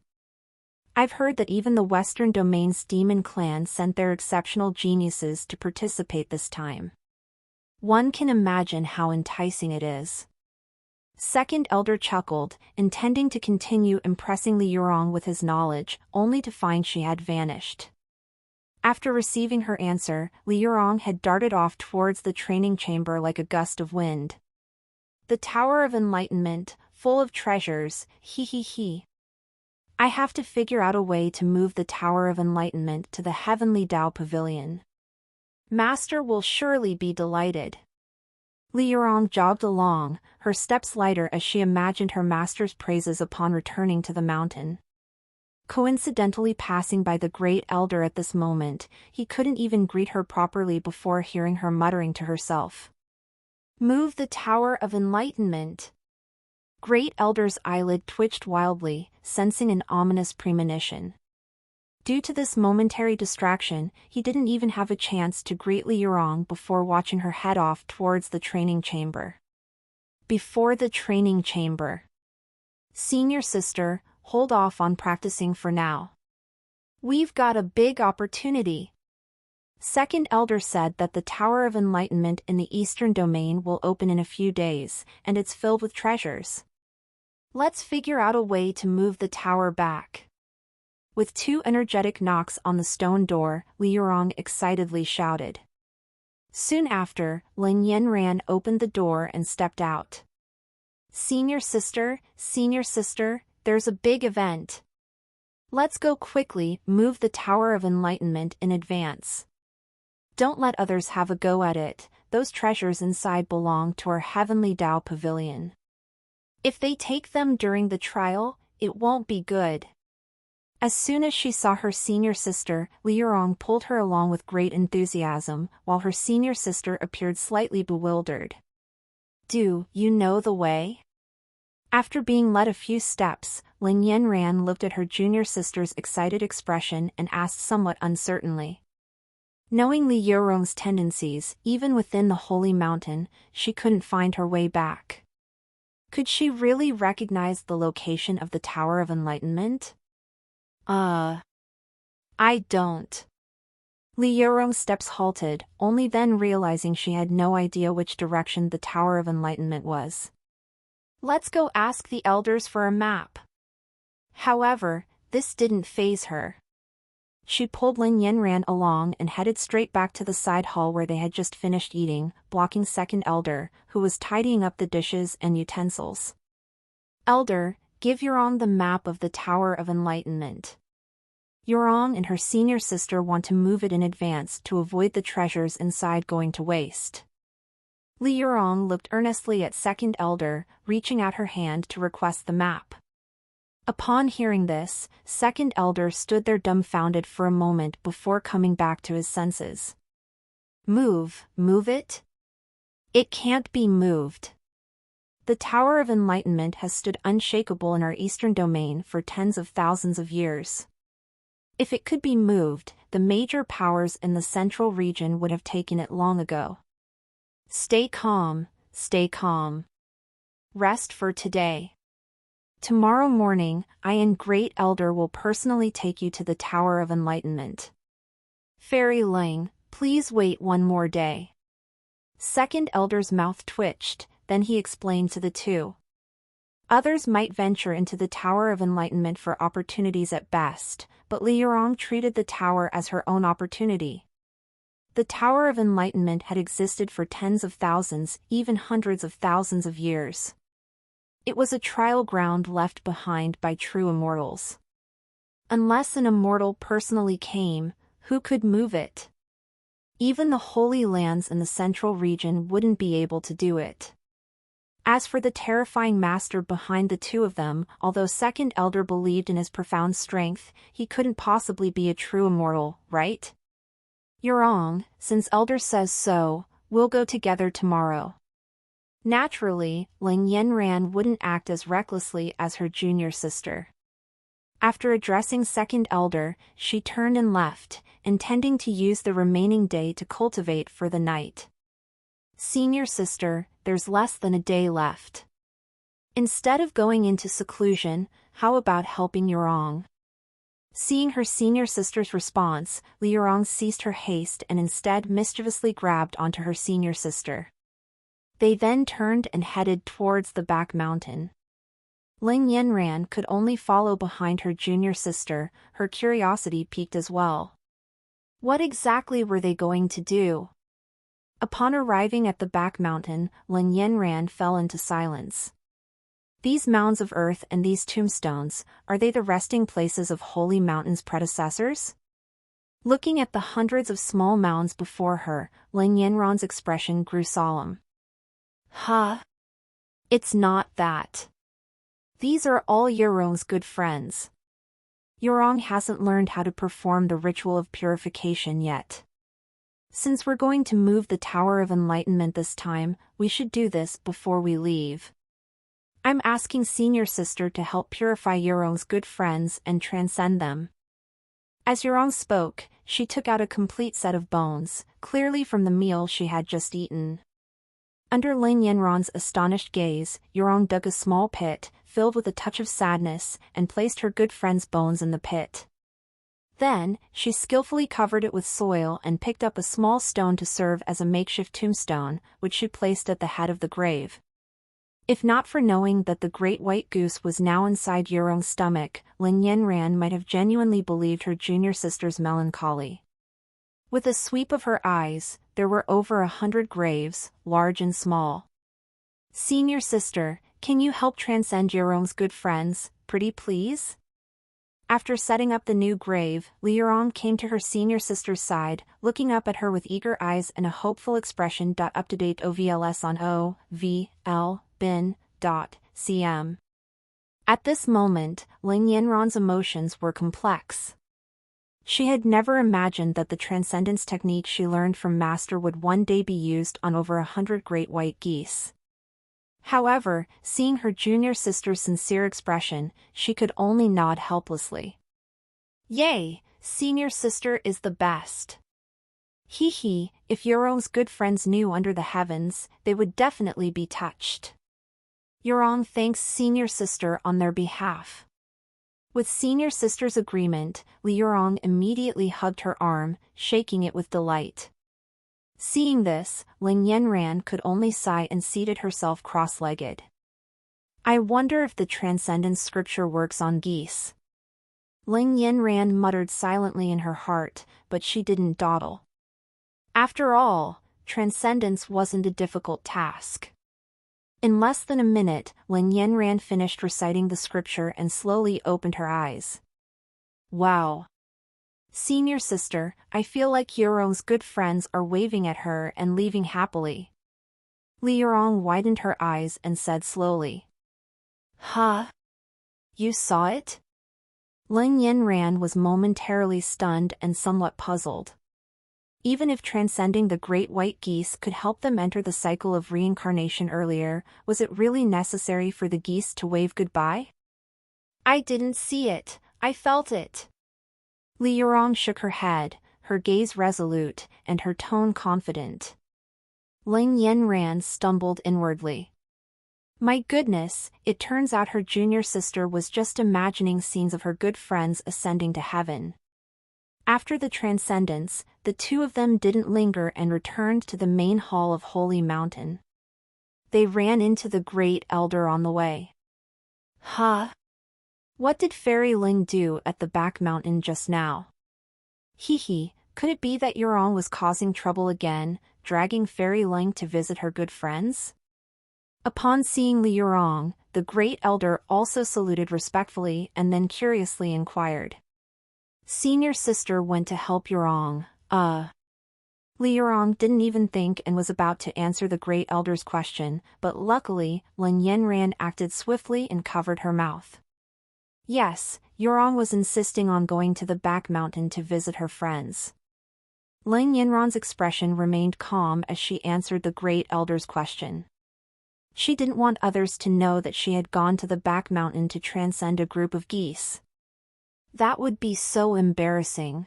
I've heard that even the Western Domain's demon clan sent their exceptional geniuses to participate this time. One can imagine how enticing it is. Second Elder chuckled, intending to continue impressing Li Yurong with his knowledge, only to find she had vanished. After receiving her answer, Li Yurong had darted off towards the training chamber like a gust of wind. The Tower of Enlightenment, full of treasures, he. I have to figure out a way to move the Tower of Enlightenment to the Heavenly Tao Pavilion. Master will surely be delighted. Li Yurong jogged along, her steps lighter as she imagined her master's praises upon returning to the mountain. Coincidentally passing by the Great Elder at this moment, he couldn't even greet her properly before hearing her muttering to herself. Move the Tower of Enlightenment. Great Elder's eyelid twitched wildly, sensing an ominous premonition. Due to this momentary distraction, he didn't even have a chance to greet Li Yurong before watching her head off towards the training chamber. Before the training chamber. Senior sister, hold off on practicing for now. We've got a big opportunity. Second Elder said that the Tower of Enlightenment in the Eastern Domain will open in a few days, and it's filled with treasures. Let's figure out a way to move the tower back. With two energetic knocks on the stone door, Li Yurong excitedly shouted. Soon after, Lin Yanran opened the door and stepped out. Senior sister, there's a big event. Let's go quickly, move the Tower of Enlightenment in advance. Don't let others have a go at it, those treasures inside belong to our Heavenly Tao Pavilion. If they take them during the trial, it won't be good. As soon as she saw her senior sister, Li Yurong pulled her along with great enthusiasm, while her senior sister appeared slightly bewildered. Do you know the way? After being led a few steps, Lin Yanran looked at her junior sister's excited expression and asked somewhat uncertainly. Knowing Li Yurong's tendencies, even within the Holy Mountain, she couldn't find her way back. Could she really recognize the location of the Tower of Enlightenment? I don't. Li Yurong's steps halted, only then realizing she had no idea which direction the Tower of Enlightenment was. Let's go ask the elders for a map. However, this didn't faze her. She pulled Lin Yanran along and headed straight back to the side hall where they had just finished eating, blocking Second Elder, who was tidying up the dishes and utensils. Elder, give Yurong the map of the Tower of Enlightenment. Yurong and her senior sister want to move it in advance to avoid the treasures inside going to waste. Li Yurong looked earnestly at Second Elder, reaching out her hand to request the map. Upon hearing this, Second Elder stood there dumbfounded for a moment before coming back to his senses. Move it? It can't be moved. The Tower of Enlightenment has stood unshakable in our Eastern Domain for tens of thousands of years. If it could be moved, the major powers in the central region would have taken it long ago. Stay calm. Rest for today. Tomorrow morning, I and Great Elder will personally take you to the Tower of Enlightenment. Fairy Ling, please wait one more day. Second Elder's mouth twitched, then he explained to the two. Others might venture into the Tower of Enlightenment for opportunities at best, but Li Yurong treated the tower as her own opportunity. The Tower of Enlightenment had existed for tens of thousands, even hundreds of thousands of years. It was a trial ground left behind by true immortals. Unless an immortal personally came, who could move it? Even the Holy Lands in the central region wouldn't be able to do it. As for the terrifying master behind the two of them, although Second Elder believed in his profound strength, he couldn't possibly be a true immortal, right? Yurong, since Elder says so, we'll go together tomorrow. Naturally, Lin Yanran wouldn't act as recklessly as her junior sister. After addressing Second Elder, she turned and left, intending to use the remaining day to cultivate for the night. Senior sister, there's less than a day left. Instead of going into seclusion, how about helping Yurong? Seeing her senior sister's response, Yurong ceased her haste and instead mischievously grabbed onto her senior sister. They then turned and headed towards the back mountain. Ling Yanran could only follow behind her junior sister, her curiosity piqued as well. What exactly were they going to do? Upon arriving at the back mountain, Ling Yanran fell into silence. These mounds of earth and these tombstones, are they the resting places of Holy Mountain's predecessors? Looking at the hundreds of small mounds before her, Ling Yanran's expression grew solemn. Huh? It's not that. These are all Yurong's good friends. Yurong hasn't learned how to perform the ritual of purification yet. Since we're going to move the Tower of Enlightenment this time, we should do this before we leave. I'm asking senior sister to help purify Yurong's good friends and transcend them. As Yurong spoke, she took out a complete set of bones, clearly from the meal she had just eaten. Under Ling Yanran's astonished gaze, Yurong dug a small pit, filled with a touch of sadness, and placed her good friend's bones in the pit. Then, she skillfully covered it with soil and picked up a small stone to serve as a makeshift tombstone, which she placed at the head of the grave. If not for knowing that the great white goose was now inside Yurong's stomach, Ling Yanran might have genuinely believed her junior sister's melancholy. With a sweep of her eyes, there were over 100 graves, large and small. Senior sister, can you help transcend Yurong's good friends, pretty please? After setting up the new grave, Yurong came to her senior sister's side, looking up at her with eager eyes and a hopeful expression. Up-to-date OVLS on OVL bin.cm. At this moment, Ling Yanran's emotions were complex. She had never imagined that the transcendence technique she learned from Master would one day be used on over 100 great white geese. However, seeing her junior sister's sincere expression, she could only nod helplessly. Yay, senior sister is the best. Hee hee, if Yurong's good friends knew under the heavens, they would definitely be touched. Yurong thanks senior sister on their behalf. With senior sister's agreement, Yurong immediately hugged her arm, shaking it with delight. Seeing this, Ling Yanran could only sigh and seated herself cross-legged. I wonder if the transcendence scripture works on geese. Ling Yanran muttered silently in her heart, but she didn't dawdle. After all, transcendence wasn't a difficult task. In less than a minute, Ling Yanran finished reciting the scripture and slowly opened her eyes. Wow! Senior sister, I feel like Yurong's good friends are waving at her and leaving happily. Yurong widened her eyes and said slowly. Huh? You saw it? Ling Yanran was momentarily stunned and somewhat puzzled. Even if transcending the great white geese could help them enter the cycle of reincarnation earlier, was it really necessary for the geese to wave goodbye? I didn't see it, I felt it. Yurong shook her head, her gaze resolute, and her tone confident. Ling Yanran stumbled inwardly. My goodness, it turns out her junior sister was just imagining scenes of her good friends ascending to heaven. After the transcendence, the two of them didn't linger and returned to the main hall of Holy Mountain. They ran into the Great Elder on the way. Huh? What did Fairy Ling do at the back mountain just now? Hee hee, could it be that Yurong was causing trouble again, dragging Fairy Ling to visit her good friends? Upon seeing Yurong, the Great Elder also saluted respectfully and then curiously inquired. Senior sister went to help Yurong, Yurong didn't even think and was about to answer the Great Elder's question, but luckily, Ling Yanran acted swiftly and covered her mouth. Yes, Yurong was insisting on going to the back mountain to visit her friends. Ling Yanran's expression remained calm as she answered the Great Elder's question. She didn't want others to know that she had gone to the back mountain to transcend a group of geese. That would be so embarrassing.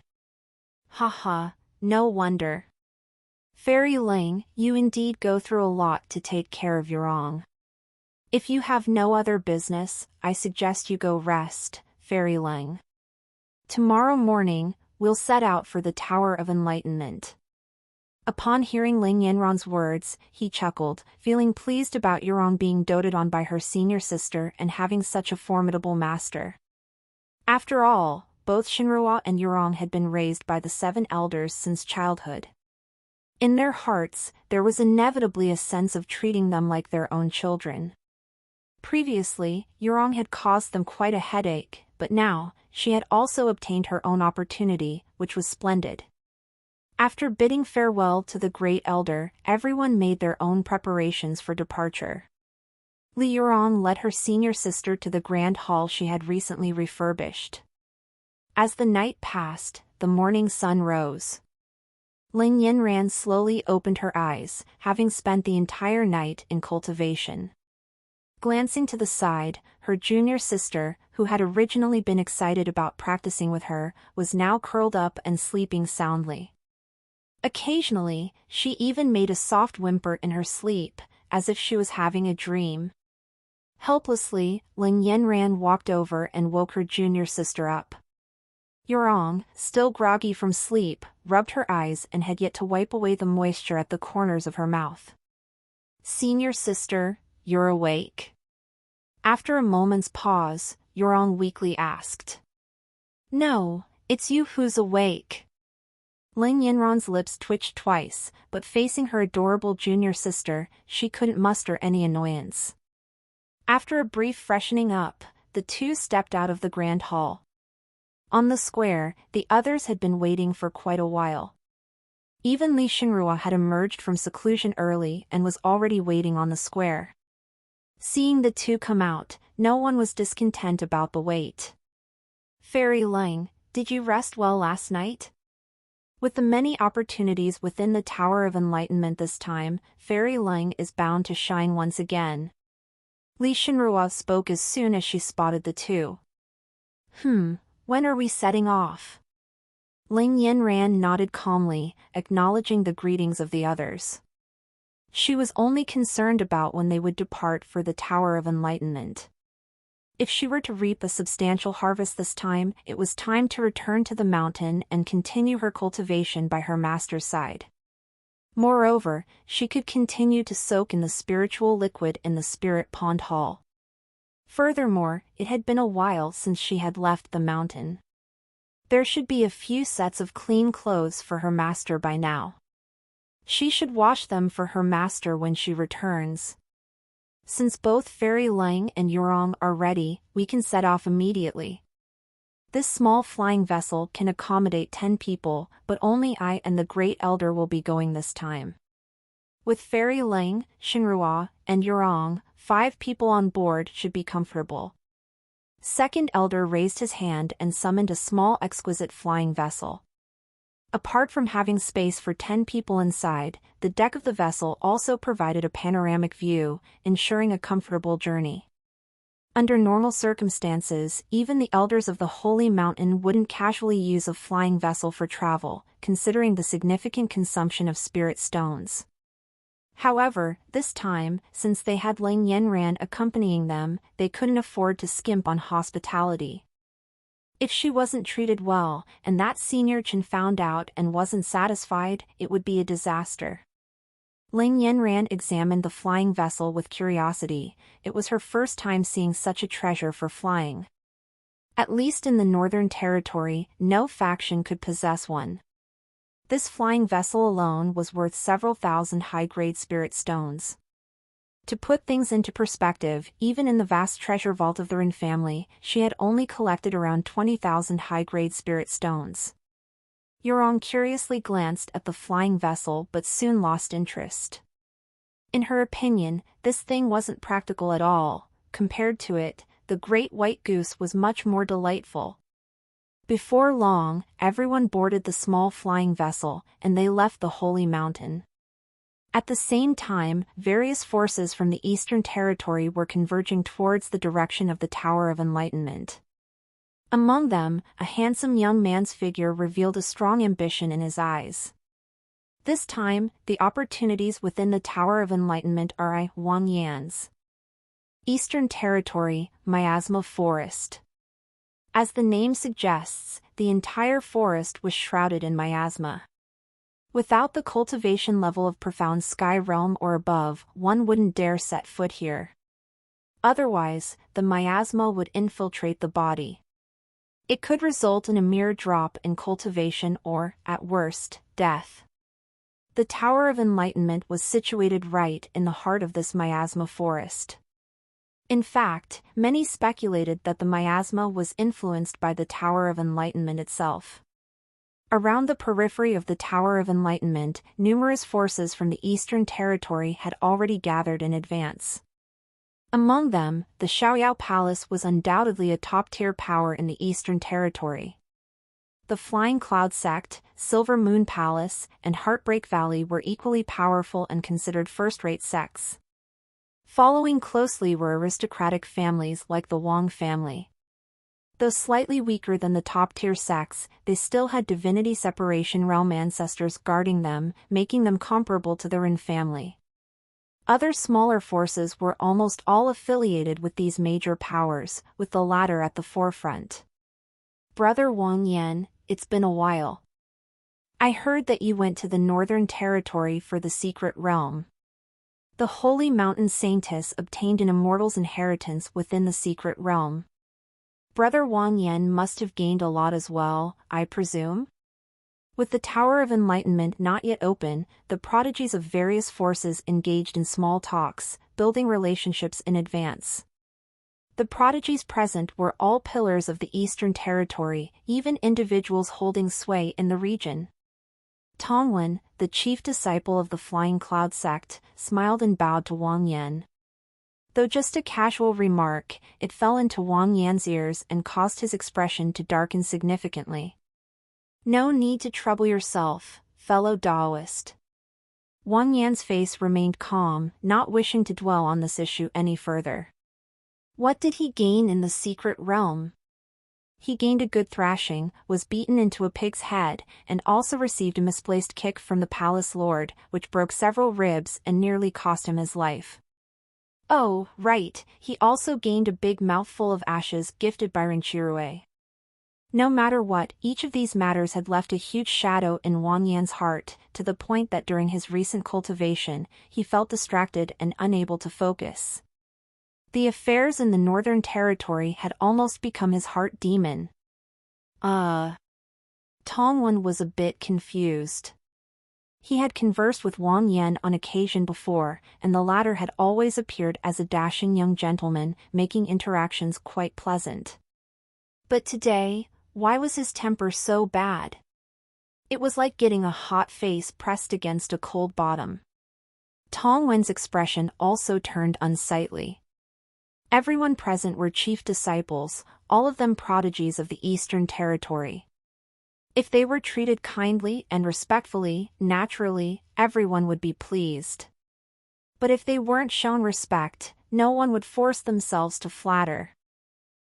Haha, no wonder. Fairy Ling, you indeed go through a lot to take care of Yurong. If you have no other business, I suggest you go rest, Fairy Ling. Tomorrow morning, we'll set out for the Tower of Enlightenment. Upon hearing Ling Yanran's words, he chuckled, feeling pleased about Yurong being doted on by her senior sister and having such a formidable master. After all, both Shinrua and Yurong had been raised by the 7 elders since childhood. In their hearts, there was inevitably a sense of treating them like their own children. Previously, Yurong had caused them quite a headache, but now, she had also obtained her own opportunity, which was splendid. After bidding farewell to the great elder, everyone made their own preparations for departure. Li Yurong led her senior sister to the grand hall she had recently refurbished. As the night passed, the morning sun rose. Ling Yanran slowly opened her eyes, having spent the entire night in cultivation. Glancing to the side, her junior sister, who had originally been excited about practicing with her, was now curled up and sleeping soundly. Occasionally, she even made a soft whimper in her sleep, as if she was having a dream. Helplessly, Ling Yanran walked over and woke her junior sister up. Yurong, still groggy from sleep, rubbed her eyes and had yet to wipe away the moisture at the corners of her mouth. "Senior sister, you're awake?" After a moment's pause, Yurong weakly asked. "No, it's you who's awake." Ling Yanran's lips twitched twice, but facing her adorable junior sister, she couldn't muster any annoyance. After a brief freshening up, the two stepped out of the grand hall. On the square, the others had been waiting for quite a while. Even Li Shinrua had emerged from seclusion early and was already waiting on the square. Seeing the two come out, no one was discontent about the wait. "Fairy Ling, did you rest well last night?" With the many opportunities within the Tower of Enlightenment this time, Fairy Ling is bound to shine once again. Li Shinrua spoke as soon as she spotted the two. When are we setting off?" Ling Yanran nodded calmly, acknowledging the greetings of the others. She was only concerned about when they would depart for the Tower of Enlightenment. If she were to reap a substantial harvest this time, it was time to return to the mountain and continue her cultivation by her master's side. Moreover, she could continue to soak in the spiritual liquid in the Spirit Pond Hall. Furthermore, it had been a while since she had left the mountain. There should be a few sets of clean clothes for her master by now. She should wash them for her master when she returns. Since both Fairy Ling and Yurong are ready, we can set off immediately. This small flying vessel can accommodate 10 people, but only I and the Great Elder will be going this time. With Fairy Ling, Shinrua, and Yurong, 5 people on board should be comfortable. Second Elder raised his hand and summoned a small exquisite flying vessel. Apart from having space for 10 people inside, the deck of the vessel also provided a panoramic view, ensuring a comfortable journey. Under normal circumstances, even the elders of the Holy Mountain wouldn't casually use a flying vessel for travel, considering the significant consumption of spirit stones. However, this time, since they had Ling Yanran accompanying them, they couldn't afford to skimp on hospitality. If she wasn't treated well, and that senior Chen found out and wasn't satisfied, it would be a disaster. Ling Yanran examined the flying vessel with curiosity. It was her first time seeing such a treasure for flying. At least in the Northern Territory, no faction could possess one. This flying vessel alone was worth several thousand high-grade spirit stones. To put things into perspective, even in the vast treasure vault of the Rin family, she had only collected around 20,000 high-grade spirit stones. Yurong curiously glanced at the flying vessel but soon lost interest. In her opinion, this thing wasn't practical at all. Compared to it, the great white goose was much more delightful. Before long, everyone boarded the small flying vessel, and they left the Holy Mountain. At the same time, various forces from the Eastern Territory were converging towards the direction of the Tower of Enlightenment. Among them, a handsome young man's figure revealed a strong ambition in his eyes. This time, the opportunities within the Tower of Enlightenment are Wang Yan's Eastern Territory, Miasma Forest. As the name suggests, the entire forest was shrouded in miasma. Without the cultivation level of profound sky realm or above, one wouldn't dare set foot here. Otherwise, the miasma would infiltrate the body. It could result in a mere drop in cultivation or, at worst, death. The Tower of Enlightenment was situated right in the heart of this miasma forest. In fact, many speculated that the miasma was influenced by the Tower of Enlightenment itself. Around the periphery of the Tower of Enlightenment, numerous forces from the Eastern Territory had already gathered in advance. Among them, the Xiaoyao Palace was undoubtedly a top-tier power in the Eastern Territory. The Flying Cloud Sect, Silver Moon Palace, and Heartbreak Valley were equally powerful and considered first-rate sects. Following closely were aristocratic families like the Wang family. Though slightly weaker than the top-tier sects, they still had divinity separation realm ancestors guarding them, making them comparable to the Ren family. Other smaller forces were almost all affiliated with these major powers, with the latter at the forefront. Brother Wang Yan, it's been a while. I heard that you went to the Northern Territory for the secret realm. The Holy Mountain Saintess obtained an immortal's inheritance within the secret realm. Brother Wang Yan must have gained a lot as well, I presume? With the Tower of Enlightenment not yet open, the prodigies of various forces engaged in small talks, building relationships in advance. The prodigies present were all pillars of the Eastern Territory, even individuals holding sway in the region. Tongwen, the chief disciple of the Flying Cloud Sect, smiled and bowed to Wang Yan. Though just a casual remark, it fell into Wang Yan's ears and caused his expression to darken significantly. No need to trouble yourself, fellow Taoist. Wang Yan's face remained calm, not wishing to dwell on this issue any further. What did he gain in the secret realm? He gained a good thrashing, was beaten into a pig's head, and also received a misplaced kick from the palace lord, which broke several ribs and nearly cost him his life. Oh, right, he also gained a big mouthful of ashes gifted by Renchirue. No matter what, each of these matters had left a huge shadow in Wang Yan's heart, to the point that during his recent cultivation, he felt distracted and unable to focus. The affairs in the Northern Territory had almost become his heart demon. Tongwen was a bit confused. He had conversed with Wang Yan on occasion before, and the latter had always appeared as a dashing young gentleman, making interactions quite pleasant. But today, why was his temper so bad? It was like getting a hot face pressed against a cold bottom. Tongwen's expression also turned unsightly. Everyone present were chief disciples, all of them prodigies of the Eastern Territory. If they were treated kindly and respectfully, naturally, everyone would be pleased. But if they weren't shown respect, no one would force themselves to flatter.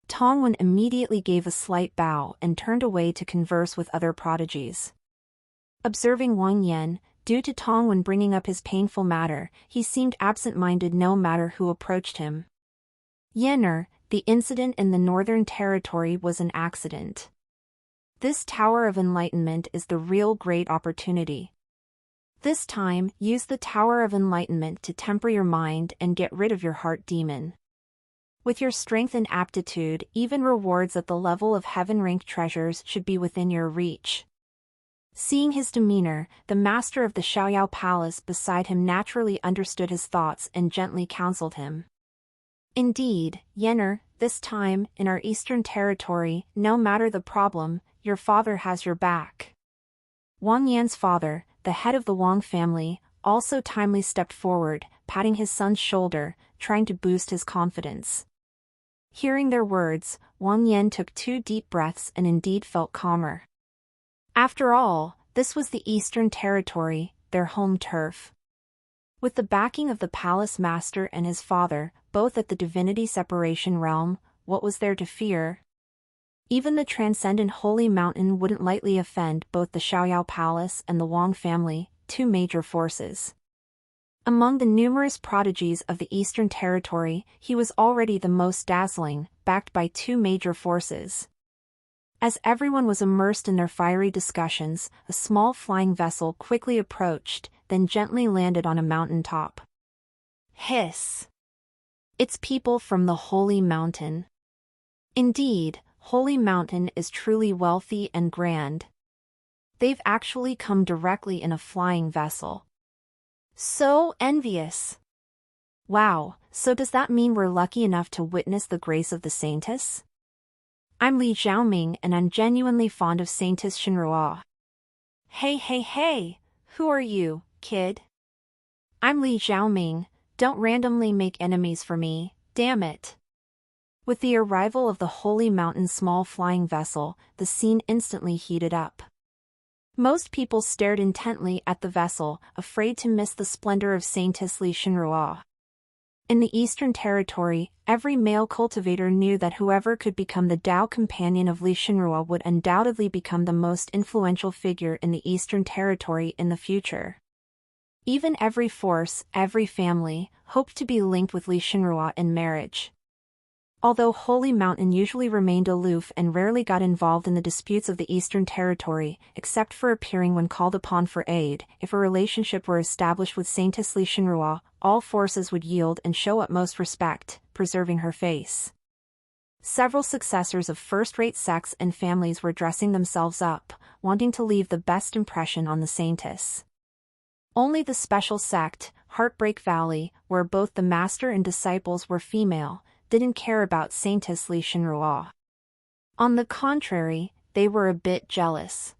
Tongwen immediately gave a slight bow and turned away to converse with other prodigies. Observing Wang Yan, due to Tongwen bringing up his painful matter, he seemed absent-minded no matter who approached him. Yener, the incident in the Northern Territory was an accident. This Tower of Enlightenment is the real great opportunity. This time, use the Tower of Enlightenment to temper your mind and get rid of your heart demon. With your strength and aptitude, even rewards at the level of heaven-ranked treasures should be within your reach. Seeing his demeanor, the master of the Xiaoyao Palace beside him naturally understood his thoughts and gently counseled him. Indeed, Yener, this time, in our Eastern Territory, no matter the problem, your father has your back. Wang Yan's father, the head of the Wang family, also timely stepped forward, patting his son's shoulder, trying to boost his confidence. Hearing their words, Wang Yan took 2 deep breaths and indeed felt calmer. After all, this was the Eastern Territory, their home turf. With the backing of the palace master and his father, both at the divinity separation realm, what was there to fear? Even the transcendent Holy Mountain wouldn't lightly offend both the Xiaoyao Palace and the Wang family, two major forces. Among the numerous prodigies of the Eastern Territory, he was already the most dazzling, backed by two major forces. As everyone was immersed in their fiery discussions, a small flying vessel quickly approached, then gently landed on a mountain top. Hiss! It's people from the Holy Mountain. Indeed, Holy Mountain is truly wealthy and grand. They've actually come directly in a flying vessel. So envious. Wow, so does that mean we're lucky enough to witness the grace of the Saintess? I'm Li Xiaoming and I'm genuinely fond of Saintess Shinrua. Hey, who are you, kid? I'm Li Xiaoming, don't randomly make enemies for me, damn it. With the arrival of the Holy Mountain small flying vessel, the scene instantly heated up. Most people stared intently at the vessel, afraid to miss the splendor of Saintess Li Shinrua. In the Eastern Territory, every male cultivator knew that whoever could become the Tao companion of Li Shinrua would undoubtedly become the most influential figure in the Eastern Territory in the future. Even every force, every family, hoped to be linked with Li Shinrua in marriage. Although Holy Mountain usually remained aloof and rarely got involved in the disputes of the Eastern Territory, except for appearing when called upon for aid, if a relationship were established with Saintess Li Shinrua, all forces would yield and show utmost respect, preserving her face. Several successors of first-rate sects and families were dressing themselves up, wanting to leave the best impression on the Saintess. Only the special sect, Heartbreak Valley, where both the master and disciples were female, didn't care about Saintess Li Shinrua. On the contrary, they were a bit jealous.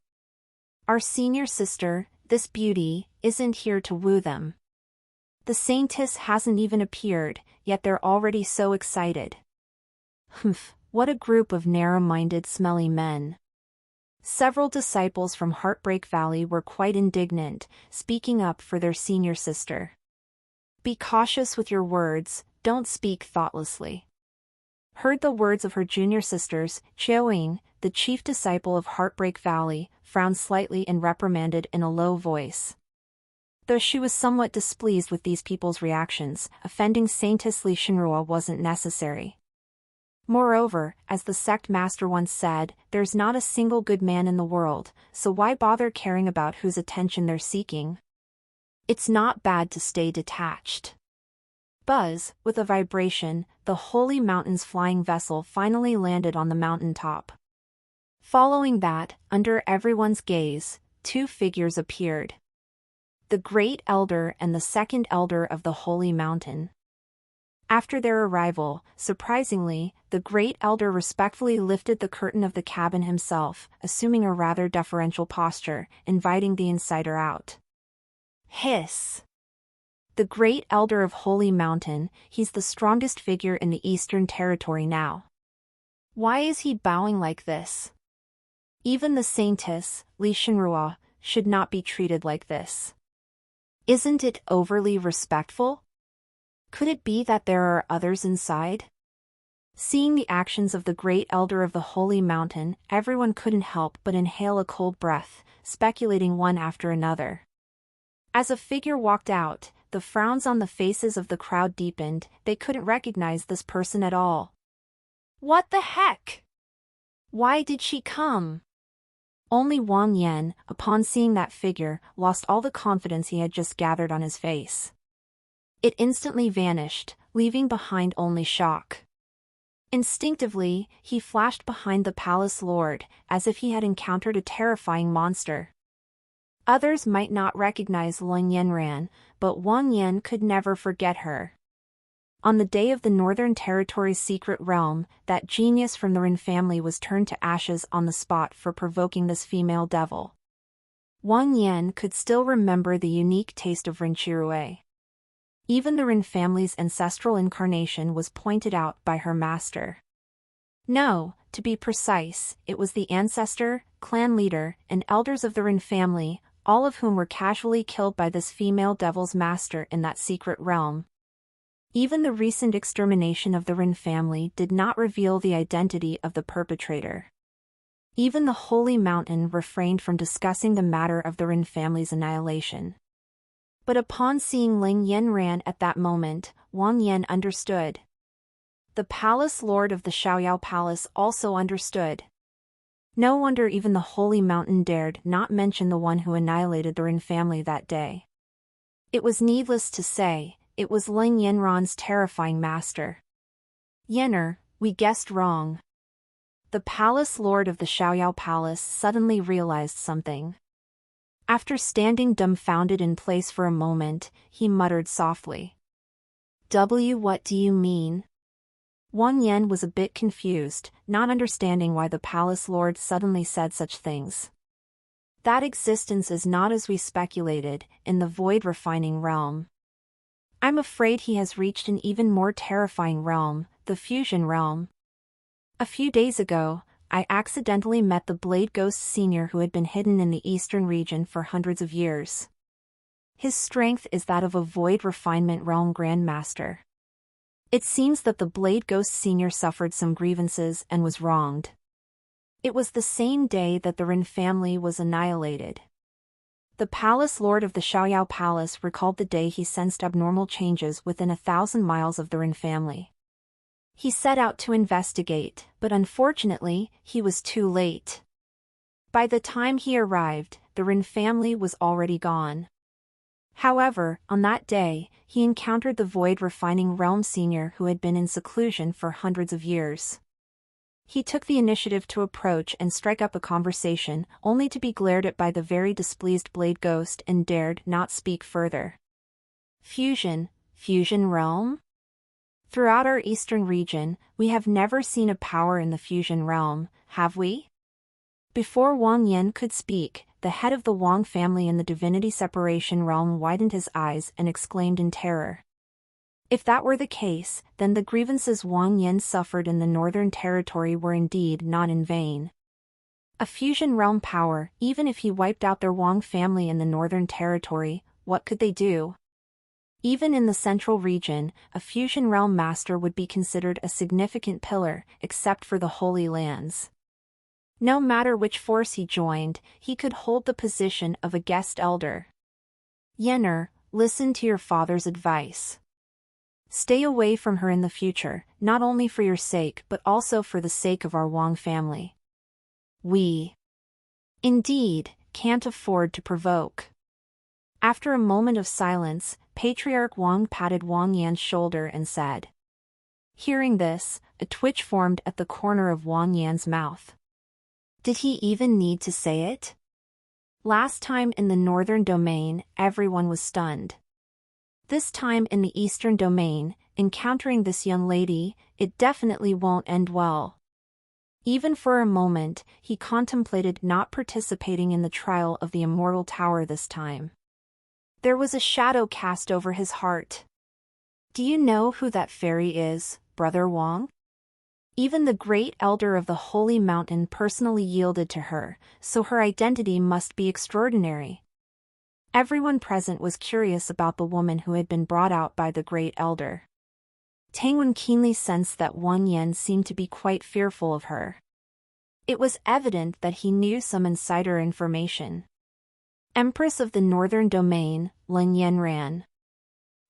Our senior sister, this beauty, isn't here to woo them. The Saintess hasn't even appeared, yet they're already so excited. Humph, what a group of narrow-minded smelly men. Several disciples from Heartbreak Valley were quite indignant, speaking up for their senior sister. Be cautious with your words, don't speak thoughtlessly. Heard the words of her junior sisters, Qiaoying, the chief disciple of Heartbreak Valley, frowned slightly and reprimanded in a low voice. Though she was somewhat displeased with these people's reactions, offending Saintess Li Shinrua wasn't necessary. Moreover, as the sect master once said, there's not a single good man in the world, so why bother caring about whose attention they're seeking? It's not bad to stay detached. Buzz, with a vibration, the Holy Mountain's flying vessel finally landed on the mountain top. Following that, under everyone's gaze, two figures appeared. The Great Elder and the Second Elder of the Holy Mountain. After their arrival, surprisingly, the Great Elder respectfully lifted the curtain of the cabin himself, assuming a rather deferential posture, inviting the insider out. Hiss! The Great Elder of Holy Mountain, he's the strongest figure in the Eastern Territory now. Why is he bowing like this? Even the Saintess, Li Shinrua, should not be treated like this. Isn't it overly respectful? Could it be that there are others inside? Seeing the actions of the Great Elder of the Holy Mountain, everyone couldn't help but inhale a cold breath, speculating one after another. As a figure walked out, the frowns on the faces of the crowd deepened, they couldn't recognize this person at all. What the heck? Why did she come? Only Wang Yan, upon seeing that figure, lost all the confidence he had just gathered on his face. It instantly vanished, leaving behind only shock. Instinctively, he flashed behind the palace lord, as if he had encountered a terrifying monster. Others might not recognize Leng Yanran, but Wang Yan could never forget her. On the day of the Northern Territory's secret realm, that genius from the Ren family was turned to ashes on the spot for provoking this female devil. Wang Yan could still remember the unique taste of Renqirue. Even the Ren family's ancestral incarnation was pointed out by her master. No, to be precise, it was the ancestor, clan leader, and elders of the Ren family, all of whom were casually killed by this female devil's master in that secret realm. Even the recent extermination of the Ren family did not reveal the identity of the perpetrator. Even the Holy Mountain refrained from discussing the matter of the Ren family's annihilation. But upon seeing Ling Yanran at that moment, Wang Yan understood. The palace lord of the Xiaoyao Palace also understood. No wonder even the Holy Mountain dared not mention the one who annihilated the Ren family that day. It was needless to say, it was Ling Yanran's terrifying master. Yener, we guessed wrong. The palace lord of the Xiaoyao Palace suddenly realized something. After standing dumbfounded in place for a moment, he muttered softly. What do you mean? Wang Yan was a bit confused, not understanding why the palace lord suddenly said such things. That existence is not as we speculated, in the void refining realm. I'm afraid he has reached an even more terrifying realm, the fusion realm. A few days ago, I accidentally met the Blade Ghost Senior who had been hidden in the eastern region for hundreds of years. His strength is that of a void refinement realm grandmaster. It seems that the Blade Ghost Senior suffered some grievances and was wronged. It was the same day that the Ren family was annihilated. The palace lord of the Xiaoyao Palace recalled the day he sensed abnormal changes within 1,000 miles of the Ren family. He set out to investigate, but unfortunately, he was too late. By the time he arrived, the Ren family was already gone. However, on that day, he encountered the Void Refining Realm Senior who had been in seclusion for hundreds of years. He took the initiative to approach and strike up a conversation, only to be glared at by the very displeased Blade Ghost and dared not speak further. Fusion realm? Throughout our eastern region, we have never seen a power in the fusion realm, have we? Before Wang Yan could speak, the head of the Wang family in the divinity separation realm widened his eyes and exclaimed in terror. If that were the case, then the grievances Wang Yan suffered in the Northern Territory were indeed not in vain. A fusion realm power, even if he wiped out their Wang family in the Northern Territory, what could they do? Even in the central region, a fusion realm master would be considered a significant pillar, except for the Holy Lands. No matter which force he joined, he could hold the position of a guest elder. Yener, listen to your father's advice. Stay away from her in the future, not only for your sake but also for the sake of our Wang family. We, indeed, can't afford to provoke. After a moment of silence, Patriarch Wang patted Wang Yan's shoulder and said. Hearing this, a twitch formed at the corner of Wang Yan's mouth. Did he even need to say it? Last time in the Northern Domain, everyone was stunned. This time in the Eastern Domain, encountering this young lady, it definitely won't end well. Even for a moment, he contemplated not participating in the trial of the Immortal Tower this time. There was a shadow cast over his heart. Do you know who that fairy is, Brother Wang? Even the great elder of the Holy Mountain personally yielded to her, so her identity must be extraordinary. Everyone present was curious about the woman who had been brought out by the great elder. Tangwen keenly sensed that Wang Yan seemed to be quite fearful of her. It was evident that he knew some insider information. Empress of the Northern Domain, Ling Yanran.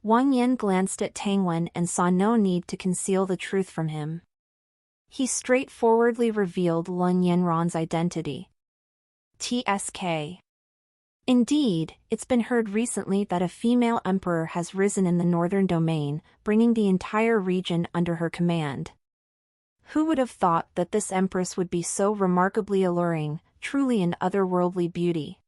Wang Yan glanced at Tangwen and saw no need to conceal the truth from him. He straightforwardly revealed Ling Yanran's identity. TSK. Indeed, it's been heard recently that a female emperor has risen in the Northern Domain, bringing the entire region under her command. Who would have thought that this empress would be so remarkably alluring, truly an otherworldly beauty?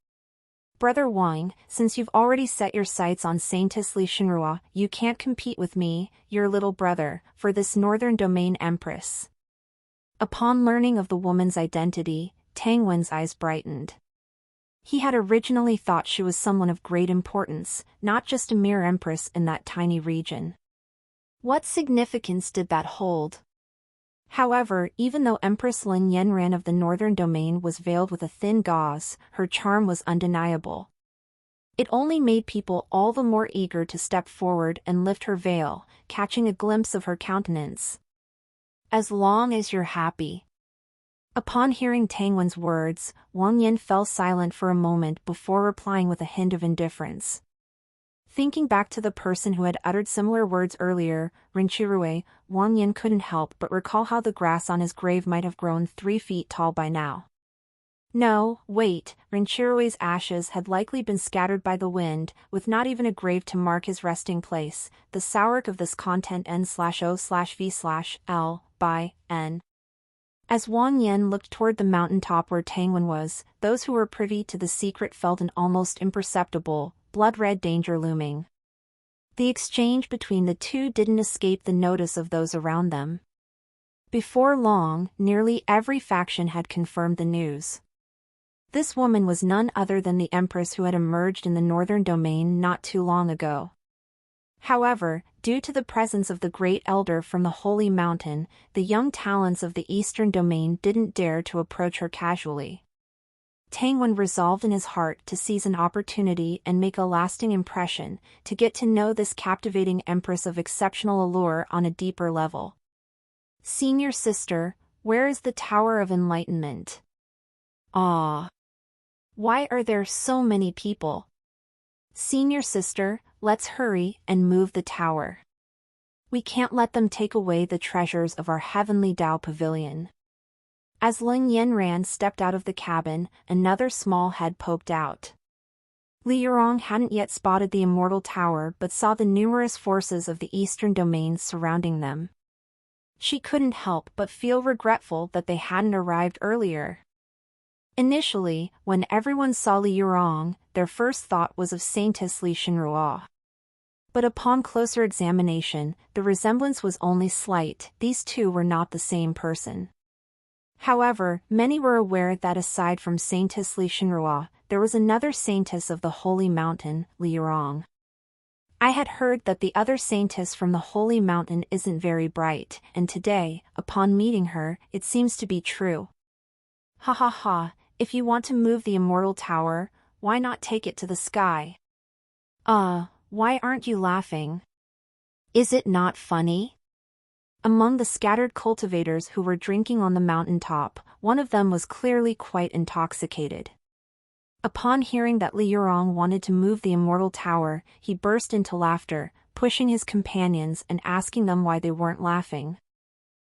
Brother Wang, since you've already set your sights on Saintess Li Shenrua, you can't compete with me, your little brother, for this Northern Domain empress. Upon learning of the woman's identity, Tangwen's eyes brightened. He had originally thought she was someone of great importance, not just a mere empress in that tiny region. What significance did that hold? However, even though Empress Ling Yanran of the Northern Domain was veiled with a thin gauze, her charm was undeniable. It only made people all the more eager to step forward and lift her veil, catching a glimpse of her countenance. As long as you're happy. Upon hearing Tang Wen's words, Wang Yin fell silent for a moment before replying with a hint of indifference. Thinking back to the person who had uttered similar words earlier, Rinchirue, Wang Yin couldn't help but recall how the grass on his grave might have grown 3 feet tall by now. No, wait, Rinchirue's ashes had likely been scattered by the wind, with not even a grave to mark his resting place. The sourc of this content n/o/v/l by n. As Wang Yin looked toward the mountain top where Tang Wen was, those who were privy to the secret felt an almost imperceptible, blood-red danger looming. The exchange between the two didn't escape the notice of those around them. Before long, nearly every faction had confirmed the news. This woman was none other than the Empress who had emerged in the northern domain not too long ago. However, due to the presence of the Great Elder from the Holy Mountain, the young talents of the eastern domain didn't dare to approach her casually. Tang Wen resolved in his heart to seize an opportunity and make a lasting impression, to get to know this captivating Empress of exceptional allure on a deeper level. Senior sister, where is the Tower of Enlightenment? Ah. Why are there so many people? Senior sister, let's hurry and move the tower. We can't let them take away the treasures of our heavenly Dao pavilion. As Lin Yanran stepped out of the cabin, another small head poked out. Li Yurong hadn't yet spotted the immortal tower but saw the numerous forces of the eastern domains surrounding them. She couldn't help but feel regretful that they hadn't arrived earlier. Initially, when everyone saw Li Yurong, their first thought was of Saintess Li Shenrua. But upon closer examination, the resemblance was only slight. These two were not the same person. However, many were aware that aside from Saintess Li Shenrua, there was another Saintess of the Holy Mountain, Li Yurong. I had heard that the other Saintess from the Holy Mountain isn't very bright, and today, upon meeting her, it seems to be true. Ha ha ha. If you want to move the immortal tower, why not take it to the sky? Why aren't you laughing? Is it not funny? Among the scattered cultivators who were drinking on the mountain top, one of them was clearly quite intoxicated. Upon hearing that Li Yurong wanted to move the immortal tower, he burst into laughter, pushing his companions and asking them why they weren't laughing.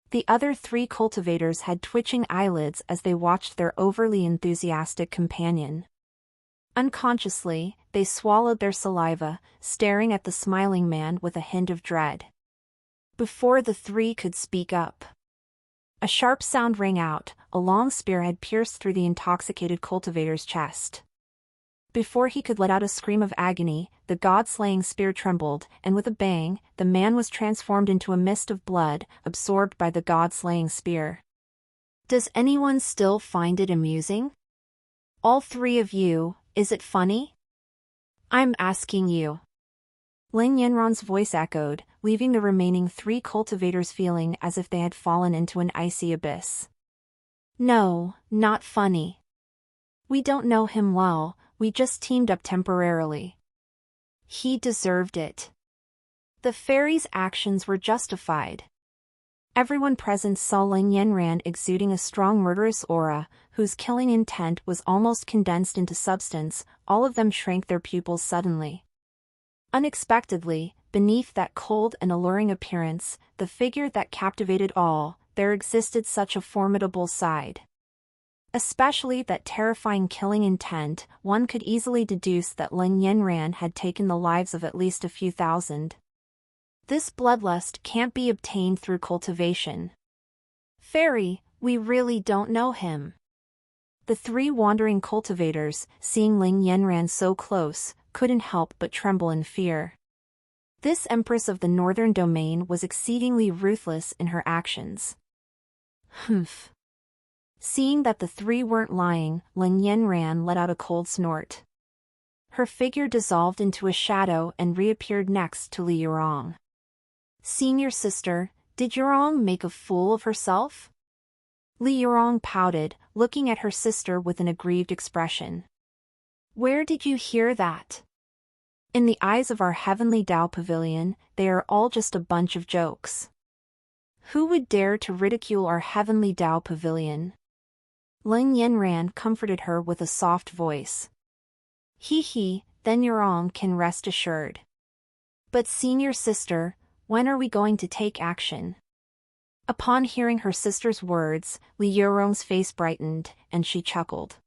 The other 3 cultivators had twitching eyelids as they watched their overly enthusiastic companion. Unconsciously, they swallowed their saliva, staring at the smiling man with a hint of dread. Before the 3 could speak up, a sharp sound rang out. A long spear had pierced through the intoxicated cultivator's chest. Before he could let out a scream of agony, the god-slaying spear trembled, and with a bang, the man was transformed into a mist of blood, absorbed by the god-slaying spear. Does anyone still find it amusing? All 3 of you, is it funny? I'm asking you. Lin Yanran's voice echoed, leaving the remaining 3 cultivators feeling as if they had fallen into an icy abyss. No, not funny. We don't know him well, we just teamed up temporarily. He deserved it. The fairy's actions were justified. Everyone present saw Lin Yanran exuding a strong murderous aura, whose killing intent was almost condensed into substance. All of them shrank their pupils suddenly. Unexpectedly, beneath that cold and alluring appearance, the figure that captivated all, there existed such a formidable side. Especially that terrifying killing intent, one could easily deduce that Lin Yanran had taken the lives of at least a few thousand. This bloodlust can't be obtained through cultivation. Fairy, we really don't know him. The 3 wandering cultivators, seeing Lin Yanran so close, couldn't help but tremble in fear. This Empress of the Northern Domain was exceedingly ruthless in her actions. Humph. Seeing that the 3 weren't lying, Lin Yanran let out a cold snort. Her figure dissolved into a shadow and reappeared next to Li Yurong. Senior sister, did Yurong make a fool of herself? Li Yurong pouted, looking at her sister with an aggrieved expression. Where did you hear that? In the eyes of our heavenly Dao pavilion, they are all just a bunch of jokes. Who would dare to ridicule our heavenly Dao pavilion? Lin Yanran comforted her with a soft voice. He, then Yurong can rest assured. But senior sister, when are we going to take action? Upon hearing her sister's words, Li Yurong's face brightened, and she chuckled.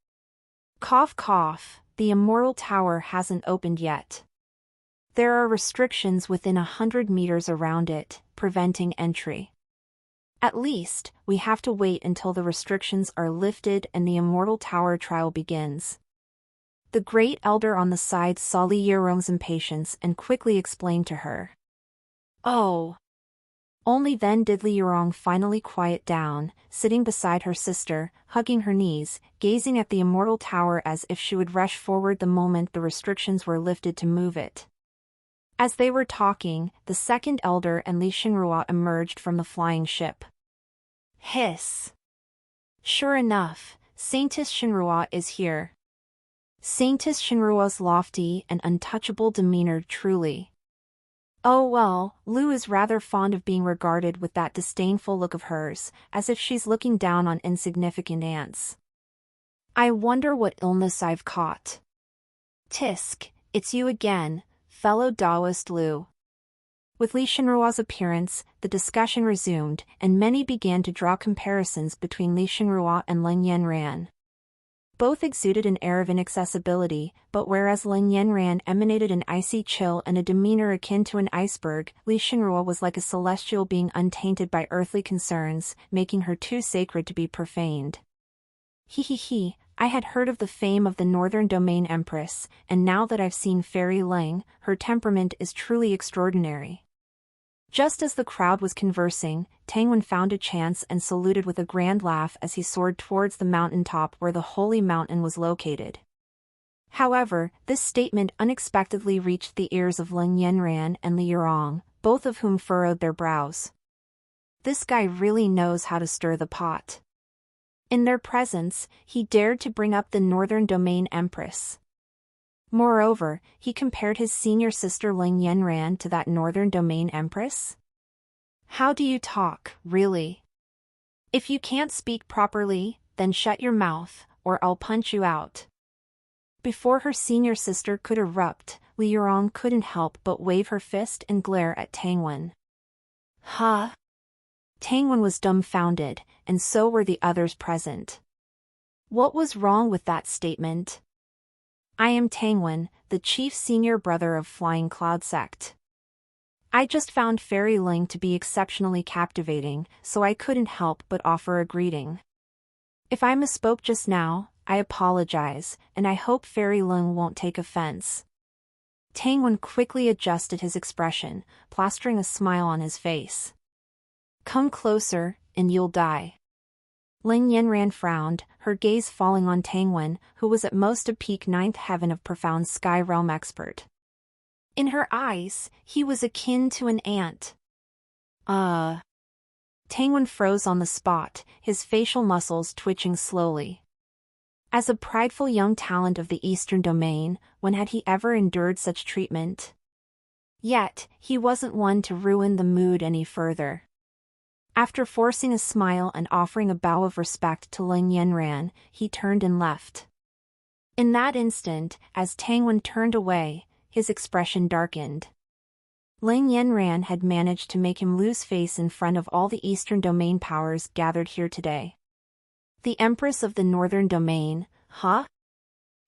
Cough cough, the Immortal Tower hasn't opened yet. There are restrictions within 100 meters around it, preventing entry. At least, we have to wait until the restrictions are lifted and the Immortal Tower trial begins. The Great Elder on the side saw Li Yurong's impatience and quickly explained to her. Oh. Only then did Li Yurong finally quiet down, sitting beside her sister, hugging her knees, gazing at the Immortal Tower as if she would rush forward the moment the restrictions were lifted to move it. As they were talking, the second elder and Li Xinrua emerged from the flying ship. Hiss. Sure enough, Saintess Xinrua is here. Saintess Xinrua's lofty and untouchable demeanor truly. Oh well, Lu is rather fond of being regarded with that disdainful look of hers, as if she's looking down on insignificant ants. I wonder what illness I've caught. Tisk, it's you again, fellow Taoist Lu. With Li Xinrua's appearance, the discussion resumed, and many began to draw comparisons between Li Xinrua and Lin Yanran. Both exuded an air of inaccessibility, but whereas Lin Yanran emanated an icy chill and a demeanor akin to an iceberg, Li Xinrua was like a celestial being untainted by earthly concerns, making her too sacred to be profaned. I had heard of the fame of the Northern Domain Empress, and now that I've seen Fairy Ling, her temperament is truly extraordinary. Just as the crowd was conversing, Tangwen found a chance and saluted with a grand laugh as he soared towards the mountaintop where the holy mountain was located. However, this statement unexpectedly reached the ears of Lin Yanran and Li Yurong, both of whom furrowed their brows. This guy really knows how to stir the pot. In their presence, he dared to bring up the Northern Domain Empress. Moreover, he compared his senior sister Lin Yanran to that Northern Domain Empress? How do you talk, really? If you can't speak properly, then shut your mouth, or I'll punch you out. Before her senior sister could erupt, Li Yurong couldn't help but wave her fist and glare at Tangwen. Huh? Tangwen was dumbfounded, and so were the others present. What was wrong with that statement? I am Tangwen, the chief senior brother of Flying Cloud Sect. I just found Fairy Ling to be exceptionally captivating, so I couldn't help but offer a greeting. If I misspoke just now, I apologize, and I hope Fairy Ling won't take offense. Tangwen quickly adjusted his expression, plastering a smile on his face. Come closer, and you'll die. Lin Yanran frowned, her gaze falling on Tangwen, who was at most a peak ninth heaven of profound sky realm expert. In her eyes, he was akin to an ant. Tangwen froze on the spot, his facial muscles twitching slowly. As a prideful young talent of the Eastern Domain, when had he ever endured such treatment? Yet, he wasn't one to ruin the mood any further. After forcing a smile and offering a bow of respect to Lin Yanran, he turned and left. In that instant, as Tangwen turned away, his expression darkened. Lin Yanran had managed to make him lose face in front of all the Eastern Domain powers gathered here today. The Empress of the Northern Domain, huh?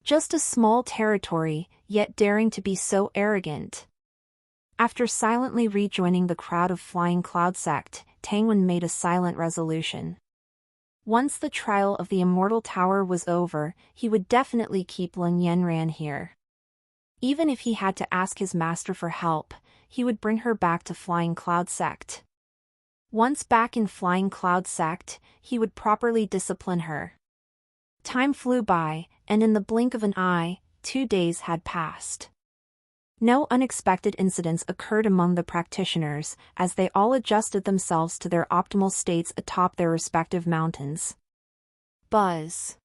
Just a small territory, yet daring to be so arrogant. After silently rejoining the crowd of Flying Cloud Sect, Tangwen made a silent resolution. Once the trial of the Immortal Tower was over, he would definitely keep Lin Yanran here. Even if he had to ask his master for help, he would bring her back to Flying Cloud Sect. Once back in Flying Cloud Sect, he would properly discipline her. Time flew by, and in the blink of an eye, 2 days had passed. No unexpected incidents occurred among the practitioners, as they all adjusted themselves to their optimal states atop their respective mountains. Buzz.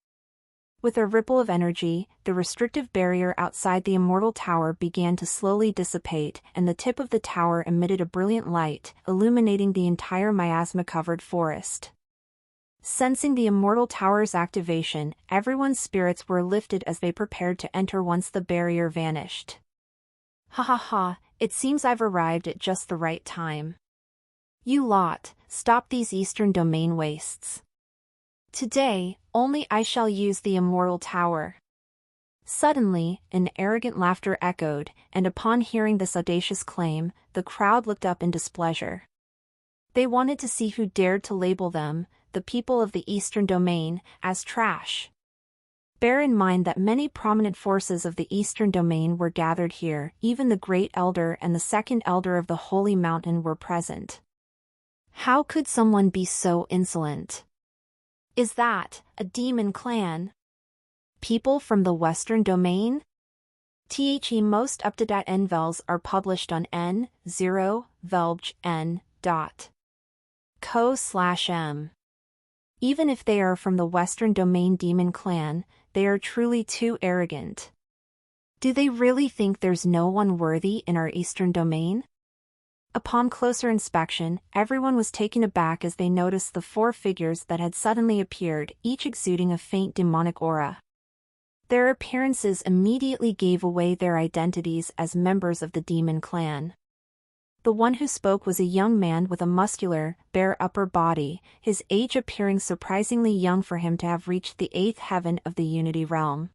With a ripple of energy, the restrictive barrier outside the Immortal Tower began to slowly dissipate, and the tip of the tower emitted a brilliant light, illuminating the entire miasma-covered forest. Sensing the Immortal Tower's activation, everyone's spirits were lifted as they prepared to enter once the barrier vanished. Ha ha ha, it seems I've arrived at just the right time. You lot, stop these Eastern Domain wastes. Today, only I shall use the Immortal Tower. Suddenly, an arrogant laughter echoed, and upon hearing this audacious claim, the crowd looked up in displeasure. They wanted to see who dared to label them, the people of the Eastern Domain, as trash. Bear in mind that many prominent forces of the Eastern Domain were gathered here, even the Great Elder and the Second Elder of the Holy Mountain were present. How could someone be so insolent? Is that a demon clan? People from the Western Domain? Most up-to-date NVELs are published on n0velgen.co/m. Even if they are from the Western Domain Demon Clan, they are truly too arrogant. Do they really think there's no one worthy in our Eastern Domain? Upon closer inspection, everyone was taken aback as they noticed the four figures that had suddenly appeared, each exuding a faint demonic aura. Their appearances immediately gave away their identities as members of the Demon Clan. The one who spoke was a young man with a muscular, bare upper body, his age appearing surprisingly young for him to have reached the 8th heaven of the Unity Realm.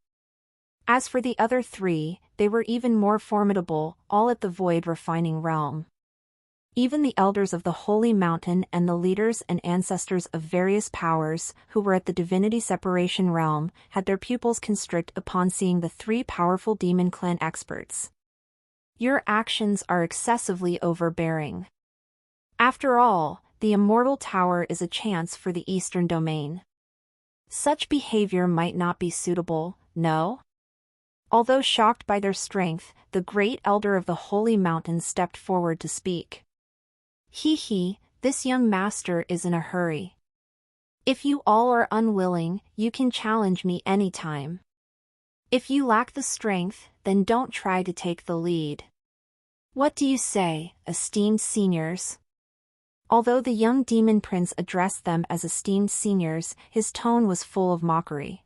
As for the other three, they were even more formidable, all at the Void Refining Realm. Even the elders of the Holy Mountain and the leaders and ancestors of various powers, who were at the Divinity Separation Realm, had their pupils constrict upon seeing the three powerful Demon Clan experts. Your actions are excessively overbearing. After all, the Immortal Tower is a chance for the Eastern Domain. Such behavior might not be suitable, no? Although shocked by their strength, the Great Elder of the Holy Mountain stepped forward to speak. This young master is in a hurry. If you all are unwilling, you can challenge me anytime. If you lack the strength, then don't try to take the lead. What do you say, esteemed seniors? Although the young demon prince addressed them as esteemed seniors, his tone was full of mockery.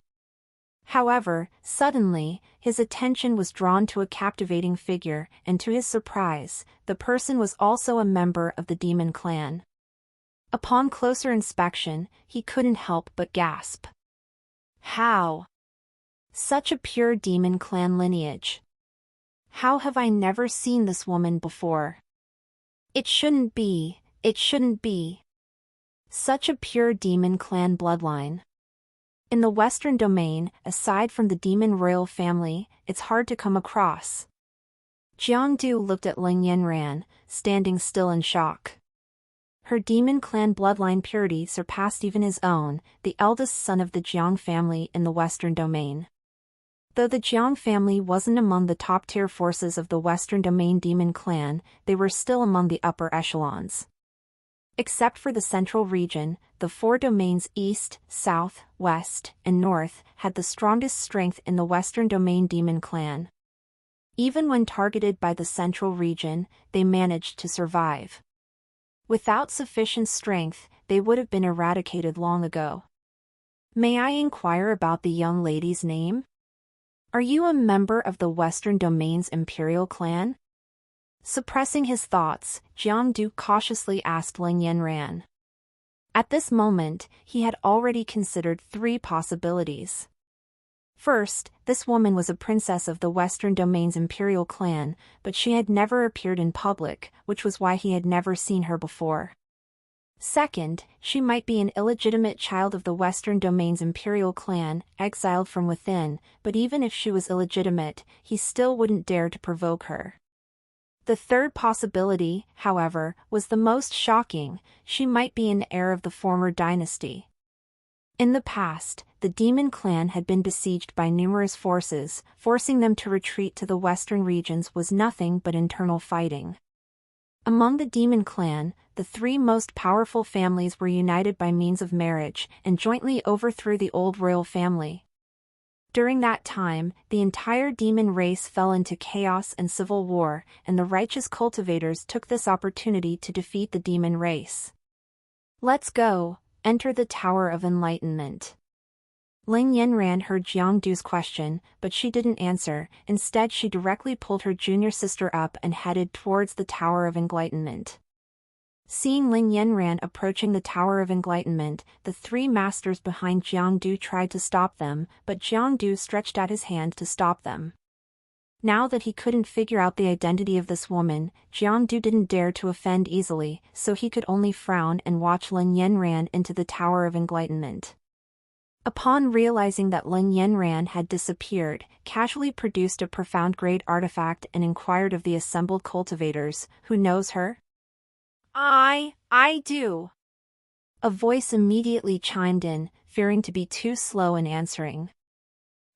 However, suddenly, his attention was drawn to a captivating figure, and to his surprise, the person was also a member of the Demon Clan. Upon closer inspection, he couldn't help but gasp. How? Such a pure Demon Clan lineage. How have I never seen this woman before? It shouldn't be. Such a pure Demon Clan bloodline. In the Western Domain, aside from the Demon Royal family, it's hard to come across. Jiangdu looked at Ling Yanran, standing still in shock. Her Demon Clan bloodline purity surpassed even his own, the eldest son of the Jiang family in the Western Domain. Though the Jiang family wasn't among the top-tier forces of the Western Domain Demon Clan, they were still among the upper echelons. Except for the central region, the four domains east, south, west, and north had the strongest strength in the Western Domain Demon Clan. Even when targeted by the central region, they managed to survive. Without sufficient strength, they would have been eradicated long ago. May I inquire about the young lady's name? Are you a member of the Western Domain's Imperial Clan? Suppressing his thoughts, Jiangdu cautiously asked Ling Yanran. At this moment, he had already considered three possibilities. First, this woman was a princess of the Western Domain's Imperial Clan, but she had never appeared in public, which was why he had never seen her before. Second, she might be an illegitimate child of the Western Domain's Imperial Clan, exiled from within, but even if she was illegitimate, he still wouldn't dare to provoke her. The third possibility, however, was the most shocking: she might be an heir of the former dynasty. In the past, the Demon Clan had been besieged by numerous forces, forcing them to retreat to the western regions was nothing but internal fighting. Among the Demon Clan, the three most powerful families were united by means of marriage, and jointly overthrew the old royal family. During that time, the entire demon race fell into chaos and civil war, and the righteous cultivators took this opportunity to defeat the demon race. Let's go, Enter the Tower of Enlightenment. Ling Yanran heard Jiangdu's question, but she didn't answer. Instead, she directly pulled her junior sister up and headed towards the Tower of Enlightenment. Seeing Ling Yanran approaching the Tower of Enlightenment, the three masters behind Jiangdu tried to stop them, but Jiangdu stretched out his hand to stop them. Now that he couldn't figure out the identity of this woman, Jiangdu didn't dare to offend easily, so he could only frown and watch Ling Yanran into the Tower of Enlightenment. Upon realizing that Ling Yanran had disappeared, casually produced a profound grade artifact and inquired of the assembled cultivators, "Who knows her?" I do." A voice immediately chimed in, fearing to be too slow in answering.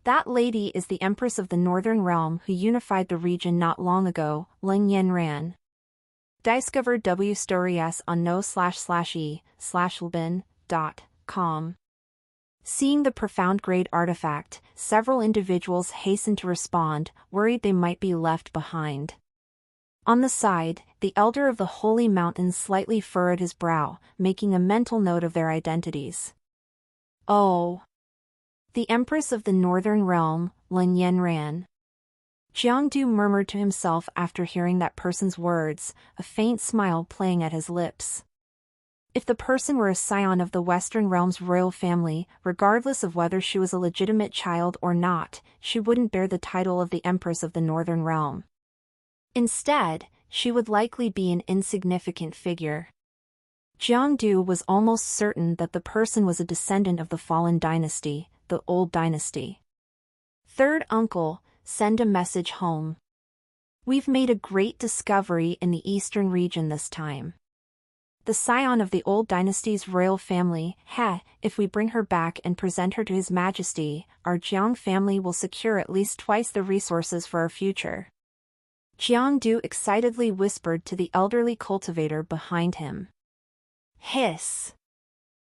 "That lady is the Empress of the Northern Realm who unified the region not long ago, Ling Yanran." Discover W stories on no/e/lbin.com. Seeing the profound grade artifact, several individuals hastened to respond, worried they might be left behind. On the side, the elder of the Holy Mountain slightly furrowed his brow, making a mental note of their identities. "Oh. The Empress of the Northern Realm, Ling Yanran." Jiangdu murmured to himself after hearing that person's words, a faint smile playing at his lips. If the person were a scion of the Western Realm's royal family, regardless of whether she was a legitimate child or not, she wouldn't bear the title of the Empress of the Northern Realm. Instead, she would likely be an insignificant figure. Jiangdu was almost certain that the person was a descendant of the fallen dynasty, the old dynasty. "Third uncle, send a message home. We've made a great discovery in the eastern region this time. The scion of the old dynasty's royal family, if we bring her back and present her to His Majesty, our Jiang family will secure at least twice the resources for our future." Jiangdu excitedly whispered to the elderly cultivator behind him. Hiss.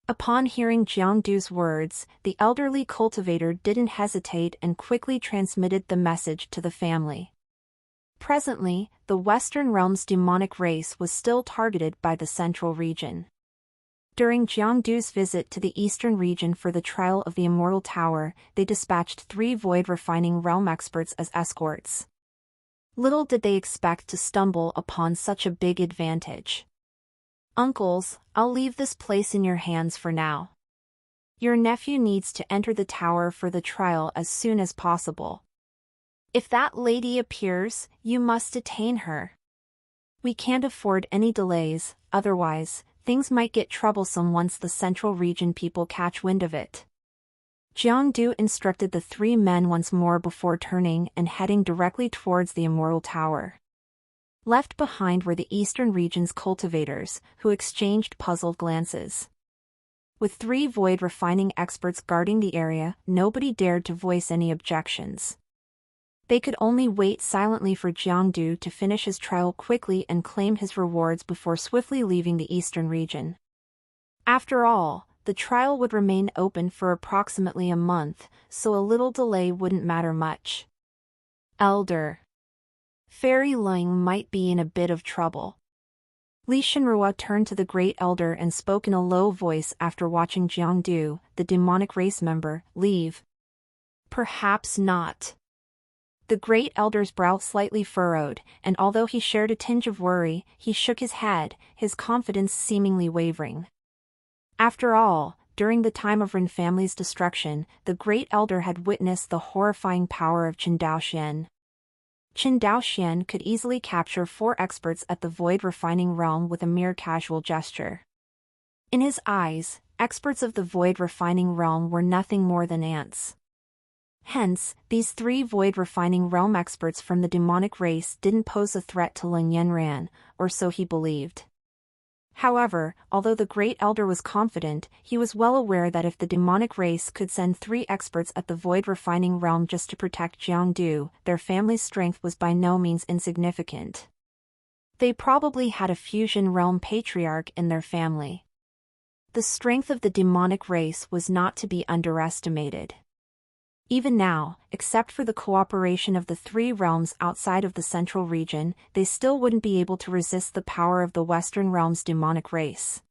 Upon hearing Jiangdu's words, the elderly cultivator didn't hesitate and quickly transmitted the message to the family. Presently, the Western Realm's demonic race was still targeted by the central region. During Jiangdu's visit to the eastern region for the trial of the Immortal Tower, they dispatched 3 Void Refining Realm experts as escorts. Little did they expect to stumble upon such a big advantage. "Uncles, I'll leave this place in your hands for now. Your nephew needs to enter the tower for the trial as soon as possible. If that lady appears, you must detain her. We can't afford any delays, otherwise, things might get troublesome once the central region people catch wind of it." Jiangdu instructed the 3 men once more before turning and heading directly towards the Immortal Tower. Left behind were the eastern region's cultivators, who exchanged puzzled glances. With 3 void refining experts guarding the area, nobody dared to voice any objections. They could only wait silently for Jiangdu to finish his trial quickly and claim his rewards before swiftly leaving the eastern region. After all, the trial would remain open for approximately a month, so a little delay wouldn't matter much. "Elder. Fairy Ling might be in a bit of trouble." Li Shenrua turned to the Great Elder and spoke in a low voice after watching Jiangdu, the demonic race member, leave. "Perhaps not." The Great Elder's brow slightly furrowed, and although he shared a tinge of worry, he shook his head, his confidence seemingly wavering. After all, during the time of Ren family's destruction, the Great Elder had witnessed the horrifying power of Qin Daoxian. Qin Daoxian could easily capture 4 experts at the Void Refining Realm with a mere casual gesture. In his eyes, experts of the Void Refining Realm were nothing more than ants. Hence, these 3 Void Refining Realm experts from the demonic race didn't pose a threat to Ling Yanran, or so he believed. However, although the Great Elder was confident, he was well aware that if the demonic race could send 3 experts at the Void Refining Realm just to protect Jiangdu, their family's strength was by no means insignificant. They probably had a fusion realm patriarch in their family. The strength of the demonic race was not to be underestimated. Even now, except for the cooperation of the 3 realms outside of the central region, they still wouldn't be able to resist the power of the Western Realm's demonic race.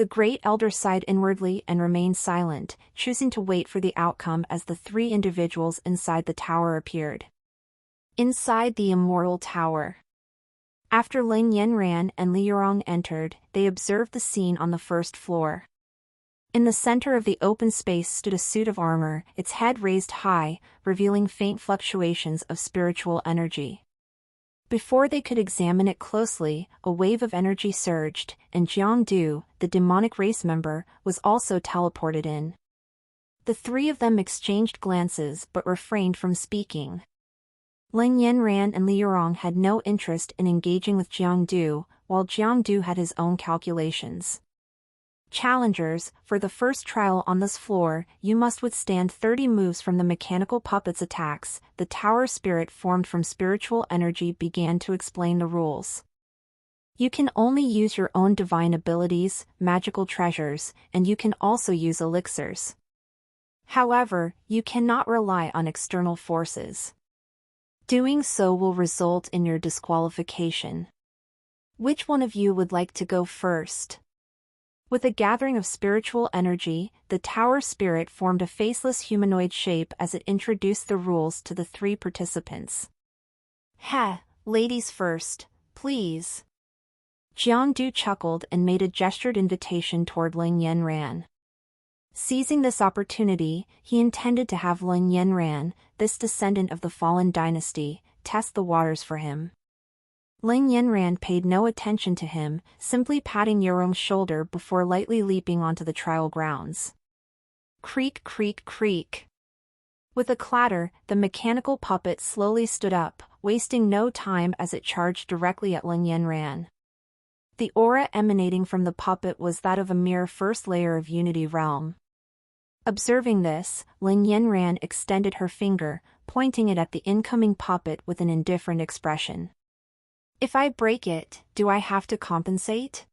The Great Elder sighed inwardly and remained silent, choosing to wait for the outcome as the three individuals inside the tower appeared. Inside the immortal tower. After Lin Yanran and Li Yurong entered, they observed the scene on the first floor. In the center of the open space stood a suit of armor, its head raised high, revealing faint fluctuations of spiritual energy. Before they could examine it closely, a wave of energy surged, and Jiang Du, the demonic race member, was also teleported in. The three of them exchanged glances but refrained from speaking. Lin Yanran and Li Yurong had no interest in engaging with Jiang Du, while Jiang Du had his own calculations. Challengers, for the first trial on this floor, you must withstand 30 moves from the mechanical puppet's attacks. The tower spirit formed from spiritual energy began to explain the rules. You can only use your own divine abilities, magical treasures, and you can also use elixirs. However, you cannot rely on external forces. Doing so will result in your disqualification. Which one of you would like to go first? With a gathering of spiritual energy, the tower spirit formed a faceless humanoid shape as it introduced the rules to the three participants. Ladies first, please. Jiang Du chuckled and made a gestured invitation toward Lin Yanran. Seizing this opportunity, he intended to have Lin Yanran, this descendant of the fallen dynasty, test the waters for him. Lin Yanran paid no attention to him, simply patting Yurong's shoulder before lightly leaping onto the trial grounds. Creak, creak, creak. With a clatter, the mechanical puppet slowly stood up, wasting no time as it charged directly at Lin Yanran. The aura emanating from the puppet was that of a mere first layer of Unity Realm. Observing this, Lin Yanran extended her finger, pointing it at the incoming puppet with an indifferent expression. If I break it, do I have to compensate?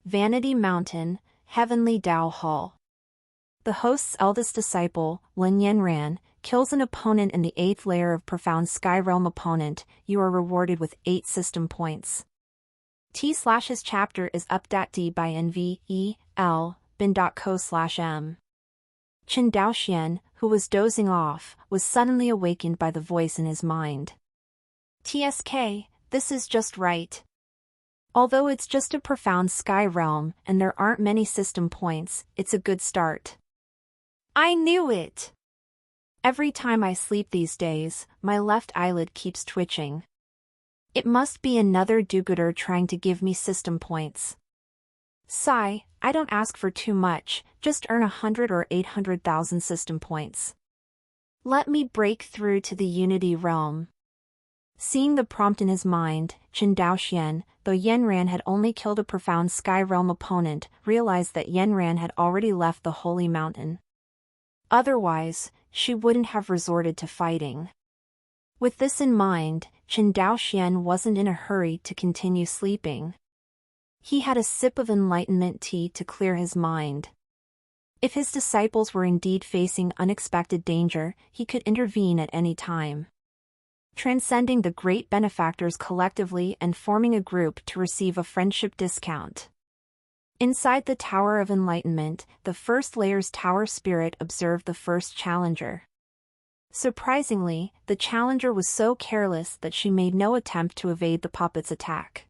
Vanity Mountain, Heavenly Dao Hall. The host's eldest disciple, Lin Yanran, kills an opponent in the 8th layer of Profound Sky Realm opponent. You are rewarded with 8 system points. T/his chapter is up.d by nvel bin.co/m. Chen Daoxian, who was dozing off, was suddenly awakened by the voice in his mind. TSK, this is just right. Although it's just a profound sky realm and there aren't many system points, it's a good start. I knew it! Every time I sleep these days, my left eyelid keeps twitching. It must be another do-gooder trying to give me system points. Sigh, I don't ask for too much, just earn 100 or 800,000 system points. Let me break through to the Unity Realm. Seeing the prompt in his mind, Chen Daoxian, though Yanran had only killed a profound sky realm opponent, realized that Yanran had already left the Holy Mountain. Otherwise, she wouldn't have resorted to fighting. With this in mind, Chen Daoxian wasn't in a hurry to continue sleeping. He had a sip of enlightenment tea to clear his mind. If his disciples were indeed facing unexpected danger, he could intervene at any time. Transcending the great benefactors collectively and forming a group to receive a friendship discount. Inside the Tower of Enlightenment, the first layer's tower spirit observed the first challenger. Surprisingly, the challenger was so careless that she made no attempt to evade the puppet's attack.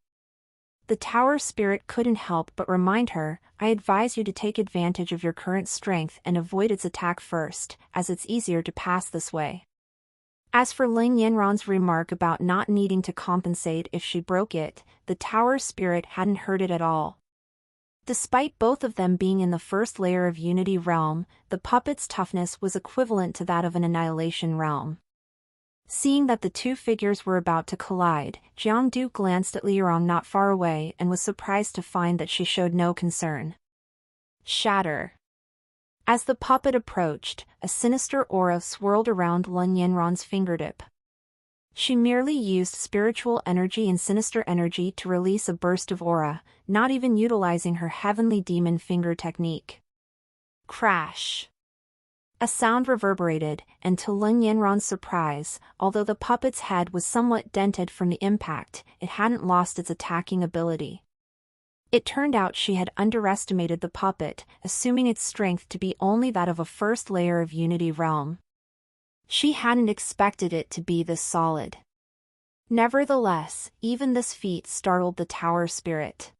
The tower spirit couldn't help but remind her, I advise you to take advantage of your current strength and avoid its attack first, as it's easier to pass this way. As for Lin Yanran's remark about not needing to compensate if she broke it, the tower spirit hadn't heard it at all. Despite both of them being in the first layer of Unity Realm, the puppet's toughness was equivalent to that of an Annihilation Realm. Seeing that the two figures were about to collide, Jiang Du glanced at Li Yurong not far away and was surprised to find that she showed no concern. Shatter. As the puppet approached, a sinister aura swirled around Lin Yanran's fingertip. She merely used spiritual energy and sinister energy to release a burst of aura, not even utilizing her heavenly demon finger technique. Crash. A sound reverberated, and to Lin Yanran's surprise, although the puppet's head was somewhat dented from the impact, it hadn't lost its attacking ability. It turned out she had underestimated the puppet, assuming its strength to be only that of a first layer of Unity Realm. She hadn't expected it to be this solid. Nevertheless, even this feat startled the tower spirit.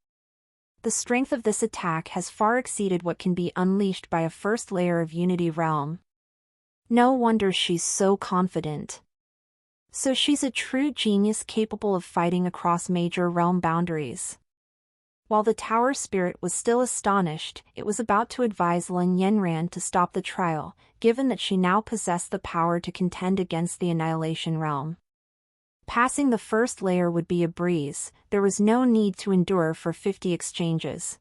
The strength of this attack has far exceeded what can be unleashed by a first layer of Unity Realm. No wonder she's so confident. So she's a true genius capable of fighting across major realm boundaries. While the tower spirit was still astonished, it was about to advise Lin Yanran to stop the trial, given that she now possessed the power to contend against the Annihilation Realm. Passing the first layer would be a breeze, there was no need to endure for 50 exchanges.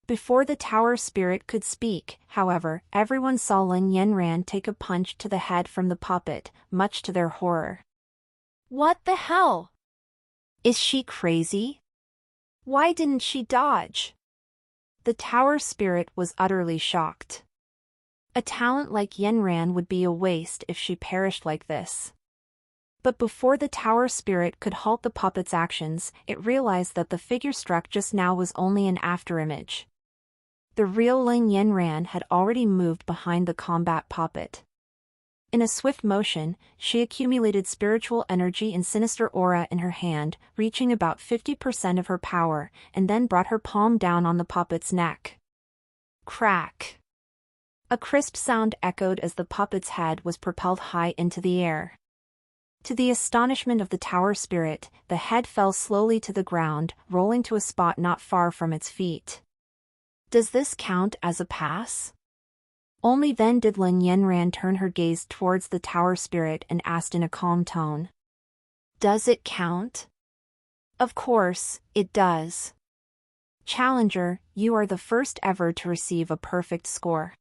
Before the tower spirit could speak, however, everyone saw Lin Yanran take a punch to the head from the puppet, much to their horror. What the hell? Is she crazy? Why didn't she dodge? The tower spirit was utterly shocked. A talent like Yanran would be a waste if she perished like this. But before the tower spirit could halt the puppet's actions, it realized that the figure struck just now was only an afterimage. The real Lin Yanran had already moved behind the combat puppet. In a swift motion, she accumulated spiritual energy and sinister aura in her hand, reaching about 50% of her power, and then brought her palm down on the puppet's neck. Crack! A crisp sound echoed as the puppet's head was propelled high into the air. To the astonishment of the tower spirit, the head fell slowly to the ground, rolling to a spot not far from its feet. Does this count as a pass? Only then did Lin Yanran turn her gaze towards the tower spirit and asked in a calm tone. Does it count? Of course, it does. Challenger, you are the first ever to receive a perfect score.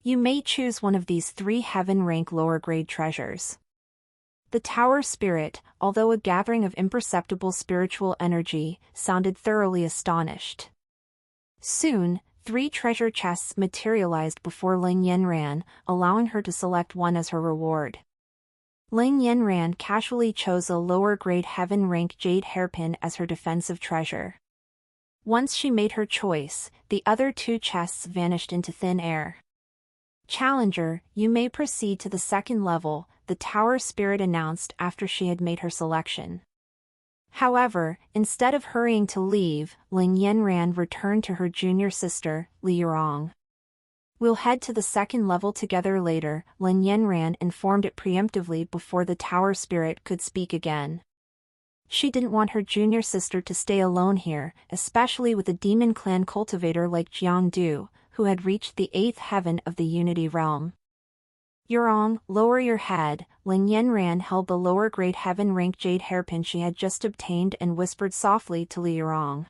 You may choose one of these 3 heaven-rank lower-grade treasures. The tower spirit, although a gathering of imperceptible spiritual energy, sounded thoroughly astonished. Soon, 3 treasure chests materialized before Lin Yanran, allowing her to select one as her reward. Lin Yanran casually chose a lower-grade heaven-rank jade hairpin as her defensive treasure. Once she made her choice, the other 2 chests vanished into thin air. Challenger, you may proceed to the second level, the tower spirit announced after she had made her selection. However, instead of hurrying to leave, Lin Yanran returned to her junior sister, Li Yurong. We'll head to the second level together later, Lin Yanran informed it preemptively before the tower spirit could speak again. She didn't want her junior sister to stay alone here, especially with a demon clan cultivator like Jiangdu, who had reached the 8th heaven of the Unity Realm. Yurong, lower your head. Lin Yanran held the lower-grade heaven-rank jade hairpin she had just obtained and whispered softly to Li Yurong.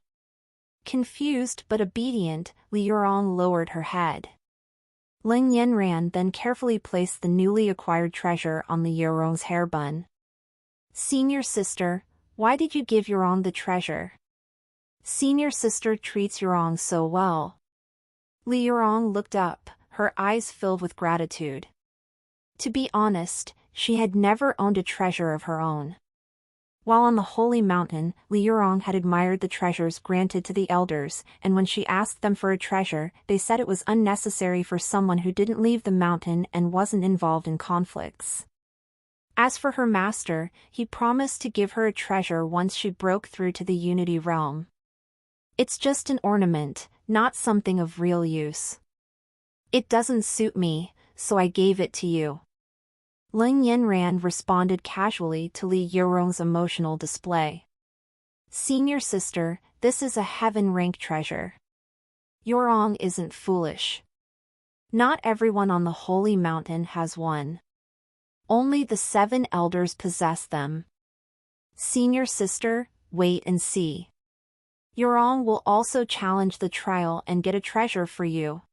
Confused but obedient, Li Yurong lowered her head. Lin Yanran then carefully placed the newly acquired treasure on Li Yurong's hair bun. Senior sister, why did you give Yurong the treasure? Senior sister treats Yurong so well. Li Yurong looked up, her eyes filled with gratitude. To be honest, she had never owned a treasure of her own. While on the Holy Mountain, Li Yurong had admired the treasures granted to the elders, and when she asked them for a treasure, they said it was unnecessary for someone who didn't leave the mountain and wasn't involved in conflicts. As for her master, he promised to give her a treasure once she broke through to the Unity Realm. It's just an ornament, not something of real use. It doesn't suit me, so I gave it to you. Lin Yanran responded casually to Li Yurong's emotional display. Senior sister, this is a heaven-rank treasure. Yurong isn't foolish. Not everyone on the Holy Mountain has one. Only the 7 elders possess them. Senior sister, wait and see. Yurong will also challenge the trial and get a treasure for you.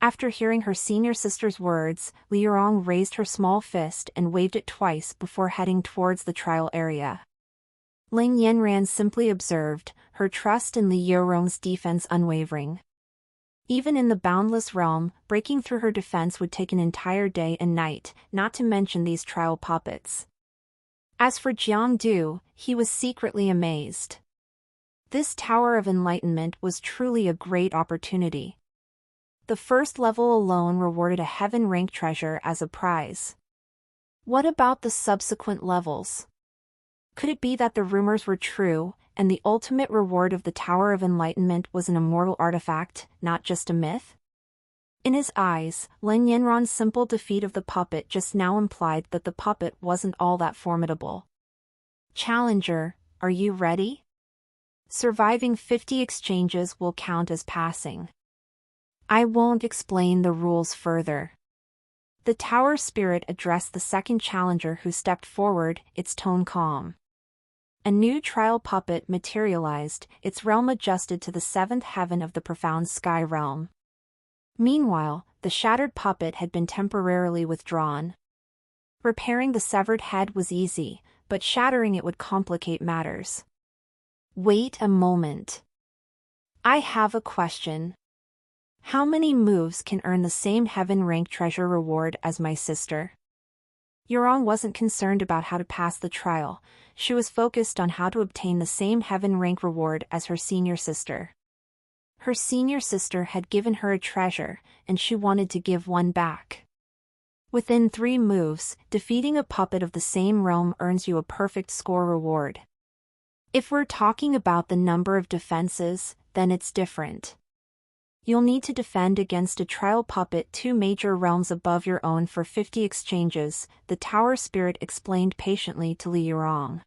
After hearing her senior sister's words, Li Yurong raised her small fist and waved it twice before heading towards the trial area. Lin Yanran simply observed, her trust in Li Yurong's defense unwavering. Even in the boundless realm, breaking through her defense would take an entire day and night, not to mention these trial puppets. As for Jiangdu, he was secretly amazed. This Tower of Enlightenment was truly a great opportunity. The first level alone rewarded a heaven rank treasure as a prize. What about the subsequent levels? Could it be that the rumors were true, and the ultimate reward of the Tower of Enlightenment was an immortal artifact, not just a myth? In his eyes, Lin Yanran's simple defeat of the puppet just now implied that the puppet wasn't all that formidable. Challenger, are you ready? Surviving 50 exchanges will count as passing. I won't explain the rules further. The tower spirit addressed the second challenger who stepped forward, its tone calm. A new trial puppet materialized, its realm adjusted to the seventh heaven of the profound sky realm. Meanwhile, the shattered puppet had been temporarily withdrawn. Repairing the severed head was easy, but shattering it would complicate matters. Wait a moment. I have a question. How many moves can earn the same heaven rank treasure reward as my sister? Yurong wasn't concerned about how to pass the trial, she was focused on how to obtain the same heaven rank reward as her senior sister. Her senior sister had given her a treasure, and she wanted to give one back. Within 3 moves, defeating a puppet of the same realm earns you a perfect score reward. If we're talking about the number of defenses, then it's different. You'll need to defend against a trial puppet 2 major realms above your own for 50 exchanges, the tower spirit explained patiently to Li Yurong.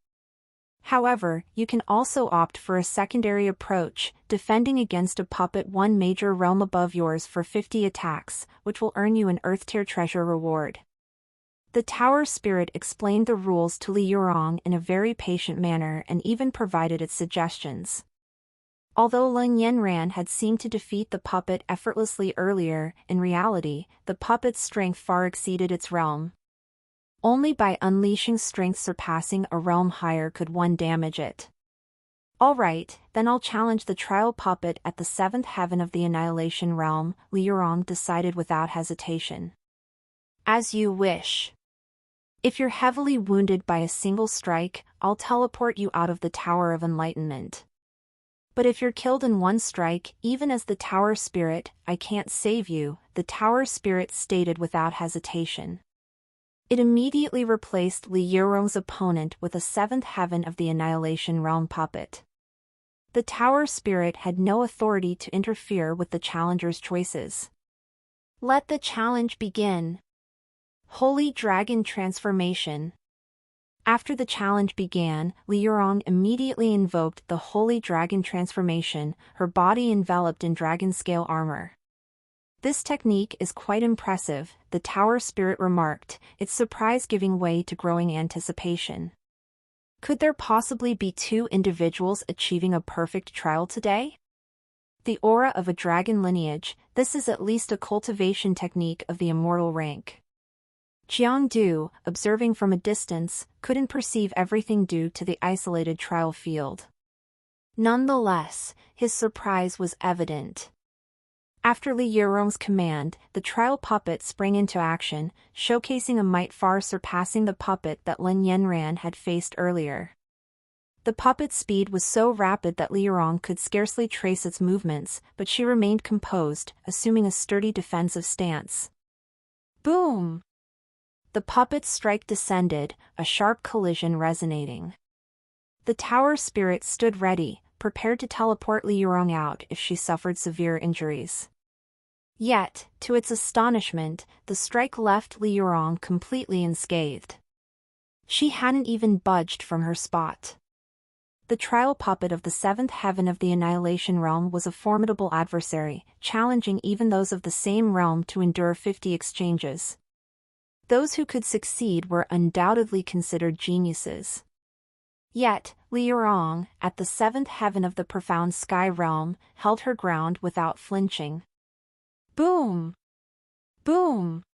However, you can also opt for a secondary approach, defending against a puppet 1 major realm above yours for 50 attacks, which will earn you an Earth Tier treasure reward. The tower spirit explained the rules to Li Yurong in a very patient manner and even provided its suggestions. Although Lin Yanran had seemed to defeat the puppet effortlessly earlier, in reality, the puppet's strength far exceeded its realm. Only by unleashing strength surpassing a realm higher could one damage it. Alright, then I'll challenge the trial puppet at the 7th heaven of the Annihilation realm, Li Yurong decided without hesitation. As you wish. If you're heavily wounded by a single strike, I'll teleport you out of the Tower of Enlightenment. But if you're killed in 1 strike, even as the tower spirit, I can't save you, the tower spirit stated without hesitation. It immediately replaced Li Yurong's opponent with a 7th heaven of the Annihilation realm puppet. The tower spirit had no authority to interfere with the challenger's choices. Let the challenge begin. Holy Dragon Transformation. After the challenge began, Li Yurong immediately invoked the Holy Dragon Transformation, her body enveloped in dragon-scale armor. This technique is quite impressive, the tower spirit remarked, its surprise giving way to growing anticipation. Could there possibly be 2 individuals achieving a perfect trial today? The aura of a dragon lineage, this is at least a cultivation technique of the immortal rank. Jiangdu, observing from a distance, couldn't perceive everything due to the isolated trial field. Nonetheless, his surprise was evident. After Li Yurong's command, the trial puppet sprang into action, showcasing a might far surpassing the puppet that Lin Yanran had faced earlier. The puppet's speed was so rapid that Li Yurong could scarcely trace its movements, but she remained composed, assuming a sturdy defensive stance. Boom! The puppet's strike descended, a sharp collision resonating. The tower spirit stood ready, prepared to teleport Li Yurong out if she suffered severe injuries. Yet, to its astonishment, the strike left Li Yurong completely unscathed. She hadn't even budged from her spot. The trial puppet of the 7th heaven of the Annihilation realm was a formidable adversary, challenging even those of the same realm to endure 50 exchanges. Those who could succeed were undoubtedly considered geniuses. Yet, Li Yurong, at the 7th heaven of the profound sky realm, held her ground without flinching. Boom! Boom!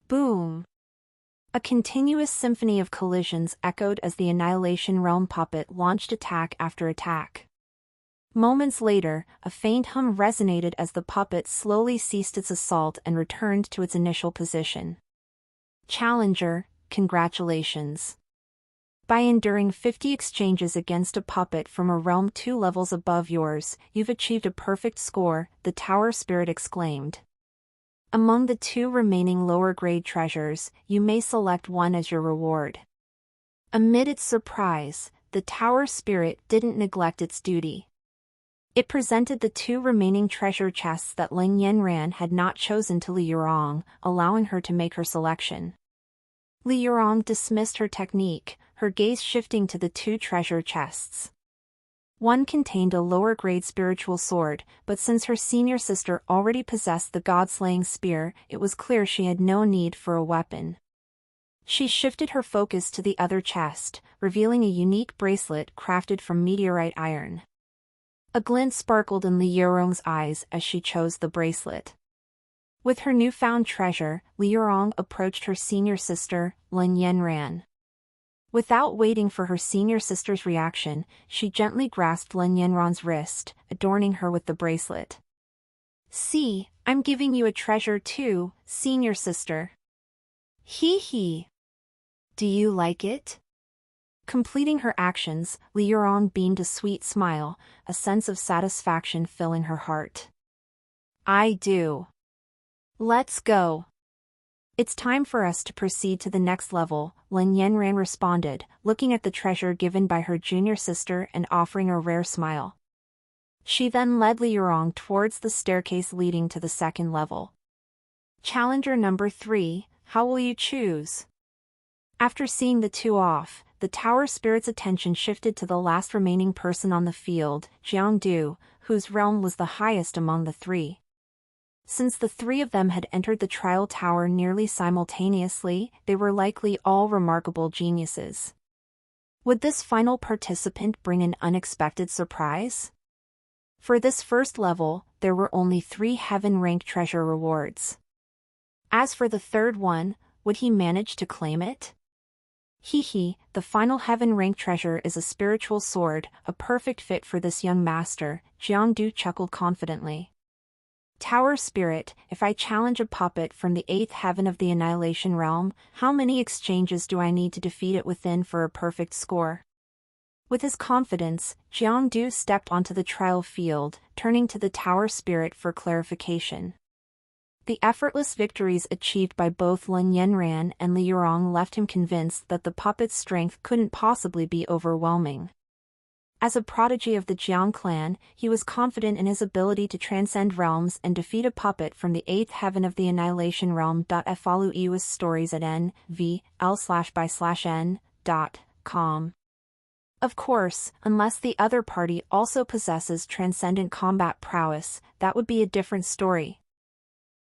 Boom! A continuous symphony of collisions echoed as the Annihilation realm puppet launched attack after attack. Moments later, a faint hum resonated as the puppet slowly ceased its assault and returned to its initial position. Challenger, congratulations. By enduring 50 exchanges against a puppet from a realm 2 levels above yours, you've achieved a perfect score, the tower spirit exclaimed. Among the 2 remaining lower-grade treasures, you may select one as your reward. Amid its surprise, the tower spirit didn't neglect its duty. It presented the 2 remaining treasure chests that Lin Yanran had not chosen to Li Yurong, allowing her to make her selection. Li Yurong dismissed her technique, her gaze shifting to the 2 treasure chests. One contained a lower-grade spiritual sword, but since her senior sister already possessed the god-slaying spear, it was clear she had no need for a weapon. She shifted her focus to the other chest, revealing a unique bracelet crafted from meteorite iron. A glint sparkled in Li Yurong's eyes as she chose the bracelet. With her newfound treasure, Li Yurong approached her senior sister, Lin Yanran. Without waiting for her senior sister's reaction, she gently grasped Lin Yanran's wrist, adorning her with the bracelet. "See, I'm giving you a treasure too, senior sister." "Hee hee. Do you like it?" Completing her actions, Li Yurong beamed a sweet smile, a sense of satisfaction filling her heart. "I do. Let's go." "It's time for us to proceed to the next level," Lin Yanran responded, looking at the treasure given by her junior sister and offering a rare smile. She then led Li Yurong towards the staircase leading to the second level. "Challenger number 3, how will you choose?" After seeing the 2 off, the tower spirit's attention shifted to the last remaining person on the field, Jiangdu, whose realm was the highest among the 3. Since the 3 of them had entered the trial tower nearly simultaneously, they were likely all remarkable geniuses. Would this final participant bring an unexpected surprise? For this first level, there were only 3 heaven-rank treasure rewards. As for the third one, would he manage to claim it? Hee, the final heaven-rank treasure is a spiritual sword, a perfect fit for this young master, Jiangdu chuckled confidently. "Tower spirit, if I challenge a puppet from the 8th heaven of the Annihilation Realm, how many exchanges do I need to defeat it within for a perfect score?" With his confidence, Jiangdu stepped onto the trial field, turning to the tower spirit for clarification. The effortless victories achieved by both Lin Yanran and Li Yurong left him convinced that the puppet's strength couldn't possibly be overwhelming. As a prodigy of the Jiang clan, he was confident in his ability to transcend realms and defeat a puppet from the 8th heaven of the Annihilation Realm. Follow EWA's stories at nvl/by/n.com. Of course, unless the other party also possesses transcendent combat prowess, that would be a different story.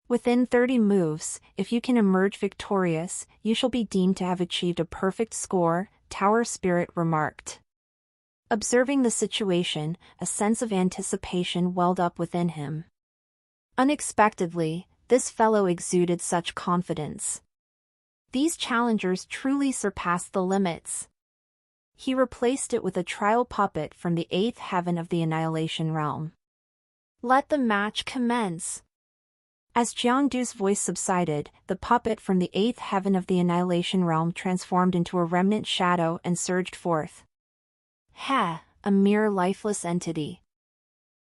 Within 30 moves, if you can emerge victorious, you shall be deemed to have achieved a perfect score, Tower Spirit remarked. Observing the situation, a sense of anticipation welled up within him. Unexpectedly, this fellow exuded such confidence. These challengers truly surpassed the limits. He replaced it with a trial puppet from the 8th heaven of the Annihilation Realm. "Let the match commence." As Jiangdu's voice subsided, the puppet from the 8th heaven of the Annihilation Realm transformed into a remnant shadow and surged forth. A mere lifeless entity.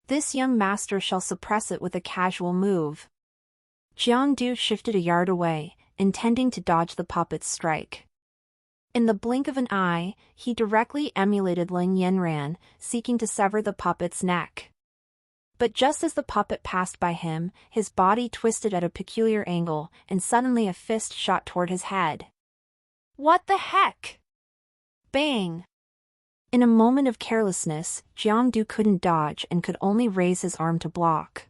This young master shall suppress it with a casual move. Jiangdu shifted a yard away, intending to dodge the puppet's strike. In the blink of an eye, he directly emulated Lin Yanran, seeking to sever the puppet's neck. But just as the puppet passed by him, his body twisted at a peculiar angle, and suddenly a fist shot toward his head. "What the heck?" Bang! In a moment of carelessness, Jiangdu couldn't dodge and could only raise his arm to block.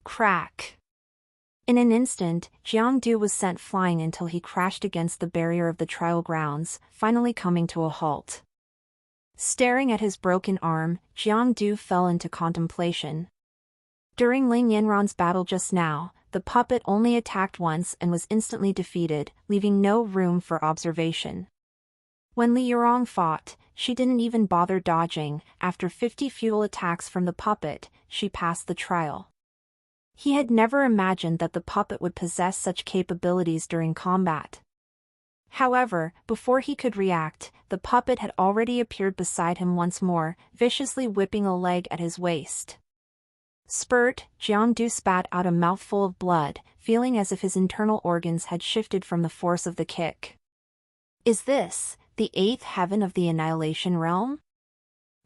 Crack! In an instant, Jiangdu was sent flying until he crashed against the barrier of the trial grounds, finally coming to a halt. Staring at his broken arm, Jiangdu fell into contemplation. During Lin Yanran's battle just now, the puppet only attacked once and was instantly defeated, leaving no room for observation. When Li Yurong fought, she didn't even bother dodging. After 50 futile attacks from the puppet, she passed the trial. He had never imagined that the puppet would possess such capabilities during combat. However, before he could react, the puppet had already appeared beside him once more, viciously whipping a leg at his waist. Spurt, Jiangdu spat out a mouthful of blood, feeling as if his internal organs had shifted from the force of the kick. Is this the eighth heaven of the annihilation realm?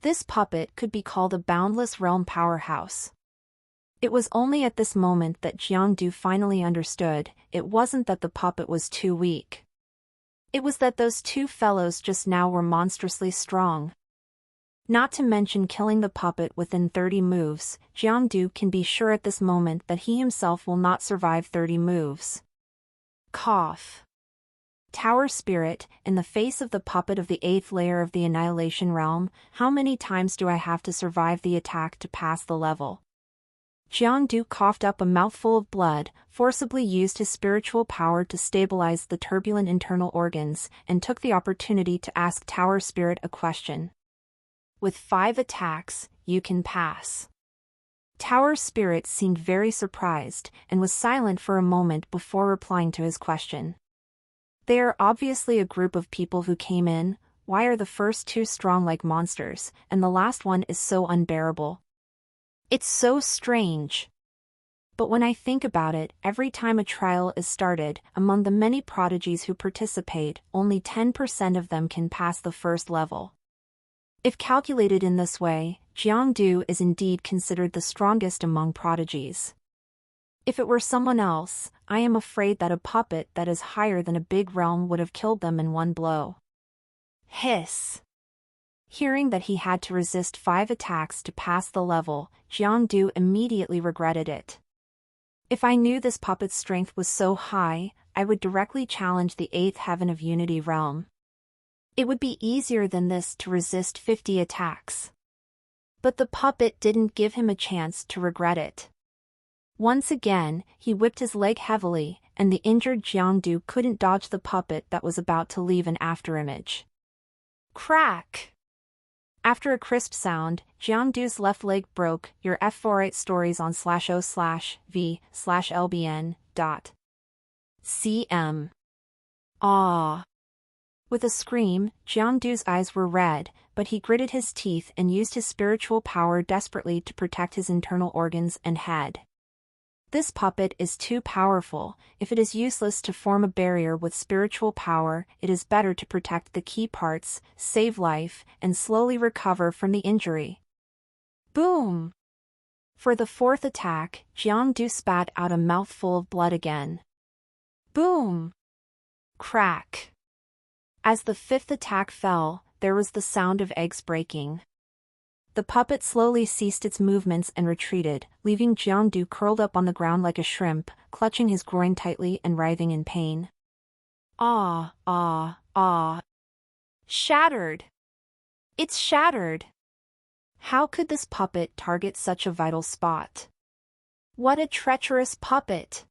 This puppet could be called a boundless realm powerhouse. It was only at this moment that Jiangdu finally understood. It wasn't that the puppet was too weak. It was that those two fellows just now were monstrously strong. Not to mention killing the puppet within 30 moves, Jiangdu can be sure at this moment that he himself will not survive 30 moves. Cough. Tower Spirit, in the face of the puppet of the 8th layer of the Annihilation Realm, how many times do I have to survive the attack to pass the level? Jiangdu coughed up a mouthful of blood, forcibly used his spiritual power to stabilize the turbulent internal organs, and took the opportunity to ask Tower Spirit a question. With 5 attacks, you can pass. Tower Spirit seemed very surprised, and was silent for a moment before replying to his question. They are obviously a group of people who came in. Why are the first 2 strong like monsters, and the last one is so unbearable? It's so strange. But when I think about it, every time a trial is started, among the many prodigies who participate, only 10% of them can pass the first level. If calculated in this way, Jiangdu is indeed considered the strongest among prodigies. If it were someone else, I am afraid that a puppet that is higher than a big realm would have killed them in one blow. Hiss. Hearing that he had to resist 5 attacks to pass the level, Jiangdu immediately regretted it. If I knew this puppet's strength was so high, I would directly challenge the 8th heaven of Unity realm. It would be easier than this to resist 50 attacks. But the puppet didn't give him a chance to regret it. Once again, he whipped his leg heavily, and the injured Jiangdu couldn't dodge the puppet that was about to leave an afterimage. Crack! After a crisp sound, Jiangdu's left leg broke. Your F48 stories on /o/v/lbn.cm. Ah! With a scream, Jiangdu's eyes were red, but he gritted his teeth and used his spiritual power desperately to protect his internal organs and head. This puppet is too powerful. If it is useless to form a barrier with spiritual power, it is better to protect the key parts, save life, and slowly recover from the injury. Boom! For the 4th attack, Jiangdu spat out a mouthful of blood again. Boom! Crack! As the 5th attack fell, there was the sound of eggs breaking. The puppet slowly ceased its movements and retreated, leaving Jiangdu curled up on the ground like a shrimp, clutching his groin tightly and writhing in pain. Ah, ah, ah. Shattered! It's shattered! How could this puppet target such a vital spot? What a treacherous puppet!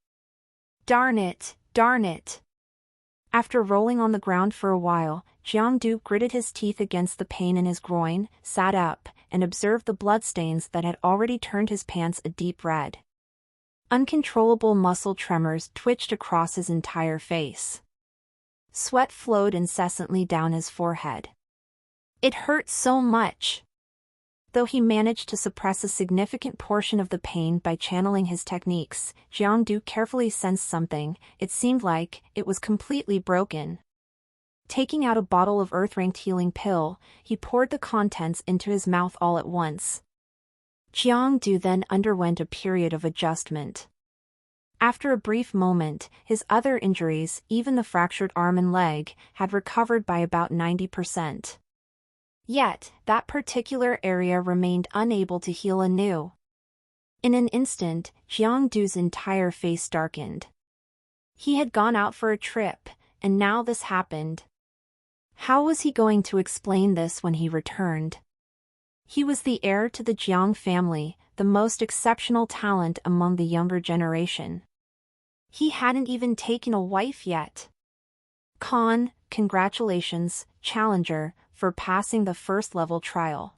Darn it, darn it! After rolling on the ground for a while, Jiangdu gritted his teeth against the pain in his groin, sat up, and observed the bloodstains that had already turned his pants a deep red. Uncontrollable muscle tremors twitched across his entire face. Sweat flowed incessantly down his forehead. It hurt so much. Though he managed to suppress a significant portion of the pain by channeling his techniques, Jiangdu carefully sensed something. It seemed like it was completely broken. Taking out a bottle of Earth-ranked healing pill, he poured the contents into his mouth all at once. Jiangdu then underwent a period of adjustment. After a brief moment, his other injuries, even the fractured arm and leg, had recovered by about 90%. Yet, that particular area remained unable to heal anew. In an instant, Jiangdu's entire face darkened. He had gone out for a trip, and now this happened. How was he going to explain this when he returned? He was the heir to the Jiang family, the most exceptional talent among the younger generation. He hadn't even taken a wife yet. Congratulations, Challenger, for passing the first level trial.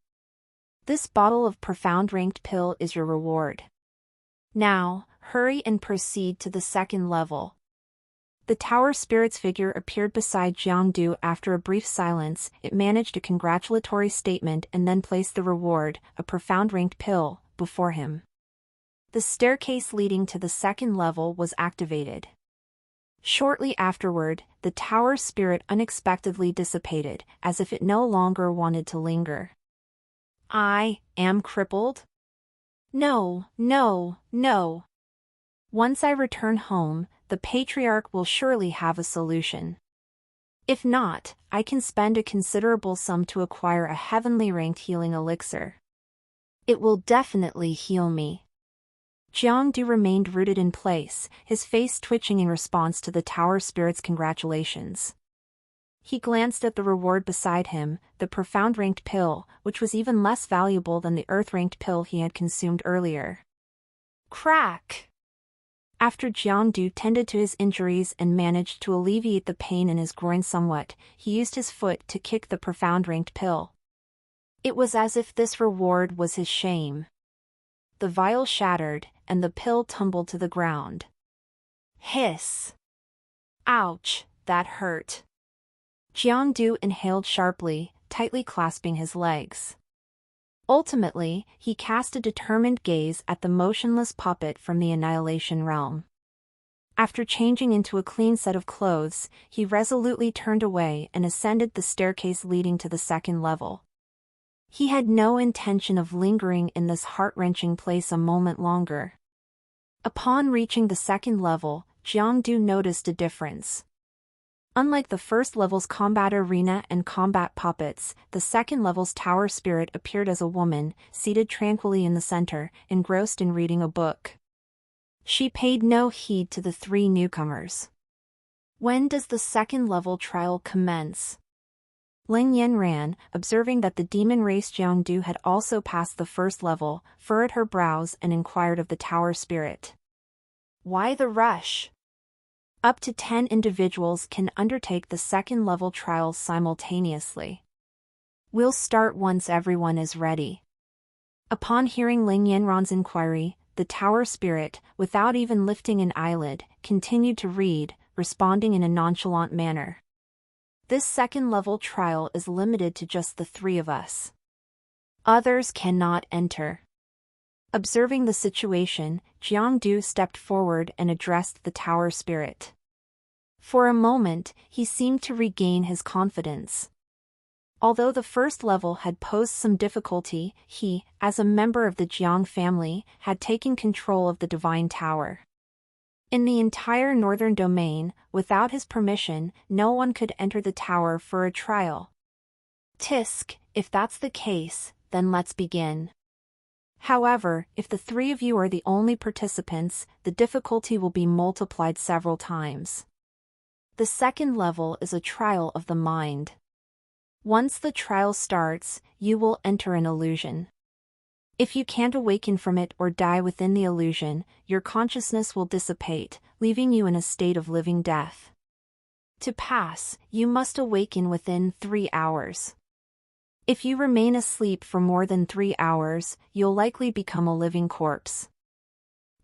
This bottle of profound ranked pill is your reward. Now, hurry and proceed to the second level. The tower spirit's figure appeared beside Jiangdu after a brief silence. It managed a congratulatory statement and then placed the reward, a profound ranked pill, before him. The staircase leading to the second level was activated. Shortly afterward, the tower spirit unexpectedly dissipated, as if it no longer wanted to linger. I am crippled? No, no, no. Once I return home, the patriarch will surely have a solution. If not, I can spend a considerable sum to acquire a heavenly ranked healing elixir. It will definitely heal me. Jiangdu remained rooted in place, his face twitching in response to the tower spirit's congratulations. He glanced at the reward beside him, the profound ranked pill, which was even less valuable than the earth ranked pill he had consumed earlier. Crack! After Jiangdu tended to his injuries and managed to alleviate the pain in his groin somewhat, he used his foot to kick the profound ranked pill. It was as if this reward was his shame. The vial shattered, and the pill tumbled to the ground. Hiss! Ouch, that hurt. Jiangdu inhaled sharply, tightly clasping his legs. Ultimately, he cast a determined gaze at the motionless puppet from the annihilation realm. After changing into a clean set of clothes, he resolutely turned away and ascended the staircase leading to the second level. He had no intention of lingering in this heart-wrenching place a moment longer. Upon reaching the second level, Jiangdu noticed a difference. Unlike the first level's combat arena and combat puppets, the second level's tower spirit appeared as a woman, seated tranquilly in the center, engrossed in reading a book. She paid no heed to the three newcomers. When does the second level trial commence? Ling Yanran, observing that the demon race Jiangdu had also passed the first level, furrowed her brows and inquired of the tower spirit. Why the rush? Up to 10 individuals can undertake the second level trials simultaneously. We'll start once everyone is ready. Upon hearing Ling Yanran's inquiry, the tower spirit, without even lifting an eyelid, continued to read, responding in a nonchalant manner. This second level trial is limited to just the three of us. Others cannot enter. Observing the situation, Jiangdu stepped forward and addressed the tower spirit. For a moment, he seemed to regain his confidence. Although the first level had posed some difficulty, he, as a member of the Jiang family, had taken control of the Divine Tower. In the entire northern domain, without his permission, no one could enter the tower for a trial. Tisk, if that's the case, then let's begin. However, if the three of you are the only participants, the difficulty will be multiplied several times. The second level is a trial of the mind. Once the trial starts, you will enter an illusion. If you can't awaken from it or die within the illusion, your consciousness will dissipate, leaving you in a state of living death. To pass, you must awaken within 3 hours. If you remain asleep for more than 3 hours, you'll likely become a living corpse.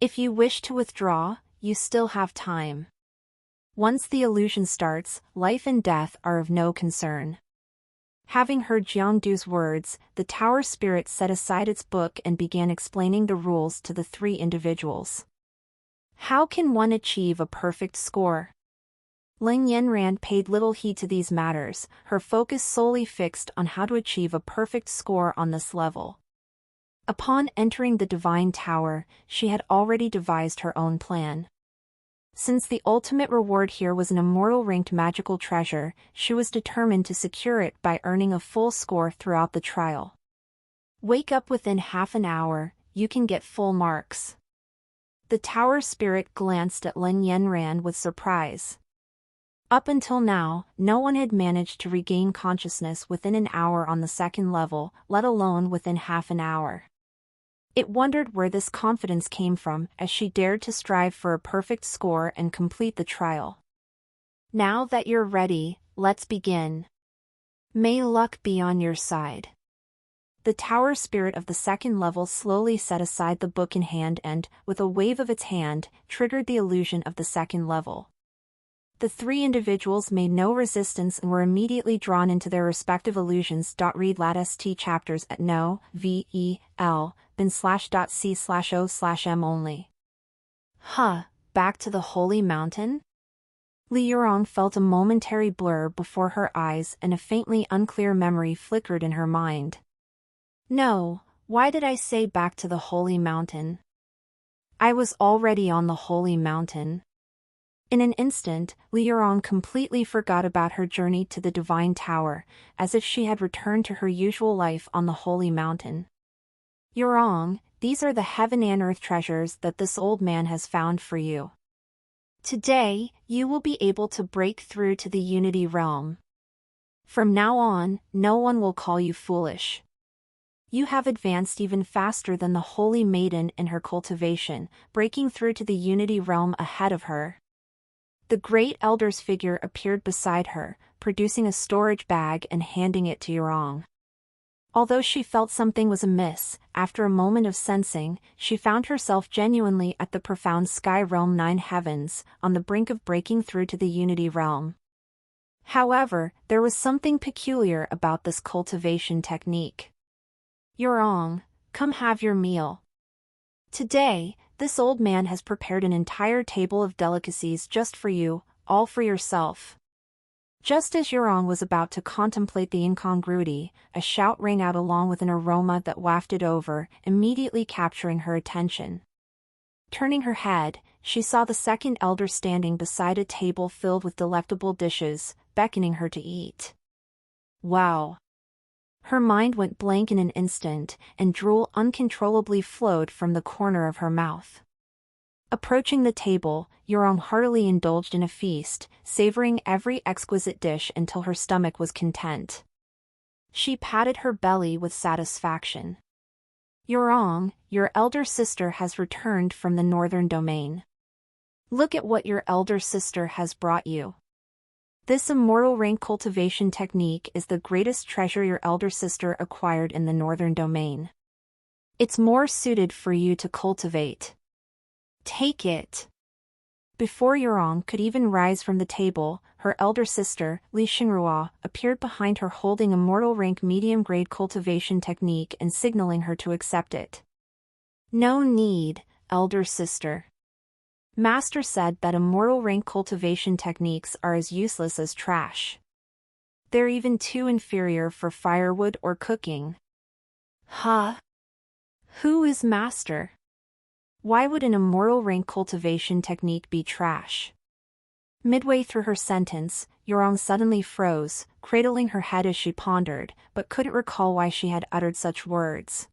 If you wish to withdraw, you still have time. Once the illusion starts, life and death are of no concern. Having heard Jiangdu's words, the tower spirit set aside its book and began explaining the rules to the three individuals. How can one achieve a perfect score? Ling Yanran paid little heed to these matters, her focus solely fixed on how to achieve a perfect score on this level. Upon entering the Divine Tower, she had already devised her own plan. Since the ultimate reward here was an immortal ranked magical treasure, she was determined to secure it by earning a full score throughout the trial. Wake up within half an hour, you can get full marks. The tower spirit glanced at Ling Yanran with surprise. Up until now, no one had managed to regain consciousness within an hour on the second level, let alone within half an hour. It wondered where this confidence came from as she dared to strive for a perfect score and complete the trial. Now that you're ready, let's begin. May luck be on your side. The tower spirit of the second level slowly set aside the book in hand and, with a wave of its hand, triggered the illusion of the second level. The three individuals made no resistance and were immediately drawn into their respective illusions. Read lat.st chapters at no, vel, bin/.c/o/m only. Back to the holy mountain? Li Yurong felt a momentary blur before her eyes and a faintly unclear memory flickered in her mind. No, why did I say back to the holy mountain? I was already on the holy mountain. In an instant, Li Yurong completely forgot about her journey to the divine tower, as if she had returned to her usual life on the holy mountain. Yurong, these are the heaven and earth treasures that this old man has found for you. Today, you will be able to break through to the unity realm. From now on, no one will call you foolish. You have advanced even faster than the holy maiden in her cultivation, breaking through to the unity realm ahead of her. The great elder's figure appeared beside her, producing a storage bag and handing it to Yurong. Although she felt something was amiss, after a moment of sensing, she found herself genuinely at the profound sky realm 9 heavens, on the brink of breaking through to the unity realm. However, there was something peculiar about this cultivation technique. Yurong, come have your meal. Today, this old man has prepared an entire table of delicacies just for you, all for yourself. Just as Yurong was about to contemplate the incongruity, a shout rang out along with an aroma that wafted over, immediately capturing her attention. Turning her head, she saw the second elder standing beside a table filled with delectable dishes, beckoning her to eat. Wow! Her mind went blank in an instant, and drool uncontrollably flowed from the corner of her mouth. Approaching the table, Yurong heartily indulged in a feast, savoring every exquisite dish until her stomach was content. She patted her belly with satisfaction. Yurong, your elder sister has returned from the northern domain. Look at what your elder sister has brought you. This immortal rank cultivation technique is the greatest treasure your elder sister acquired in the northern domain. It's more suited for you to cultivate. Take it. Before Yurong could even rise from the table, her elder sister, Li Xinrua, appeared behind her holding immortal rank medium-grade cultivation technique and signaling her to accept it. No need, elder sister. Master said that immortal rank cultivation techniques are as useless as trash. They're even too inferior for firewood or cooking. Who is master? Why would an immortal rank cultivation technique be trash? Midway through her sentence, Yurong suddenly froze, cradling her head as she pondered, but couldn't recall why she had uttered such words.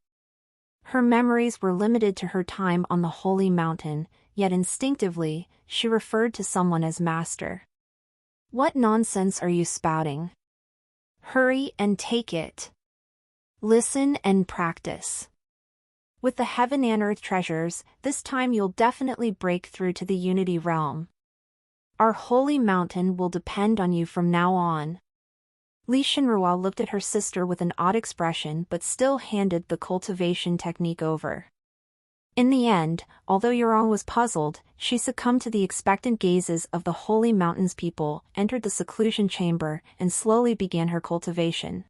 Her memories were limited to her time on the holy mountain, yet instinctively, she referred to someone as master. What nonsense are you spouting? Hurry and take it. Listen and practice. With the heaven and earth treasures, this time you'll definitely break through to the unity realm. Our holy mountain will depend on you from now on. Li Xinrua looked at her sister with an odd expression but still handed the cultivation technique over. In the end, although Yurong was puzzled, she succumbed to the expectant gazes of the holy mountain's people, entered the seclusion chamber, and slowly began her cultivation.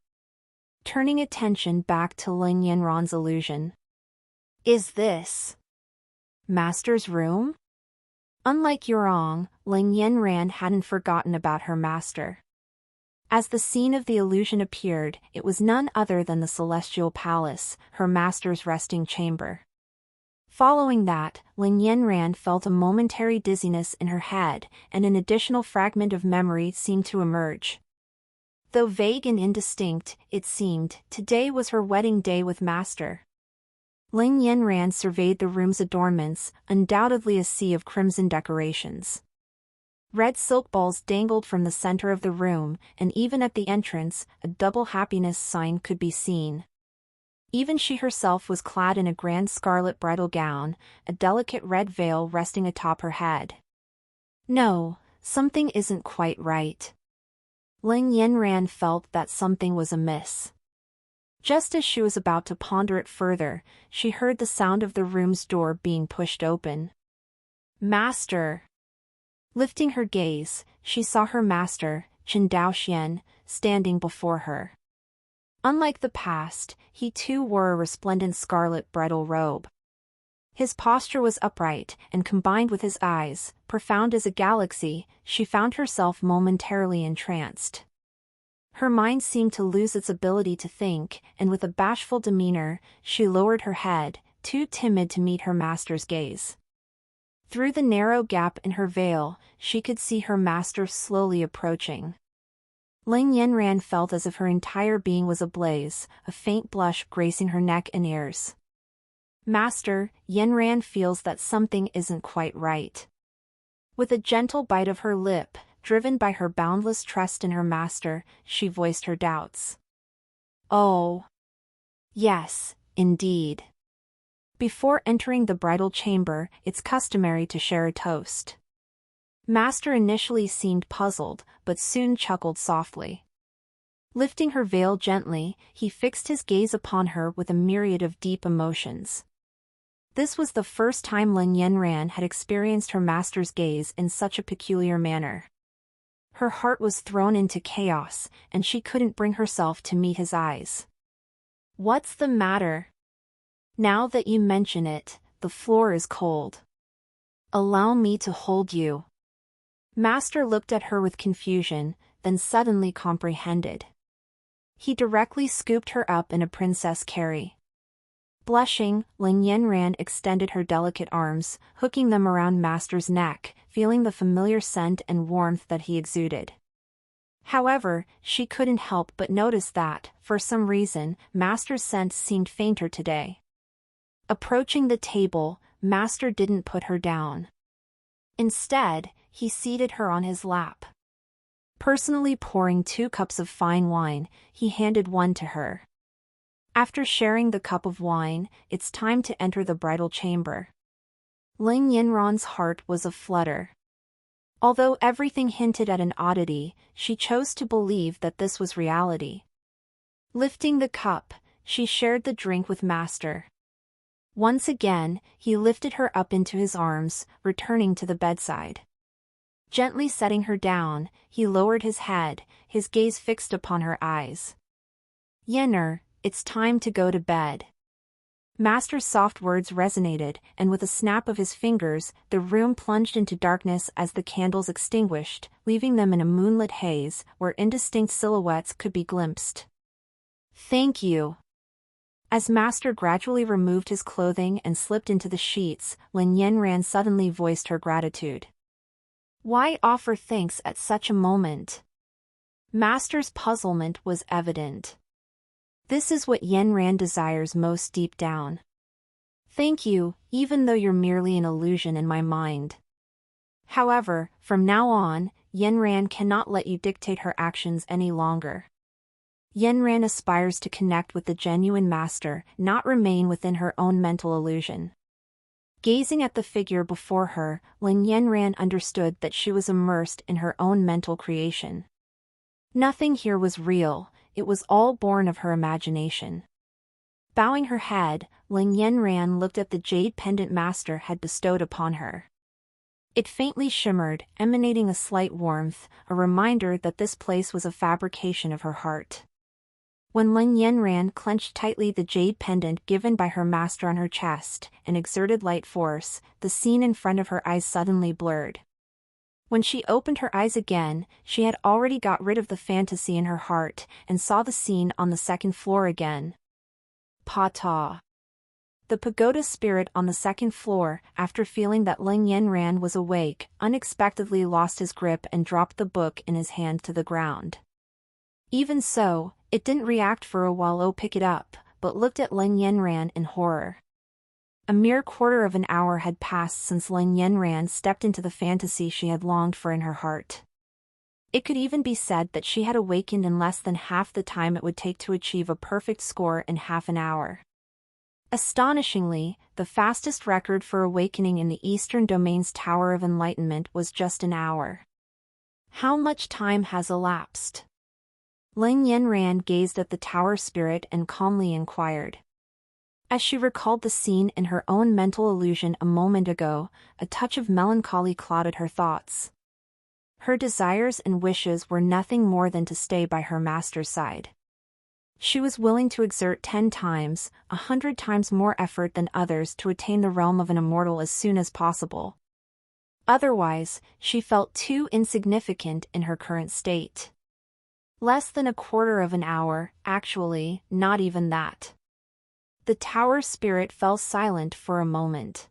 Turning attention back to Ling Yanran's illusion. Is this Master's room? Unlike Yurong, Ling Yanran hadn't forgotten about her master. As the scene of the illusion appeared, it was none other than the celestial palace, her master's resting chamber. Following that, Ling Yanran felt a momentary dizziness in her head, and an additional fragment of memory seemed to emerge. Though vague and indistinct, it seemed, today was her wedding day with Master. Ling Yanran surveyed the room's adornments, undoubtedly a sea of crimson decorations. Red silk balls dangled from the center of the room, and even at the entrance, a double happiness sign could be seen. Even she herself was clad in a grand scarlet bridal gown, a delicate red veil resting atop her head. No, something isn't quite right. Ling Yanran felt that something was amiss. Just as she was about to ponder it further, she heard the sound of the room's door being pushed open. Master! Lifting her gaze, she saw her master, Chen Daoxian, standing before her. Unlike the past, he too wore a resplendent scarlet bridal robe. His posture was upright, and combined with his eyes, profound as a galaxy, she found herself momentarily entranced. Her mind seemed to lose its ability to think, and with a bashful demeanor, she lowered her head, too timid to meet her master's gaze. Through the narrow gap in her veil, she could see her master slowly approaching. Lin Yanran felt as if her entire being was ablaze, a faint blush gracing her neck and ears. Master, Yanran feels that something isn't quite right. With a gentle bite of her lip, driven by her boundless trust in her master, she voiced her doubts. Oh. Yes, indeed. Before entering the bridal chamber, it's customary to share a toast. Master initially seemed puzzled, but soon chuckled softly. Lifting her veil gently, he fixed his gaze upon her with a myriad of deep emotions. This was the first time Lin Yanran had experienced her master's gaze in such a peculiar manner. Her heart was thrown into chaos, and she couldn't bring herself to meet his eyes. What's the matter? Now that you mention it, the floor is cold. Allow me to hold you. Master looked at her with confusion, then suddenly comprehended. He directly scooped her up in a princess carry. Blushing, Lin Yanran extended her delicate arms, hooking them around Master's neck, feeling the familiar scent and warmth that he exuded. However, she couldn't help but notice that, for some reason, Master's scent seemed fainter today. Approaching the table, Master didn't put her down. Instead, he seated her on his lap. Personally pouring 2 cups of fine wine, he handed one to her. After sharing the cup of wine, it's time to enter the bridal chamber. Lin Yanran's heart was aflutter. Although everything hinted at an oddity, she chose to believe that this was reality. Lifting the cup, she shared the drink with Master. Once again, he lifted her up into his arms, returning to the bedside. Gently setting her down, he lowered his head, his gaze fixed upon her eyes. Yenner, it's time to go to bed. Master's soft words resonated, and with a snap of his fingers, the room plunged into darkness as the candles extinguished, leaving them in a moonlit haze, where indistinct silhouettes could be glimpsed. Thank you. As Master gradually removed his clothing and slipped into the sheets, Lin Yanran suddenly voiced her gratitude. Why offer thanks at such a moment? Master's puzzlement was evident. This is what Yanran desires most deep down. Thank you, even though you're merely an illusion in my mind. However, from now on, Yanran cannot let you dictate her actions any longer. Yanran aspires to connect with the genuine master, not remain within her own mental illusion. Gazing at the figure before her, Lin Yanran understood that she was immersed in her own mental creation. Nothing here was real, it was all born of her imagination. Bowing her head, Lin Yanran looked at the jade pendant Master had bestowed upon her. It faintly shimmered, emanating a slight warmth, a reminder that this place was a fabrication of her heart. When Lin Yanran clenched tightly the jade pendant given by her master on her chest, and exerted light force, the scene in front of her eyes suddenly blurred. When she opened her eyes again, she had already got rid of the fantasy in her heart, and saw the scene on the 2nd floor again. Pa-ta. The pagoda spirit on the 2nd floor, after feeling that Lin Yanran was awake, unexpectedly lost his grip and dropped the book in his hand to the ground. Even so, it didn't react for a while or pick it up, but looked at Lin Yanran in horror. A mere quarter of an hour had passed since Lin Yanran stepped into the fantasy she had longed for in her heart. It could even be said that she had awakened in less than half the time it would take to achieve a perfect score in half an hour. Astonishingly, the fastest record for awakening in the Eastern Domain's Tower of Enlightenment was just an hour. How much time has elapsed? Lin Yanran gazed at the tower spirit and calmly inquired. As she recalled the scene in her own mental illusion a moment ago, a touch of melancholy clouded her thoughts. Her desires and wishes were nothing more than to stay by her master's side. She was willing to exert 10 times, 100 times more effort than others to attain the realm of an immortal as soon as possible. Otherwise, she felt too insignificant in her current state. Less than a quarter of an hour, actually, not even that. The tower spirit fell silent for a moment.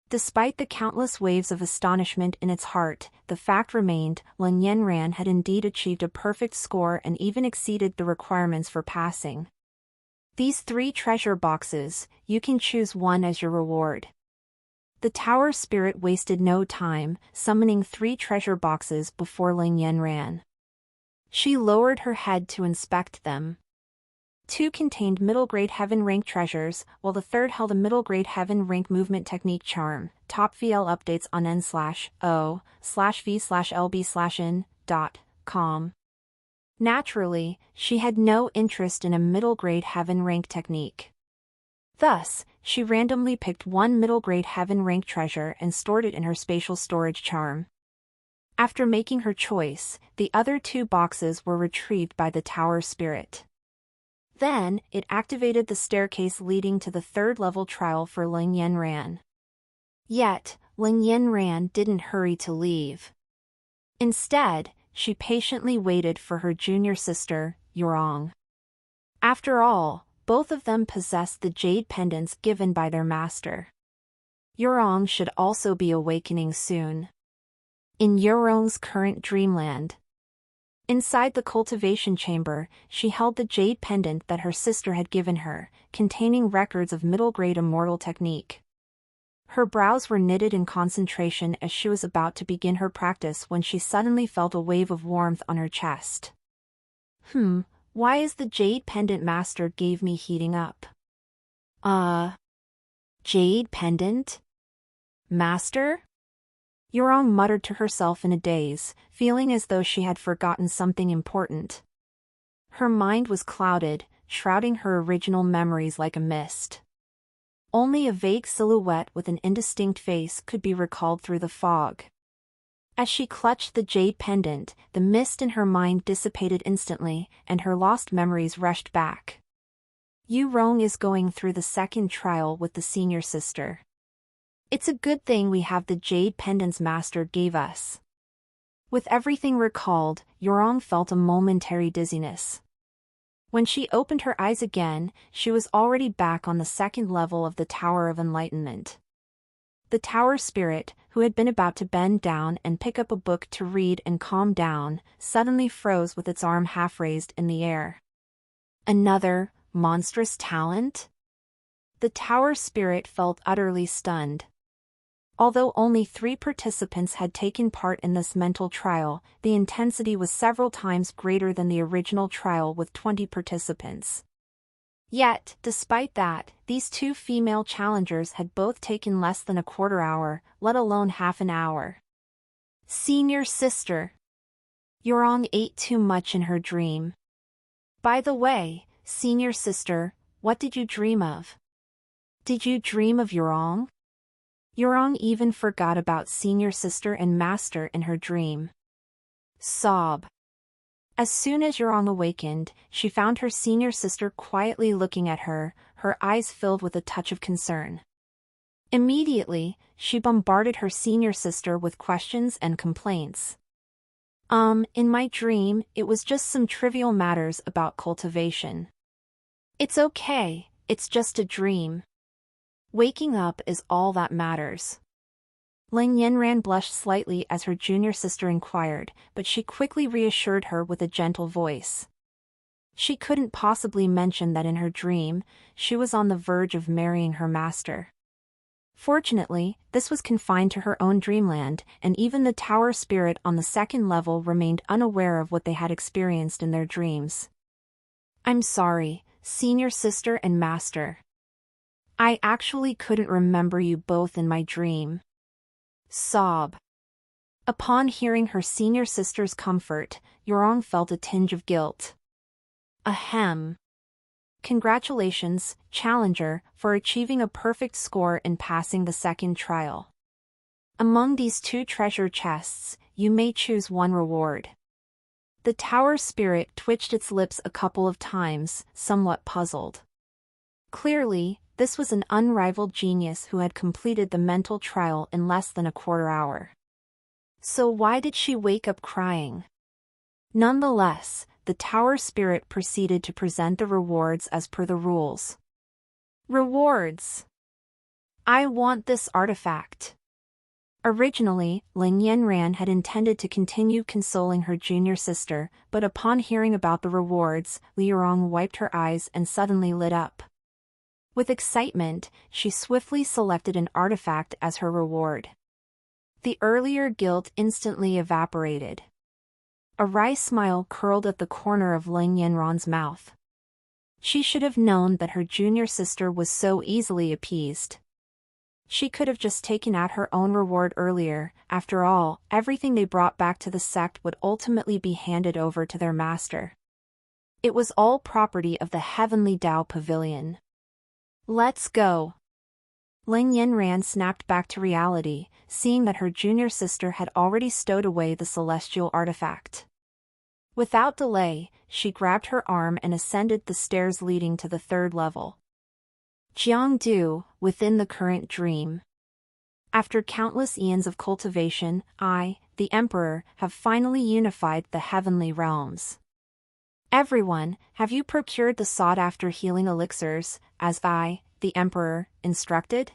Despite the countless waves of astonishment in its heart, the fact remained, Lin Yanran had indeed achieved a perfect score and even exceeded the requirements for passing. These 3 treasure boxes, you can choose one as your reward. The tower spirit wasted no time, summoning 3 treasure boxes before Lin Yanran. She lowered her head to inspect them. 2 contained middle-grade heaven rank treasures, while the third held a middle-grade heaven rank movement technique charm. Top VL updates on n/o/v/lb/in.com. Naturally, she had no interest in a middle-grade heaven rank technique. Thus, she randomly picked 1 middle-grade heaven rank treasure and stored it in her spatial storage charm. After making her choice, the other 2 boxes were retrieved by the tower spirit. Then, it activated the staircase leading to the 3rd level trial for Lin Yanran. Yet, Lin Yanran didn't hurry to leave. Instead, she patiently waited for her junior sister, Yurong. After all, both of them possessed the jade pendants given by their master. Yurong should also be awakening soon. In Yurong's current dreamland. Inside the cultivation chamber, she held the jade pendant that her sister had given her, containing records of middle-grade immortal technique. Her brows were knitted in concentration as she was about to begin her practice when she suddenly felt a wave of warmth on her chest. Why is the jade pendant master gave me heating up? Jade pendant? Master? Yurong muttered to herself in a daze, feeling as though she had forgotten something important. Her mind was clouded, shrouding her original memories like a mist. Only a vague silhouette with an indistinct face could be recalled through the fog. As she clutched the jade pendant, the mist in her mind dissipated instantly, and her lost memories rushed back. Yurong is going through the 2nd trial with the senior sister. It's a good thing we have the jade pendants master gave us. With everything recalled, Yurong felt a momentary dizziness. When she opened her eyes again, she was already back on the 2nd level of the Tower of Enlightenment. The tower spirit, who had been about to bend down and pick up a book to read and calm down, suddenly froze with its arm half raised in the air. Another monstrous talent? The tower spirit felt utterly stunned. Although only 3 participants had taken part in this mental trial, the intensity was several times greater than the original trial with 20 participants. Yet, despite that, these 2 female challengers had both taken less than a quarter hour, let alone half an hour. Senior sister. Yurong ate too much in her dream. By the way, senior sister, what did you dream of? Did you dream of Yurong? Yurong even forgot about senior sister and master in her dream. Sob. As soon as Yurong awakened, she found her senior sister quietly looking at her, her eyes filled with a touch of concern. Immediately, she bombarded her senior sister with questions and complaints. In my dream, it was just some trivial matters about cultivation. It's okay, it's just a dream. Waking up is all that matters. Lin Yanran blushed slightly as her junior sister inquired, but she quickly reassured her with a gentle voice. She couldn't possibly mention that in her dream, she was on the verge of marrying her master. Fortunately, this was confined to her own dreamland, and even the tower spirit on the 2nd level remained unaware of what they had experienced in their dreams. I'm sorry, senior sister and master. I actually couldn't remember you both in my dream. Sob. Upon hearing her senior sister's comfort, Yurong felt a tinge of guilt. Ahem. Congratulations, challenger, for achieving a perfect score in passing the 2nd trial. Among these two treasure chests, you may choose one reward. The tower spirit twitched its lips a couple of times, somewhat puzzled. Clearly, this was an unrivaled genius who had completed the mental trial in less than a quarter hour. So why did she wake up crying? Nonetheless, the tower spirit proceeded to present the rewards as per the rules. Rewards. I want this artifact. Originally, Lin Yanran had intended to continue consoling her junior sister, but upon hearing about the rewards, Li Yurong wiped her eyes and suddenly lit up. With excitement, she swiftly selected an artifact as her reward. The earlier guilt instantly evaporated. A wry smile curled at the corner of Lin Yanran's mouth. She should have known that her junior sister was so easily appeased. She could have just taken out her own reward earlier. After all, everything they brought back to the sect would ultimately be handed over to their master. It was all property of the Heavenly Tao Pavilion. Let's go. Lin Yanran snapped back to reality, seeing that her junior sister had already stowed away the celestial artifact. Without delay, she grabbed her arm and ascended the stairs leading to the third level. Jiangdu, within the current dream. After countless eons of cultivation, I, the Emperor, have finally unified the heavenly realms. Everyone, have you procured the sought-after healing elixirs, as I, the Emperor, instructed?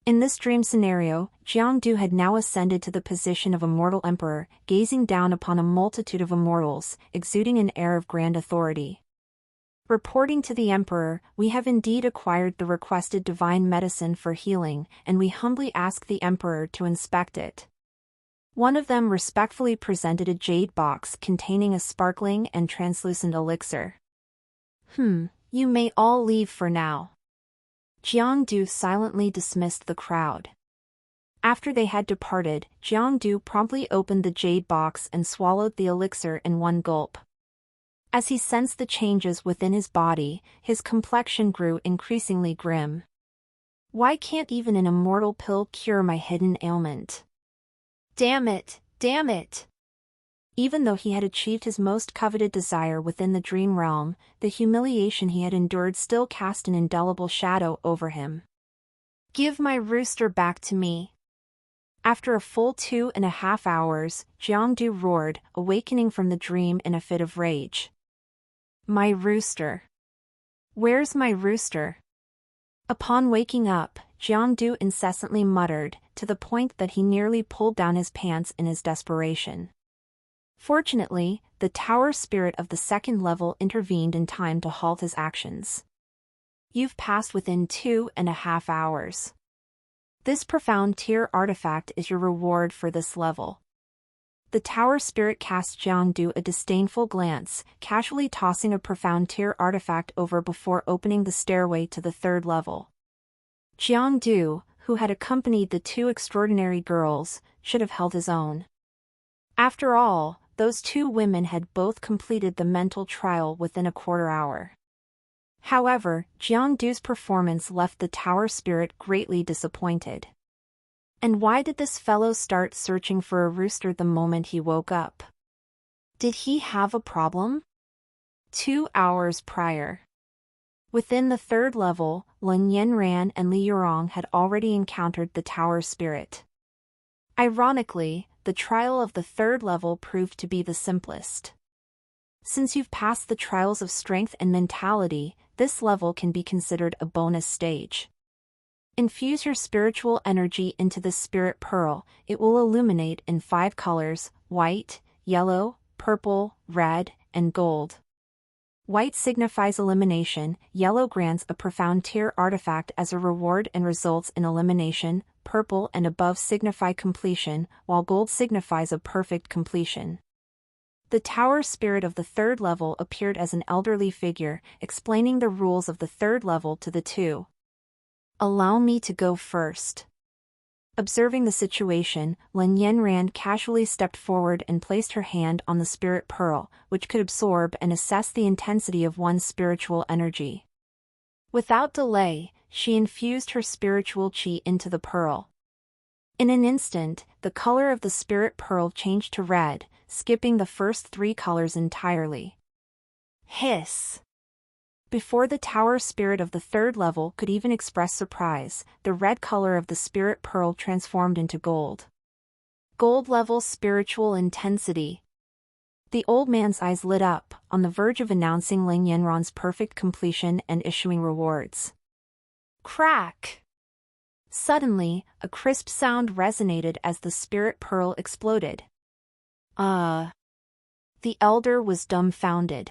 In this dream scenario, Jiangdu had now ascended to the position of immortal emperor, gazing down upon a multitude of immortals, exuding an air of grand authority. Reporting to the emperor, we have indeed acquired the requested divine medicine for healing, and we humbly ask the emperor to inspect it. One of them respectfully presented a jade box containing a sparkling and translucent elixir. You may all leave for now. Jiangdu silently dismissed the crowd. After they had departed, Jiangdu promptly opened the jade box and swallowed the elixir in one gulp. As he sensed the changes within his body, his complexion grew increasingly grim. Why can't even an immortal pill cure my hidden ailment? Damn it, damn it! Even though he had achieved his most coveted desire within the dream realm, the humiliation he had endured still cast an indelible shadow over him. Give my rooster back to me. After a full 2.5 hours, Jiangdu roared, awakening from the dream in a fit of rage. My rooster. Where's my rooster? Upon waking up, Jiangdu incessantly muttered, to the point that he nearly pulled down his pants in his desperation. Fortunately, the tower spirit of the second level intervened in time to halt his actions. You've passed within 2.5 hours. This profound tier artifact is your reward for this level. The tower spirit cast Jiangdu a disdainful glance, casually tossing a profound tier artifact over before opening the stairway to the third level. Jiangdu, who had accompanied the two extraordinary girls, should have held his own. After all, those two women had both completed the mental trial within a quarter hour. However, Jiangdu's performance left the tower spirit greatly disappointed. And why did this fellow start searching for a rooster the moment he woke up? Did he have a problem? 2 hours prior. Within the third level, Lin Yanran and Li Yurong had already encountered the tower spirit. Ironically, the trial of the third level proved to be the simplest. Since you've passed the trials of strength and mentality, this level can be considered a bonus stage. Infuse your spiritual energy into the spirit pearl. It will illuminate in 5 colors: white, yellow, purple, red, and gold. White signifies elimination, yellow grants a profound tier artifact as a reward and results in elimination, purple and above signify completion, while gold signifies a perfect completion. The tower spirit of the third level appeared as an elderly figure, explaining the rules of the third level to the two. Allow me to go first. Observing the situation, Lin Yanran casually stepped forward and placed her hand on the spirit pearl, which could absorb and assess the intensity of one's spiritual energy. Without delay, she infused her spiritual chi into the pearl. In an instant, the color of the spirit pearl changed to red, skipping the first 3 colors entirely. Hiss! Before the tower spirit of the 3rd level could even express surprise, the red color of the spirit pearl transformed into gold. Gold level spiritual intensity. The old man's eyes lit up, on the verge of announcing Ling Yanran's perfect completion and issuing rewards. Crack! Suddenly, a crisp sound resonated as the spirit pearl exploded. The elder was dumbfounded.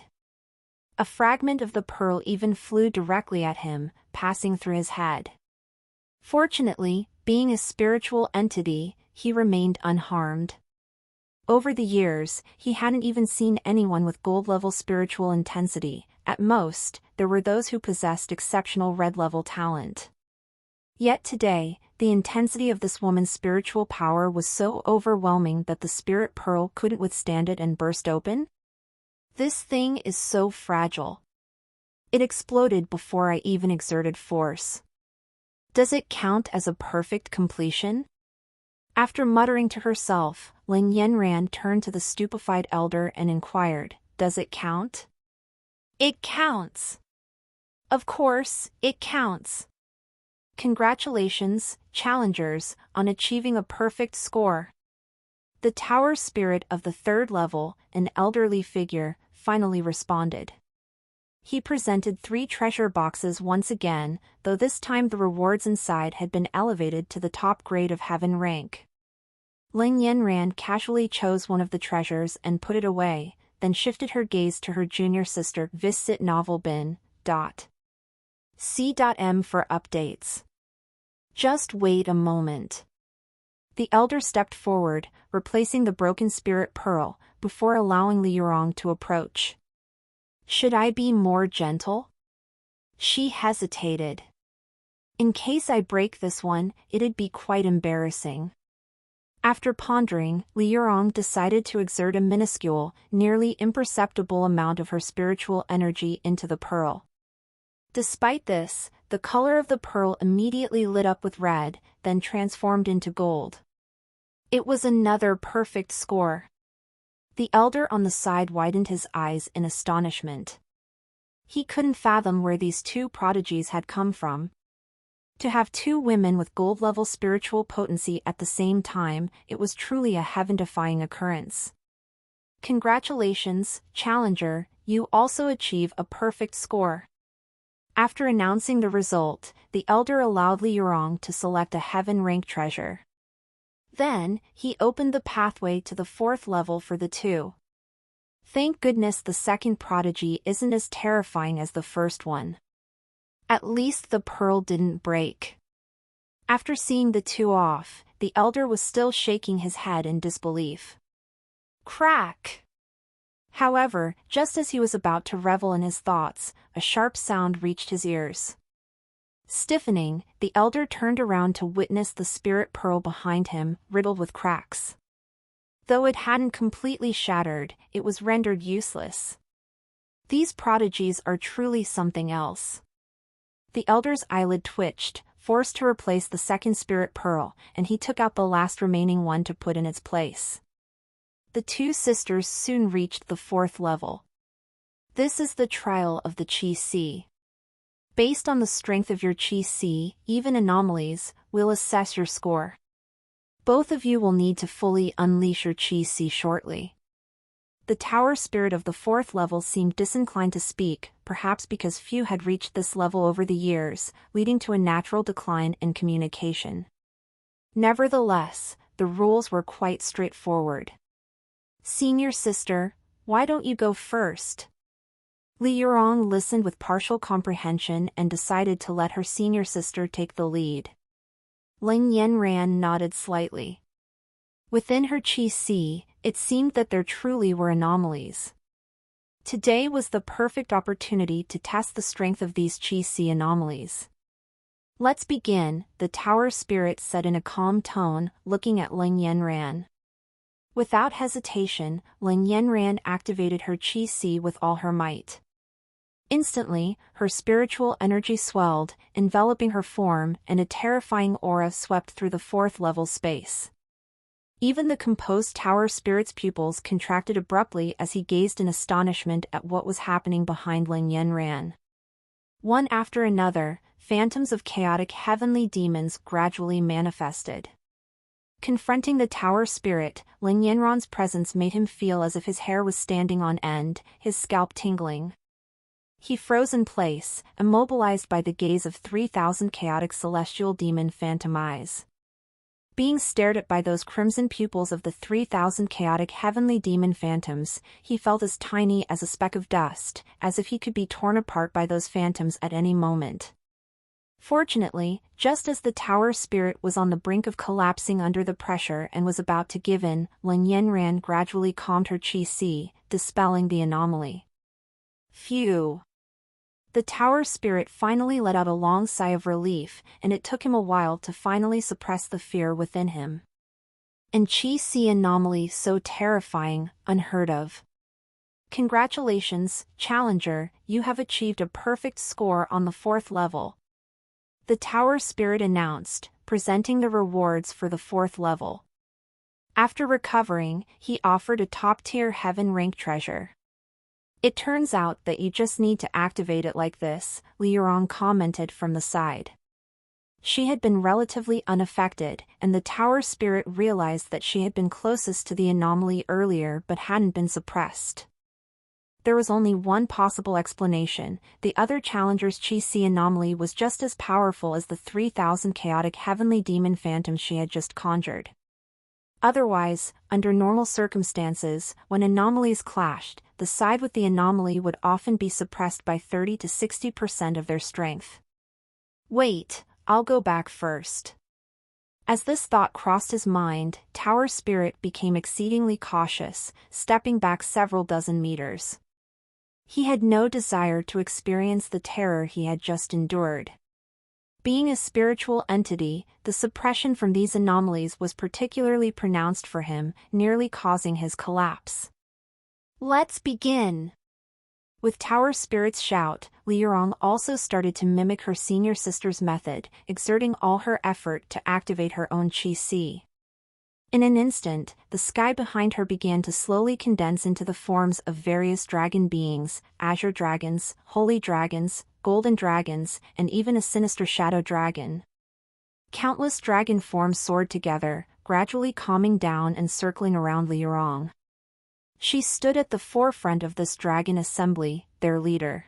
A fragment of the pearl even flew directly at him, passing through his head. Fortunately, being a spiritual entity, he remained unharmed. Over the years, he hadn't even seen anyone with gold-level spiritual intensity. At most, there were those who possessed exceptional red-level talent. Yet today, the intensity of this woman's spiritual power was so overwhelming that the spirit pearl couldn't withstand it and burst open. This thing is so fragile. It exploded before I even exerted force. Does it count as a perfect completion? After muttering to herself, Ling Yanran turned to the stupefied elder and inquired, "Does it count?" "It counts. Of course, it counts. Congratulations, challengers, on achieving a perfect score." The tower spirit of the 3rd level, an elderly figure, finally responded. He presented 3 treasure boxes once again, though this time the rewards inside had been elevated to the top grade of heaven rank. Ling Yanran casually chose one of the treasures and put it away, then shifted her gaze to her junior sister. Visit novel bin. C.M for updates. Just wait a moment. The elder stepped forward, replacing the broken spirit pearl, before allowing Li Yurong to approach. "Should I be more gentle?" She hesitated. "In case I break this one, it'd be quite embarrassing." After pondering, Li Yurong decided to exert a minuscule, nearly imperceptible amount of her spiritual energy into the pearl. Despite this, the color of the pearl immediately lit up with red, then transformed into gold. It was another perfect score. The elder on the side widened his eyes in astonishment. He couldn't fathom where these 2 prodigies had come from. To have 2 women with gold-level spiritual potency at the same time, it was truly a heaven-defying occurrence. Congratulations, challenger, you also achieve a perfect score. After announcing the result, the elder allowed Li Yurong to select a heaven-rank treasure. Then, he opened the pathway to the 4th level for the 2. Thank goodness the second prodigy isn't as terrifying as the first one. At least the pearl didn't break. After seeing the 2 off, the elder was still shaking his head in disbelief. Crack! However, just as he was about to revel in his thoughts, a sharp sound reached his ears. Stiffening, the elder turned around to witness the spirit pearl behind him, riddled with cracks. Though it hadn't completely shattered, it was rendered useless. These prodigies are truly something else. The elder's eyelid twitched, forced to replace the second spirit pearl, and he took out the last remaining one to put in its place. The 2 sisters soon reached the 4th level. This is the trial of the Qi Si. Based on the strength of your Qi Si, even anomalies, will assess your score. Both of you will need to fully unleash your Qi Si shortly. The tower spirit of the 4th level seemed disinclined to speak, perhaps because few had reached this level over the years, leading to a natural decline in communication. Nevertheless, the rules were quite straightforward. Senior sister, why don't you go first? Li Yurong listened with partial comprehension and decided to let her senior sister take the lead. Ling Yanran nodded slightly. Within her Qi Si, it seemed that there truly were anomalies. Today was the perfect opportunity to test the strength of these Qi Si anomalies. Let's begin, the tower spirit said in a calm tone, looking at Ling Yanran. Without hesitation, Ling Yanran activated her Qi Si with all her might. Instantly, her spiritual energy swelled, enveloping her form, and a terrifying aura swept through the fourth-level space. Even the composed tower spirit's pupils contracted abruptly as he gazed in astonishment at what was happening behind Lin Yanran. One after another, phantoms of chaotic heavenly demons gradually manifested. Confronting the tower spirit, Lin Yanran's presence made him feel as if his hair was standing on end, his scalp tingling. He froze in place, immobilized by the gaze of 3,000 chaotic celestial demon phantom eyes. Being stared at by those crimson pupils of the 3,000 chaotic heavenly demon phantoms, he felt as tiny as a speck of dust, as if he could be torn apart by those phantoms at any moment. Fortunately, just as the tower spirit was on the brink of collapsing under the pressure and was about to give in, Lin Yanran gradually calmed her qi, dispelling the anomaly. Phew! The tower spirit finally let out a long sigh of relief, and it took him a while to finally suppress the fear within him. An qi anomaly so terrifying, unheard of. Congratulations, Challenger, you have achieved a perfect score on the 4th level. The tower spirit announced, presenting the rewards for the 4th level. After recovering, he offered a top-tier heaven rank treasure. It turns out that you just need to activate it like this, Li Yurong commented from the side. She had been relatively unaffected, and the tower spirit realized that she had been closest to the anomaly earlier but hadn't been suppressed. There was only one possible explanation: the other challenger's qi anomaly was just as powerful as the 3,000 chaotic heavenly demon phantoms she had just conjured. Otherwise, under normal circumstances, when anomalies clashed, the side with the anomaly would often be suppressed by 30 to 60% of their strength. Wait, I'll go back first. As this thought crossed his mind, Tower Spirit became exceedingly cautious, stepping back several dozen meters. He had no desire to experience the terror he had just endured. Being a spiritual entity, the suppression from these anomalies was particularly pronounced for him, nearly causing his collapse. Let's begin! With Tower Spirit's shout, Li Yurong also started to mimic her senior sister's method, exerting all her effort to activate her own qi. In an instant, the sky behind her began to slowly condense into the forms of various dragon beings, azure dragons, holy dragons, golden dragons, and even a sinister shadow dragon. Countless dragon forms soared together, gradually calming down and circling around Li Yurong. She stood at the forefront of this dragon assembly, their leader.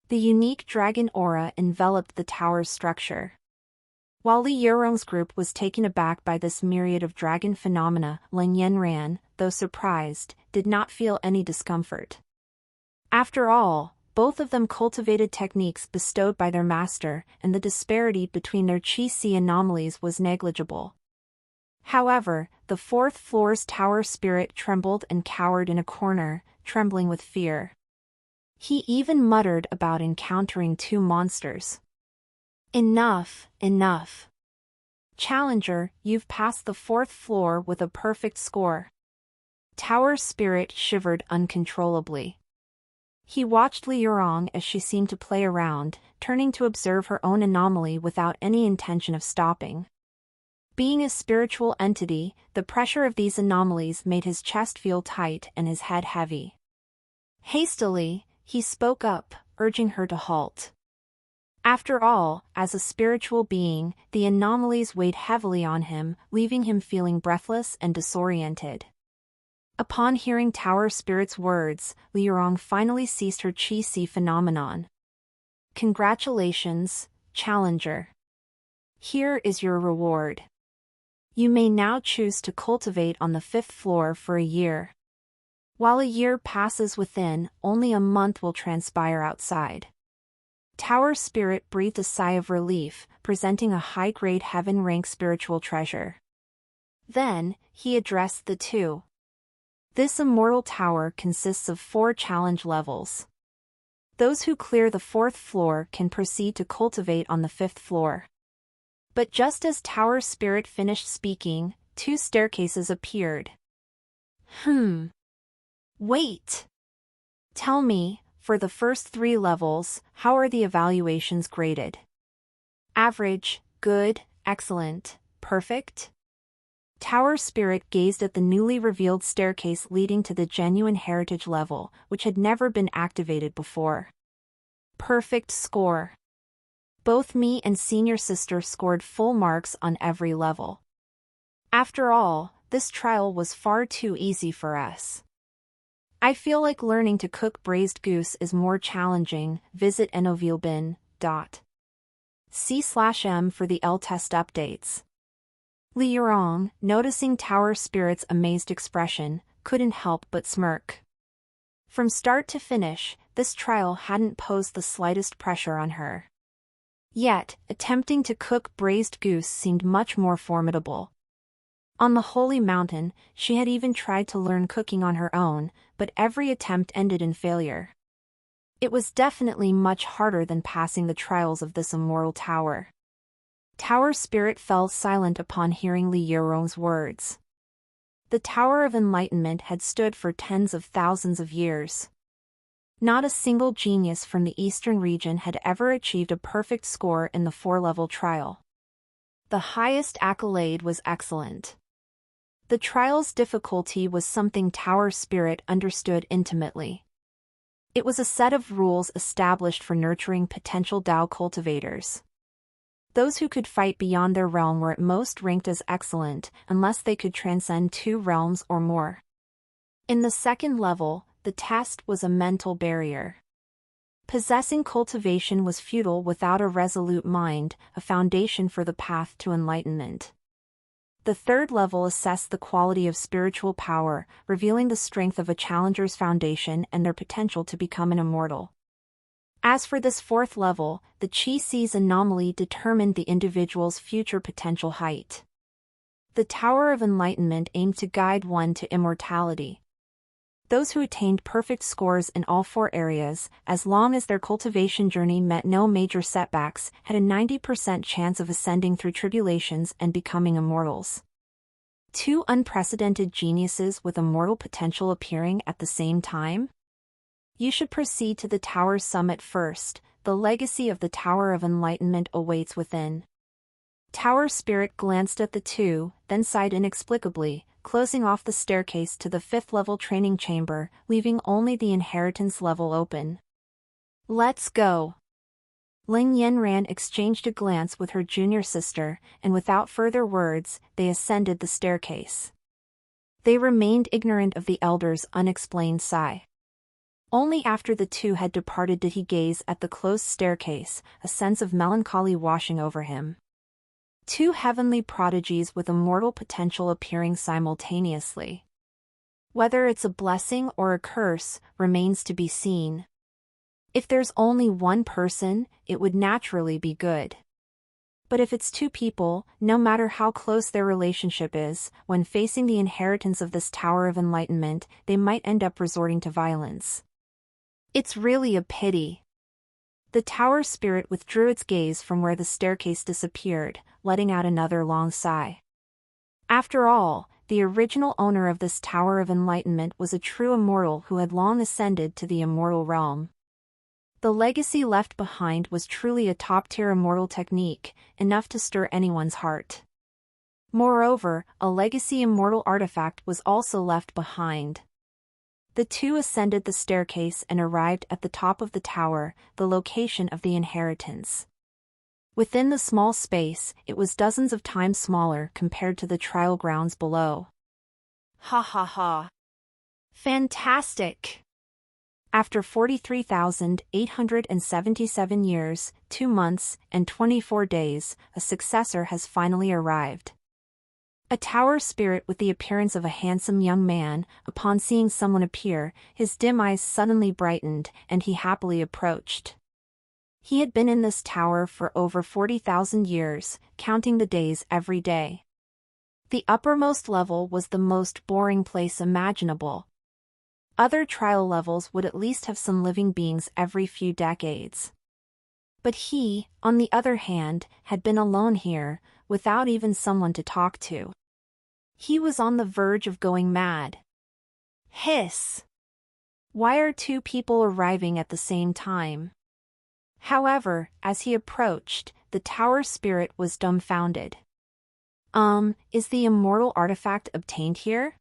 The unique dragon aura enveloped the tower's structure. While Li Yurong's group was taken aback by this myriad of dragon phenomena, Lin Yanran, though surprised, did not feel any discomfort. After all, both of them cultivated techniques bestowed by their master, and the disparity between their qi anomalies was negligible. However, the 4th floor's tower spirit trembled and cowered in a corner, trembling with fear. He even muttered about encountering 2 monsters. Enough, enough. Challenger, you've passed the 4th floor with a perfect score. Tower spirit shivered uncontrollably. He watched Li Yurong as she seemed to play around, turning to observe her own anomaly without any intention of stopping. Being a spiritual entity, the pressure of these anomalies made his chest feel tight and his head heavy. Hastily, he spoke up, urging her to halt. After all, as a spiritual being, the anomalies weighed heavily on him, leaving him feeling breathless and disoriented. Upon hearing Tower Spirit's words, Li Yurong finally ceased her qi phenomenon. Congratulations, Challenger. Here is your reward. You may now choose to cultivate on the 5th floor for a year. While a year passes within, only a month will transpire outside. Tower Spirit breathed a sigh of relief, presenting a high-grade heaven-rank spiritual treasure. Then, he addressed the 2. This immortal tower consists of 4 challenge levels. Those who clear the 4th floor can proceed to cultivate on the 5th floor. But just as Tower Spirit finished speaking, 2 staircases appeared. Wait! Tell me, For the first 3 levels, how are the evaluations graded? Average, good, excellent, perfect? Tower Spirit gazed at the newly revealed staircase leading to the genuine heritage level, which had never been activated before. Perfect score. Both me and senior sister scored full marks on every level. After all, this trial was far too easy for us. I feel like learning to cook braised goose is more challenging. Visit novilbin.c/m for the L-test updates. Li Yurong, noticing Tower Spirit's amazed expression, couldn't help but smirk. From start to finish, this trial hadn't posed the slightest pressure on her. Yet, attempting to cook braised goose seemed much more formidable. On the Holy Mountain, she had even tried to learn cooking on her own, but every attempt ended in failure. It was definitely much harder than passing the trials of this immortal tower. Tower Spirit fell silent upon hearing Li Yurong's words. The Tower of Enlightenment had stood for tens of thousands of years. Not a single genius from the eastern region had ever achieved a perfect score in the 4-level trial. The highest accolade was excellent. The trial's difficulty was something Tower Spirit understood intimately. It was a set of rules established for nurturing potential Dao cultivators. Those who could fight beyond their realm were at most ranked as excellent, unless they could transcend 2 realms or more. In the 2nd level, the test was a mental barrier. Possessing cultivation was futile without a resolute mind, a foundation for the path to enlightenment. The 3rd level assessed the quality of spiritual power, revealing the strength of a challenger's foundation and their potential to become an immortal. As for this 4th level, the Qi-Si's anomaly determined the individual's future potential height. The Tower of Enlightenment aimed to guide one to immortality. Those who attained perfect scores in all 4 areas, as long as their cultivation journey met no major setbacks, had a 90% chance of ascending through tribulations and becoming immortals. 2 unprecedented geniuses with immortal potential appearing at the same time? You should proceed to the tower's summit first. The legacy of the Tower of Enlightenment awaits within. Tower Spirit glanced at the 2, then sighed inexplicably, closing off the staircase to the 5th-level training chamber, leaving only the inheritance level open. Let's go. Ling Yanran exchanged a glance with her junior sister, and without further words, they ascended the staircase. They remained ignorant of the elder's unexplained sigh. Only after the 2 had departed did he gaze at the closed staircase, a sense of melancholy washing over him. 2 heavenly prodigies with immortal potential appearing simultaneously. Whether it's a blessing or a curse, remains to be seen. If there's only one person, it would naturally be good. But if it's 2 people, no matter how close their relationship is, when facing the inheritance of this Tower of Enlightenment, they might end up resorting to violence. It's really a pity. The Tower Spirit withdrew its gaze from where the staircase disappeared, letting out another long sigh. After all, the original owner of this Tower of Enlightenment was a true immortal who had long ascended to the immortal realm. The legacy left behind was truly a top-tier immortal technique, enough to stir anyone's heart. Moreover, a legacy immortal artifact was also left behind. The 2 ascended the staircase and arrived at the top of the tower, the location of the inheritance. Within the small space, it was dozens of times smaller compared to the trial grounds below. Ha ha ha. Fantastic! After 43,877 years, 2 months, and 24 days, a successor has finally arrived. A Tower Spirit with the appearance of a handsome young man, upon seeing someone appear, his dim eyes suddenly brightened, and he happily approached. He had been in this tower for over 40,000 years, counting the days every day. The uppermost level was the most boring place imaginable. Other trial levels would at least have some living beings every few decades. But he, on the other hand, had been alone here, without even someone to talk to. He was on the verge of going mad. Hiss! Why are two people arriving at the same time? However, as he approached, the tower spirit was dumbfounded. Is the immortal artifact obtained here?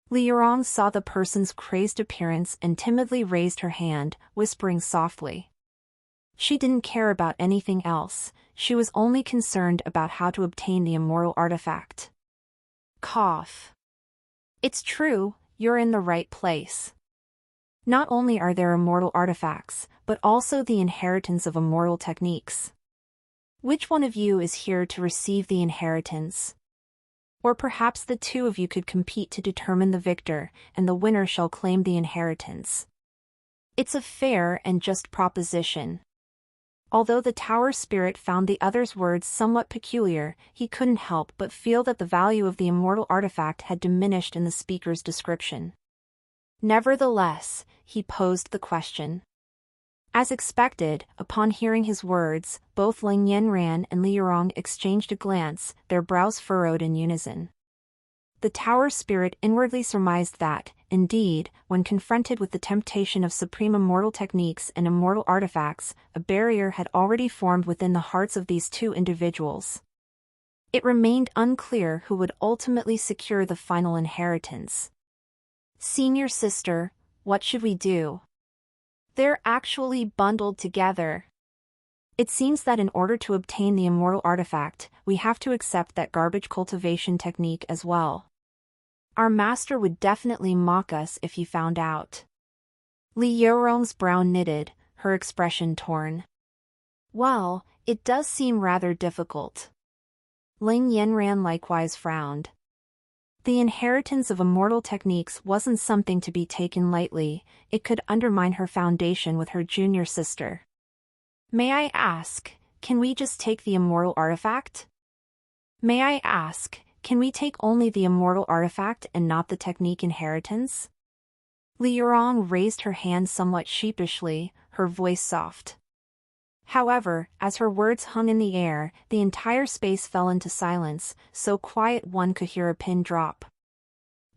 Li Yurong saw the person's crazed appearance and timidly raised her hand, whispering softly. She didn't care about anything else, she was only concerned about how to obtain the immortal artifact. Cough. It's true, you're in the right place. Not only are there immortal artifacts, but also the inheritance of immortal techniques. Which one of you is here to receive the inheritance? Or perhaps the two of you could compete to determine the victor, and the winner shall claim the inheritance. It's a fair and just proposition. Although the tower spirit found the other's words somewhat peculiar, he couldn't help but feel that the value of the immortal artifact had diminished in the speaker's description. Nevertheless, he posed the question. As expected, upon hearing his words, both Ling Yanran and Li Yurong exchanged a glance, their brows furrowed in unison. The tower spirit inwardly surmised that, indeed, when confronted with the temptation of supreme immortal techniques and immortal artifacts, a barrier had already formed within the hearts of these two individuals. It remained unclear who would ultimately secure the final inheritance. Senior sister, what should we do? They're actually bundled together. It seems that in order to obtain the immortal artifact, we have to accept that garbage cultivation technique as well. Our master would definitely mock us if he found out. Li Yurong's brow knitted, her expression torn. Well, it does seem rather difficult. Ling Yanran likewise frowned. The inheritance of immortal techniques wasn't something to be taken lightly, it could undermine her foundation with her junior sister. May I ask, can we just take the immortal artifact? May I ask, can we take only the immortal artifact and not the technique inheritance? Li Yurong raised her hand somewhat sheepishly, her voice soft. However, as her words hung in the air, the entire space fell into silence, so quiet one could hear a pin drop.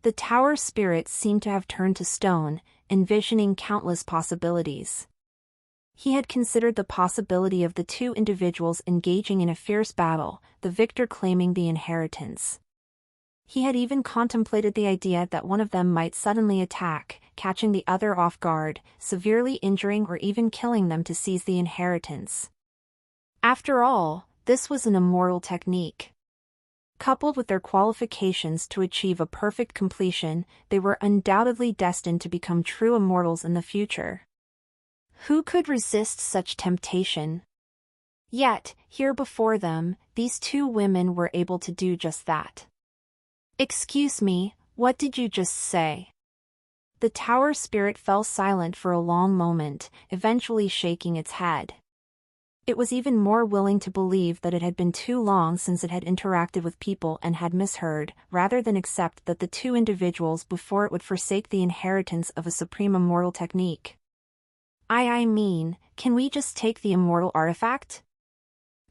The tower spirit seemed to have turned to stone, envisioning countless possibilities. He had considered the possibility of the two individuals engaging in a fierce battle, the victor claiming the inheritance. He had even contemplated the idea that one of them might suddenly attack, catching the other off guard, severely injuring or even killing them to seize the inheritance. After all, this was an immortal technique. Coupled with their qualifications to achieve a perfect completion, they were undoubtedly destined to become true immortals in the future. Who could resist such temptation? Yet, here before them, these two women were able to do just that. Excuse me, what did you just say? The tower spirit fell silent for a long moment, eventually shaking its head. It was even more willing to believe that it had been too long since it had interacted with people and had misheard, rather than accept that the two individuals before it would forsake the inheritance of a supreme immortal technique. I mean, can we just take the immortal artifact?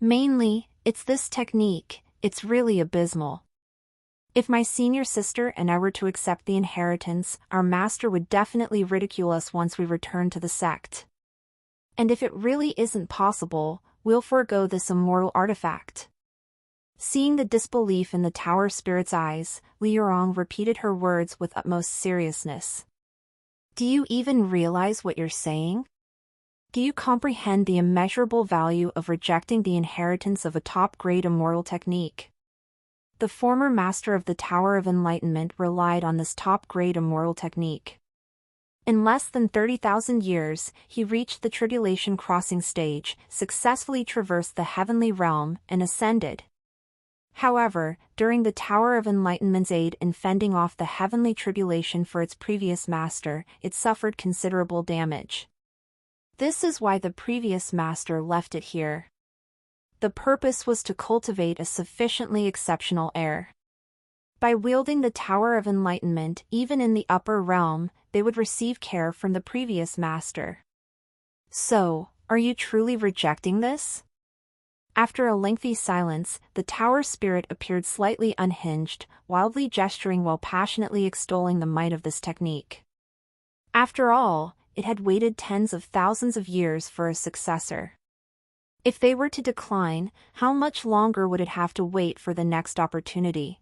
Mainly, it's this technique, it's really abysmal. If my senior sister and I were to accept the inheritance, our master would definitely ridicule us once we return to the sect. And if it really isn't possible, we'll forego this immortal artifact. Seeing the disbelief in the tower spirit's eyes, Li Yurong repeated her words with utmost seriousness. Do you even realize what you're saying? Do you comprehend the immeasurable value of rejecting the inheritance of a top-grade immortal technique? The former master of the Tower of Enlightenment relied on this top-grade immortal technique. In less than 30,000 years, he reached the tribulation crossing stage, successfully traversed the heavenly realm, and ascended. However, during the Tower of Enlightenment's aid in fending off the heavenly tribulation for its previous master, it suffered considerable damage. This is why the previous master left it here. The purpose was to cultivate a sufficiently exceptional heir. By wielding the Tower of Enlightenment even in the upper realm, they would receive care from the previous master. So, are you truly rejecting this? After a lengthy silence, the tower spirit appeared slightly unhinged, wildly gesturing while passionately extolling the might of this technique. After all, it had waited tens of thousands of years for a successor. If they were to decline, how much longer would it have to wait for the next opportunity?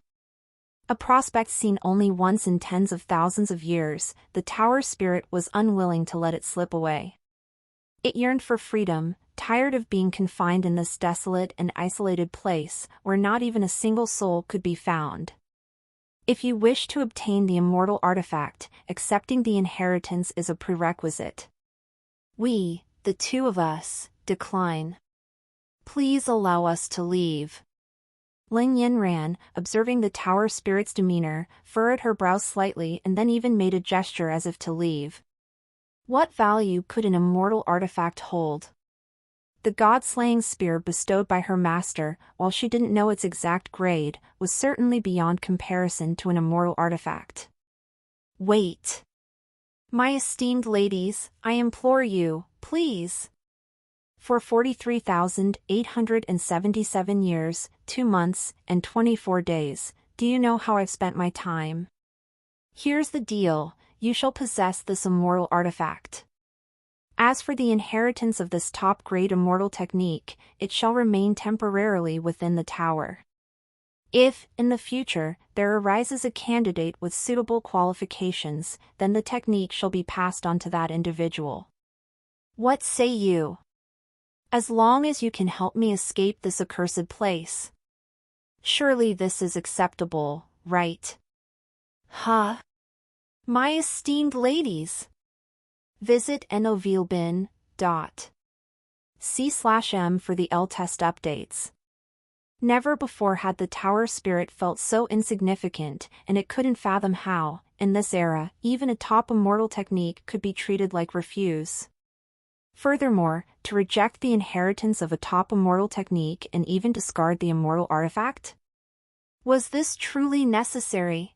A prospect seen only once in tens of thousands of years, the tower spirit was unwilling to let it slip away. It yearned for freedom, tired of being confined in this desolate and isolated place, where not even a single soul could be found. If you wish to obtain the immortal artifact, accepting the inheritance is a prerequisite. We, the two of us, decline. Please allow us to leave. Ling Yinran, observing the tower spirit's demeanor, furrowed her brows slightly and then even made a gesture as if to leave. What value could an immortal artifact hold? The god-slaying spear bestowed by her master, while she didn't know its exact grade, was certainly beyond comparison to an immortal artifact. Wait! My esteemed ladies, I implore you, please! For 43,877 years, 2 months, and 24 days, do you know how I've spent my time? Here's the deal, you shall possess this immortal artifact. As for the inheritance of this top-grade immortal technique, it shall remain temporarily within the tower. If, in the future, there arises a candidate with suitable qualifications, then the technique shall be passed on to that individual. What say you? As long as you can help me escape this accursed place. Surely this is acceptable, right? Huh? My esteemed ladies! Visit novilbin.c/m for the L-test updates. Never before had the tower spirit felt so insignificant, and it couldn't fathom how, in this era, even a top immortal technique could be treated like refuse. Furthermore, to reject the inheritance of a top immortal technique and even discard the immortal artifact? Was this truly necessary?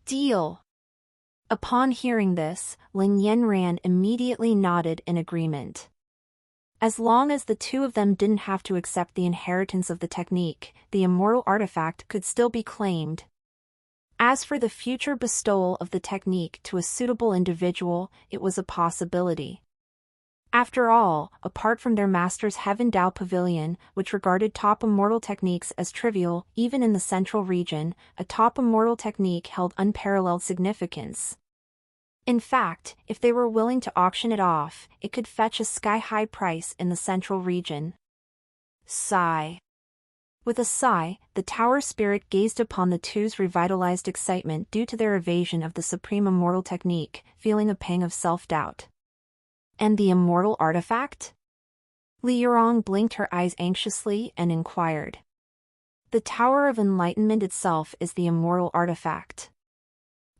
Deal. Upon hearing this, Ling Yinran immediately nodded in agreement. As long as the two of them didn't have to accept the inheritance of the technique, the immortal artifact could still be claimed. As for the future bestowal of the technique to a suitable individual, it was a possibility. After all, apart from their master's Heaven Dao Pavilion, which regarded top immortal techniques as trivial, even in the central region, a top immortal technique held unparalleled significance. In fact, if they were willing to auction it off, it could fetch a sky-high price in the central region. Sigh. With a sigh, the tower spirit gazed upon the two's revitalized excitement due to their evasion of the supreme immortal technique, feeling a pang of self-doubt. And the immortal artifact? Li Yurong blinked her eyes anxiously and inquired. The Tower of Enlightenment itself is the immortal artifact.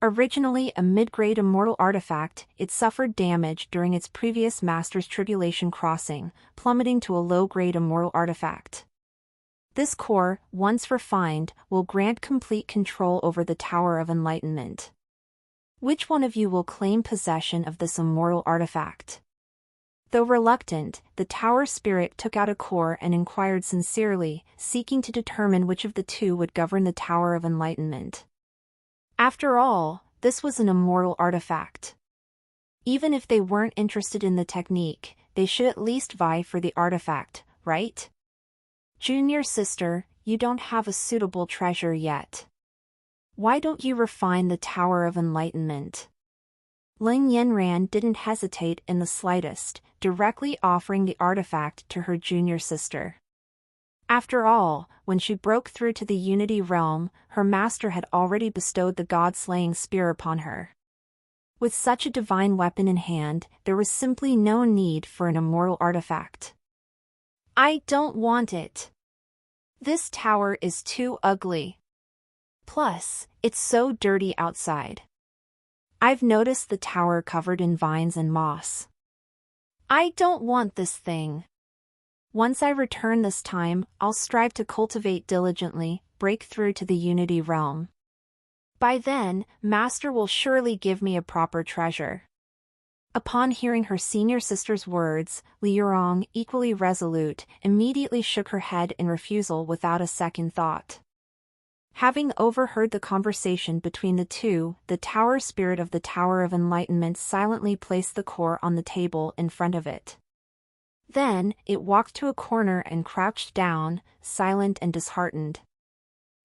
Originally a mid-grade immortal artifact, it suffered damage during its previous master's tribulation crossing, plummeting to a low-grade immortal artifact. This core, once refined, will grant complete control over the Tower of Enlightenment. Which one of you will claim possession of this immortal artifact? Though reluctant, the tower spirit took out a core and inquired sincerely, seeking to determine which of the two would govern the Tower of Enlightenment. After all, this was an immortal artifact. Even if they weren't interested in the technique, they should at least vie for the artifact, right? Junior sister, you don't have a suitable treasure yet. Why don't you refine the Tower of Enlightenment? Ling Yinran didn't hesitate in the slightest, directly offering the artifact to her junior sister. After all, when she broke through to the Unity Realm, her master had already bestowed the god-slaying spear upon her. With such a divine weapon in hand, there was simply no need for an immortal artifact. I don't want it. This tower is too ugly. Plus, it's so dirty outside. I've noticed the tower covered in vines and moss. I don't want this thing. Once I return this time, I'll strive to cultivate diligently, break through to the Unity Realm. By then, Master will surely give me a proper treasure. Upon hearing her senior sister's words, Li Yurong, equally resolute, immediately shook her head in refusal without a second thought. Having overheard the conversation between the two, the tower spirit of the Tower of Enlightenment silently placed the core on the table in front of it. Then, it walked to a corner and crouched down, silent and disheartened.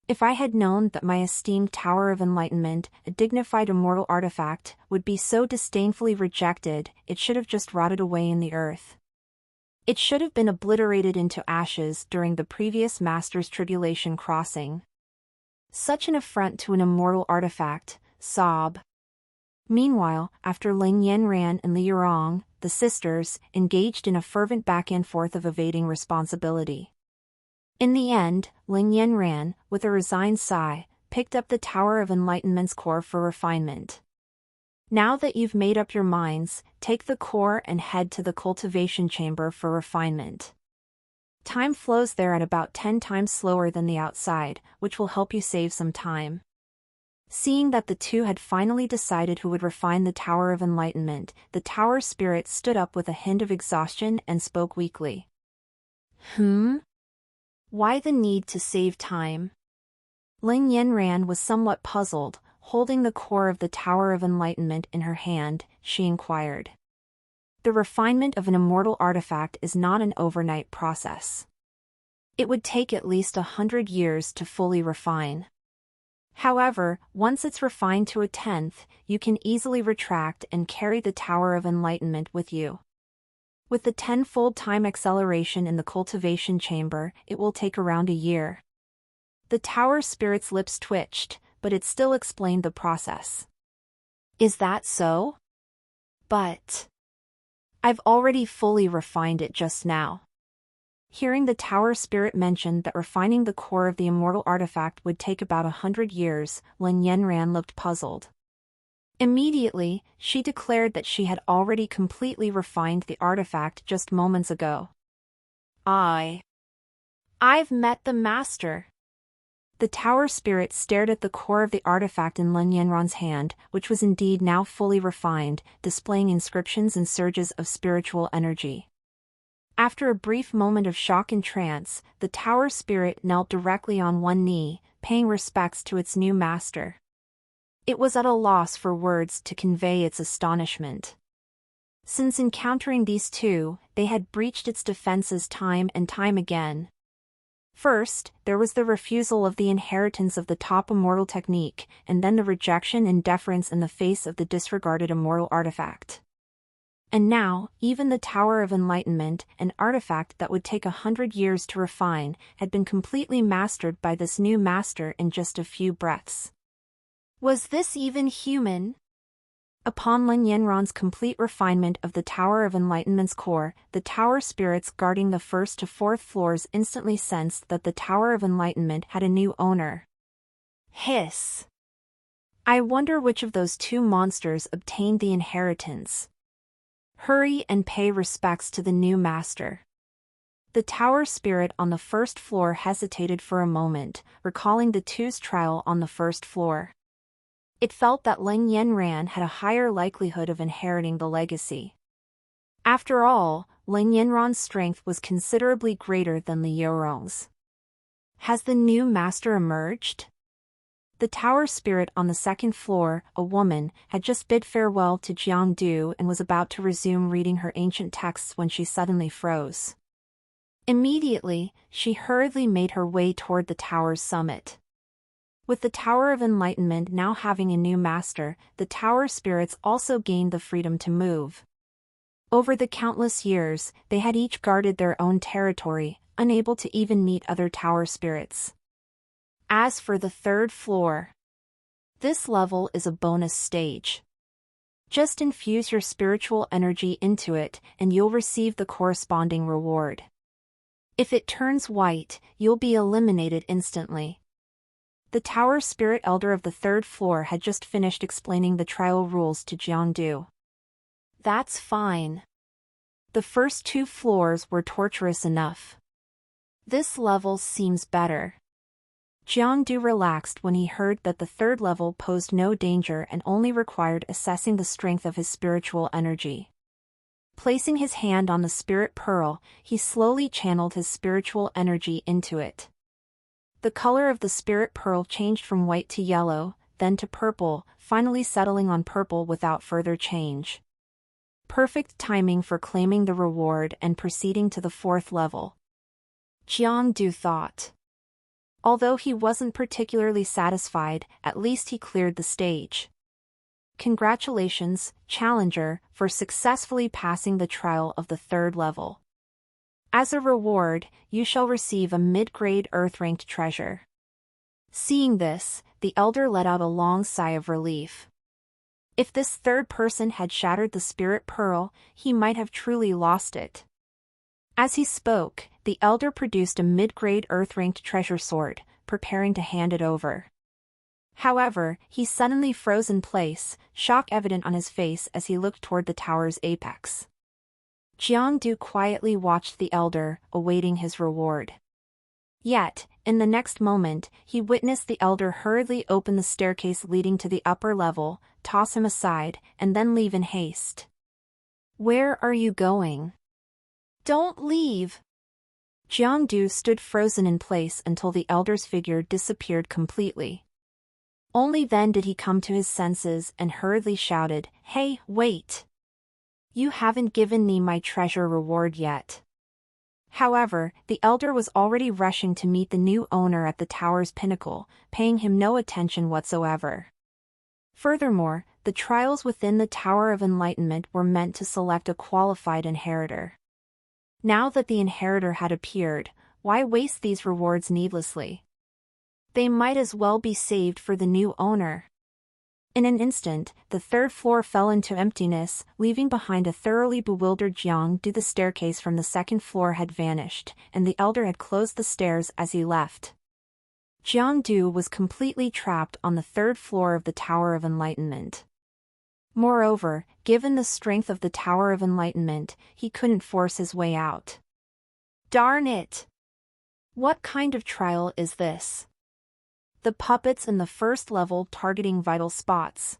If I had known that my esteemed Tower of Enlightenment, a dignified immortal artifact, would be so disdainfully rejected, it should have just rotted away in the earth. It should have been obliterated into ashes during the previous Master's tribulation crossing. Such an affront to an immortal artifact, sob. Meanwhile, after Ling Yanran and Li Yurong, the sisters, engaged in a fervent back-and-forth of evading responsibility. In the end, Ling Yanran, with a resigned sigh, picked up the Tower of Enlightenment's core for refinement. Now that you've made up your minds, take the core and head to the cultivation chamber for refinement. Time flows there at about 10 times slower than the outside, which will help you save some time. Seeing that the two had finally decided who would refine the Tower of Enlightenment, the tower spirit stood up with a hint of exhaustion and spoke weakly. Why the need to save time? Ling Yanran was somewhat puzzled. Holding the core of the Tower of Enlightenment in her hand, she inquired. The refinement of an immortal artifact is not an overnight process. It would take at least 100 years to fully refine. However, once it's refined to a 10th, you can easily retract and carry the Tower of Enlightenment with you. With the 10-fold time acceleration in the cultivation chamber, it will take around a year. The tower spirit's lips twitched, but it still explained the process. Is that so? But I've already fully refined it just now. Hearing the tower spirit mention that refining the core of the immortal artifact would take about 100 years, Lin Yanran looked puzzled. Immediately, she declared that she had already completely refined the artifact just moments ago. I've met the master. The tower spirit stared at the core of the artifact in Lin Yanran's hand, which was indeed now fully refined, displaying inscriptions and surges of spiritual energy. After a brief moment of shock and trance, the tower spirit knelt directly on one knee, paying respects to its new master. It was at a loss for words to convey its astonishment. Since encountering these two, they had breached its defenses time and time again. First, there was the refusal of the inheritance of the top immortal technique, and then the rejection and deference in the face of the disregarded immortal artifact. And now, even the Tower of Enlightenment, an artifact that would take 100 years to refine, had been completely mastered by this new master in just a few breaths. Was this even human? Upon Lin Yanran's complete refinement of the Tower of Enlightenment's core, the tower spirits guarding the 1st to 4th floors instantly sensed that the Tower of Enlightenment had a new owner. Hiss! I wonder which of those two monsters obtained the inheritance. Hurry and pay respects to the new master. The tower spirit on the 1st floor hesitated for a moment, recalling the two's trial on the 1st floor. It felt that Lin Yanran had a higher likelihood of inheriting the legacy. After all, Lin Yanran's strength was considerably greater than Li Yurong's. Has the new master emerged? The tower spirit on the 2nd floor, a woman, had just bid farewell to Jiangdu and was about to resume reading her ancient texts when she suddenly froze. Immediately, she hurriedly made her way toward the tower's summit. With the Tower of Enlightenment now having a new master, the tower spirits also gained the freedom to move. Over the countless years, they had each guarded their own territory, unable to even meet other tower spirits. As for the 3rd floor, this level is a bonus stage. Just infuse your spiritual energy into it, and you'll receive the corresponding reward. If it turns white, you'll be eliminated instantly. The tower spirit elder of the 3rd floor had just finished explaining the trial rules to Jiangdu. That's fine. The first 2 floors were torturous enough. This level seems better. Jiangdu relaxed when he heard that the 3rd level posed no danger and only required assessing the strength of his spiritual energy. Placing his hand on the spirit pearl, he slowly channeled his spiritual energy into it. The color of the spirit pearl changed from white to yellow, then to purple, finally settling on purple without further change. Perfect timing for claiming the reward and proceeding to the 4th level. Jiangdu thought. Although he wasn't particularly satisfied, at least he cleared the stage. Congratulations, Challenger, for successfully passing the trial of the 3rd level. As a reward, you shall receive a mid-grade Earth-ranked treasure. Seeing this, the elder let out a long sigh of relief. If this 3rd person had shattered the spirit pearl, he might have truly lost it. As he spoke, the elder produced a mid-grade Earth-ranked treasure sword, preparing to hand it over. However, he suddenly froze in place, shock evident on his face as he looked toward the tower's apex. Jiangdu quietly watched the elder, awaiting his reward. Yet, in the next moment, he witnessed the elder hurriedly open the staircase leading to the upper level, toss him aside, and then leave in haste. Where are you going? Don't leave! Jiangdu stood frozen in place until the elder's figure disappeared completely. Only then did he come to his senses and hurriedly shouted, "Hey, wait! You haven't given me my treasure reward yet." However, the elder was already rushing to meet the new owner at the tower's pinnacle, paying him no attention whatsoever. Furthermore, the trials within the Tower of Enlightenment were meant to select a qualified inheritor. Now that the inheritor had appeared, why waste these rewards needlessly? They might as well be saved for the new owner. In an instant, the 3rd floor fell into emptiness, leaving behind a thoroughly bewildered Jiangdu. The staircase from the 2nd floor had vanished, and the elder had closed the stairs as he left. Jiangdu was completely trapped on the 3rd floor of the Tower of Enlightenment. Moreover, given the strength of the Tower of Enlightenment, he couldn't force his way out. Darn it! What kind of trial is this? The puppets in the 1st level targeting vital spots.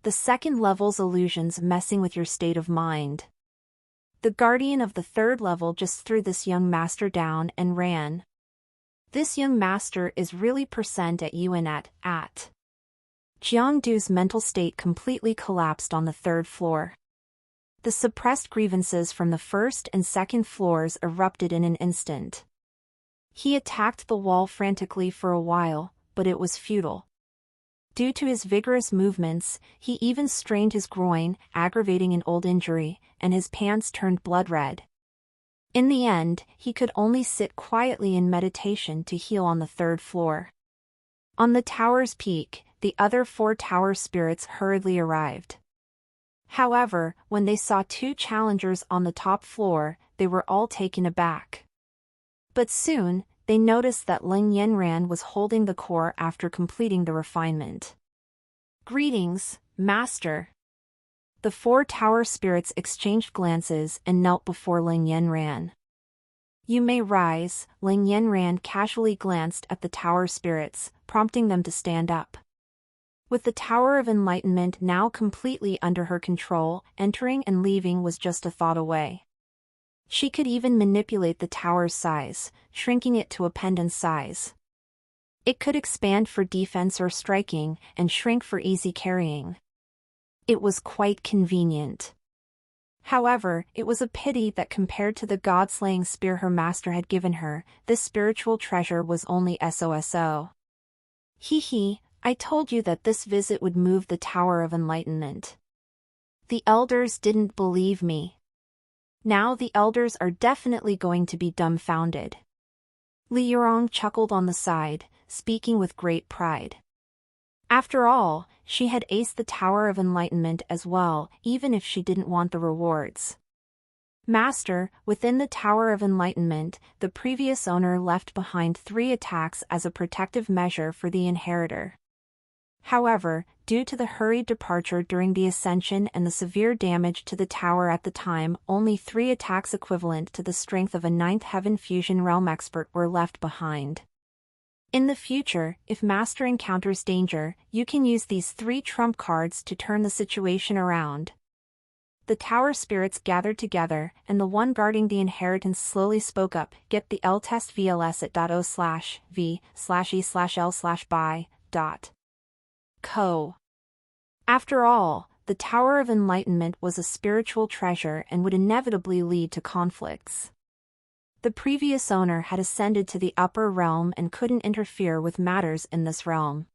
The 2nd level's illusions messing with your state of mind. The guardian of the 3rd level just threw this young master down and ran. This young master is really % at you and at. Jiangdu's mental state completely collapsed on the 3rd floor. The suppressed grievances from the 1st and 2nd floors erupted in an instant. He attacked the wall frantically for a while, but it was futile. Due to his vigorous movements, he even strained his groin, aggravating an old injury, and his pants turned blood red. In the end, he could only sit quietly in meditation to heal on the 3rd floor. On the tower's peak, the other 4 tower spirits hurriedly arrived. However, when they saw 2 challengers on the top floor, they were all taken aback. But soon, they noticed that Ling Yanran was holding the core after completing the refinement. "Greetings, Master." The 4 tower spirits exchanged glances and knelt before Ling Yanran. "You may rise." Ling Yanran casually glanced at the tower spirits, prompting them to stand up. With the Tower of Enlightenment now completely under her control, entering and leaving was just a thought away. She could even manipulate the tower's size, shrinking it to a pendant size. It could expand for defense or striking, and shrink for easy carrying. It was quite convenient. However, it was a pity that compared to the god-slaying spear her master had given her, this spiritual treasure was only SOSO. Hee, I told you that this visit would move the Tower of Enlightenment. The elders didn't believe me. Now the elders are definitely going to be dumbfounded. Li Yurong chuckled on the side, speaking with great pride. After all, she had aced the Tower of Enlightenment as well, even if she didn't want the rewards. Master, within the Tower of Enlightenment, the previous owner left behind 3 attacks as a protective measure for the inheritor. However, due to the hurried departure during the ascension and the severe damage to the tower at the time, only 3 attacks equivalent to the strength of a 9th Heaven Fusion Realm expert were left behind. In the future, if Master encounters danger, you can use these 3 trump cards to turn the situation around. The tower spirits gathered together, and the one guarding the inheritance slowly spoke up. Get the L test VLS at .o/v/e/l/by.co. After all, the Tower of Enlightenment was a spiritual treasure and would inevitably lead to conflicts. The previous owner had ascended to the upper realm and couldn't interfere with matters in this realm.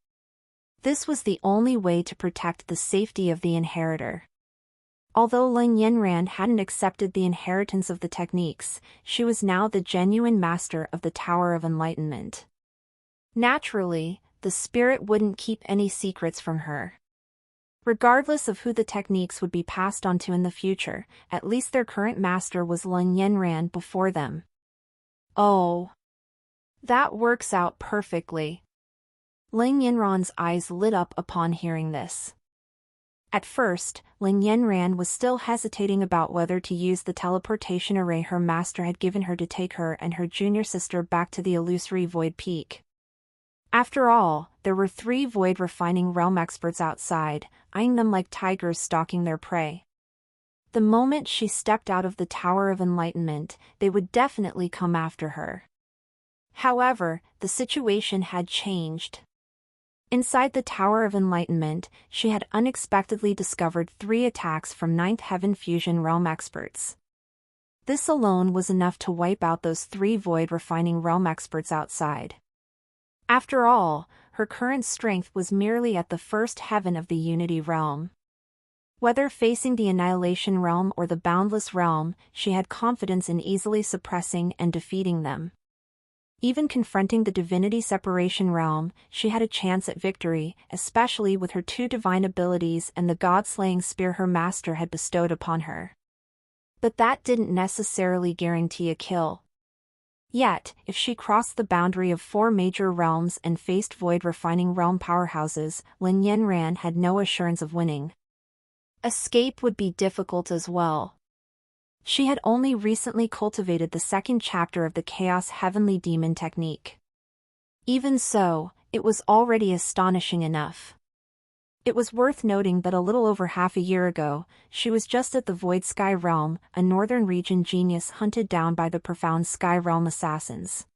This was the only way to protect the safety of the inheritor. Although Lin Yanran hadn't accepted the inheritance of the techniques, she was now the genuine master of the Tower of Enlightenment. Naturally, the spirit wouldn't keep any secrets from her. Regardless of who the techniques would be passed on to in the future, at least their current master was Lin Yanran before them. Oh. That works out perfectly. Lin Yanran's eyes lit up upon hearing this. At first, Lin Yanran was still hesitating about whether to use the teleportation array her master had given her to take her and her junior sister back to the illusory Void Peak. After all, there were 3 Void Refining Realm experts outside, eyeing them like tigers stalking their prey. The moment she stepped out of the Tower of Enlightenment, they would definitely come after her. However, the situation had changed. Inside the Tower of Enlightenment, she had unexpectedly discovered 3 attacks from 9th Heaven Fusion Realm experts. This alone was enough to wipe out those 3 Void Refining Realm experts outside. After all, her current strength was merely at the 1st heaven of the Unity Realm. Whether facing the Annihilation Realm or the Boundless Realm, she had confidence in easily suppressing and defeating them. Even confronting the Divinity Separation Realm, she had a chance at victory, especially with her 2 divine abilities and the God-slaying spear her master had bestowed upon her. But that didn't necessarily guarantee a kill. Yet, if she crossed the boundary of 4 major realms and faced Void Refining Realm powerhouses, Lin Yanran had no assurance of winning. Escape would be difficult as well. She had only recently cultivated the 2nd chapter of the Chaos Heavenly Demon technique. Even so, it was already astonishing enough. It was worth noting that a little over half a year ago, she was just at the Void Sky Realm, a northern region genius hunted down by the profound Sky Realm assassins.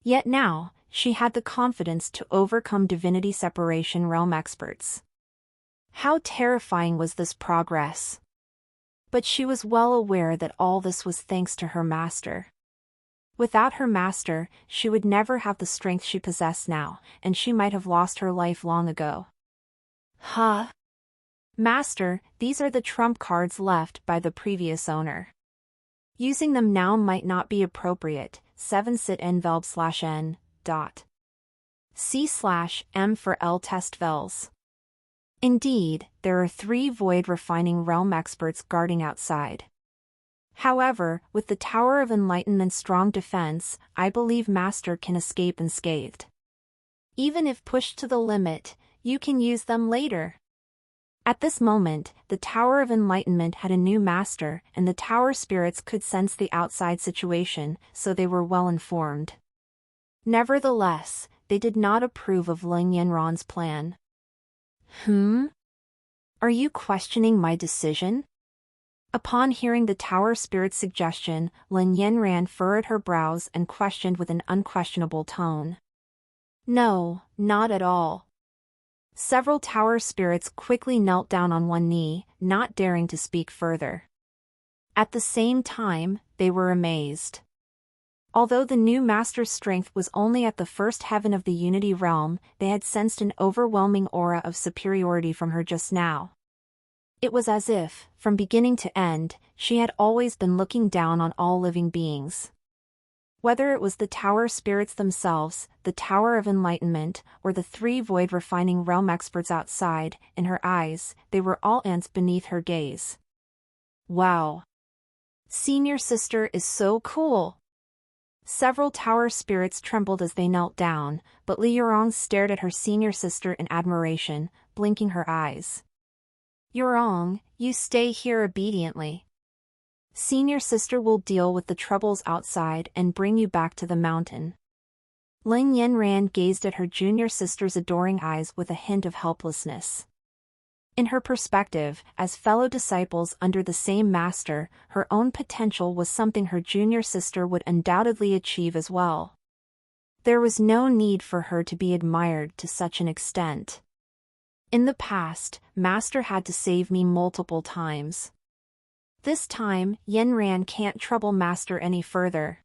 Yet now, she had the confidence to overcome Divinity Separation Realm experts. How terrifying was this progress? But she was well aware that all this was thanks to her master. Without her master, she would never have the strength she possessed now, and she might have lost her life long ago. Huh? Master, these are the trump cards left by the previous owner. Using them now might not be appropriate. 7 sit envelb/n. C/m for L test vels. Indeed, there are 3 Void Refining Realm experts guarding outside. However, with the Tower of Enlightenment's strong defense, I believe Master can escape unscathed. Even if pushed to the limit, you can use them later. At this moment, the Tower of Enlightenment had a new master, and the Tower spirits could sense the outside situation, so they were well informed. Nevertheless, they did not approve of Lin Yanran's plan. Are you questioning my decision? Upon hearing the Tower Spirit's suggestion, Lin Yanran furrowed her brows and questioned with an unquestionable tone. No, not at all. Several Tower Spirits quickly knelt down on one knee, not daring to speak further. At the same time, they were amazed. Although the new master's strength was only at the 1st heaven of the Unity Realm, they had sensed an overwhelming aura of superiority from her just now. It was as if, from beginning to end, she had always been looking down on all living beings. Whether it was the Tower Spirits themselves, the Tower of Enlightenment, or the 3 Void Refining Realm experts outside, in her eyes, they were all ants beneath her gaze. Wow! Senior sister is so cool! Several Tower Spirits trembled as they knelt down, but Li Yurong stared at her senior sister in admiration, blinking her eyes. Yurong, you stay here obediently. Senior sister will deal with the troubles outside and bring you back to the mountain. Lin Yanran gazed at her junior sister's adoring eyes with a hint of helplessness. In her perspective, as fellow disciples under the same master, her own potential was something her junior sister would undoubtedly achieve as well. There was no need for her to be admired to such an extent. In the past, Master had to save me multiple times. This time, Yanran can't trouble Master any further.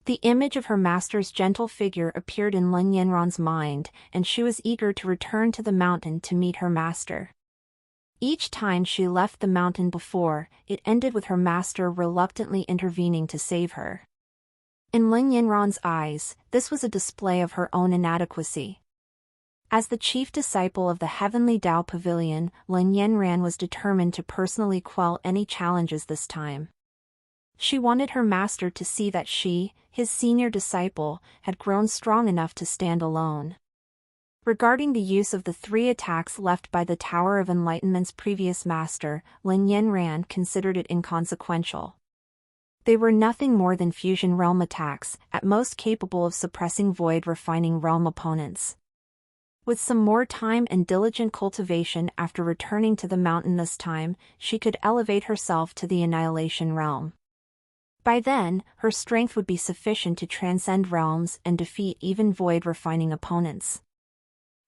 The image of her master's gentle figure appeared in Lin Yanran's mind, and she was eager to return to the mountain to meet her master. Each time she left the mountain before, it ended with her master reluctantly intervening to save her. In Lin Yanran's eyes, this was a display of her own inadequacy. As the chief disciple of the Heavenly Tao Pavilion, Lin Yanran was determined to personally quell any challenges this time. She wanted her master to see that she, his senior disciple, had grown strong enough to stand alone. Regarding the use of the 3 attacks left by the Tower of Enlightenment's previous master, Lin Yanran considered it inconsequential. They were nothing more than fusion realm attacks, at most capable of suppressing void refining realm opponents. With some more time and diligent cultivation after returning to the mountain this time, she could elevate herself to the annihilation realm. By then, her strength would be sufficient to transcend realms and defeat even void-refining opponents.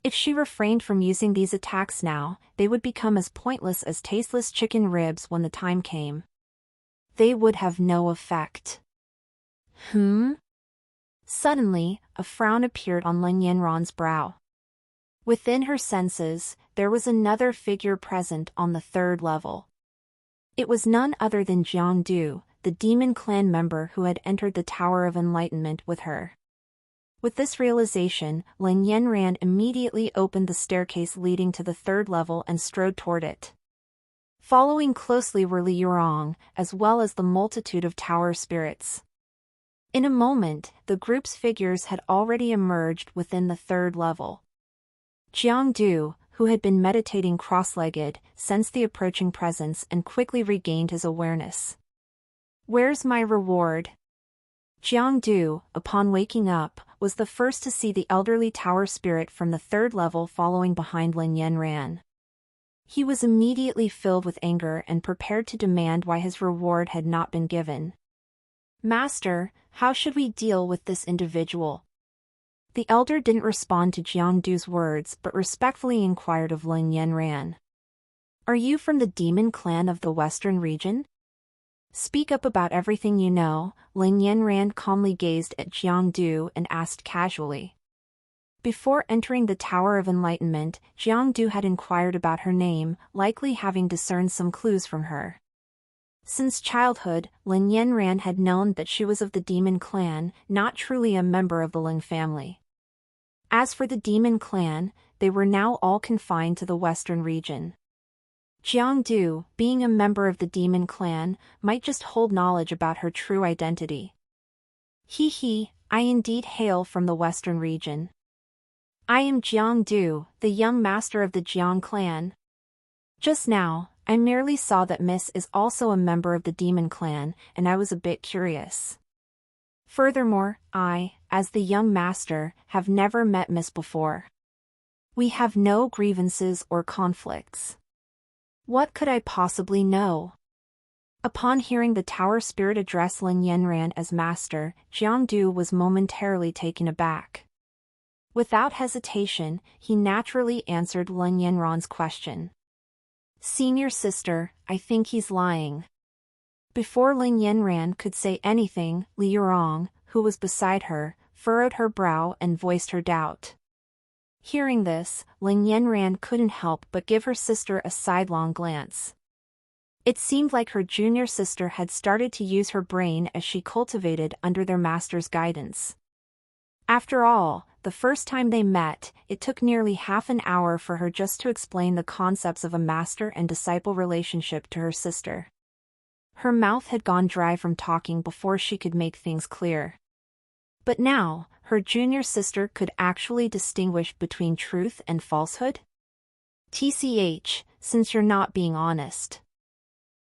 If she refrained from using these attacks now, they would become as pointless as tasteless chicken ribs when the time came. They would have no effect. Suddenly, a frown appeared on Lin Yanran's brow. Within her senses, there was another figure present on the 3rd level. It was none other than Jiang Du, the demon clan member who had entered the Tower of Enlightenment with her. With this realization, Lin Yanran immediately opened the staircase leading to the 3rd level and strode toward it. Following closely were Li Yurong, as well as the multitude of tower spirits. In a moment, the group's figures had already emerged within the 3rd level. Jiang Du, who had been meditating cross-legged, sensed the approaching presence and quickly regained his awareness. "Where's my reward?" Jiang Du, upon waking up, was the first to see the elderly tower spirit from the 3rd level following behind Lin Yanran. He was immediately filled with anger and prepared to demand why his reward had not been given. "Master, how should we deal with this individual?" The elder didn't respond to Jiang Du's words but respectfully inquired of Lin Yanran. "Are you from the demon clan of the western region? Speak up about everything you know." Lin Yanran calmly gazed at Jiang Du and asked casually. Before entering the Tower of Enlightenment, Jiang Du had inquired about her name, likely having discerned some clues from her. Since childhood, Lin Yanran had known that she was of the demon clan, not truly a member of the Ling family. As for the demon clan, they were now all confined to the western region. Jiang Du, being a member of the demon clan, might just hold knowledge about her true identity. I indeed hail from the western region. I am Jiang Du, the young master of the Jiang clan. Just now, I merely saw that Miss is also a member of the demon clan, and I was a bit curious. Furthermore, I, as the young master, have never met Miss before. We have no grievances or conflicts. What could I possibly know?" Upon hearing the tower spirit address Lin Yanran as master, Jiang Du was momentarily taken aback. Without hesitation, he naturally answered Lin Yanran's question. "Senior sister, I think he's lying." Before Lin Yanran could say anything, Li Yurong, who was beside her, furrowed her brow and voiced her doubt. Hearing this, Lin Yanran couldn't help but give her sister a sidelong glance. It seemed like her junior sister had started to use her brain as she cultivated under their master's guidance. After all, the first time they met, it took nearly half an hour for her just to explain the concepts of a master and disciple relationship to her sister. Her mouth had gone dry from talking before she could make things clear. But now, her junior sister could actually distinguish between truth and falsehood? TCH, since you're not being honest.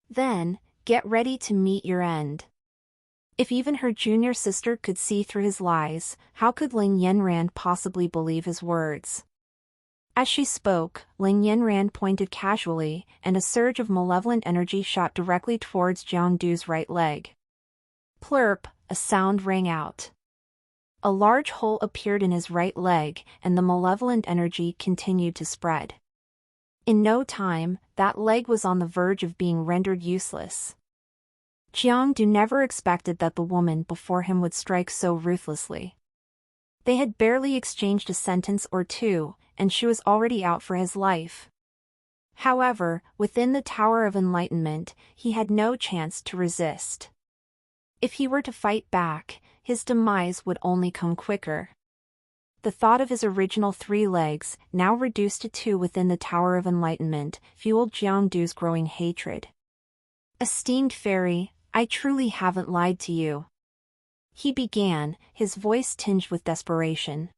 Then, get ready to meet your end. If even her junior sister could see through his lies, how could Lin Yanran possibly believe his words? As she spoke, Ling Yinran pointed casually, and a surge of malevolent energy shot directly towards Jiangdu's right leg. Plurp, a sound rang out. A large hole appeared in his right leg, and the malevolent energy continued to spread. In no time, that leg was on the verge of being rendered useless. Jiangdu never expected that the woman before him would strike so ruthlessly. They had barely exchanged a sentence or two, and she was already out for his life. However, within the Tower of Enlightenment, he had no chance to resist. If he were to fight back, his demise would only come quicker. The thought of his original 3 legs, now reduced to 2 within the Tower of Enlightenment, fueled Jiangdu's growing hatred. "Esteemed fairy, I truly haven't lied to you," he began, his voice tinged with desperation.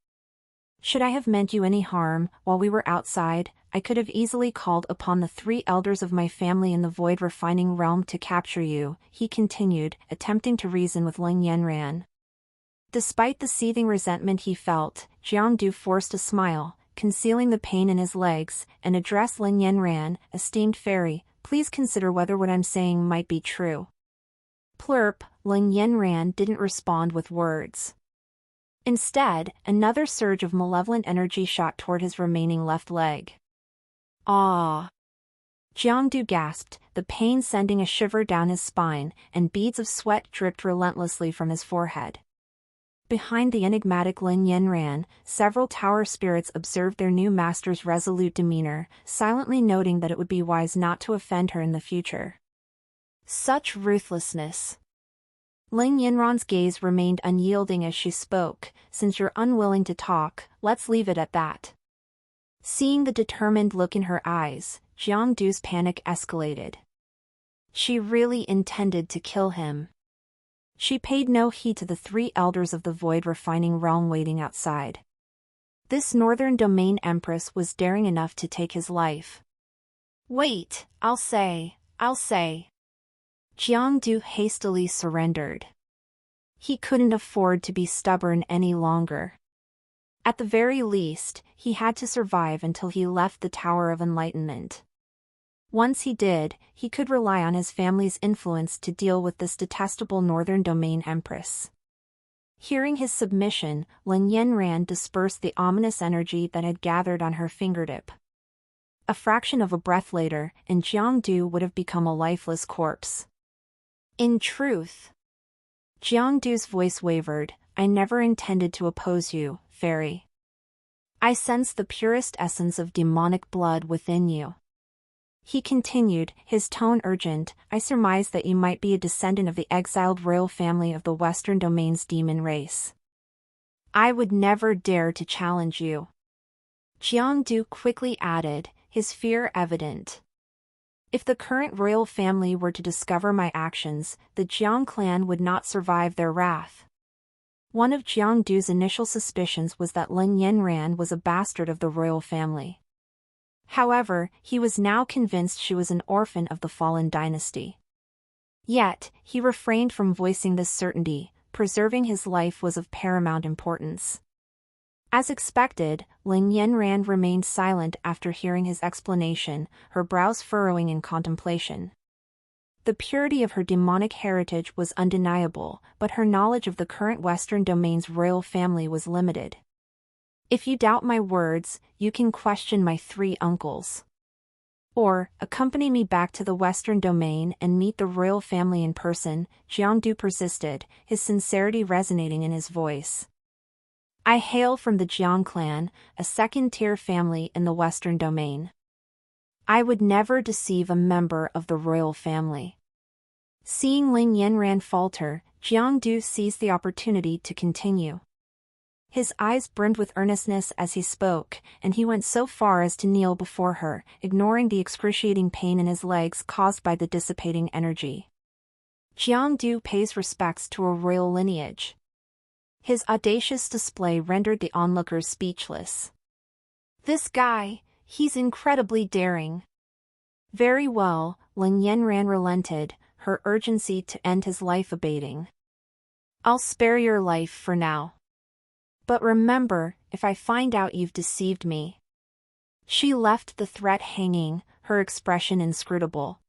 "Should I have meant you any harm, while we were outside, I could have easily called upon the 3 elders of my family in the void refining realm to capture you," he continued, attempting to reason with Ling Yanran. Despite the seething resentment he felt, Jiangdu forced a smile, concealing the pain in his legs, and addressed Ling Yanran, "Esteemed fairy, please consider whether what I'm saying might be true." Plurp, Ling Yanran didn't respond with words. Instead, another surge of malevolent energy shot toward his remaining left leg. "Ah!" Jiangdu gasped, the pain sending a shiver down his spine, and beads of sweat dripped relentlessly from his forehead. Behind the enigmatic Lin Yanran, several tower spirits observed their new master's resolute demeanor, silently noting that it would be wise not to offend her in the future. Such ruthlessness! Ling Yanran's gaze remained unyielding as she spoke, "Since you're unwilling to talk, let's leave it at that." Seeing the determined look in her eyes, Jiangdu's panic escalated. She really intended to kill him. She paid no heed to the 3 elders of the void refining realm waiting outside. This northern domain empress was daring enough to take his life. "Wait, I'll say. Jiangdu hastily surrendered. He couldn't afford to be stubborn any longer. At the very least, he had to survive until he left the Tower of Enlightenment. Once he did, he could rely on his family's influence to deal with this detestable northern domain empress. Hearing his submission, Lin Yanran dispersed the ominous energy that had gathered on her fingertip. A fraction of a breath later, and Jiangdu would have become a lifeless corpse. "In truth," Jiangdu's voice wavered, "I never intended to oppose you, fairy. I sense the purest essence of demonic blood within you." He continued, his tone urgent, "I surmise that you might be a descendant of the exiled royal family of the Western Domain's demon race. I would never dare to challenge you." Jiangdu quickly added, his fear evident. "If the current royal family were to discover my actions, the Jiang clan would not survive their wrath." One of Jiangdu's initial suspicions was that Lin Yanran was a bastard of the royal family. However, he was now convinced she was an orphan of the fallen dynasty. Yet, he refrained from voicing this certainty, preserving his life was of paramount importance. As expected, Lin Yanran remained silent after hearing his explanation, her brows furrowing in contemplation. The purity of her demonic heritage was undeniable, but her knowledge of the current Western Domain's royal family was limited. "If you doubt my words, you can question my 3 uncles. Or, accompany me back to the Western Domain and meet the royal family in person," Jiangdu persisted, his sincerity resonating in his voice. "I hail from the Jiang clan, a second-tier family in the Western Domain. I would never deceive a member of the royal family." Seeing Lin Yanran falter, Jiangdu seized the opportunity to continue. His eyes brimmed with earnestness as he spoke, and he went so far as to kneel before her, ignoring the excruciating pain in his legs caused by the dissipating energy. Jiangdu pays respects to a royal lineage. His audacious display rendered the onlookers speechless. "This guy, he's incredibly daring." "Very well," Lin Yanran relented, her urgency to end his life abating. "I'll spare your life for now. But remember, if I find out you've deceived me, She left the threat hanging, her expression inscrutable.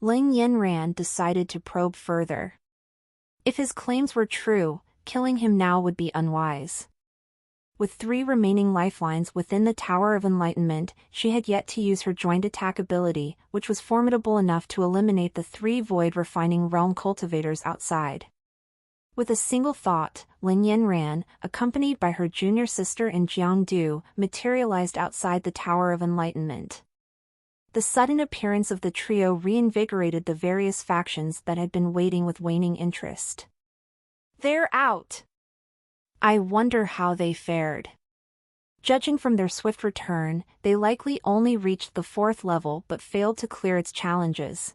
Lin Yanran decided to probe further. If his claims were true, killing him now would be unwise. With 3 remaining lifelines within the Tower of Enlightenment, she had yet to use her joint attack ability, which was formidable enough to eliminate the 3 Void Refining Realm cultivators outside. With a single thought, Lin Yanran, accompanied by her junior sister and Jiangdu, materialized outside the Tower of Enlightenment. The sudden appearance of the trio reinvigorated the various factions that had been waiting with waning interest. "They're out! I wonder how they fared." Judging from their swift return, they likely only reached the 4th level but failed to clear its challenges.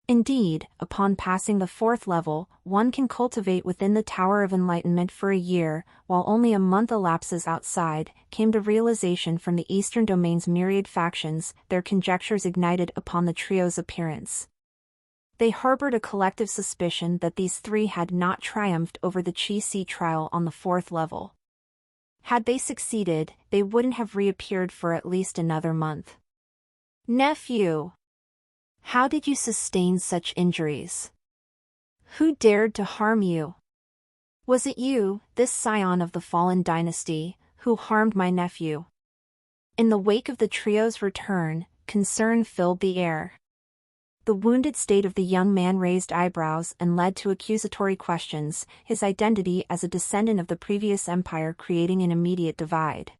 Indeed, upon passing the 4th level, one can cultivate within the Tower of Enlightenment for a year, while only a month elapses outside, came the realization from the Eastern Domain's myriad factions, their conjectures ignited upon the trio's appearance. They harbored a collective suspicion that these 3 had not triumphed over the Chi-Si trial on the 4th level. Had they succeeded, they wouldn't have reappeared for at least another month. "Nephew! How did you sustain such injuries? Who dared to harm you? Was it you, this scion of the fallen dynasty, who harmed my nephew?" In the wake of the trio's return, concern filled the air. The wounded state of the young man raised eyebrows and led to accusatory questions, his identity as a descendant of the previous empire creating an immediate divide.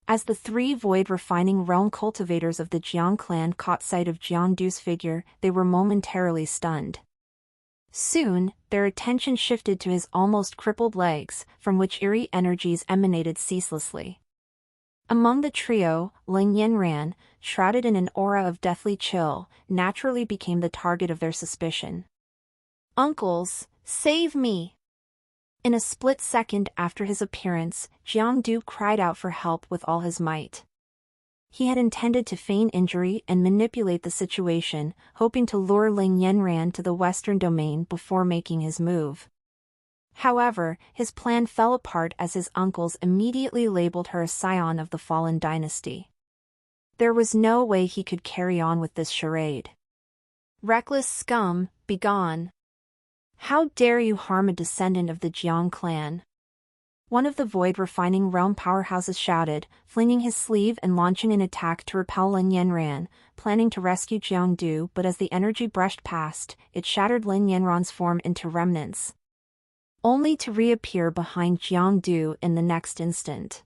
As the 3 Void Refining Realm cultivators of the Jiang clan caught sight of Jiangdu's figure, they were momentarily stunned. Soon, their attention shifted to his almost crippled legs, from which eerie energies emanated ceaselessly. Among the trio, Lin Yanran, shrouded in an aura of deathly chill, naturally became the target of their suspicion. "Uncles, save me!" In a split second after his appearance, Jiangdu cried out for help with all his might. He had intended to feign injury and manipulate the situation, hoping to lure Lin Yanran to the Western Domain before making his move. However, his plan fell apart as his uncles immediately labeled her a scion of the fallen dynasty. There was no way he could carry on with this charade. "Reckless scum, begone! How dare you harm a descendant of the Jiang clan?" One of the Void Refining Realm powerhouses shouted, flinging his sleeve and launching an attack to repel Lin Yanran, planning to rescue Jiangdu, but as the energy brushed past, it shattered Lin Yanran's form into remnants, only to reappear behind Jiangdu in the next instant.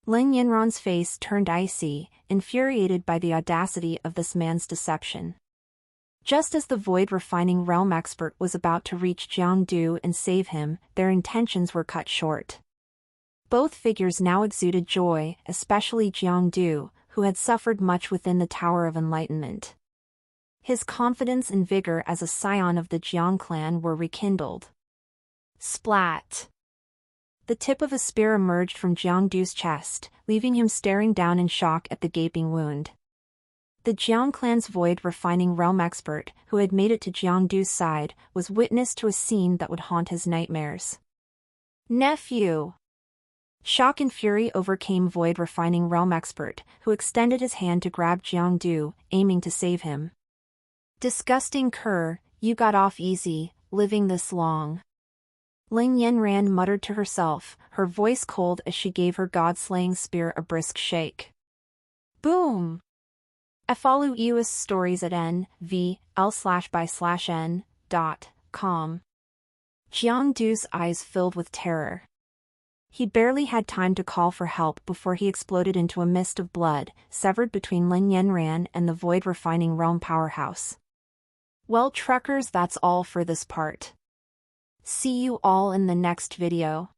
Lin Yanran's face turned icy, infuriated by the audacity of this man's deception. Just as the Void Refining Realm expert was about to reach Jiangdu and save him, their intentions were cut short. Both figures now exuded joy, especially Jiangdu, who had suffered much within the Tower of Enlightenment. His confidence and vigor as a scion of the Jiang clan were rekindled. Splat! The tip of a spear emerged from Jiangdu's chest, leaving him staring down in shock at the gaping wound. The Jiang clan's Void Refining Realm expert, who had made it to Jiangdu's side, was witness to a scene that would haunt his nightmares. "Nephew!" Shock and fury overcame Void Refining Realm expert, who extended his hand to grab Jiangdu, aiming to save him. "Disgusting cur, you got off easy, living this long." Lin Yanran muttered to herself, her voice cold as she gave her god-slaying spear a brisk shake. Boom! Follow EOS stories at nvl/by/n.com. Jiangdu's eyes filled with terror. He barely had time to call for help before he exploded into a mist of blood, severed between Lin Yanran and the Void Refining Realm powerhouse. Well, truckers, that's all for this part. See you all in the next video.